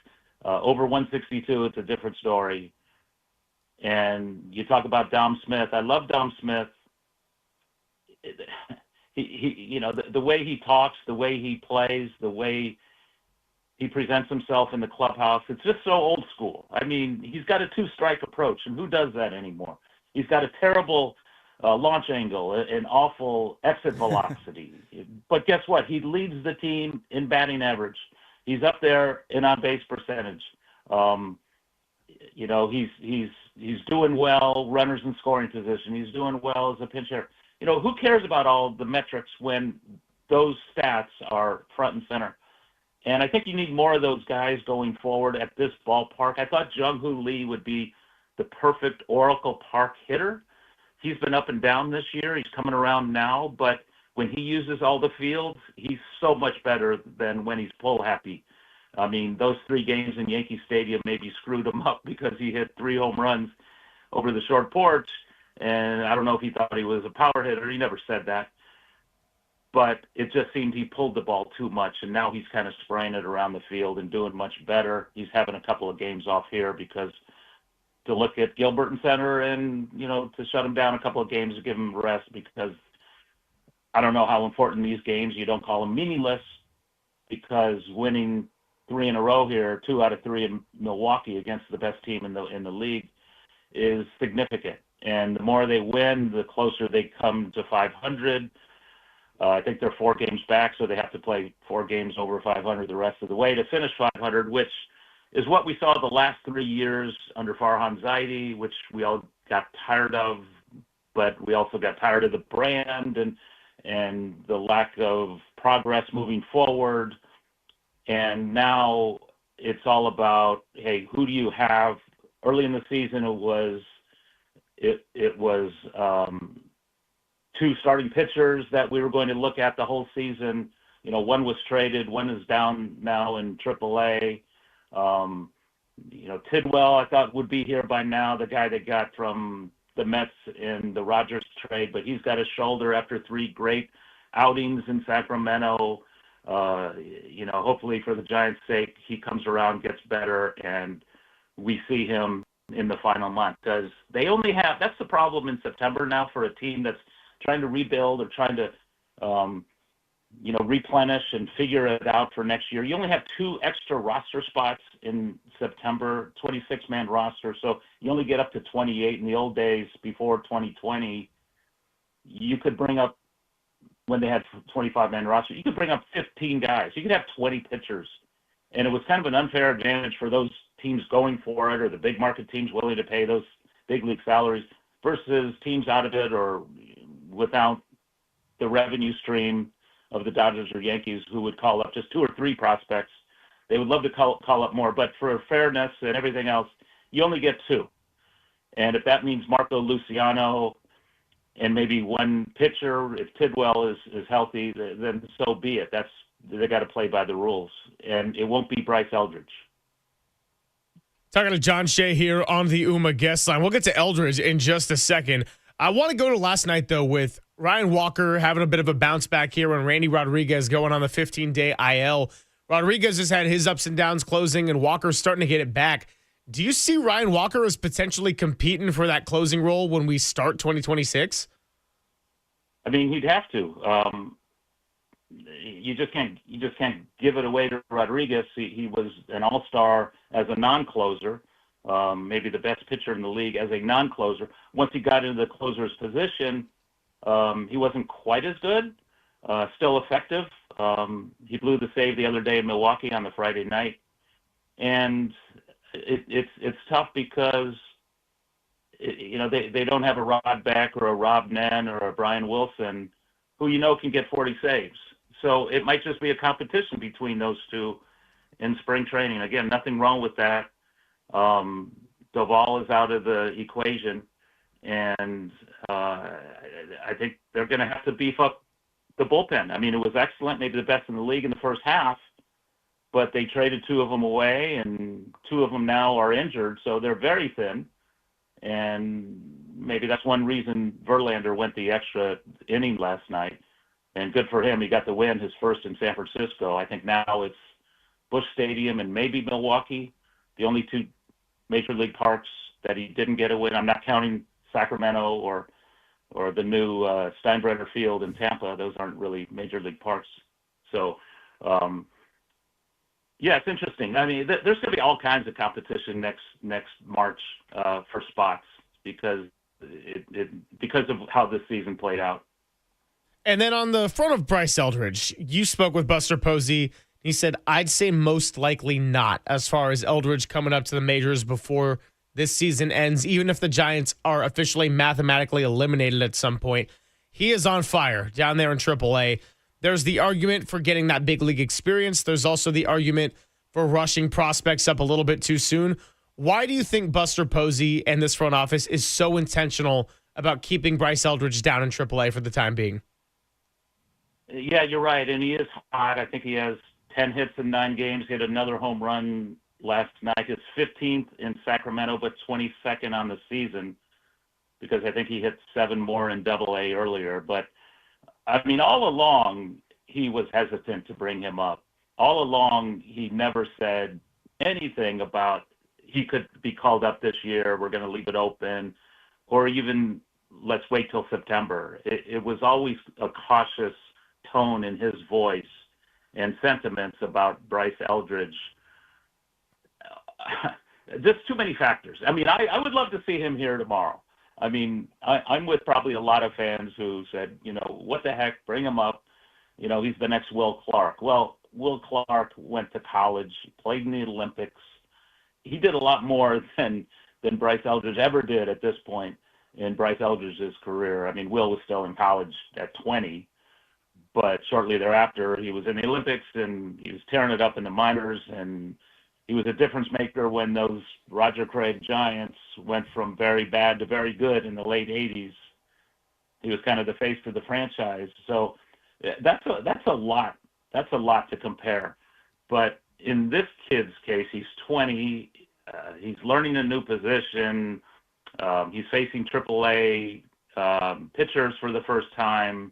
over 162, it's a different story. And you talk about Dom Smith. I love Dom Smith. He you know, the way he talks, the way he plays, the way he presents himself in the clubhouse, it's just so old school. I mean, he's got a two-strike approach, and who does that anymore? He's got a terrible launch angle, an awful exit velocity. But guess what? He leads the team in batting average. He's up there in on-base percentage. You know, he's doing well, runners in scoring position. He's doing well as a pinch hitter. You know, who cares about all the metrics when those stats are front and center? And I think you need more of those guys going forward at this ballpark. I thought Jung-Hoo Lee would be the perfect Oracle Park hitter. He's been up and down this year. He's coming around now, but when he uses all the fields, he's so much better than when he's pull happy. I mean, those 3 games in Yankee Stadium maybe screwed him up because he hit 3 home runs over the short porch, and I don't know if he thought he was a power hitter. He never said that. But it just seemed he pulled the ball too much, and now he's kind of spraying it around the field and doing much better. He's having a couple of games off here because to look at Gilbert and center and, to shut him down a couple of games to give him rest, because I don't know how important these games, you don't call them meaningless, because winning 3 in a row here, 2 out of 3 in Milwaukee against the best team in the league, is significant. And the more they win, the closer they come to 500. I think they're 4 games back, so they have to play 4 games over 500 the rest of the way to finish 500, which is what we saw the last 3 years under Farhan Zaidi, which we all got tired of, but we also got tired of the brand and the lack of progress moving forward. And now it's all about, hey, who do you have? Early in the season, it was 2 starting pitchers that we were going to look at the whole season. One was traded, one is down now in AAA. Tidwell, I thought, would be here by now, the guy they got from the Mets in the Rogers trade, but he's got his shoulder after 3 great outings in Sacramento. Hopefully for the Giants' sake, he comes around, gets better, and we see him in the final month, because they only have, that's the problem in September now for a team that's trying to rebuild or trying to, replenish and figure it out for next year. You only have 2 extra roster spots in September, 26-man roster, so you only get up to 28. In the old days, before 2020, you could bring up, when they had 25-man roster, you could bring up 15 guys. You could have 20 pitchers. And it was kind of an unfair advantage for those teams going for it, or the big market teams willing to pay those big league salaries, versus teams out of it or without the revenue stream of the Dodgers or Yankees, who would call up just 2 or 3 prospects. They would love to call up more, but for fairness and everything else, you only get 2. And if that means Marco Luciano and maybe 1 pitcher, if Tidwell is healthy, then so be it. They got to play by the rules, and it won't be Bryce Eldridge. Talking to John Shay here on the UMA guest line. We'll get to Eldridge in just a second. I want to go to last night, though, with Ryan Walker having a bit of a bounce back here and Randy Rodriguez going on the 15-day IL. Rodriguez has had his ups and downs closing, and Walker's starting to get it back. Do you see Ryan Walker as potentially competing for that closing role when we start 2026? I mean, he'd have to. You just can't give it away to Rodriguez. He was an all-star as a non-closer, maybe the best pitcher in the league as a non-closer. Once he got into the closer's position, he wasn't quite as good, still effective. He blew the save the other day in Milwaukee on the Friday night. And it's tough because they don't have a Rod Beck or a Rob Nen or a Brian Wilson who can get 40 saves. So it might just be a competition between those 2 in spring training. Again, nothing wrong with that. Doval is out of the equation, and I think they're going to have to beef up the bullpen. I mean, it was excellent, maybe the best in the league in the first half, but they traded 2 of them away, and 2 of them now are injured, so they're very thin. And maybe that's one reason Verlander went the extra inning last night. And good for him. He got the win, his first in San Francisco. I think now it's Busch Stadium and maybe Milwaukee, the only 2 major league parks that he didn't get a win. I'm not counting Sacramento or the new Steinbrenner Field in Tampa. Those aren't really major league parks. So, it's interesting. I mean, there's going to be all kinds of competition next March for spots because of how this season played out. And then on the front of Bryce Eldridge, you spoke with Buster Posey. He said, I'd say most likely not as far as Eldridge coming up to the majors before this season ends, even if the Giants are officially mathematically eliminated at some point. He is on fire down there in AAA. There's the argument for getting that big league experience. There's also the argument for rushing prospects up a little bit too soon. Why do you think Buster Posey and this front office is so intentional about keeping Bryce Eldridge down in AAA for the time being? Yeah, you're right, and he is hot. I think he has 10 hits in 9 games. He had another home run last night. His 15th in Sacramento, but 22nd on the season because I think he hit 7 more in Double-A earlier. But, I mean, all along he was hesitant to bring him up. All along he never said anything about he could be called up this year. We're going to leave it open, or even let's wait till September. It was always a cautious tone in his voice and sentiments about Bryce Eldridge. Just too many factors. I mean, I would love to see him here tomorrow. I mean, I'm with probably a lot of fans who said, what the heck, bring him up. He's the next Will Clark. Well, Will Clark went to college, played in the Olympics. He did a lot more than Bryce Eldridge ever did at this point in Bryce Eldridge's career. I mean, Will was still in college at 20, but shortly thereafter, he was in the Olympics and he was tearing it up in the minors, and he was a difference maker when those Roger Craig Giants went from very bad to very good in the late 80s. He was kind of the face of the franchise. So that's a lot. That's a lot to compare. But in this kid's case, he's 20. He's learning a new position. He's facing AAA pitchers for the first time.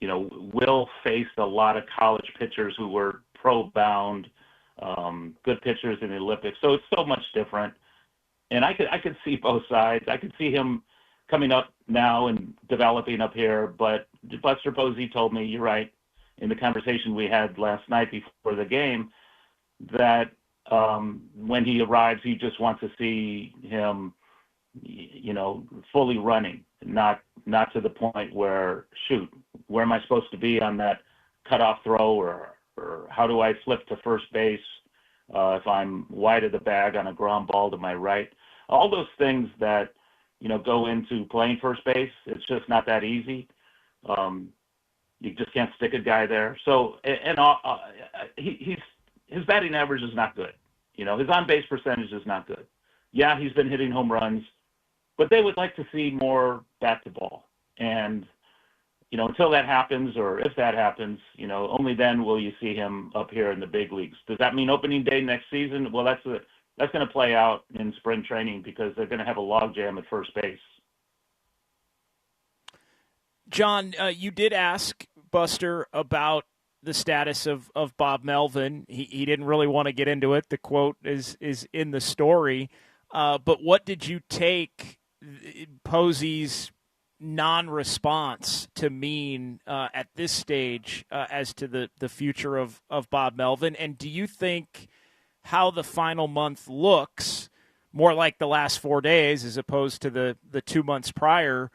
Will faced a lot of college pitchers who were pro-bound, good pitchers in the Olympics. So it's so much different. And I could see both sides. I could see him coming up now and developing up here. But Buster Posey told me, you're right, in the conversation we had last night before the game, that when he arrives, he just wants to see him, fully running, not to the point where, shoot, where am I supposed to be on that cutoff throw, or how do I flip to first base if I'm wide of the bag on a ground ball to my right? All those things that, go into playing first base, it's just not that easy. You just can't stick a guy there. So, his batting average is not good. His on-base percentage is not good. Yeah, he's been hitting home runs, but they would like to see more bat to ball. And, until that happens, or if that happens, only then will you see him up here in the big leagues. Does that mean opening day next season? Well, that's going to play out in spring training because they're going to have a logjam at first base. John, you did ask Buster about the status of Bob Melvin. He didn't really want to get into it. The quote is in the story. But what did you take Posey's non-response to mean at this stage as to the future of Bob Melvin? And do you think how the final month looks, more like the last 4 days as opposed to the 2 months prior,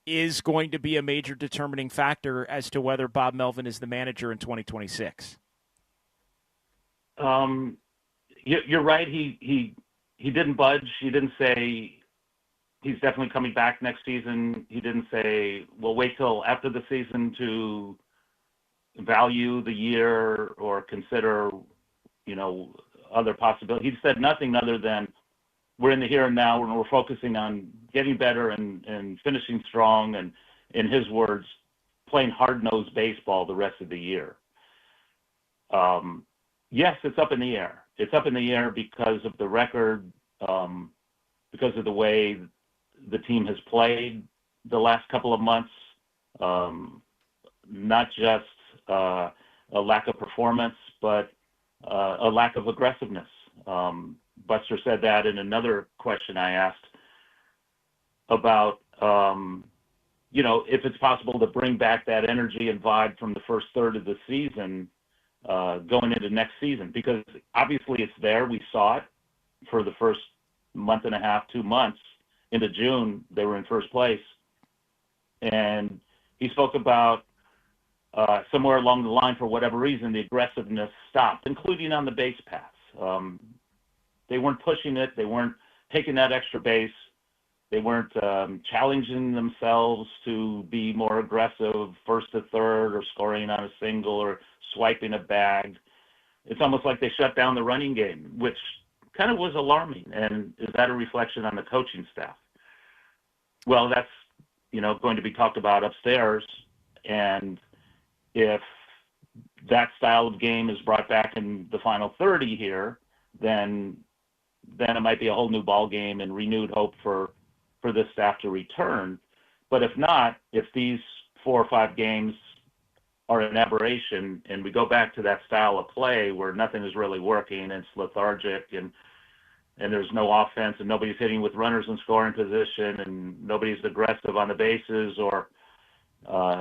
is going to be a major determining factor as to whether Bob Melvin is the manager in 2026? You're right. He didn't budge. He didn't say he's definitely coming back next season. He didn't say, we'll wait till after the season to value the year or consider, other possibilities. He said nothing other than we're in the here and now, and we're focusing on getting better and finishing strong, and, in his words, playing hard-nosed baseball the rest of the year. Yes, it's up in the air. It's up in the air because of the record, because of the way the team has played the last couple of months, not just a lack of performance, but a lack of aggressiveness. Buster said that in another question I asked about, if it's possible to bring back that energy and vibe from the first third of the season going into next season, because obviously it's there. We saw it for the first month and a half, 2 months. Into June, they were in first place. And he spoke about somewhere along the line, for whatever reason, the aggressiveness stopped, including on the base paths. They weren't pushing it. They weren't taking that extra base. They weren't challenging themselves to be more aggressive, first to third, or scoring on a single, or swiping a bag. It's almost like they shut down the running game, which kind of was alarming. And is that a reflection on the coaching staff? Well, that's, going to be talked about upstairs. And if that style of game is brought back in the final 30 here, then it might be a whole new ball game and renewed hope for this staff to return. But if not, if these 4 or 5 games are an aberration, and we go back to that style of play where nothing is really working and it's lethargic and there's no offense and nobody's hitting with runners in scoring position and nobody's aggressive on the bases or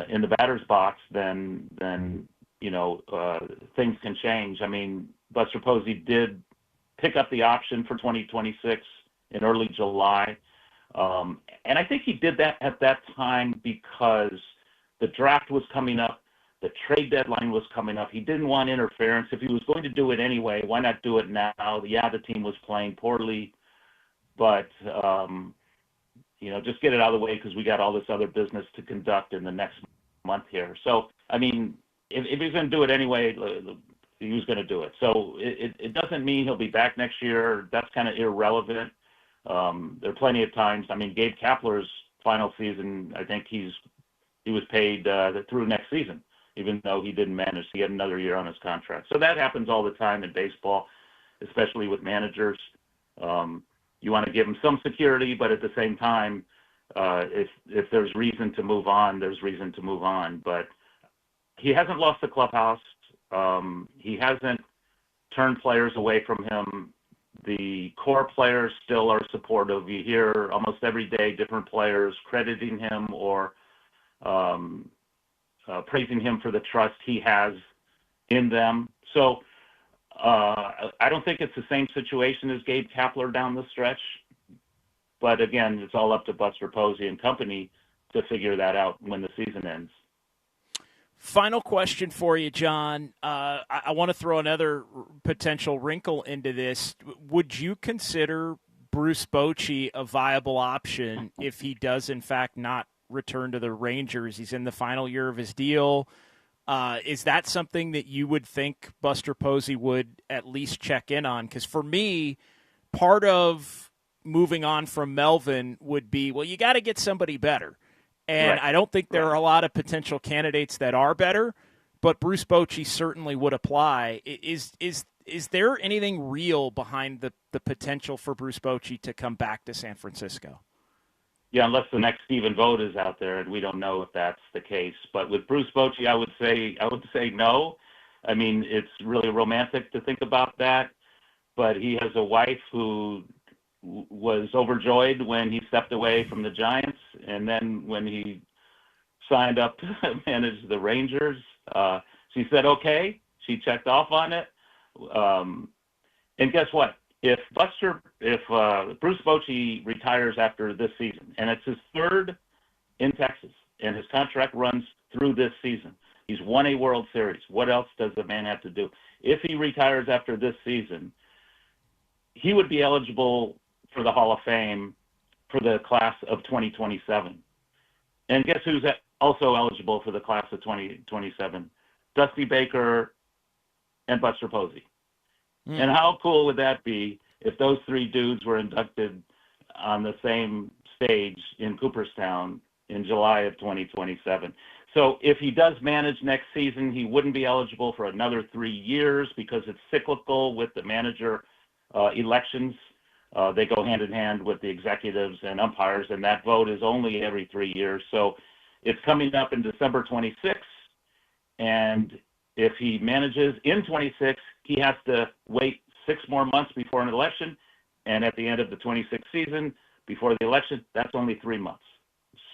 in the batter's box, then things can change. I mean, Buster Posey did pick up the option for 2026 in early July. And I think he did that at that time because the draft was coming up. The trade deadline was coming up. He didn't want interference. If he was going to do it anyway, why not do it now? Yeah, the team was playing poorly, but, just get it out of the way because we got all this other business to conduct in the next month here. So, I mean, if he's going to do it anyway, he was going to do it. So it doesn't mean he'll be back next year. That's kind of irrelevant. There are plenty of times. I mean, Gabe Kapler's final season, I think he was paid through next season, even though he didn't manage. He had another year on his contract. So that happens all the time in baseball, especially with managers. You want to give them some security, but at the same time, if there's reason to move on, there's reason to move on. But he hasn't lost the clubhouse. He hasn't turned players away from him. The core players still are supportive. You hear almost every day different players crediting him or praising him for the trust he has in them. So I don't think it's the same situation as Gabe Kapler down the stretch. But again, it's all up to Buster Posey and company to figure that out when the season ends. Final question for you, John. I want to throw another potential wrinkle into this. Would you consider Bruce Bochy a viable option if he does, in fact, not return to the Rangers? He's in the final year of his deal. Is that something that you would think Buster Posey would at least check in on? Because for me, part of moving on from Melvin would be, well, you got to get somebody better. And right. I don't think there are a lot of potential candidates that are better, but Bruce Bochy certainly would apply. Is there anything real behind the potential for Bruce Bochy to come back to San Francisco? Yeah, unless the next Stephen Vogt is out there, and we don't know if that's the case. But with Bruce Bochy, I would say no. I mean, it's really romantic to think about that, but he has a wife who was overjoyed when he stepped away from the Giants, and then when he signed up to manage the Rangers, she said okay. She checked off on it, and guess what? If Bruce Bochy retires after this season, and it's his third in Texas, and his contract runs through this season, he's won a World Series. What else does the man have to do? If he retires after this season, he would be eligible for the Hall of Fame for the class of 2027. And guess who's also eligible for the class of 2027? Dusty Baker and Buster Posey. And how cool would that be if those three dudes were inducted on the same stage in Cooperstown in July of 2027? So if he does manage next season, he wouldn't be eligible for another 3 years because it's cyclical with the manager elections. They go hand in hand with the executives and umpires, and that vote is only every 3 years. So it's coming up in December 26th, and if he manages in 26, he has to wait 6 more months before an election, and at the end of the 26th season, before the election, that's only 3 months.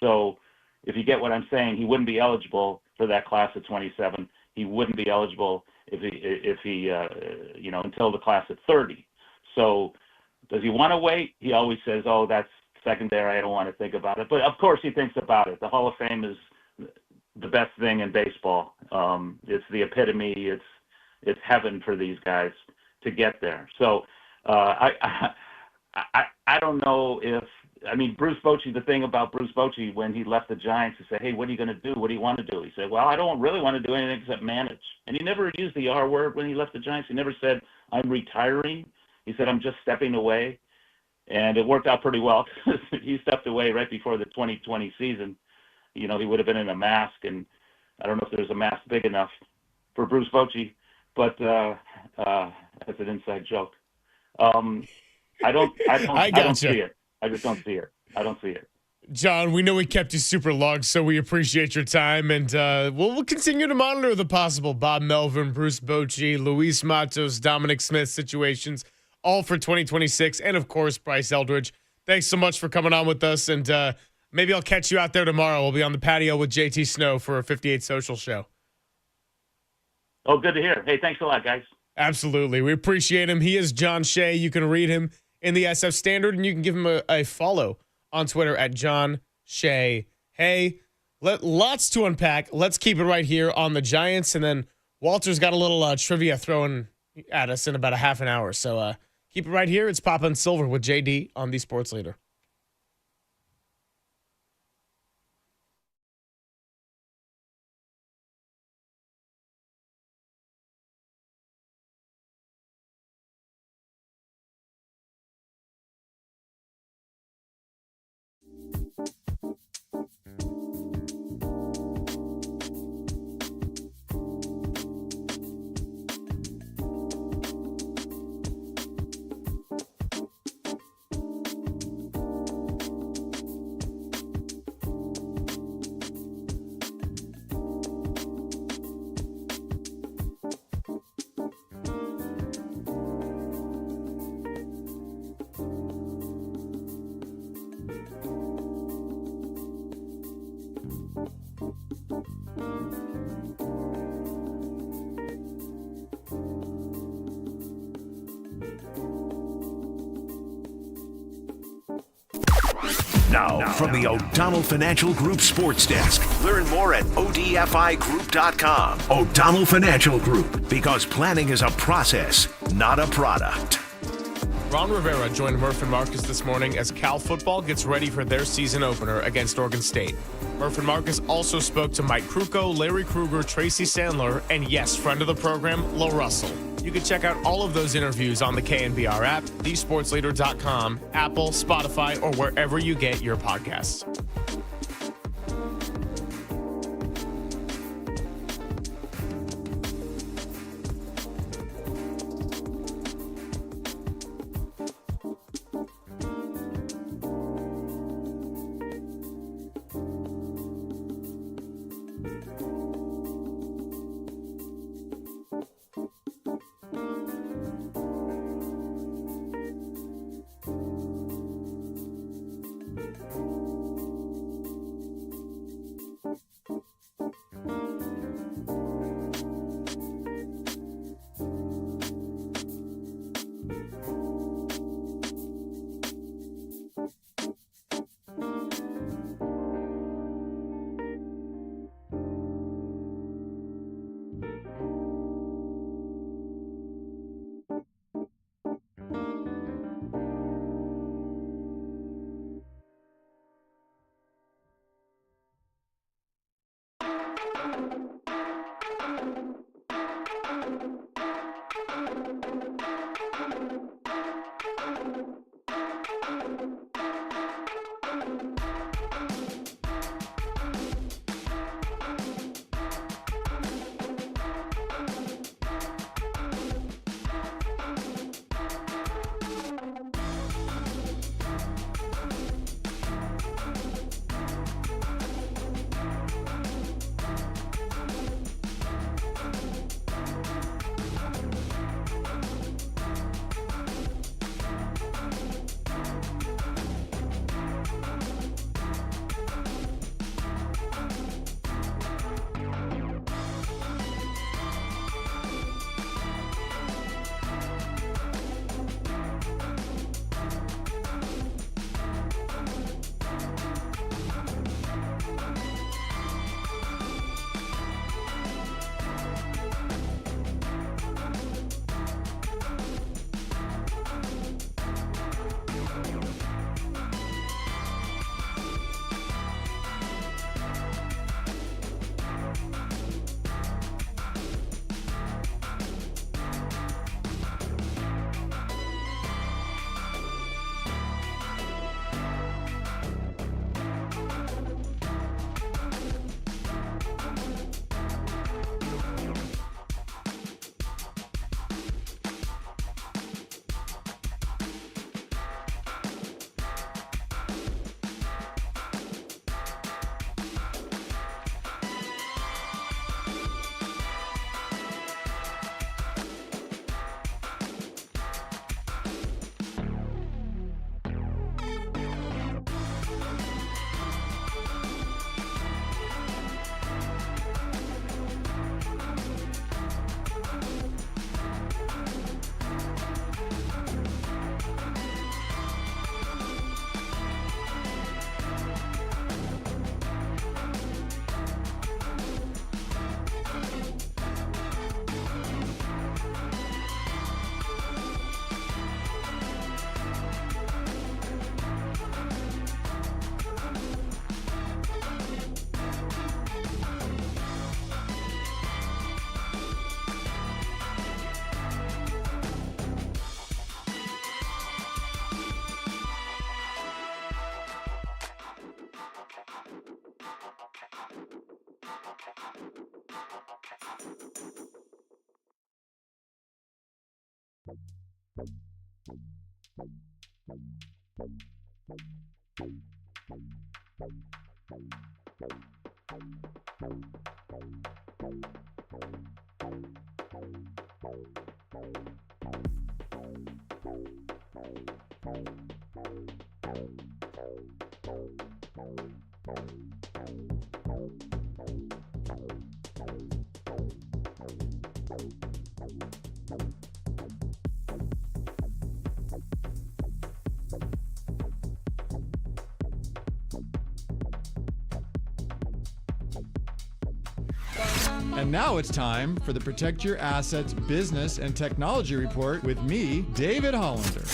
So if you get what I'm saying, he wouldn't be eligible for that class of 27. He wouldn't be eligible if he until the class of 30. So does he want to wait? He always says, oh, that's secondary. I don't want to think about it. But, of course, he thinks about it. The Hall of Fame is the best thing in baseball. It's the epitome. It's heaven for these guys to get there. So I don't know if – I mean, Bruce Bochy, the thing about Bruce Bochy when he left the Giants, he said, hey, what are you going to do? What do you want to do? He said, well, I don't really want to do anything except manage. And he never used the R word when he left the Giants. He never said, I'm retiring. He said, I'm just stepping away. And it worked out pretty well because he stepped away right before the 2020 season. You know, he would have been in a mask, and I don't know if there's a mask big enough for Bruce Bochy, but that's an inside joke. I don't see it. I just don't see it. I don't see it. John, we know we kept you super long, so we appreciate your time, and we'll continue to monitor the possible Bob Melvin, Bruce Bochy, Luis Matos, Dominic Smith situations, all for 2026, and of course, Bryce Eldridge. Thanks so much for coming on with us, and maybe I'll catch you out there tomorrow. We'll be on the patio with JT Snow for a 58 Social show. Oh, good to hear. Hey, thanks a lot, guys. Absolutely. We appreciate him. He is John Shay. You can read him in the SF Standard, and you can give him a follow on Twitter at John Shay. Hey, lots to unpack. Let's keep it right here on the Giants, and then Walter's got a little trivia thrown at us in about a half an hour. So keep it right here. It's Papa and Silver with JD on the Sports Leader. Now, from the O'Donnell Financial Group Sports Desk. Learn more at ODFIGroup.com. O'Donnell Financial Group, because planning is a process, not a product. Ron Rivera joined Murph and Marcus this morning as Cal football gets ready for their season opener against Oregon State. Murph and Marcus also spoke to Mike Krukow, Larry Krueger, Tracy Sandler, and yes, friend of the program, Lo Russell. You can check out all of those interviews on the KNBR app, thesportsleader.com, Apple, Spotify, or wherever you get your podcasts. And now it's time for the Protect Your Assets Business and Technology Report with me, David Hollander.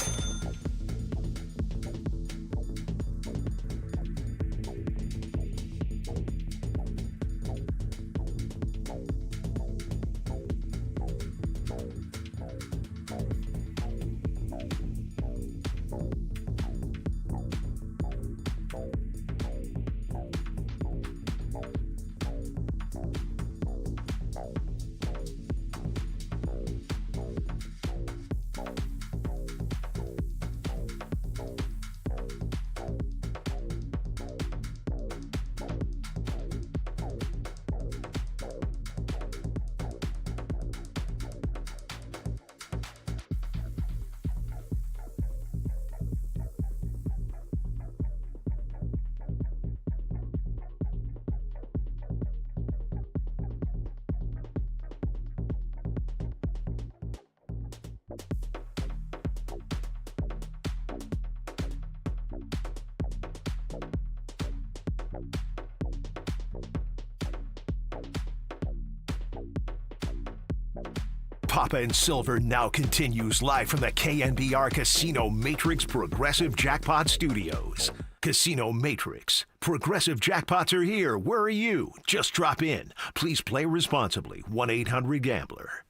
Papa and Silver now continues live from the KNBR Casino Matrix Progressive Jackpot Studios. Casino Matrix. Progressive jackpots are here. Where are you? Just drop in. Please play responsibly. 1-800-GAMBLER.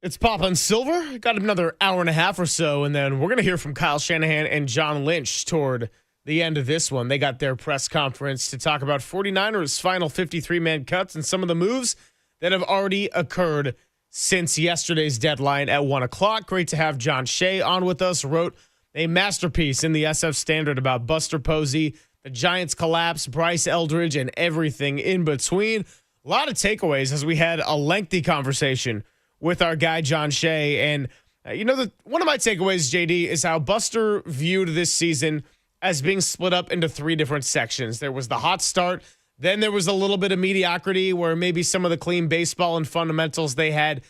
It's Papa and Silver. Got another hour and a half or so, and then we're going to hear from Kyle Shanahan and John Lynch toward the end of this one. They got their press conference to talk about 49ers' final 53-man cuts and some of the moves that have already occurred since yesterday's deadline at 1 o'clock. Great to have John Shay on with us. Wrote a masterpiece in the SF Standard about Buster Posey, the Giants' collapse, Bryce Eldridge, and everything in between. A lot of takeaways as we had a lengthy conversation with our guy John Shay. And, one of my takeaways, JD, is how Buster viewed this season as being split up into three different sections. There was the hot start. Then there was a little bit of mediocrity where maybe some of the clean baseball and fundamentals they had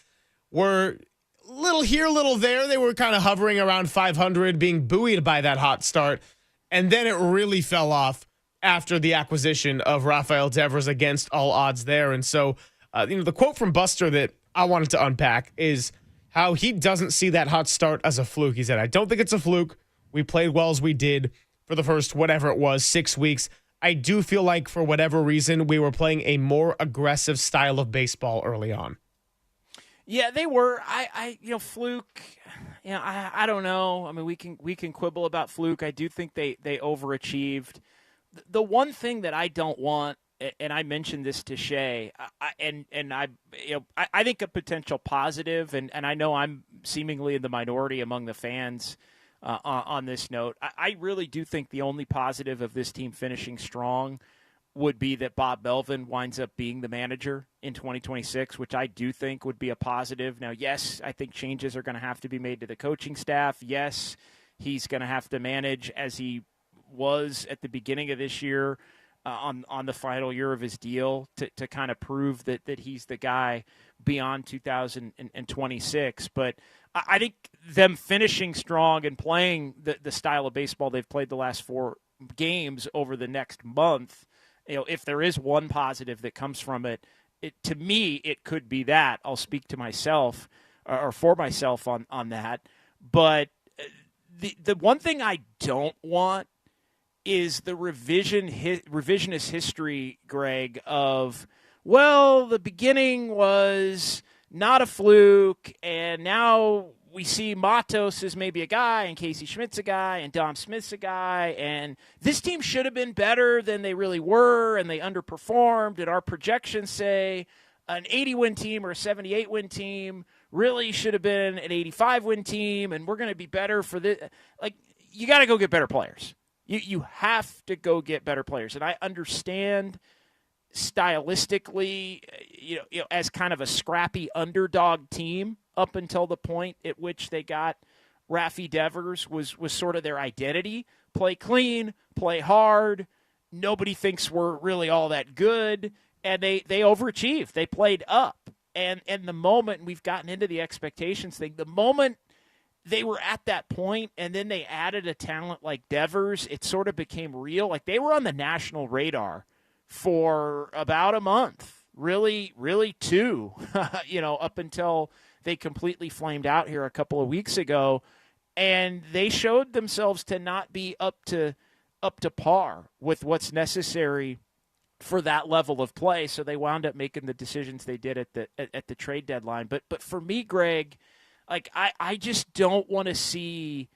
were little here, little there. They were kind of hovering around 500, being buoyed by that hot start. And then it really fell off after the acquisition of Rafael Devers against all odds there. And so, the quote from Buster that I wanted to unpack is how he doesn't see that hot start as a fluke. He said, I don't think it's a fluke. We played well as we did for the first, whatever it was, 6 weeks. I do feel like for whatever reason, we were playing a more aggressive style of baseball early on. Yeah, they were. Fluke. I don't know. I mean, we can quibble about Fluke. I do think they overachieved. The one thing that I don't want, and I mentioned this to Shay, I think a potential positive, and I know I'm seemingly in the minority among the fans on this note. I really do think the only positive of this team finishing strong would be that Bob Melvin winds up being the manager in 2026, which I do think would be a positive. Now, yes, I think changes are going to have to be made to the coaching staff. Yes, he's going to have to manage as he was at the beginning of this year on the final year of his deal to kind of prove that he's the guy beyond 2026. But I think them finishing strong and playing the style of baseball they've played the last 4 games over the next month, if there is one positive that comes from it, to me, it could be that. I'll speak to myself or for myself on that. But the one thing I don't want is the revisionist history, Greg, of, well, the beginning was not a fluke, and now we see Matos is maybe a guy, and Casey Schmidt's a guy, and Dom Smith's a guy, and this team should have been better than they really were, and they underperformed, and our projections say an 80-win team or a 78-win team really should have been an 85-win team, and we're going to be better for this. Like, you got to go get better players. You have to go get better players, and I understand stylistically, you know, as kind of a scrappy underdog team up until the point at which they got Rafi Devers was sort of their identity. Play clean, play hard. Nobody thinks we're really all that good, and they overachieved. They played up, and the moment we've gotten into the expectations thing, the moment they were at that point, and then they added a talent like Devers, it sort of became real. Like, they were on the national radar for about a month, really 2, you know, up until they completely flamed out here a couple of weeks ago, and they showed themselves to not be up to par with what's necessary for that level of play. So they wound up making the decisions they did at the trade deadline. But for me, Greg, like, I just don't want to see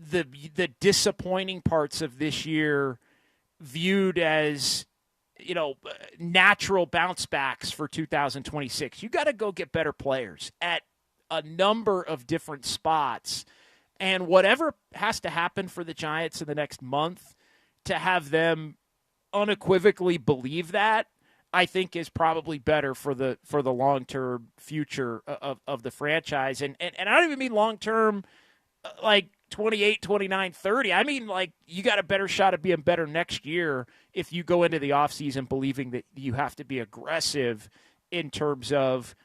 the disappointing parts of this year viewed as, you know, natural bounce backs for 2026. You got to go get better players at a number of different spots. And whatever has to happen for the Giants in the next month to have them unequivocally believe that, I think is probably better for the long-term future of the franchise. And I don't even mean long-term like 28, 29, 30. I mean, like, you got a better shot of being better next year if you go into the offseason believing that you have to be aggressive in terms of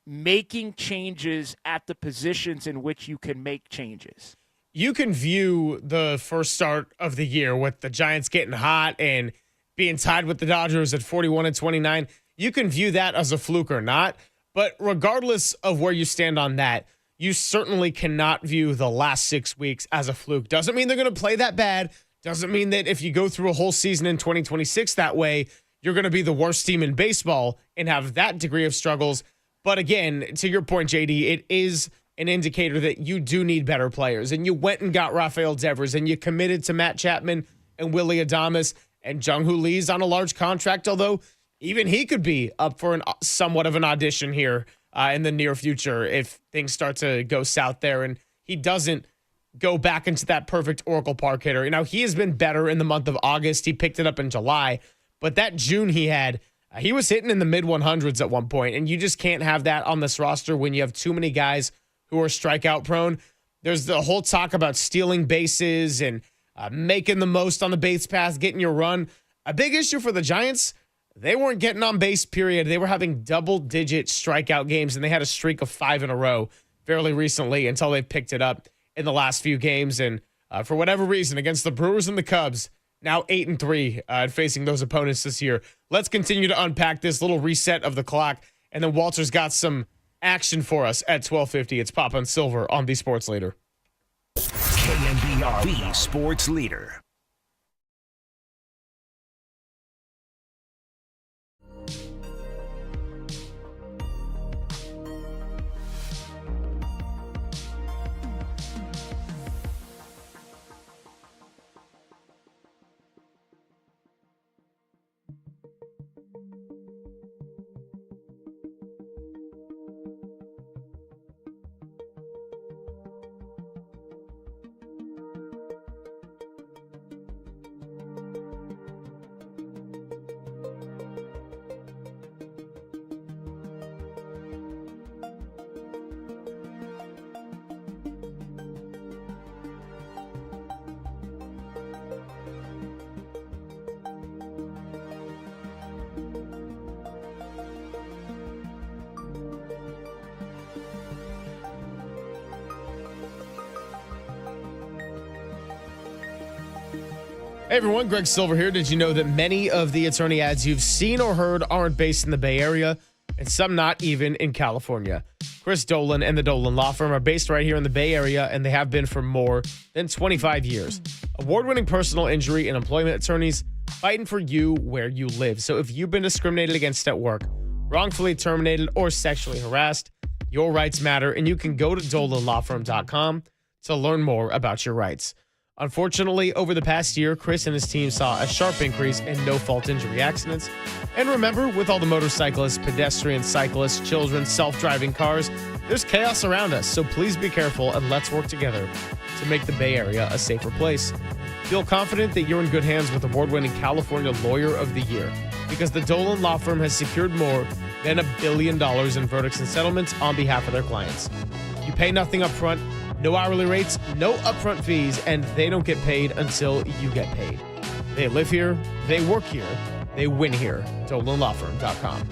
making changes at the positions in which you can make changes. You can view the first start of the year with the Giants getting hot and being tied with the Dodgers at 41-29. You can view that as a fluke or not. But regardless of where you stand on that, you certainly cannot view the last 6 weeks as a fluke. Doesn't mean they're going to play that bad. Doesn't mean that if you go through a whole season in 2026 that way, you're going to be the worst team in baseball and have that degree of struggles. But again, to your point, JD, it is an indicator that you do need better players. And you went and got Rafael Devers, and you committed to Matt Chapman and Willie Adames, and Jung-Hoo Lee's on a large contract, although even he could be up for somewhat of an audition here in the near future if things start to go south there and he doesn't go back into that perfect Oracle Park hitter. You know, he has been better in the month of August. He picked it up in July, but that June he had, he was hitting in the mid-100s at one point, and you just can't have that on this roster when you have too many guys who are strikeout prone. There's the whole talk about stealing bases and making the most on the base path, getting your run. A big issue for the Giants, they weren't getting on base, period. They were having double-digit strikeout games, and they had a streak of 5 in a row fairly recently until they picked it up in the last few games. And for whatever reason, against the Brewers and the Cubs, now 8-3 facing those opponents this year. Let's continue to unpack this little reset of the clock, and then Walter's got some action for us at 12:50. It's Papa and Silver on the Sports Leader. KNBR, the Sports Leader. Hey everyone, Greg Silver here. Did you know that many of the attorney ads you've seen or heard aren't based in the Bay Area, and some not even in California? Chris Dolan and the Dolan Law Firm are based right here in the Bay Area, and they have been for more than 25 years. Award-winning personal injury and employment attorneys fighting for you where you live. So if you've been discriminated against at work, wrongfully terminated, or sexually harassed, Your rights matter, and you can go to dolanlawfirm.com to learn more about your rights. Unfortunately, over the past year, Chris and his team saw a sharp increase in no-fault injury accidents. And remember, with all the motorcyclists, pedestrians, cyclists, children, self-driving cars, there's chaos around us, so please be careful and let's work together to make the Bay Area a safer place. Feel confident that you're in good hands with award-winning California Lawyer of the Year, because the Dolan Law Firm has secured more than $1 billion in verdicts and settlements on behalf of their clients. You pay nothing up front, no hourly rates, no upfront fees, and they don't get paid until you get paid. They live here, they work here, they win here. DolanLawFirm.com.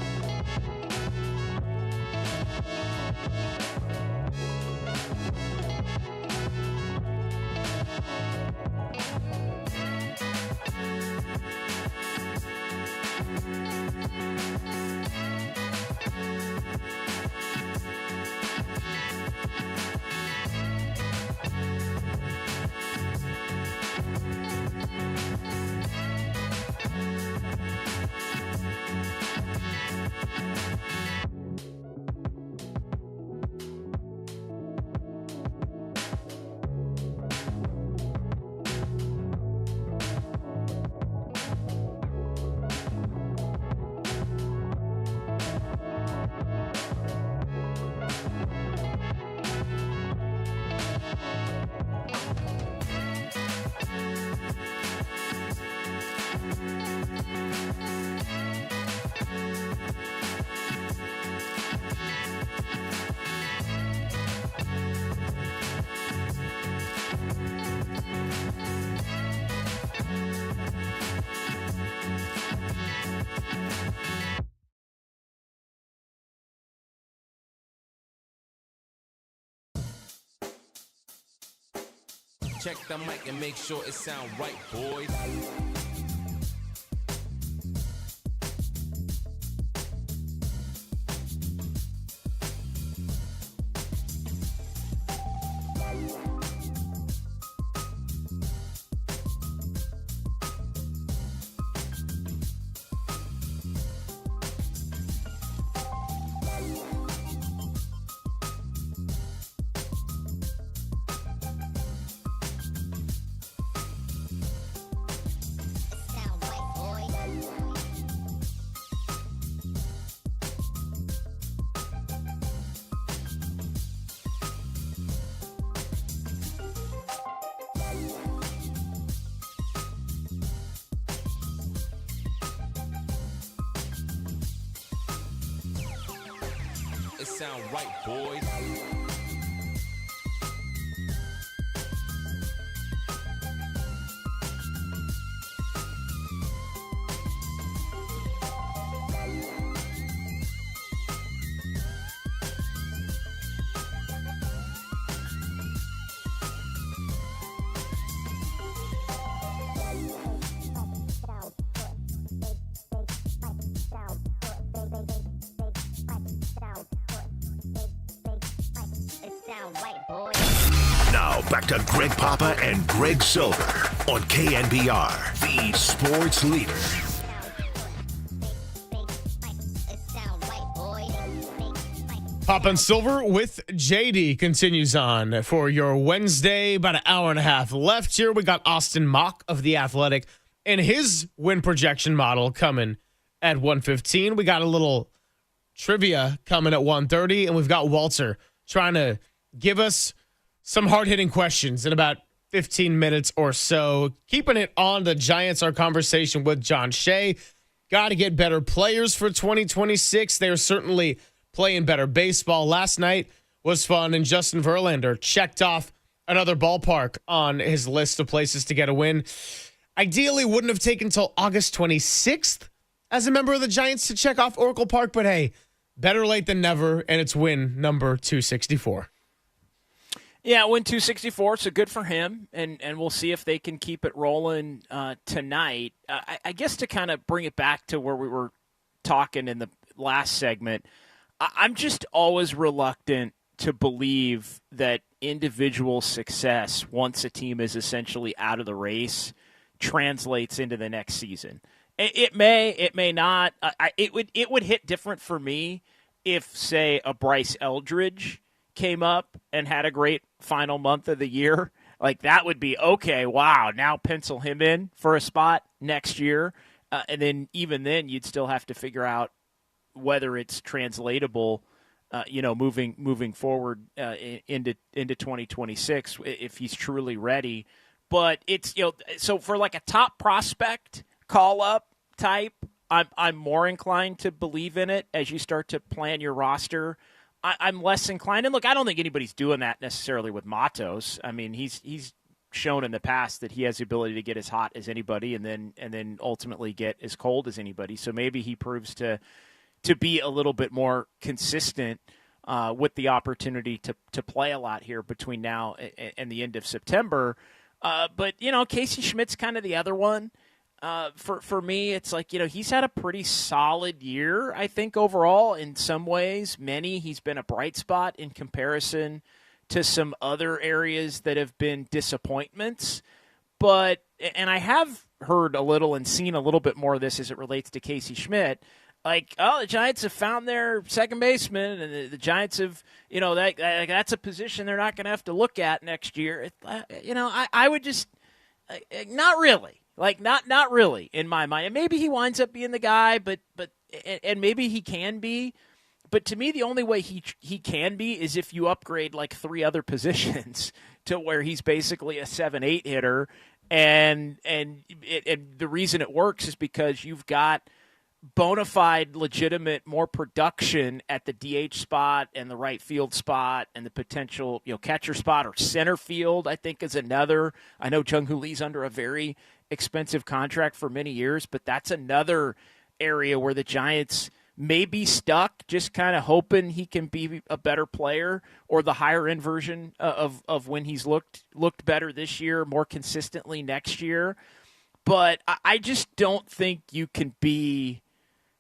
Check the mic and make sure it sound right, boys. It sound right, boys. Now back to Greg Papa and Greg Silver on KNBR, the sports leader. Papa and Silver with JD continues on for your Wednesday. About an hour and a half left here. We got Austin Mock of The Athletic and his win projection model coming at 1:15. We got a little trivia coming at 1:30, and we've got Walter trying to give us some hard-hitting questions in about 15 minutes or so. Keeping it on the Giants, our conversation with John Shay. Got to get better players for 2026. They're certainly playing better baseball. Last night was fun, and Justin Verlander checked off another ballpark on his list of places to get a win. Ideally, wouldn't have taken until August 26th as a member of the Giants to check off Oracle Park, but hey, better late than never, and it's win number 264. Yeah, win 264, so good for him, and we'll see if they can keep it rolling tonight. I guess to kind of bring it back to where we were talking in the last segment, I'm just always reluctant to believe that individual success, once a team is essentially out of the race, translates into the next season. It may not. It would hit different for me if, say, a Bryce Eldridge came up and had a great final month of the year, like that would be, okay, wow, now pencil him in for a spot next year. And then even then you'd still have to figure out whether it's translatable, moving forward into 2026 if he's truly ready. But it's, so for like a top prospect call-up type, I'm more inclined to believe in it as you start to plan your roster. I'm less inclined. And look, I don't think anybody's doing that necessarily with Matos. I mean, he's shown in the past that he has the ability to get as hot as anybody and then ultimately get as cold as anybody. So maybe he proves to be a little bit more consistent with the opportunity to play a lot here between now and the end of September. But, Casey Schmidt's kind of the other one. For me, it's like, he's had a pretty solid year, I think, overall in some ways. He's been a bright spot in comparison to some other areas that have been disappointments. And I have heard a little and seen a little bit more of this as it relates to Casey Schmidt. Like, the Giants have found their second baseman, and the Giants have, that's a position they're not going to have to look at next year. I would just, not really. Like, not really in my mind. And maybe he winds up being the guy, but maybe he can be. But to me, the only way he can be is if you upgrade like 3 other positions to where he's basically a 7-8 hitter. And the reason it works is because you've got bona fide, legitimate, more production at the DH spot and the right field spot and the potential, catcher spot or center field, I think is another. I know Jung-Hoo Lee's under a very expensive contract for many years, but that's another area where the Giants may be stuck, just kind of hoping he can be a better player or the higher end version of when he's looked better this year, more consistently next year. But I just don't think you can be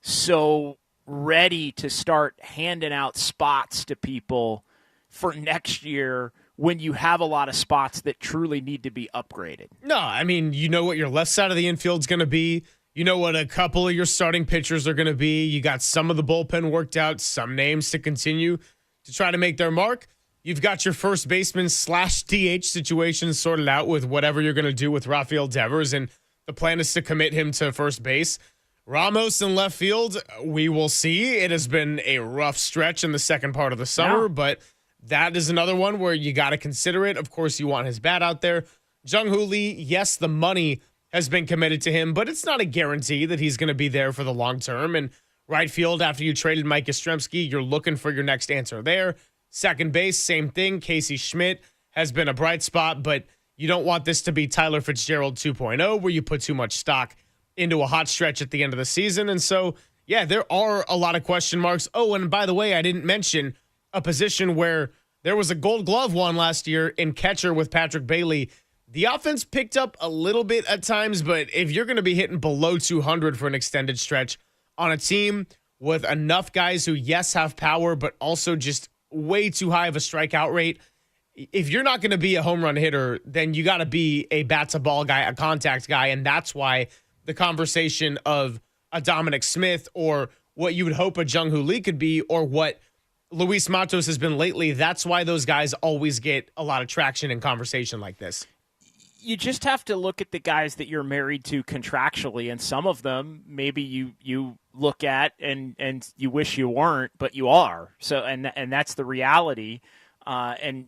so ready to start handing out spots to people for next year when you have a lot of spots that truly need to be upgraded. No, I mean, you know what your left side of the infield's going to be. You know what a couple of your starting pitchers are going to be. You got some of the bullpen worked out, some names to continue to try to make their mark. You've got your first baseman / DH situation sorted out with whatever you're going to do with Rafael Devers, and the plan is to commit him to first base. Ramos in left field, we will see. It has been a rough stretch in the second part of the summer, but that is another one where you got to consider it. Of course, you want his bat out there. Jung-Hoo Lee, yes, the money has been committed to him, but it's not a guarantee that he's going to be there for the long term. And right field, after you traded Mike Yastrzemski, you're looking for your next answer there. Second base, same thing. Casey Schmidt has been a bright spot, but you don't want this to be Tyler Fitzgerald 2.0 where you put too much stock into a hot stretch at the end of the season. And so, yeah, there are a lot of question marks. Oh, and by the way, I didn't mention a position where there was a Gold Glove won last year in catcher with Patrick Bailey. The offense picked up a little bit at times, but if you're going to be hitting below 200 for an extended stretch on a team with enough guys who, yes, have power, but also just way too high of a strikeout rate, if you're not going to be a home run hitter, then you got to be a bat-to-ball guy, a contact guy, and that's why the conversation of a Dominic Smith or what you would hope a Jung-Hoo Lee could be or what Luis Matos has been lately, that's why those guys always get a lot of traction in conversation like this. You just have to look at the guys that you're married to contractually, and some of them maybe you look at and you wish you weren't, but you are. So and that's the reality. And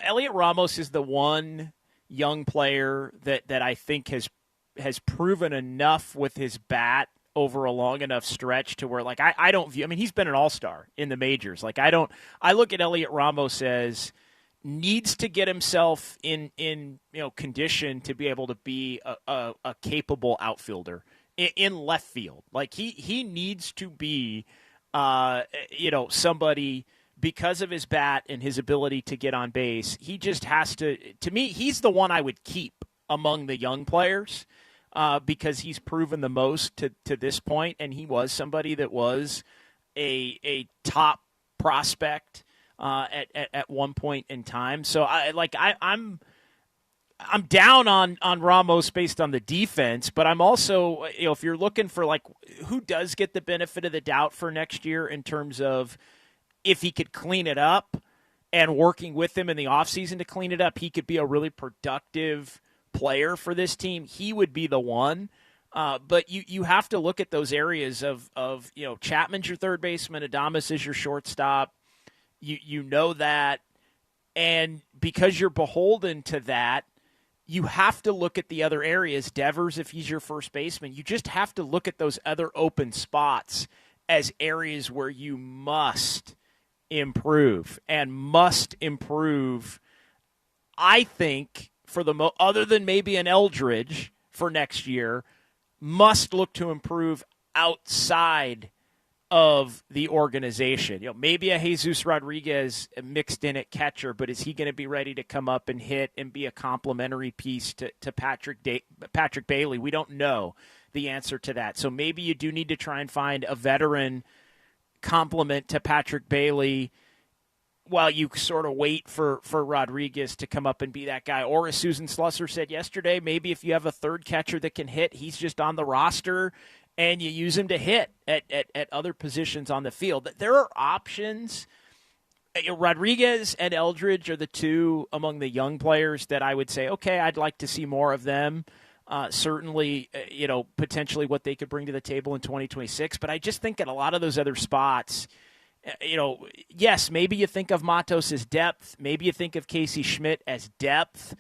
Elliot Ramos is the one young player that I think has proven enough with his bat over a long enough stretch to where, like, I don't view. I mean, he's been an all-star in the majors. Like, I look at Elliot Ramos as needs to get himself in condition to be able to be a capable outfielder in left field. Like he needs to be somebody, because of his bat and his ability to get on base. He just has to me, he's the one I would keep among the young players because he's proven the most to this point, and he was somebody that was a top prospect at one point in time. So I'm I'm down on Ramos based on the defense, but I'm also, if you're looking for like who does get the benefit of the doubt for next year in terms of if he could clean it up and working with him in the offseason to clean it up, he could be a really productive player for this team. He would be the one. But you have to look at those areas of Chapman's your third baseman, Adames is your shortstop. You know that. And because you're beholden to that, you have to look at the other areas. Devers, if he's your first baseman, you just have to look at those other open spots as areas where you must improve and must improve. I think for other than maybe an Eldridge for next year, must look to improve outside of the organization. Maybe a Jesus Rodriguez mixed in at catcher, but is he going to be ready to come up and hit and be a complementary piece to Patrick Bailey? We don't know the answer to that. So maybe you do need to try and find a veteran complement to Patrick Bailey while you sort of wait for Rodriguez to come up and be that guy. Or as Susan Slusser said yesterday, maybe if you have a third catcher that can hit, he's just on the roster and you use him to hit at other positions on the field. There are options. Rodriguez and Eldridge are the two among the young players that I would say, okay, I'd like to see more of them. Certainly, potentially what they could bring to the table in 2026. But I just think at a lot of those other spots, yes, maybe you think of Matos as depth. Maybe you think of Casey Schmidt as depth.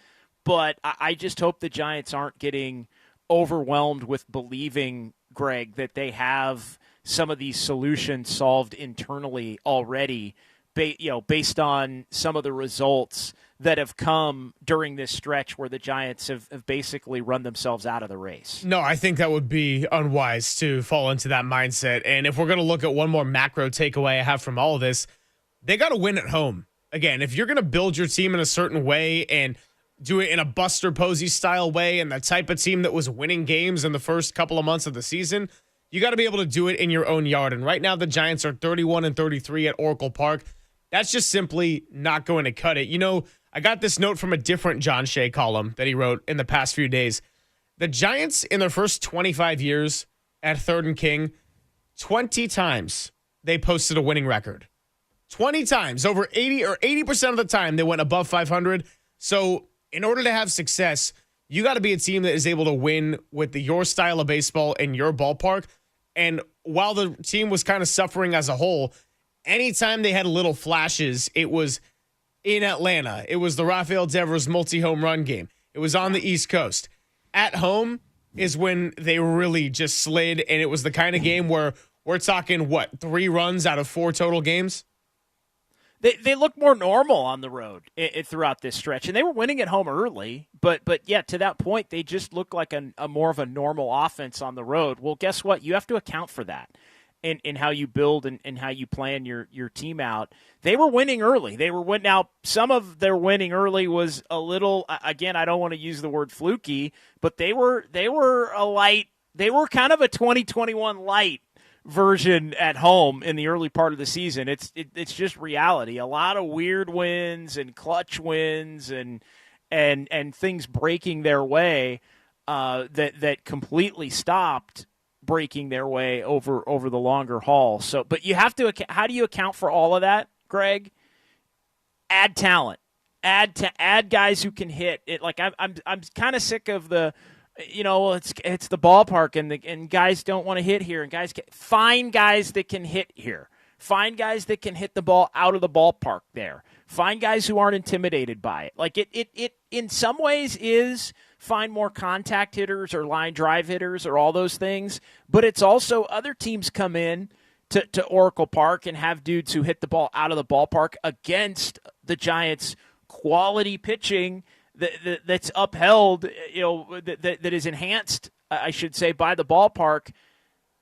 But I just hope the Giants aren't getting overwhelmed with believing, Greg, that they have some of these solutions solved internally already, based on some of the results that have come during this stretch where the Giants have basically run themselves out of the race. No, I think that would be unwise to fall into that mindset. And if we're going to look at one more macro takeaway I have from all of this, they got to win at home. Again, if you're going to build your team in a certain way and do it in a Buster Posey style way and the type of team that was winning games in the first couple of months of the season, you got to be able to do it in your own yard. And right now the Giants are 31-33 at Oracle Park. That's just simply not going to cut it. I got this note from a different John Shay column that he wrote in the past few days. The Giants in their first 25 years at 3rd and King, 20 times they posted a winning record. 20 times, over 80% of the time they went above 500. So in order to have success, you got to be a team that is able to win with your style of baseball in your ballpark. And while the team was kind of suffering as a whole, anytime they had little flashes, it was in Atlanta. It was the Rafael Devers multi-home run game. It was on the East Coast. At home is when they really just slid, and it was the kind of game where we're talking, 3 runs out of 4 total games? They look more normal on the road throughout this stretch, and they were winning at home early. But yeah, to that point, they just look like a more of a normal offense on the road. Well, guess what? You have to account for that in how you build and how you plan your team out. They were winning early. Now, some of their winning early was a little. Again, I don't want to use the word fluky, but they were a light. They were kind of a 2021 light version at home in the early part of the season. It's just reality. A lot of weird wins and clutch wins and things breaking their way that completely stopped breaking their way over the longer haul. So, but you have to. How do you account for all of that, Greg? Add talent. Add guys who can hit it. Like I'm kind of sick of the. It's the ballpark and guys don't want to hit here, and find guys that can hit here. Find guys that can hit the ball out of the ballpark there. Find guys who aren't intimidated by it. Like it in some ways is find more contact hitters or line drive hitters or all those things, but it's also other teams come in to Oracle Park and have dudes who hit the ball out of the ballpark against the Giants' quality pitching that's upheld, that is enhanced, I should say, by the ballpark.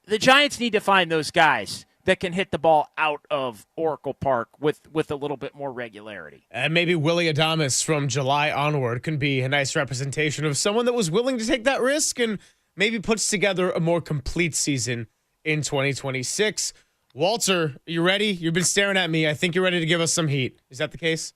The Giants need to find those guys that can hit the ball out of Oracle Park with a little bit more regularity. And maybe Willy Adames from July onward can be a nice representation of someone that was willing to take that risk and maybe puts together a more complete season in 2026. Walter, you ready? You've been staring at me. I think you're ready to give us some heat. Is that the case?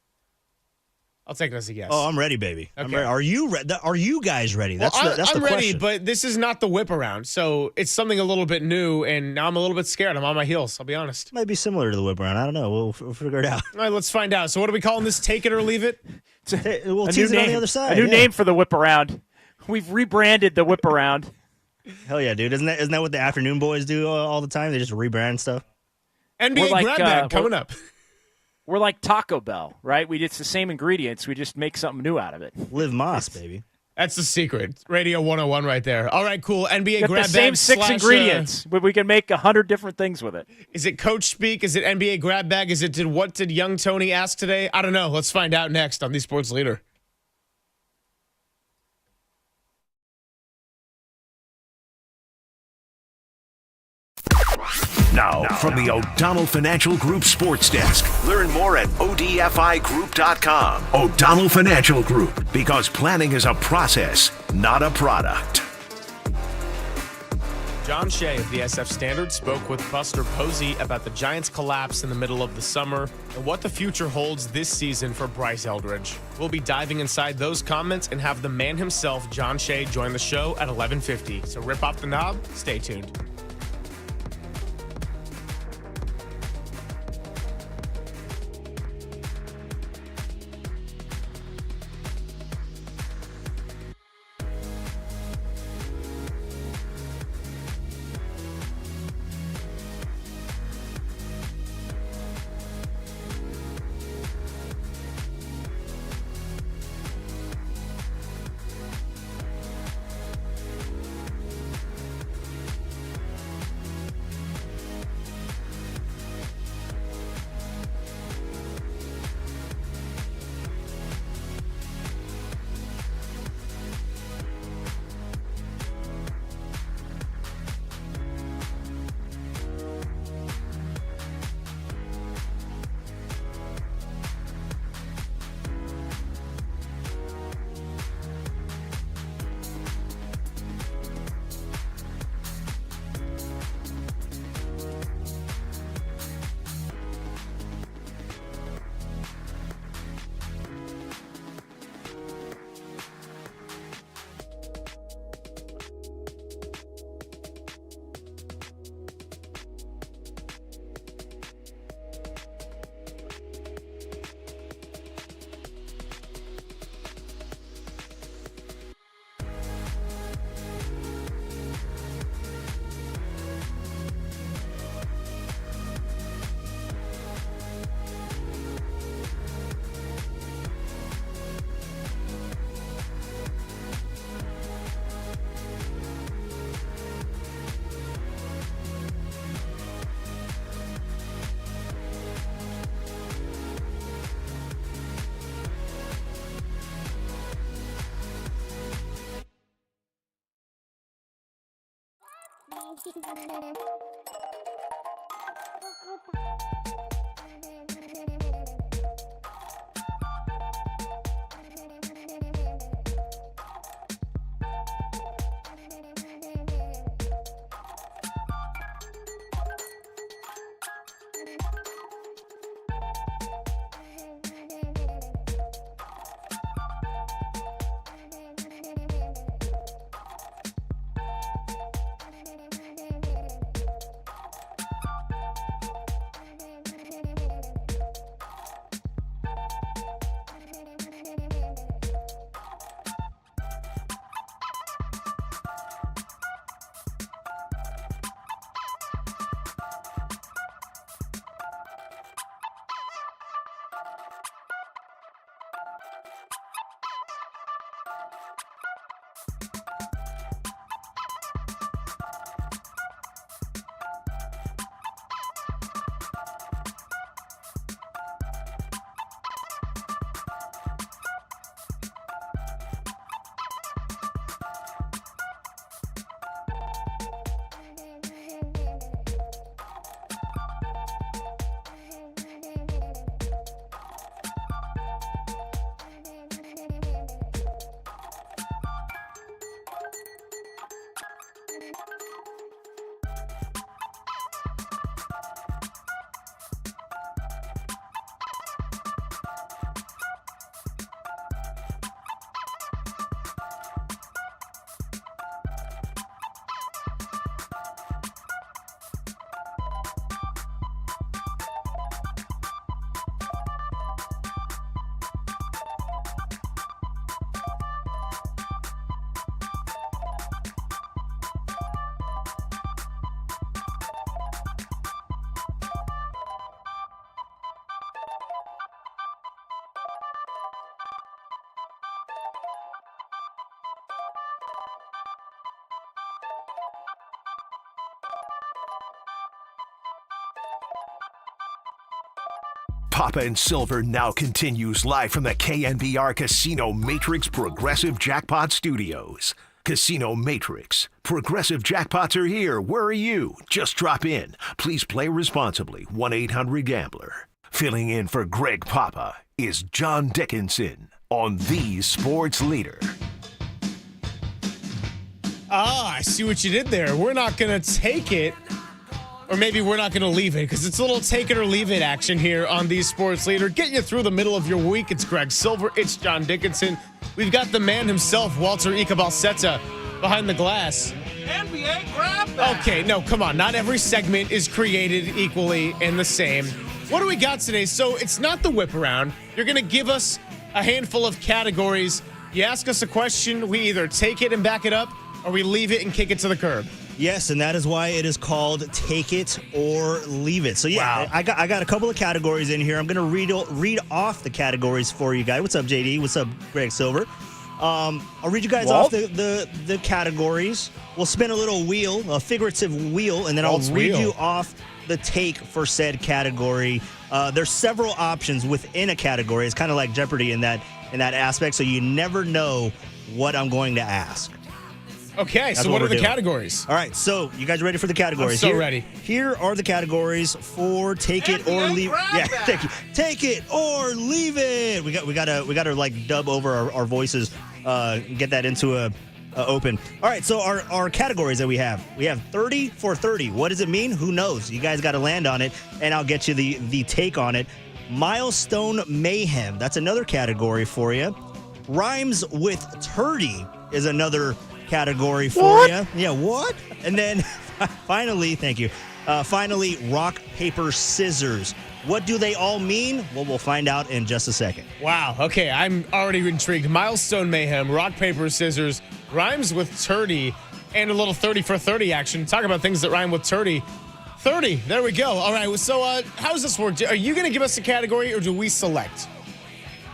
I'll take it as a yes. Oh, I'm ready, baby. I'm Okay. ready. Are you Are you guys ready? That's Well, the I'm ready, question. but this is not the whip around, so it's something a little bit new, and now I'm a little bit scared. I'm on my heels, I'll be honest. Might be similar to the whip around. I don't know. We'll figure it out. All right, let's find out. So what are we calling this? Take it or leave it? We'll A tease new it on the name. other side. A new yeah. name for the whip around. We've rebranded the whip around. Hell yeah, dude! Isn't that what the afternoon boys do all the time? They just rebrand stuff. NBA grab bag coming up. We're like Taco Bell, right? It's the same ingredients. We just make something new out of it. Live Moss, baby. That's the secret. Radio 101 right there. All right, cool. NBA Got grab the same bag six / ingredients, but we can make 100 different things with it. Is it coach speak? Is it NBA grab bag? Is it what did young Tony ask today? I don't know. Let's find out next on the Sports Leader. Now, from the O'Donnell Financial Group Sports Desk. Learn more at odfigroup.com. O'Donnell Financial Group, because planning is a process, not a product. John Shay of the SF Standard spoke with Buster Posey about the Giants' collapse in the middle of the summer and what the future holds this season for Bryce Eldridge. We'll be diving inside those comments and have the man himself, John Shay, join the show at 11:50. So rip off the knob, stay tuned. Papa and Silver now continues live from the KNBR Casino Matrix Progressive Jackpot Studios. Casino Matrix. Progressive jackpots are here. Where are you? Just drop in. Please play responsibly. 1-800-GAMBLER. Filling in for Greg Papa is John Dickinson on the Sports Leader. I see what you did there. We're not going to take it, or maybe we're not going to leave it, because it's a little take it or leave it action here on the Sports Leader. Getting you through the middle of your week. It's Greg Silver. It's John Dickinson. We've got the man himself, Walter Ikabalseta, behind the glass. NBA grab bag. Okay, no, come on. Not every segment is created equally and the same. What do we got today? So it's not the whip around. You're going to give us a handful of categories. You ask us a question, we either take it and back it up, or we leave it and kick it to the curb. Yes, and that is why it is called Take It or Leave It. So, yeah, wow. I got a couple of categories in here. I'm going to read off the categories for you guys. What's up, JD? What's up, Greg Silver? I'll read you guys off the categories. We'll spin a little wheel, a figurative wheel, and then I'll read you off the take for said category. There's several options within a category. It's kind of like Jeopardy in that aspect, so you never know what I'm going to ask. Okay, so what are the categories? All right, so you guys ready for the categories? I'm so ready. Here are the categories for Take It or Leave It. Yeah, thank you. Take It or Leave It. We gotta like dub over our voices, get that into a open. All right, so our categories that we have 30 for 30. What does it mean? Who knows? You guys got to land on it, and I'll get you the take on it. Milestone Mayhem. That's another category for you. Rhymes with Turdy is another category for you. Yeah, what? And then finally, thank you. Finally, rock, paper, scissors. What do they all mean? Well, we'll find out in just a second. Wow. Okay, I'm already intrigued. Milestone Mayhem, rock, paper, scissors, rhymes with turdy, and a little 30 for 30 action. Talk about things that rhyme with turdy. 30. There we go. All right. So how does this work? Are you going to give us a category, or do we select?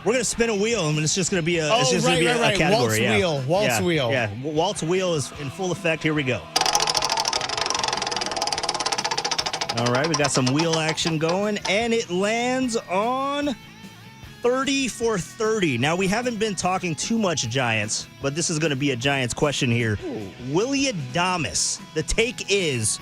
We're going to spin a wheel, and it's just going to be a category. Waltz wheel. Yeah, Waltz wheel is in full effect. Here we go. All right, we got some wheel action going, and it lands on 30 for 30. Now, we haven't been talking too much Giants, but this is going to be a Giants question here. Willie Adames, the take is,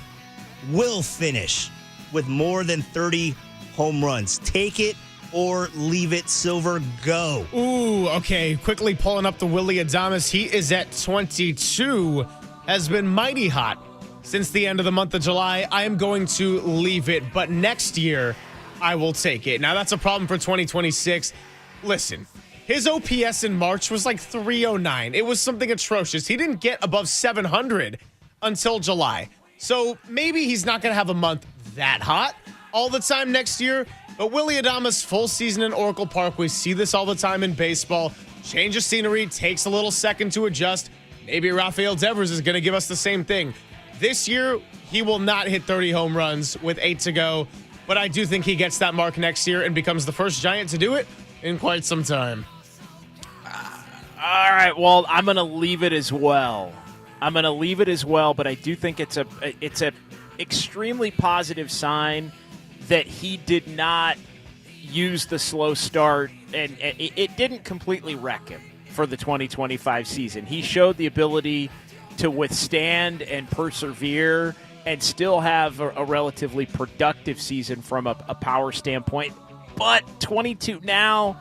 will finish with more than 30 home runs. Take it or leave it, Silver, go. Ooh, okay. Quickly pulling up the Willie Adames. He is at 22, has been mighty hot since the end of the month of July. I am going to leave it, but next year I will take it. Now, that's a problem for 2026. Listen, his OPS in March was like 309. It was something atrocious. He didn't get above 700 until July. So maybe he's not going to have a month that hot all the time next year. But Willie Adames, full season in Oracle Park. We see this all the time in baseball. Change of scenery, takes a little second to adjust. Maybe Rafael Devers is going to give us the same thing. This year, he will not hit 30 home runs with 8 to go, but I do think he gets that mark next year and becomes the first Giant to do it in quite some time. All right, well, I'm going to leave it as well. But I do think it's a extremely positive sign that he did not use the slow start, and it didn't completely wreck him for the 2025 season. He showed the ability to withstand and persevere and still have a relatively productive season from a power standpoint. But 22 now,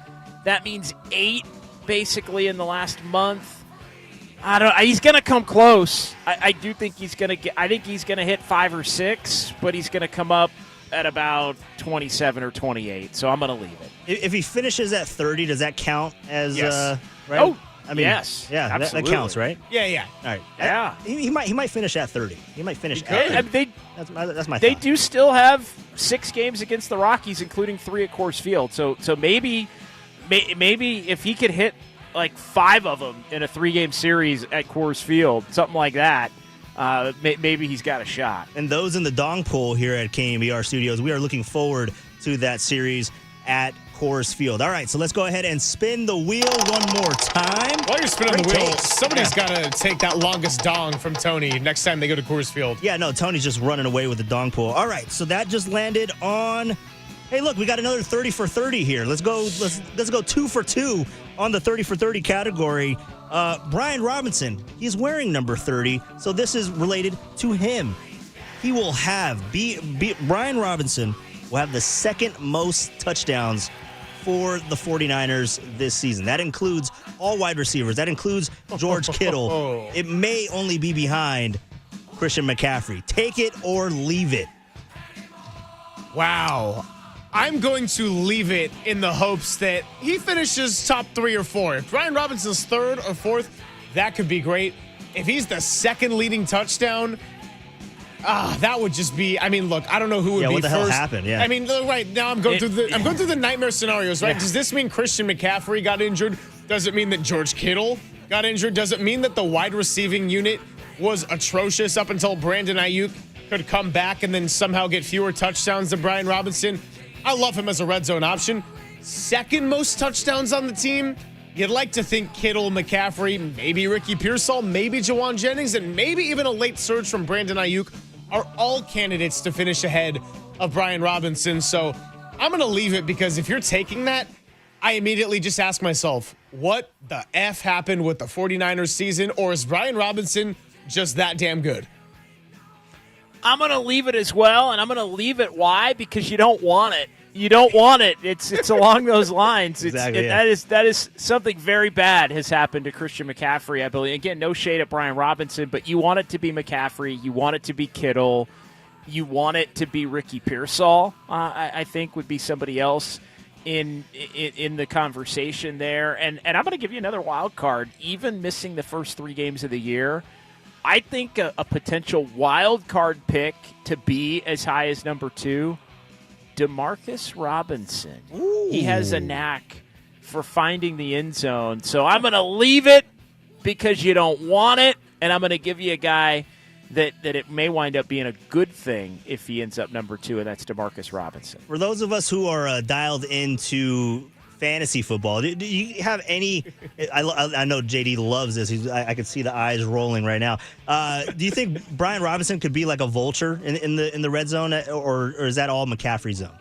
that means 8 basically in the last month. He's going to come close. I do think he's going to get. I think he's going to hit 5 or 6, but he's going to come up at about 27 or 28. So I'm going to leave it. If he finishes at 30, does that count as yes. Right? Oh, I mean, yes. Yeah, that counts, right? Yeah. All right. Yeah. He might finish at 30. He might finish at 30. I mean, that's my They thought. do still have 6 games against the Rockies, including 3 at Coors Field. So maybe if he could hit like 5 of them in a 3-game series at Coors Field, something like that, maybe he's got a shot. And those in the Dong Pool here at KNBR Studios, we are looking forward to that series at Coors Field. All right, so let's go ahead and spin the wheel one more time. While you're spinning the wheel, somebody's got to take that longest dong from Tony next time they go to Coors Field. Yeah, no, Tony's just running away with the Dong Pool. All right, so that just landed on Hey, look, we got another 30 for 30 here. Let's go 2 for 2 on the 30 for 30 category. Brian Robinson, he's wearing number 30, so this is related to him. He will have Brian Robinson will have the second most touchdowns for the 49ers this season. That includes all wide receivers. That includes George Kittle. It may only be behind Christian McCaffrey. Take it or leave it. Wow. I'm going to leave it in the hopes that he finishes top 3 or 4. If Brian Robinson's 3rd or 4th, that could be great. If he's the second leading touchdown, that would just be. I mean, look, I don't know who would be what the first. hell happened? Yeah. I mean, right now I'm going through the nightmare scenarios. Right? Yeah. Does this mean Christian McCaffrey got injured? Does it mean that George Kittle got injured? Does it mean that the wide receiving unit was atrocious up until Brandon Ayuk could come back and then somehow get fewer touchdowns than Brian Robinson? I love him as a red zone option. Second most touchdowns on the team. You'd like to think Kittle, McCaffrey, maybe Ricky Pearsall, maybe Jawan Jennings, and maybe even a late surge from Brandon Ayuk are all candidates to finish ahead of Brian Robinson. So I'm going to leave it because if you're taking that, I immediately just ask myself, what the F happened with the 49ers season? Or is Brian Robinson just that damn good? I'm going to leave it as well, and I'm going to leave it. Why? Because you don't want it. You don't want it. It's along those lines. Exactly. That is something very bad has happened to Christian McCaffrey, I believe. Again, no shade at Brian Robinson, but you want it to be McCaffrey. You want it to be Kittle. You want it to be Ricky Pearsall, I think, would be somebody else in the conversation there. And I'm going to give you another wild card. Even missing the first 3 games of the year, I think a potential wild card pick to be as high as number 2, Demarcus Robinson. Ooh. He has a knack for finding the end zone. So I'm going to leave it because you don't want it, and I'm going to give you a guy that it may wind up being a good thing if he ends up number 2, and that's Demarcus Robinson. For those of us who are dialed into fantasy football, do you have any? I know JD loves this. I could see the eyes rolling right now. Do you think Brian Robinson could be like a vulture in the red zone, or is that all McCaffrey zone?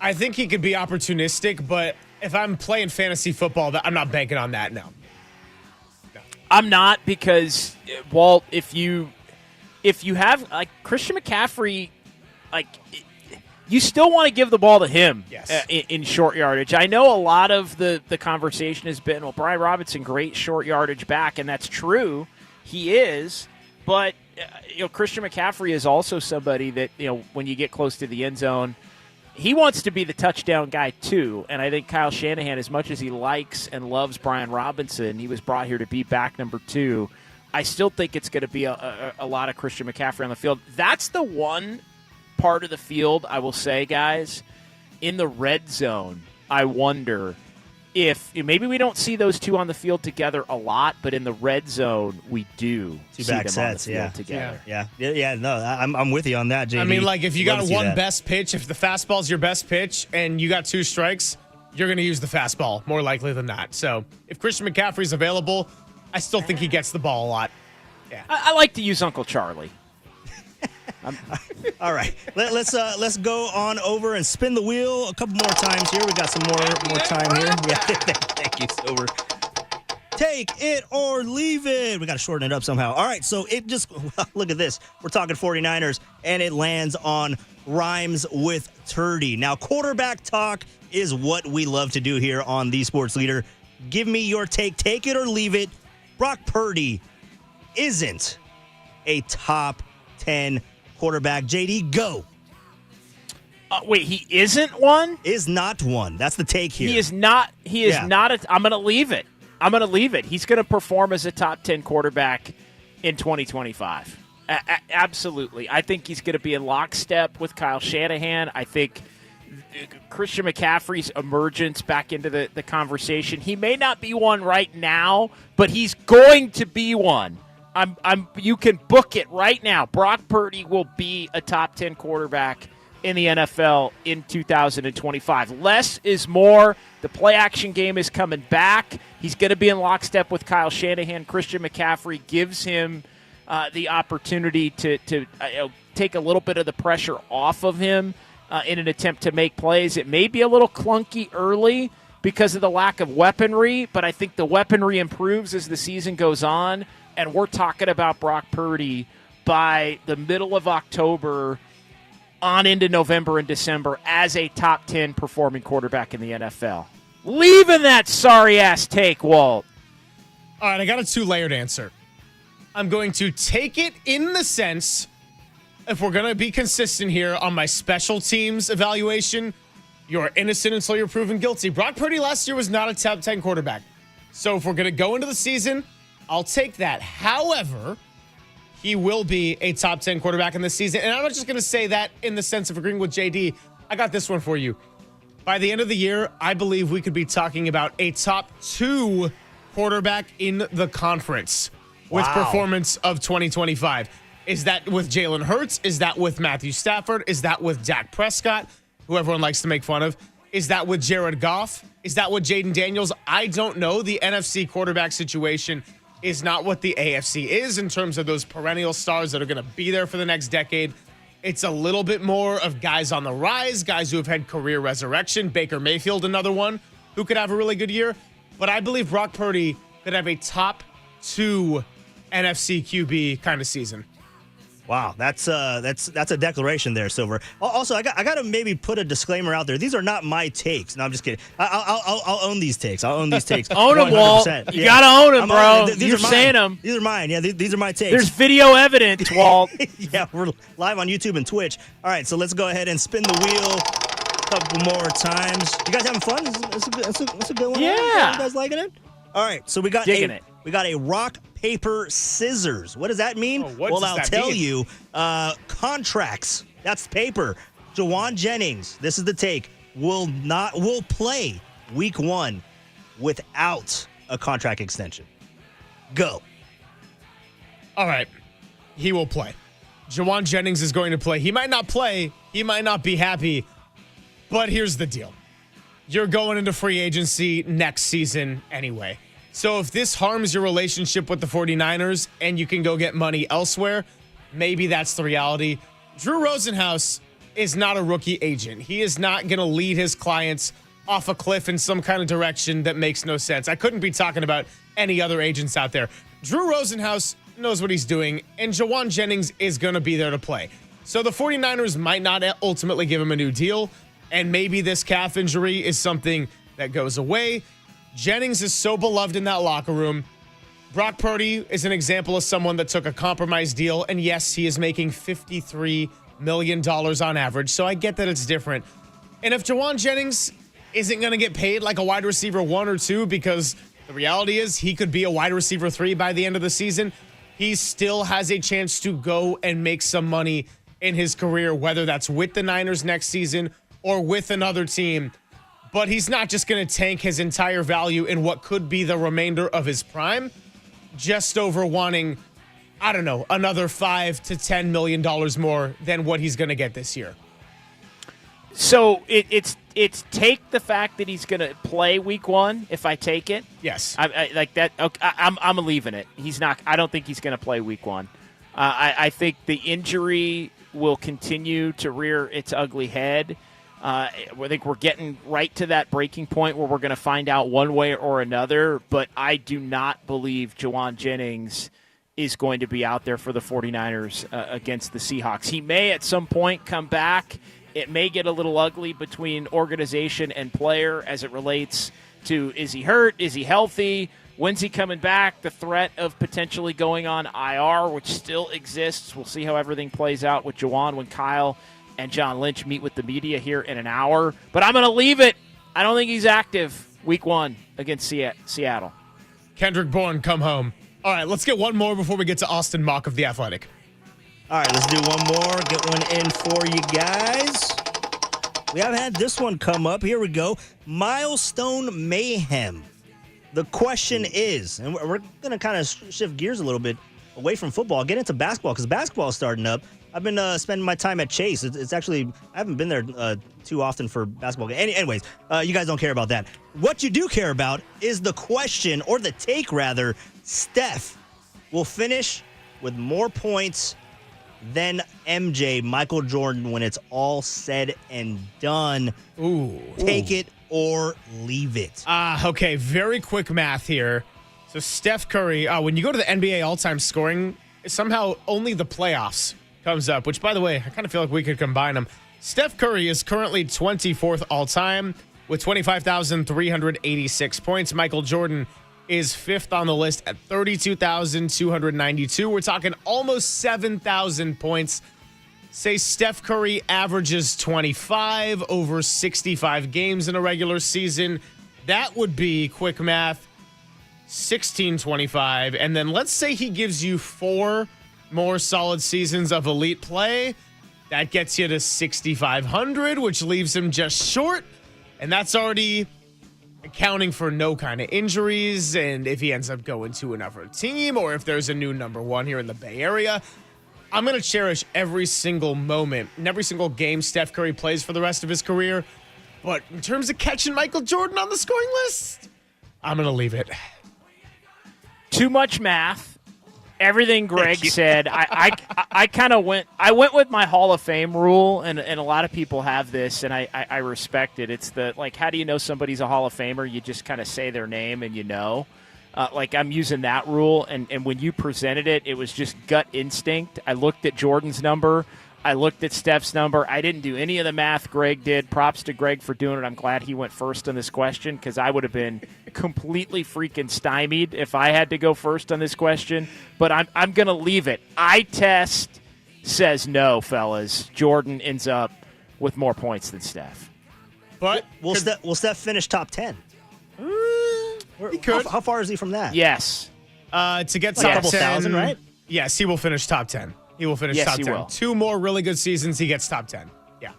I think he could be opportunistic, but if I'm playing fantasy football, I'm not banking on that. No. I'm not, because Walt, if you have like Christian McCaffrey, like, you still want to give the ball to him. Yes. In short yardage. I know a lot of the conversation has been, well, Brian Robinson, great short yardage back, and that's true. He is. But, Christian McCaffrey is also somebody that, when you get close to the end zone, he wants to be the touchdown guy too. And I think Kyle Shanahan, as much as he likes and loves Brian Robinson, he was brought here to be back number 2. I still think it's going to be a lot of Christian McCaffrey on the field. That's the one part of the field, I will say, guys, in the red zone, I wonder if maybe we don't see those two on the field together a lot, but in the red zone we do see them sets, on the field together. Yeah. No, I'm with you on that, JD. I mean, like, if you got one best pitch, if the fastball's your best pitch and you got 2 strikes, you're going to use the fastball more likely than not. So if Christian McCaffrey's available, I still think he gets the ball a lot. Yeah, I like to use Uncle Charlie. All right, let's go on over and spin the wheel a couple more times here. We got some more time here. Yeah, thank you, Silver. Take it or leave it. We got to shorten it up somehow. All right, so it just look at this. We're talking 49ers, and it lands on rhymes with turdy. Now, quarterback talk is what we love to do here on The Sports Leader. Give me your take. Take it or leave it. Brock Purdy isn't a top 10 quarterback. JD, go. Wait, he isn't one? Is not one. That's the take here. He is not. I'm going to leave it. He's going to perform as a top 10 quarterback in 2025. Absolutely. I think he's going to be in lockstep with Kyle Shanahan. I think Christian McCaffrey's emergence back into the conversation. He may not be one right now, but he's going to be one. You can book it right now. Brock Purdy will be a top 10 quarterback in the NFL in 2025. Less is more. The play action game is coming back. He's going to be in lockstep with Kyle Shanahan. Christian McCaffrey gives him the opportunity to take a little bit of the pressure off of him. in an attempt to make plays. It may be a little clunky early because of the lack of weaponry, but I think the weaponry improves as the season goes on, and we're talking about Brock Purdy by the middle of October on into November and December as a top 10 performing quarterback in the NFL. Leaving that sorry-ass take, Walt. All right, I got a two-layered answer. I'm going to take it in the sense, if we're going to be consistent here on my special teams evaluation, you're innocent until you're proven guilty. Brock Purdy last year was not a top 10 quarterback. So if we're going to go into the season, I'll take that. However, he will be a top 10 quarterback in this season. And I'm not just going to say that in the sense of agreeing with JD. I got this one for you. By the end of the year, I believe we could be talking about a top 2 quarterback in the conference with performance of 2025. Is that with Jalen Hurts? Is that with Matthew Stafford? Is that with Dak Prescott, who everyone likes to make fun of? Is that with Jared Goff? Is that with Jaden Daniels? I don't know. The NFC quarterback situation is not what the AFC is in terms of those perennial stars that are going to be there for the next decade. It's a little bit more of guys on the rise, guys who have had career resurrection. Baker Mayfield, another one who could have a really good year. But I believe Brock Purdy could have a top 2 NFC QB kind of season. Wow, that's a declaration there, Silver. Also, I got to maybe put a disclaimer out there. These are not my takes. No, I'm just kidding. I'll own these takes. Own them, Walt. You got to own them, bro. You're saying them. These are mine. Yeah, these are my takes. There's video evidence, Walt. Yeah, we're live on YouTube and Twitch. All right, so let's go ahead and spin the wheel a couple more times. You guys having fun? That's a good one. Yeah. You guys liking it? All right, so we got a rock, paper, scissors. What does that mean? I'll tell you. Contracts. That's paper. Jawan Jennings, this is the take, will play week 1 without a contract extension. Go. All right. He will play. Jawan Jennings is going to play. He might not play. He might not be happy. But here's the deal. You're going into free agency next season anyway. So if this harms your relationship with the 49ers and you can go get money elsewhere, maybe that's the reality. Drew Rosenhaus is not a rookie agent. He is not going to lead his clients off a cliff in some kind of direction that makes no sense. I couldn't be talking about any other agents out there. Drew Rosenhaus knows what he's doing, and Jawan Jennings is going to be there to play. So the 49ers might not ultimately give him a new deal, and maybe this calf injury is something that goes away. Jennings is so beloved in that locker room. Brock Purdy is an example of someone that took a compromise deal, and yes, he is making $53 million on average, so I get that it's different. And if Jawan Jennings isn't going to get paid like a wide receiver 1 or 2, because the reality is he could be a wide receiver 3 by the end of the season, he still has a chance to go and make some money in his career, whether that's with the Niners next season or with another team. But he's not just going to tank his entire value in what could be the remainder of his prime just over wanting, I don't know, another $5 to $10 million more than what he's going to get this year. So it's take the fact that he's going to play week 1. If I take it, yes, I like that. Okay, I'm leaving it. He's not. I don't think he's going to play week 1. I think the injury will continue to rear its ugly head. I think we're getting right to that breaking point where we're going to find out one way or another, but I do not believe Jawan Jennings is going to be out there for the 49ers against the Seahawks. He may at some point come back. It may get a little ugly between organization and player as it relates to, is he hurt? Is he healthy? When's he coming back? The threat of potentially going on IR, which still exists. We'll see how everything plays out with Jawan when Kyle and John Lynch meet with the media here in an hour. But I'm going to leave it. I don't think he's active week 1 against Seattle. Kendrick Bourne, come home. All right, let's get one more before we get to Austin Mock of The Athletic. All right, let's do one more. Get one in for you guys. We haven't had this one come up. Here we go. Milestone Mayhem. The question is, and we're going to kind of shift gears a little bit away from football, get into basketball, because basketball is starting up. I've been spending my time at Chase. It's actually, I haven't been there too often for basketball. Anyways, you guys don't care about that. What you do care about is the question, or the take rather, Steph will finish with more points then MJ, Michael Jordan, when it's all said and done. Ooh. Take it or leave it. Okay, very quick math here. So Steph Curry, when you go to the NBA all-time scoring, somehow only the playoffs comes up, which, by the way, I kind of feel like we could combine them. Steph Curry is currently 24th all-time with 25,386 points. Michael Jordan is 5th on the list at 32,292. We're talking almost 7,000 points. Say Steph Curry averages 25 over 65 games in a regular season. That would be, quick math, 1625. And then let's say he gives you 4 more solid seasons of elite play. That gets you to 6,500, which leaves him just short. And that's already accounting for no kind of injuries, and if he ends up going to another team, or if there's a new number one here in the Bay Area. I'm going to cherish every single moment and every single game Steph Curry plays for the rest of his career. But in terms of catching Michael Jordan on the scoring list, I'm going to leave it. Too much math. Everything Greg said, I kind of went with my Hall of Fame rule, and a lot of people have this, and I respect it. It's the, like, how do you know somebody's a Hall of Famer? You just kind of say their name and you know. Like, I'm using that rule, and when you presented it, it was just gut instinct. I looked at Jordan's number. I looked at Steph's number. I didn't do any of the math Greg did. Props to Greg for doing it. I'm glad he went first on this question because I would have been completely freaking stymied if I had to go first on this question. But I'm going to leave it. Eye test says no, fellas. Jordan ends up with more points than Steph. But will Steph finish top 10? He could. How far is he from that? Yes. To get like top 10, 1,000, right? Yes, he will finish top 10. He will finish Yes, top he 10. will. 2 more really good seasons, he gets top 10. Yeah.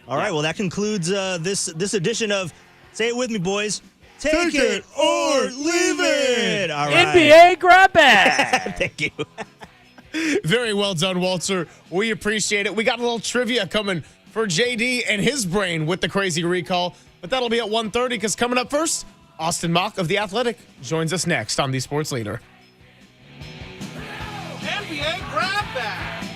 All right, well, that concludes this edition of Say It With Me, boys. Take it or leave it. All right. NBA grab bag. Thank you. Very well done, Walter. We appreciate it. We got a little trivia coming for JD and his brain with the crazy recall, but that'll be at 1:30 because coming up first, Austin Mock of The Athletic joins us next on The Sports Leader. NBA grab bag.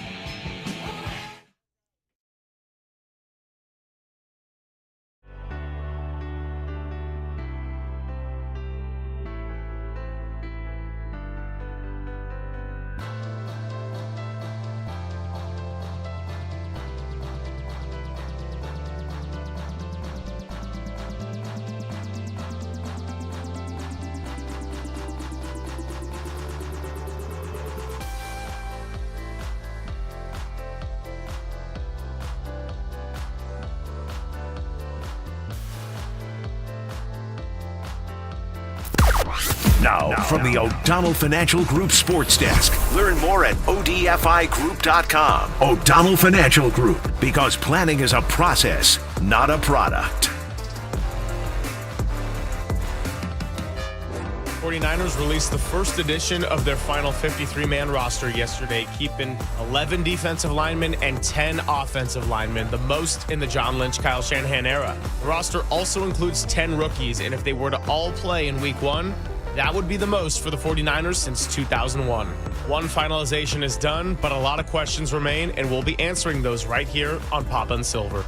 Now, from the O'Donnell Financial Group Sports Desk. Learn more at ODFIGroup.com. O'Donnell Financial Group, because planning is a process, not a product. 49ers released the first edition of their final 53-man roster yesterday, keeping 11 defensive linemen and 10 offensive linemen, the most in the John Lynch, Kyle Shanahan era. The roster also includes 10 rookies, and if they were to all play in Week 1, that would be the most for the 49ers since 2001. One finalization is done, but a lot of questions remain, and we'll be answering those right here on Papa and Silver.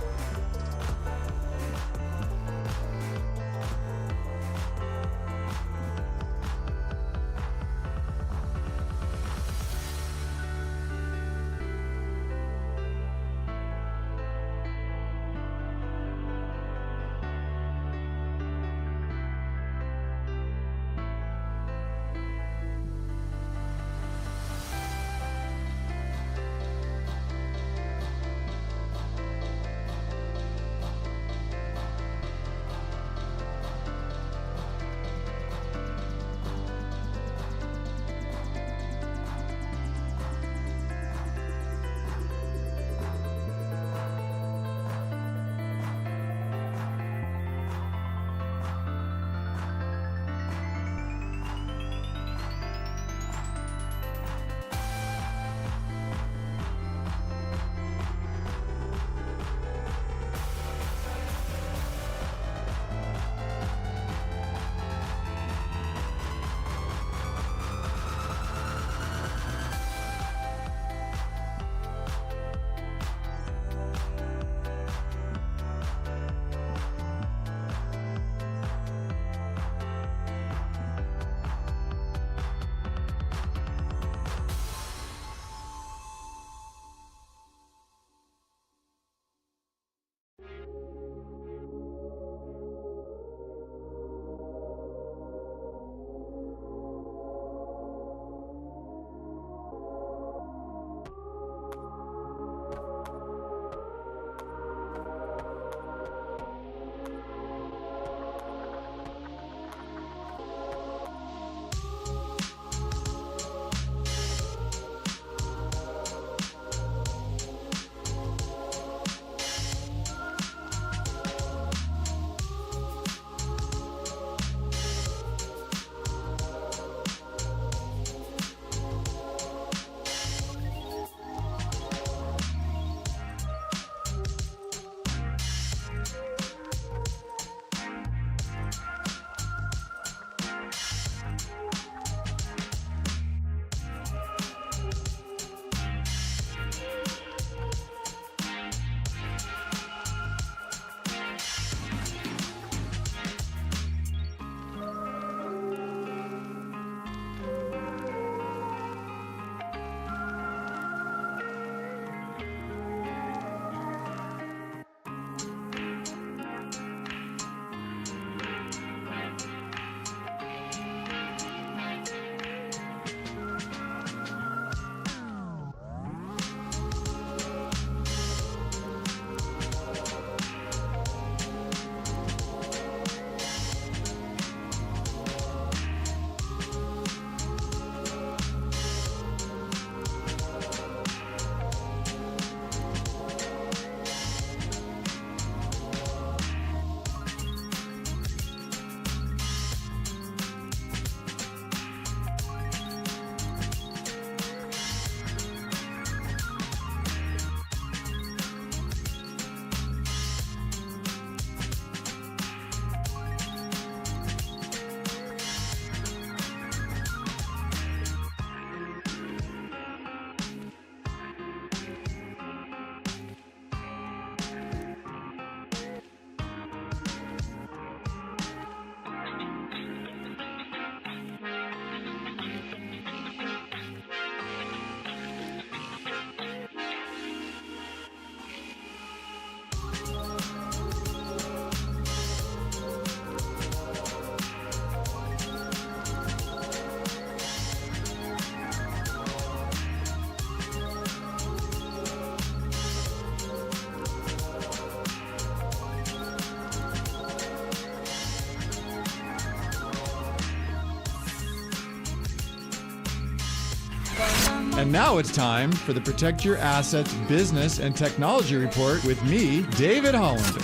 And now it's time for the Protect Your Assets Business and Technology Report with me, David Hollander.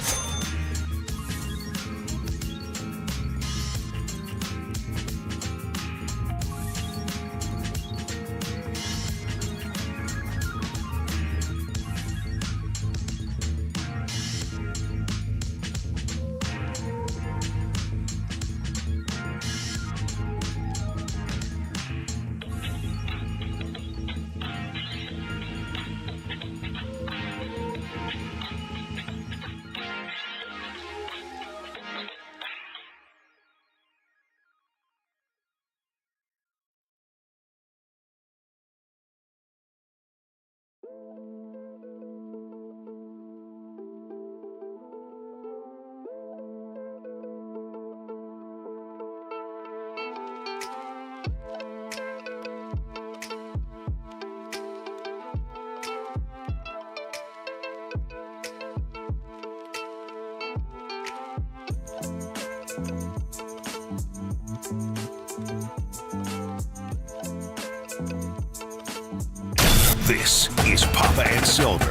This is Papa and Silver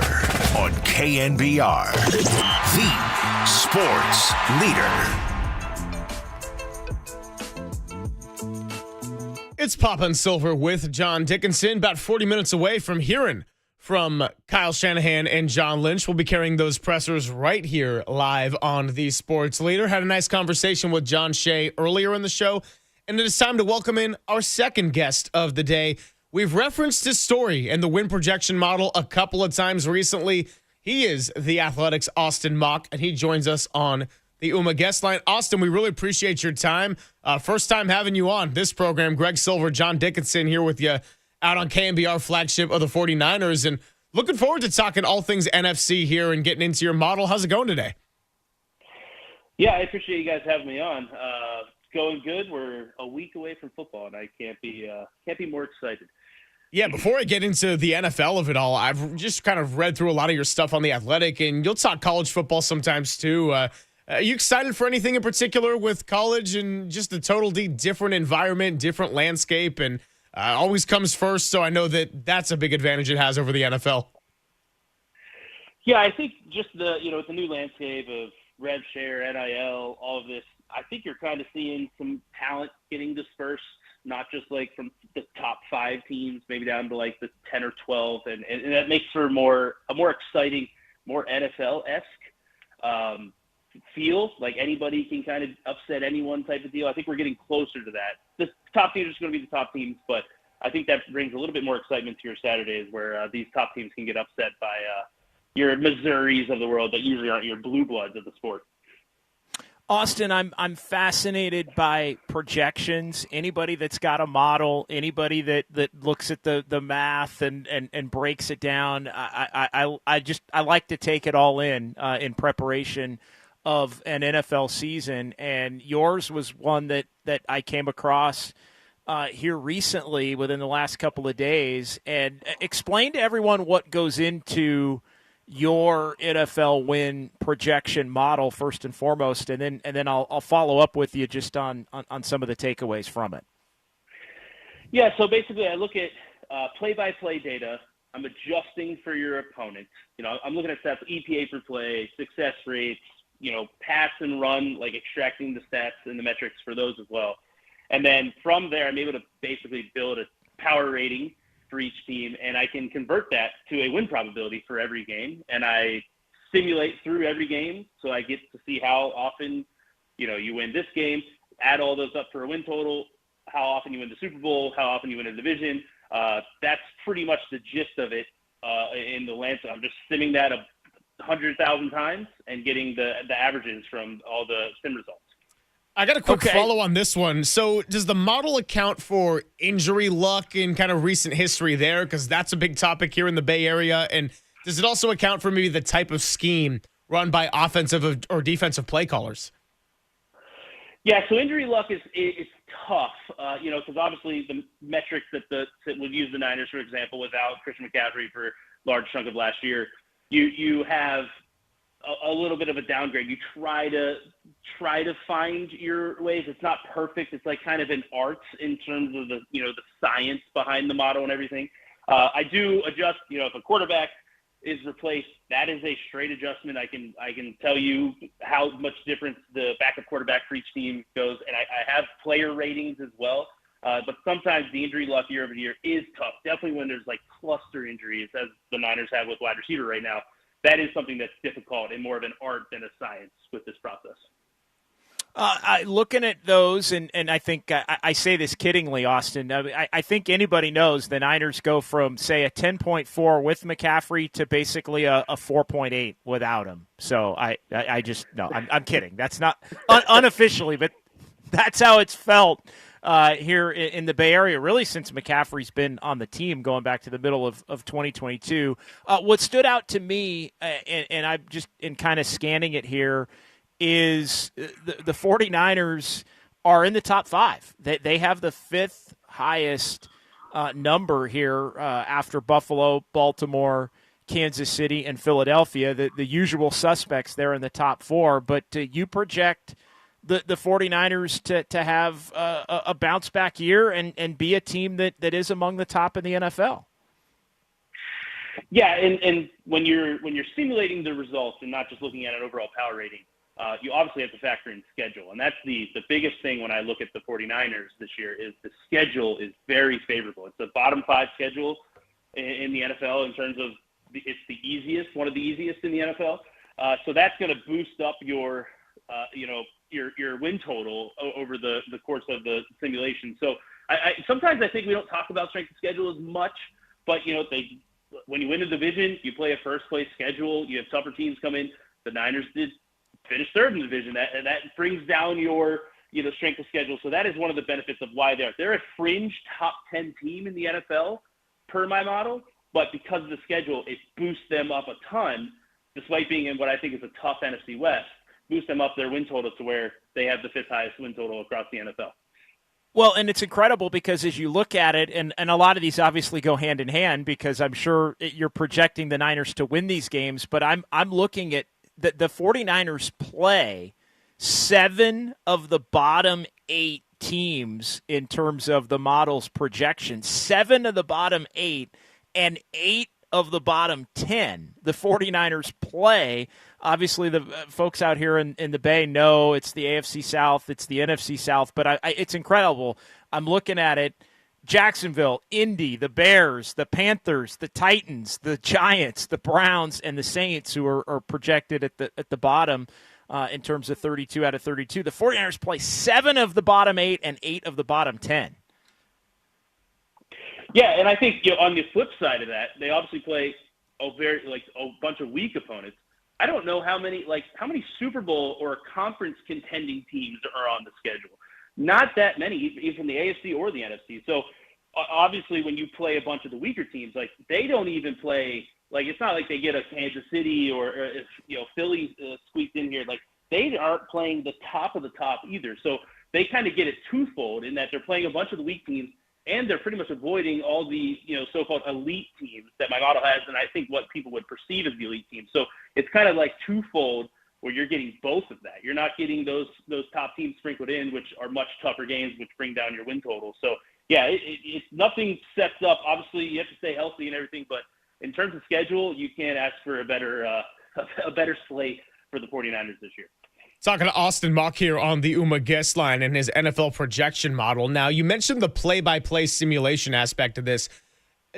on KNBR, the sports leader. It's Papa and Silver with John Dickinson, about 40 minutes away from hearing from Kyle Shanahan and John Lynch. We'll be carrying those pressers right here live on the Sports Leader. Had a nice conversation with John Shay earlier in the show, and it is time to welcome in our second guest of the day. We've referenced his story and the win projection model a couple of times recently. He is the Athletics' Austin Mock, and he joins us on the UMA guest line. Austin, we really appreciate your time. First time having you on this program. Greg Silver, John Dickinson here with you out on KNBR flagship of the 49ers, and looking forward to talking all things NFC here and getting into your model. How's it going today? Yeah, I appreciate you guys having me on. Going good. We're a week away from football, and I can't be more excited. Yeah, before I get into the NFL of it all, I've just kind of read through a lot of your stuff on The Athletic, and you'll talk college football sometimes too. Are you excited for anything in particular with college and just a totally different environment, different landscape, and always comes first, so I know that that's a big advantage it has over the NFL. Yeah, I think just with the new landscape of rev share, NIL, all of this, I think you're kind of seeing some talent getting dispersed, not just like from the top 5 teams, maybe down to like the 10 or 12, and that makes for a more exciting, more NFL-esque feel. Like anybody can kind of upset anyone type of deal. I think we're getting closer to that. The top teams are going to be the top teams, but I think that brings a little bit more excitement to your Saturdays, where these top teams can get upset by your Missouris of the world that usually aren't your blue bloods of the sport. Austin, I'm fascinated by projections. Anybody that's got a model, anybody that looks at the math and breaks it down, I like to take it all in preparation of an NFL season. And yours was one that I came across here recently within the last couple of days. And explain to everyone what goes into your NFL win projection model first and foremost, and then I'll follow up with you just on some of the takeaways from it. Yeah, so basically I look at play-by-play data. I'm adjusting for your opponent. I'm looking at stats, EPA per play, success rates, pass and run, like extracting the stats and the metrics for those as well. And then from there, I'm able to basically build a power rating for each team, and I can convert that to a win probability for every game, and I simulate through every game, so I get to see how often you win this game, add all those up for a win total, how often you win the Super Bowl, how often you win a division. That's pretty much the gist of it in the landscape. I'm just simming that 100,000 times and getting the averages from all the sim results. I got a quick follow on this one. So does the model account for injury luck and kind of recent history there? Because that's a big topic here in the Bay Area. And does it also account for maybe the type of scheme run by offensive or defensive play callers? Yeah, so injury luck is tough, because obviously the metrics that would use the Niners, for example, without Christian McCaffrey for a large chunk of last year, you have a little bit of a downgrade. You try to find your ways. It's not perfect. It's like kind of an art in terms of the science behind the model and everything. I do adjust, if a quarterback is replaced, that is a straight adjustment. I can tell you how much difference the backup quarterback for each team goes, and I have player ratings as well. But sometimes the injury luck year over year is tough. Definitely when there's like cluster injuries, as the Niners have with wide receiver right now, that is something that's difficult and more of an art than a science with this process. Looking at those, and I think I say this kiddingly, Austin, I think anybody knows the Niners go from, say, a 10.4 with McCaffrey to basically a 4.8 without him. So I just, no, I'm kidding. That's not unofficially, but that's how it's felt here in the Bay Area, really since McCaffrey's been on the team going back to the middle of 2022. What stood out to me, and I'm just in kind of scanning it here, is the 49ers are in the top 5. They have the 5th highest number here after Buffalo, Baltimore, Kansas City, and Philadelphia. The usual suspects there in the top 4. But you project the 49ers to have a bounce-back year and be a team that is among the top in the NFL. Yeah, and when you're simulating the results and not just looking at an overall power rating, you obviously have to factor in schedule. And that's the biggest thing when I look at the 49ers this year is the schedule is very favorable. It's a bottom 5 schedule in the NFL in terms of it's the easiest, one of the easiest in the NFL. So that's going to boost up your win total over the course of the simulation. So sometimes I think we don't talk about strength of schedule as much, but when you win a division, you play a first place schedule, you have tougher teams come in. The Niners did finish 3rd in the division. That brings down your strength of schedule. So that is one of the benefits of why they're a fringe top 10 team in the NFL per my model, but because of the schedule, it boosts them up a ton, despite being in what I think is a tough NFC West, boost them up their win total to where they have the 5th highest win total across the NFL. Well, and it's incredible because as you look at it, and a lot of these obviously go hand in hand because I'm sure you're projecting the Niners to win these games, but I'm looking at the 49ers play 7 of the bottom 8 teams in terms of the model's projection. 7 of the bottom 8 and 8 of the bottom 10 the 49ers play. Obviously, the folks out here in the Bay know it's the AFC South, it's the NFC South, but it's incredible. I'm looking at it. Jacksonville, Indy, the Bears, the Panthers, the Titans, the Giants, the Browns, and the Saints, who are projected at the bottom in terms of 32 out of 32. The 49ers play 7 of the bottom 8 and 8 of the bottom 10. Yeah, and I think on the flip side of that, they obviously play a bunch of weak opponents. I don't know how many Super Bowl or conference contending teams are on the schedule. Not that many, even from the AFC or the NFC. So obviously, when you play a bunch of the weaker teams, they don't even play. It's not like they get a Kansas City or Philly squeaked in here. They aren't playing the top of the top either. So they kind of get it twofold in that they're playing a bunch of the weak teams, and they're pretty much avoiding all the so-called elite teams that my model has, and I think what people would perceive as the elite teams. So it's kind of like twofold, where you're getting both of that. You're not getting those top teams sprinkled in, which are much tougher games, which bring down your win total. So, yeah, it's nothing sets up. Obviously, you have to stay healthy and everything, but in terms of schedule, you can't ask for a better slate for the 49ers this year. Talking to Austin Mock here on the UMA guest line and his NFL projection model. Now, you mentioned the play-by-play simulation aspect of this.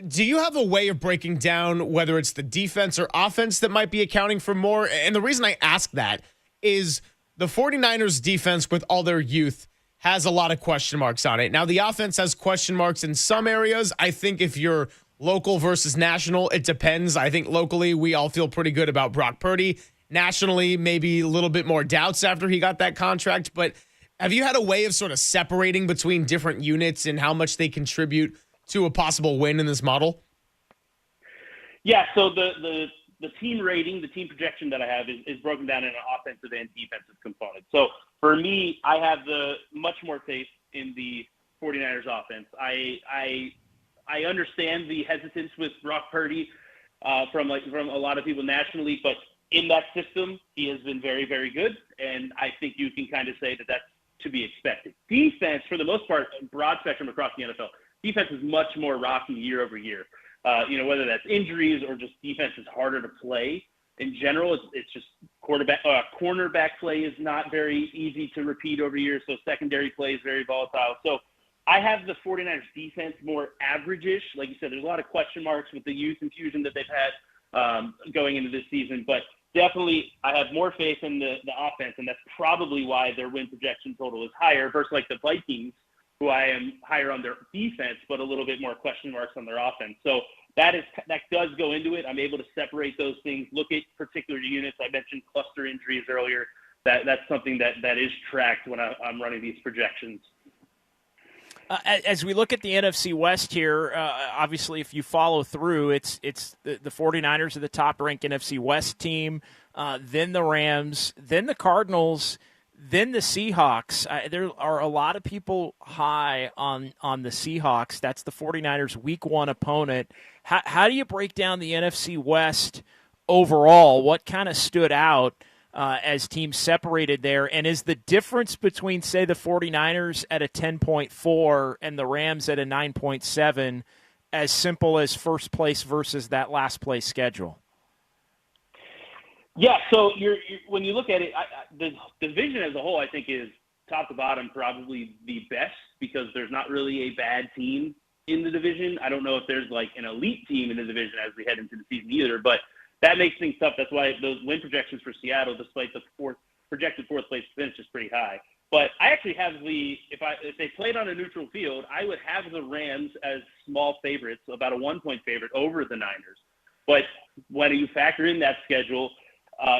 Do you have a way of breaking down whether it's the defense or offense that might be accounting for more? And the reason I ask that is the 49ers defense, with all their youth, has a lot of question marks on it. Now, the offense has question marks in some areas. I think if you're local versus national, it depends. I think locally we all feel pretty good about Brock Purdy. Nationally, maybe a little bit more doubts after he got that contract. But have you had a way of sort of separating between different units and how much they contribute to a possible win in this model? Yeah, so the team rating, the team projection that I have is broken down in an offensive and defensive component. So for me, I have the much more faith in the 49ers offense. I understand the hesitance with Brock Purdy from a lot of people nationally, but in that system, he has been very, very good, and I think you can kind of say that that's to be expected. Defense, for the most part, broad spectrum across the NFL, defense is much more rocky year over year. whether that's injuries or just defense is harder to play. In general, it's just cornerback play is not very easy to repeat over years, so secondary play is very volatile. So I have the 49ers defense more average-ish. Like you said, there's a lot of question marks with the youth infusion that they've had going into this season, but definitely I have more faith in the offense, and that's probably why their win projection total is higher versus like the Vikings, who I am higher on their defense, but a little bit more question marks on their offense. So that does go into it. I'm able to separate those things, look at particular units. I mentioned cluster injuries earlier. That's something that is tracked when I'm running these projections. As we look at the NFC West here, obviously if you follow through, it's the 49ers are the top-ranked NFC West team, then the Rams, then the Cardinals, then the Seahawks. There are a lot of people high on the Seahawks. That's the 49ers' Week 1 opponent. How do you break down the NFC West overall? What kind of stood out as teams separated there? And is the difference between, say, the 49ers at a 10.4 and the Rams at a 9.7 as simple as first place versus that last place schedule? Yeah, so when you look at it, the division as a whole, I think, is top to bottom probably the best because there's not really a bad team in the division. I don't know if there's like an elite team in the division as we head into the season either, but that makes things tough. That's why those win projections for Seattle, despite the projected fourth place finish, is pretty high. But I actually have if they played on a neutral field, I would have the Rams as small favorites, about a 1-point favorite over the Niners. But when you factor in that schedule,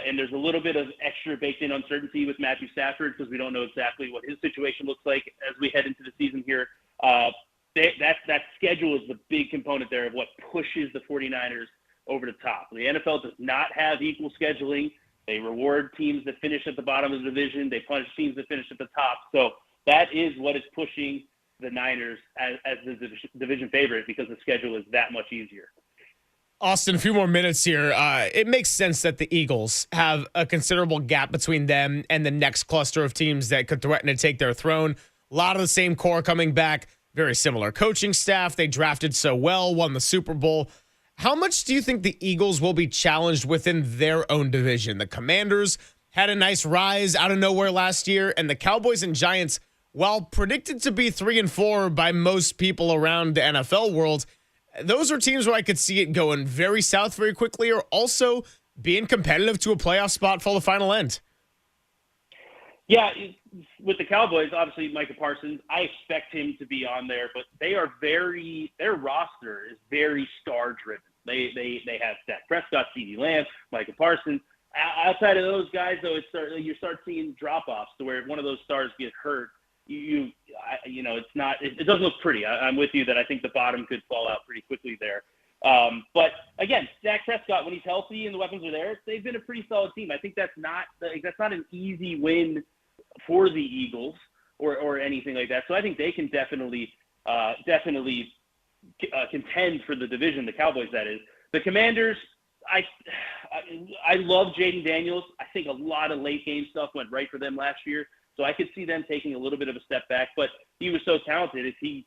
and there's a little bit of extra baked-in uncertainty with Matthew Stafford because we don't know exactly what his situation looks like as we head into the season here. That schedule is the big component there of what pushes the 49ers over the top. The NFL does not have equal scheduling. They reward teams that finish at the bottom of the division. They punish teams that finish at the top. So that is what is pushing the Niners as the division favorite because the schedule is that much easier. Austin, a few more minutes here. It makes sense that the Eagles have a considerable gap between them and the next cluster of teams that could threaten to take their throne. A lot of the same core coming back, very similar coaching staff. They drafted so well, won the Super Bowl. How much do you think the Eagles will be challenged within their own division? The Commanders had a nice rise out of nowhere last year, and the Cowboys and Giants, while predicted to be 3-4 by most people around the NFL world, those are teams where I could see it going very south very quickly or also being competitive to a playoff spot for the final end. Yeah, with the Cowboys, obviously Micah Parsons, I expect him to be on there, but their roster is very star-driven. They have Dak Prescott, CeeDee Lamb, Micah Parsons. Outside of those guys, though, you start seeing drop-offs to where if one of those stars get hurt, it doesn't look pretty. I'm with you that I think the bottom could fall out pretty quickly there. But again, Dak Prescott, when he's healthy and the weapons are there, they've been a pretty solid team. I think that's not an easy win for the Eagles or anything like that. So I think they can definitely contend for the division. The Cowboys, that is. The Commanders, I love Jaden Daniels. I think a lot of late game stuff went right for them last year. So I could see them taking a little bit of a step back, but he was so talented. If he,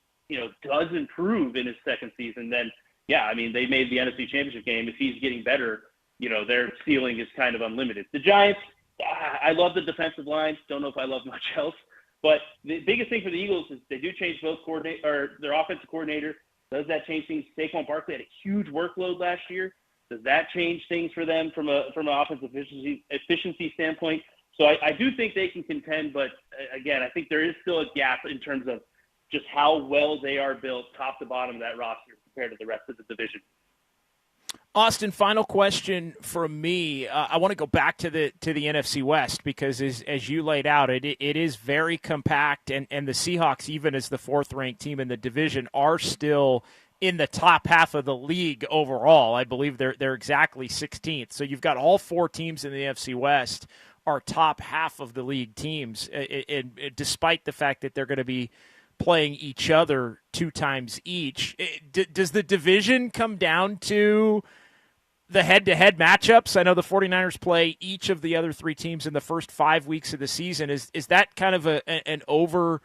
does improve in his second season, then yeah, I mean, they made the NFC Championship game. If he's getting better, their ceiling is kind of unlimited. The Giants, I love the defensive line. Don't know if I love much else, but the biggest thing for the Eagles is they do change their offensive coordinator. Does that change things? Saquon Barkley had a huge workload last year. Does that change things for them from an offensive efficiency standpoint? So I do think they can contend, but again, I think there is still a gap in terms of just how well they are built top to bottom of that roster compared to the rest of the division. Austin, final question from me. I want to go back to the NFC West because as you laid out, it is very compact, and the Seahawks, even as the fourth-ranked team in the division, are still in the top half of the league overall. I believe they're exactly 16th. So you've got all four teams in the NFC West are top half of the league teams, despite the fact that they're going to be playing each other 2 times each. Does the division come down to the head-to-head matchups? I know the 49ers play each of the other 3 teams in the first 5 weeks of the season. Is that kind of an oversimplification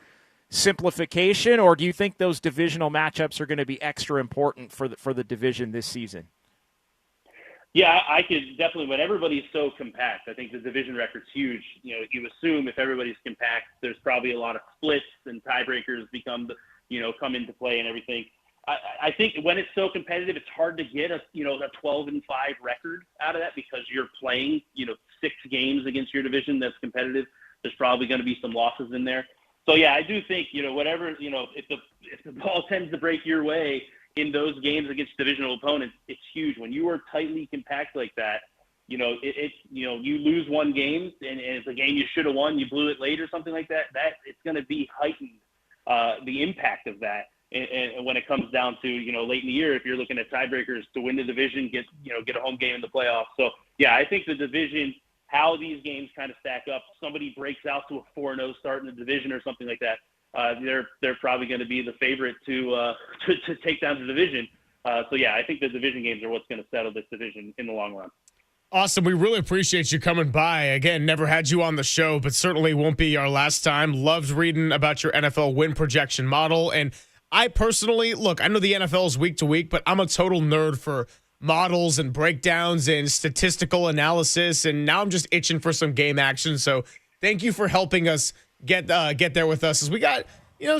simplification, or do you think those divisional matchups are going to be extra important for the division this season? Yeah, I could definitely. When everybody's so compact, I think the division record's huge. You know, you assume if everybody's compact, there's probably a lot of splits and tiebreakers come into play and everything. I think when it's so competitive, it's hard to get a 12-5 record out of that because you're playing 6 games against your division that's competitive. There's probably going to be some losses in there. So yeah, I do think if the ball tends to break your way in those games against divisional opponents, it's huge. When you are tightly compact like that, you lose one game and it's a game you should have won, you blew it late or something like that. That it's going to be heightened the impact of that. And when it comes down to late in the year, if you're looking at tiebreakers to win the division, get a home game in the playoffs. So yeah, I think the division, how these games kind of stack up. Somebody breaks out to a 4-0 start in the division or something like that. They're probably going to be the favorite to take down the division. So yeah, I think the division games are what's going to settle this division in the long run. Austin, we really appreciate you coming by. Again, never had you on the show, but certainly won't be our last time. Loved reading about your NFL win projection model. And I personally, look, I know the NFL is week to week, but I'm a total nerd for models and breakdowns and statistical analysis. And now I'm just itching for some game action. So thank you for helping us get there with us. As we got,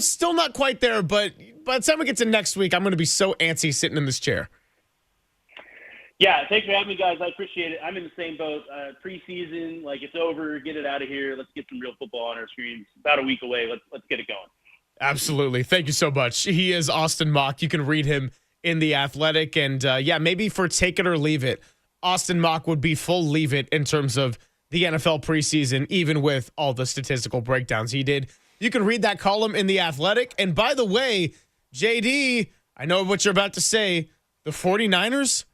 still not quite there, but by the time we get to next week, I'm going to be so antsy sitting in this chair. Yeah, thanks for having me, guys. I appreciate it. I'm in the same boat. Preseason, it's over. Get it out of here. Let's get some real football on our screens. About a week away. Let's get it going. Absolutely. Thank you so much. He is Austin Mock. You can read him in The Athletic. And, maybe for take it or leave it, Austin Mock would be full leave it in terms of the NFL preseason, even with all the statistical breakdowns he did. You can read that column in The Athletic. And by the way, JD, I know what you're about to say. The 49ers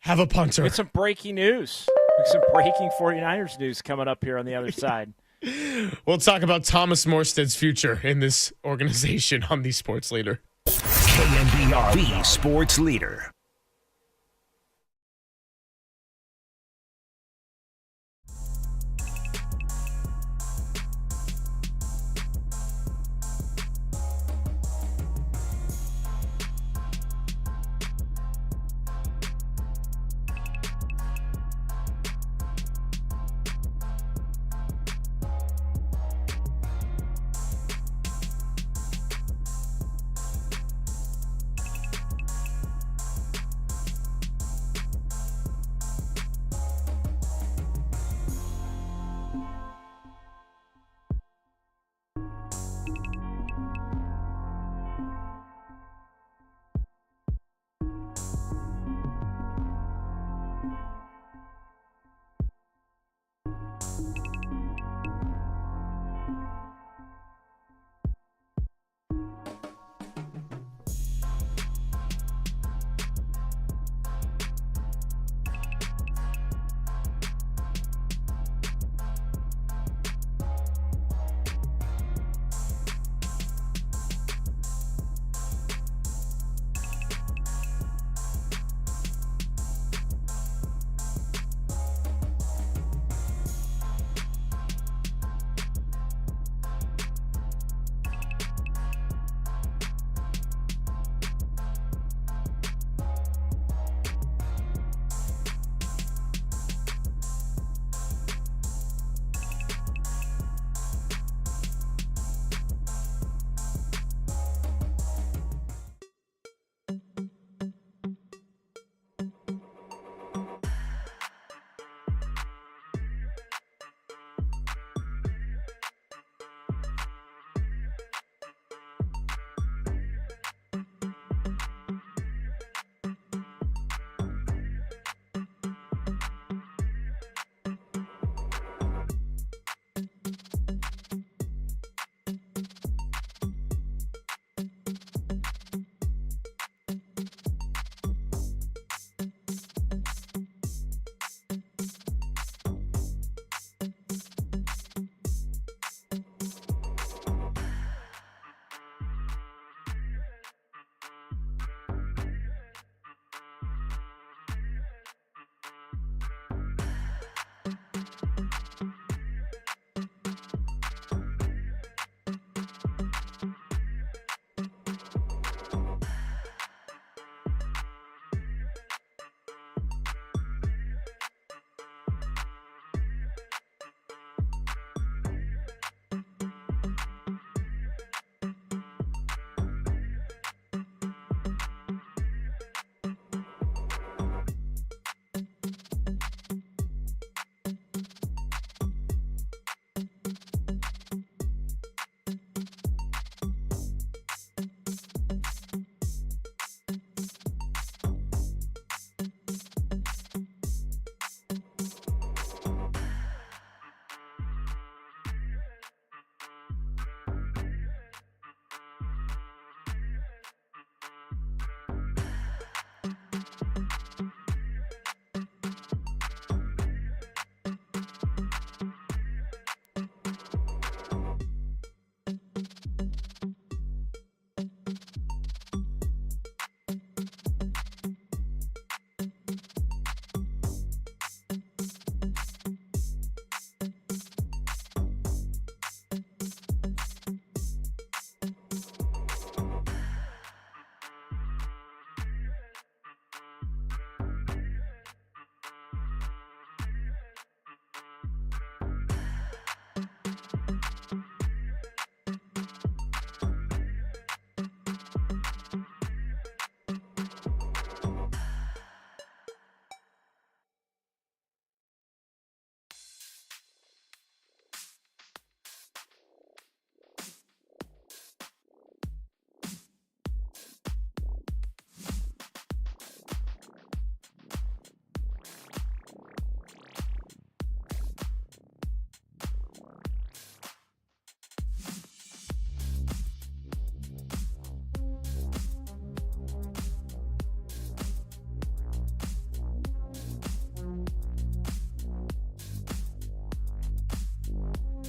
have a punter. It's some breaking news. Some breaking 49ers news coming up here on the other side. We'll talk about Thomas Morstead's future in this organization on the Sports Leader. KNBR, the Sports Leader.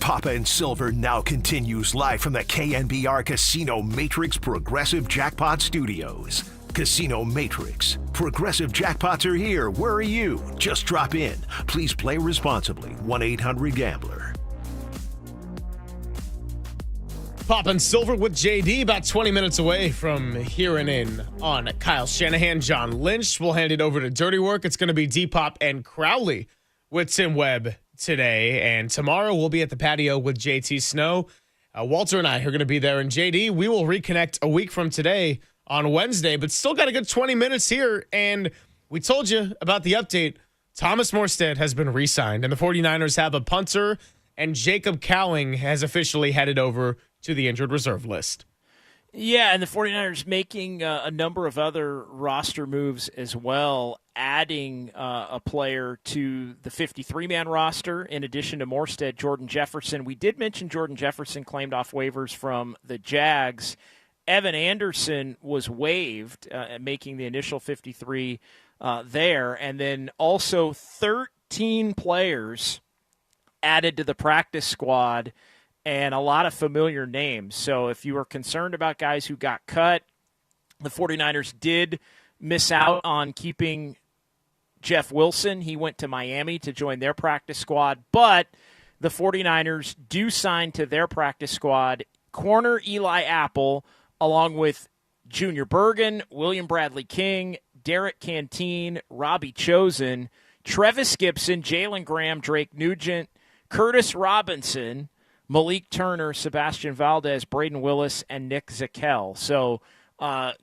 Papa and Silver now continues live from the KNBR Casino Matrix Progressive Jackpot Studios. Casino Matrix. Progressive jackpots are here. Where are you? Just drop in. Please play responsibly. 1-800-GAMBLER. Papa and Silver with JD, about 20 minutes away from hearing in on Kyle Shanahan, John Lynch. We'll hand it over to Dirty Work. It's going to be D-Pop and Crowley with Tim Webb today. And tomorrow we'll be at the patio with JT Snow. Walter and I are going to be there. And JD, we will reconnect a week from today on Wednesday, but still got a good 20 minutes here. And we told you about the update. Thomas Morstead has been re-signed, and the 49ers have a punter, and Jacob Cowing has officially headed over to the injured reserve list. Yeah, and the 49ers making a number of other roster moves as well, adding a player to the 53-man roster in addition to Morstead, Jordan Jefferson. We did mention Jordan Jefferson claimed off waivers from the Jags. Evan Anderson was waived, making the initial 53 there. And then also 13 players added to the practice squad and a lot of familiar names. So if you were concerned about guys who got cut, the 49ers did miss out on keeping Jeff Wilson. He went to Miami to join their practice squad. But the 49ers do sign to their practice squad corner Eli Apple, along with Junior Bergen, William Bradley King, Derek Canteen, Robbie Chosen, Trevis Gibson, Jalen Graham, Drake Nugent, Curtis Robinson, Malik Turner, Sebastian Valdez, Braden Willis, and Nick Zakel. So a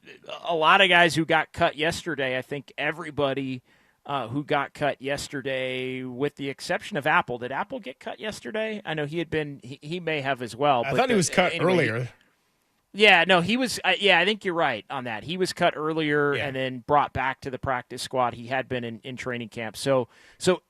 lot of guys who got cut yesterday. I think everybody who got cut yesterday, with the exception of Apple. Did Apple get cut yesterday? I know he may have as well. I thought he was cut earlier. Yeah, no, he was. I think you're right on that. He was cut earlier and then brought back to the practice squad. He had been in training camp. So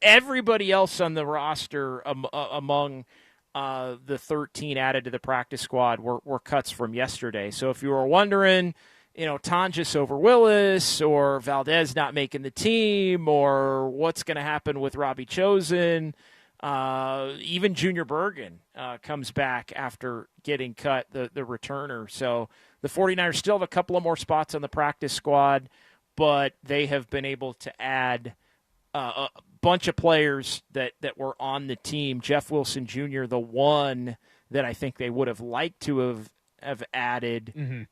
everybody else on the roster among the 13 added to the practice squad were cuts from yesterday. So if you were wondering, Tonjes over Willis, or Valdez not making the team, or what's going to happen with Robbie Chosen, even Junior Bergen comes back after getting cut, the returner. So the 49ers still have a couple of more spots on the practice squad, but they have been able to add a bunch of players that were on the team. Jeff Wilson Jr., the one that I think they would have liked to have added,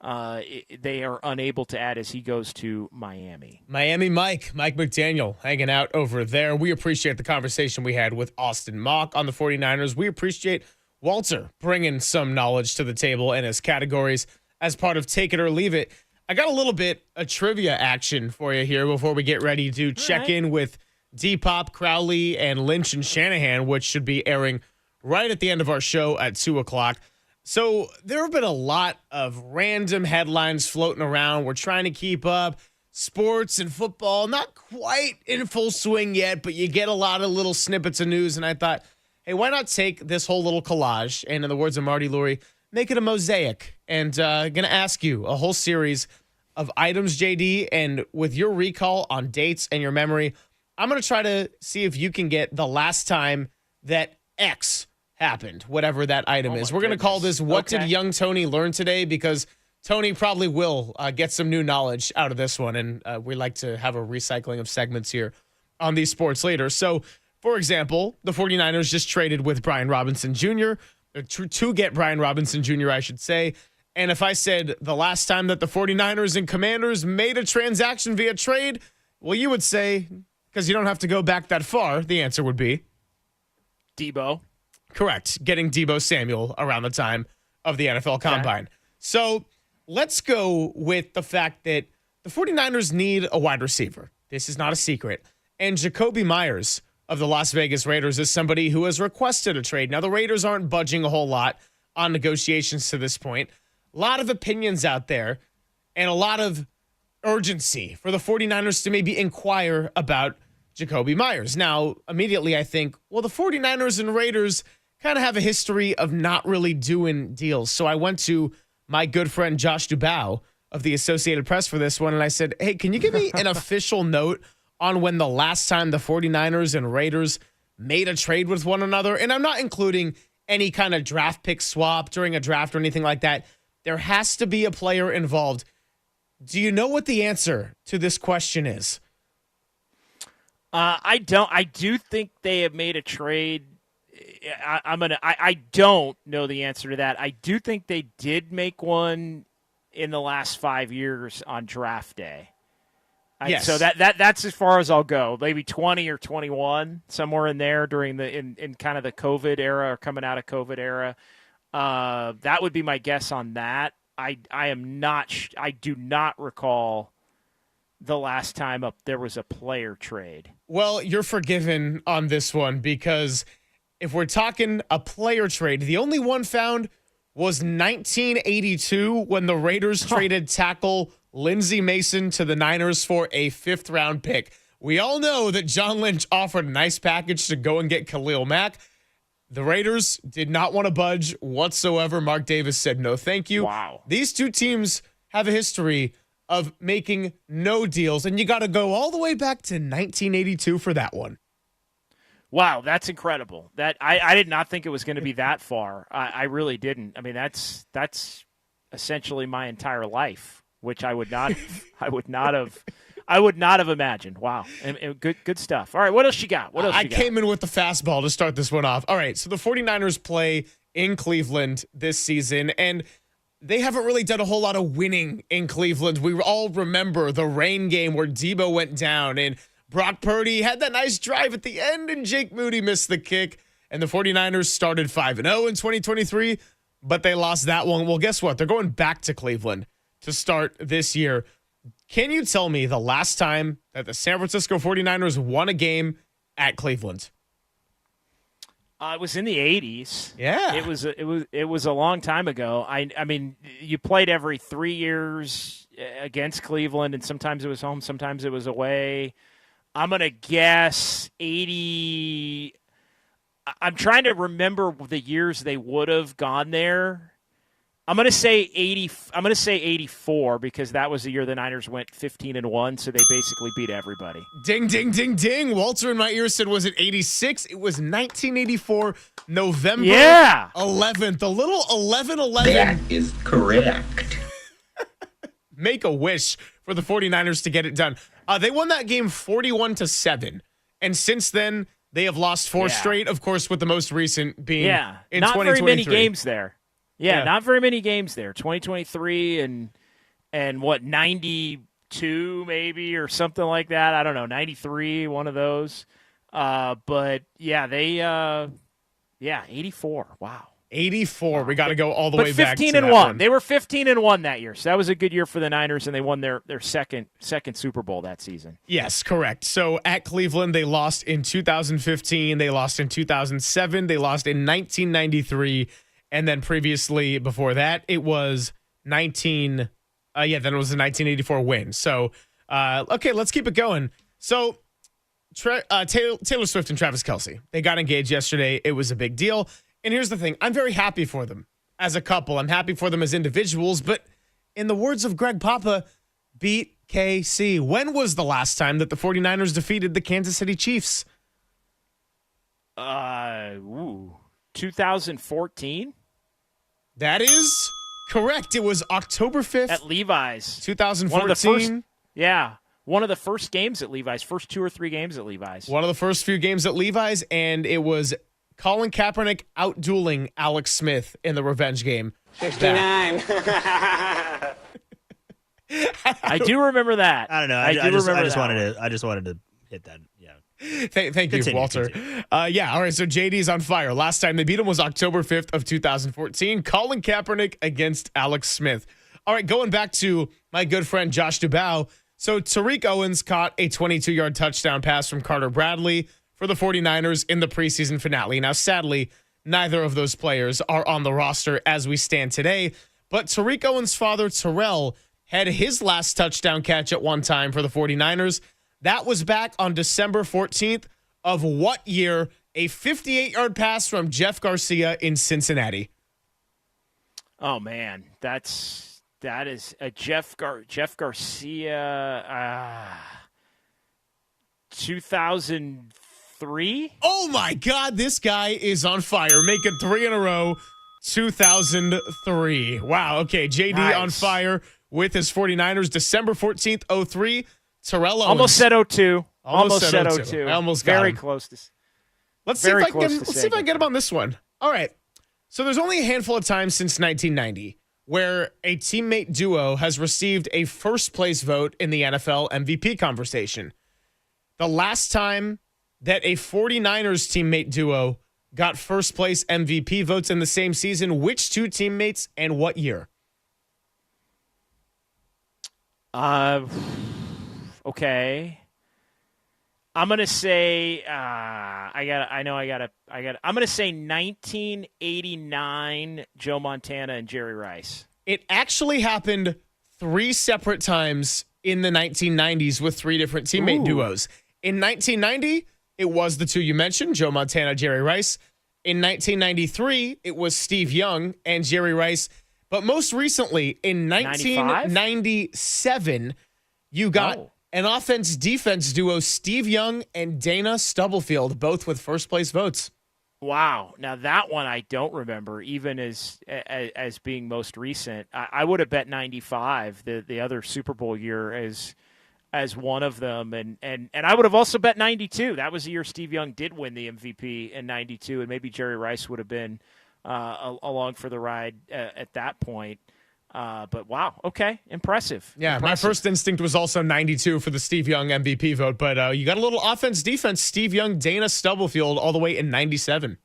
they are unable to add as he goes to Miami. Mike McDaniel hanging out over there. We appreciate the conversation we had with Austin Mock on the 49ers. We appreciate Walter bringing some knowledge to the table in his categories as part of Take It or Leave It. I got a little bit of trivia action for you here before we get ready to check in with D-Pop, Crowley, and Lynch and Shanahan, which should be airing right at the end of our show at 2 o'clock. So there have been a lot of random headlines floating around. We're trying to keep up. Sports and football, not quite in full swing yet, but you get a lot of little snippets of news. And I thought, hey, why not take this whole little collage and, in the words of Marty Lurie, make it a mosaic? And going to ask you a whole series of items, JD, and with your recall on dates and your memory, I'm going to try to see if you can get the last time that X happened, whatever that item is. We're going to call this What Did Young Tony Learn Today? Because Tony probably will get some new knowledge out of this one, and we like to have a recycling of segments here on these sports later. So, for example, the 49ers just traded with Brian Robinson Jr., to get Brian Robinson Jr., I should say. And if I said the last time that the 49ers and Commanders made a transaction via trade, well, you would say, because you don't have to go back that far, the answer would be Debo. Correct. Getting Debo Samuel around the time of the NFL Combine. So let's go with the fact that the 49ers need a wide receiver. This is not a secret. And Jacoby Myers of the Las Vegas Raiders is somebody who has requested a trade. Now, the Raiders aren't budging a whole lot on negotiations to this point. A lot of opinions out there and a lot of urgency for the 49ers to maybe inquire about Jacoby Myers. Now, immediately I think, well, the 49ers and Raiders kind of have a history of not really doing deals. So I went to my good friend Josh Dubow of the Associated Press for this one, and I said, hey, can you give me an official note on when the last time the 49ers and Raiders made a trade with one another? And I'm not including any kind of draft pick swap during a draft or anything like that. There has to be a player involved. Do you know what the answer to this question is? I don't. I do think they have made a trade. I don't know the answer to that. I do think they did make one in the last 5 years on draft day. Yes. So that's as far as I'll go. Maybe 20 or 21, somewhere in there during in kind of the COVID era or coming out of COVID era. That would be my guess on that. I do not recall the last time there was a player trade. Well, you're forgiven on this one because if we're talking a player trade, the only one found was 1982 when the Raiders traded tackle Lindsey Mason to the Niners for a 5th-round pick. We all know that John Lynch offered a nice package to go and get Khalil Mack. The Raiders did not want to budge whatsoever. Mark Davis said no thank you. Wow. These two teams have a history of making no deals, and you got to go all the way back to 1982 for that one. Wow, that's incredible. That I did not think it was going to be that far. I really didn't. I mean, that's essentially my entire life, which I would not have imagined. Wow, and good stuff. All right, what else you got? I came in with the fastball to start this one off. All right, so the 49ers play in Cleveland this season, and they haven't really done a whole lot of winning in Cleveland. We all remember the rain game where Debo went down and Brock Purdy had that nice drive at the end and Jake Moody missed the kick. And the 49ers started 5-0 in 2023, but they lost that one. Well, guess what? They're going back to Cleveland to start this year. Can you tell me the last time that the San Francisco 49ers won a game at Cleveland? It was in the 80s. Yeah. It was a long time ago. I mean, you played every 3 years against Cleveland, and sometimes it was home, sometimes it was away. I'm going to guess 80. I'm trying to remember the years they would have gone there. I'm going to say 80. I'm going to say 84 because that was the year the Niners went 15-1, so they basically beat everybody. Ding, ding, ding, ding. Walter in my ear said, was it 86? It was 1984, November 11th. A little 11-11. That is correct. Make a wish for the 49ers to get it done. They won that game 41-7. And since then, they have lost 4 straight, of course, with the most recent being in not 2023. very many games there. Yeah, not very many games there. 2023 and what, 92 maybe or something like that. I don't know, 93, one of those. But yeah, 84. Wow. 84. We got to go all the way back to 15-1. They were 15-1 that year. So that was a good year for the Niners, and they won their second Super Bowl that season. Yes, correct. So at Cleveland, they lost in 2015. They lost in 2007. They lost in 1993. And then previously before that, it was then it was a 1984 win. So, okay, let's keep it going. So Taylor Swift and Travis Kelce, they got engaged yesterday. It was a big deal. And here's the thing. I'm very happy for them as a couple. I'm happy for them as individuals. But in the words of Greg Papa, beat KC. When was the last time that the 49ers defeated the Kansas City Chiefs? 2014? That is correct. It was October 5th. At Levi's. 2014. One of the first games at Levi's. First 2 or 3 games at Levi's. One of the first few games at Levi's, and it was Colin Kaepernick out-dueling Alex Smith in the revenge game. 69. I do remember that. I don't know. I just wanted to hit that. Yeah. Thank you, Walter. All right, so JD's on fire. Last time they beat him was October 5th of 2014. Colin Kaepernick against Alex Smith. All right, going back to my good friend Josh Dubow. So Tariq Owens caught a 22-yard touchdown pass from Carter Bradley for the 49ers in the preseason finale. Now, sadly, neither of those players are on the roster as we stand today, but Tariq Owens' father, Terrell, had his last touchdown catch at one time for the 49ers. That was back on December 14th of what year? A 58-yard pass from Jeff Garcia in Cincinnati. Oh, man. That is a Jeff Garcia 2003 2003. Oh, my God. This guy is on fire. Making 3 in a row. 2003. Wow. Okay. JD on fire with his 49ers. December 14th, 03. Terrell Owens. Almost said 02. Almost said 02. I almost got Very him. close to. Let's see if I can get him on this one. All right. So there's only a handful of times since 1990 where a teammate duo has received a first-place vote in the NFL MVP conversation. The last time that a 49ers teammate duo got first-place MVP votes in the same season, which two teammates and what year? Okay. I'm gonna say I'm gonna say 1989 Joe Montana and Jerry Rice. It actually happened 3 separate times in the 1990s with 3 different teammate duos. In 1990, it was the two you mentioned, Joe Montana, Jerry Rice. In 1993, it was Steve Young and Jerry Rice. But most recently, in 1997, you got an offense-defense duo, Steve Young and Dana Stubblefield, both with first-place votes. Wow. Now, that one I don't remember, even as being most recent. I would have bet 95, the other Super Bowl year, as one of them. And I would have also bet 92. That was the year Steve Young did win the MVP in 92, and maybe Jerry Rice would have been along for the ride at that point. But wow, okay, impressive. Yeah, my first instinct was also 92 for the Steve Young MVP vote, but you got a little offense-defense, Steve Young, Dana Stubblefield, all the way in 97.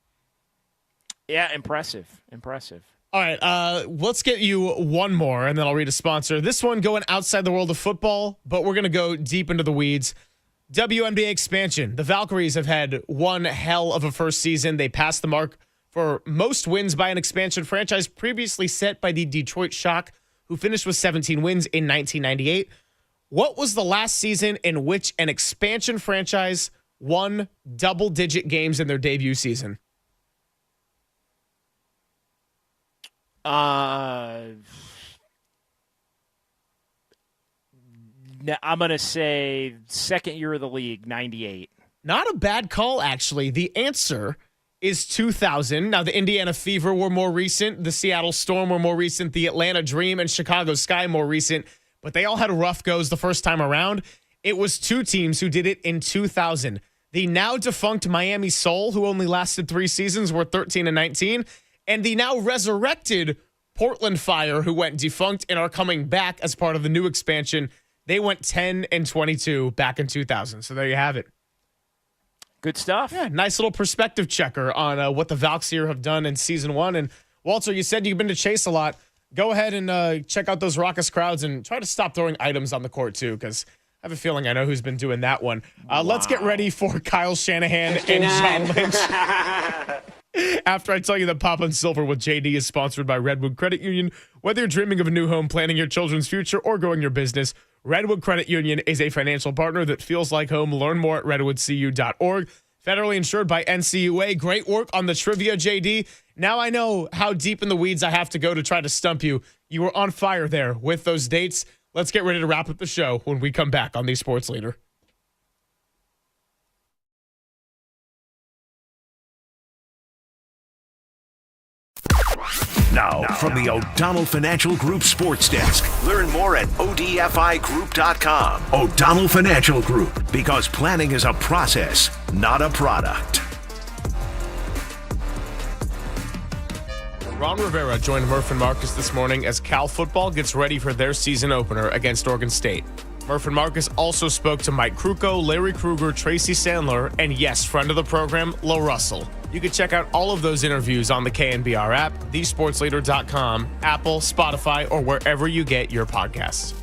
Yeah, impressive. All right, let's get you one more, and then I'll read a sponsor. This one going outside the world of football, but we're going to go deep into the weeds. WNBA expansion. The Valkyries have had one hell of a first season. They passed the mark for most wins by an expansion franchise previously set by the Detroit Shock, who finished with 17 wins in 1998. What was the last season in which an expansion franchise won double-digit games in their debut season? I'm going to say second year of the league, 98. Not a bad call, actually. The answer is 2000. Now, the Indiana Fever were more recent. The Seattle Storm were more recent. The Atlanta Dream and Chicago Sky more recent. But they all had rough goes the first time around. It was 2 teams who did it in 2000. The now defunct Miami Soul, who only lasted 3 seasons, were 13-19. And the now resurrected Portland Fire, who went defunct and are coming back as part of the new expansion. They went 10-22 back in 2000. So there you have it. Good stuff. Yeah, nice little perspective checker on what the Valks here have done in season 1. And Walter, you said you've been to Chase a lot. Go ahead and check out those raucous crowds and try to stop throwing items on the court too, because I have a feeling I know who's been doing that one. Let's get ready for Kyle Shanahan and John Lynch. After I tell you that Papa and Silver with JD is sponsored by Redwood Credit Union. Whether you're dreaming of a new home, planning your children's future, or growing your business, Redwood Credit Union is a financial partner that feels like home. Learn more at redwoodcu.org. Federally insured by NCUA. Great work on the trivia, JD. Now I know how deep in the weeds I have to go to try to stump you. You were on fire there with those dates. Let's get ready to wrap up the show when we come back on the Sports Leader. Now, from the O'Donnell Financial Group Sports Desk. Learn more at odfigroup.com. O'Donnell Financial Group, because planning is a process, not a product. Ron Rivera joined Murph and Marcus this morning as Cal football gets ready for their season opener against Oregon State. Murph and Marcus also spoke to Mike Krukow, Larry Krueger, Tracy Sandler, and yes, friend of the program, Lo Russell. You can check out all of those interviews on the KNBR app, thesportsleader.com, Apple, Spotify, or wherever you get your podcasts.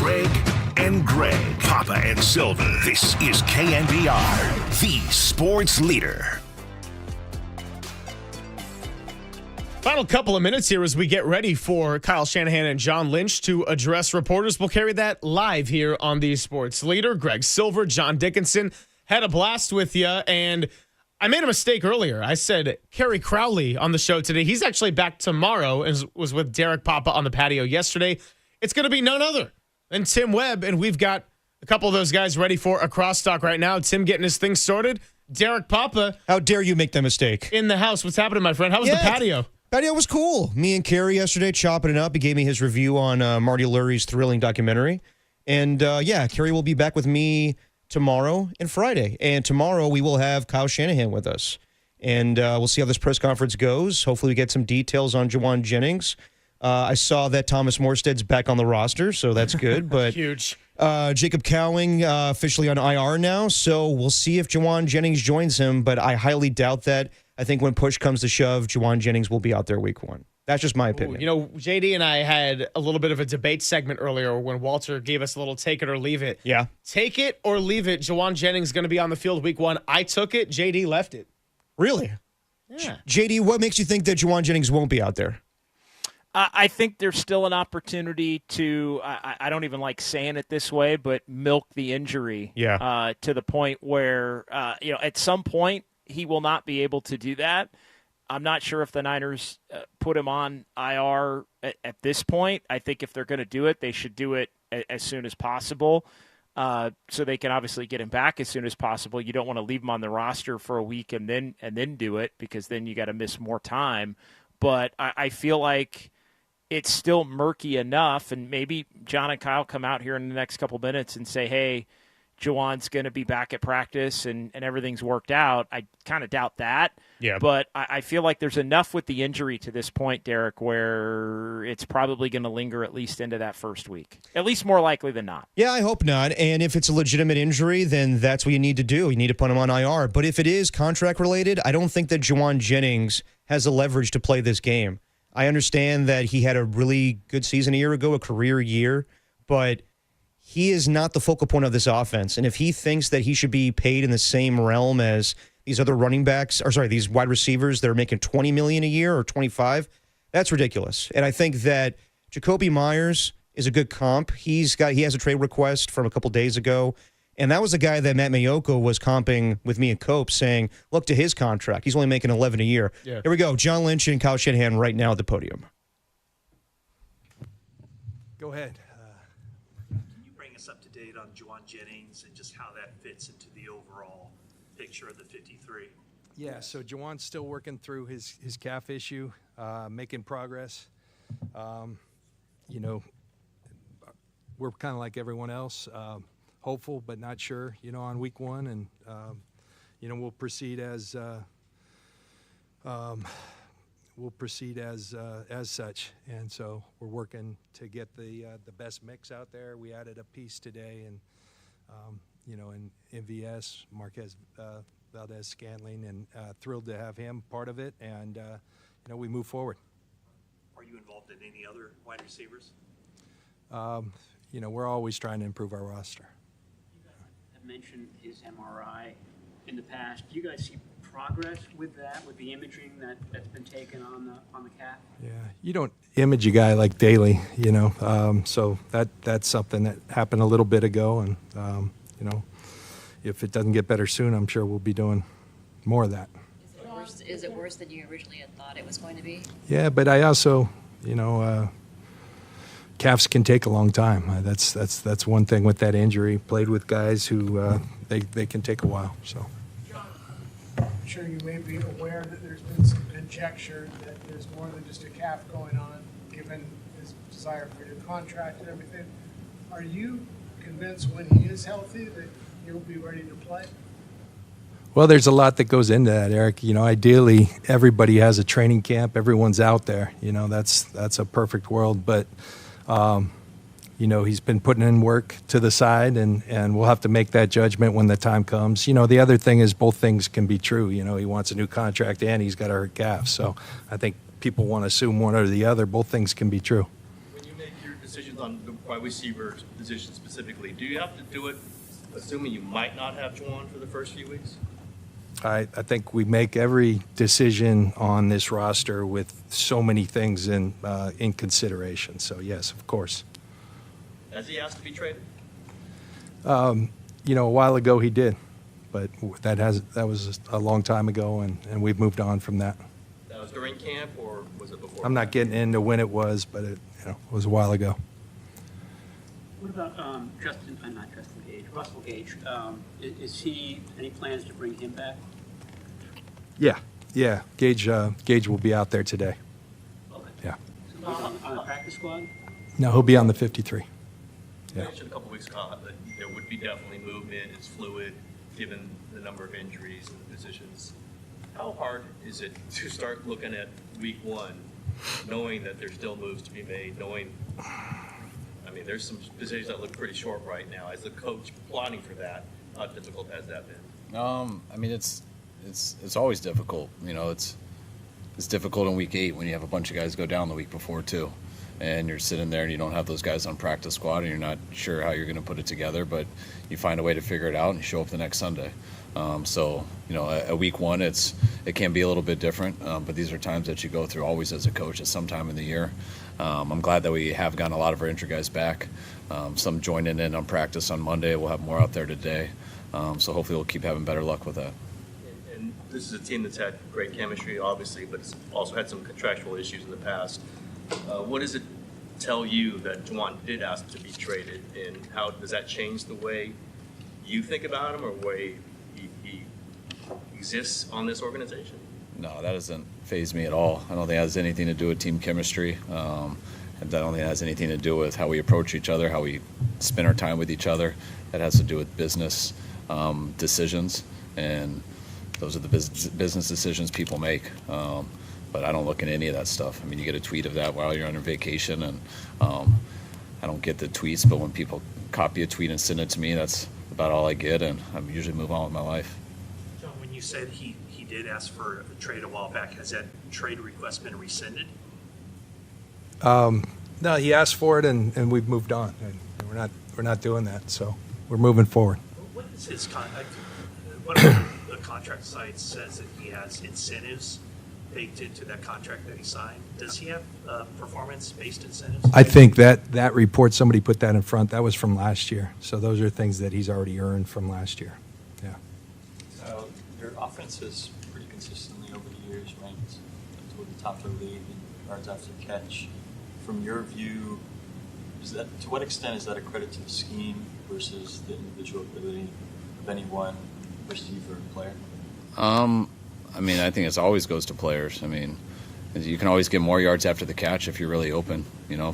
Greg and Greg, Papa and Silver. This is KNBR, the sports leader. Final couple of minutes here as we get ready for Kyle Shanahan and John Lynch to address reporters. We'll carry that live here on the Sports Leader. Greg Silver, John Dickinson, had a blast with you, and I made a mistake earlier. I said Kerry Crowley on the show today. He's actually back tomorrow and was with Derek Papa on the patio yesterday. It's going to be none other than Tim Webb, and we've got a couple of those guys ready for a crosstalk right now. Tim getting his thing sorted. Derek Papa. How dare you make that mistake? In the house. What's happening, my friend? How was the patio? Patio was cool. Me and Kerry yesterday chopping it up. He gave me his review on Marty Lurie's thrilling documentary. And, Kerry will be back with me tomorrow and Friday. And tomorrow we will have Kyle Shanahan with us. And we'll see how this press conference goes. Hopefully we get some details on Jawan Jennings. I saw that Thomas Morstead's back on the roster, so that's good. But huge. Jacob Cowing officially on IR now, so we'll see if Jawan Jennings joins him, but I highly doubt that. I think when push comes to shove, Jawan Jennings will be out there week one. That's just my opinion. You know, JD and I had a little bit of a debate segment earlier when Walter gave us a little take it or leave it. Yeah. Take it or leave it. Jawan Jennings going to be on the field week one. I took it. JD left it. Really? Yeah. JD, what makes you think that Jawan Jennings won't be out there? I think there's still an opportunity to, I don't even like saying it this way, but milk the injury to the point where, at some point he will not be able to do that. I'm not sure if the Niners put him on IR at this point. I think if they're going to do it, they should do it as soon as possible so they can obviously get him back as soon as possible. You don't want to leave him on the roster for a week and then do it because then you got to miss more time. But I feel like it's still murky enough, and maybe John and Kyle come out here in the next couple minutes and say, hey, Jawan's going to be back at practice and everything's worked out. I kind of doubt that. Yeah. But I feel like there's enough with the injury to this point, Derek, where it's probably going to linger at least into that first week. At least more likely than not. Yeah, I hope not. And if it's a legitimate injury, then that's what you need to do. You need to put him on IR. But if it is contract-related, I don't think that Jawan Jennings has the leverage to play this game. I understand that he had a really good season a year ago, a career year, but he is not the focal point of this offense. And if he thinks that he should be paid in the same realm as these other running backs, these wide receivers that are making $20 million a year or $25, that's ridiculous. And I think that Jacoby Myers is a good comp. He has a trade request from a couple days ago. And that was the guy that Matt Mayoko was comping with me and Cope, saying, look to his contract. He's only making $11 a year. Yeah. Here we go. John Lynch and Kyle Shanahan right now at the podium. Go ahead. Can you bring us up to date on Jawan Jennings and just how that fits into the overall picture of the 53? Yeah, so Jawan's still working through his calf issue, making progress. We're kind of like everyone else. Hopeful but not sure, on week one, and we'll proceed as such. And so we're working to get the best mix out there. We added a piece today, and in MVS, Marquez Valdez-Scantling, and thrilled to have him part of it. And we move forward. Are you involved in any other wide receivers? We're always trying to improve our roster. Mentioned his MRI in the past. Do you guys see progress with that, with the imaging that's been taken on the calf? Yeah, you don't image a guy like daily, so that's something that happened a little bit ago, and if it doesn't get better soon, I'm sure we'll be doing more of that. Is it worse than you originally had thought it was going to be? Yeah, but I also, calves can take a long time. That's one thing with that injury. Played with guys who they can take a while. So, John, I'm sure you may be aware that there's been some conjecture that there's more than just a calf going on, given his desire for a new contract and everything. Are you convinced when he is healthy that he'll be ready to play? Well, there's a lot that goes into that, Eric. Ideally, everybody has a training camp. Everyone's out there. That's a perfect world, but. He's been putting in work to the side, and we'll have to make that judgment when the time comes. The other thing is both things can be true. He wants a new contract and he's got a hurt calf. So I think people want to assume one or the other. Both things can be true. When you make your decisions on the wide receiver position specifically, do you have to do it assuming you might not have Jawan for the first few weeks? I think we make every decision on this roster with so many things in consideration. So, yes, of course. Has he asked to be traded? A while ago he did, but that was a long time ago, and we've moved on from that. That was during camp, or was it before? I'm not getting into when it was, but it was a while ago. What about Russell Gage? Is he any plans to bring him back? Yeah. Gage will be out there today. Okay. Yeah. So on the practice squad? No, he'll be on the 53. You mentioned a couple weeks ago that there would be definitely movement. It's fluid, given the number of injuries and the positions. How hard is it to start looking at week one, knowing that there's still moves to be made, there's some positions that look pretty short right now. As the coach plotting for that, how difficult has that been? It's always difficult. It's difficult in week 8 when you have a bunch of guys go down the week before too, and you're sitting there and you don't have those guys on practice squad, and you're not sure how you're going to put it together, but you find a way to figure it out and you show up the next Sunday. At week 1, it can be a little bit different, but these are times that you go through always as a coach at some time in the year. I'm glad that we have gotten a lot of our injured guys back. Some joining in on practice on Monday. We'll have more out there today. So hopefully we'll keep having better luck with that. And this is a team that's had great chemistry, obviously, but it's also had some contractual issues in the past. What does it tell you that Jawan did ask to be traded, and how does that change the way you think about him or the way he exists on this organization? No, that doesn't faze me at all. I don't think it has anything to do with team chemistry. That only has anything to do with how we approach each other, how we spend our time with each other. That has to do with business decisions, and those are the business decisions people make. But I don't look at any of that stuff. I mean, you get a tweet of that while you're on vacation, and I don't get the tweets, but when people copy a tweet and send it to me, that's about all I get, and I usually move on with my life. John, when you said he did ask for a trade a while back, has that trade request been rescinded? No, he asked for it, and we've moved on. And we're not doing that, so we're moving forward. What is his one of the contract sites says that he has incentives baked into that contract that he signed. Does he have performance-based incentives? I think that report, somebody put that in front. That was from last year. So those are things that he's already earned from last year. Yeah. So your offense is pretty consistently over the years ranked toward the top of the league in yards after the catch. From your view, to what extent is that a credit to the scheme versus the individual ability of anyone receiver and player? I mean, I think it always goes to players. I mean, you can always get more yards after the catch if you're really open. You know,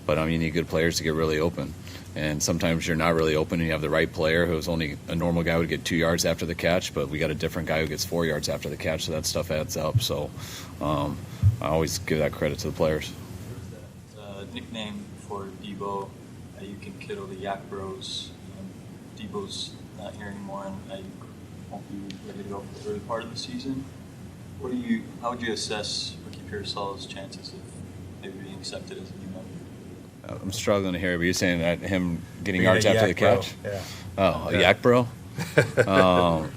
you need good players to get really open. And sometimes you're not really open and you have the right player who's only a normal guy would get 2 yards after the catch, but we got a different guy who gets 4 yards after the catch, so that stuff adds up. So I always give that credit to the players. Nickname for Debo, you can kill the Yak Bros. Debo's not here anymore, and I won't be ready to go for the early part of the season. How would you assess Ricky Pearsall's chances of maybe being accepted as a new member? I'm struggling to hear, but you're saying that him getting yards after the catch? Yeah. Oh, a Yak Bro? How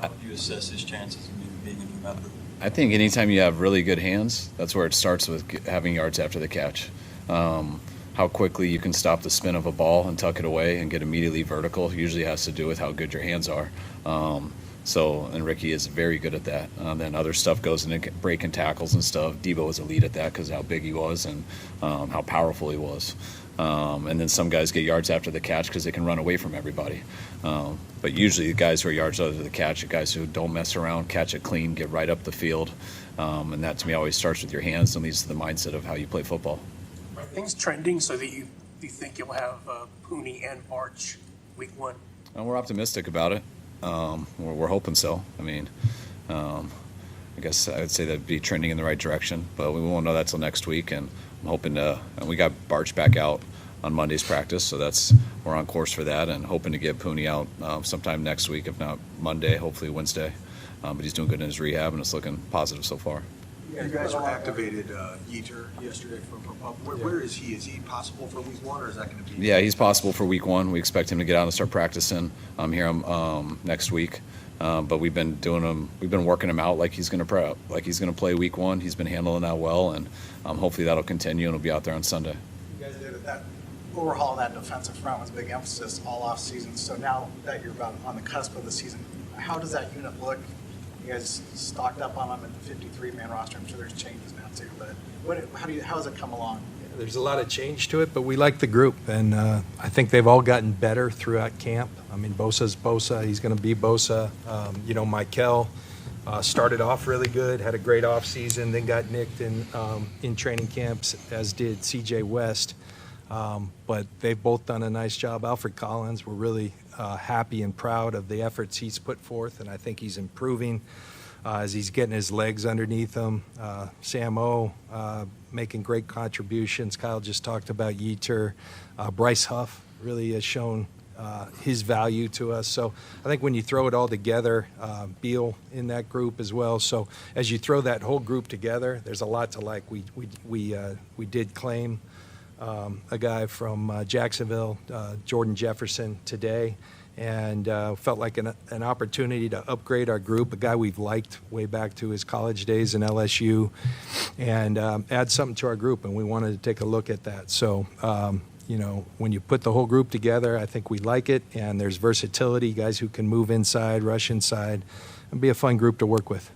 would you assess his chances of maybe being a new member? I think anytime you have really good hands, that's where it starts with having yards after the catch. How quickly you can stop the spin of a ball and tuck it away and get immediately vertical usually has to do with how good your hands are. And Ricky is very good at that. Then other stuff goes into breaking tackles and stuff. Debo was elite at that because of how big he was and how powerful he was. And then some guys get yards after the catch because they can run away from everybody. But usually the guys who are yards after the catch are guys who don't mess around, catch it clean, get right up the field. And that to me always starts with your hands and leads to the mindset of how you play football. Are things trending so that you think you'll have Pooney and Barch week 1? We're optimistic about it. We're hoping so. I mean, I guess I would say that'd be trending in the right direction, but we won't know that till next week. And I'm hoping and we got Barch back out on Monday's practice, so we're on course for that, and hoping to get Pooney out sometime next week, if not Monday, hopefully Wednesday. But he's doing good in his rehab, and it's looking positive so far. You guys activated Yeater yesterday from where is he? Is he possible for week 1, or is that going to be? Yeah, he's possible for week 1. We expect him to get out and start practicing here next week. But we've been working him out like he's going to play week 1. He's been handling that well, and hopefully that'll continue, and he'll be out there on Sunday. You guys did that overhaul of that defensive front was a big emphasis all off season. So now that you're about on the cusp of the season, how does that unit look? You guys stocked up on them at the 53-man roster. I'm sure there's changes now too, but how has it come along? There's a lot of change to it, but we like the group, and I think they've all gotten better throughout camp. I mean, Bosa's Bosa. He's going to be Bosa. Mikel started off really good, had a great offseason, then got nicked in training camps, as did C.J. West. But they've both done a nice job. Alfred Collins, we're really happy and proud of the efforts he's put forth, and I think he's improving as he's getting his legs underneath him. Sam O making great contributions. Kyle just talked about Yeater. Bryce Huff really has shown his value to us. So I think when you throw it all together, Beal in that group as well. So as you throw that whole group together, there's a lot to like. We did claim a guy from Jacksonville, Jordan Jefferson, today, and felt like an opportunity to upgrade our group, a guy we've liked way back to his college days in LSU, and add something to our group, and we wanted to take a look at that. So, when you put the whole group together, I think we like it, and there's versatility, guys who can move inside, rush inside, and be a fun group to work with.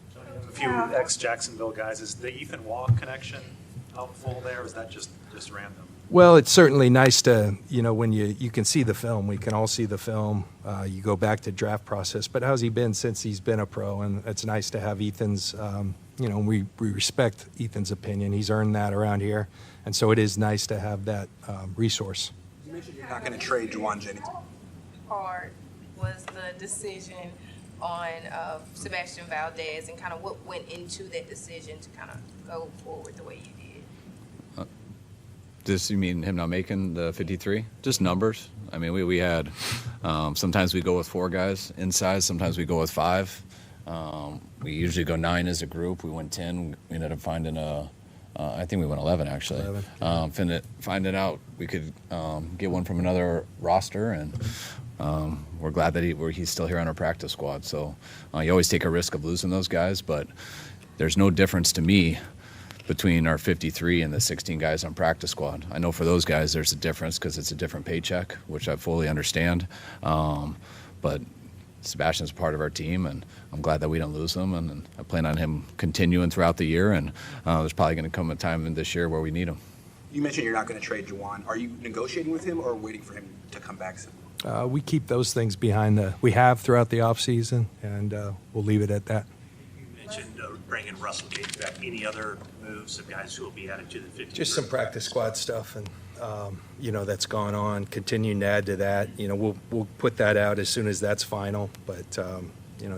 A few ex-Jacksonville guys. Is the Ethan Walk connection helpful there, or is that just random? Well, it's certainly nice to, when you can see the film. We can all see the film. You go back to draft process. But how's he been since he's been a pro? And it's nice to have Ethan's, we respect Ethan's opinion. He's earned that around here. And so it is nice to have that resource. You mentioned you're not going to trade Jawan Jennings. Hard was the decision on Sebastian Valdez, and kind of what went into that decision to kind of go forward the way you did? Just, you mean him not making the 53? Just numbers. I mean, we had, sometimes we go with 4 guys inside, sometimes we go with 5. We usually go 9 as a group. We went 10. We ended up finding I think we went 11 actually. 11. Finding out we could get one from another roster, and we're glad that he's still here on our practice squad. So you always take a risk of losing those guys, but there's no difference to me between our 53 and the 16 guys on practice squad. I know for those guys there's a difference because it's a different paycheck, which I fully understand. But Sebastian's part of our team, and I'm glad that we don't lose him, and I plan on him continuing throughout the year, and there's probably going to come a time in this year where we need him. You mentioned you're not going to trade Jawan. Are you negotiating with him or waiting for him to come back soon? We keep those things we have throughout the offseason, and we'll leave it at that. You mentioned bringing Russell Gage back. Any other moves of guys who will be added to the 50? Just some practice squad stuff, and that's gone on. Continuing to add to that. We'll put that out as soon as that's final. But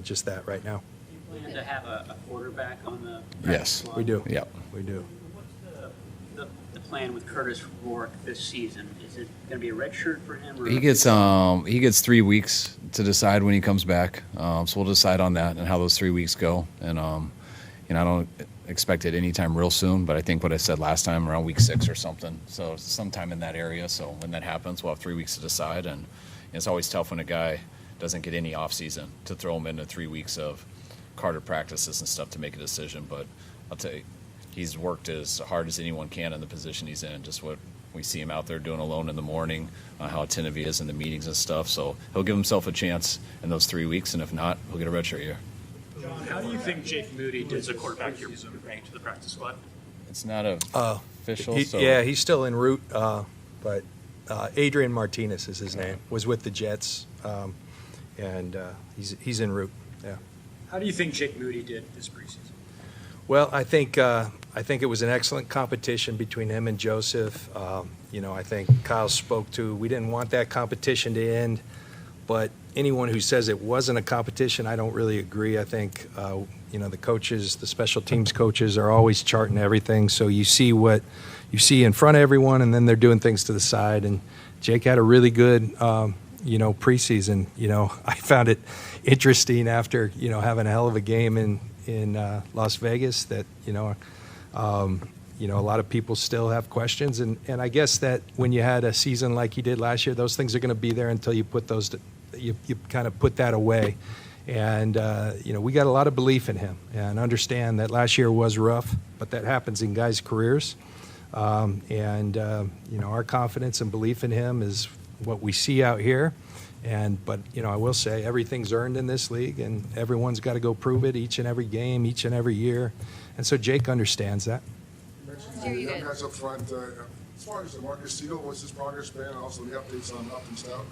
just that right now. You plan to have a quarterback on the Yes, squad? We do. Yep. We do. What's the plan with Curtis Rourke this season? Is it going to be a red shirt for him? Or He gets 3 weeks to decide when he comes back. So we'll decide on that and how those 3 weeks go. And I don't expect it anytime real soon, but I think what I said last time, around week 6 or something. So sometime in that area. So when that happens, we'll have 3 weeks to decide. And it's always tough when a guy doesn't get any off season to throw him into 3 weeks of Carter practices and stuff to make a decision. But I'll tell you, he's worked as hard as anyone can in the position he's in. Just what we see him out there doing alone in the morning, how attentive he is in the meetings and stuff. So he'll give himself a chance in those 3 weeks, and if not, he'll get a redshirt year. John, how do you think Jake Moody did as a quarterback you're bringing to the practice squad? It's not official. He's still en route, but Adrian Martinez is his name. Was with the Jets, and he's en route. Yeah. How do you think Jake Moody did this preseason? Well, I think it was an excellent competition between him and Joseph. I think Kyle spoke to. We didn't want that competition to end, but anyone who says it wasn't a competition, I don't really agree. I think the coaches, the special teams coaches, are always charting everything. So you see what you see in front of everyone, and then they're doing things to the side. And Jake had a really good preseason. I found it interesting after having a hell of a game in Las Vegas that a lot of people still have questions, and I guess that when you had a season like you did last year, those things are going to be there until you put those you kind of put that away. And we got a lot of belief in him and understand that last year was rough, but that happens in guys' careers. Our confidence and belief in him is what we see out here. But I will say everything's earned in this league, and everyone's got to go prove it each and every game, each and every year. And so Jake understands that. You mentioned the young guys up front. As far as Marcus Siegel, what's his progress been? And also the updates on Upton Stout.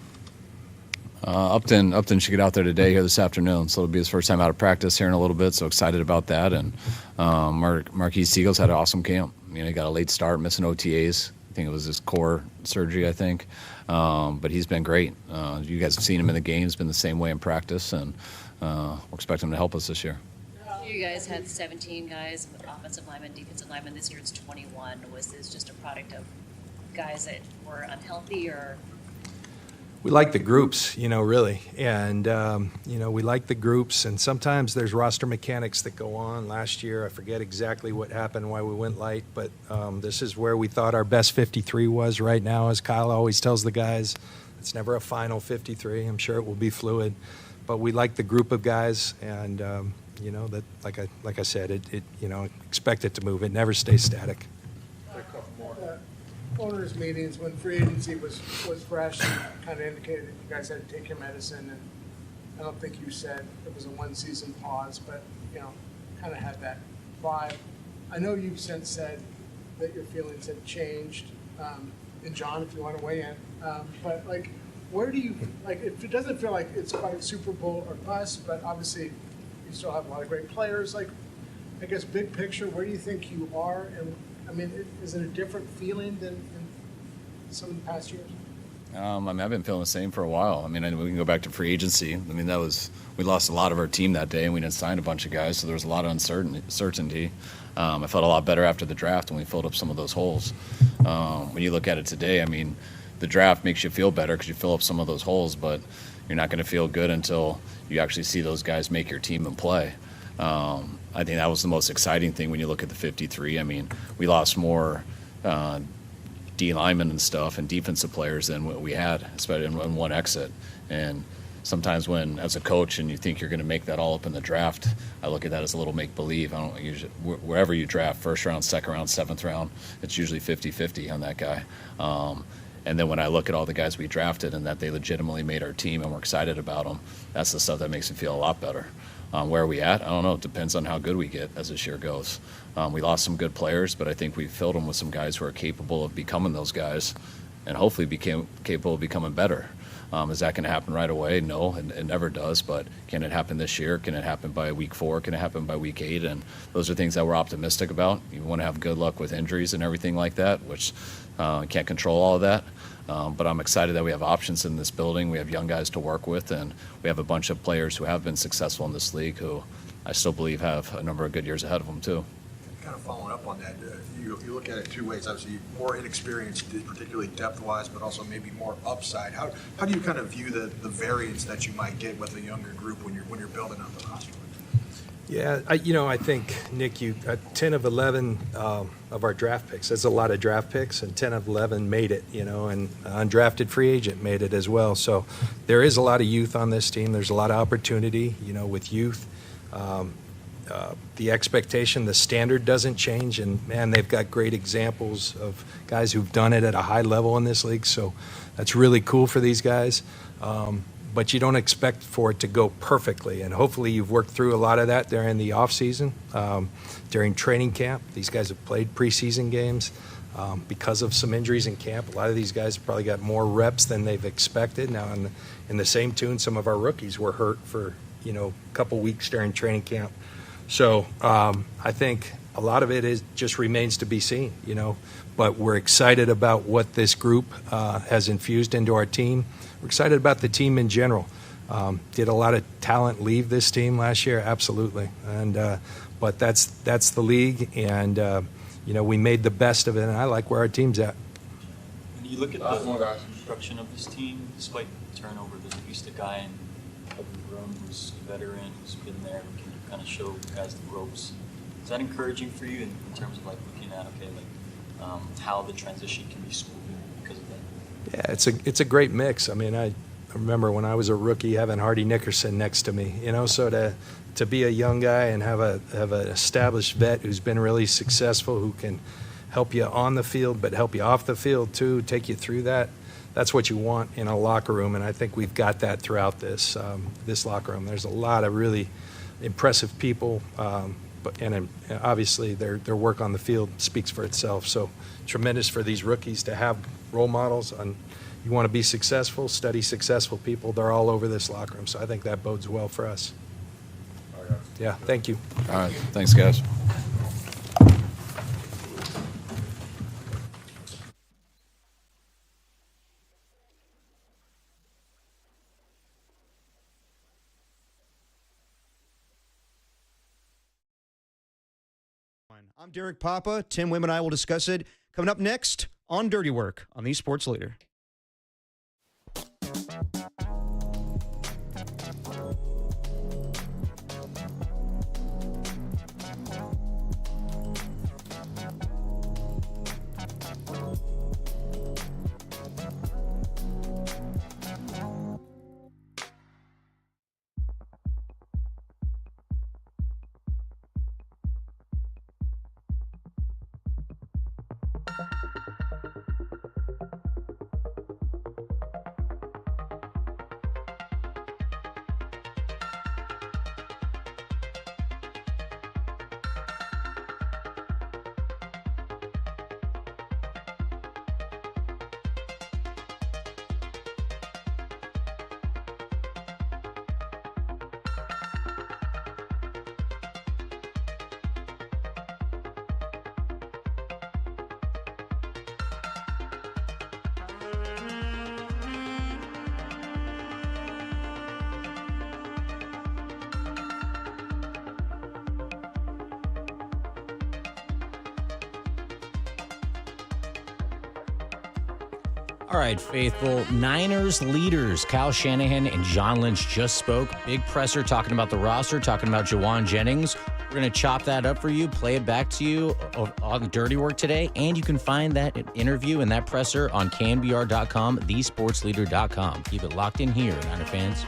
Upton should get out there today, here this afternoon. So it'll be his first time out of practice here in a little bit. So excited about that. And Marquise Siegel's had an awesome camp. He got a late start, missing OTAs. I think it was his core surgery, I think. But he's been great. You guys have seen him in the games, been the same way in practice, and we're expecting him to help us this year. You guys had 17 guys, offensive linemen, defensive linemen. This year it's 21. Was this just a product of guys that were unhealthy, or? We like the groups, really. And, we like the groups. And sometimes there's roster mechanics that go on. Last year, I forget exactly what happened, why we went light. But this is where we thought our best 53 was right now, as Kyle always tells the guys. It's never a final 53. I'm sure it will be fluid. But we like the group of guys. And, that, like I said, it expect it to move. It never stays static. Owners' meetings when free agency was fresh, and kind of indicated that you guys had to take your medicine, and I don't think you said it was a one-season pause, but kind of had that vibe. I know you've since said that your feelings have changed. and John, if you want to weigh in. But like, where do you like? It doesn't feel like it's quite Super Bowl or bust, but obviously you still have a lot of great players. Like, I guess big picture, where do you think you are? And I mean, is it a different feeling than in some of the past years? I mean, I've been feeling the same for a while. I mean, we can go back to free agency. I mean, we lost a lot of our team that day, and we didn't sign a bunch of guys, so there was a lot of uncertainty. I felt a lot better after the draft when we filled up some of those holes. When you look at it today, I mean, the draft makes you feel better because you fill up some of those holes, but you're not going to feel good until you actually see those guys make your team and play. I think that was the most exciting thing when you look at the 53. I mean, we lost more D linemen and stuff and defensive players than what we had, especially in one exit. And sometimes when, as a coach, and you think you're going to make that all up in the draft, I look at that as a little make-believe. I don't usually, wherever you draft, first round, second round, seventh round, it's usually 50-50 on that guy. And then when I look at all the guys we drafted and that they legitimately made our team and we're excited about them, that's the stuff that makes me feel a lot better. Where are we at? I don't know. It depends on how good we get as this year goes. We lost some good players, but I think we filled them with some guys who are capable of becoming those guys and hopefully became capable of becoming better. Is that going to happen right away? No, it never does. But can it happen this year? Can it happen by week 4? Can it happen by week 8? And those are things that we're optimistic about. You want to have good luck with injuries and everything like that, which can't control all of that. But I'm excited that we have options in this building. We have young guys to work with, and we have a bunch of players who have been successful in this league who I still believe have a number of good years ahead of them, too. Kind of following up on that, you look at it two ways. Obviously, more inexperienced, particularly depth-wise, but also maybe more upside. How do you kind of view the variance that you might get with a younger group when you're building out the roster? Yeah, I think, Nick, 10 of 11 of our draft picks, that's a lot of draft picks, and 10 of 11 made it, and undrafted free agent made it as well. So there is a lot of youth on this team. There's a lot of opportunity, with youth. The expectation, the standard doesn't change, and, man, they've got great examples of guys who've done it at a high level in this league, so that's really cool for these guys. But you don't expect for it to go perfectly, and hopefully you've worked through a lot of that during the offseason, during training camp. These guys have played preseason games because of some injuries in camp. A lot of these guys probably got more reps than they've expected. Now, in the same tune, some of our rookies were hurt for a couple weeks during training camp. So I think a lot of it just remains to be seen, But we're excited about what this group has infused into our team. We're excited about the team in general. Did a lot of talent leave this team last year? Absolutely. And but that's the league, and we made the best of it, and I like where our team's at. When you look at the construction of this team, despite turnover, there's at least a guy in every room who's a veteran, who's been there, who can kind of show guys the ropes. Is that encouraging for you in terms of looking at how the transition can be smooth because of that? Yeah, it's a great mix. I mean, I remember when I was a rookie having Hardy Nickerson next to me. So to be a young guy and have an established vet who's been really successful, who can help you on the field but help you off the field too, take you through that. That's what you want in a locker room, and I think we've got that throughout this locker room. There's a lot of really impressive people, and obviously their work on the field speaks for itself. So tremendous for these rookies to have role models. And you want to be successful, study successful people. They're all over this locker room, so I think that bodes well for us. Yeah, thank you. All right, thanks, guys. I'm Derek Papa. Tim Wim and I will discuss it coming up next on Dirty Work on the Sports Leader. All right, faithful. Niners leaders Kyle Shanahan and John Lynch just spoke. Big presser talking about the roster, talking about Jawan Jennings. We're going to chop that up for you, play it back to you on the Dirty Work today, and you can find that interview and that presser on KNBR.com, thesportsleader.com. Keep it locked in here, Niner fans.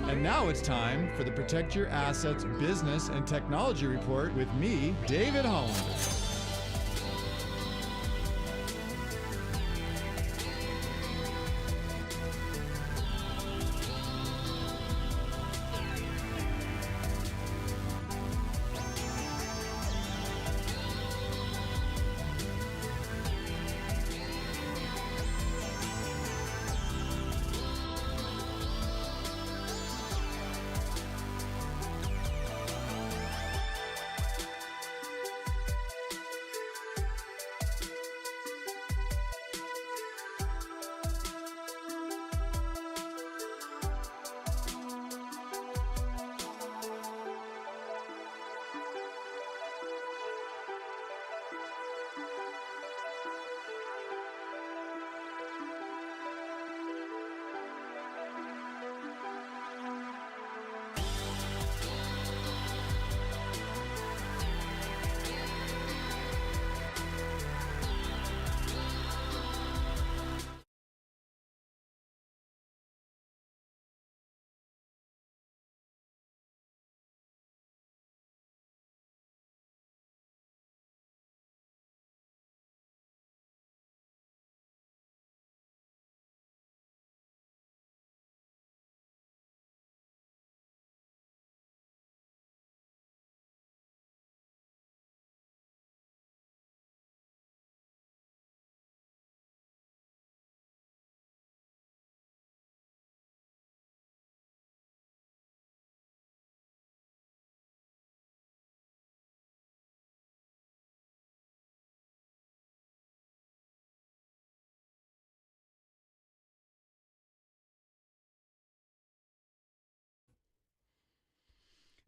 And now it's time for the Protect Your Assets Business and Technology Report with me, David Hollander.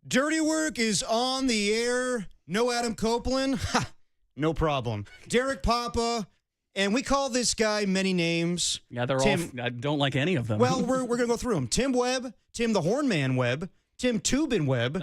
Dirty Work is on the air. No Adam Copeland. Ha, no problem. Derek Papa. And we call this guy many names. Yeah, they're all. I don't like any of them. Well, we're going to go through them. Tim Webb, Tim the Hornman Webb, Tim Tubin Webb.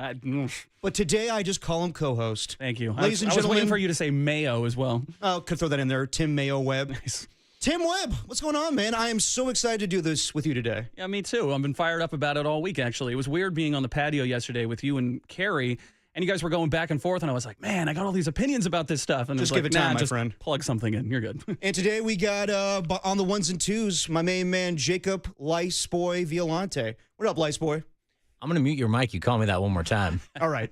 But today I just call him co-host. Thank you. Ladies and I was gentlemen. waiting for you to say Mayo as well. Oh, could throw that in there. Tim Mayo Webb. Nice. Tim Webb, what's going on, man? I am so excited to do this with you today. Yeah, me too. I've been fired up about it all week, actually. It was weird being on the patio yesterday with you and Carrie, and you guys were going back and forth, and I was like, man, I got all these opinions about this stuff. And Just it was give like, it time, my just friend. Plug something in. You're good. And today we got on the ones and twos, my main man, Jacob Liceboy Violante. What up, Liceboy? I'm going to mute your mic. You call me that one more time. All right.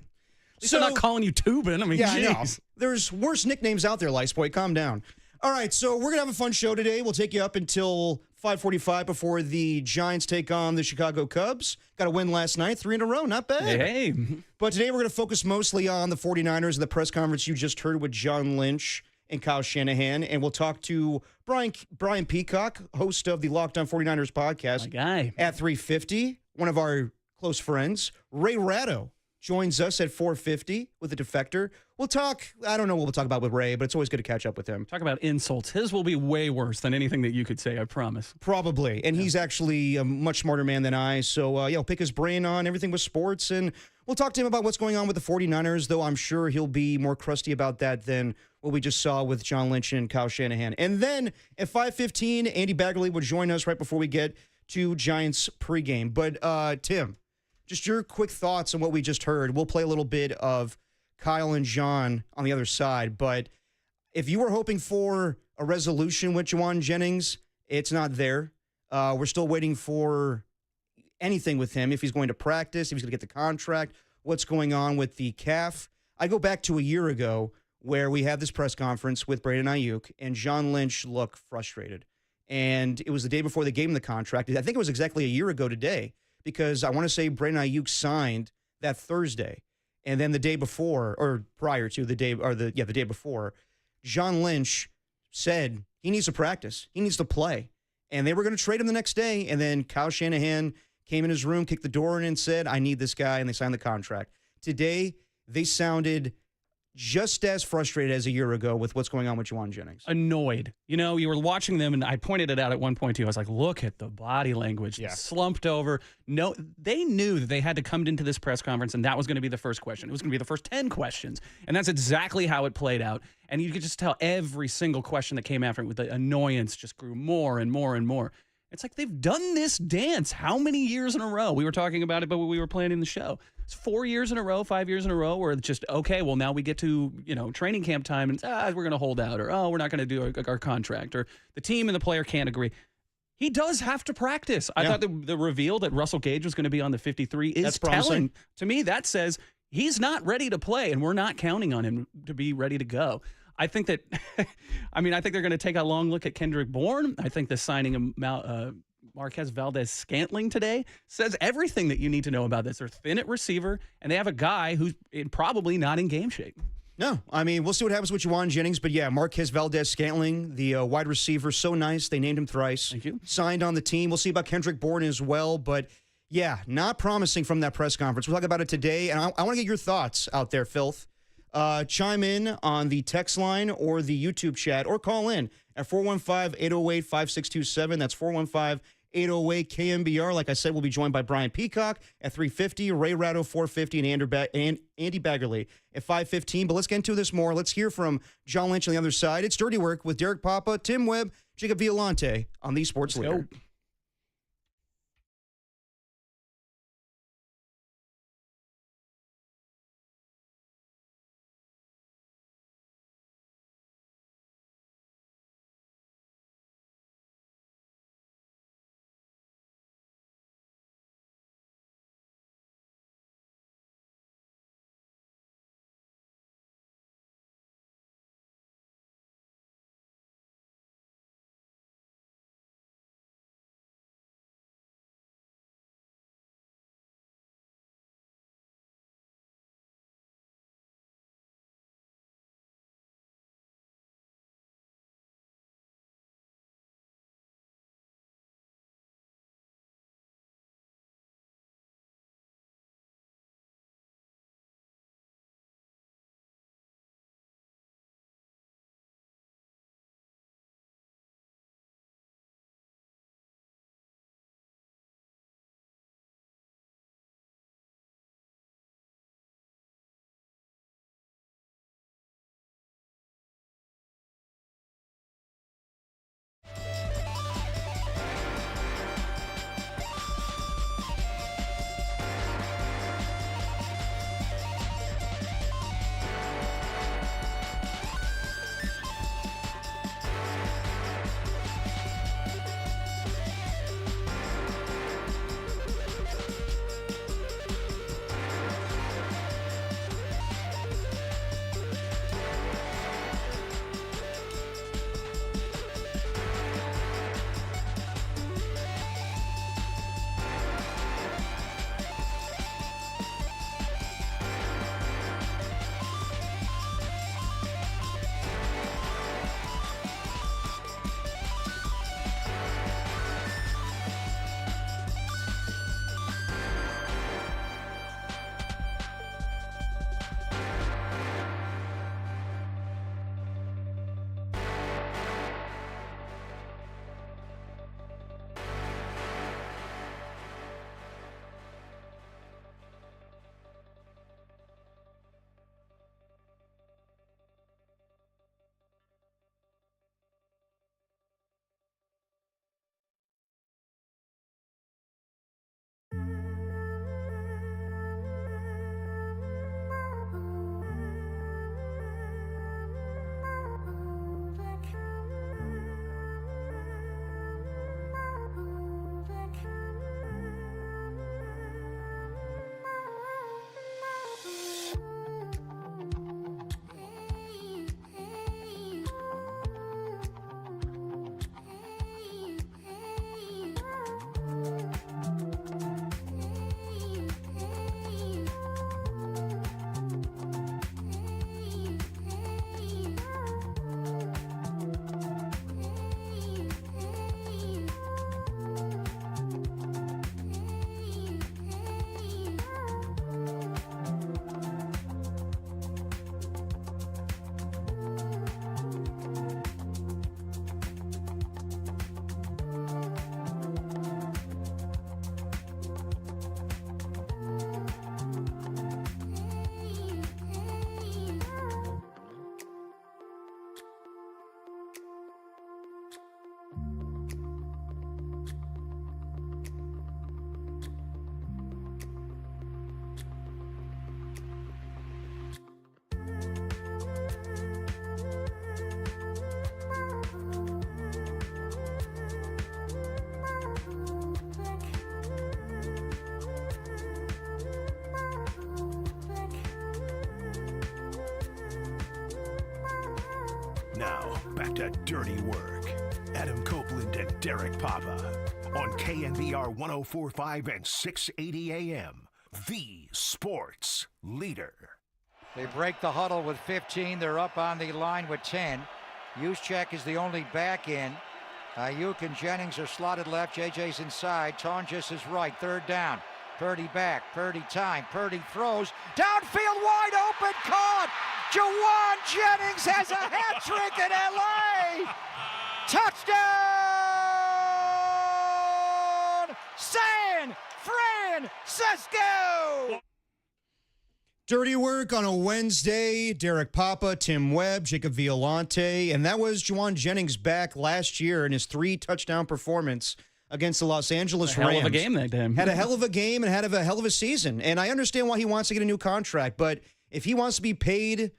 So, I'm not calling you Tubin. I mean, yeah, geez. I know. There's worse nicknames out there, Liceboy. Calm down. All right, so we're going to have a fun show today. We'll take you up until 5:45 before the Giants take on the Chicago Cubs. Got a win last night, 3 in a row. Not bad. Hey. But today we're going to focus mostly on the 49ers and the press conference you just heard with John Lynch and Kyle Shanahan. And we'll talk to Brian Peacock, host of the Locked On 49ers podcast. My guy. At 3:50, one of our close friends, Ray Ratto, joins us at 4:50 with a defector. We'll talk, I don't know what we'll talk about with Ray, but it's always good to catch up with him. Talk about insults. His will be way worse than anything that you could say, I promise. Probably. And he's actually a much smarter man than I. So, yeah, I'll pick his brain on everything with sports. And we'll talk to him about what's going on with the 49ers, though I'm sure he'll be more crusty about that than what we just saw with John Lynch and Kyle Shanahan. And then at 5:15, Andy Baggerly will join us right before we get to Giants pregame. But, Tim, just your quick thoughts on what we just heard. We'll play a little bit of Kyle and John on the other side. But if you were hoping for a resolution with Jawan Jennings, it's not there. We're still waiting for anything with him, if he's going to practice, if he's going to get the contract, what's going on with the calf. I go back to a year ago where we had this press conference with Brandon Ayuk, and John Lynch looked frustrated. And it was the day before they gave him the contract. I think it was exactly a year ago today, because I want to say Brandon Ayuk signed that Thursday. And then the day before, or prior to the day, or the day before, John Lynch said he needs to practice. He needs to play. And they were going to trade him the next day. And then Kyle Shanahan came in his room, kicked the door in, and said, I need this guy. And they signed the contract. Today, they sounded just as frustrated as a year ago with what's going on with Jawan Jennings. Annoyed. You know, you were watching them, and I pointed it out at one point, too. I was like, look at the body language. Yeah. Slumped over. No, they knew that they had to come into this press conference, and that was going to be the first question. It was going to be the first 10 questions. And that's exactly how it played out. And you could just tell every single question that came after it with the annoyance just grew more and more and more. It's like they've done this dance how many years in a row? We were talking about it, but we were planning the show. It's 4 years in a row, 5 years in a row, where it's just, okay, well, now we get to, training camp time, and we're going to hold out, or, we're not going to do our contract, or the team and the player can't agree. He does have to practice. I thought the reveal that Russell Gage was going to be on the 53 is telling. To me, that says he's not ready to play, and we're not counting on him to be ready to go. I think that, I think they're going to take a long look at Kendrick Bourne. I think the signing of Marquez Valdez-Scantling today says everything that you need to know about this. They're thin at receiver, and they have a guy who's probably not in game shape. No, we'll see what happens with Jawan Jennings, but yeah, Marquez Valdez-Scantling, the wide receiver, so nice. They named him thrice. Thank you. Signed on the team. We'll see about Kendrick Bourne as well, but yeah, not promising from that press conference. We'll talk about it today, and I want to get your thoughts out there, Filth. Chime in on the text line or the YouTube chat, or call in at 415-808-5627. That's 415-808-KNBR. Like I said, we'll be joined by Brian Peacock at 3:50, Ray Ratto 4:50, and Andy Baggerly at 5:15. But let's get into this more. Let's hear from John Lynch on the other side. It's Dirty Work with Derek Papa, Tim Webb, Jacob Violante on the Sports Leader. Now, back to Dirty Work. Adam Copeland and Derek Papa on KNBR 104.5 and 680 AM. The sports leader. They break the huddle with 15. They're up on the line with 10. Juszczyk is the only back in. Ayuk and Jennings are slotted left. JJ's inside. Tonjes is right. Third down. Purdy back. Purdy time. Purdy throws. Downfield wide open. Caught. Jawan Jennings has a hat trick in LA. Touchdown! San Francisco! Dirty Work on a Wednesday. Derek Papa, Tim Webb, Jacob Violante, and that was Jawan Jennings back last year in his 3-touchdown performance against the Los Angeles Rams. Hell of a game that day. Had a hell of a game and had a hell of a season. And I understand why he wants to get a new contract, but if he wants to be paid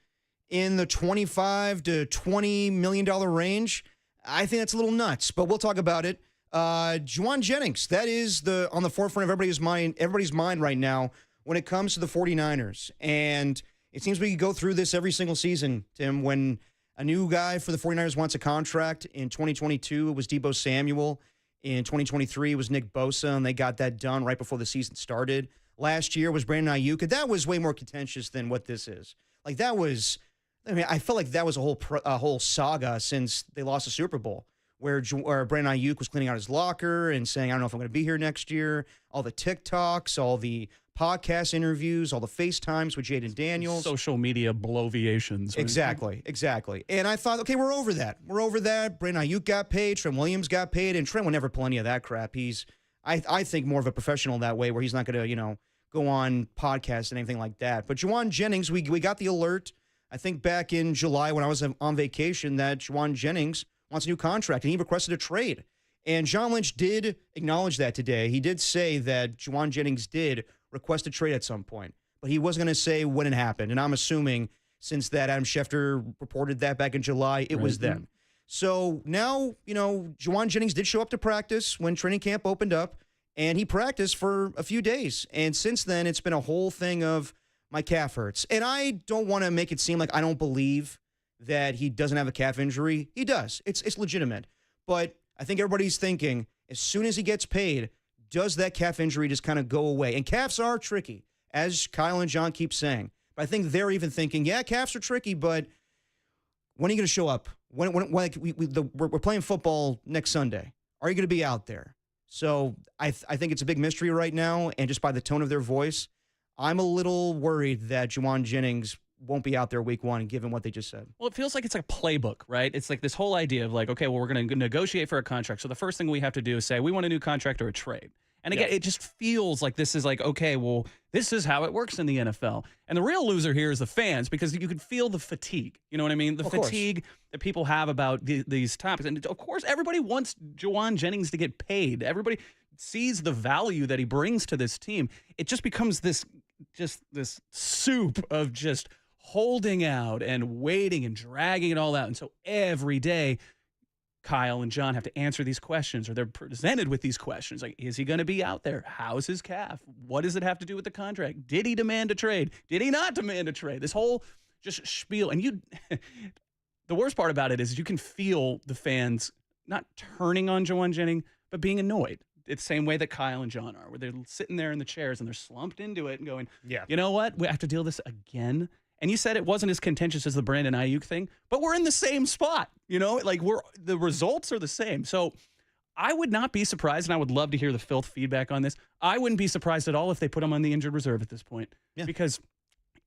in the $25 to $20 million range, I think that's a little nuts. But we'll talk about it. Jawan Jennings, that is on the forefront of everybody's mind right now when it comes to the 49ers. And it seems we go through this every single season, Tim, when a new guy for the 49ers wants a contract. In 2022, it was Deebo Samuel. In 2023, it was Nick Bosa, and they got that done right before the season started. Last year was Brandon Ayuk, and that was way more contentious than what this is. Like, that was, I mean, I felt like that was a whole saga since they lost the Super Bowl, where Brandon Ayuk was cleaning out his locker and saying, I don't know if I'm going to be here next year. All the TikToks, all the podcast interviews, all the FaceTimes with Jaden Daniels. Social media bloviations. Right? Exactly. And I thought, okay, we're over that. Brandon Ayuk got paid. Trent Williams got paid. And Trent will never pull any of that crap. He's, I think, more of a professional that way, where he's not going to, go on podcasts and anything like that. But Jawan Jennings, we got the alert, I think back in July when I was on vacation, that Jawan Jennings wants a new contract, and he requested a trade. And John Lynch did acknowledge that today. He did say that Jawan Jennings did request a trade at some point, but he wasn't going to say when it happened. And I'm assuming since that Adam Schefter reported that back in July, it was then. So now, Jawan Jennings did show up to practice when training camp opened up, and he practiced for a few days. And since then, it's been a whole thing of my calf hurts. And I don't want to make it seem like I don't believe that he doesn't have a calf injury. He does. It's legitimate. But I think everybody's thinking, as soon as he gets paid, does that calf injury just kind of go away? And calves are tricky, as Kyle and John keep saying. But I think they're even thinking, yeah, calves are tricky, but when are you going to show up? When we're playing football next Sunday. Are you going to be out there? So I think it's a big mystery right now, and just by the tone of their voice, I'm a little worried that Jawan Jennings won't be out there week one, given what they just said. Well, it feels like it's like a playbook, right? It's like this whole idea of like, okay, well, we're going to negotiate for a contract. So the first thing we have to do is say, we want a new contract or a trade. And again, it just feels like this is like, okay, well, this is how it works in the NFL. And the real loser here is the fans, because you can feel the fatigue. You know what I mean? The fatigue that people have about these topics. And of course, everybody wants Jawan Jennings to get paid. Everybody sees the value that he brings to this team. It just becomes this soup of just holding out and waiting and dragging it all out. And so every day, Kyle and John have to answer these questions, or they're presented with these questions. Like, is he going to be out there? How's his calf? What does it have to do with the contract? Did he demand a trade? Did he not demand a trade? This whole just spiel. And the worst part about it is you can feel the fans not turning on Jawan Jennings, but being annoyed. It's the same way that Kyle and John are, where they're sitting there in the chairs and they're slumped into it and going, you know what? We have to deal with this again. And you said it wasn't as contentious as the Brandon Ayuk thing, but we're in the same spot. Like the results are the same. So I would not be surprised, and I would love to hear the filth feedback on this. I wouldn't be surprised at all if they put him on the injured reserve at this point, because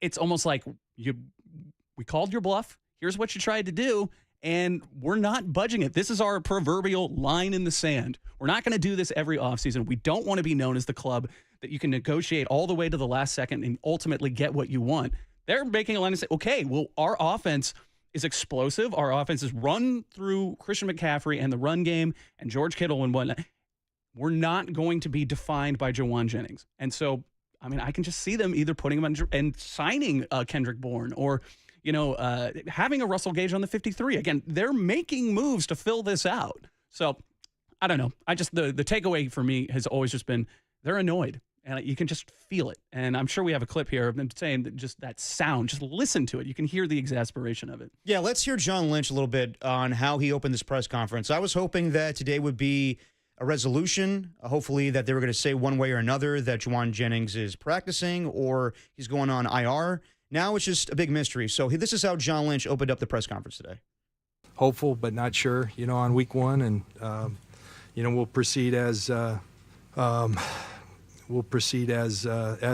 it's almost like we called your bluff. Here's what you tried to do, and we're not budging it. This is our proverbial line in the sand. We're not going to do this every offseason. We don't want to be known as the club that you can negotiate all the way to the last second and ultimately get what you want. They're making a line and say, okay, well, our offense is explosive. Our offense is run through Christian McCaffrey and the run game and George Kittle and whatnot. We're not going to be defined by Jawan Jennings. And so, I mean, I can just see them either putting him on and signing Kendrick Bourne, or, having a Russell Gage on the 53. Again, they're making moves to fill this out. So I don't know. The takeaway for me has always just been they're annoyed. And you can just feel it. And I'm sure we have a clip here of them saying that just that sound, just listen to it. You can hear the exasperation of it. Yeah, let's hear John Lynch a little bit on how he opened this press conference. I was hoping that today would be a resolution, hopefully that they were going to say one way or another that Jawan Jennings is practicing or he's going on IR. Now it's just a big mystery. So this is how John Lynch opened up the press conference today. Hopeful, but not sure, on week one. And, we'll proceed as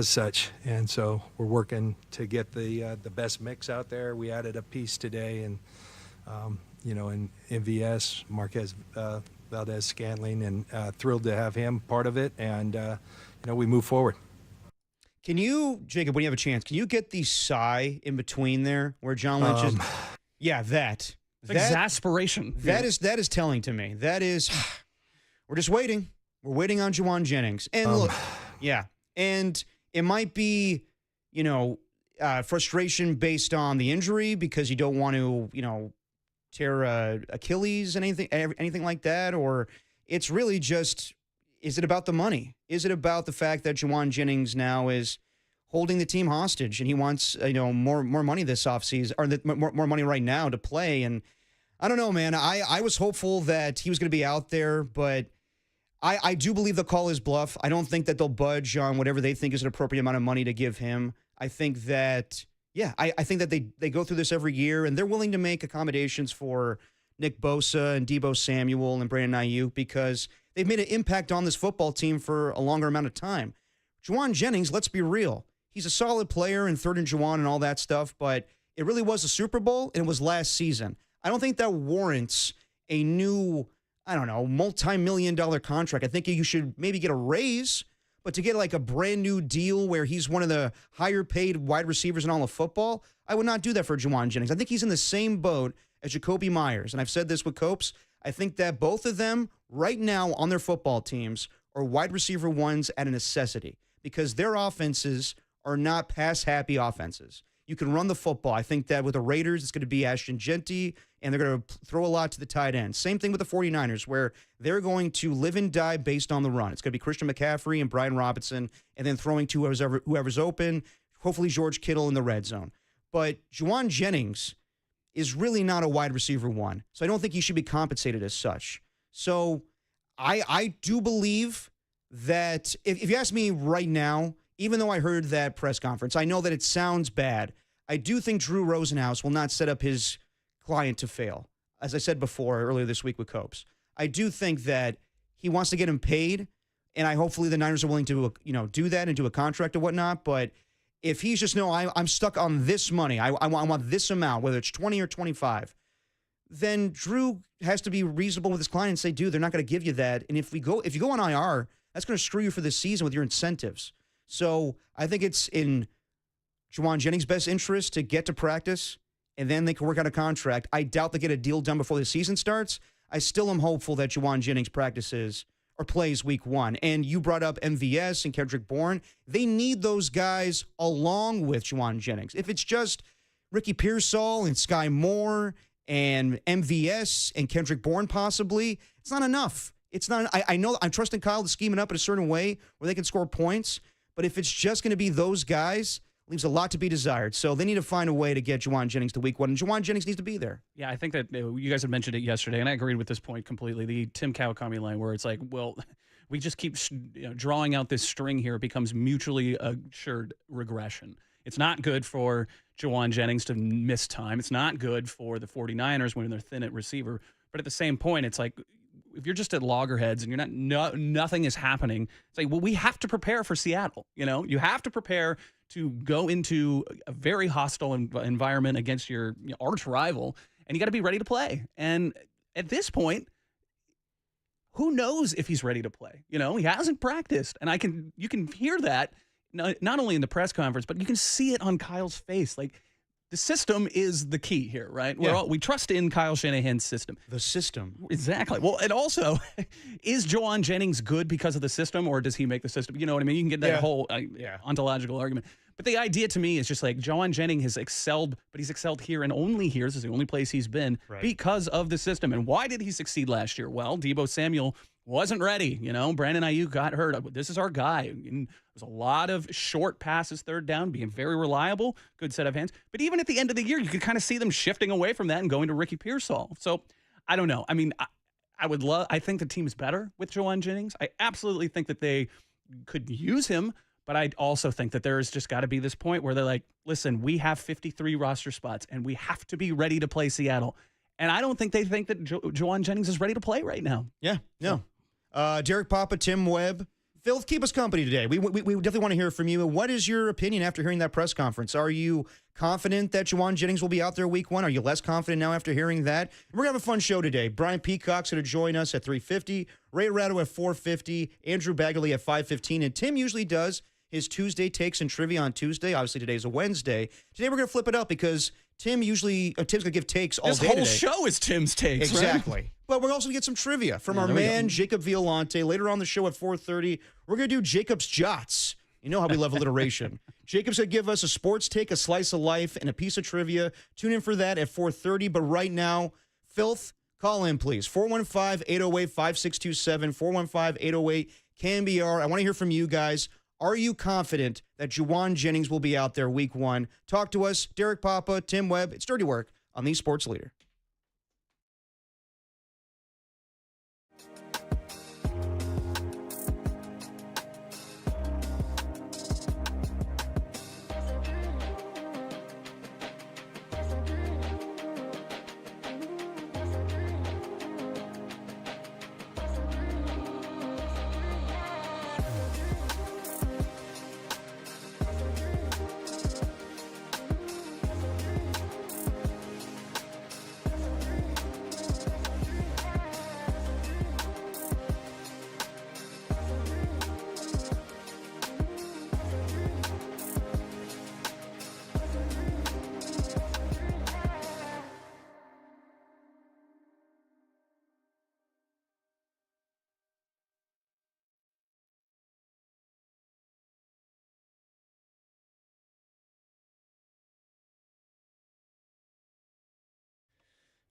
such. And so we're working to get the best mix out there. We added a piece today, and in MVS, Marquez Valdez-Scantling, and thrilled to have him part of it. And we move forward. Can you, Jacob, when you have a chance, can you get the sigh in between there where John Lynch is? Yeah, that exasperation. That is telling to me. That is, we're just waiting. We're waiting on Jawan Jennings. And look, yeah, and it might be, frustration based on the injury because you don't want to, tear Achilles and anything like that, or it's really just, is it about the money? Is it about the fact that Jawan Jennings now is holding the team hostage and he wants more money this offseason, or more money right now to play? And I don't know, man. I was hopeful that he was going to be out there, but I do believe they'll call his bluff. I don't think that they'll budge on whatever they think is an appropriate amount of money to give him. I think that, I think that they go through this every year, and they're willing to make accommodations for Nick Bosa and Deebo Samuel and Brandon Ayuk because they've made an impact on this football team for a longer amount of time. Jawan Jennings, let's be real. He's a solid player and third and Jawan and all that stuff, but it really was a Super Bowl, and it was last season. I don't think that warrants a new, multi-million-dollar contract. I think you should maybe get a raise, but to get like a brand new deal where he's one of the higher paid wide receivers in all of football, I would not do that for Jawan Jennings. I think he's in the same boat as Jacoby Myers. And I've said this with Copes. I think that both of them right now on their football teams are wide receiver ones at a necessity because their offenses are not pass-happy offenses. You can run the football. I think that with the Raiders, it's going to be Ashton Genty, and they're going to throw a lot to the tight end. Same thing with the 49ers, where they're going to live and die based on the run. It's going to be Christian McCaffrey and Brian Robinson, and then throwing to whoever's open, hopefully George Kittle in the red zone. But Jawan Jennings is really not a wide receiver one, so I don't think he should be compensated as such. So I do believe that if you ask me right now, even though I heard that press conference, I know that it sounds bad. I do think Drew Rosenhaus will not set up his client to fail. As I said before earlier this week with Copes, I do think that he wants to get him paid, and hopefully the Niners are willing to do that and do a contract or whatnot. But if he's just I'm stuck on this money, I want this amount, whether it's 20 or 25, then Drew has to be reasonable with his client and say, dude, they're not going to give you that. And if you go on IR, that's going to screw you for the season with your incentives. So I think it's in Jawan Jennings' best interest to get to practice, and then they can work out a contract. I doubt they get a deal done before the season starts. I still am hopeful that Jawan Jennings practices or plays week one. And you brought up MVS and Kendrick Bourne. They need those guys along with Jawan Jennings. If it's just Ricky Pearsall and Sky Moore and MVS and Kendrick Bourne possibly, it's not enough. It's not. I know I'm trusting Kyle to scheme it up in a certain way where they can score points. But if it's just going to be those guys, leaves a lot to be desired. So they need to find a way to get Jawan Jennings to week one, and Jawan Jennings needs to be there. Yeah, I think that you guys had mentioned it yesterday, and I agreed with this point completely. The Tim Kawakami line where it's like, well, we just keep drawing out this string here. It becomes mutually assured regression. It's not good for Jawan Jennings to miss time. It's not good for the 49ers when they're thin at receiver. But at the same point, it's like, if you're just at loggerheads and you're nothing is happening, it's like, well, we have to prepare for Seattle. You have to prepare to go into a very hostile environment against your arch rival, and you got to be ready to play. And at this point, who knows if he's ready to play? He hasn't practiced, and you can hear that not only in the press conference, but you can see it on Kyle's face. Like, the system is the key here, right? Yeah. We trust in Kyle Shanahan's system. The system. Exactly. Well, and also, is Jawan Jennings good because of the system, or does he make the system? You know what I mean? You can get that whole ontological argument. But the idea to me is just like Jawan Jennings has excelled, but he's excelled here and only here. This is the only place he's been because of the system. And why did he succeed last year? Well, Deebo Samuel wasn't ready. Brandon Ayuk got hurt. This is our guy. And there's a lot of short passes, third down, being very reliable, good set of hands. But even at the end of the year, you could kind of see them shifting away from that and going to Ricky Pearsall. So I don't know. I mean, I think the team is better with Jawan Jennings. I absolutely think that they could use him, but I also think that there's just got to be this point where they're like, listen, we have 53 roster spots and we have to be ready to play Seattle. And I don't think they think that Jawan Jennings is ready to play right now. Yeah, no. Derek Papa, Tim Webb, Phil, keep us company today. We definitely want to hear from you. What is your opinion after hearing that press conference? Are you confident that Jawan Jennings will be out there week 1? Are you less confident now after hearing that? We're going to have a fun show today. Brian Peacock's going to join us at 3:50, Ray Ratto at 4:50, Andrew Baggerly at 5:15, and Tim usually does his Tuesday takes and trivia on Tuesday. Obviously, today's a Wednesday. Today, we're going to flip it up because Tim's going to give takes all day today. This whole show is Tim's takes, exactly. Right? But we're also going to get some trivia from our man, Jacob Violante. Later on the show at 4:30, we're going to do Jacob's Jots. You know how we love alliteration. Jacob's going to give us a sports take, a slice of life, and a piece of trivia. Tune in for that at 4:30. But right now, Filth, call in, please. 415-808-5627, 415-808-KNBR. I want to hear from you guys. Are you confident that Jawan Jennings will be out there week 1? Talk to us. Derek Papa, Tim Webb. It's Dirty Work on the Sports Leader.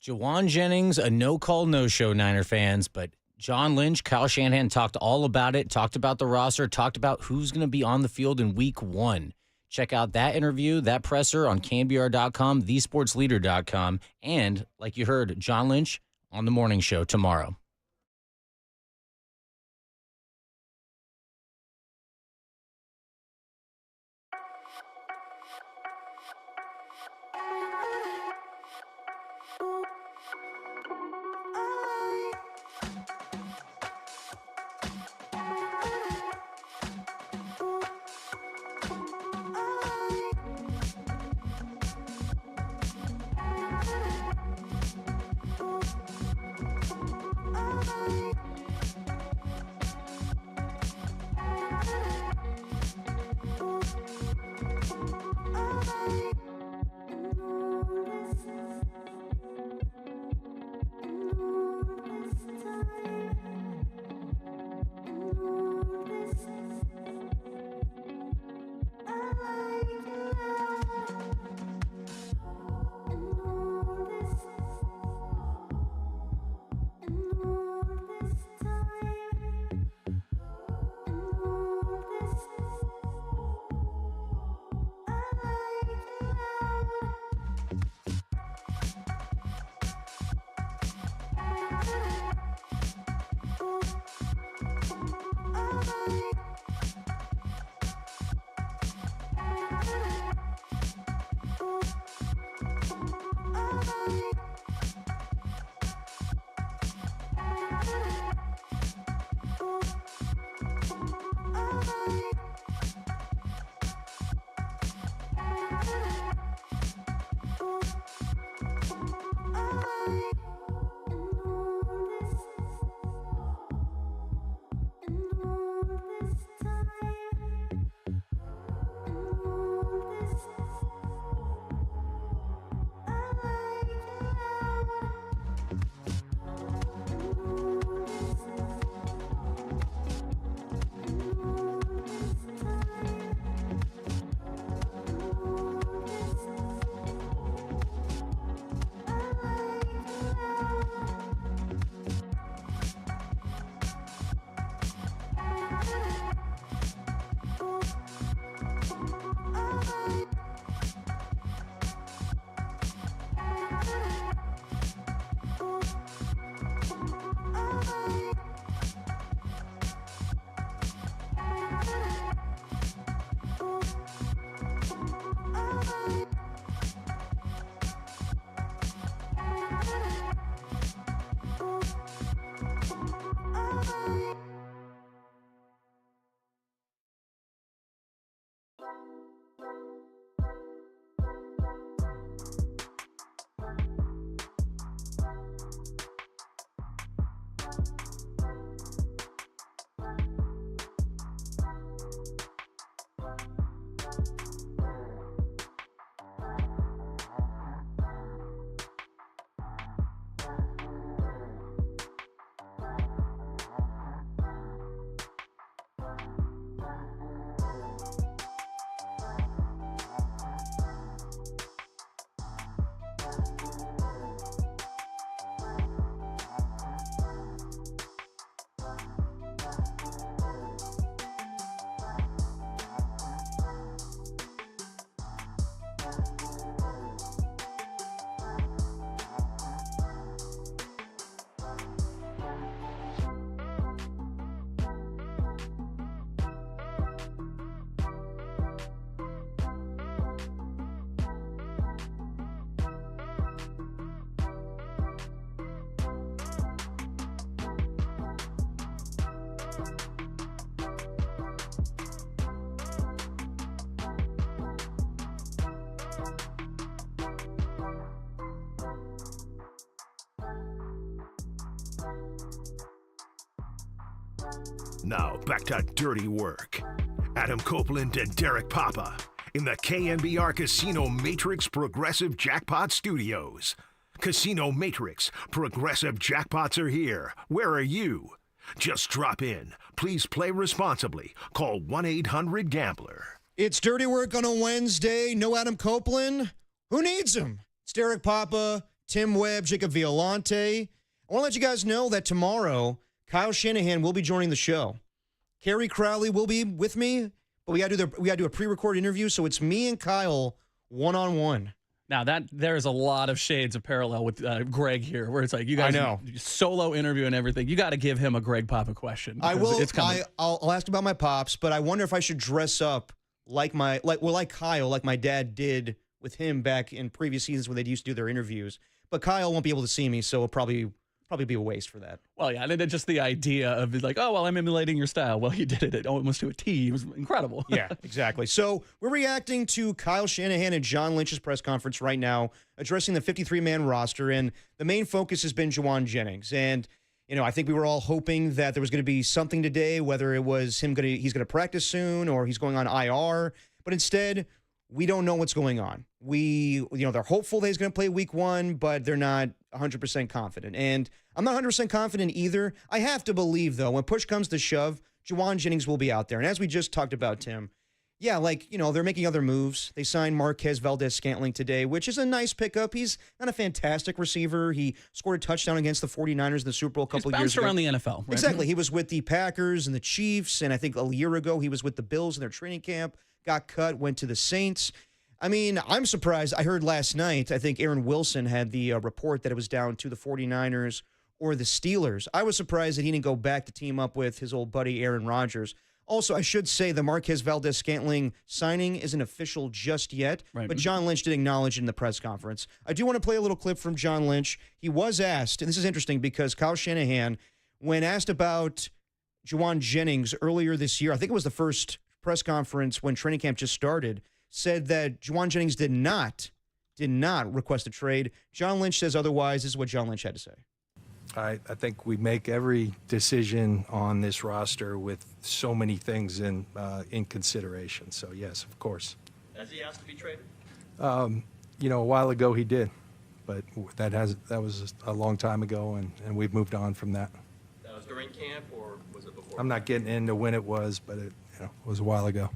Jawan Jennings, a no-call, no-show, Niner fans, but John Lynch, Kyle Shanahan talked all about it, talked about the roster, talked about who's going to be on the field in week 1. Check out that interview, that presser on KNBR.com, thesportsleader.com, and, like you heard, John Lynch on the morning show tomorrow. Now back to dirty work. Adam Copeland and Derek Papa in the KNBR Casino Matrix Progressive Jackpot Studios. Casino Matrix Progressive Jackpots are here. Where are you? Just drop in. Please play responsibly. Call 1-800-GAMBLER. It's dirty work on a Wednesday. No Adam Copeland. Who needs him? It's Derek Papa, Tim Webb, Jacob Violante. I want to let you guys know that tomorrow, Kyle Shanahan will be joining the show. Kerry Crowley will be with me, but we got to do a pre-recorded interview, so it's me and Kyle one-on-one. Now there's a lot of shades of parallel with Greg here, where it's like you guys solo interview and everything. You got to give him a Greg Papa question. I will. It's coming. I'll ask about my pops, but I wonder if I should dress up like Kyle, like my dad did with him back in previous seasons when they used to do their interviews. But Kyle won't be able to see me, so it'll probably be a waste for that. Well, yeah, and then just the idea of like, oh, well, I'm emulating your style. Well, he did it almost to a T. It was incredible. Yeah, exactly. So we're reacting to Kyle Shanahan and John Lynch's press conference right now, addressing the 53-man roster, and the main focus has been Jawan Jennings. And I think we were all hoping that there was going to be something today, whether it was he's going to practice soon or he's going on IR. But instead, we don't know what's going on. They're hopeful that he's going to play week 1, but they're not 100% confident. And I'm not 100% confident either. I have to believe, though, when push comes to shove, Jawan Jennings will be out there. And as we just talked about, Tim, yeah, they're making other moves. They signed Marquez Valdez-Scantling today, which is a nice pickup. He's not a fantastic receiver. He scored a touchdown against the 49ers in the Super Bowl a couple years ago. Around the NFL. Right? Exactly. He was with the Packers and the Chiefs, and I think a year ago he was with the Bills in their training camp, got cut, went to the Saints. I mean, I'm surprised. I heard last night, I think Aaron Wilson had the report that it was down to the 49ers or the Steelers. I was surprised that he didn't go back to team up with his old buddy Aaron Rodgers. Also, I should say the Marquez Valdez-Scantling signing isn't official just yet, but John Lynch did acknowledge it in the press conference. I do want to play a little clip from John Lynch. He was asked, and this is interesting because Kyle Shanahan, when asked about Jawan Jennings earlier this year, I think it was the first press conference when training camp just started, said that Jawan Jennings did not request a trade. John Lynch says otherwise. This is what John Lynch had to say. I think we make every decision on this roster with so many things in consideration. So, yes, of course. Has he asked to be traded? A while ago he did, but that was a long time ago, and we've moved on from that. That was during camp, or was it before? I'm not getting into when it was, but it was a while ago.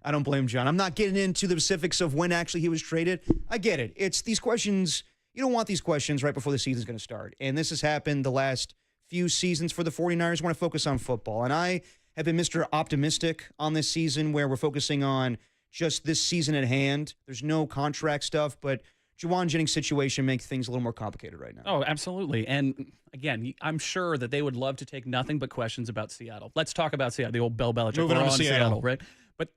I don't blame John. I'm not getting into the specifics of when actually he was traded. I get it. It's these questions. You don't want these questions right before the season's going to start. And this has happened the last few seasons for the 49ers. I want to focus on football. And I have been Mr. Optimistic on this season where we're focusing on just this season at hand. There's no contract stuff, but Jawan Jennings' situation makes things a little more complicated right now. Oh, absolutely. And again, I'm sure that they would love to take nothing but questions about Seattle. Let's talk about Seattle, the old Bill Belichick. Moving on to Seattle, right? But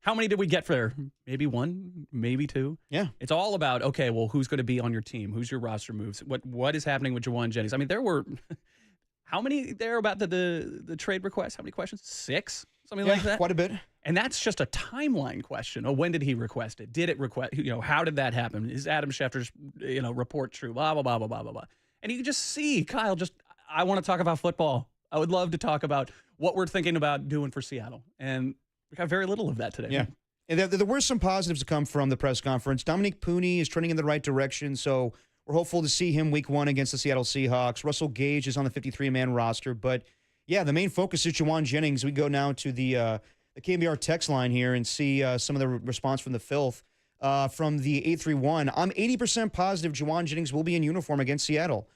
how many did we get for there? Maybe 1, maybe 2. Yeah. It's all about, okay, well, who's going to be on your team? Who's your roster moves? What is happening with Jawan Jennings? I mean, there were how many there about the trade request? How many questions? 6? Something like that? Quite a bit. And that's just a timeline question. Oh, when did he request it? Did it request, how did that happen? Is Adam Schefter's, report true? Blah, blah, blah, blah, blah, blah, blah. And you can just see Kyle I want to talk about football. I would love to talk about what we're thinking about doing for Seattle. And we got very little of that today. Yeah. And there were some positives to come from the press conference. Dominique Pooney is trending in the right direction, so we're hopeful to see him week 1 against the Seattle Seahawks. Russell Gage is on the 53-man roster. But, yeah, the main focus is Jawan Jennings. We go now to the KNBR text line here and see some of the response from the filth. From the 831, I'm 80% positive Jawan Jennings will be in uniform against Seattle.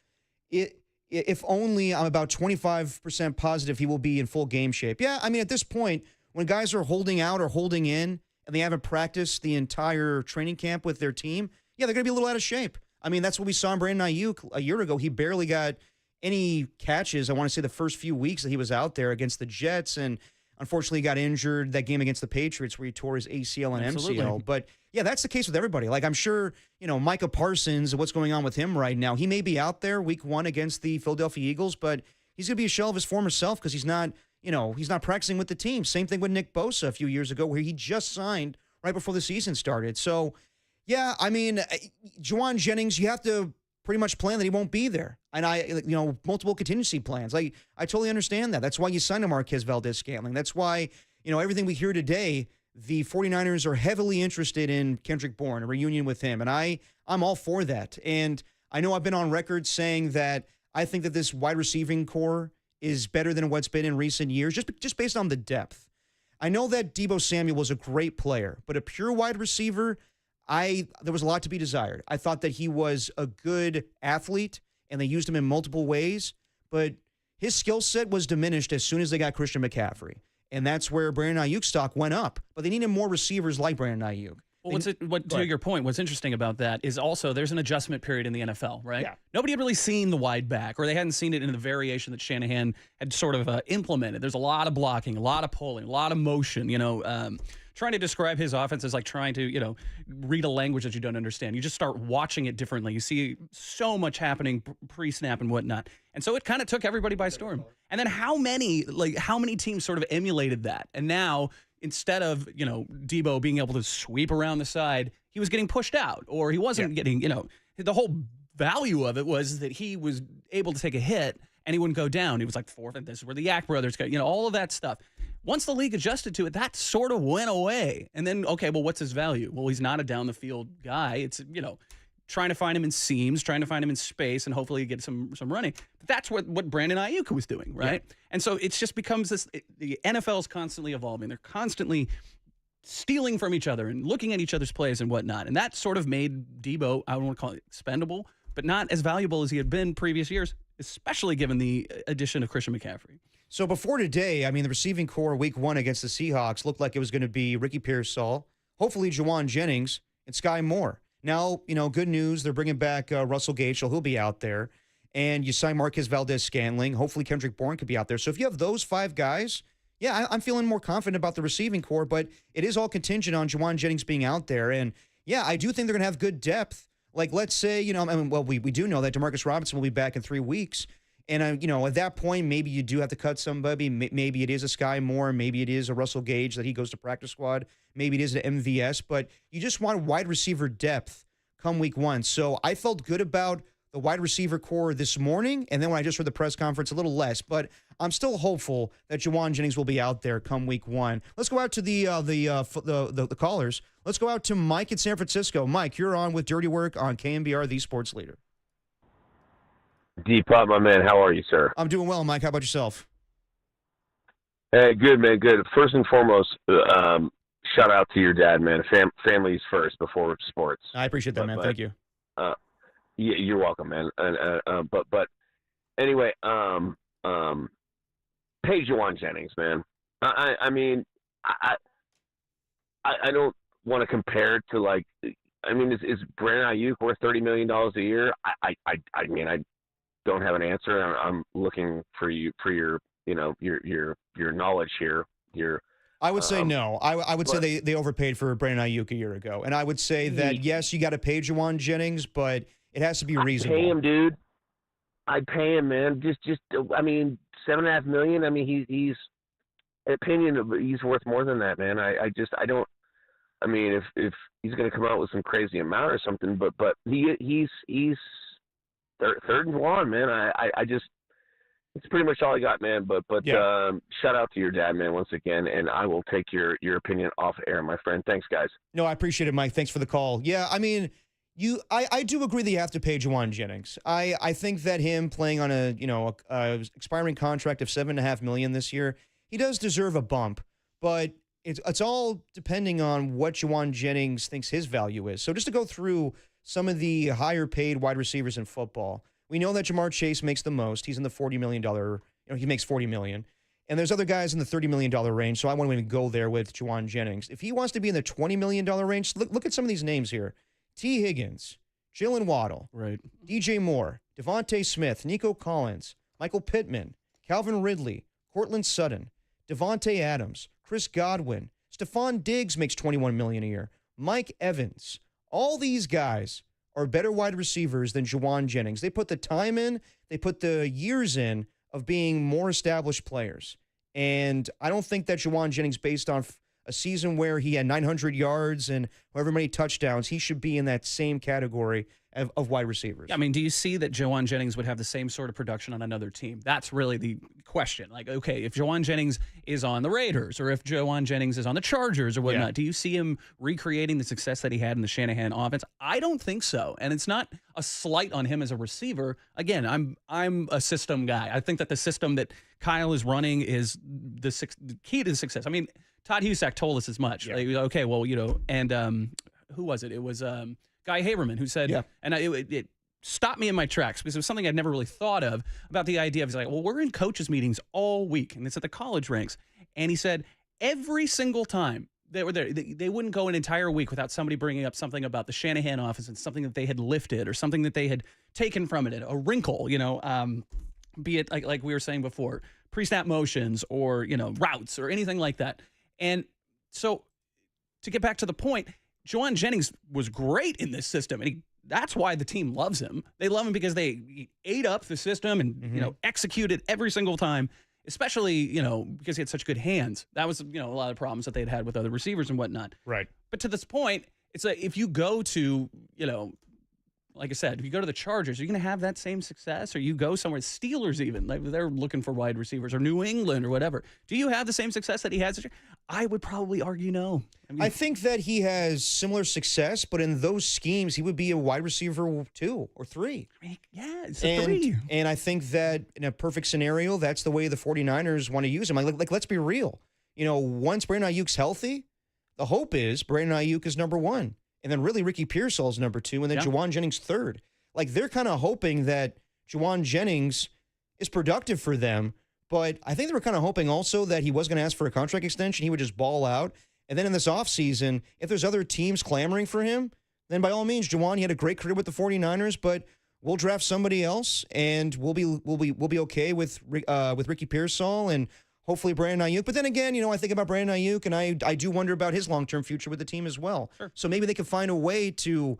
If only I'm about 25% positive he will be in full game shape. Yeah, I mean, at this point, when guys are holding out or holding in and they haven't practiced the entire training camp with their team, yeah, they're going to be a little out of shape. I mean, that's what we saw in Brandon Ayuk a year ago. He barely got any catches, I want to say, the first few weeks that he was out there against the Jets, and unfortunately got injured that game against the Patriots where he tore his ACL and MCL. But, yeah, that's the case with everybody. Like, I'm sure, Micah Parsons, what's going on with him right now, he may be out there week 1 against the Philadelphia Eagles, but he's going to be a shell of his former self because he's not practicing with the team. Same thing with Nick Bosa a few years ago where he just signed right before the season started. So, yeah, I mean, Jawan Jennings, you have to pretty much planned that he won't be there. And multiple contingency plans. I totally understand that. That's why you signed a Marquez Valdez-Scantling. That's why, everything we hear today, the 49ers are heavily interested in Kendrick Bourne, a reunion with him. And I'm all for that. And I know I've been on record saying that I think that this wide receiving core is better than what's been in recent years, just based on the depth. I know that Deebo Samuel was a great player, but a pure wide receiver, there was a lot to be desired. I thought that he was a good athlete, and they used him in multiple ways, but his skill set was diminished as soon as they got Christian McCaffrey. And that's where Brandon Ayuk's stock went up. But they needed more receivers like Brandon Ayuk. Well, to your point, what's interesting about that is also there's an adjustment period in the NFL, right? Yeah. Nobody had really seen the wide back, or they hadn't seen it in the variation that Shanahan had sort of implemented. There's a lot of blocking, a lot of pulling, a lot of motion. Trying to describe his offense is like trying to, read a language that you don't understand. You just start watching it differently. You see so much happening pre-snap and whatnot. And so it kind of took everybody by storm. And then how many teams sort of emulated that? And now, instead of, Deebo being able to sweep around the side, he was getting pushed out, or he wasn't getting, the whole value of it was that he was able to take a hit and he wouldn't go down. He was like fourth, and this is where the Yak brothers got, all of that stuff. Once the league adjusted to it, that sort of went away. And then, okay, well, what's his value? Well, he's not a down the field guy. It's, trying to find him in seams, trying to find him in space, and hopefully get some running. But that's what Brandon Ayuk was doing, right? Yeah. And so it just becomes this, the NFL is constantly evolving. They're constantly stealing from each other and looking at each other's plays and whatnot. And that sort of made Deebo, I don't want to call it expendable, but not as valuable as he had been previous years, especially given the addition of Christian McCaffrey. So before today, the receiving core week 1 against the Seahawks looked like it was going to be Ricky Pearsall, hopefully Jawan Jennings, and Sky Moore. Now, good news, they're bringing back Russell Gage, so he'll be out there. And you sign Marquez Valdez-Scantling. Hopefully Kendrick Bourne could be out there. So if you have those 5 guys, I'm feeling more confident about the receiving core, but it is all contingent on Jawan Jennings being out there. And, I do think they're going to have good depth. Like, let's say, we do know that DeMarcus Robinson will be back in 3 weeks. And, at that point, maybe you do have to cut somebody. Maybe it is a Sky Moore. Maybe it is a Russell Gage that he goes to practice squad. Maybe it is an MVS. But you just want wide receiver depth come week 1. So I felt good about the wide receiver core this morning. And then when I just heard the press conference, a little less. But I'm still hopeful that Jawan Jennings will be out there come week 1. Let's go out to the callers. Let's go out to Mike in San Francisco. Mike, you're on with Dirty Work on KNBR, the sports leader. D-Pop, my man, how are you, sir? I'm doing well, Mike. How about yourself? Hey, good, man, good. First and foremost, shout out to your dad, man. Family's first before sports. I appreciate that, man. Thank you. Yeah, you're welcome, man. But anyway, pay Jawan Jennings, man. I don't want to compare it to is Brandon Ayuk worth $30 million a year? I don't have an answer. I'm looking for your knowledge here. I would say no. I would say they overpaid for Brandon Ayuk a year ago, and I would say that yes, you got to pay Jawan Jennings, but it has to be reasonable. I'd pay him, dude. I'd pay him, man. Just $7.5 million. He's opinion. He's worth more than that, man. I don't. If he's going to come out with some crazy amount or something, but he's third and one, man. I just, it's pretty much all I got, man. But shout out to your dad, man, once again, and I will take your opinion off air, my friend. Thanks, guys. No, I appreciate it, Mike. Thanks for the call. Yeah, I do agree that you have to pay Jawan Jennings. I think that him playing on a expiring contract of $7.5 million this year, he does deserve a bump, but it's all depending on what Jawan Jennings thinks his value is. So just to go through some of the higher paid wide receivers in football, we know that Jamar Chase makes the most. He's in the $40 million, he makes $40 million. And there's other guys in the $30 million range, so I won't even go there with Jawan Jennings. If he wants to be in the $20 million range, look at some of these names here. T. Higgins, Jalen Waddle, right? DJ Moore, Devontae Smith, Nico Collins, Michael Pittman, Calvin Ridley, Cortland Sutton, Devontae Adams, Chris Godwin, Stephon Diggs makes $21 million a year, Mike Evans. All these guys are better wide receivers than Jawan Jennings. They put the time in, they put the years in of being more established players. And I don't think that Jawan Jennings, based on a season where he had 900 yards and however many touchdowns, he should be in that same category of wide receivers. I mean, do you see that Jawan Jennings would have the same sort of production on another team? That's really the question. Like, okay, if Jawan Jennings is on the Raiders or if Jawan Jennings is on the Chargers or whatnot, do you see him recreating the success that he had in the Shanahan offense? I don't think so. And it's not a slight on him as a receiver. Again, I'm a system guy. I think that the system that Kyle is running is the key to the success. I mean, Todd Husak told us as much. Like, okay, well, and who was it? It was Guy Haberman who said, and it stopped me in my tracks because it was something I'd never really thought of about the idea of, he's like, well, we're in coaches meetings all week and it's at the college ranks. And he said every single time they were there, they wouldn't go an entire week without somebody bringing up something about the Shanahan offense and something that they had lifted or something that they had taken from it, a wrinkle, be it like we were saying before, pre-snap motions or, routes or anything like that. And so to get back to the point, Jawan Jennings was great in this system, and that's why the team loves him. They love him because he ate up the system and executed every single time, especially because he had such good hands. That was a lot of problems that they'd had with other receivers and whatnot. Right. But to this point, it's like if you go to like I said, if you go to the Chargers, are you going to have that same success? Or you go somewhere, Steelers even, like they're looking for wide receivers, or New England or whatever. Do you have the same success that he has this year? I would probably argue no. I think that he has similar success, but in those schemes, he would be a wide receiver 2 or 3. I mean, yeah, it's a 3. And I think that in a perfect scenario, that's the way the 49ers want to use him. Like let's be real. Once Brandon Ayuk's healthy, the hope is Brandon Ayuk is number 1. And then really Ricky Pearsall is number 2, and then Jawan Jennings 3rd. Like they're kind of hoping that Jawan Jennings is productive for them, but I think they were kind of hoping also that he was going to ask for a contract extension. He would just ball out. And then in this offseason, if there's other teams clamoring for him, then by all means, Jawan, he had a great career with the 49ers, but we'll draft somebody else, and we'll be okay with Ricky Pearsall and hopefully Brandon Ayuk. But then again, I think about Brandon Ayuk, and I do wonder about his long-term future with the team as well. Sure. So maybe they could find a way to,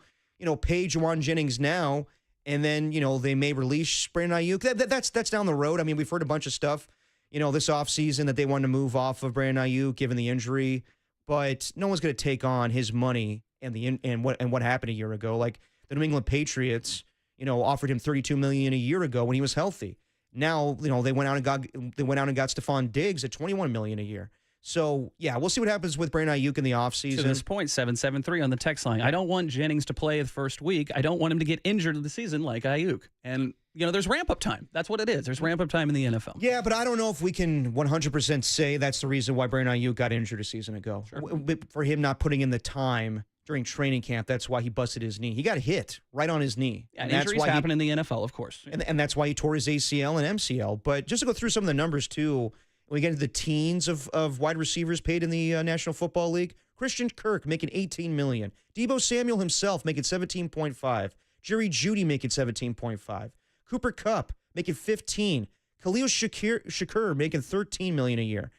pay Jawan Jennings now, and then, they may release Brandon Ayuk. That's down the road. I mean, we've heard a bunch of stuff, this offseason that they wanted to move off of Brandon Ayuk given the injury, but no one's going to take on his money and what happened a year ago. Like the New England Patriots, offered him $32 million a year ago when he was healthy. Now, they went out and got Stephon Diggs at $21 million a year. So, yeah, we'll see what happens with Brandon Ayuk in the offseason. To this point, 773 on the text line. I don't want Jennings to play the first week. I don't want him to get injured in the season like Ayuk. And, there's ramp-up time. That's what it is. There's ramp-up time in the NFL. Yeah, but I don't know if we can 100% say that's the reason why Brandon Ayuk got injured a season ago. Sure. For him not putting in the time during training camp, that's why he busted his knee. He got hit right on his knee. And injuries happen in the NFL, of course. And that's why he tore his ACL and MCL. But just to go through some of the numbers, too, when we get into the teens of wide receivers paid in the National Football League, Christian Kirk making $18 million. Deebo Samuel himself making $17.5. Jerry Jeudy making $17.5. Cooper Kupp making $15. Khalil Shakur making $13 million a year.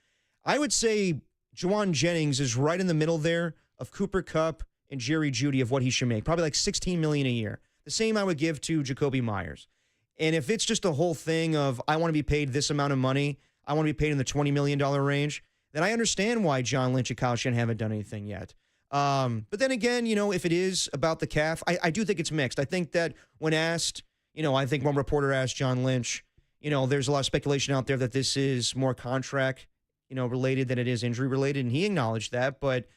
I would say Jawan Jennings is right in the middle there of Cooper Kupp and Jerry Jeudy of what he should make, probably like $16 million a year. The same I would give to Jacoby Myers. And if it's just a whole thing of I want to be paid this amount of money, I want to be paid in the $20 million range, then I understand why John Lynch and Kyle Shanahan haven't done anything yet. But then again, if it is about the calf, I do think it's mixed. I think that when asked, I think one reporter asked John Lynch, there's a lot of speculation out there that this is more contract, related than it is injury related, and he acknowledged that. But,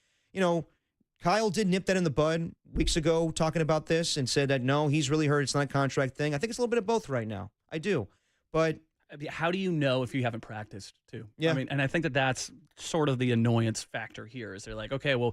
Kyle did nip that in the bud weeks ago talking about this and said that, no, he's really hurt. It's not a contract thing. I think it's a little bit of both right now. I do. But how do you know if you haven't practiced, too? Yeah. I mean, and I think that's sort of the annoyance factor here is they're like, okay, well,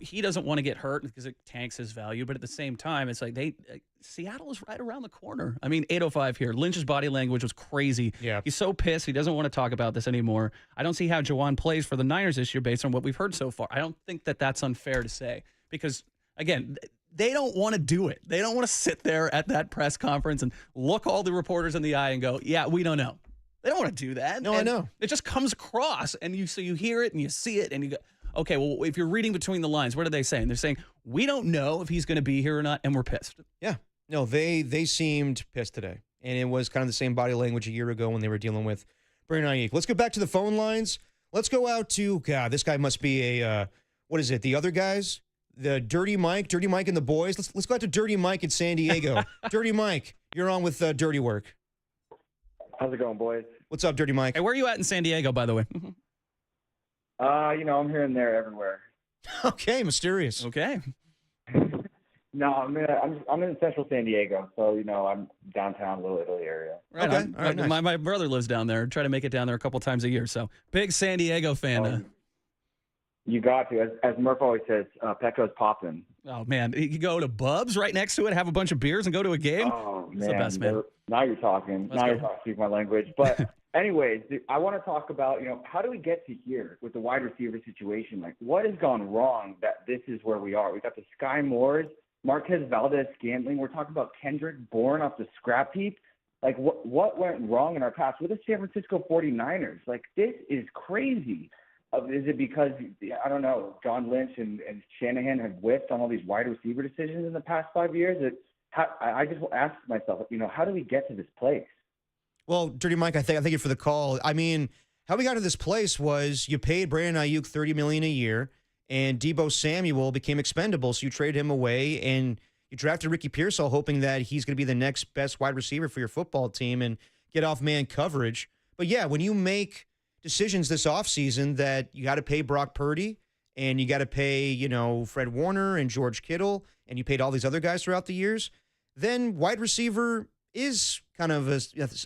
he doesn't want to get hurt because it tanks his value. But at the same time, it's like Seattle is right around the corner. I mean, 8:05 here. Lynch's body language was crazy. Yeah. He's so pissed. He doesn't want to talk about this anymore. I don't see how Jawan plays for the Niners this year based on what we've heard so far. I don't think that that's unfair to say because, again, they don't want to do it. They don't want to sit there at that press conference and look all the reporters in the eye and go, yeah, we don't know. They don't want to do that. No, I know. It just comes across, and you hear it and you see it, and you go, okay, well, if you're reading between the lines, what are they saying? They're saying, we don't know if he's going to be here or not, and we're pissed. Yeah. No, they seemed pissed today. And it was kind of the same body language a year ago when they were dealing with Brandon Ayuk. Let's get back to the phone lines. Let's go out to, God, this guy must be a, what is it, the other guys? The Dirty Mike and the boys. Let's go out to Dirty Mike in San Diego. Dirty Mike, you're on with Dirty Work. How's it going, boys? What's up, Dirty Mike? Hey, where are you at in San Diego, by the way? I'm here and there, everywhere. Okay, mysterious. Okay. No, I'm in central San Diego, so I'm downtown Little Italy area. Right. Okay. On. All right, nice. My brother lives down there. Try to make it down there a couple times a year. So big San Diego fan. You got to, as Murk always says, Petco's popping. Oh man, you go to Bub's right next to it, have a bunch of beers, and go to a game. Oh It's man, the best, man. Now you're talking. Speak my language. But anyways, I want to talk about how do we get to here with the wide receiver situation? Like, what has gone wrong that this is where we are? We got the Sky Moores, Marquez Valdez-Scantling. We're talking about Kendrick Bourne off the scrap heap. Like, what went wrong in our past with the San Francisco 49ers? Like, this is crazy. Is it because, I don't know, John Lynch and Shanahan have whiffed on all these wide receiver decisions in the past 5 years? I just ask myself, how do we get to this place? Well, Dirty Mike, I thank you for the call. I mean, how we got to this place was you paid Brandon Ayuk $30 million a year, and Deebo Samuel became expendable, so you traded him away, and you drafted Ricky Pearsall hoping that he's going to be the next best wide receiver for your football team and get off man coverage. But yeah, when you make decisions this offseason that you got to pay Brock Purdy and you got to pay, Fred Warner and George Kittle, and you paid all these other guys throughout the years, then wide receiver is kind of a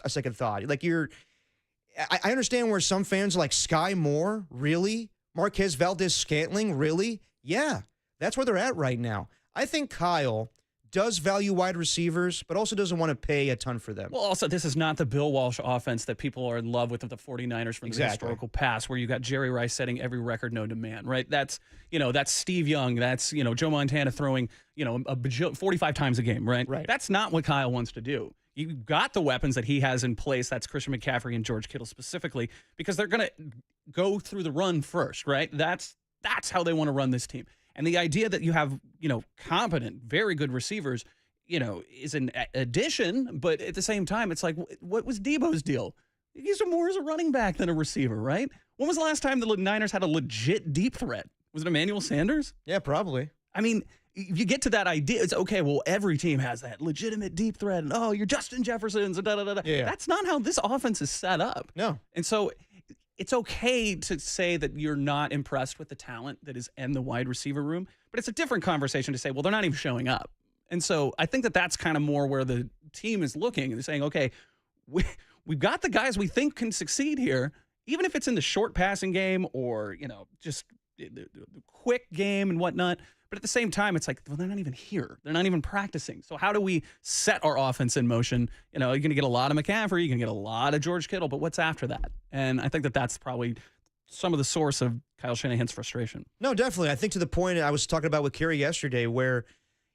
second thought. Like I understand where some fans are like, Sky Moore, really? Marquez Valdez-Scantling, really? Yeah, that's where they're at right now. I think Kyle does value wide receivers, but also doesn't want to pay a ton for them. Well, also, this is not the Bill Walsh offense that people are in love with the 49ers from the historical past, where you got Jerry Rice setting every record known to man, right? That's Steve Young. That's, Joe Montana throwing, 45 times a game, right? That's not what Kyle wants to do. You got the weapons that he has in place. That's Christian McCaffrey and George Kittle specifically, because they're going to go through the run first, right? That's how they want to run this team. And the idea that you have, competent, very good receivers, is an addition. But at the same time, it's like, what was Deebo's deal? He's more as a running back than a receiver, right? When was the last time the Niners had a legit deep threat? Was it Emmanuel Sanders? Yeah, probably. I mean, if you get to that idea, it's okay, well, every team has that legitimate deep threat. And, you're Justin Jefferson's, and da-da-da-da. Yeah. That's not how this offense is set up. No. And so it's okay to say that you're not impressed with the talent that is in the wide receiver room, but it's a different conversation to say, well, they're not even showing up. And so I think that that's kind of more where the team is looking and saying, okay, we've got the guys we think can succeed here, even if it's in the short passing game or, just the quick game and whatnot. But at the same time, it's like, well, they're not even here. They're not even practicing. So how do we set our offense in motion? You're going to get a lot of McCaffrey. You're going to get a lot of George Kittle. But what's after that? And I think that that's probably some of the source of Kyle Shanahan's frustration. No, definitely. I think to the point I was talking about with Kerry yesterday where,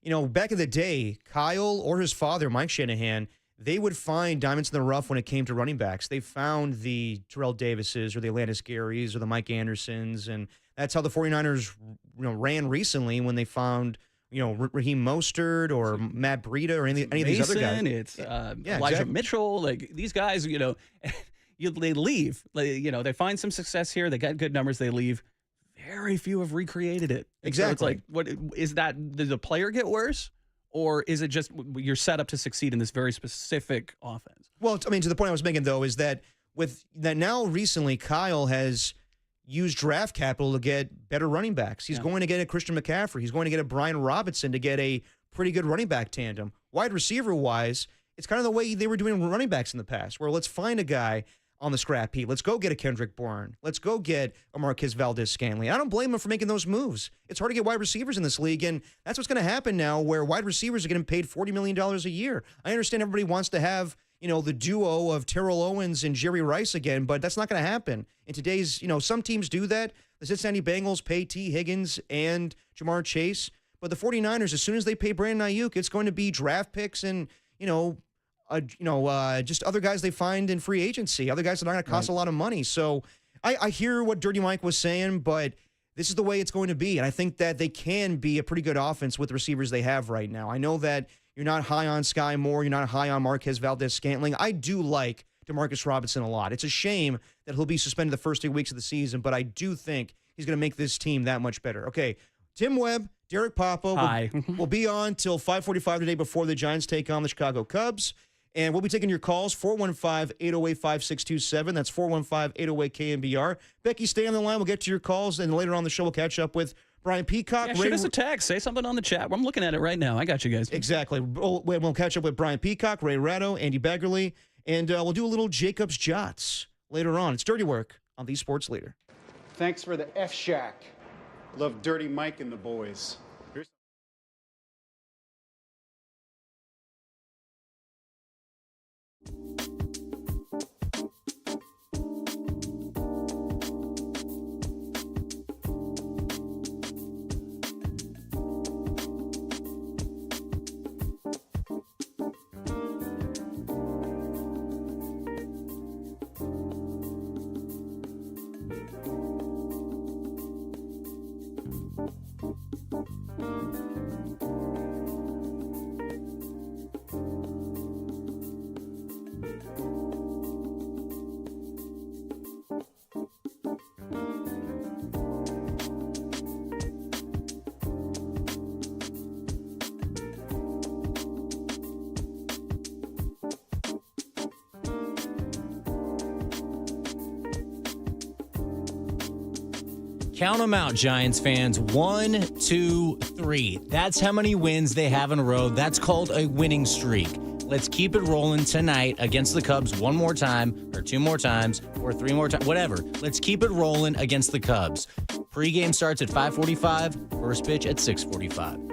back in the day, Kyle or his father, Mike Shanahan, they would find diamonds in the rough when it came to running backs. They found the Terrell Davises or the Atlantis Garys or the Mike Andersons, and that's how the 49ers ran recently when they found, Raheem Mostert or Matt Breida or any of these other guys. It's Elijah Mitchell. Like, these guys, they leave. They find some success here. They got good numbers. They leave. Very few have recreated it. Exactly. So it's like, what is that? Does the player get worse? Or is it just you're set up to succeed in this very specific offense? Well, to the point I was making, though, is that now recently Kyle has used draft capital to get better running backs. He's going to get a Christian McCaffrey. He's going to get a Brian Robinson to get a pretty good running back tandem. Wide receiver-wise, it's kind of the way they were doing running backs in the past, where let's find a guy on the scrap heap. Let's go get a Kendrick Bourne. Let's go get a Marquez Valdez-Scantling. I don't blame him for making those moves. It's hard to get wide receivers in this league, and that's what's going to happen now, where wide receivers are getting paid $40 million a year. I understand everybody wants to have, the duo of Terrell Owens and Jerry Rice again, but that's not going to happen. In today's, some teams do that. The Cincinnati Bengals pay T. Higgins and Jamar Chase, but the 49ers, as soon as they pay Brandon Ayuk, it's going to be draft picks and, just other guys they find in free agency, other guys that are going to cost a lot of money. So I hear what Dirty Mike was saying, but this is the way it's going to be. And I think that they can be a pretty good offense with the receivers they have right now. I know that you're not high on Sky Moore. You're not high on Marquez Valdez-Scantling. I do like Demarcus Robinson a lot. It's a shame that he'll be suspended the first 8 weeks of the season, but I do think he's going to make this team that much better. Okay, Tim Webb, Derek Papa will be on till 5:45 today before the Giants take on the Chicago Cubs. And we'll be taking your calls, 415-808-5627. That's 415-808-KNBR. Becky, stay on the line. We'll get to your calls, and later on the show we'll catch up with Brian Peacock. Yeah, shoot us a text. Say something on the chat. I'm looking at it right now. I got you guys. Exactly. We'll catch up with Brian Peacock, Ray Ratto, Andy Baggerly, and we'll do a little Jacob's Jots later on. It's Dirty Work on the Sports Leader. Thanks for the F-Shack. Love Dirty Mike and the boys. Count them out, Giants fans. 1, 2, 3. That's how many wins they have in a row. That's called a winning streak. Let's keep it rolling tonight against the Cubs one more time, or 2 more times, or 3 more times, whatever. Let's keep it rolling against the Cubs. Pre-game starts at 5:45, first pitch at 6:45.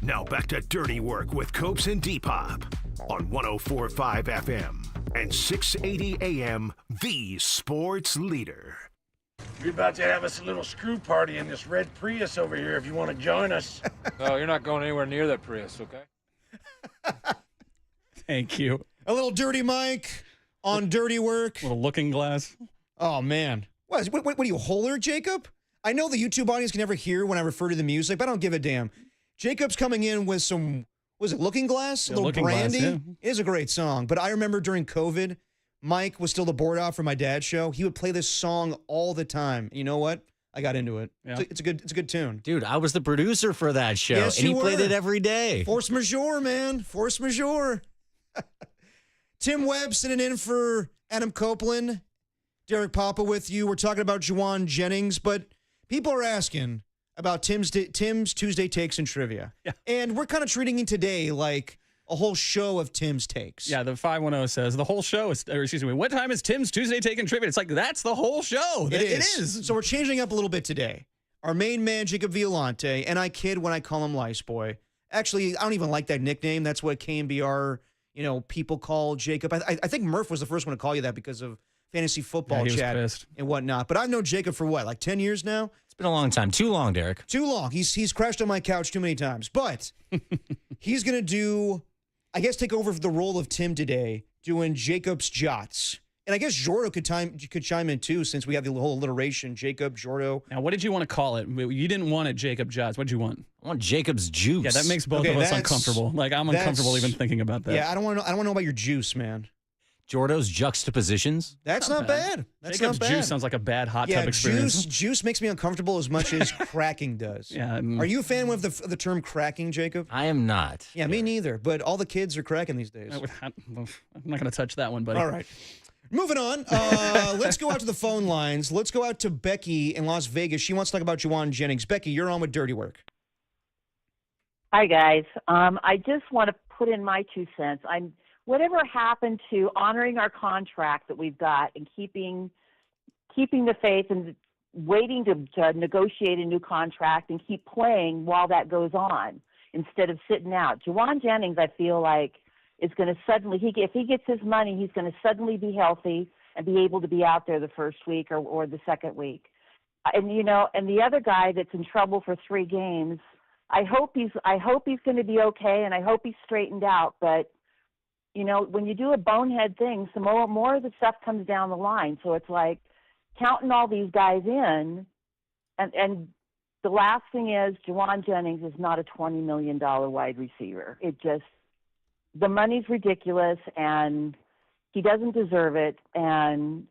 Now back to Dirty Work with Copes and Depop on 104.5 FM and 680 AM, the sports leader. We're about to have us a little screw party in this red Prius over here if you want to join us. No, you're not going anywhere near that Prius, okay? Thank you. A little Dirty Mike on Dirty Work. A little looking glass. Oh, man. What are you, Holler, Jacob? I know the YouTube audience can never hear when I refer to the music, but I don't give a damn. Jacob's coming in with some, was it Looking Glass? A little Looking Brandy? Glass, It is a great song. But I remember during COVID, Mike was still the board op for my dad's show. He would play this song all the time. You know what? I got into it. Yeah. It's a good tune. Dude, I was the producer for that show, Yes, and he you played were. it every day. Force majeure, man. Force majeure. Tim Webb sitting in for Adam Copeland. Derek Papa with you. We're talking about Jawan Jennings, but people are asking about Tim's Tuesday takes and trivia. Yeah. And we're kind of treating it today like a whole show of Tim's takes. Yeah, the 510 says the whole show is, or excuse me, what time is Tim's Tuesday Take and Trivia? It's like, that's the whole show. It is. So we're changing up a little bit today. Our main man, Jacob Violante, and I kid when I call him Lice Boy. Actually, I don't even like that nickname. That's what KNBR, people call Jacob. I think Murph was the first one to call you that because of fantasy football he was chat pissed. and whatnot. But I've known Jacob for what, like 10 years now? It's been a long time. Too long, Derek. Too long. He's crashed on my couch too many times. But he's going to do, I guess, take over for the role of Tim today, doing Jacob's Jots. And I guess Jordo could chime in too, since we have the whole alliteration, Jacob, Jordo. Now, what did you want to call it? You didn't want it Jacob Jots. What did you want? I want Jacob's Juice. Yeah, that makes both of us uncomfortable. Like, I'm uncomfortable even thinking about that. Yeah, I don't want to know about your juice, man. Jordo's juxtapositions. That's not bad. That's Jacob's not bad. Juice sounds like a bad hot tub experience. Juice makes me uncomfortable as much as cracking does. Yeah. Are you a fan of the term cracking, Jacob? I am not. Yeah, me neither. But all the kids are cracking these days. I'm not going to touch that one, buddy. All right. Moving on. Let's go out to the phone lines. Let's go out to Becky in Las Vegas. She wants to talk about Jawan Jennings. Becky, you're on with Dirty Work. Hi, guys. I just want to put in my 2 cents. Whatever happened to honoring our contract that we've got and keeping the faith and waiting to negotiate a new contract and keep playing while that goes on instead of sitting out. Jawan Jennings, I feel like, is going to suddenly, if he gets his money, he's going to suddenly be healthy and be able to be out there the first week or the second week. And the other guy that's in trouble for 3 games, I hope he's going to be okay, and I hope he's straightened out. But when you do a bonehead thing, some more of the stuff comes down the line. So it's like counting all these guys in, and the last thing is Jawan Jennings is not a $20 million wide receiver. The money's ridiculous, and he doesn't deserve it, and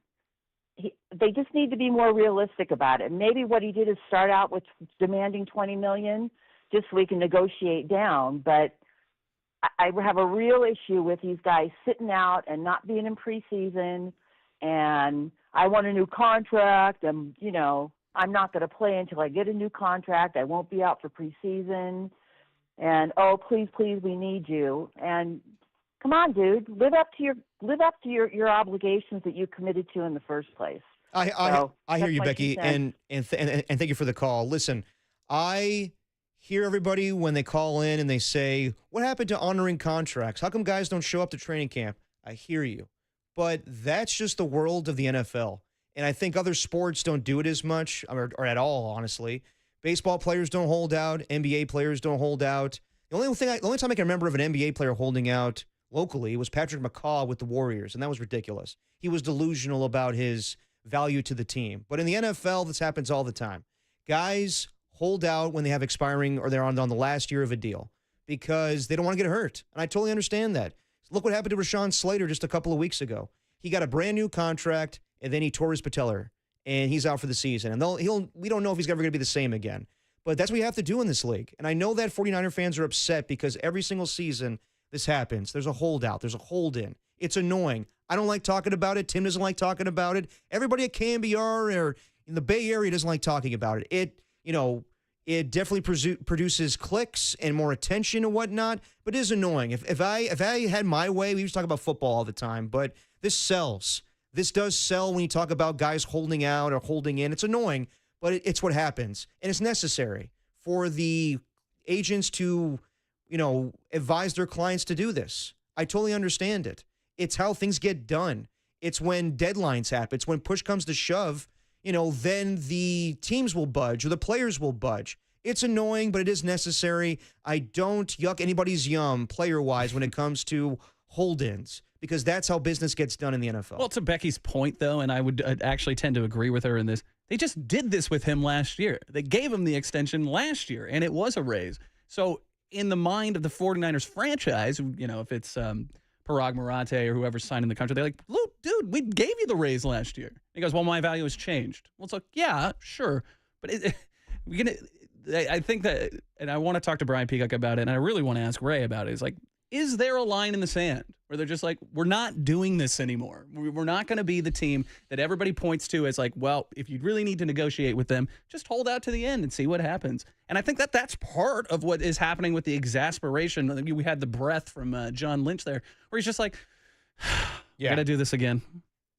they just need to be more realistic about it. Maybe what he did is start out with demanding $20 million just so we can negotiate down, but I have a real issue with these guys sitting out and not being in preseason, and I want a new contract, and, I'm not going to play until I get a new contract. I won't be out for preseason. And please, we need you. And come on, dude, live up to your obligations that you committed to in the first place. I hear you, Becky, and thank you for the call. Listen, I hear everybody when they call in and they say, what happened to honoring contracts? How come guys don't show up to training camp? I hear you. But that's just the world of the NFL. And I think other sports don't do it as much or at all, honestly. Baseball players don't hold out. NBA players don't hold out. The only time I can remember of an NBA player holding out locally was Patrick McCaw with the Warriors, and that was ridiculous. He was delusional about his value to the team. But in the NFL, this happens all the time. Guys hold out when they have expiring or they're on the last year of a deal because they don't want to get hurt. And I totally understand that. Look what happened to Rashawn Slater just a couple of weeks ago. He got a brand new contract, and then he tore his patellar, and he's out for the season. And we don't know if he's ever going to be the same again. But that's what you have to do in this league. And I know that 49er fans are upset because every single season this happens. There's a holdout. There's a hold-in. It's annoying. I don't like talking about it. Tim doesn't like talking about it. Everybody at KNBR or in the Bay Area doesn't like talking about it. It definitely produces clicks and more attention and whatnot, but it is annoying. If I had my way, we used to talk about football all the time, but this sells. This does sell when you talk about guys holding out or holding in. It's annoying, but it's what happens. And it's necessary for the agents to, advise their clients to do this. I totally understand it. It's how things get done. It's when deadlines happen. It's when push comes to shove, then the teams will budge or the players will budge. It's annoying, but it is necessary. I don't yuck anybody's yum player-wise when it comes to hold-ins because that's how business gets done in the NFL. Well, to Becky's point, though, and I would actually tend to agree with her in this, they just did this with him last year. They gave him the extension last year, and it was a raise. So in the mind of the 49ers franchise, if it's Parag Marathe or whoever's signing the contract, they're like, look, dude, we gave you the raise last year. He goes, well, my value has changed. Well, it's like, yeah, sure. But I think that, and I want to talk to Brian Peacock about it, and I really want to ask Ray about it, is like, is there a line in the sand where they're just like, we're not doing this anymore? We're not going to be the team that everybody points to as like, well, if you really need to negotiate with them, just hold out to the end and see what happens. And I think that that's part of what is happening with the exasperation. We had the breath from John Lynch there, where he's just like, got to do this again.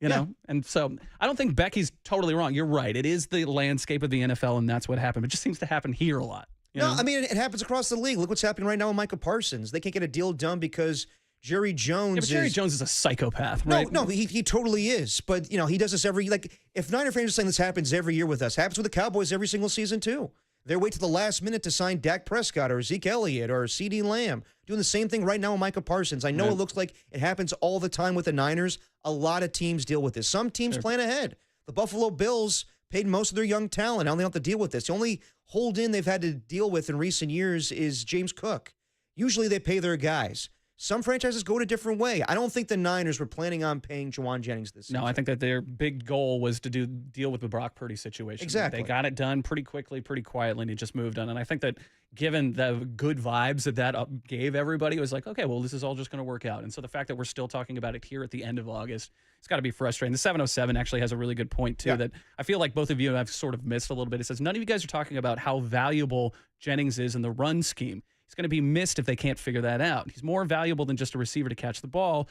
You know? And so I don't think Becky's totally wrong. You're right. It is the landscape of the NFL, and that's what happened. It just seems to happen here a lot. No, I mean, it happens across the league. Look what's happening right now with Micah Parsons. They can't get a deal done because Jerry Jones but Jerry Jones is a psychopath, right? No, he totally is. But, he does this if Niner fans are saying this happens every year with us, happens with the Cowboys every single season too. They wait to the last minute to sign Dak Prescott or Zeke Elliott or CeeDee Lamb. Doing the same thing right now with Micah Parsons. I know it looks like it happens all the time with the Niners. A lot of teams deal with this. Some teams plan ahead. The Buffalo Bills paid most of their young talent. Now they don't have to deal with this. The only hold-in they've had to deal with in recent years is James Cook. Usually they pay their guys. Some franchises go a different way. I don't think the Niners were planning on paying Jawan Jennings this season. No, I think that their big goal was to deal with the Brock Purdy situation. Exactly. They got it done pretty quickly, pretty quietly, and it just moved on. And I think that given the good vibes that gave everybody, it was like, okay, well, this is all just going to work out. And so the fact that we're still talking about it here at the end of August, it's got to be frustrating. The 707 actually has a really good point, too, that I feel like both of you have sort of missed a little bit. It says, none of you guys are talking about how valuable Jennings is in the run scheme. He's going to be missed if they can't figure that out. He's more valuable than just a receiver to catch the ball.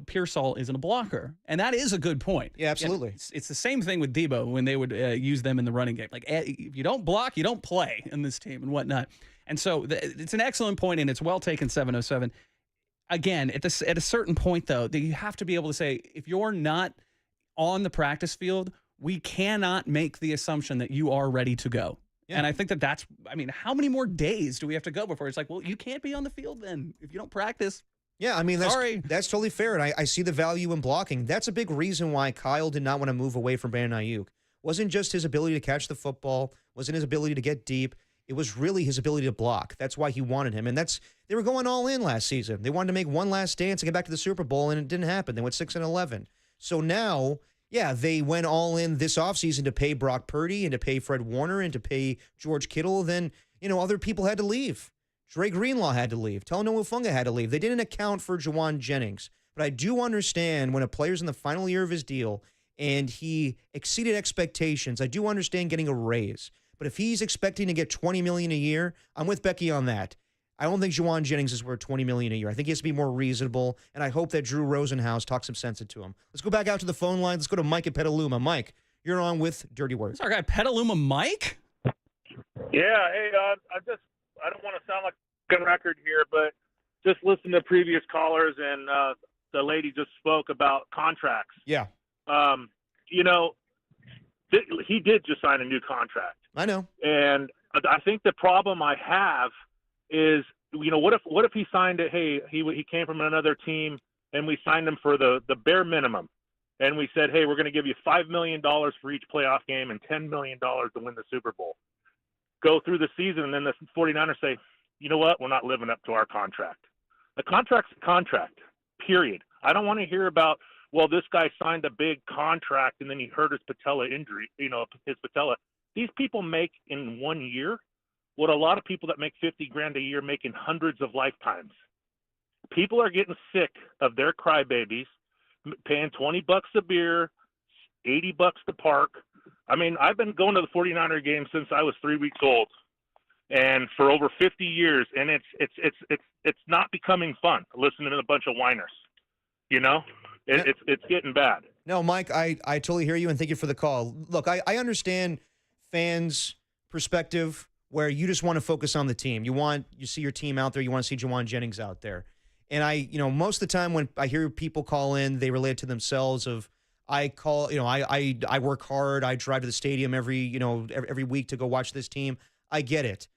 Pearsall isn't a blocker. And that is a good point. Yeah, absolutely. It's the same thing with Debo when they would use them in the running game. Like, if you don't block, you don't play in this team and whatnot. And so it's an excellent point, and it's well taken, 707. Again, at a certain point, though, that you have to be able to say, if you're not on the practice field, we cannot make the assumption that you are ready to go. Yeah. And I think how many more days do we have to go before it's like, well, you can't be on the field then if you don't practice? Yeah, that's totally fair, and I see the value in blocking. That's a big reason why Kyle did not want to move away from Brandon Ayuk. Wasn't just his ability to catch the football, wasn't his ability to get deep. It was really his ability to block. That's why he wanted him, and they were going all in last season. They wanted to make one last dance and get back to the Super Bowl, and it didn't happen. They went 6-11. So now, they went all in this offseason to pay Brock Purdy and to pay Fred Warner and to pay George Kittle. Then, other people had to leave. Dre Greenlaw had to leave. Talanoa Funga had to leave. They didn't account for Jawan Jennings. But I do understand when a player's in the final year of his deal and he exceeded expectations, I do understand getting a raise. But if he's expecting to get $20 million a year, I'm with Becky on that. I don't think Jawan Jennings is worth $20 million a year. I think he has to be more reasonable, and I hope that Drew Rosenhaus talks some sense into him. Let's go back out to the phone line. Let's go to Mike at Petaluma. Mike, you're on with Dirty Words. Our guy Petaluma Mike? Yeah, hey, I just I don't want to sound like a record here, but just listen to previous callers and the lady just spoke about contracts. Yeah. You know, he did just sign a new contract. I know. And I think the problem I have is, you know, what if he signed it? Hey, he came from another team and we signed him for the bare minimum. And we said, hey, we're going to give you $5 million for each playoff game and $10 million to win the Super Bowl. Go through the season, and then the 49ers say, you know what, we're not living up to our contract. A contract's a contract, period. I don't want to hear about, well, this guy signed a big contract and then he hurt his patella injury, you know, his patella. These people make in 1 year what a lot of people that make $50,000 a year make in hundreds of lifetimes. People are getting sick of their crybabies, paying $20 a beer, $80 to park. I mean, I've been going to the 49er game since I was 3 weeks old, and for over 50 years, and it's not becoming fun listening to a bunch of whiners. You know, it's getting bad. No, Mike, I totally hear you, and thank you for the call. Look, I understand fans' perspective where you just want to focus on the team. You see your team out there. You want to see Jawan Jennings out there. And most of the time when I hear people call in, they relate it to themselves of, I work hard. I drive to the stadium every week to go watch this team. I get it.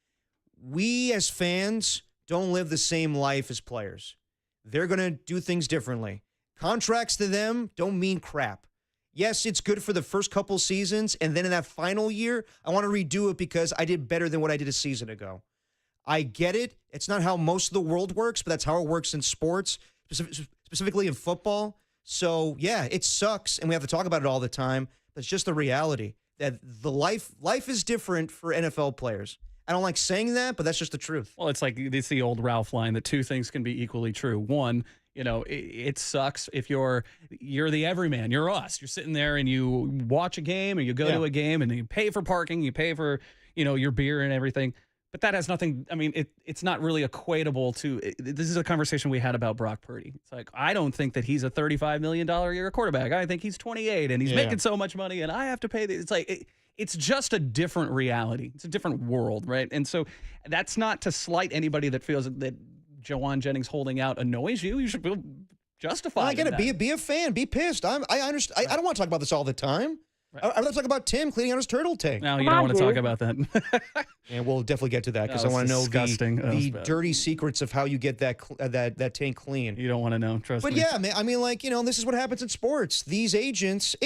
We as fans don't live the same life as players. They're going to do things differently. Contracts to them don't mean crap. Yes, it's good for the first couple seasons, and then in that final year, I want to redo it because I did better than what I did a season ago. I get it. It's not how most of the world works, but that's how it works in sports, specifically in football. So, yeah, it sucks, and we have to talk about it all the time. But it's just the reality that the life is different for NFL players. I don't like saying that, but that's just the truth. Well, it's the old Ralph line that two things can be equally true. One, it sucks if you're the everyman. You're us. You're sitting there and you watch a game or you go to a game and you pay for parking, you pay for, your beer and everything. But that has nothing, it's not really equatable to, this is a conversation we had about Brock Purdy. It's like, I don't think that he's a $35 million a year quarterback. I think he's 28 and he's making so much money and I have to pay this. It's like, it's just a different reality. It's a different world, right? And so that's not to slight anybody that feels that Jawan Jennings holding out annoys you. You should feel justified. I get it. Be a fan. Be pissed. I understand. I don't want to talk about this all the time. Right. I want to talk about Tim cleaning out his turtle tank. No, you don't want to talk about that. And we'll definitely get to that because I want to know the dirty secrets of how you get that tank clean. You don't want to know, trust me. But yeah, man, this is what happens in sports. These agents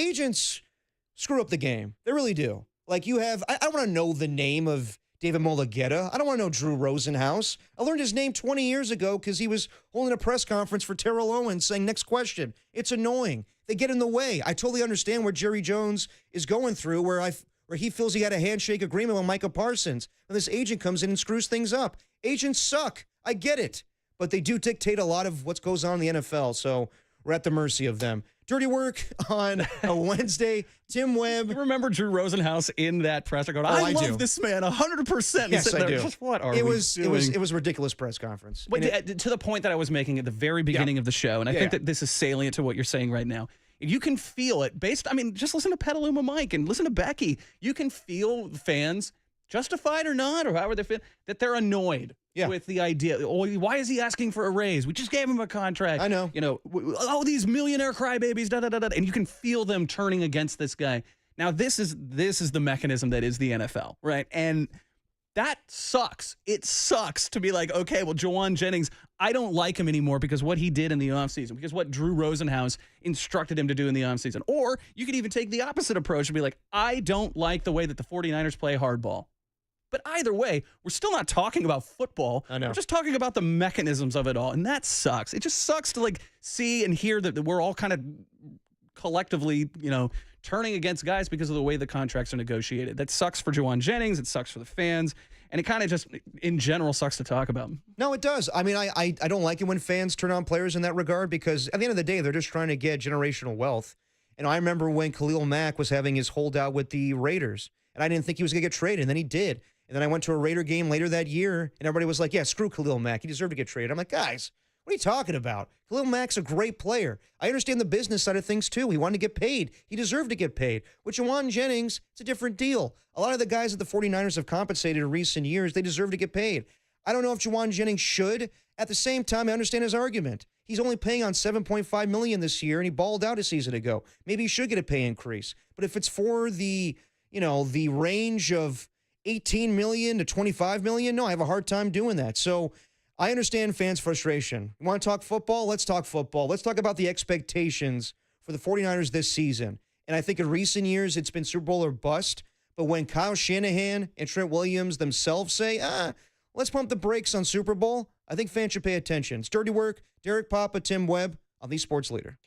screw up the game. They really do. Like I don't want to know the name of David Mulugheta. I don't want to know Drew Rosenhaus. I learned his name 20 years ago because he was holding a press conference for Terrell Owens saying, next question. It's annoying. They get in the way. I totally understand where Jerry Jones is going through, where he feels he had a handshake agreement with Micah Parsons, and this agent comes in and screws things up. Agents suck. I get it. But they do dictate a lot of what goes on in the NFL, so we're at the mercy of them. Dirty work on a Wednesday. Tim Webb. You remember Drew Rosenhaus in that presser going, I love this man 100%. Yes, I do. Just what are it we was, doing? It was a ridiculous press conference. But to the point that I was making at the very beginning of the show, and I think that this is salient to what you're saying right now. You can feel it just listen to Petaluma Mike and listen to Becky. You can feel fans, justified or not, or however they feel, that they're annoyed with the idea. Oh, why is he asking for a raise? We just gave him a contract. I know. These millionaire crybabies, and you can feel them turning against this guy. Now, this is the mechanism that is the NFL, right? And that sucks. It sucks to be like, okay, well, Jawan Jennings, I don't like him anymore because what he did in the offseason, because what Drew Rosenhaus instructed him to do in the offseason. Or you could even take the opposite approach and be like, I don't like the way that the 49ers play hardball. But either way, we're still not talking about football. I know. We're just talking about the mechanisms of it all. And that sucks. It just sucks to see and hear that we're all kind of collectively, turning against guys because of the way the contracts are negotiated. That sucks for Jawan Jennings. It sucks for the fans. And it kind of just, in general, sucks to talk about. No, it does. I don't like it when fans turn on players in that regard because at the end of the day, they're just trying to get generational wealth. And I remember when Khalil Mack was having his holdout with the Raiders, and I didn't think he was going to get traded, and then he did. And then I went to a Raider game later that year, and everybody was like, yeah, screw Khalil Mack. He deserved to get traded. I'm like, guys, what are you talking about? Khalil Mack's a great player. I understand the business side of things, too. He wanted to get paid. He deserved to get paid. With Jawan Jennings, it's a different deal. A lot of the guys that the 49ers have compensated in recent years, they deserve to get paid. I don't know if Jawan Jennings should. At the same time, I understand his argument. He's only paying on $7.5 million this year, and he balled out a season ago. Maybe he should get a pay increase. But if it's for the range of $18 million to $25 million, no, I have a hard time doing that. So I understand fans' frustration. You want to talk football? Let's talk football. Let's talk about the expectations for the 49ers this season. And I think in recent years, it's been Super Bowl or bust. But when Kyle Shanahan and Trent Williams themselves say, let's pump the brakes on Super Bowl, I think fans should pay attention. It's Dirty Work, Derek Papa, Tim Webb on the Sports Leader.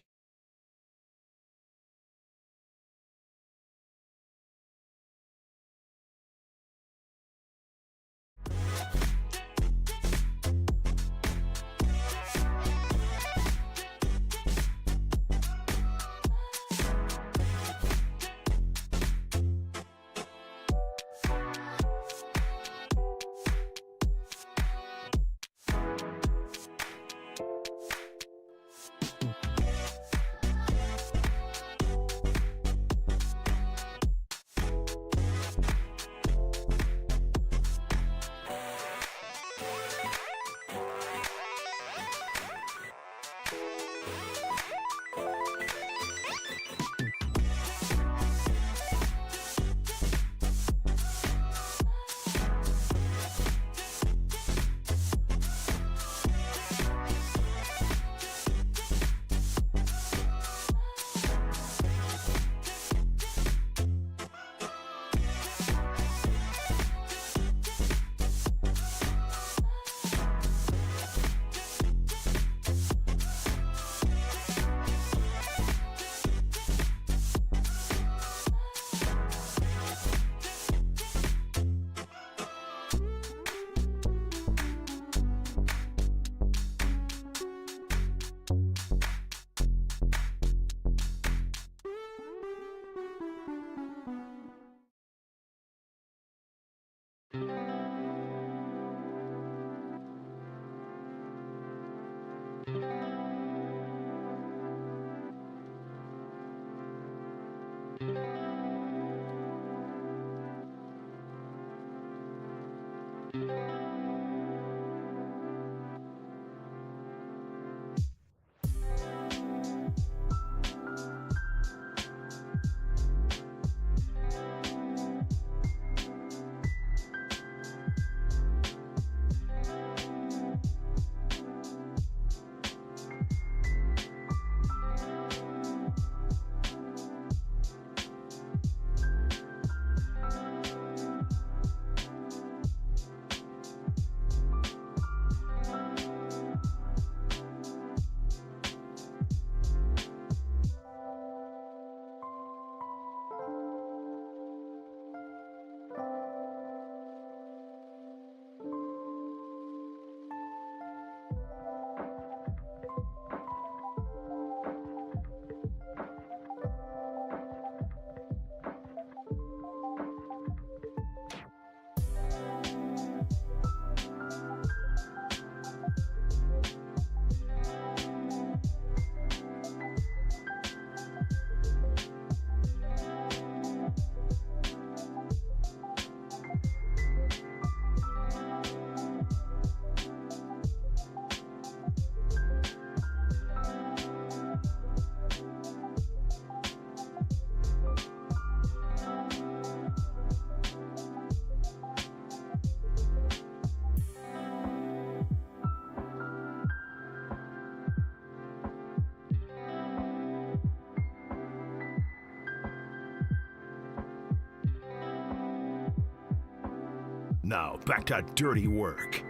Now back to Dirty Work.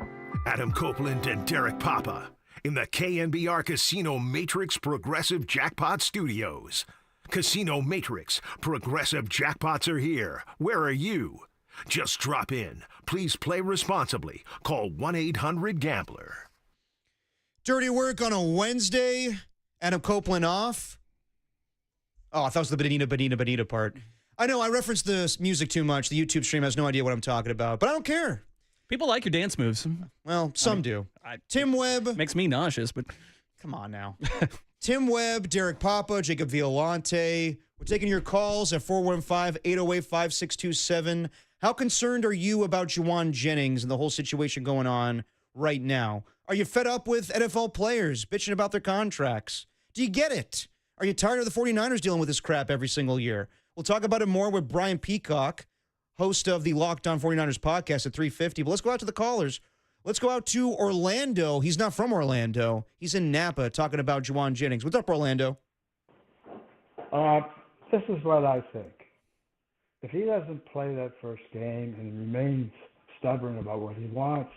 Adam Copeland and Derek Papa in the KNBR Casino Matrix Progressive Jackpot Studios. Casino Matrix Progressive Jackpots are here. Where are you? Just drop in. Please play responsibly. Call 1-800-GAMBLER. Dirty Work on a Wednesday. Adam Copeland off. Oh, I thought it was the Bonita part. I know I referenced the music too much. The YouTube stream has no idea what I'm talking about, but I don't care. People like your dance moves. Well, some do. Tim Webb. Makes me nauseous, but come on now. Tim Webb, Derek Papa, Jacob Violante. We're taking your calls at 415-808-5627. How concerned are you about Jawan Jennings and the whole situation going on right now? Are you fed up with NFL players bitching about their contracts? Do you get it? Are you tired of the 49ers dealing with this crap every single year? We'll talk about it more with Brian Peacock, host of the Locked On 49ers podcast at 3:50. But let's go out to the callers. Let's go out to Orlando. He's not from Orlando. He's in Napa talking about Jawan Jennings. What's up, Orlando? This is what I think. If he doesn't play that first game and remains stubborn about what he wants,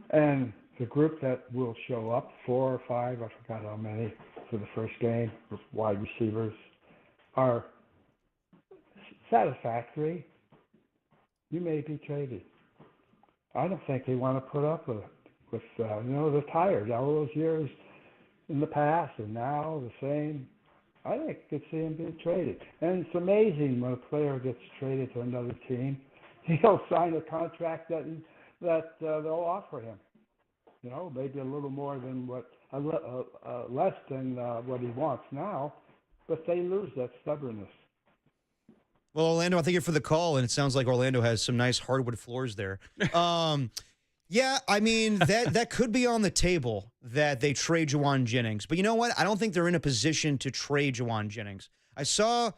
and the group that will show up, 4 or 5, I forgot how many, for the first game, wide receivers, are satisfactory, you may be traded. I don't think they want to put up with they're tired. All those years in the past and now the same. I think you could see him being traded. And it's amazing when a player gets traded to another team, he'll sign a contract that they'll offer him. Maybe a little more than less than what he wants now, but they lose that stubbornness. Well, Orlando, I thank you for the call, and it sounds like Orlando has some nice hardwood floors there. Yeah, I mean, that could be on the table that they trade Jawan Jennings. But you know what? I don't think they're in a position to trade Jawan Jennings. I saw a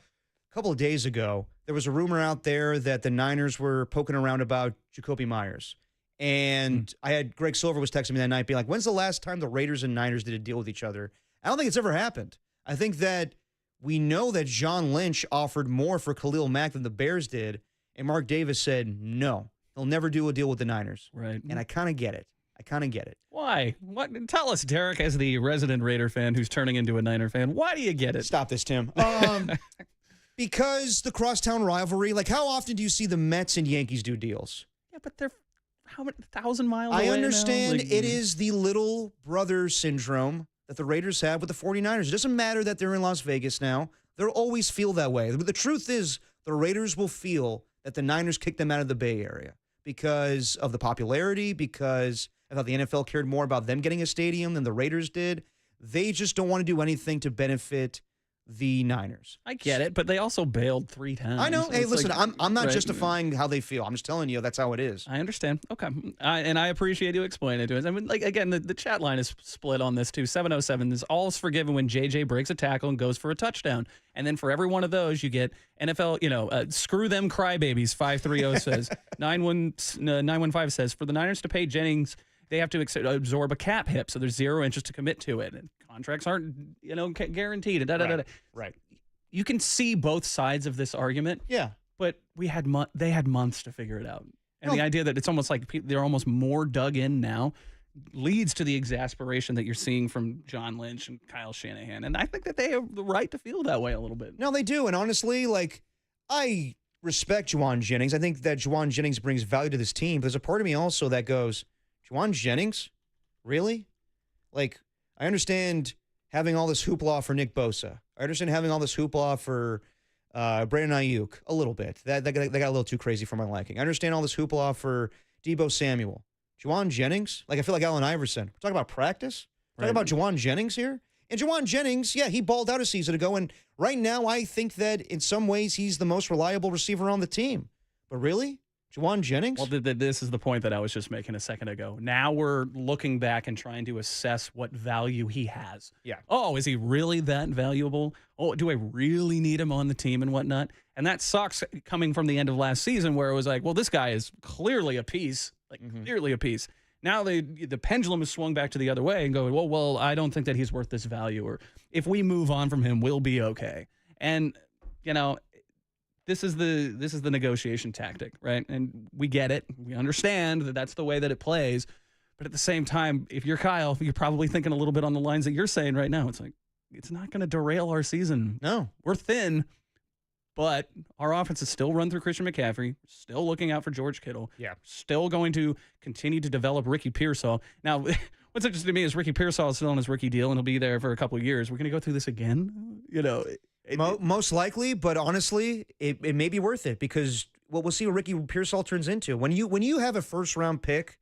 couple of days ago, there was a rumor out there that the Niners were poking around about Jacoby Myers. And I had Greg Silver was texting me that night being like, when's the last time the Raiders and Niners did a deal with each other? I don't think it's ever happened. I think that we know that John Lynch offered more for Khalil Mack than the Bears did, and Mark Davis said no. He'll never do a deal with the Niners. Right. And I kind of get it. Why? What? Tell us, Derek, as the resident Raider fan who's turning into a Niner fan, why do you get it? Stop this, Tim. Because the crosstown rivalry, like how often do you see the Mets and Yankees do deals? Yeah, but they're how many 1,000 miles away I understand now? it is the little brother syndrome that the Raiders have with the 49ers. It doesn't matter that they're in Las Vegas now. They'll always feel that way. But the truth is the Raiders will feel that the Niners kicked them out of the Bay Area because of the popularity, because I thought the NFL cared more about them getting a stadium than the Raiders did. They just don't want to do anything to benefit the Niners. I get it, but they also bailed 3 times. I know. Hey, listen, like, I'm not right. justifying how they feel. I'm just telling you that's how it is. I understand. Okay. And I appreciate you explaining it to us. I mean, like, again, the chat line is split on this, too. 707 is all is forgiven when JJ breaks a tackle and goes for a touchdown. And then for every one of those, you get NFL, screw them crybabies, 530 says. 915 says, for the Niners to pay Jennings, they have to absorb a cap hit, so there's zero interest to commit to it. And contracts aren't, guaranteed. Right. You can see both sides of this argument. Yeah. But they had months to figure it out. And the idea that it's almost like they're almost more dug in now leads to the exasperation that you're seeing from John Lynch and Kyle Shanahan. And I think that they have the right to feel that way a little bit. No, they do. And honestly, I respect Jawan Jennings. I think that Jawan Jennings brings value to this team. But there's a part of me also that goes, Jawan Jennings? Really? I understand having all this hoopla for Nick Bosa. I understand having all this hoopla for Brandon Ayuk a little bit. That got a little too crazy for my liking. I understand all this hoopla for Deebo Samuel. Jawan Jennings? I feel like Allen Iverson. We're talking about practice? We're talking about Jawan Jennings here? And Jawan Jennings, yeah, he balled out a season ago. And right now, I think that in some ways, he's the most reliable receiver on the team. But really? Jawan Jennings? Well, this is the point that I was just making a second ago. Now we're looking back and trying to assess what value he has. Yeah. Oh, is he really that valuable? Oh, do I really need him on the team and whatnot? And that sucks coming from the end of last season where it was like, well, this guy is clearly a piece, clearly a piece. Now the pendulum has swung back to the other way and going, well, I don't think that he's worth this value. Or if we move on from him, we'll be okay. And, this is the negotiation tactic, right? And we get it. We understand that that's the way that it plays. But at the same time, if you're Kyle, you're probably thinking a little bit on the lines that you're saying right now. It's like, it's not going to derail our season. No. We're thin, but our offense is still run through Christian McCaffrey, still looking out for George Kittle. Yeah. Still going to continue to develop Ricky Pearsall. Now, what's interesting to me is Ricky Pearsall is still on his rookie deal, and he'll be there for a couple of years. We're going to go through this again? Most likely, but honestly, it may be worth it because we'll see what Ricky Pearsall turns into. When you have a first-round pick,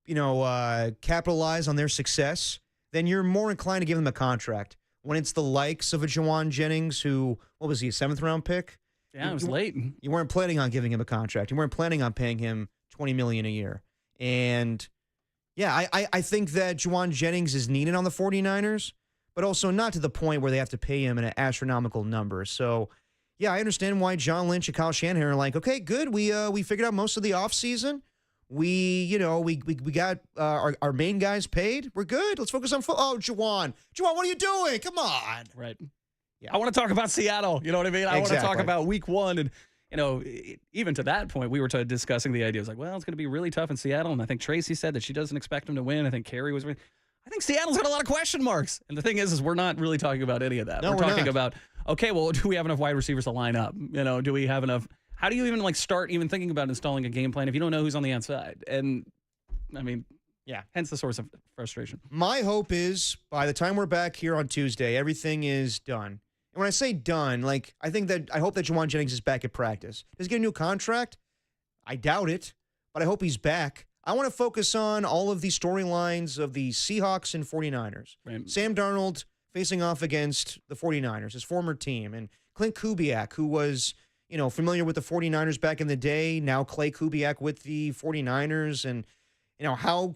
capitalize on their success, then you're more inclined to give him a contract. When it's the likes of a Jawan Jennings, who, what was he, a 7th-round pick? Yeah, it was late. You weren't planning on giving him a contract. You weren't planning on paying him $20 million a year. And, yeah, I think that Jawan Jennings is needed on the 49ers, but also not to the point where they have to pay him an astronomical number. So, yeah, I understand why John Lynch and Kyle Shanahan are like, okay, good. We figured out most of the offseason. We got our main guys paid. We're good. Let's focus on football. Oh, Jawan, what are you doing? Come on. Right. Yeah. I want to talk about Seattle. You know what I mean? I want to talk about week 1. And, even to that point, we were discussing the idea. It was like, well, it's going to be really tough in Seattle. And I think Tracy said that she doesn't expect him to win. I think Carrie was. I think Seattle's got a lot of question marks. And the thing is we're not really talking about any of that. No, we're talking not. about, okay, well, do we have enough wide receivers to line up? Do we have enough? How do you even start even thinking about installing a game plan if you don't know who's on the outside? And I mean, yeah, hence the source of frustration. My hope is by the time we're back here on Tuesday, everything is done. And when I say done, I hope that Jawan Jennings is back at practice. Does he get a new contract? I doubt it, but I hope he's back. I want to focus on all of the storylines of the Seahawks and 49ers. Right. Sam Darnold facing off against the 49ers, his former team, and Clint Kubiak, who was, familiar with the 49ers back in the day, now Clay Kubiak with the 49ers, and how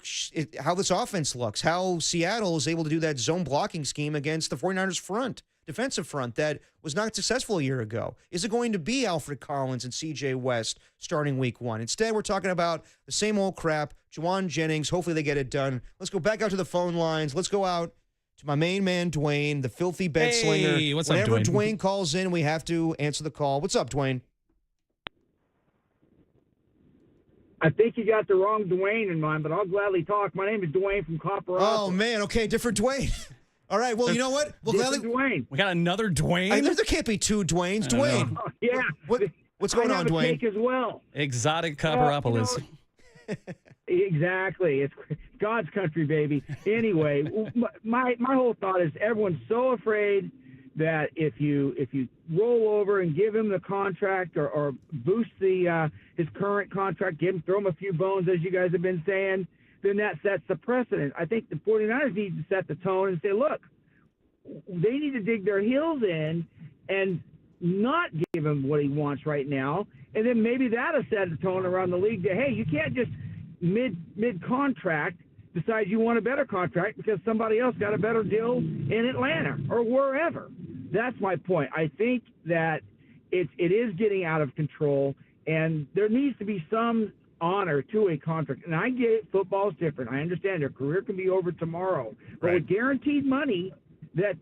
this offense looks, how Seattle is able to do that zone blocking scheme against the 49ers defensive front that was not successful a year ago. Is it going to be Alfred Collins and C.J. West starting week 1? Instead, we're talking about the same old crap, Jawan Jennings. Hopefully they get it done. Let's go back out to the phone lines. Let's go out to my main man, Dwayne, the filthy bed slinger. Hey, what's up, Whenever Dwayne? Dwayne calls in, we have to answer the call. What's up, Dwayne? I think you got the wrong Dwayne in mind, but I'll gladly talk. My name is Dwayne from Copper. Oh, man. Okay, different Dwayne. All right, well, you know what? We'll gladly. Dwayne. We got another Dwayne? There can't be two Dwaynes. Dwayne. Yeah. What's going on, Dwayne? Cake as well. Exotic Copperopolis. Exactly. It's God's country, baby. Anyway, my whole thought is everyone's so afraid that if you roll over and give him the contract or boost his current contract, throw him a few bones, as you guys have been saying, then that sets the precedent. I think the 49ers need to set the tone and say, look, they need to dig their heels in and not give him what he wants right now. And then maybe that'll set a tone around the league that, hey, you can't just mid-contract decide you want a better contract because somebody else got a better deal in Atlanta or wherever. That's my point. I think that it is getting out of control, and there needs to be some honor to a contract. And I get it, football's different. I understand their career can be over tomorrow. But Right. with guaranteed money, that's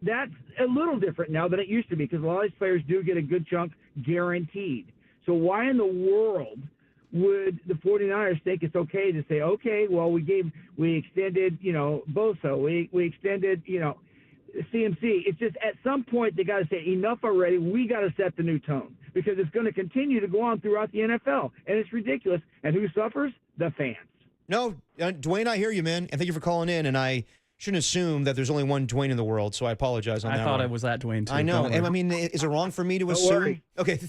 a little different now than it used to be because a lot of these players do get a good chunk guaranteed. So why in the world would the 49ers think it's okay to say, okay, well, we extended, Bosa, we extended, CMC. It's just at some point they got to say enough already. We got to set the new tone because it's going to continue to go on throughout the NFL, and it's ridiculous. And who suffers? The fans. No, Dwayne, I hear you, man, and thank you for calling in. And I shouldn't assume that there's only one Dwayne in the world, so I apologize on that. I thought one. it was that Dwayne too. I know. Don't And worry. I mean, is it wrong for me to Don't assume? worry. Okay.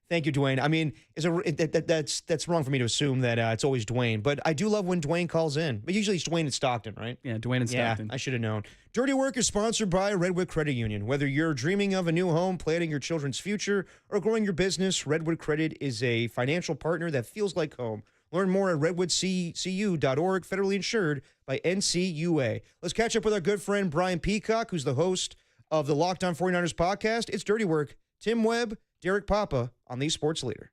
Thank you, Dwayne. I mean, that's wrong for me to assume that it's always Dwayne. But I do love when Dwayne calls in. But usually it's Dwayne and Stockton, right? Yeah, Dwayne and Stockton. Yeah, I should have known. Dirty Work is sponsored by Redwood Credit Union. Whether you're dreaming of a new home, planning your children's future, or growing your business, Redwood Credit is a financial partner that feels like home. Learn more at redwoodcu.org, federally insured by NCUA. Let's catch up with our good friend Brian Peacock, who's the host of the Locked On 49ers podcast. It's Dirty Work. Tim Webb, Derek Papa on the Sports Leader.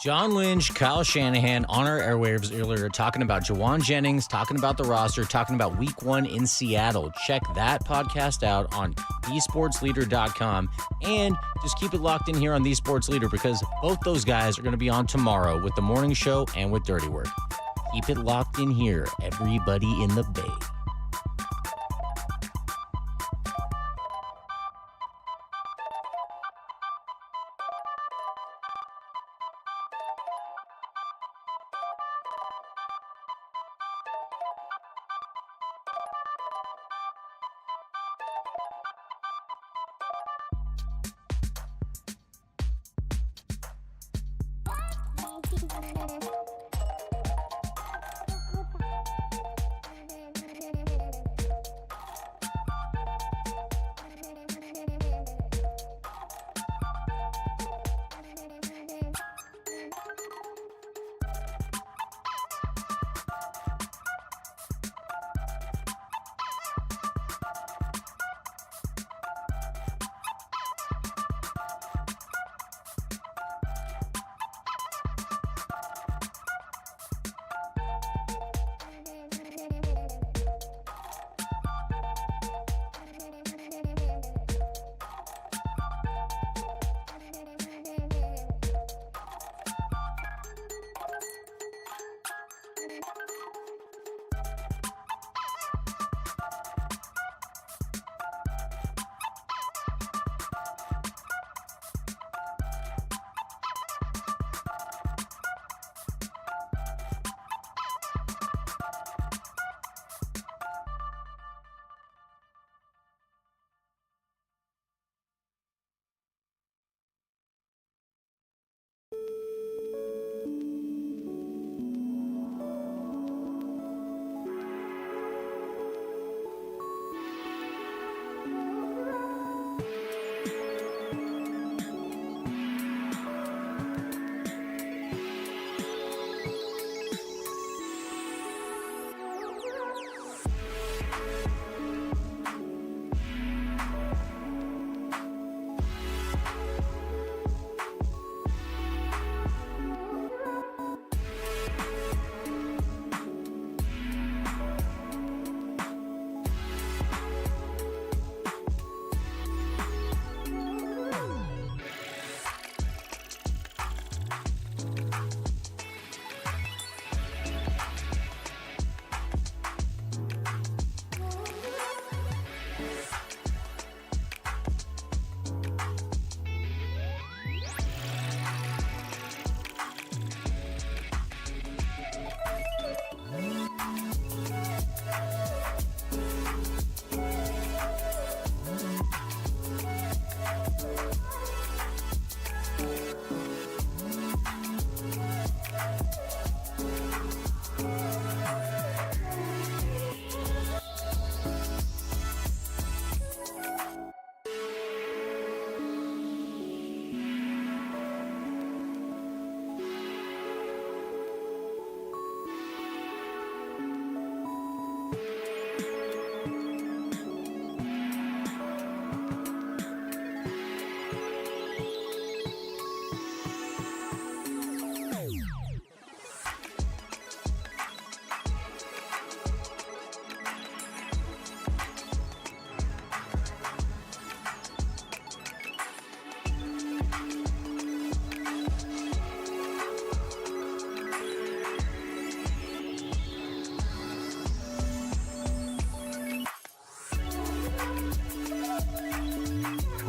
John Lynch, Kyle Shanahan on our airwaves earlier talking about Jawan Jennings, talking about the roster, talking about week 1 in Seattle. Check that podcast out on thesportsleader.com. And just keep it locked in here on The Sports Leader because both those guys are going to be on tomorrow with the morning show and with Dirty Work. Keep it locked in here, everybody in the Bay.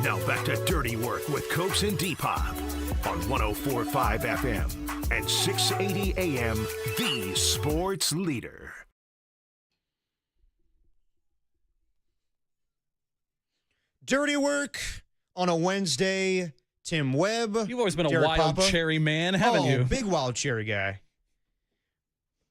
Now back to Dirty Work with Copes and Depop on 104.5 FM and 680 AM, the Sports Leader. Dirty Work on a Wednesday. Tim Webb. You've always been a Derek wild Papa. cherry man, haven't you? Big wild cherry guy.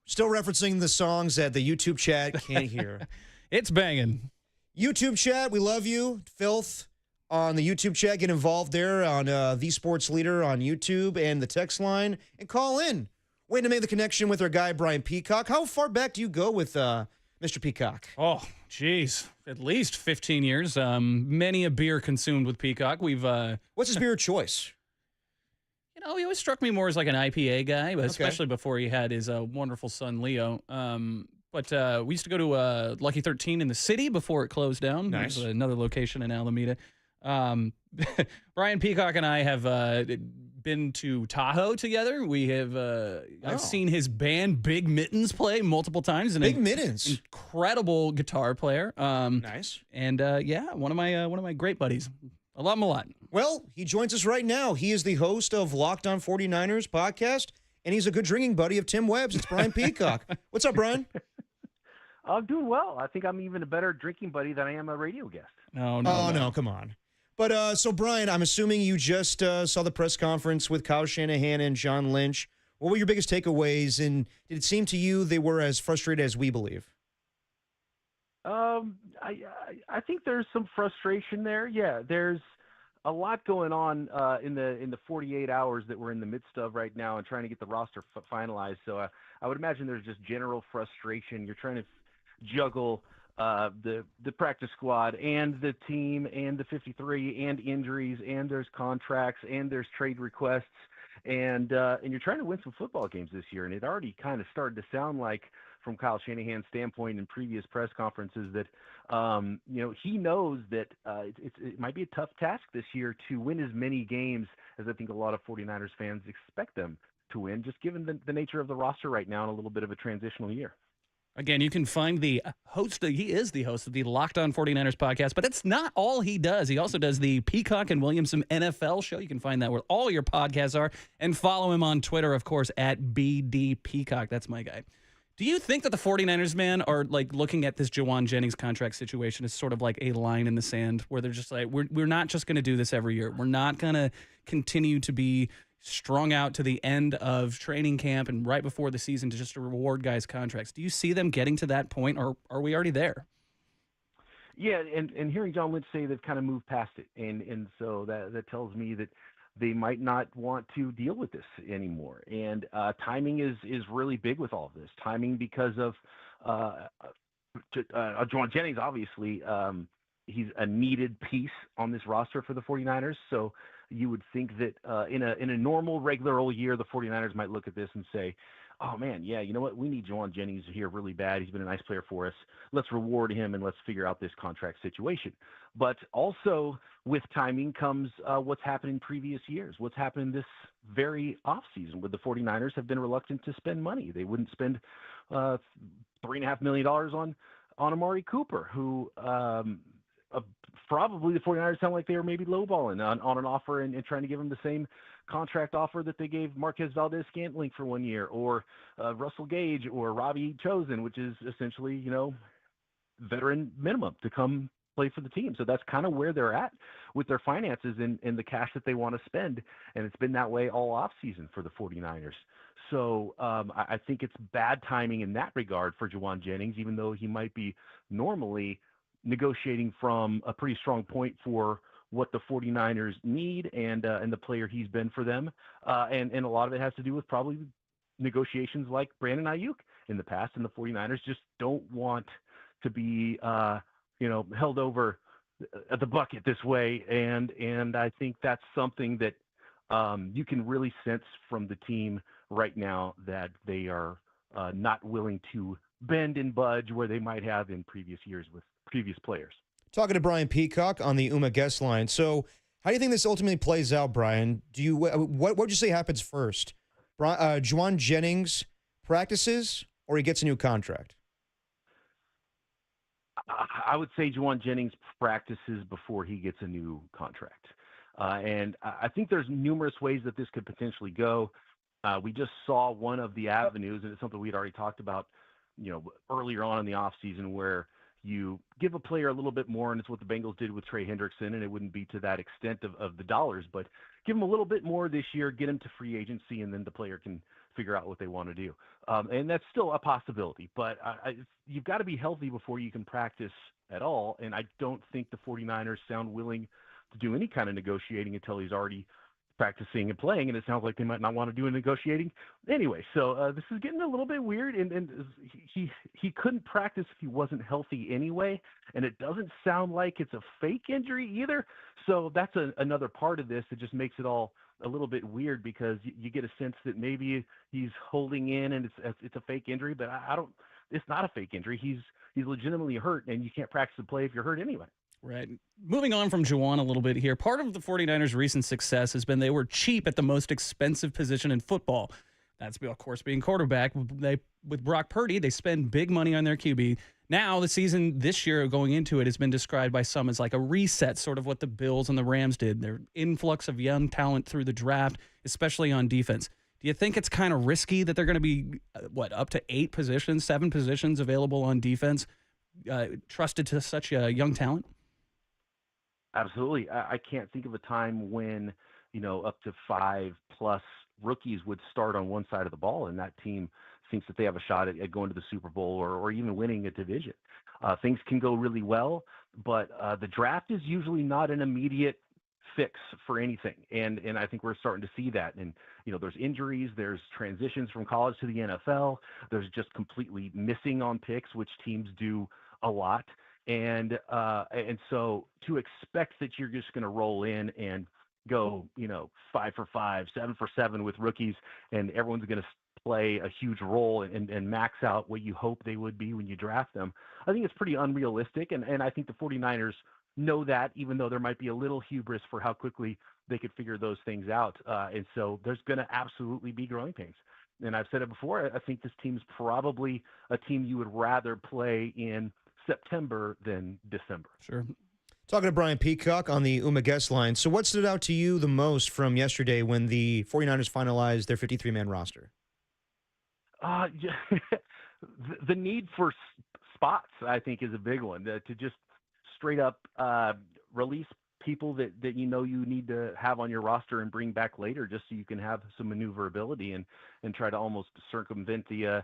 Still referencing the songs that the YouTube chat can't hear. It's banging. YouTube chat, we love you. Filth on the YouTube chat. Get involved there on The Sports Leader on YouTube and the text line. And call in. Waiting to make the connection with our guy, Brian Peacock. How far back do you go with Mr. Peacock? Oh, geez. At least 15 years. Many a beer consumed with Peacock. We've What's his beer of choice? No, he always struck me more as like an IPA guy, but especially before he had his wonderful son, Leo. But we used to go to Lucky 13 in the city before it closed down. Nice. There's another location in Alameda. Brian Peacock and I have been to Tahoe together. We have I've seen his band Big Mittens play multiple times. Big Mittens, incredible guitar player. Nice. And one of my great buddies. I love him a lot. Well, he joins us right now. He is the host of Locked On 49ers podcast, and he's a good drinking buddy of Tim Webb's. It's Brian Peacock. What's up, Brian? I'm doing well. I think I'm even a better drinking buddy than I am a radio guest. No, come on. But so, Brian, I'm assuming you just saw the press conference with Kyle Shanahan and John Lynch. What were your biggest takeaways, and did it seem to you they were as frustrated as we believe? I think there's some frustration there. Yeah, there's a lot going on in the 48 hours that we're in the midst of right now and trying to get the roster finalized. So I would imagine there's just general frustration. You're trying to juggle the practice squad and the team and the 53 and injuries, and there's contracts and there's trade requests, and you're trying to win some football games this year. And it already kind of started to sound like, from Kyle Shanahan's standpoint in previous press conferences, that he knows that it might be a tough task this year to win as many games as I think a lot of 49ers fans expect them to win, just given the nature of the roster right now and a little bit of a transitional year. Again, you can find the host. He is the host of the Locked On 49ers podcast, but that's not all he does. He also does the Peacock and Williamson NFL show. You can find that where all your podcasts are, and follow him on Twitter, of course, at BD Peacock. That's my guy. Do you think that the 49ers, man, are like looking at this Jawan Jennings contract situation as sort of like a line in the sand where they're just like, we're not just going to do this every year. We're not going to continue to be strung out to the end of training camp and right before the season to just reward guys' contracts. Do you see them getting to that point, or are we already there? Yeah, and hearing John Lynch say they've kind of moved past it, and so that tells me that they might not want to deal with this anymore. And timing is really big with all of this. Timing because of Jawan Jennings, obviously, he's a needed piece on this roster for the 49ers. So you would think that in a normal, regular old year, the 49ers might look at this and say, oh, man, yeah, you know what? We need Jawan Jennings here really bad. He's been a nice player for us. Let's reward him and let's figure out this contract situation. But also with timing comes what's happened in previous years, what's happened this very offseason, where the 49ers have been reluctant to spend money. They wouldn't spend $3.5 million on Amari Cooper, who probably the 49ers sound like they were maybe lowballing on an offer and trying to give him the same contract offer that they gave Marquez Valdez-Scantling for 1 year, or Russell Gage or Robbie Chosen, which is essentially, veteran minimum to come play for the team. So that's kind of where they're at with their finances and the cash that they want to spend. And it's been that way all offseason for the 49ers. So I think it's bad timing in that regard for Jawan Jennings, even though he might be normally negotiating from a pretty strong point for what the 49ers need and the player he's been for them. And a lot of it has to do with probably negotiations like Brandon Ayuk in the past, and the 49ers just don't want to be, held over the bucket this way. And I think that's something that you can really sense from the team right now, that they are not willing to bend and budge where they might have in previous years with previous players. Talking to Brian Peacock on the UMA guest line. So how do you think this ultimately plays out, Brian? What would you say happens first? Jawan Jennings practices, or he gets a new contract? I would say Jawan Jennings practices before he gets a new contract. And I think there's numerous ways that this could potentially go. We just saw one of the avenues, and it's something we'd already talked about, earlier on in the offseason, where you give a player a little bit more, and it's what the Bengals did with Trey Hendrickson, and it wouldn't be to that extent of the dollars, but give him a little bit more this year, get him to free agency, and then the player can figure out what they want to do. And that's still a possibility, but you've got to be healthy before you can practice at all, and I don't think the 49ers sound willing to do any kind of negotiating until he's already practicing and playing, and it sounds like they might not want to do any negotiating anyway. So this is getting a little bit weird, and he couldn't practice if he wasn't healthy anyway, and it doesn't sound like it's a fake injury either. So that's another part of this that just makes it all a little bit weird because you get a sense that maybe he's holding in and it's a fake injury, but I don't. It's not a fake injury. He's legitimately hurt, and you can't practice the play if you're hurt anyway. Right. Moving on from Jawan a little bit here. Part of the 49ers' recent success has been they were cheap at the most expensive position in football. That's, of course, being quarterback. With Brock Purdy, they spend big money on their QB. Now, the season this year going into it has been described by some as like a reset, sort of what the Bills and the Rams did. Their influx of young talent through the draft, especially on defense. Do you think it's kind of risky that they're going to be, up to 7 positions available on defense, trusted to such a young talent? Absolutely. I can't think of a time when, up to 5+ rookies would start on one side of the ball, and that team thinks that they have a shot at going to the Super Bowl or even winning a division. Things can go really well, but the draft is usually not an immediate fix for anything. And I think we're starting to see that. And, there's injuries, there's transitions from college to the NFL, there's just completely missing on picks, which teams do a lot. And so to expect that you're just going to roll in and go, 5 for 5, 7 for 7 with rookies, and everyone's going to play a huge role and max out what you hope they would be when you draft them, I think it's pretty unrealistic. And I think the 49ers know that, even though there might be a little hubris for how quickly they could figure those things out. And so there's going to absolutely be growing pains. And I've said it before, I think this team's probably a team you would rather play in September than December. Sure. Talking to Brian Peacock on the UMA guest line. So what stood out to you the most from yesterday when the 49ers finalized their 53-man roster? The need for spots, I think, is a big one. To just straight up release people that you need to have on your roster and bring back later, just so you can have some maneuverability and try to almost circumvent the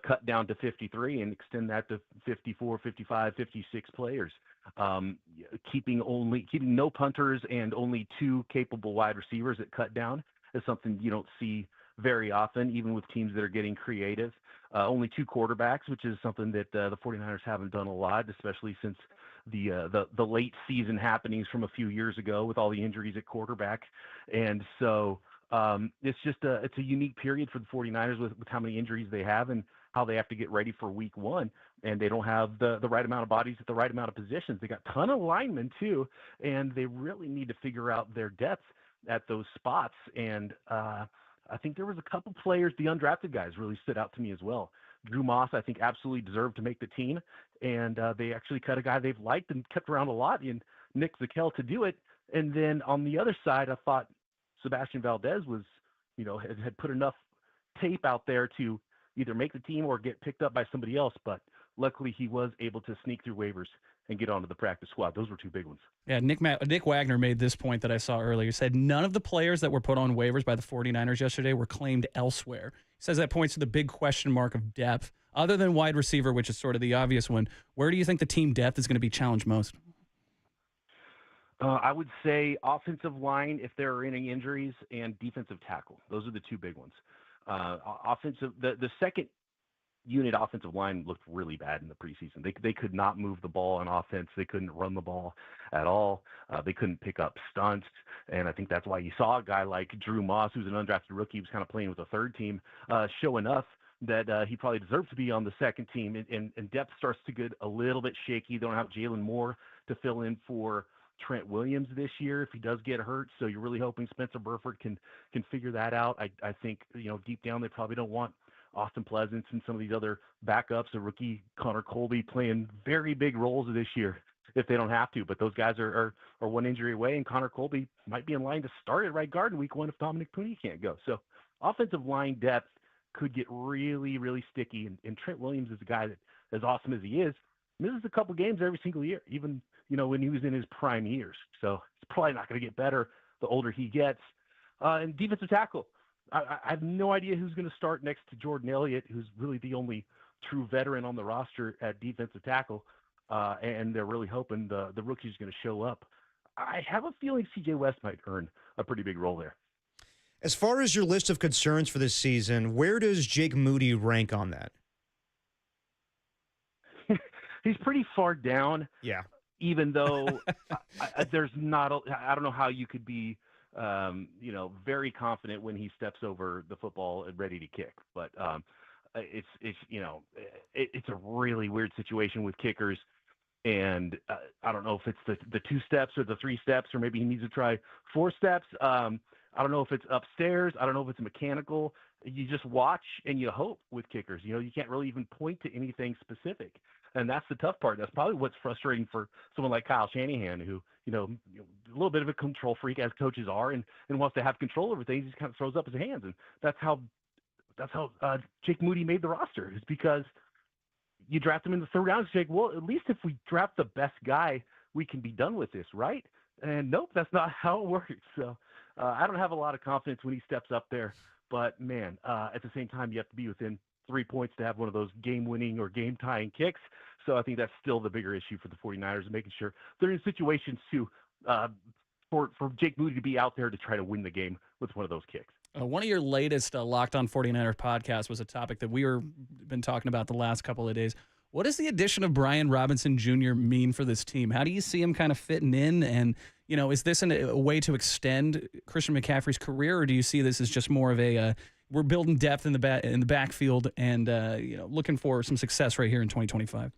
cut down to 53 and extend that to 54, 55, 56 players. Keeping no punters and only 2 capable wide receivers at cut down is something you don't see very often, even with teams that are getting creative. Only 2 quarterbacks, which is something that the 49ers haven't done a lot, especially since the late season happenings from a few years ago with all the injuries at quarterback. And so it's a unique period for the 49ers with how many injuries they have and how they have to get ready for week 1. And they don't have the right amount of bodies at the right amount of positions. They got a ton of linemen too, and they really need to figure out their depth at those spots. And I think there was a couple players, the undrafted guys, really stood out to me as well. Drew Moss, I think, absolutely deserved to make the team, and they actually cut a guy they've liked and kept around a lot in Nick Zakelj to do it. And then on the other side, I thought Sebastian Valdez was, had put enough tape out there to either make the team or get picked up by somebody else, but luckily he was able to sneak through waivers and get onto the practice squad. Those were 2 big ones. Yeah, Nick Wagner made this point that I saw earlier. He said none of the players that were put on waivers by the 49ers yesterday were claimed elsewhere. He says that points to the big question mark of depth. Other than wide receiver, which is sort of the obvious one, where do you think the team depth is going to be challenged most? I would say offensive line, if there are any injuries, and defensive tackle. Those are the 2 big ones. The second unit offensive line looked really bad in the preseason. They could not move the ball on offense. They couldn't run the ball at all. They couldn't pick up stunts. And I think that's why you saw a guy like Drew Moss, who's an undrafted rookie, who's kind of playing with the third team, show enough that he probably deserves to be on the second team. And depth starts to get a little bit shaky. They don't have Jalen Moore to fill in for Trent Williams this year if he does get hurt. So you're really hoping Spencer Burford can figure that out. I think, deep down they probably don't want Austin Pleasance and some of these other backups, a rookie Connor Colby playing very big roles this year if they don't have to. But those guys are one injury away, and Connor Colby might be in line to start at right guard in week 1 if Dominic Puni can't go. So offensive line depth could get really, really sticky. And Trent Williams is a guy that, as awesome as he is, misses a couple games every single year, even when he was in his prime years. So it's probably not going to get better the older he gets. And defensive tackle, I have no idea who's going to start next to Jordan Elliott, who's really the only true veteran on the roster at defensive tackle. And they're really hoping the rookie's going to show up. I have a feeling C.J. West might earn a pretty big role there. As far as your list of concerns for this season, where does Jake Moody rank on that? He's pretty far down. Yeah. Even though there's not, I don't know how you could be very confident when he steps over the football and ready to kick. But it's a really weird situation with kickers. And I don't know if it's the 2 steps or the 3 steps, or maybe he needs to try 4 steps. I don't know if it's upstairs. I don't know if it's mechanical. You just watch and you hope with kickers. You can't really even point to anything specific. And that's the tough part. That's probably what's frustrating for someone like Kyle Shanahan, who, a little bit of a control freak, as coaches are, and wants to have control over things. He just kind of throws up his hands. And that's how Jake Moody made the roster, is because you draft him in the 3rd round. Jake, well, at least if we draft the best guy, we can be done with this, right? And nope, that's not how it works. So I don't have a lot of confidence when he steps up there. But, man, at the same time, you have to be within 3 points to have one of those game-winning or game-tying kicks. So I think that's still the bigger issue for the 49ers, making sure they're in situations for Jake Moody to be out there to try to win the game with one of those kicks. One of your latest Locked On 49ers podcasts was a topic that we been talking about the last couple of days. What does the addition of Brian Robinson Jr. mean for this team? How do you see him kind of fitting in? And, is this a way to extend Christian McCaffrey's career, or do you see this as just more of we're building depth in the backfield and looking for some success right here in 2025?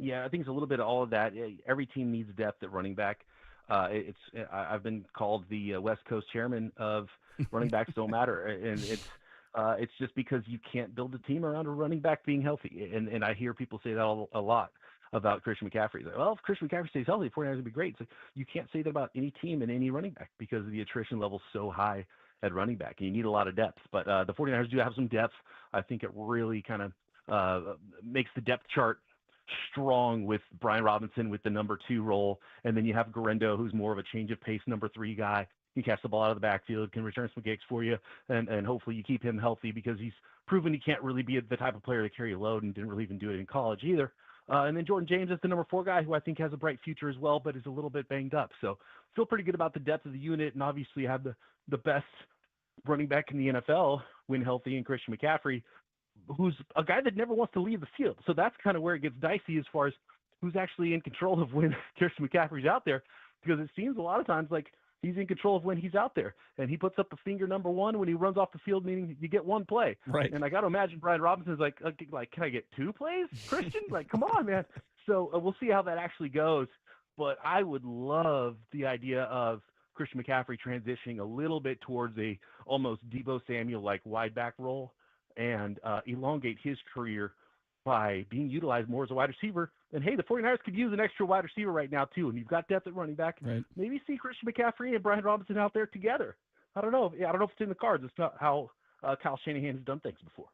Yeah, I think it's a little bit of all of that. Every team needs depth at running back. I've been called the West Coast chairman of running backs don't matter, and it's just because you can't build a team around a running back being healthy. And I hear people say that a lot about Christian McCaffrey. Like, well, if Christian McCaffrey stays healthy, the 49ers will be great. So you can't say that about any team and any running back because the attrition level's so high at running back, and you need a lot of depth. But the 49ers do have some depth. I think it really kind of makes the depth chart strong with Brian Robinson with the number 2 role. And then you have Garendo, who's more of a change of pace number 3 guy. He can catch the ball out of the backfield, can return some kicks for you, and hopefully you keep him healthy because he's proven he can't really be the type of player to carry a load and didn't really even do it in college either. And then Jordan James is the number 4 guy, who I think has a bright future as well, but is a little bit banged up. So feel pretty good about the depth of the unit, and obviously have the best running back in the NFL when healthy in Christian McCaffrey, who's a guy that never wants to leave the field. So that's kind of where it gets dicey as far as who's actually in control of when Christian McCaffrey's out there, because it seems a lot of times like he's in control of when he's out there, and he puts up the finger number 1 when he runs off the field, meaning you get 1 play. Right. And I got to imagine Brian Robinson's like, can I get 2 plays, Christian? Like, come on, man. So we'll see how that actually goes. But I would love the idea of Christian McCaffrey transitioning a little bit towards a almost Deebo Samuel-like wide back role and elongate his career by being utilized more as a wide receiver. And hey, the 49ers could use an extra wide receiver right now too. And you've got depth at running back. Right. Maybe see Christian McCaffrey and Brian Robinson out there together. I don't know. I don't know if it's in the cards. It's not how Kyle Shanahan has done things before.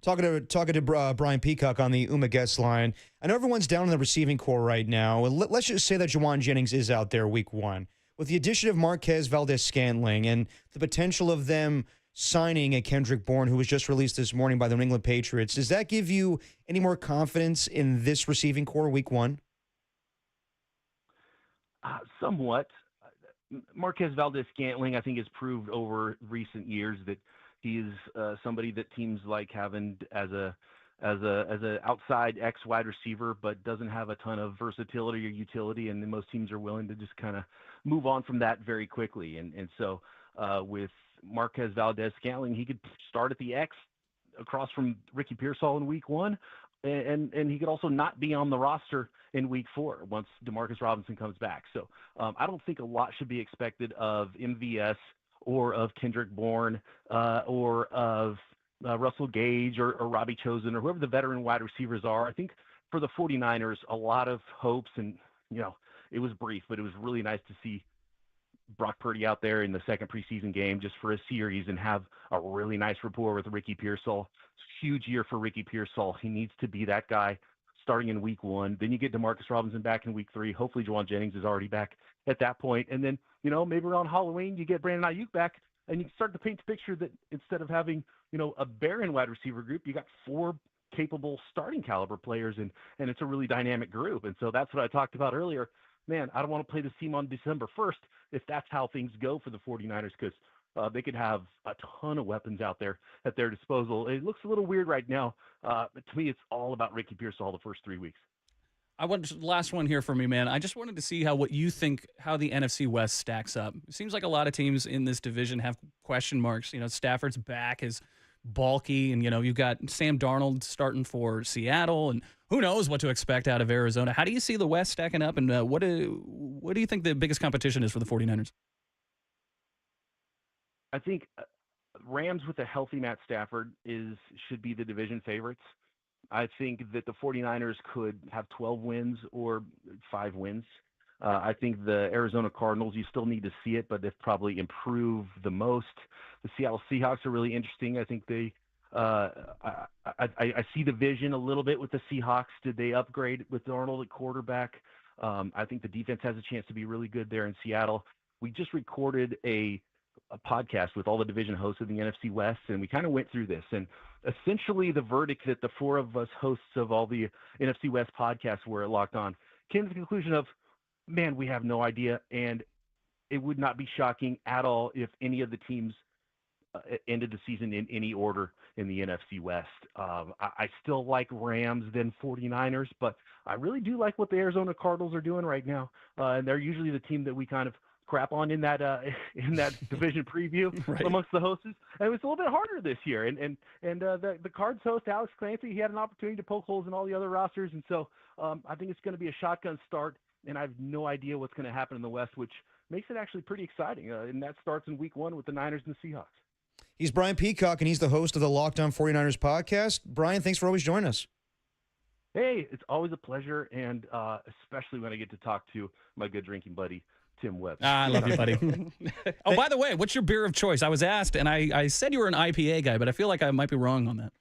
Talking to Brian Peacock on the UMA guest line. I know everyone's down in the receiving core right now. Let's just say that Jawan Jennings is out there week 1. With the addition of Marquez Valdez-Scantling and the potential of them signing a Kendrick Bourne, who was just released this morning by the New England Patriots, does that give you any more confidence in this receiving core week 1? Somewhat. Marquez Valdez-Scantling, I think, has proved over recent years that he is somebody that teams like having as a outside X wide receiver, but doesn't have a ton of versatility or utility, and then most teams are willing to just kind of move on from that very quickly. And so with Marquez Valdez-Scantling, he could start at the X across from Ricky Pearsall in week 1, and he could also not be on the roster in week 4 once Demarcus Robinson comes back. So I don't think a lot should be expected of MVS or of Kendrick Bourne or of Russell Gage or Robbie Chosen or whoever the veteran wide receivers are. I think for the 49ers, a lot of hopes, and it was brief, but it was really nice to see Brock Purdy out there in the second preseason game just for a series and have a really nice rapport with Ricky Pearsall. It's a huge year for Ricky Pearsall. He needs to be that guy starting in week 1. Then you get Demarcus Robinson back in week 3. Hopefully Jawan Jennings is already back at that point. And then, maybe around Halloween, you get Brandon Ayuk back, and you can start to paint the picture that instead of having, a barren wide receiver group, you got 4 capable starting caliber players, and it's a really dynamic group. And so that's what I talked about earlier. Man, I don't want to play this team on December 1st if that's how things go for the 49ers, because they could have a ton of weapons out there at their disposal. It looks a little weird right now, but to me, it's all about Ricky Pearsall the first 3 weeks. last one here for me, man. I just wanted to see how the NFC West stacks up. It seems like a lot of teams in this division have question marks. Stafford's back is bulky, and you've got Sam Darnold starting for Seattle, and who knows what to expect out of Arizona. How do you see the West stacking up, and what do you think the biggest competition is for the 49ers? I think Rams with a healthy Matt Stafford should be the division favorites. I think that the 49ers could have 12 wins or 5 wins. I think the Arizona Cardinals, you still need to see it, but they've probably improved the most. The Seattle Seahawks are really interesting. I think I see the vision a little bit with the Seahawks. Did they upgrade with Darnold at quarterback? I think the defense has a chance to be really good there in Seattle. We just recorded a podcast with all the division hosts of the NFC West, and we kind of went through this. And essentially the verdict that the 4 of us hosts of all the NFC West podcasts were Locked On came to the conclusion of, man, we have no idea. And it would not be shocking at all if any of the teams ended the season in any order in the NFC West. I still like Rams than 49ers, but I really do like what the Arizona Cardinals are doing right now. And they're usually the team that we kind of crap on in that division preview right. amongst the hosts. And it was a little bit harder this year. And the Cards host, Alex Clancy, he had an opportunity to poke holes in all the other rosters. And so I think it's going to be a shotgun start, and I have no idea what's going to happen in the West, which makes it actually pretty exciting. And that starts in week 1 with the Niners and the Seahawks. He's Brian Peacock, and he's the host of the Locked On 49ers podcast. Brian, thanks for always joining us. Hey, it's always a pleasure, and especially when I get to talk to my good drinking buddy, Tim Webb. I love you, buddy. Oh, by the way, what's your beer of choice? I was asked, and I said you were an IPA guy, but I feel like I might be wrong on that.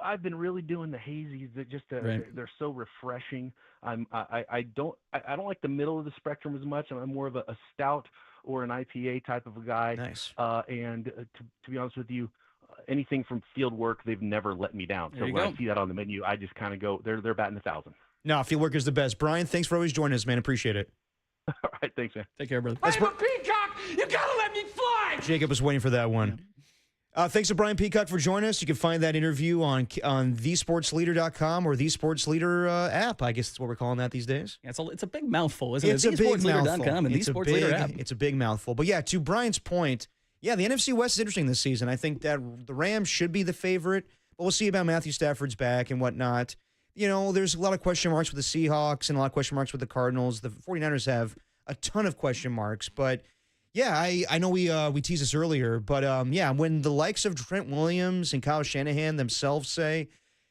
I've been really doing the hazies. That just right. They're so refreshing. I don't like the middle of the spectrum as much. I'm more of a stout or an IPA type of a guy. Nice. And to be honest with you, anything from field work, they've never let me down. So when I see that on the menu, I just kind of go, they're batting 1,000. No, field work is the best. Brian, thanks for always joining us, man. Appreciate it. All right, thanks, man. Take care, brother. I'm a peacock. You gotta let me fly. Jacob was waiting for that one. Thanks to Brian Peacock for joining us. You can find that interview on thesportsleader.com or the Sports Leader app. I guess that's what we're calling that these days. Yeah, it's a big mouthful, isn't it? It's a big mouthful. And the Sports Leader app. It's a big mouthful. But yeah, to Brian's point, yeah, the NFC West is interesting this season. I think that the Rams should be the favorite, but we'll see about Matthew Stafford's back and whatnot. There's a lot of question marks with the Seahawks and a lot of question marks with the Cardinals. The 49ers have a ton of question marks, but yeah, I know we teased this earlier, but when the likes of Trent Williams and Kyle Shanahan themselves say,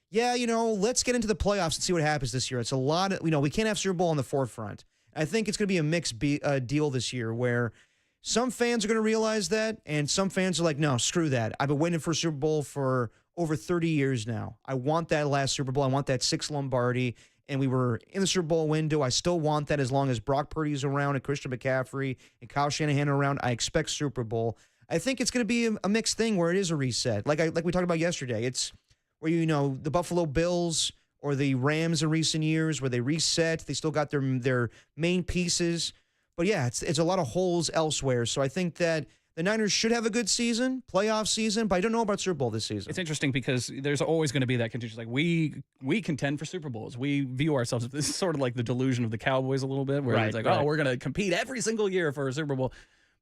yeah, let's get into the playoffs and see what happens this year. It's a lot of, we can't have Super Bowl on the forefront. I think it's going to be a mixed deal this year where some fans are going to realize that, and some fans are like, no, screw that. I've been waiting for a Super Bowl for over 30 years now. I want that last Super Bowl. I want that 6th Lombardi. And we were in the Super Bowl window. I still want that as long as Brock Purdy's around and Christian McCaffrey and Kyle Shanahan are around. I expect Super Bowl. I think it's going to be a mixed thing where it is a reset. Like we talked about yesterday. It's where, the Buffalo Bills or the Rams in recent years where they reset. They still got their main pieces. But yeah, it's a lot of holes elsewhere. So I think that the Niners should have a good season, playoff season, but I don't know about Super Bowl this season. It's interesting because there's always going to be that contingent. Like we contend for Super Bowls. We view ourselves. This is sort of like the delusion of the Cowboys a little bit, where it's like, oh, we're going to compete every single year for a Super Bowl.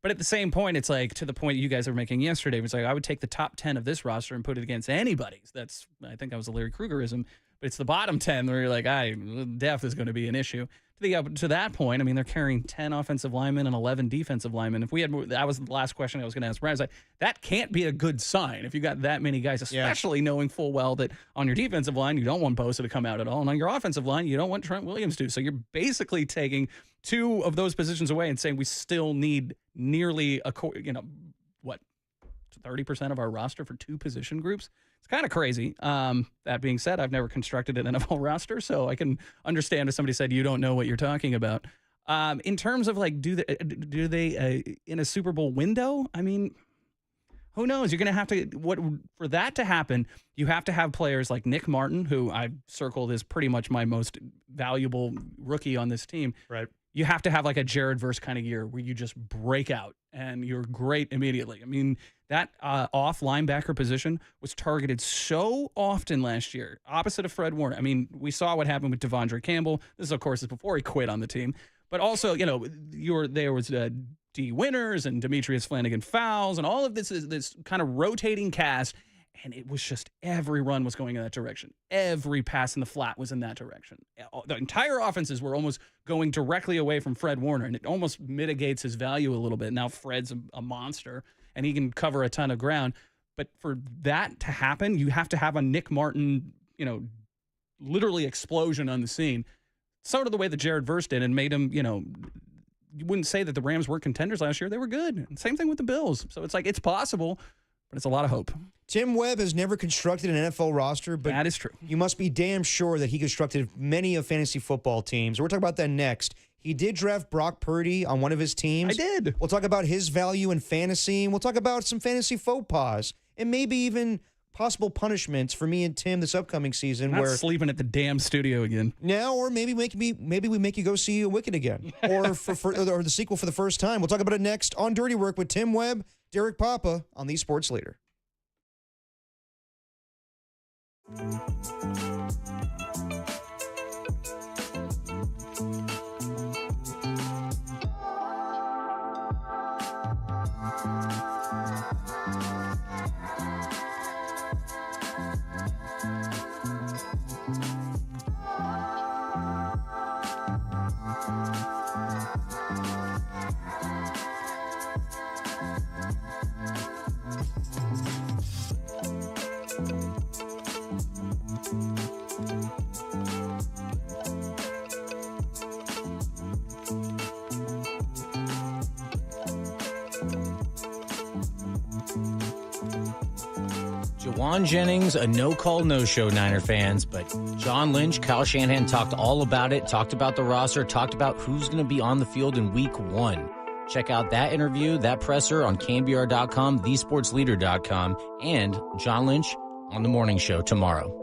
But at the same point, it's like to the point you guys were making yesterday. It's like I would take the top 10 of this roster and put it against anybody's. I think that was a Larry Kruegerism. But it's the bottom 10 where you're like, depth is going to be an issue. To that point, I mean, they're carrying 10 offensive linemen and 11 defensive linemen. If we had, that was the last question I was going to ask Brian. I was like, that can't be a good sign if you got that many guys, especially knowing full well that on your defensive line, you don't want Bosa to come out at all. And on your offensive line, you don't want Trent Williams to. So you're basically taking 2 of those positions away and saying we still need nearly 30% of our roster for 2 position groups. It's kind of crazy. That being said, I've never constructed an NFL roster, so I can understand if somebody said you don't know what you're talking about. In terms of like, do they in a Super Bowl window? I mean, who knows? You're going to have to for that to happen. You have to have players like Nick Martin, who I've circled as pretty much my most valuable rookie on this team. Right. you have to have like a Jared Verse kind of year where you just break out and you're great immediately. I mean, that off linebacker position was targeted so often last year, opposite of Fred Warner. I mean, we saw what happened with Devondre Campbell. This, of course, is before he quit on the team. But also, there was D. Winters and Demetrius Flanagan Fowles and all of this kind of rotating cast. And it was just every run was going in that direction. Every pass in the flat was in that direction. The entire offenses were almost going directly away from Fred Warner, and it almost mitigates his value a little bit. Now Fred's a monster, and he can cover a ton of ground. But for that to happen, you have to have a Nick Martin, literally explosion on the scene. Sort of the way that Jared Verse did and made him, you wouldn't say that the Rams were contenders last year. They were good. And same thing with the Bills. So it's like it's possible, but it's a lot of hope. Tim Webb has never constructed an NFL roster, but that is true. You must be damn sure that he constructed many of fantasy football teams. We're talking about that next. He did draft Brock Purdy on one of his teams. I did. We'll talk about his value in fantasy, and we'll talk about some fantasy faux pas, and maybe even possible punishments for me and Tim this upcoming season. Not sleeping at the damn studio again. Now, or maybe we make you go see Wicked again, or or the sequel for the first time. We'll talk about it next on Dirty Work with Tim Webb, Derek Papa on the Sports Leader. Jawan Jennings, a no-call, no-show, Niner fans, but John Lynch, Kyle Shanahan talked all about it, talked about the roster, talked about who's going to be on the field in week 1. Check out that interview, that presser on KNBR.com, thesportsleader.com, and John Lynch on The Morning Show tomorrow.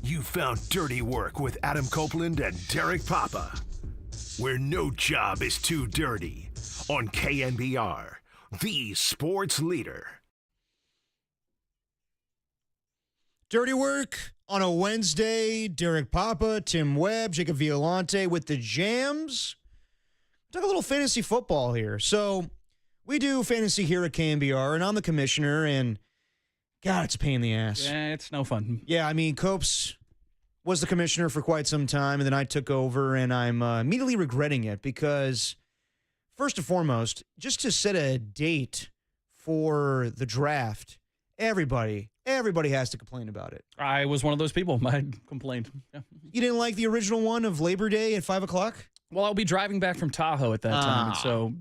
You found Dirty Work with Adam Copeland and Derek Papa, where no job is too dirty, on KNBR, the sports leader. Dirty Work on a Wednesday. Derek Papa, Tim Webb, Jacob Violante with the Jams. Talk a little fantasy football here. So we do fantasy here at KNBR, and I'm the commissioner, and God, it's a pain in the ass. Yeah, it's no fun. Yeah, I mean, Copes was the commissioner for quite some time, and then I took over, and I'm immediately regretting it because, first and foremost, just to set a date for the draft, everybody has to complain about it. I was one of those people. I complained. Yeah. You didn't like the original one of Labor Day at 5 o'clock? Well, I'll be driving back from Tahoe at that time, and so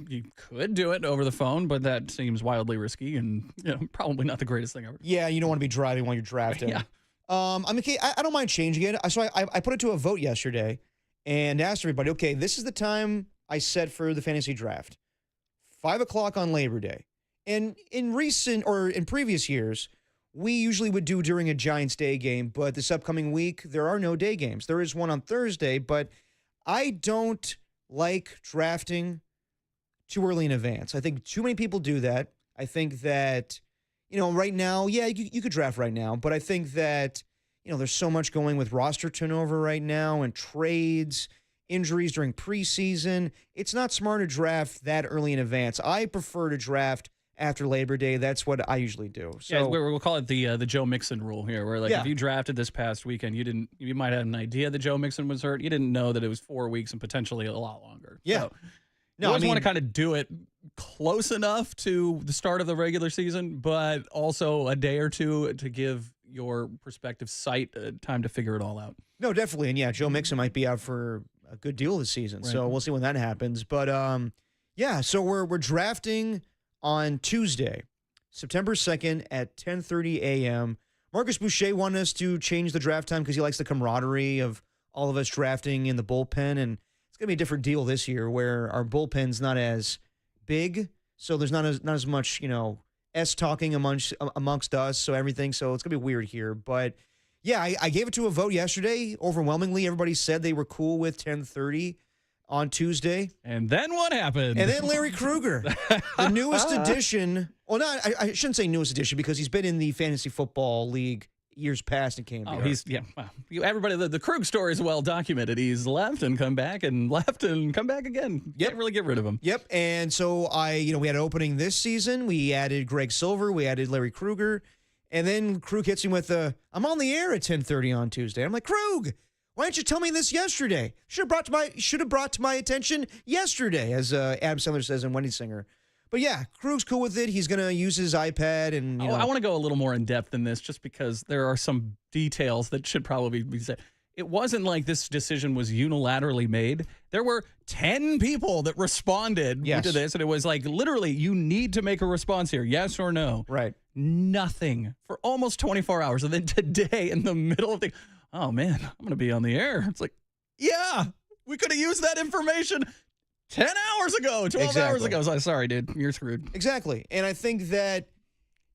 you could do it over the phone, but that seems wildly risky and probably not the greatest thing ever. Yeah, you don't want to be driving while you're drafting. Yeah. I'm okay. I don't mind changing it. So I put it to a vote yesterday and asked everybody, okay, this is the time I set for the fantasy draft. 5 o'clock on Labor Day. And in previous years, we usually would do during a Giants day game, but this upcoming week, there are no day games. There is one on Thursday, but I don't like drafting too early in advance. I think too many people do that. I think that, right now, yeah, you could draft right now, but I think that, there's so much going with roster turnover right now and trades, injuries during preseason. It's not smart to draft that early in advance. I prefer to draft after Labor Day. That's what I usually do. So yeah, we'll call it the Joe Mixon rule here, where if you drafted this past weekend, you might have an idea that Joe Mixon was hurt. You didn't know that it was 4 weeks and potentially a lot longer. Yeah. So you always want to kind of do it close enough to the start of the regular season, but also a day or two to give your prospective site time to figure it all out. No, definitely. And yeah, Joe Mixon might be out for a good deal this season. Right. So we'll see when that happens. But so we're drafting on Tuesday, September 2nd at 10:30 a.m. Marcus Boucher wanted us to change the draft time because he likes the camaraderie of all of us drafting in the bullpen. And it's going to be a different deal this year where our bullpen's not as big. So there's not as much, S-talking amongst us. So everything. So it's going to be weird here. But yeah, I gave it to a vote yesterday. Overwhelmingly, everybody said they were cool with 10:30 on Tuesday. And then what happened? And then Larry Krueger, the newest edition. Well, I shouldn't say newest edition because he's been in the Fantasy Football League years past and came. Everybody, the Krug story is well documented. He's left and come back and left and come back again. Can't really get rid of him. Yep. And so we had an opening this season. We added Greg Silver. We added Larry Krueger. And then Krug hits him with I'm on the air at 10:30 on Tuesday. I'm like, Krug, why didn't you tell me this yesterday? Should have brought to my attention yesterday, as Adam Sandler says in Wendy Singer. But yeah, Krug's cool with it. He's gonna use his iPad and. I want to go a little more in depth than this, just because there are some details that should probably be said. It wasn't like this decision was unilaterally made. There were 10 people that responded to this, and it was like literally, you need to make a response here, yes or no. Right. nothing for almost 24 hours. And then today, in the middle of the, oh man, I'm going to be on the air. It's like, yeah, we could have used that information 10 hours ago, 12 hours ago. So, sorry, dude, you're screwed. Exactly. And I think that,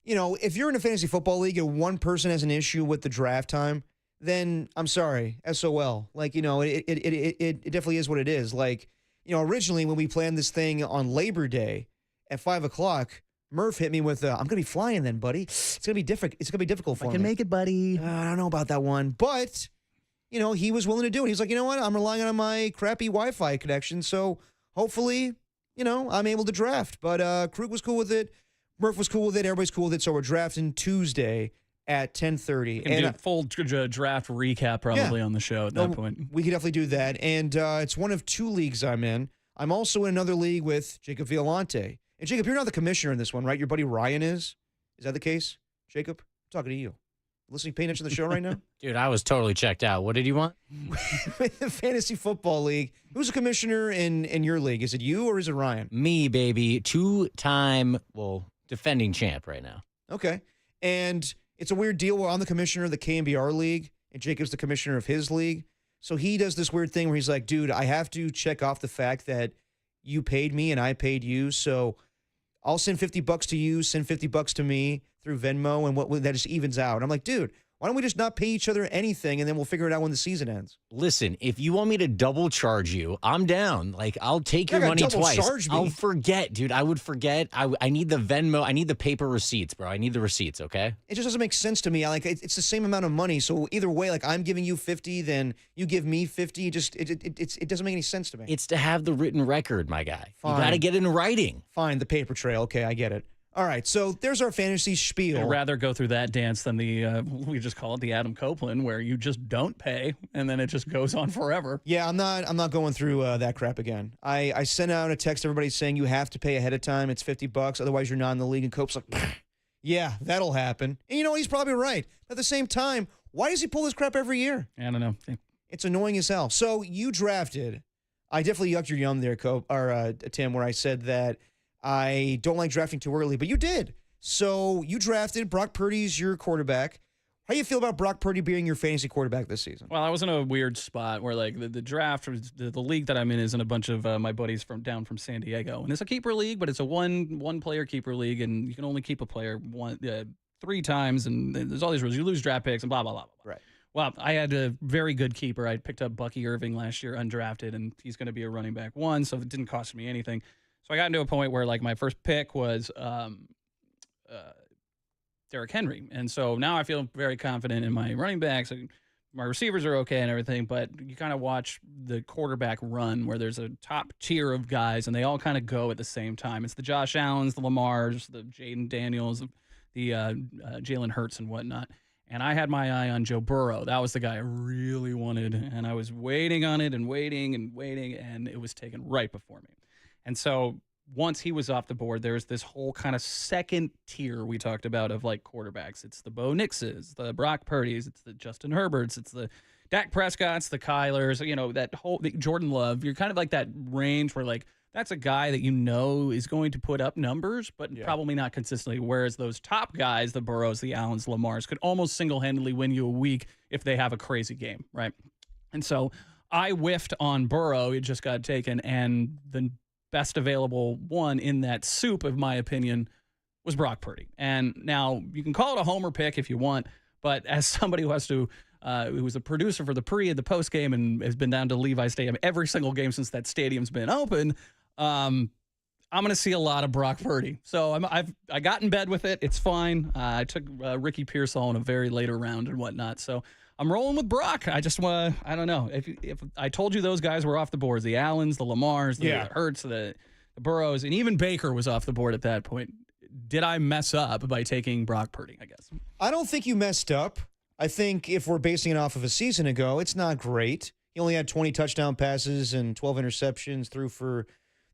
if you're in a fantasy football league and one person has an issue with the draft time, then I'm sorry, SOL. Like, it definitely is what it is. Like, originally when we planned this thing on Labor Day at 5 o'clock, Murph hit me with, I'm going to be flying then, buddy. It's going to be different. It's going to be difficult for me. I can make it, buddy. I don't know about that one. But, he was willing to do it. He's like, you know what? I'm relying on my crappy Wi-Fi connection. So hopefully, I'm able to draft. But Krug was cool with it. Murph was cool with it. Everybody's cool with it. So we're drafting Tuesday at 10:30. And do a full draft recap probably on the show at that point. We could definitely do that. And it's one of two leagues I'm in. I'm also in another league with Jacob Violante. And Jacob, you're not the commissioner in this one, right? Your buddy Ryan is? Is that the case? Jacob, I'm talking to you. Listening, paying attention to the show right now? Dude, I was totally checked out. What did you want? Fantasy Football League. Who's the commissioner in your league? Is it you or is it Ryan? Me, baby. Two-time, defending champ right now. Okay. And it's a weird deal where I'm the commissioner of the KNBR League and Jacob's the commissioner of his league. So he does this weird thing where he's like, dude, I have to check off the fact that you paid me and I paid you. So I'll send $50 to you, send $50 to me through Venmo, and that just evens out. I'm like, dude, why don't we just not pay each other anything, and then we'll figure it out when the season ends? Listen, if you want me to double charge you, I'm down. Like, I'll take your money twice. Charge me. I'll forget, dude. I would forget. I need the Venmo. I need the paper receipts, bro. I need the receipts, okay? It just doesn't make sense to me. Like, it's the same amount of money. So either way, like, I'm giving you 50, then you give me 50. It doesn't make any sense to me. It's to have the written record, my guy. Fine. You got to get in writing. Fine, the paper trail. Okay, I get it. All right, so there's our fantasy spiel. I'd rather go through that dance than the, we just call it the Adam Copeland, where you just don't pay, and then it just goes on forever. Yeah, I'm not going through that crap again. I sent out a text to everybody saying you have to pay ahead of time. It's $50, otherwise you're not in the league. And Cope's like, yeah, that'll happen. And he's probably right. At the same time, why does he pull this crap every year? I don't know. It's annoying as hell. So you drafted. I definitely yucked your yum there, Cope, or Tim, where I said that I don't like drafting too early, but you did. So you drafted. Brock Purdy's your quarterback. How do you feel about Brock Purdy being your fantasy quarterback this season? Well, I was in a weird spot where, like, the draft, the league that I'm in is in a bunch of my buddies down from San Diego. And it's a keeper league, but it's a one-player keeper league, and you can only keep a player 3 times, and there's all these rules. You lose draft picks and blah, blah, blah, blah. Right. Well, I had a very good keeper. I picked up Bucky Irving last year, undrafted, and he's going to be a running back 1, so it didn't cost me anything. So I got into a point where, like, my first pick was Derrick Henry. And so now I feel very confident in my running backs. My receivers are okay and everything, but you kind of watch the quarterback run where there's a top tier of guys, and they all kind of go at the same time. It's the Josh Allens, the Lamars, the Jaden Daniels, the Jalen Hurts and whatnot. And I had my eye on Joe Burrow. That was the guy I really wanted, and I was waiting on it and waiting, and it was taken right before me. And so once he was off the board, there's this whole kind of second tier we talked about of, like, quarterbacks. It's the Bo Nixes, the Brock Purdys, it's the Justin Herberts, it's the Dak Prescotts, the Kylers, that whole Jordan Love. You're kind of like that range where, like, that's a guy that is going to put up numbers, but probably not consistently. Whereas those top guys, the Burrows, the Allens, Lamars, could almost single-handedly win you a week if they have a crazy game, right? And so I whiffed on Burrow. It just got taken, and the best available one in that soup, of my opinion, was Brock Purdy. And now you can call it a homer pick if you want, but as somebody who has to, who was a producer for the pre and the post game and has been down to Levi Stadium every single game since that stadium's been open, I'm going to see a lot of Brock Purdy. So I got in bed with it. It's fine. I took Ricky Pearsall in a very later round and whatnot. So I'm rolling with Brock. I just want to, I don't know. If I told you those guys were off the boards, the Allens, the Lamars, the Hurts, the Burrows, and even Baker was off the board at that point, did I mess up by taking Brock Purdy, I guess? I don't think you messed up. I think if we're basing it off of a season ago, it's not great. He only had 20 touchdown passes and 12 interceptions, threw for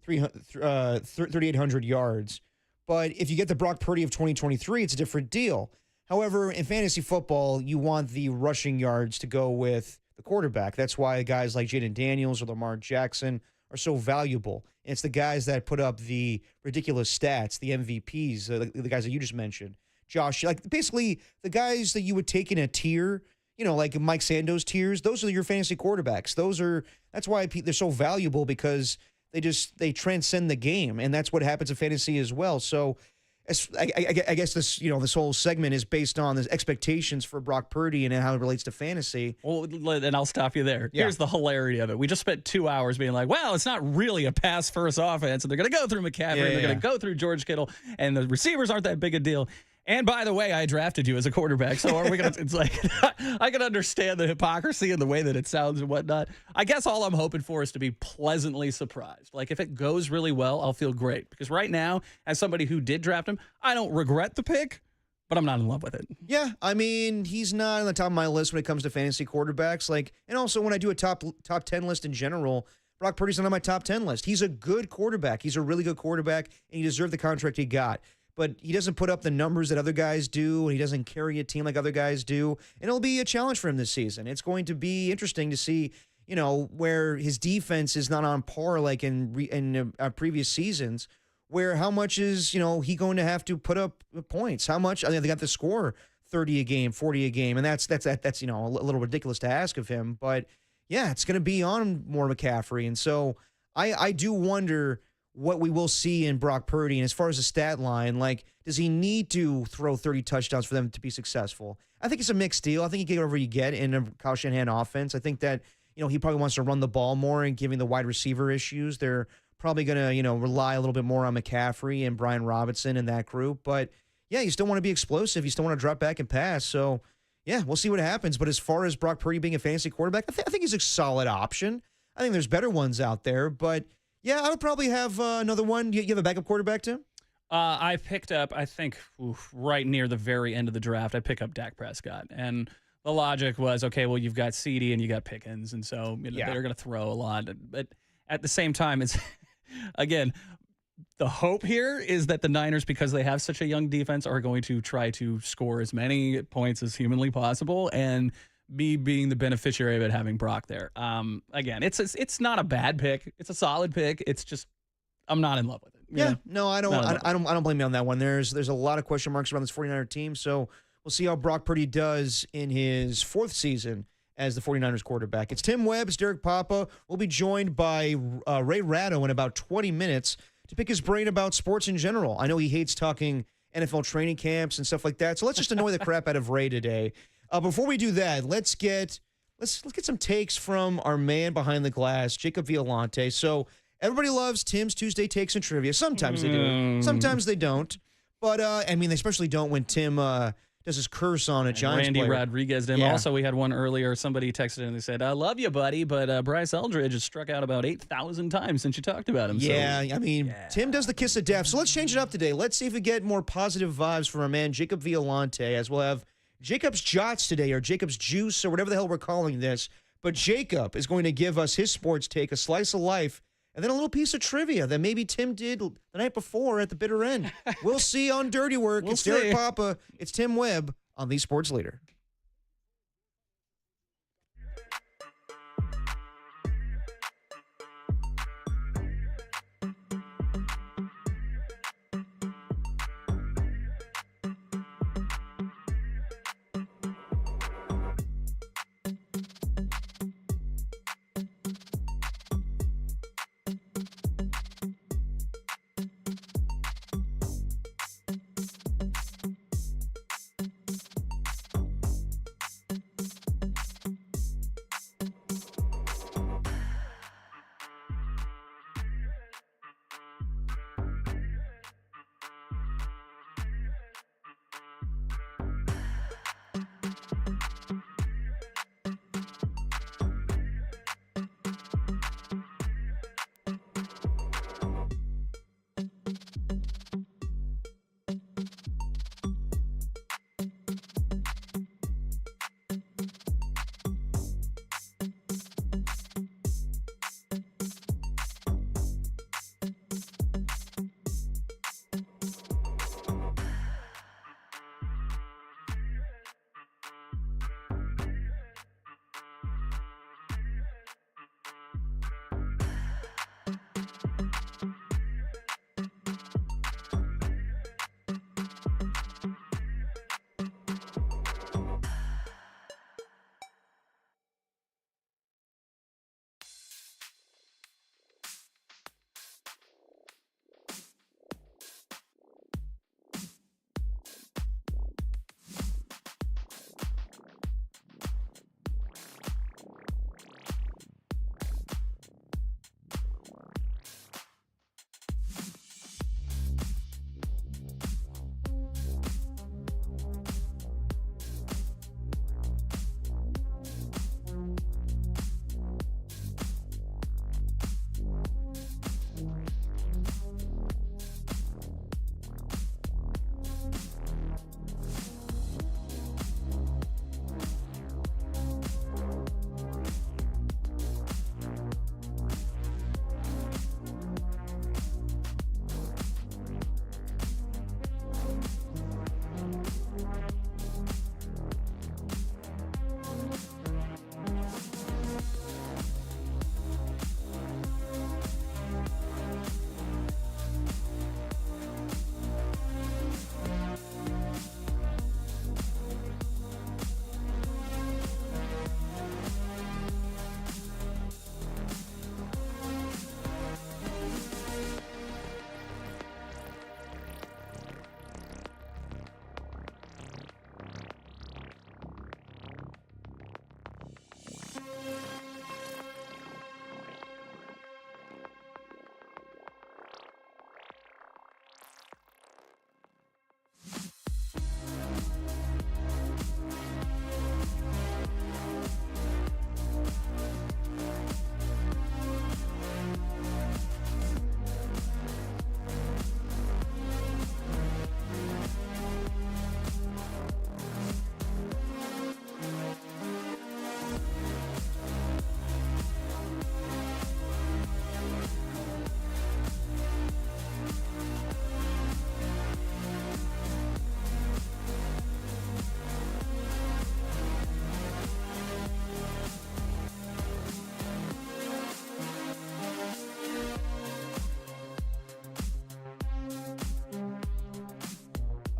3,800 yards. But if you get the Brock Purdy of 2023, it's a different deal. However, in fantasy football, you want the rushing yards to go with the quarterback. That's why guys like Jaden Daniels or Lamar Jackson are so valuable. And it's the guys that put up the ridiculous stats, the MVPs, the guys that you just mentioned. Josh, like basically the guys that you would take in a tier, like Mike Sando's tiers, those are your fantasy quarterbacks. That's why they're so valuable, because they transcend the game, and that's what happens in fantasy as well. So I guess this, this whole segment is based on the expectations for Brock Purdy and how it relates to fantasy. Well, and I'll stop you there. Yeah. Here's the hilarity of it. We just spent 2 hours being like, well, it's not really a pass-first offense, and they're going to go through McCaffrey, and they're going to go through George Kittle, and the receivers aren't that big a deal. And by the way, I drafted you as a quarterback, so are we going to, it's like, I can understand the hypocrisy and the way that it sounds and whatnot. I guess all I'm hoping for is to be pleasantly surprised. Like, if it goes really well, I'll feel great. Because right now, as somebody who did draft him, I don't regret the pick, but I'm not in love with it. Yeah, I mean, he's not on the top of my list when it comes to fantasy quarterbacks. And also when I do a top 10 list in general, Brock Purdy's not on my top 10 list. He's a good quarterback. He's a really good quarterback, and he deserved the contract he got. But he doesn't put up the numbers that other guys do, and he doesn't carry a team like other guys do. And it'll be a challenge for him this season. It's going to be interesting to see, where his defense is not on par like in previous seasons, where how much is, he going to have to put up points? How much? I think they got to score 30 a game, 40 a game, and that's a little ridiculous to ask of him. But yeah, it's going to be on more McCaffrey. And so I do wonder what we will see in Brock Purdy. And as far as the stat line, does he need to throw 30 touchdowns for them to be successful? I think it's a mixed deal. I think you get whatever you get in a Kyle Shanahan offense. I think that, he probably wants to run the ball more, and giving the wide receiver issues, they're probably going to, rely a little bit more on McCaffrey and Brian Robinson and that group. But yeah, you still want to be explosive. You still want to drop back and pass. So yeah, we'll see what happens. But as far as Brock Purdy being a fantasy quarterback, I think he's a solid option. I think there's better ones out there, but yeah, I would probably have another one. You have a backup quarterback, Tim? I picked up, I think, right near the very end of the draft, I picked up Dak Prescott. And the logic was, okay, well, you've got CeeDee and you got Pickens, and so they're going to throw a lot. But at the same time, it's, again, the hope here is that the Niners, because they have such a young defense, are going to try to score as many points as humanly possible, and me being the beneficiary of it, having Brock there. Again, it's not a bad pick. It's a solid pick. It's just, I'm not in love with it. Yeah, no, I don't blame you on that one. There's a lot of question marks around this 49er team, so we'll see how Brock Purdy does in his fourth season as the 49ers quarterback. It's Tim Webb, it's Derek Papa. We'll be joined by Ray Ratto in about 20 minutes to pick his brain about sports in general. I know he hates talking NFL training camps and stuff like that, so let's just annoy the crap out of Ray today. Before we do that, let's get some takes from our man behind the glass, Jacob Violante. So everybody loves Tim's Tuesday takes and trivia. Sometimes they do, sometimes they don't. But they especially don't when Tim does his curse on a Giants Randy player. Rodriguez did. Yeah. Also, we had one earlier. Somebody texted in and they said, "I love you, buddy, but Bryce Eldridge has struck out about 8,000 times since you talked about him." Yeah, so, Tim does the kiss of death. So let's change it up today. Let's see if we get more positive vibes from our man Jacob Violante, as we'll have Jacob's Jots today, or Jacob's Juice, or whatever the hell we're calling this. But Jacob is going to give us his sports take, a slice of life, and then a little piece of trivia that maybe Tim did the night before at the bitter end. We'll see on Dirty Work. It's Derek Papa. It's Tim Webb on The Sports Leader.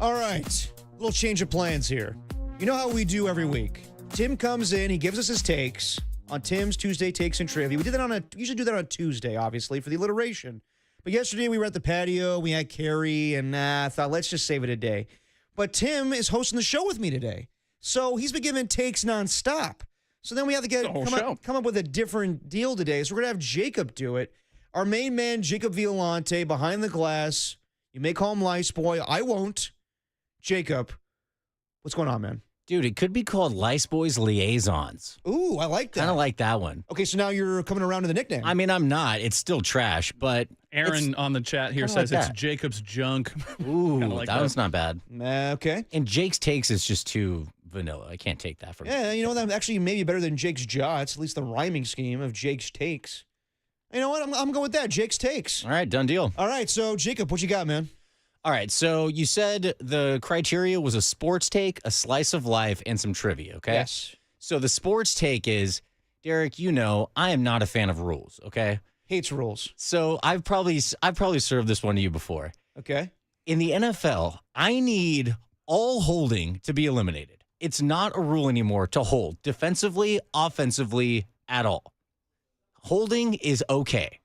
All right. Little change of plans here. You know how we do every week. Tim comes in, he gives us his takes on Tim's Tuesday Takes and Trivia. We did that usually do that on Tuesday, obviously, for the alliteration. But yesterday we were at the patio, we had Carrie, and I thought, let's just save it a day. But Tim is hosting the show with me today. So he's been giving takes nonstop. So then we have to come up with a different deal today. So we're going to have Jacob do it. Our main man, Jacob Violante, behind the glass. You may call him Lice Boy. I won't. Jacob, what's going on, man? Dude, it could be called Lice Boys Liaisons. Ooh, I like that. Kind of like that one. Okay, so now you're coming around to the nickname. I mean, I'm not. It's still trash, but Aaron on the chat here says like it's that. Jacob's junk. Ooh, like that was not bad. Okay. And Jake's takes is just too vanilla. I can't take that from him. Yeah, you know, that actually maybe better than Jake's Jaw. It's at least the rhyming scheme of Jake's Takes. You know what? I'm going with that. Jake's Takes. All right, done deal. All right, so Jacob, what you got, man? All right, so you said the criteria was a sports take, a slice of life, and some trivia, okay? Yes. So the sports take is, Derek, you know, I am not a fan of rules, okay? Hates rules. So I've probably served this one to you before. Okay. In the NFL, I need all holding to be eliminated. It's not a rule anymore to hold defensively, offensively, at all. Holding is okay.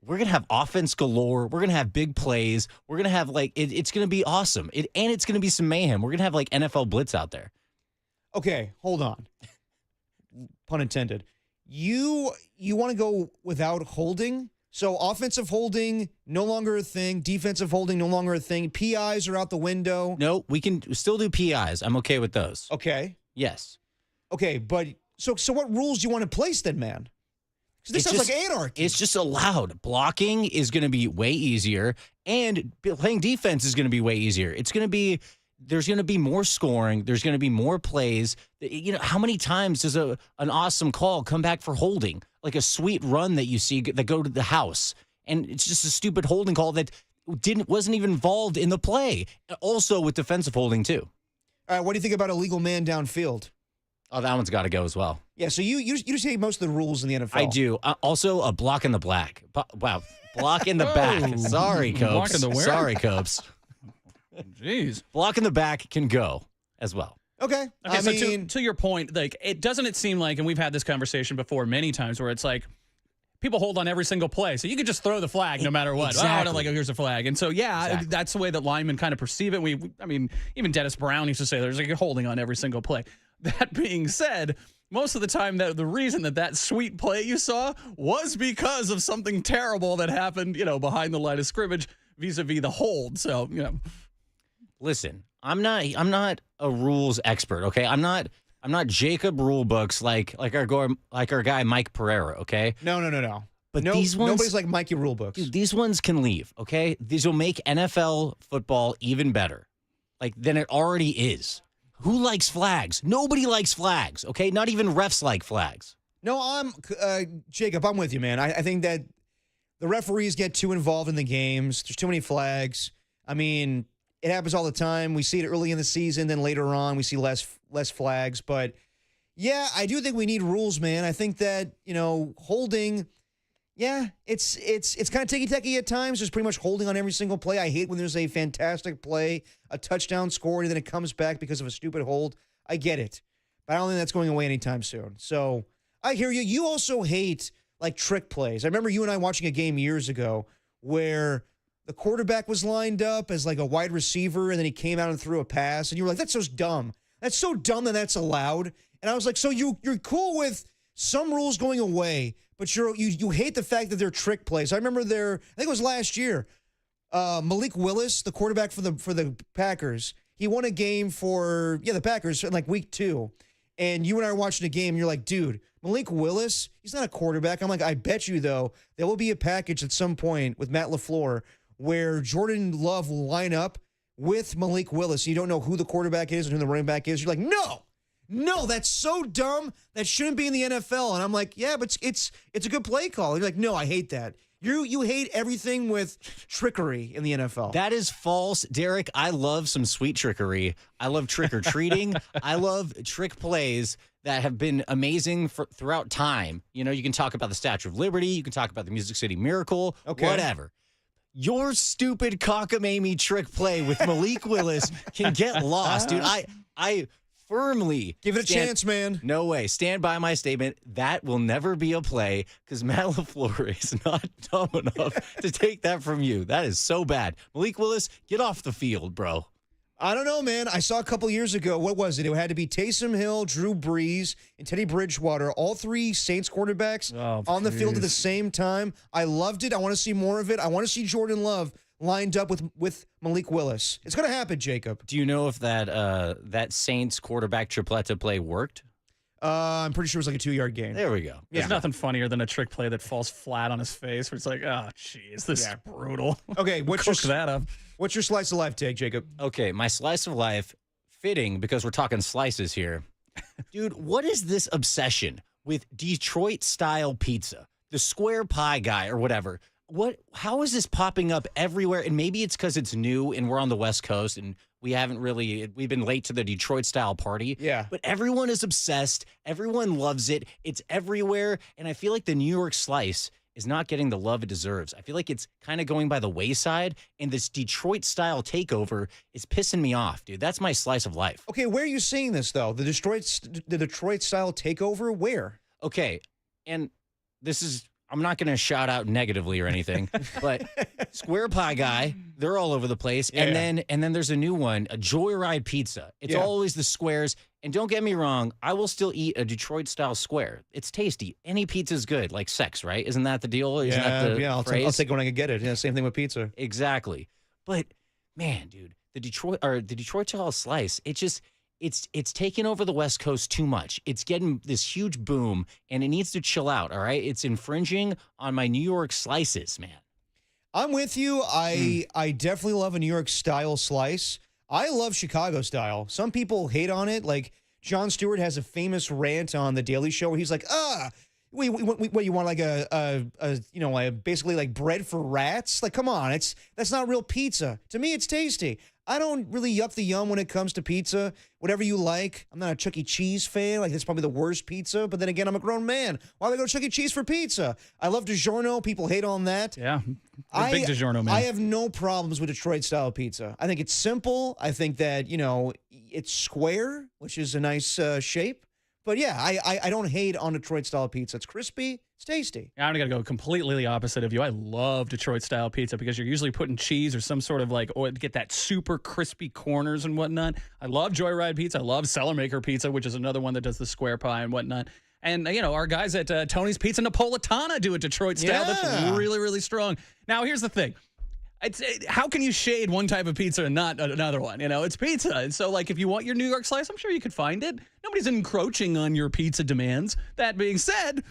We're going to have offense galore. We're going to have big plays. We're going to have, it's going to be awesome. And it's going to be some mayhem. We're going to have, NFL blitz out there. Okay, hold on. Pun intended. You want to go without holding? So offensive holding, no longer a thing. Defensive holding, no longer a thing. PIs are out the window. No, we can still do PIs. I'm okay with those. Okay. Yes. Okay, but so what rules do you want to place then, man? This sounds like anarchy. It's just allowed. Blocking is going to be way easier, and playing defense is going to be way easier. There's going to be more scoring. There's going to be more plays. You know, how many times does an awesome call come back for holding? Like a sweet run that you see that go to the house, and it's just a stupid holding call that wasn't even involved in the play. Also with defensive holding too. All right, what do you think about a legal man downfield? Oh, that one's got to go as well. Yeah, so you just take most of the rules in the NFL. I do. Also, a block in the black. Wow, block in the back. Sorry, Copes. Block in the where? Sorry, Copes. Jeez. Block in the back can go as well. Okay. Okay, to your point, it seem like, and we've had this conversation before many times, where it's like people hold on every single play, so you could just throw the flag no matter what. Exactly. Here's a flag, and so that's the way that linemen kind of perceive it. Even Dennis Brown used to say there's a holding on every single play. That being said, most of the time the reason that sweet play you saw was because of something terrible that happened, behind the line of scrimmage vis-a-vis the hold. So, Listen, I'm not a rules expert, okay? I'm not Jacob rule books like our guy Mike Pereira, okay? No. But these ones, nobody's like Mikey rule books. Dude, these ones can leave, okay? These will make NFL football even better, than it already is. Who likes flags? Nobody likes flags, okay? Not even refs like flags. No, Jacob, I'm with you, man. I think that the referees get too involved in the games. There's too many flags. I mean, it happens all the time. We see it early in the season, then later on we see less flags. But, yeah, I do think we need rules, man. I think that, holding, yeah, it's kind of ticky-tacky at times. There's pretty much holding on every single play. I hate when there's a fantastic play, a touchdown scored, and then it comes back because of a stupid hold. I get it. But I don't think that's going away anytime soon. So I hear you. You also hate, trick plays. I remember you and I watching a game years ago where the quarterback was lined up as, a wide receiver, and then he came out and threw a pass, and you were like, that's so dumb. That's so dumb that that's allowed. And I was like, so you're cool with some rules going away, but you hate the fact that they're trick plays. I remember I think it was last year, Malik Willis, the quarterback for the Packers, he won a game for the Packers in week 2. And you and I were watching the game, and you're like, dude, Malik Willis, he's not a quarterback. I'm like, I bet you, though, there will be a package at some point with Matt LaFleur where Jordan Love will line up with Malik Willis. You don't know who the quarterback is and who the running back is. You're like, no, that's so dumb. That shouldn't be in the NFL. And I'm like, yeah, but it's a good play call. You're like, no, I hate that. You hate everything with trickery in the NFL. That is false, Derek. I love some sweet trickery. I love trick-or-treating. I love trick plays that have been amazing throughout time. You can talk about the Statue of Liberty. You can talk about the Music City Miracle, whatever. your stupid cockamamie trick play with Malik Willis can get lost, dude. I firmly give it a chance, man. No way. Stand by my statement. That will never be a play because Matt LaFleur is not dumb enough to take that from you. That is so bad. Malik Willis, get off the field, bro. I don't know, man. I saw a couple years ago, what was it? It had to be Taysom Hill, Drew Brees, and Teddy Bridgewater, all three Saints quarterbacks on the field at the same time. I loved it. I want to see more of it. I want to see Jordan Love lined up with Malik Willis. It's going to happen, Jacob. Do you know if that Saints quarterback tripletta play worked? I'm pretty sure it was like a 2-yard gain. There we go. There's nothing funnier than a trick play that falls flat on his face where it's like, oh, jeez, this is brutal. Okay, Cook that up. What's your slice of life take, Jacob? Okay, my slice of life, fitting because we're talking slices here. Dude, what is this obsession with Detroit-style pizza? The square pie guy or whatever. How is this popping up everywhere? And maybe it's because it's new and we're on the West Coast and we've been late to the Detroit style party. Yeah. But everyone is obsessed. Everyone loves it. It's everywhere. And I feel like the New York slice is not getting the love it deserves. I feel like it's kind of going by the wayside. And this Detroit style takeover is pissing me off, dude. That's my slice of life. Okay, where are you seeing this, though? The Detroit style takeover? Where? Okay. And this is, I'm not going to shout out negatively or anything, but Square Pie Guy, they're all over the place. Yeah. And then there's a new one, a Joyride Pizza. It's always the squares. And don't get me wrong, I will still eat a Detroit-style square. It's tasty. Any pizza's good, like sex, right? Isn't that the deal? Isn't that the I'll phrase? take it when I can get it. Yeah, same thing with pizza. Exactly. But, man, dude, the Detroit-style slice, it's taking over the West Coast too much. It's getting this huge boom, and it needs to chill out, all right? It's infringing on my New York slices, man. I'm with you. I definitely love a New York style slice. I love Chicago style. Some people hate on it. Like Jon Stewart has a famous rant on The Daily Show where he's like, what you want, like basically like bread for rats? Like, come on, that's not real pizza. To me, it's tasty. I don't really yuck the yum when it comes to pizza. Whatever you like. I'm not a Chuck E. Cheese fan. Like, that's probably the worst pizza. But then again, I'm a grown man. Why would I go to Chuck E. Cheese for pizza? I love DiGiorno. People hate on that. Yeah, big DiGiorno man. I have no problems with Detroit-style pizza. I think it's simple. I think that, it's square, which is a nice shape. But yeah, I don't hate on Detroit-style pizza. It's crispy. It's tasty. I'm going to go completely the opposite of you. I love Detroit-style pizza because you're usually putting cheese or some sort of get that super crispy corners and whatnot. I love Joyride Pizza. I love Cellar Maker Pizza, which is another one that does the square pie and whatnot. And, our guys at Tony's Pizza Napolitana do a Detroit style. Yeah. That's really, really strong. Now, here's the thing. How can you shade one type of pizza and not another one? It's pizza. And so, if you want your New York slice, I'm sure you could find it. Nobody's encroaching on your pizza demands. That being said,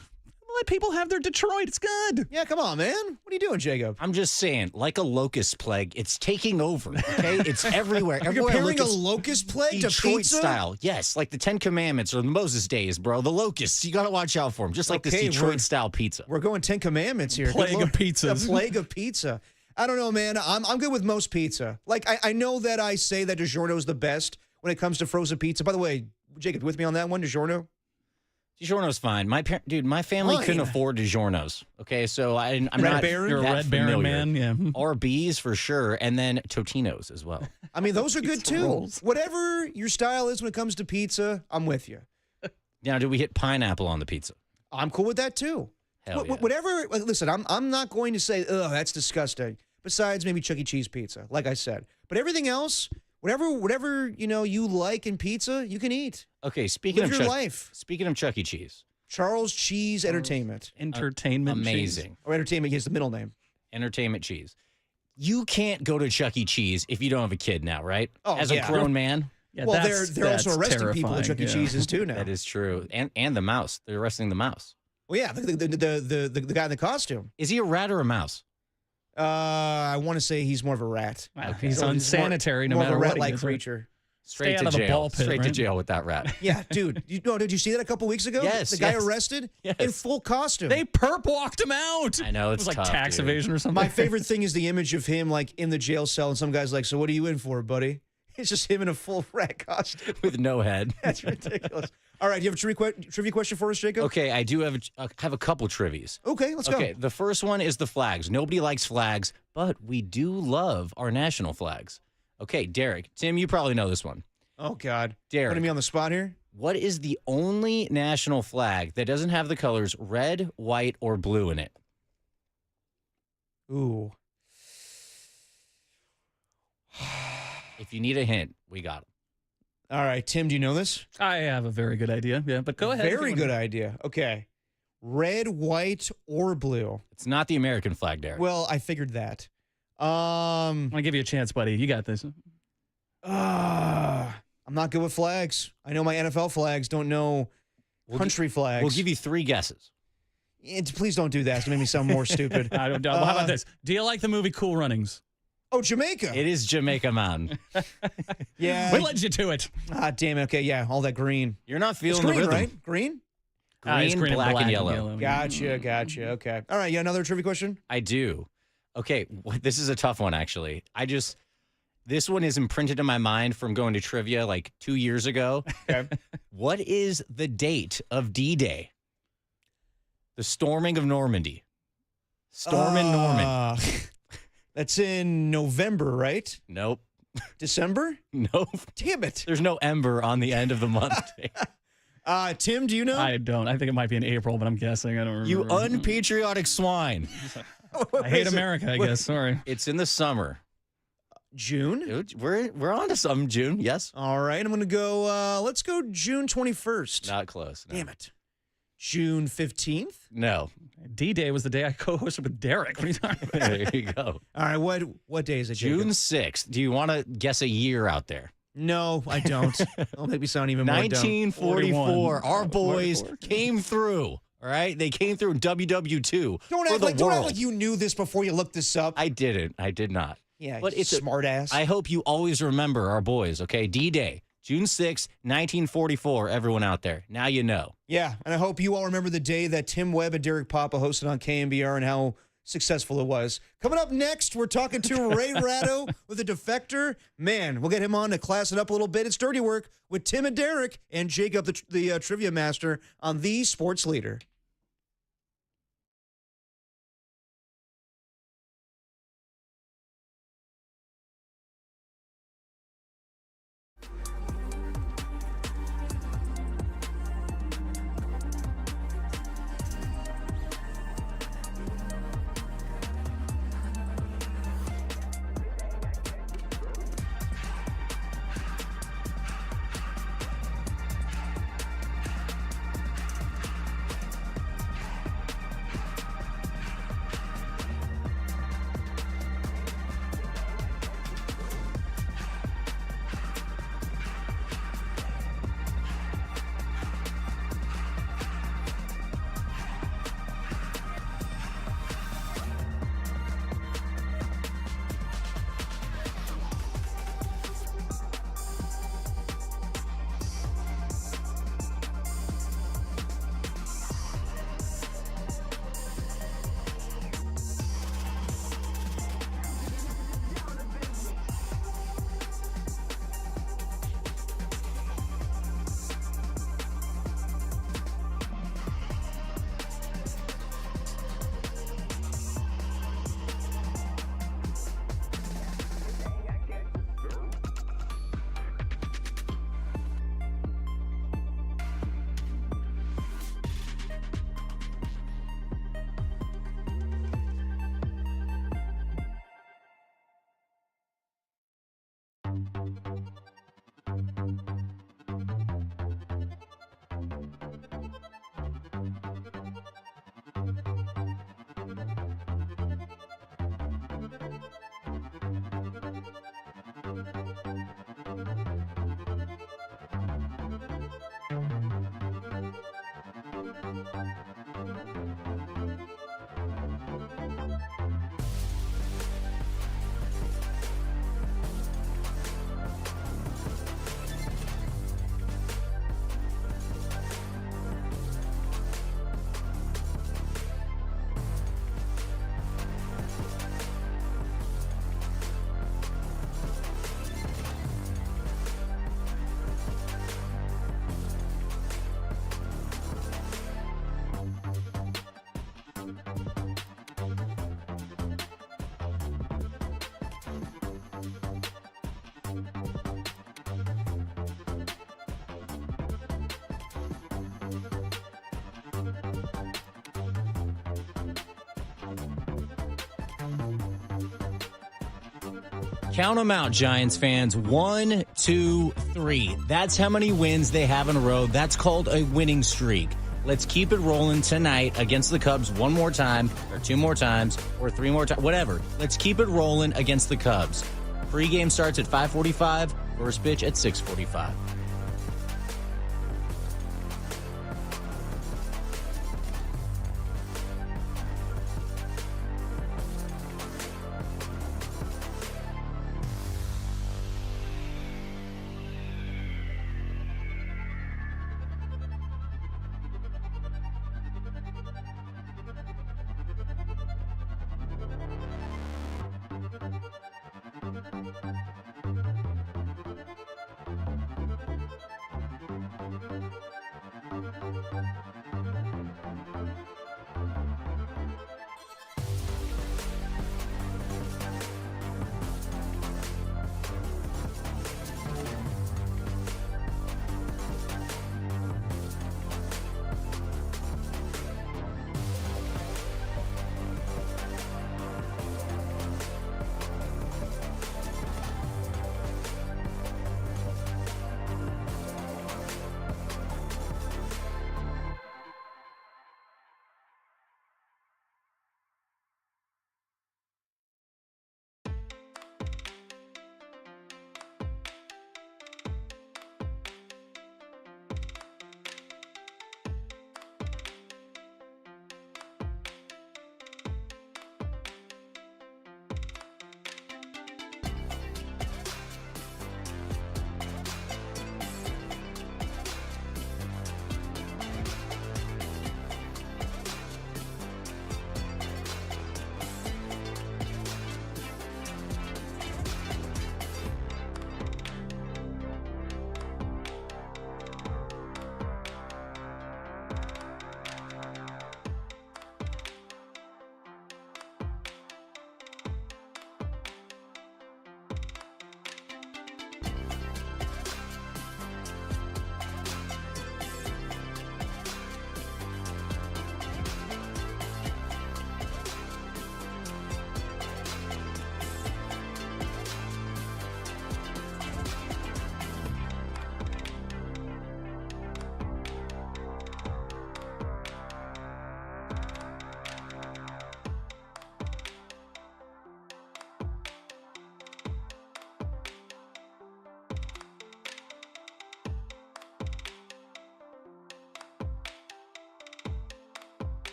let people have their Detroit. It's good. Yeah, come on, man. What are you doing, Jacob? I'm just saying, like a locust plague, it's taking over, okay? It's everywhere. You're comparing a locust plague to Detroit pizza? style. Yes, like the 10 Commandments or the Moses days, bro. The locusts, you got to watch out for them, just like this Detroit-style pizza. We're going 10 Commandments here. Plague of pizzas. A plague of pizza. I don't know, man. I'm good with most pizza. Like, I know that I say that DiGiorno is the best when it comes to frozen pizza. By the way, Jacob, with me on that one, DiGiorno? DiGiorno's fine. My family couldn't afford DiGiorno's. Okay, so I'm not You're a Red Baron man, yeah. RB's for sure, and then Totino's as well. I mean, those are good too. rolls. Whatever your style is when it comes to pizza, I'm with you. Now, do we hit pineapple on the pizza? I'm cool with that too. Hell yeah. Whatever. Listen, I'm not going to say, that's disgusting. Besides maybe Chuck E. Cheese pizza, like I said. But everything else, whatever you like in pizza, you can eat. Okay, speaking Live of your life. Speaking of Chuck E. Cheese. Charles Cheese Entertainment. Entertainment amazing. Cheese. Or Entertainment is the middle name. Entertainment Cheese. You can't go to Chuck E. Cheese if you don't have a kid now, right? Oh, As a grown man. Yeah, well, they're also arresting people at Chuck E. Cheese's too now. That is true. And the mouse. They're arresting the mouse. Well, yeah, the guy in the costume. Is he a rat or a mouse? I want to say he's more of a rat. Wow, he's unsanitary no more matter of a what. rat-like creature. Straight Stay to out of the jail. ball pit, Straight to right? jail with that rat. Yeah, dude. Did you see that a couple weeks ago? Yes. The guy yes. arrested Yes. in full costume. They perp walked him out. I know, It it's was like tough, tax dude. evasion or something. My favorite thing is the image of him in the jail cell, and some guy's like, "So what are you in for, buddy?" It's just him in a full rat costume With no head. That's ridiculous. All right, do you have a trivia question for us, Jacob? Okay, I do have a couple trivias. Okay, let's go. Okay, the first one is the flags. Nobody likes flags, but we do love our national flags. Okay, Derek. Tim, you probably know this one. Oh, God. Derek. Putting me on the spot here? What is the only national flag that doesn't have the colors red, white, or blue in it? Ooh. If you need a hint, we got it. All right, Tim, do you know this? I have a very good idea. Yeah, but go ahead. Very good idea. Okay. Red, white, or blue? It's not the American flag, Derek. Well, I figured that. I'm going to give you a chance, buddy. You got this. I'm not good with flags. I know my NFL flags, don't know country flags. We'll give you 3 guesses. Please don't do that. It's going to make me sound more stupid. I don't know. How about this? Do you like the movie Cool Runnings? Oh, Jamaica. It is Jamaica, man. Yeah. We led you to it. Ah, damn it. Okay, yeah, all that green. You're not feeling It's green, the rhythm. right? Green? Green, green, black, and yellow. Gotcha. Okay. All right, you got another trivia question? I do. Okay, this is a tough one, actually. This one is imprinted in my mind from going to trivia like 2 years ago. Okay. What is the date of D-Day? The storming of Normandy. Storming Normandy. That's in November, right? Nope. December? Nope. Damn it. There's no ember on the end of the month. Tim, do you know? I don't. I think it might be in April, but I'm guessing. I don't remember. You unpatriotic swine. I hate America, I guess. Sorry. It's in the summer. June? We're on to some June, yes. All right, I'm going to go, let's go June 21st. Not close. No. Damn it. June 15th? No. D-Day was the day I co-hosted with Derek. What are you talking about? There you go. All right, what day is it, June Jacob? 6th. Do you want to guess a year out there? No, I don't. That'll make me sound even more dumb. 1944. Our boys came through. All right? They came through in WW2 Don't for act the like world. you knew this before you looked this up. I didn't. I did not. Yeah, but it's smart ass. I hope you always remember our boys, okay? D-Day, June 6th, 1944, everyone out there. Now you know. Yeah, and I hope you all remember the day that Tim Webb and Derek Papa hosted on KNBR and how successful it was. Coming up next, we're talking to Ray Ratto with a defector. Man, we'll get him on to class it up a little bit. It's Dirty Work with Tim and Derek and Jacob, the trivia master, on the Sports Leader. Count them out, Giants fans. 1, 2, 3. That's how many wins they have in a row. That's called a winning streak. Let's keep it rolling tonight against the Cubs one more time, or 2 more times, or 3 more times, whatever. Let's keep it rolling against the Cubs. Pre-game starts at 5:45, first pitch at 6:45.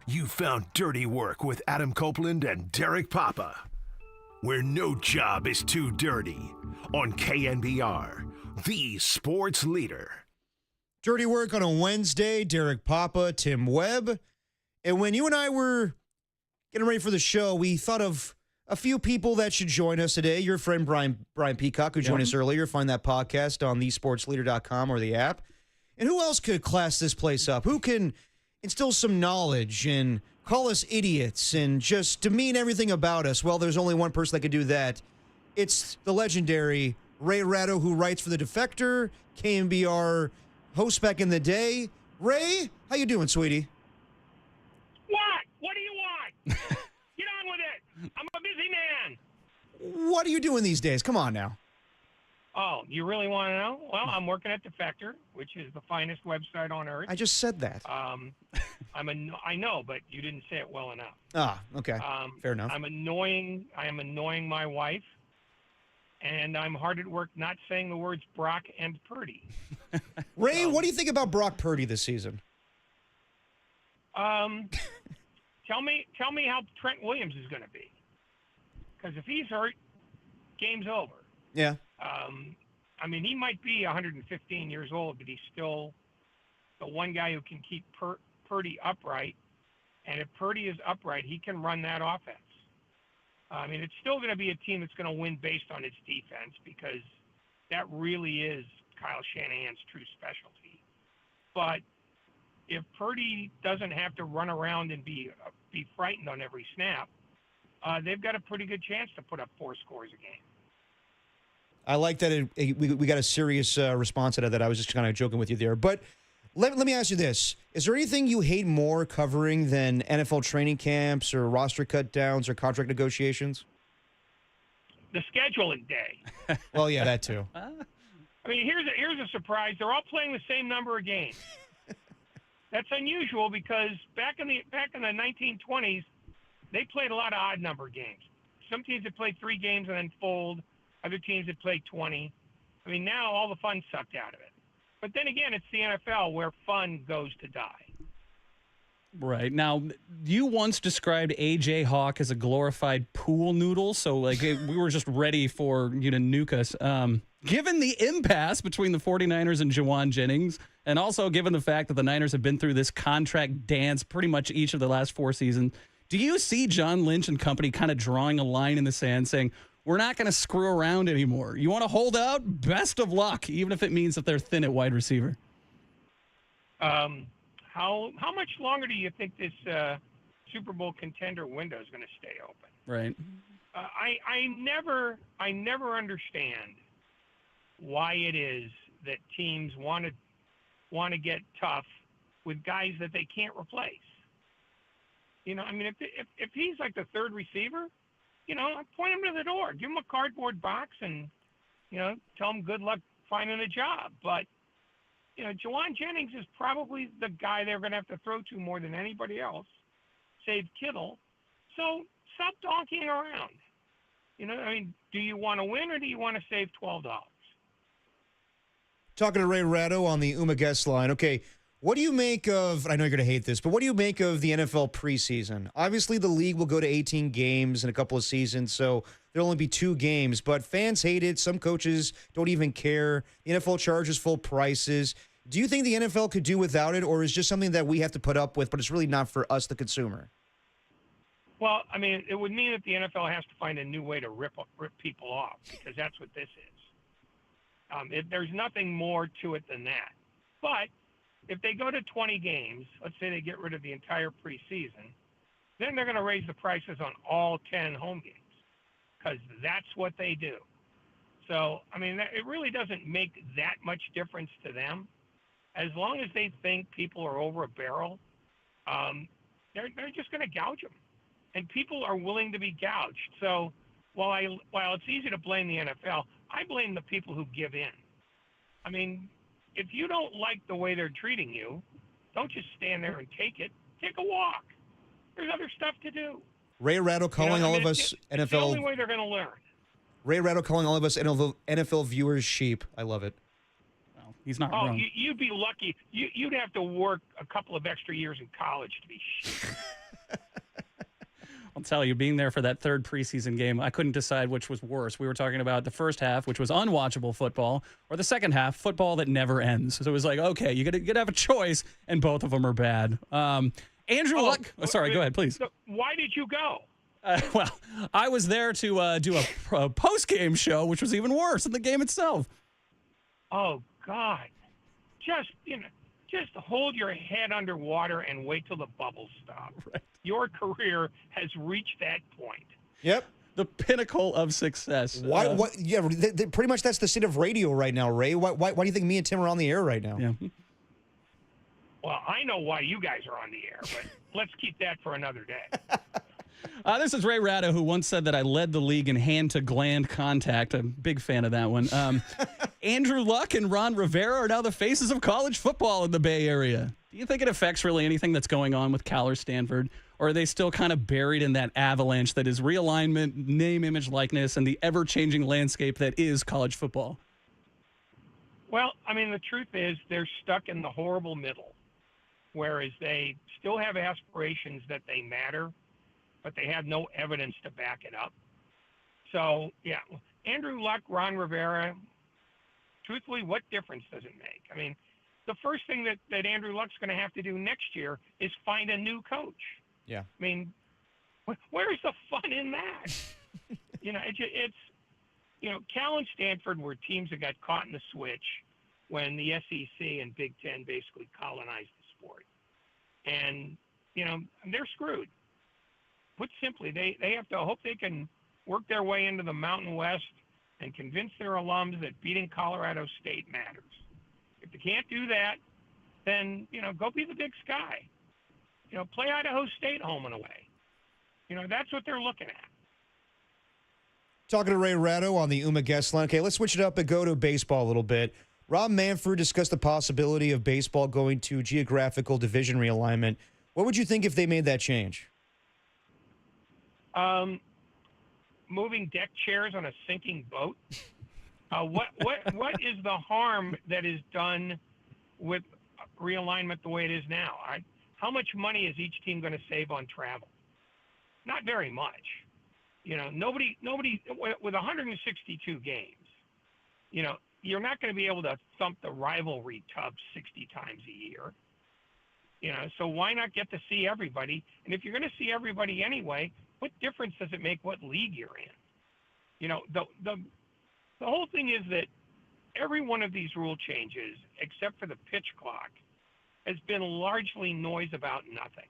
You found Dirty Work with Adam Copeland and Derek Papa, where no job is too dirty, on KNBR, the sports leader. Dirty Work on a Wednesday. Derek Papa, Tim Webb. And when you and I were getting ready for the show, we thought of a few people that should join us today. Your friend Brian Peacock, who joined us earlier. Find that podcast on thesportsleader.com or the app. And who else could class this place up? Who can instill some knowledge and call us idiots and just demean everything about us? Well, there's only one person that could do that. It's the legendary Ray Ratto, who writes for The Defector, KNBR host back in the day. Ray, how you doing, sweetie? What do you want? Get on with it. I'm a busy man. What are you doing these days? Come on now. Oh, you really want to know? Well, I'm working at Defector, which is the finest website on earth. I just said that. I know, but you didn't say it well enough. Ah, okay. Fair enough. I am annoying my wife, and I'm hard at work not saying the words Brock and Purdy. Ray, what do you think about Brock Purdy this season? Tell me how Trent Williams is going to be. Because if he's hurt, game's over. Yeah. I mean, he might be 115 years old, but he's still the one guy who can keep Purdy upright. And if Purdy is upright, he can run that offense. I mean, it's still going to be a team that's going to win based on its defense because that really is Kyle Shanahan's true specialty. But if Purdy doesn't have to run around and be frightened on every snap, they've got a pretty good chance to put up 4 scores a game. I like that we got a serious response to that. I was just kind of joking with you there. But let me ask you this. Is there anything you hate more covering than NFL training camps or roster cutdowns or contract negotiations? The scheduling day. Well, yeah, that too. I mean, here's a surprise. They're all playing the same number of games. That's unusual because back in the 1920s, they played a lot of odd number games. Some teams had played 3 games and then fold. Other teams had played 20. I mean, now all the fun sucked out of it. But then again, it's the NFL where fun goes to die. Right. Now, you once described A.J. Hawk as a glorified pool noodle, so like we were just ready for you to nuke us. Given the impasse between the 49ers and Jawan Jennings, and also given the fact that the Niners have been through this contract dance pretty much each of the last 4 seasons, do you see John Lynch and company kind of drawing a line in the sand saying, we're not going to screw around anymore? You want to hold out? Best of luck, even if it means that they're thin at wide receiver. How much longer do you think this Super Bowl contender window is going to stay open? Right. I never understand why it is that teams want to get tough with guys that they can't replace. You know, I mean, if he's like the third receiver, you know, point him to the door, give him a cardboard box, and you know, tell him good luck finding a job. But you know, Jawan Jennings is probably the guy they're going to have to throw to more than anybody else, save Kittle. So stop donkeying around. You know, I mean, do you want to win or do you want to save $12? Talking to Ray Ratto on the Uma guest line. Okay, what do you make of, I know you're going to hate this, but what do you make of the NFL preseason? Obviously, the league will go to 18 games in a couple of seasons, so there'll only be 2 games, but fans hate it. Some coaches don't even care. The NFL charges full prices. Do you think the NFL could do without it, or is it just something that we have to put up with, but it's really not for us, the consumer? Well, I mean, it would mean that the NFL has to find a new way to rip people off, because that's what this is. There's nothing more to it than that. But if they go to 20 games, let's say they get rid of the entire preseason, then they're going to raise the prices on all 10 home games because that's what they do. So, I mean, it really doesn't make that much difference to them. As long as they think people are over a barrel, they're just going to gouge them. And people are willing to be gouged. So while it's easy to blame the NFL, I blame the people who give in. I mean, if you don't like the way they're treating you, don't just stand there and take it. Take a walk. There's other stuff to do. Ray Ratto calling all of us NFL. It's the only way they're going to learn. Ray Ratto calling all of us NFL viewers sheep. I love it. Well, he's not wrong. You'd be lucky. You'd have to work a couple of extra years in college to be sheep. I'll tell you, being there for that third preseason game, I couldn't decide which was worse. We were talking about the first half, which was unwatchable football, or the second half, football that never ends. So it was like, okay, you got to have a choice, and both of them are bad. Andrew Luck. Sorry, go ahead, please. So why did you go? Well, I was there to do a post-game show, which was even worse than the game itself. Oh, God. Just hold your head underwater and wait till the bubbles stop. Right. Your career has reached that point. Yep. The pinnacle of success. Why? What? Yeah, pretty much that's the state of radio right now, Ray. Why do you think me and Tim are on the air right now? Yeah. Well, I know why you guys are on the air, but let's keep that for another day. This is Ray Ratto, who once said that I led the league in hand-to-gland contact. I'm a big fan of that one. Andrew Luck and Ron Rivera are now the faces of college football in the Bay Area. Do you think it affects really anything that's going on with Cal or Stanford? Or are they still kind of buried in that avalanche that is realignment, name, image, likeness, and the ever-changing landscape that is college football? Well, I mean, the truth is they're stuck in the horrible middle, whereas they still have aspirations that they matter, but they have no evidence to back it up. So, yeah, Andrew Luck, Ron Rivera, truthfully, what difference does it make? I mean, the first thing that Andrew Luck's going to have to do next year is find a new coach. Yeah. I mean, where's the fun in that? It's Cal and Stanford were teams that got caught in the switch when the SEC and Big Ten basically colonized the sport. And, they're screwed. Put simply, they have to hope they can work their way into the Mountain West and convince their alums that beating Colorado State matters. If they can't do that, then, go be the Big Sky. Play Idaho State home and away. That's what they're looking at. Talking to Ray Ratto on the UMA guest line. Okay, let's switch it up and go to baseball a little bit. Rob Manfred discussed the possibility of baseball going to geographical division realignment. What would you think if they made that change? Moving deck chairs on a sinking boat. What is the harm that is done with realignment the way it is now? How much money is each team going to save on travel? Not very much. Nobody with 162 games, you're not going to be able to thump the rivalry tub 60 times a year. So why not get to see everybody? And if you're going to see everybody anyway, what difference does it make what league you're in? The whole thing is that every one of these rule changes, except for the pitch clock, has been largely noise about nothing.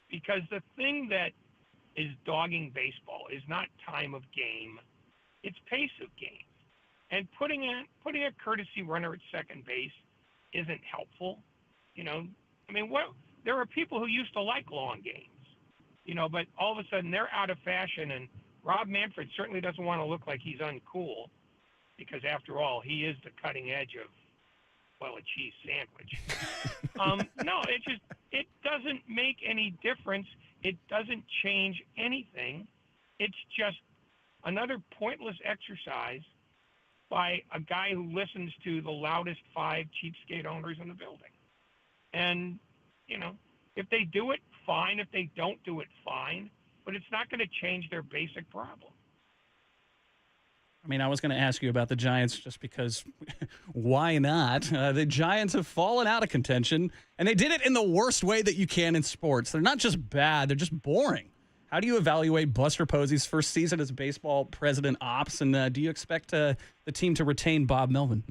Because the thing that is dogging baseball is not time of game, it's pace of game. And putting a courtesy runner at second base isn't helpful. There are people who used to like long games, but all of a sudden they're out of fashion, and Rob Manfred certainly doesn't want to look like he's uncool, because after all, he is the cutting edge of, a cheese sandwich. No, it doesn't make any difference. It doesn't change anything. It's just another pointless exercise by a guy who listens to the loudest 5 cheapskate owners in the building. And, if they do it, fine. If they don't do it, fine. But it's not going to change their basic problem. I mean, I was going to ask you about the Giants just because why not? The Giants have fallen out of contention, and they did it in the worst way that you can in sports. They're not just bad, they're just boring. How do you evaluate Buster Posey's first season as baseball president ops, and do you expect the team to retain Bob Melvin?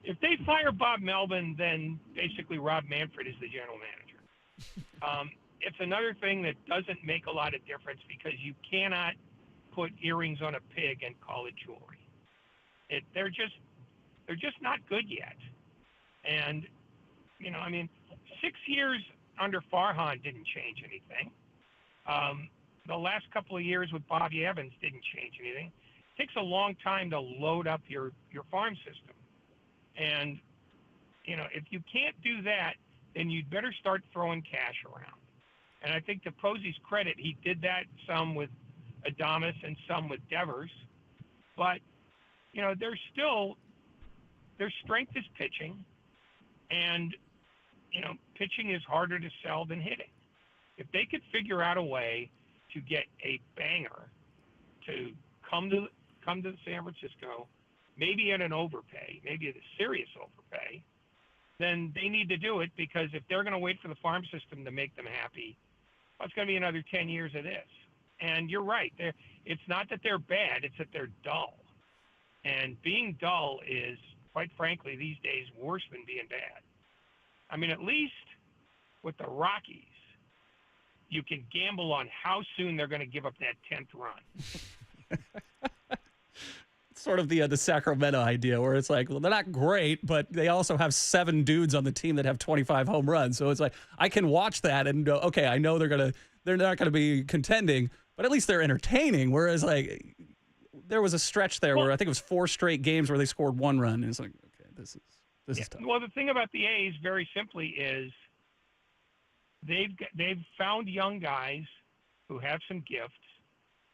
If they fire Bob Melvin, then basically Rob Manfred is the general manager. It's another thing that doesn't make a lot of difference because you cannot put earrings on a pig and call it jewelry. They're just not good yet. And 6 years under Farhan didn't change anything. The last couple of years with Bobby Evans didn't change anything. It takes a long time to load up your farm system. And, if you can't do that, then you'd better start throwing cash around. And I think to Posey's credit, he did that some with Adames and some with Devers. But, their strength is pitching. And, pitching is harder to sell than hitting. If they could figure out a way to get a banger to come to San Francisco, maybe at an overpay, maybe at a serious overpay, then they need to do it, because if they're going to wait for the farm system to make them happy, it's going to be another 10 years of this. And you're right. It's not that they're bad, it's that they're dull. And being dull is, quite frankly, these days worse than being bad. I mean, at least with the Rockies, you can gamble on how soon they're going to give up that 10th run. Sort of the Sacramento idea where it's like, well, they're not great, but they also have 7 dudes on the team that have 25 home runs. So it's like, I can watch that and go, okay, I know they're not going to be contending, but at least they're entertaining. Whereas like there was a stretch there where I think it was 4 straight games where they scored 1 run. And it's like, okay, this is tough. Well, the thing about the A's very simply is they've found young guys who have some gifts,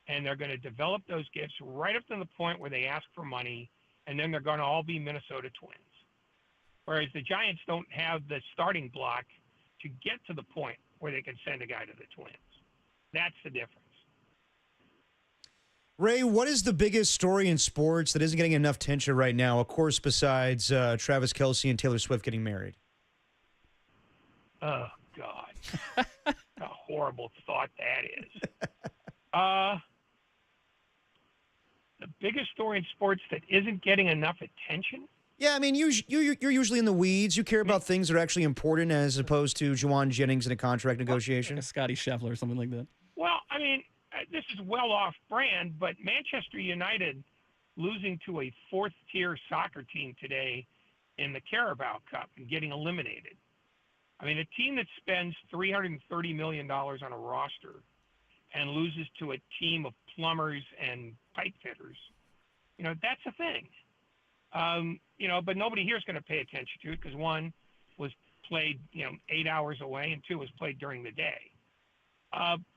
and they're going to develop those gifts right up to the point where they ask for money, and then they're going to all be Minnesota Twins. Whereas the Giants don't have the starting block to get to the point where they can send a guy to the Twins. That's the difference. Ray, what is the biggest story in sports that isn't getting enough attention right now? Of course, besides Travis Kelce and Taylor Swift getting married. Oh, God. A horrible thought that is. The biggest story in sports that isn't getting enough attention? Yeah, I mean, you're usually in the weeds. You care about things that are actually important as opposed to Jawan Jennings in a contract negotiation. Like a Scotty Scheffler or something like that. Well, I mean, this is well off brand, but Manchester United losing to a fourth-tier soccer team today in the Carabao Cup and getting eliminated. I mean, a team that spends $330 million on a roster and loses to a team of plumbers and pipe fitters, that's a thing. But nobody here is going to pay attention to it because one was played, 8 hours away, and two was played during the day.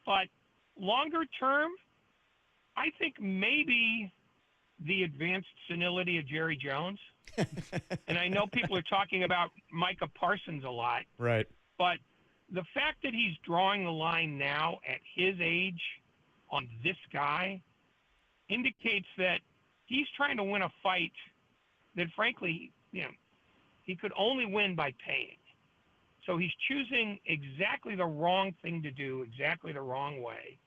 But longer term, I think maybe the advanced senility of Jerry Jones. And I know people are talking about Micah Parsons a lot. Right. But the fact that he's drawing the line now at his age on this guy indicates that he's trying to win a fight that, frankly, he could only win by paying. So he's choosing exactly the wrong thing to do, exactly the wrong way.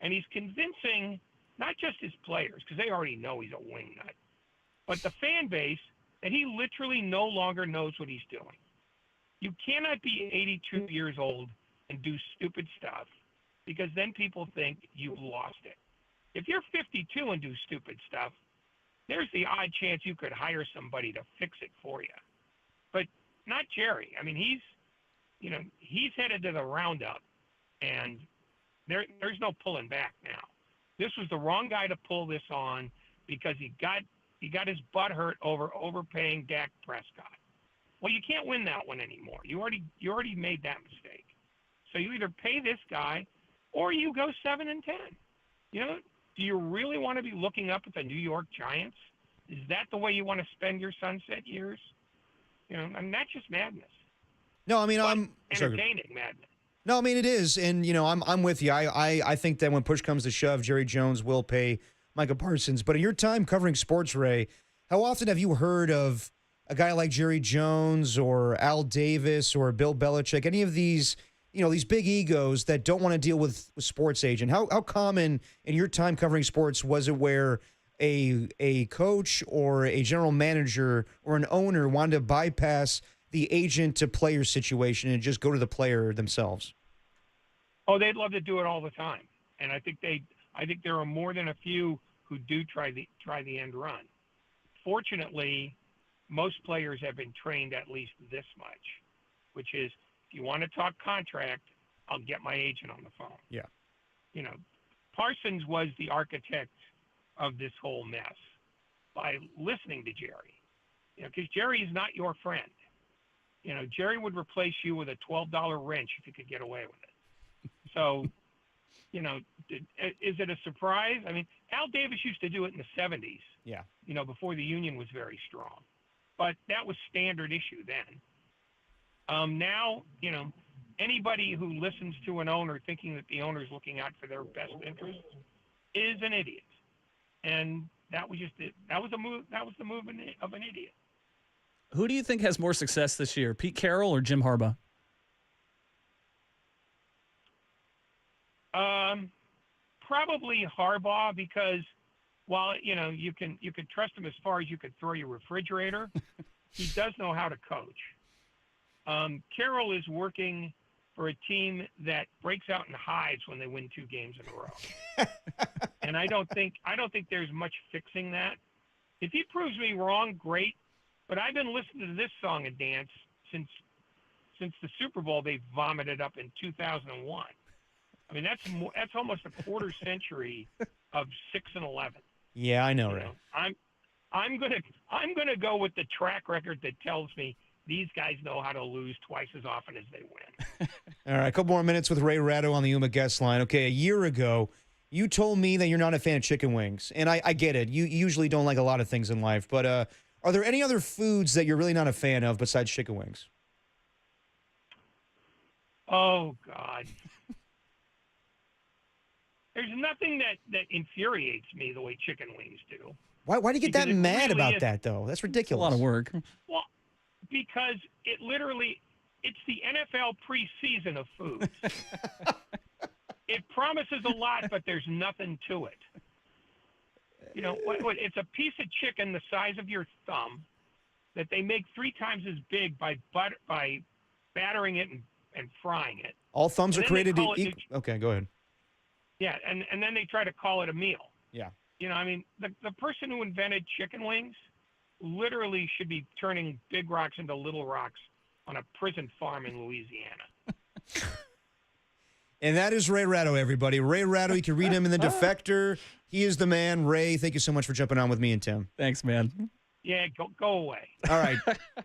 And he's convincing not just his players, because they already know he's a wingnut, but the fan base that he literally no longer knows what he's doing. You cannot be 82 years old and do stupid stuff because then people think you've lost it. If you're 52 and do stupid stuff, there's the odd chance you could hire somebody to fix it for you. But not Jerry. I mean, he's headed to the roundup, and there's no pulling back now. This was the wrong guy to pull this on because he got his butt hurt over overpaying Dak Prescott. Well, you can't win that one anymore. You already made that mistake. So you either pay this guy or you go 7-10. Do you really want to be looking up at the New York Giants? Is that the way you want to spend your sunset years? I mean, that's just madness. No, I mean, I'm entertaining madness. No, I mean it is, and I'm with you. I think that when push comes to shove, Jerry Jones will pay Micah Parsons. But in your time covering sports, Ray, how often have you heard of a guy like Jerry Jones or Al Davis or Bill Belichick, any of these, these big egos that don't want to deal with sports agent? How common in your time covering sports was it where a coach or a general manager or an owner wanted to bypass the agent to player situation and just go to the player themselves? Oh, they'd love to do it all the time, and I think there are more than a few who do try the end run. Fortunately, most players have been trained at least this much, which is if you want to talk contract, I'll get my agent on the phone. Yeah. Parsons was the architect of this whole mess by listening to Jerry, because Jerry is not your friend. Jerry would replace you with a $12 wrench if he could get away with it. So, is it a surprise? I mean, Al Davis used to do it in the 70s. Yeah. Before the union was very strong. But that was standard issue then. Now, anybody who listens to an owner thinking that the owner is looking out for their best interests is an idiot. And that was just it. That was the move of an idiot. Who do you think has more success this year, Pete Carroll or Jim Harbaugh? Probably Harbaugh, because while you can trust him as far as you could throw your refrigerator, he does know how to coach. Carroll is working for a team that breaks out in hives when they win 2 games in a row, and I don't think there's much fixing that. If he proves me wrong, great. But I've been listening to this song and dance since the Super Bowl they vomited up in 2001. I mean, that's almost a quarter century of 6-11. Yeah, I know, Ray. I'm gonna go with the track record that tells me these guys know how to lose twice as often as they win. All right, a couple more minutes with Ray Ratto on the Yuma guest line. Okay, a year ago, you told me that you're not a fan of chicken wings, and I get it. You usually don't like a lot of things in life, but are there any other foods that you're really not a fan of besides chicken wings? Oh, God. There's nothing that infuriates me the way chicken wings do. Why do you get Because that it mad really about is- that, though? That's ridiculous. A lot of work. Well, because it's the NFL preseason of food. It promises a lot, but there's nothing to it. You know, it's a piece of chicken the size of your thumb that they make 3 times as big by battering it and frying it. All thumbs And are then they created call it equal. Okay, go ahead. Yeah, and then they try to call it a meal. Yeah. You know, I mean, the person who invented chicken wings literally should be turning big rocks into little rocks on a prison farm in Louisiana. And that is Ray Ratto, everybody. Ray Ratto, you can read him in The Defector. He is the man. Ray, thank you so much for jumping on with me and Tim. Thanks, man. Yeah, go away. All right.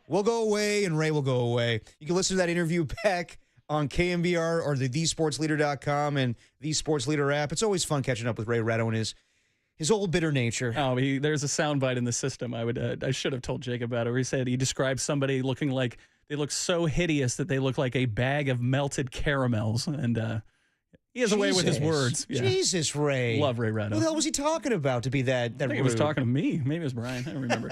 We'll go away, and Ray will go away. You can listen to that interview back on KNBR or the thesportsleader.com and the Sports Leader app. It's always fun catching up with Ray Ratto and his old bitter nature. Oh, there's a soundbite in the system. I should have told Jake about it. Where he said he described somebody looking like they look so hideous that they look like a bag of melted caramels, and he has a way with his words. Yeah. Jesus, Ray. Love Ray Ratto. Who the hell was he talking about to be that I think rude? he was talking to me. Maybe it was Brian. I don't remember.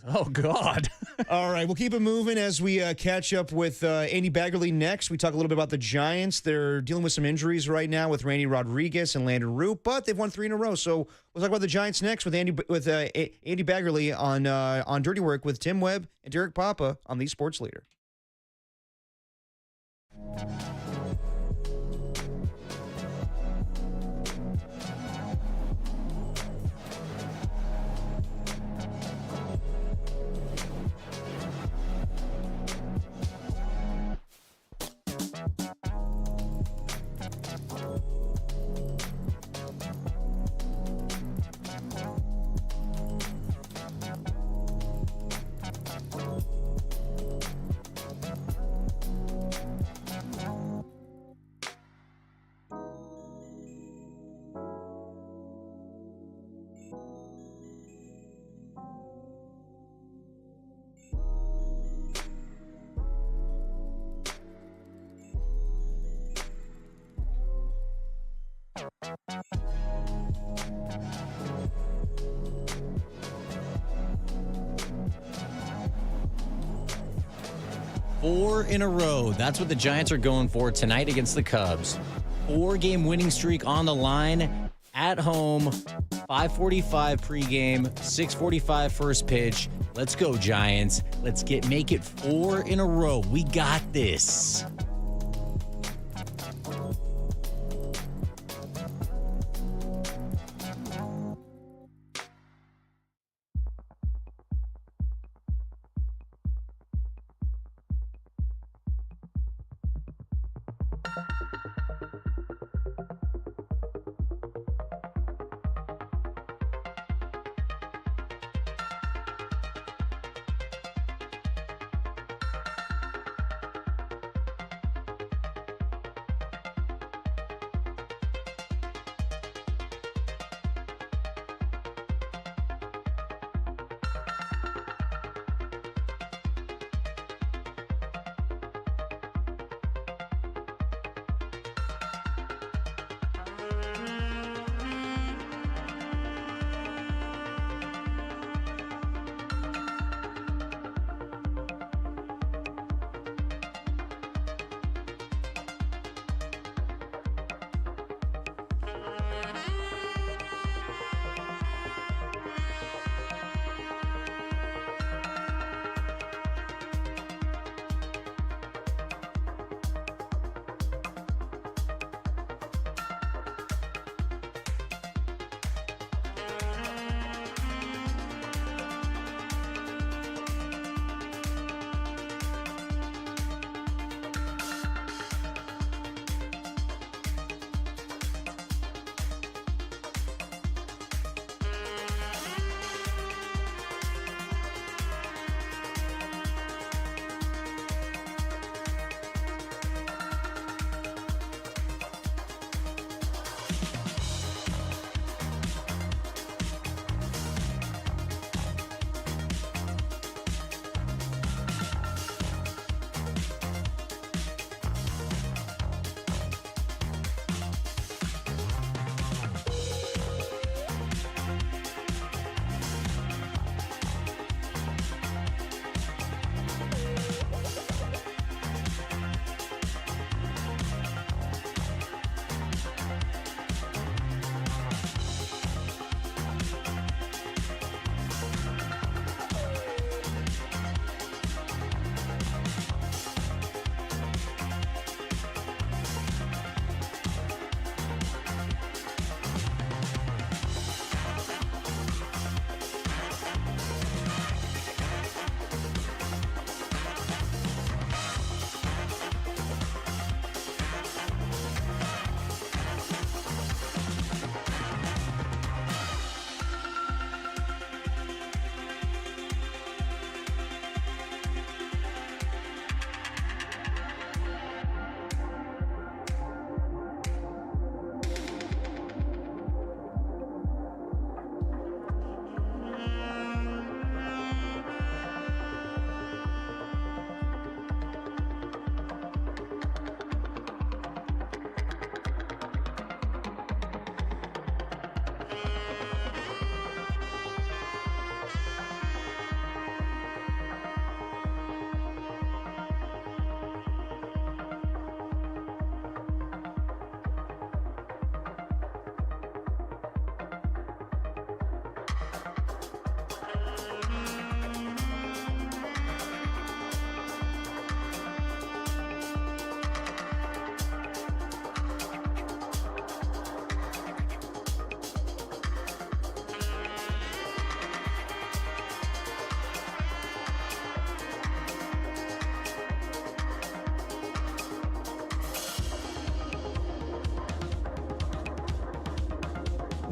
Oh, God. All right, we'll keep it moving as we catch up with Andy Baggerly next. We talk a little bit about the Giants. They're dealing with some injuries right now with Randy Rodriguez and Landon Root, but they've won 3 in a row. So we'll talk about the Giants next with Andy Baggerly on Dirty Work with Tim Webb and Derek Papa on the Sports Leader. Four in a row. That's what the Giants are going for tonight against the Cubs. 4-game winning streak on the line at home. 5:45 pregame, 6:45 first pitch. Let's go, Giants. Let's make it 4 in a row. We got this.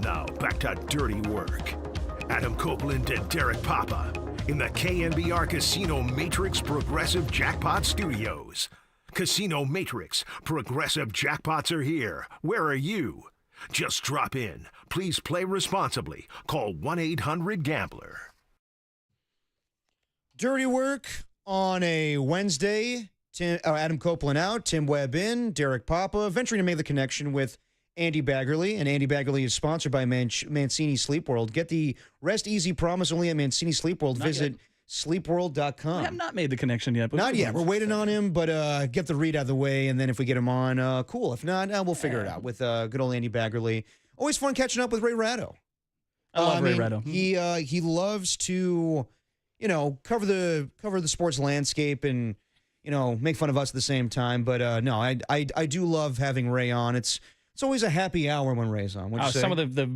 Now, back to dirty work. Adam Copeland and Derek Papa in the KNBR Casino Matrix Progressive Jackpot Studios. Casino Matrix Progressive Jackpots are here. Where are you? Just drop in. Please play responsibly. Call 1-800-GAMBLER. Dirty work on a Wednesday. Adam Copeland out, Tim Webb in, Derek Papa venturing to make the connection with Andy Baggerly. And Andy Baggerly is sponsored by Mancini Sleep World. Get the rest easy promise only at Mancini Sleep World. Visit sleepworld.com. We have not made the connection yet. But not yet. We're waiting on him, but get the read out of the way, and then if we get him on, cool. If not, we'll figure it out with good old Andy Baggerly. Always fun catching up with Ray Ratto. I love Ray Ratto. He loves to, cover the sports landscape and, make fun of us at the same time. But no, I do love having Ray on. It's always a happy hour when Ray's on. Some of the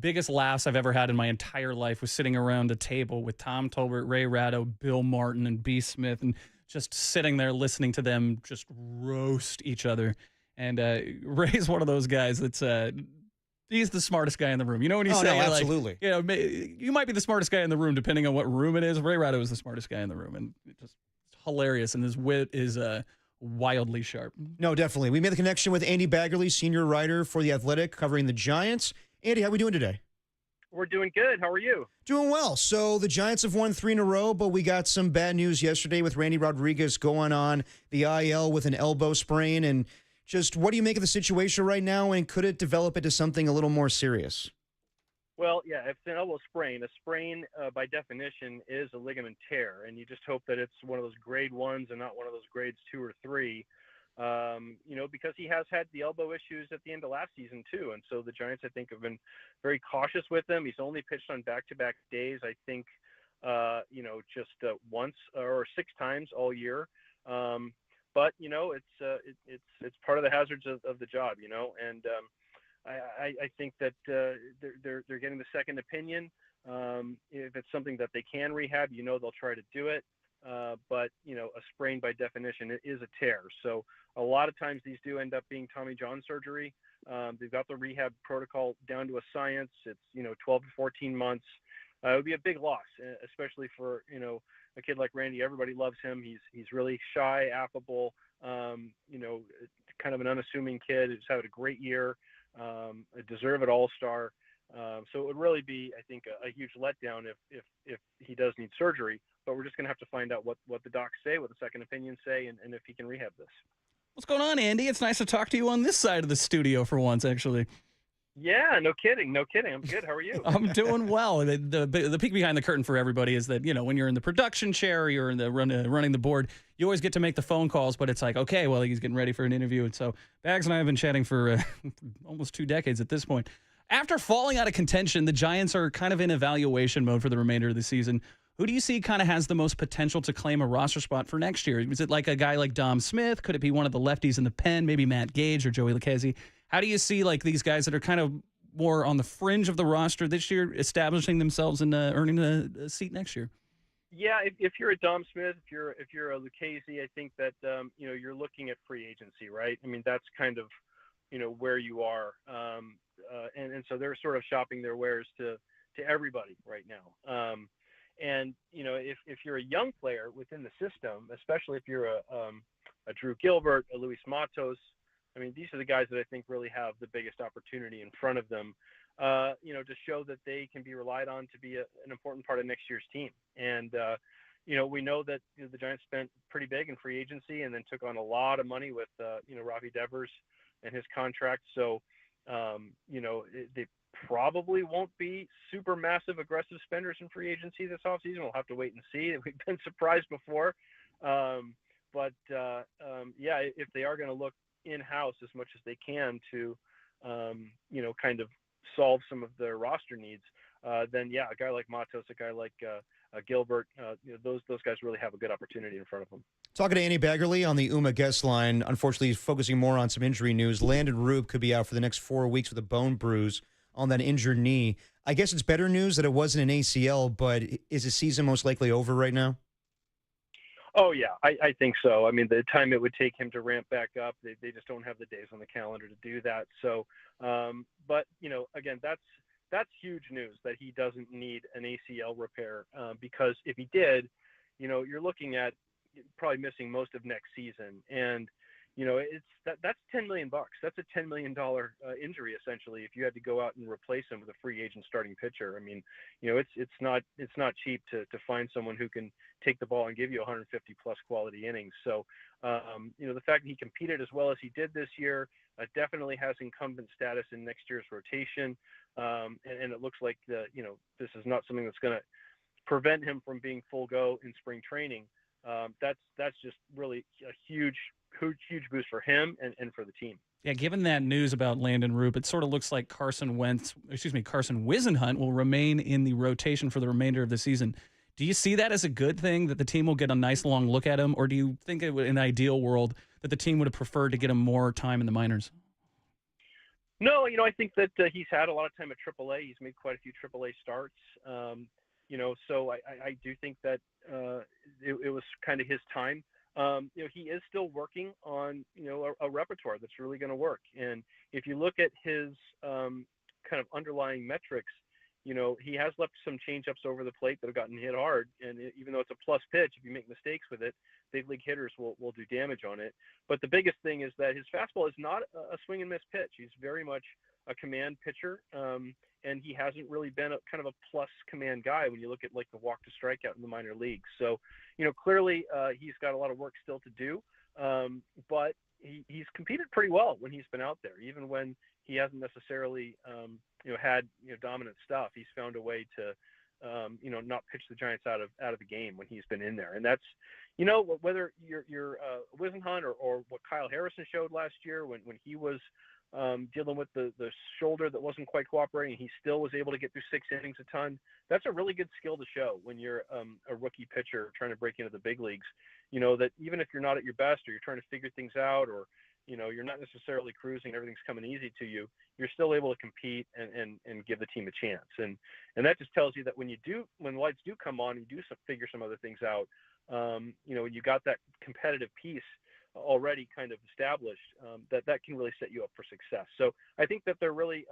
biggest laughs I've ever had in my entire life was sitting around a table with Tom Tolbert, Ray Ratto, Bill Martin, and B. Smith, and just sitting there listening to them just roast each other. And Ray's one of those guys that's he's the smartest guy in the room. You know when you say, absolutely. You might be the smartest guy in the room depending on what room it is. Ray Ratto is the smartest guy in the room, and it's hilarious, and his wit is wildly sharp. No, definitely. We made the connection with Andy Baggerly, senior writer for The Athletic, covering the Giants. Andy, how are we doing today? We're doing good. How are you? Doing well. So the Giants have won 3 in a row, but we got some bad news yesterday with Randy Rodriguez going on the IL with an elbow sprain. And just what do you make of the situation right now, and could it develop into something a little more serious? Well, yeah, if it's an elbow sprain, a sprain by definition is a ligament tear, and you just hope that it's one of those grade 1s and not one of those grades 2 or 3, because he has had the elbow issues at the end of last season too. And so the Giants, I think, have been very cautious with him. He's only pitched on back-to-back days, I think, just once or 6 times all year. But, it's part of the hazards of the job, and I think that they're getting the second opinion. If it's something that they can rehab, they'll try to do it. But, a sprain by definition is a tear. So a lot of times these do end up being Tommy John surgery. They've got the rehab protocol down to a science. It's, 12 to 14 months. It would be a big loss, especially for, a kid like Randy. Everybody loves him. He's really shy, affable, kind of an unassuming kid who's had a great year. A deserved all-star. So it would really be, I think, a huge letdown if he does need surgery. But we're just going to have to find out what the docs say, what the second opinions say, and if he can rehab this. What's going on, Andy? It's nice to talk to you on this side of the studio for once, actually. Yeah, no kidding. I'm good. How are you? I'm doing well. The peek behind the curtain for everybody is that, when you're in the production chair or you're in the running the board, you always get to make the phone calls, but it's like, okay, well, he's getting ready for an interview. And so Bags and I have been chatting for almost 2 decades at this point. After falling out of contention, the Giants are kind of in evaluation mode for the remainder of the season. Who do you see kind of has the most potential to claim a roster spot for next year? Is it like a guy like Dom Smith? Could it be one of the lefties in the pen, maybe Matt Gage or Joey Lucchesi? How do you see these guys that are kind of more on the fringe of the roster this year establishing themselves and earning a seat next year? Yeah, if you're a Dom Smith, if you're a Lucchesi, I think that you're looking at free agency, right? I mean, that's kind of where you are, and so they're sort of shopping their wares to everybody right now. And if you're a young player within the system, especially if you're a Drew Gilbert, a Luis Matos, I mean, these are the guys that I think really have the biggest opportunity in front of them, to show that they can be relied on to be an important part of next year's team. And, we know that the Giants spent pretty big in free agency and then took on a lot of money with, Ravi Devers and his contract. So, they probably won't be super massive aggressive spenders in free agency this offseason. We'll have to wait and see. We've been surprised before. But if they are going to look in-house as much as they can to, kind of solve some of their roster needs, then a guy like Matos, a guy like Gilbert, those guys really have a good opportunity in front of them. Talking to Andy Baggerly on the UMA guest line, unfortunately focusing more on some injury news. Landon Rube could be out for the next 4 weeks with a bone bruise on that injured knee. I guess it's better news that it wasn't an ACL, but is the season most likely over right now? Oh, yeah, I think so. I mean, the time it would take him to ramp back up, they just don't have the days on the calendar to do that. So, but, again, that's huge news that he doesn't need an ACL repair, because if he did, you're looking at probably missing most of next season. And, that's $10 million. That's a $10 million injury, essentially, if you had to go out and replace him with a free agent starting pitcher. I mean, it's not cheap to find someone who can take the ball and give you 150 plus quality innings. So, the fact that he competed as well as he did this year definitely has incumbent status in next year's rotation. And it looks like this is not something that's going to prevent him from being full go in spring training. That's just really a huge boost for him and for the team. Yeah, given that news about Landon Roop, it sort of looks like Carson Whisenhunt will remain in the rotation for the remainder of the season. Do you see that as a good thing, that the team will get a nice long look at him, or do you think in an ideal world that the team would have preferred to get him more time in the minors? No, I think that he's had a lot of time at AAA. He's made quite a few AAA starts. So I do think that it was kind of his time. He is still working on, a repertoire that's really going to work. And if you look at his kind of underlying metrics, he has left some change-ups over the plate that have gotten hit hard. And even though it's a plus pitch, if you make mistakes with it, big league hitters will do damage on it. But the biggest thing is that his fastball is not a swing and miss pitch. He's very much a command pitcher. And he hasn't really been a kind of a plus command guy when you look at like the walk to strikeout in the minor leagues. So, clearly he's got a lot of work still to do. But he's competed pretty well when he's been out there, even when he hasn't necessarily, had dominant stuff. He's found a way to, not pitch the Giants out of the game when he's been in there. And that's, whether you're Whisenhunt or what Kyle Harrison showed last year when he was dealing with the shoulder that wasn't quite cooperating, he still was able to get through 6 innings a ton. That's a really good skill to show when you're a rookie pitcher trying to break into the big leagues. That even if you're not at your best, or you're trying to figure things out, or you're not necessarily cruising, everything's coming easy to you, you're still able to compete and give the team a chance. And that just tells you that when the lights do come on, you do figure some other things out. You got that competitive piece already kind of established, that can really set you up for success. So I think that they're really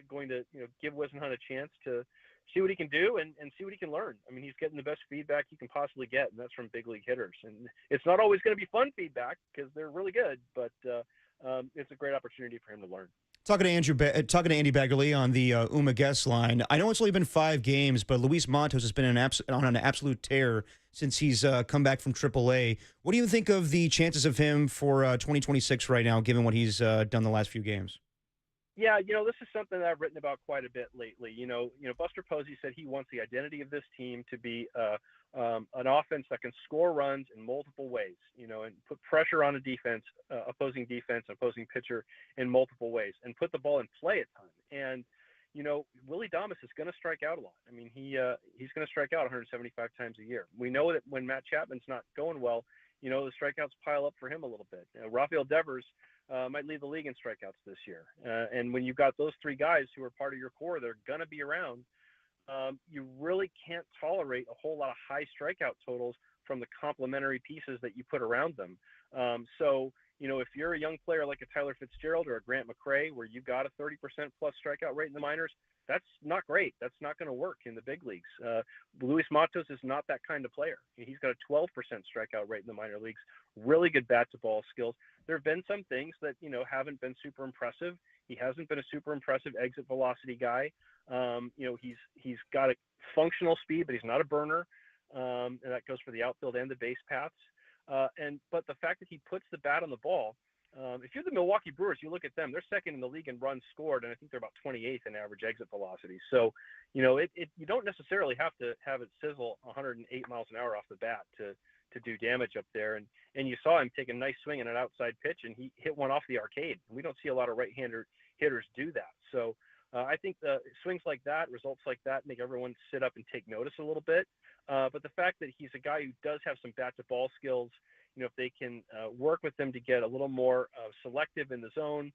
going to give Whisenhunt a chance to see what he can do and see what he can learn. I mean, he's getting the best feedback he can possibly get, and that's from big league hitters. And it's not always going to be fun feedback because they're really good, but it's a great opportunity for him to learn. Talking to Andy Baggerly on the UMA guest line. I know it's only been 5 games, but Luis Matos has been on an absolute tear since he's come back from AAA. What do you think of the chances of him for 2026 right now, given what he's done the last few games? Yeah, this is something that I've written about quite a bit lately. Buster Posey said he wants the identity of this team to be an offense that can score runs in multiple ways, and put pressure on a defense, opposing pitcher in multiple ways, and put the ball in play a ton. And, Willie Damas is going to strike out a lot. I mean, he's going to strike out 175 times a year. We know that when Matt Chapman's not going well, the strikeouts pile up for him a little bit. Rafael Devers might lead the league in strikeouts this year. And when you've got those 3 guys who are part of your core, they're going to be around. You really can't tolerate a whole lot of high strikeout totals from the complementary pieces that you put around them. So, if you're a young player like a Tyler Fitzgerald or a Grant McCray, where you've got a 30% plus strikeout rate in the minors, that's not great. That's not going to work in the big leagues. Luis Matos is not that kind of player. He's got a 12% strikeout rate in the minor leagues, really good bat-to-ball skills. There have been some things that, haven't been super impressive. He hasn't been a super impressive exit velocity guy. He's got a functional speed, but he's not a burner. And that goes for the outfield and the base paths. But the fact that he puts the bat on the ball, if you're the Milwaukee Brewers, you look at them, they're second in the league in runs scored, and I think they're about 28th in average exit velocity. So, you don't necessarily have to have it sizzle 108 miles an hour off the bat to do damage up there. And you saw him take a nice swing in an outside pitch, and he hit one off the arcade. We don't see a lot of right-hander hitters do that. So I think the swings like that, results like that, make everyone sit up and take notice a little bit. But the fact that he's a guy who does have some bat-to-ball skills, if they can work with him to get a little more selective in the zone,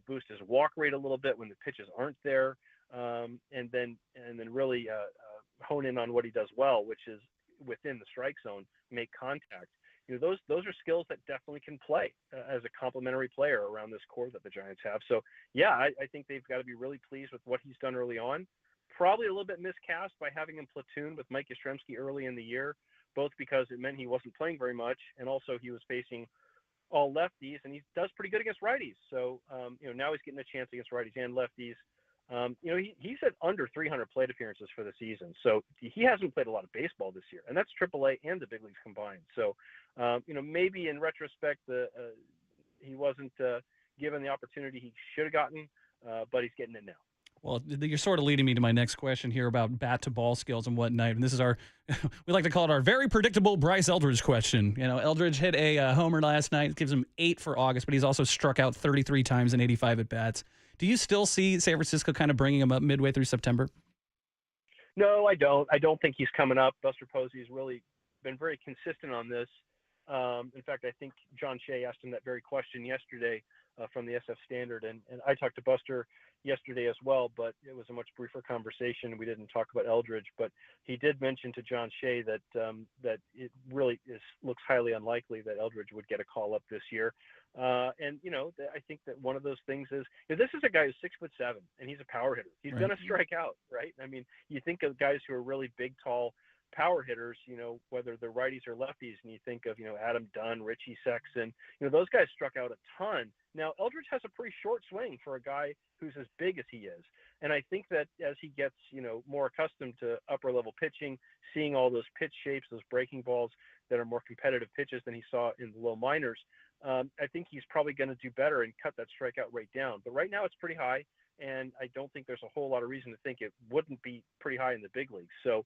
boost his walk rate a little bit when the pitches aren't there, and then really hone in on what he does well, which is within the strike zone, make contact. those are skills that definitely can play as a complementary player around this core that the Giants have. So yeah, I think they've got to be really pleased with what he's done early on. Probably a little bit miscast by having him platoon with Mike Yastrzemski early in the year, both because it meant he wasn't playing very much, and also he was facing all lefties, and he does pretty good against righties. So now he's getting a chance against righties and lefties. He's at under 300 plate appearances for the season, so he hasn't played a lot of baseball this year, and that's AAA and the big leagues combined. So, maybe in retrospect, he wasn't given the opportunity he should have gotten, but he's getting it now. Well, you're sort of leading me to my next question here about bat-to-ball skills and whatnot. And this is we like to call it our very predictable Bryce Eldridge question. Eldridge hit a homer last night. It gives him 8 for August, but he's also struck out 33 times in 85 at-bats. Do you still see San Francisco kind of bringing him up midway through September? No, I don't. I don't think he's coming up. Buster Posey has really been very consistent on this. In fact, I think John Shay asked him that very question yesterday from the SF Standard, and I talked to Buster yesterday as well, but it was a much briefer conversation. We didn't talk about Eldridge, but he did mention to John Shay that that it really looks highly unlikely that Eldridge would get a call up this year. I think that one of those things is this is a guy who's 6'7" and he's a power hitter. He's going to strike out, right? I mean, you think of guys who are really big, tall power hitters, whether they're righties or lefties, and you think of, Adam Dunn, Richie Sexton, those guys struck out a ton. Now, Eldridge has a pretty short swing for a guy who's as big as he is. And I think that as he gets, more accustomed to upper level pitching, seeing all those pitch shapes, those breaking balls that are more competitive pitches than he saw in the low minors, I think he's probably going to do better and cut that strikeout rate down. But right now it's pretty high, and I don't think there's a whole lot of reason to think it wouldn't be pretty high in the big leagues. So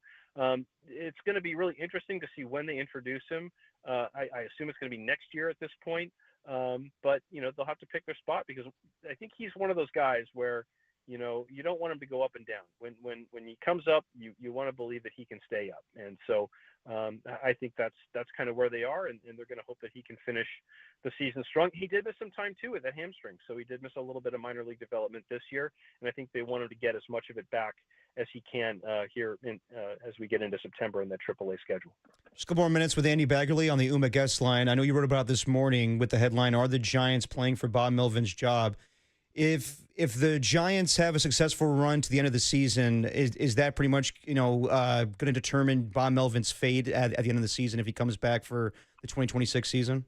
it's going to be really interesting to see when they introduce him. I assume it's going to be next year at this point. But they'll have to pick their spot, because I think he's one of those guys where, you don't want him to go up and down. When he comes up, you want to believe that he can stay up. And so I think that's kind of where they are, and they're going to hope that he can finish the season strong. He did miss some time too with that hamstring, so he did miss a little bit of minor league development this year, and I think they want him to get as much of it back as he can here as we get into September in that AAA schedule. Just a couple more minutes with Andy Baggerly on the UMA guest line. I know you wrote about this morning with the headline, "Are the Giants playing for Bob Melvin's job?" If the Giants have a successful run to the end of the season, is that pretty much going to determine Bob Melvin's fate at the end of the season if he comes back for the 2026 season?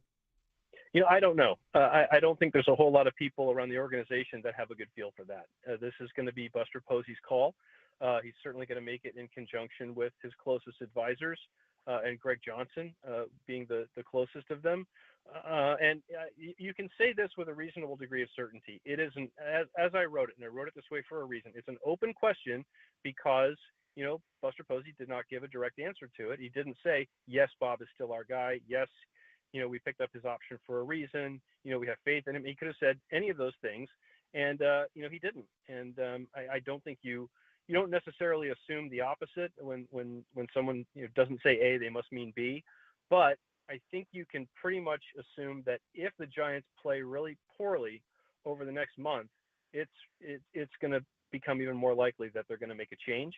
I don't know. I don't think there's a whole lot of people around the organization that have a good feel for that. This is going to be Buster Posey's call. He's certainly going to make it in conjunction with his closest advisors, and Greg Johnson being the closest of them. And you can say this with a reasonable degree of certainty. It isn't, as I wrote it, and I wrote it this way for a reason. It's an open question because, Buster Posey did not give a direct answer to it. He didn't say, yes, Bob is still our guy. Yes, we picked up his option for a reason. We have faith in him. He could have said any of those things, and, he didn't. And I don't think you don't necessarily assume the opposite when someone doesn't say A, they must mean B. But I think you can pretty much assume that if the Giants play really poorly over the next month, it's going to become even more likely that they're going to make a change.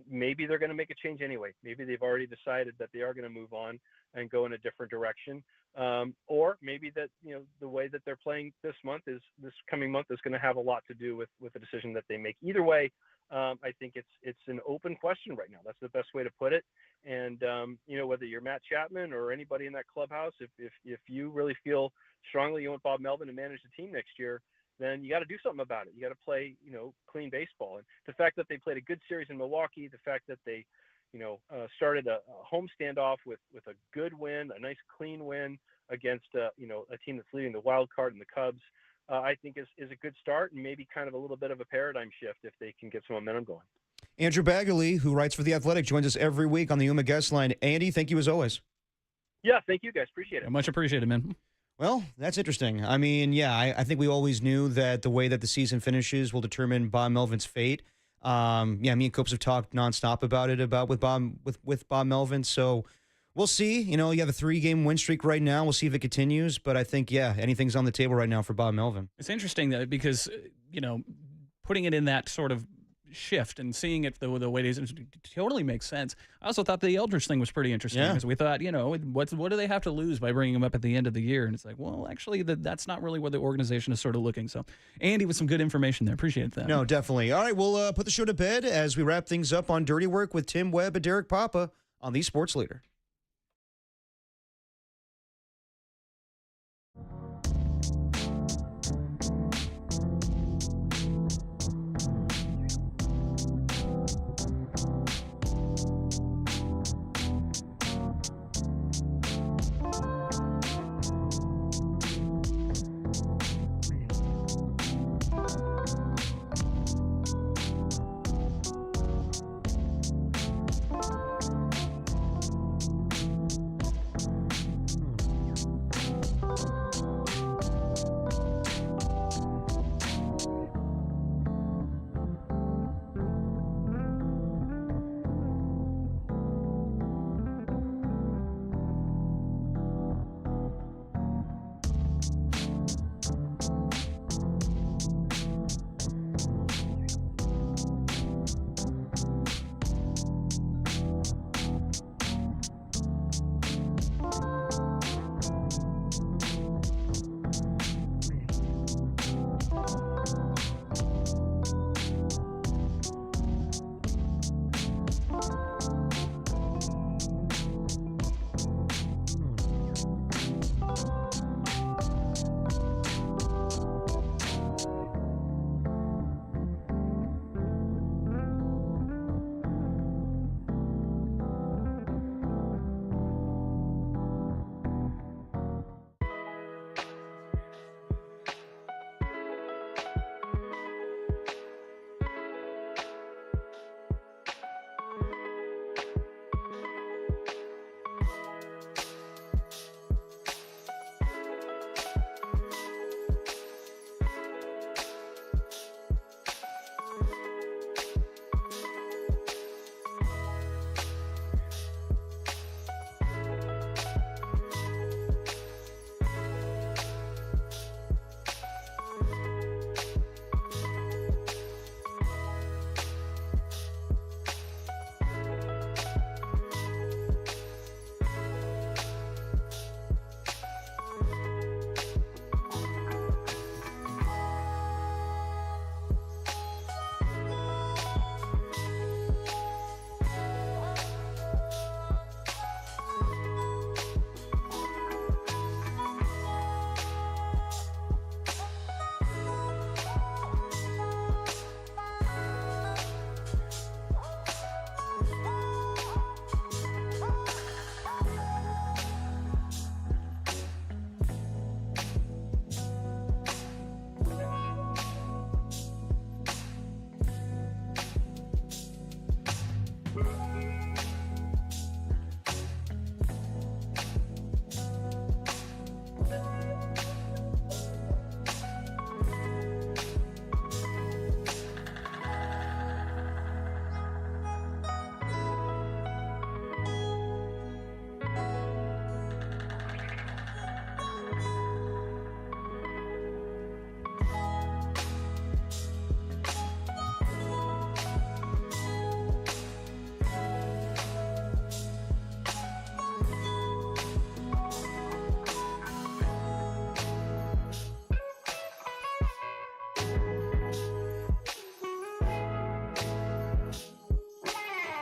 Maybe they're going to make a change anyway. Maybe they've already decided that they are going to move on and go in a different direction. Or maybe that, the way that they're playing this coming month is going to have a lot to do with the decision that they make. Either way, I think it's an open question right now. That's the best way to put it. And, whether you're Matt Chapman or anybody in that clubhouse, if you really feel strongly you want Bob Melvin to manage the team next year, then you got to do something about it. You got to play, clean baseball. And the fact that they played a good series in Milwaukee, the fact that they, started a home standoff with a good win, a nice clean win against, a team that's leading the wild card in the Cubs, I think is a good start, and maybe kind of a little bit of a paradigm shift if they can get some momentum going. Andrew Baggerly, who writes for The Athletic, joins us every week on the UMA guest line. Andy, thank you as always. Yeah, thank you guys. Appreciate it. Much appreciated, man. Well, that's interesting. I mean, yeah, I think we always knew that the way that the season finishes will determine Bob Melvin's fate. Me and Copes have talked nonstop about it with Bob Melvin. So we'll see. You have a 3-game win streak right now. We'll see if it continues. But I think, anything's on the table right now for Bob Melvin. It's interesting that because, putting it in that sort of shift and seeing it the way it is, it totally makes sense. I also thought the Eldridge thing was pretty interesting because we thought, what do they have to lose by bringing him up at the end of the year? And it's like, well, actually, that's not really where the organization is sort of looking. So, Andy, with some good information there. Appreciate that. No, definitely. All right, we'll put the show to bed as we wrap things up on Dirty Work with Tim Webb and Derek Papa on the Sports Leader.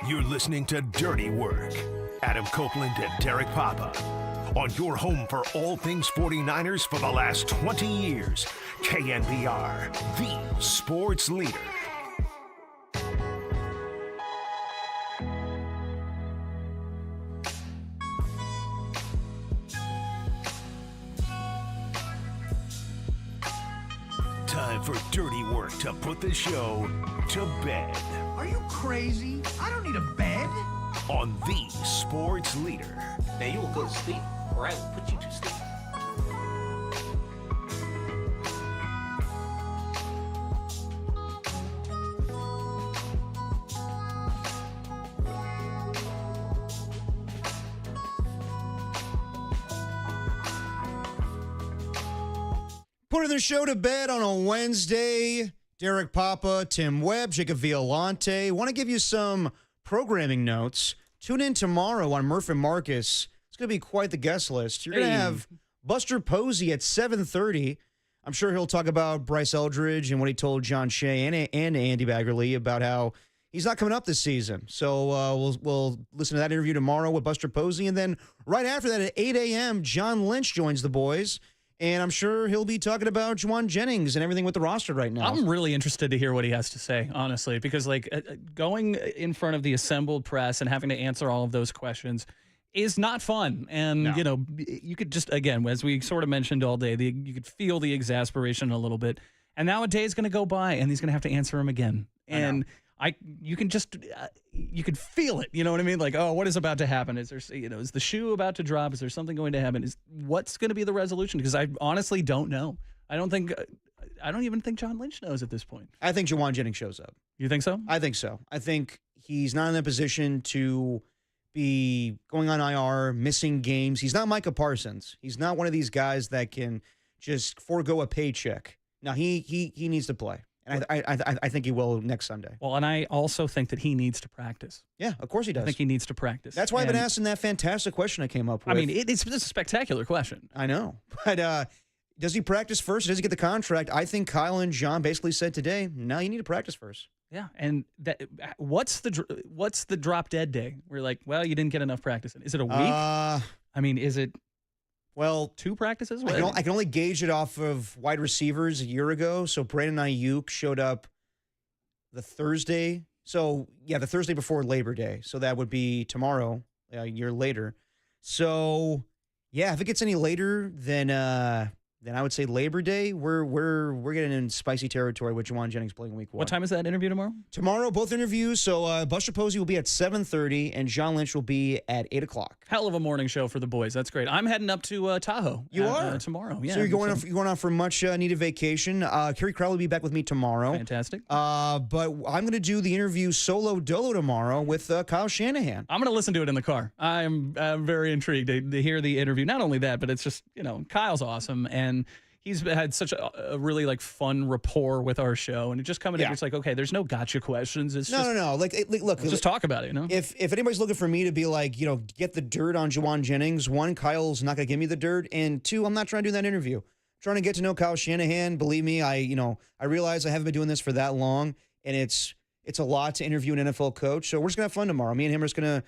You're listening to Dirty Work. Adam Copeland and Derek Papa. On your home for all things 49ers for the last 20 years. KNBR, the sports leader. Time for Dirty Work to put the show to bed. Are you crazy? I don't need a bed. On the sports leader. Now you will go to sleep, or I will put you to sleep. Putting the show to bed on a Wednesday. Derek Papa, Tim Webb, Jacob Violante. Want to give you some programming notes. Tune in tomorrow on Murph and Marcus. It's going to be quite the guest list. You're going to have Buster Posey at 7:30. I'm sure he'll talk about Bryce Eldridge and what he told John Shay and Andy Baggerly about how he's not coming up this season. So we'll listen to that interview tomorrow with Buster Posey. And then right after that at 8 a.m., John Lynch joins the boys. And I'm sure he'll be talking about Jawan Jennings and everything with the roster right now. I'm really interested to hear what he has to say, honestly, because going in front of the assembled press and having to answer all of those questions is not fun. And, you could just, again, as we sort of mentioned all day, you could feel the exasperation a little bit. And now a day is going to go by and he's going to have to answer them again. And you can feel it. You know what I mean? Like, oh, what is about to happen? Is there, is the shoe about to drop? Is there something going to happen? What's going to be the resolution? Because I honestly don't know. I don't even think John Lynch knows at this point. I think Jawan Jennings shows up. You think so? I think so. I think he's not in a position to be going on IR, missing games. He's not Micah Parsons. He's not one of these guys that can just forego a paycheck. Now, he needs to play. And I think he will next Sunday. Well, and I also think that he needs to practice. Yeah, of course he does. I think he needs to practice. That's why I've been asking that fantastic question I came up with. I mean, it's a spectacular question. I know. But does he practice first? Does he get the contract? I think Kyle and John basically said today, no, you need to practice first. Yeah, and what's the drop dead day? We're like, well, you didn't get enough practice. Is it a week? I mean, is it... Well, 2 practices? I can only gauge it off of wide receivers a year ago. So Brandon Ayuk showed up the Thursday. So, yeah, the Thursday before Labor Day. So that would be tomorrow, a year later. So, yeah, if it gets any later than I would say Labor Day, we're getting in spicy territory with Jawan Jennings playing week 1. What time is that interview tomorrow? Tomorrow, both interviews. So Buster Posey will be at 7:30 and John Lynch will be at 8 o'clock. Hell of a morning show for the boys. That's great. I'm heading up to Tahoe. You are? Tomorrow. Yeah. So you're going on for much needed vacation. Kerry Crowley will be back with me tomorrow. Fantastic. But I'm going to do the interview solo dolo tomorrow with Kyle Shanahan. I'm going to listen to it in the car. I'm very intrigued to hear the interview. Not only that, but it's just, Kyle's awesome. And he's had such a really fun rapport with our show, and it just coming in, it's like, okay, there's no gotcha questions. It's no. Look, let's just talk about it. If anybody's looking for me to be like, get the dirt on Jawan Jennings, 1, Kyle's not going to give me the dirt, and 2, I'm not trying to do that interview. I'm trying to get to know Kyle Shanahan. Believe me, I realize I haven't been doing this for that long, and it's a lot to interview an NFL coach. So we're just gonna have fun tomorrow. Me and him are just gonna,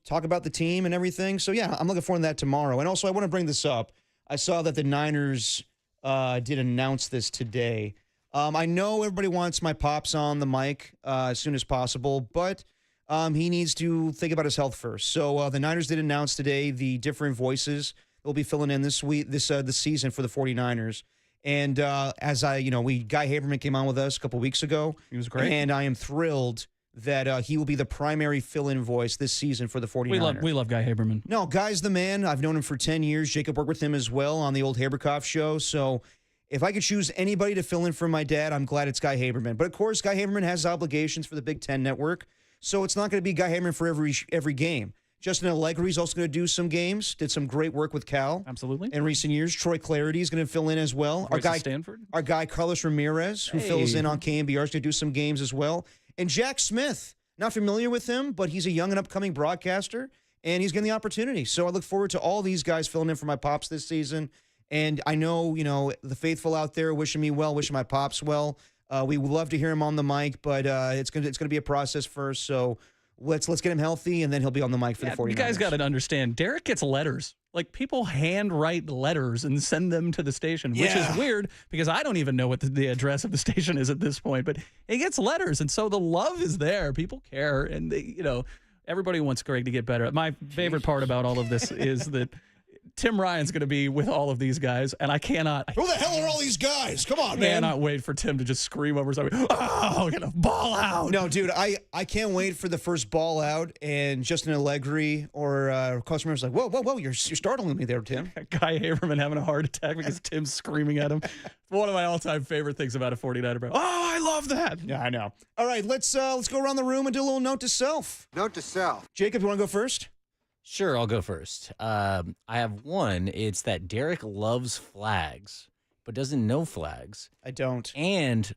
talk about the team and everything. So yeah, I'm looking forward to that tomorrow. And also, I want to bring this up. I saw that the Niners did announce this today. I know everybody wants my pops on the mic as soon as possible, but he needs to think about his health first. So the Niners did announce today the different voices that will be filling in this season for the 49ers. And Guy Haberman came on with us a couple weeks ago. He was great. And I am thrilled that he will be the primary fill-in voice this season for the 49ers. We love Guy Haberman. No, Guy's the man. I've known him for 10 years. Jacob worked with him as well on the old Haberkoff show. So if I could choose anybody to fill in for my dad, I'm glad it's Guy Haberman. But, of course, Guy Haberman has obligations for the Big Ten Network, so it's not going to be Guy Haberman for every game. Justin Allegri is also going to do some games, did some great work with Cal. Absolutely. In recent years. Troy Clarity is going to fill in as well. Stanford. Our guy Carlos Ramirez, who fills in on KNBR, is going to do some games as well. And Jack Smith. Not familiar with him, but he's a young and upcoming broadcaster, and he's getting the opportunity. So I look forward to all these guys filling in for my pops this season. And I know, the faithful out there wishing me well, wishing my pops well. We would love to hear him on the mic, but it's gonna be a process first. So let's get him healthy, and then he'll be on the mic for the 49ers. You guys got to understand, Derek gets letters. Like, people handwrite letters and send them to the station, which is weird because I don't even know what the address of the station is at this point. But he gets letters, and so the love is there. People care, and everybody wants Greg to get better. My favorite part about all of this is that Tim Ryan's going to be with all of these guys, and I cannot. Who the hell are all these guys? Come on, man. I cannot wait for Tim to just scream over something. Oh, get a ball out. No, dude, I can't wait for the first ball out, and Justin Allegri or customer's like, whoa, you're startling me there, Tim. Guy Haberman having a heart attack because Tim's screaming at him. One of my all-time favorite things about a 49er bro. Oh, I love that. Yeah, I know. All right, let's go around the room and do a little note to self. Note to self. Jacob, you want to go first? Sure, I'll go first. I have one. It's that Derek loves flags, but doesn't know flags. I don't. And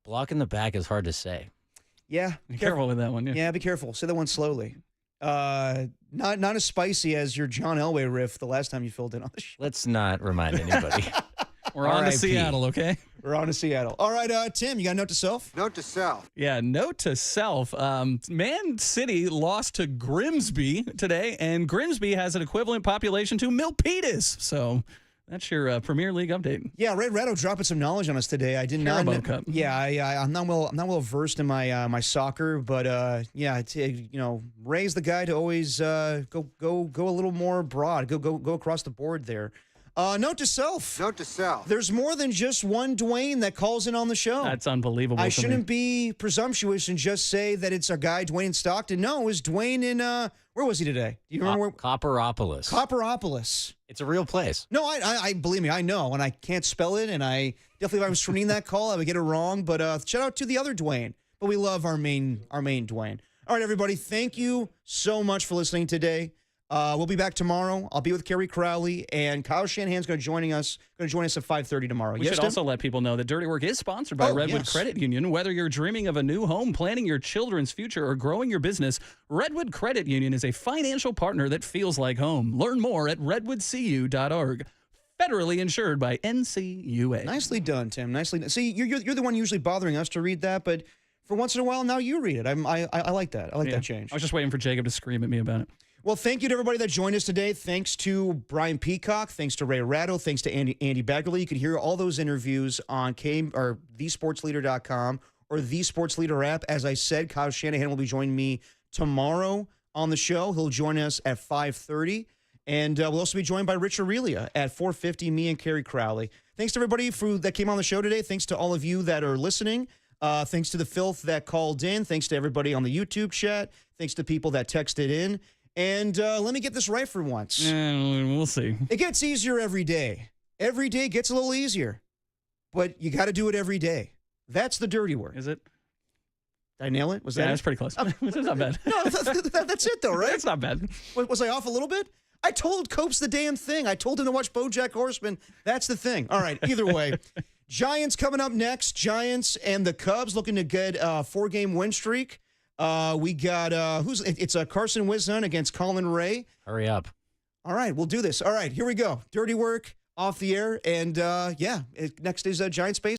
Block in the back is hard to say. Yeah. Be careful with that one. Yeah. Yeah, be careful. Say that one slowly. Not as spicy as your John Elway riff the last time you filled in on the show. Let's not remind anybody. We're on to Seattle, okay? We're on to Seattle. All right, Tim, you got a note to self? Note to self. Yeah, note to self. Man City lost to Grimsby today, and Grimsby has an equivalent population to Milpitas. So that's your Premier League update. Yeah, Ray Ratto dropping some knowledge on us today. I did not know. Cup. Yeah, I'm not well versed in my soccer, but yeah, Ray's the guy to always go a little more broad, go across the board there. Note to self. Note to self. There's more than just one Dwayne that calls in on the show. That's unbelievable. I shouldn't be presumptuous and just say that it's our guy Dwayne in Stockton. No, it was Dwayne in where was he today? Do you remember where? Copperopolis. Copperopolis. It's a real place. No, I believe me, I know, and I can't spell it, and I definitely if I was screening that call, I would get it wrong. But shout out to the other Dwayne. But we love our main Dwayne. All right, everybody, thank you so much for listening today. We'll be back tomorrow. I'll be with Kerry Crowley, and Kyle Shanahan's going to join us at 5:30 tomorrow. We should also let people know that Dirty Work is sponsored by Redwood Credit Union. Whether you're dreaming of a new home, planning your children's future, or growing your business, Redwood Credit Union is a financial partner that feels like home. Learn more at redwoodcu.org. Federally insured by NCUA. Nicely done, Tim. Nicely done. See, you're the one usually bothering us to read that, but for once in a while, now you read it. I like that. I like that change. I was just waiting for Jacob to scream at me about it. Well, thank you to everybody that joined us today. Thanks to Brian Peacock. Thanks to Ray Ratto. Thanks to Andy Baggerly. You can hear all those interviews on thesportsleader.com or the Sports Leader app. As I said, Kyle Shanahan will be joining me tomorrow on the show. He'll join us at 5:30. And we'll also be joined by Rich Aurelia at 4:50, me and Kerry Crowley. Thanks to everybody that came on the show today. Thanks to all of you that are listening. Thanks to the filth that called in. Thanks to everybody on the YouTube chat. Thanks to people that texted in. And let me get this right for once. We'll see. It gets easier every day. Every day gets a little easier. But you got to do it every day. That's the dirty work. Is it? Did I nail it? Was that that's pretty close. It's not bad. No, that's it, though, right? It's not bad. Was I off a little bit? I told Copes the damn thing. I told him to watch BoJack Horseman. That's the thing. All right, either way. Giants coming up next. Giants and the Cubs looking to get a 4-game win streak. We got it's Carson Wisnun against Colin Ray. Hurry up. All right, we'll do this. All right, here we go. Dirty work off the air, and next is Giant Space.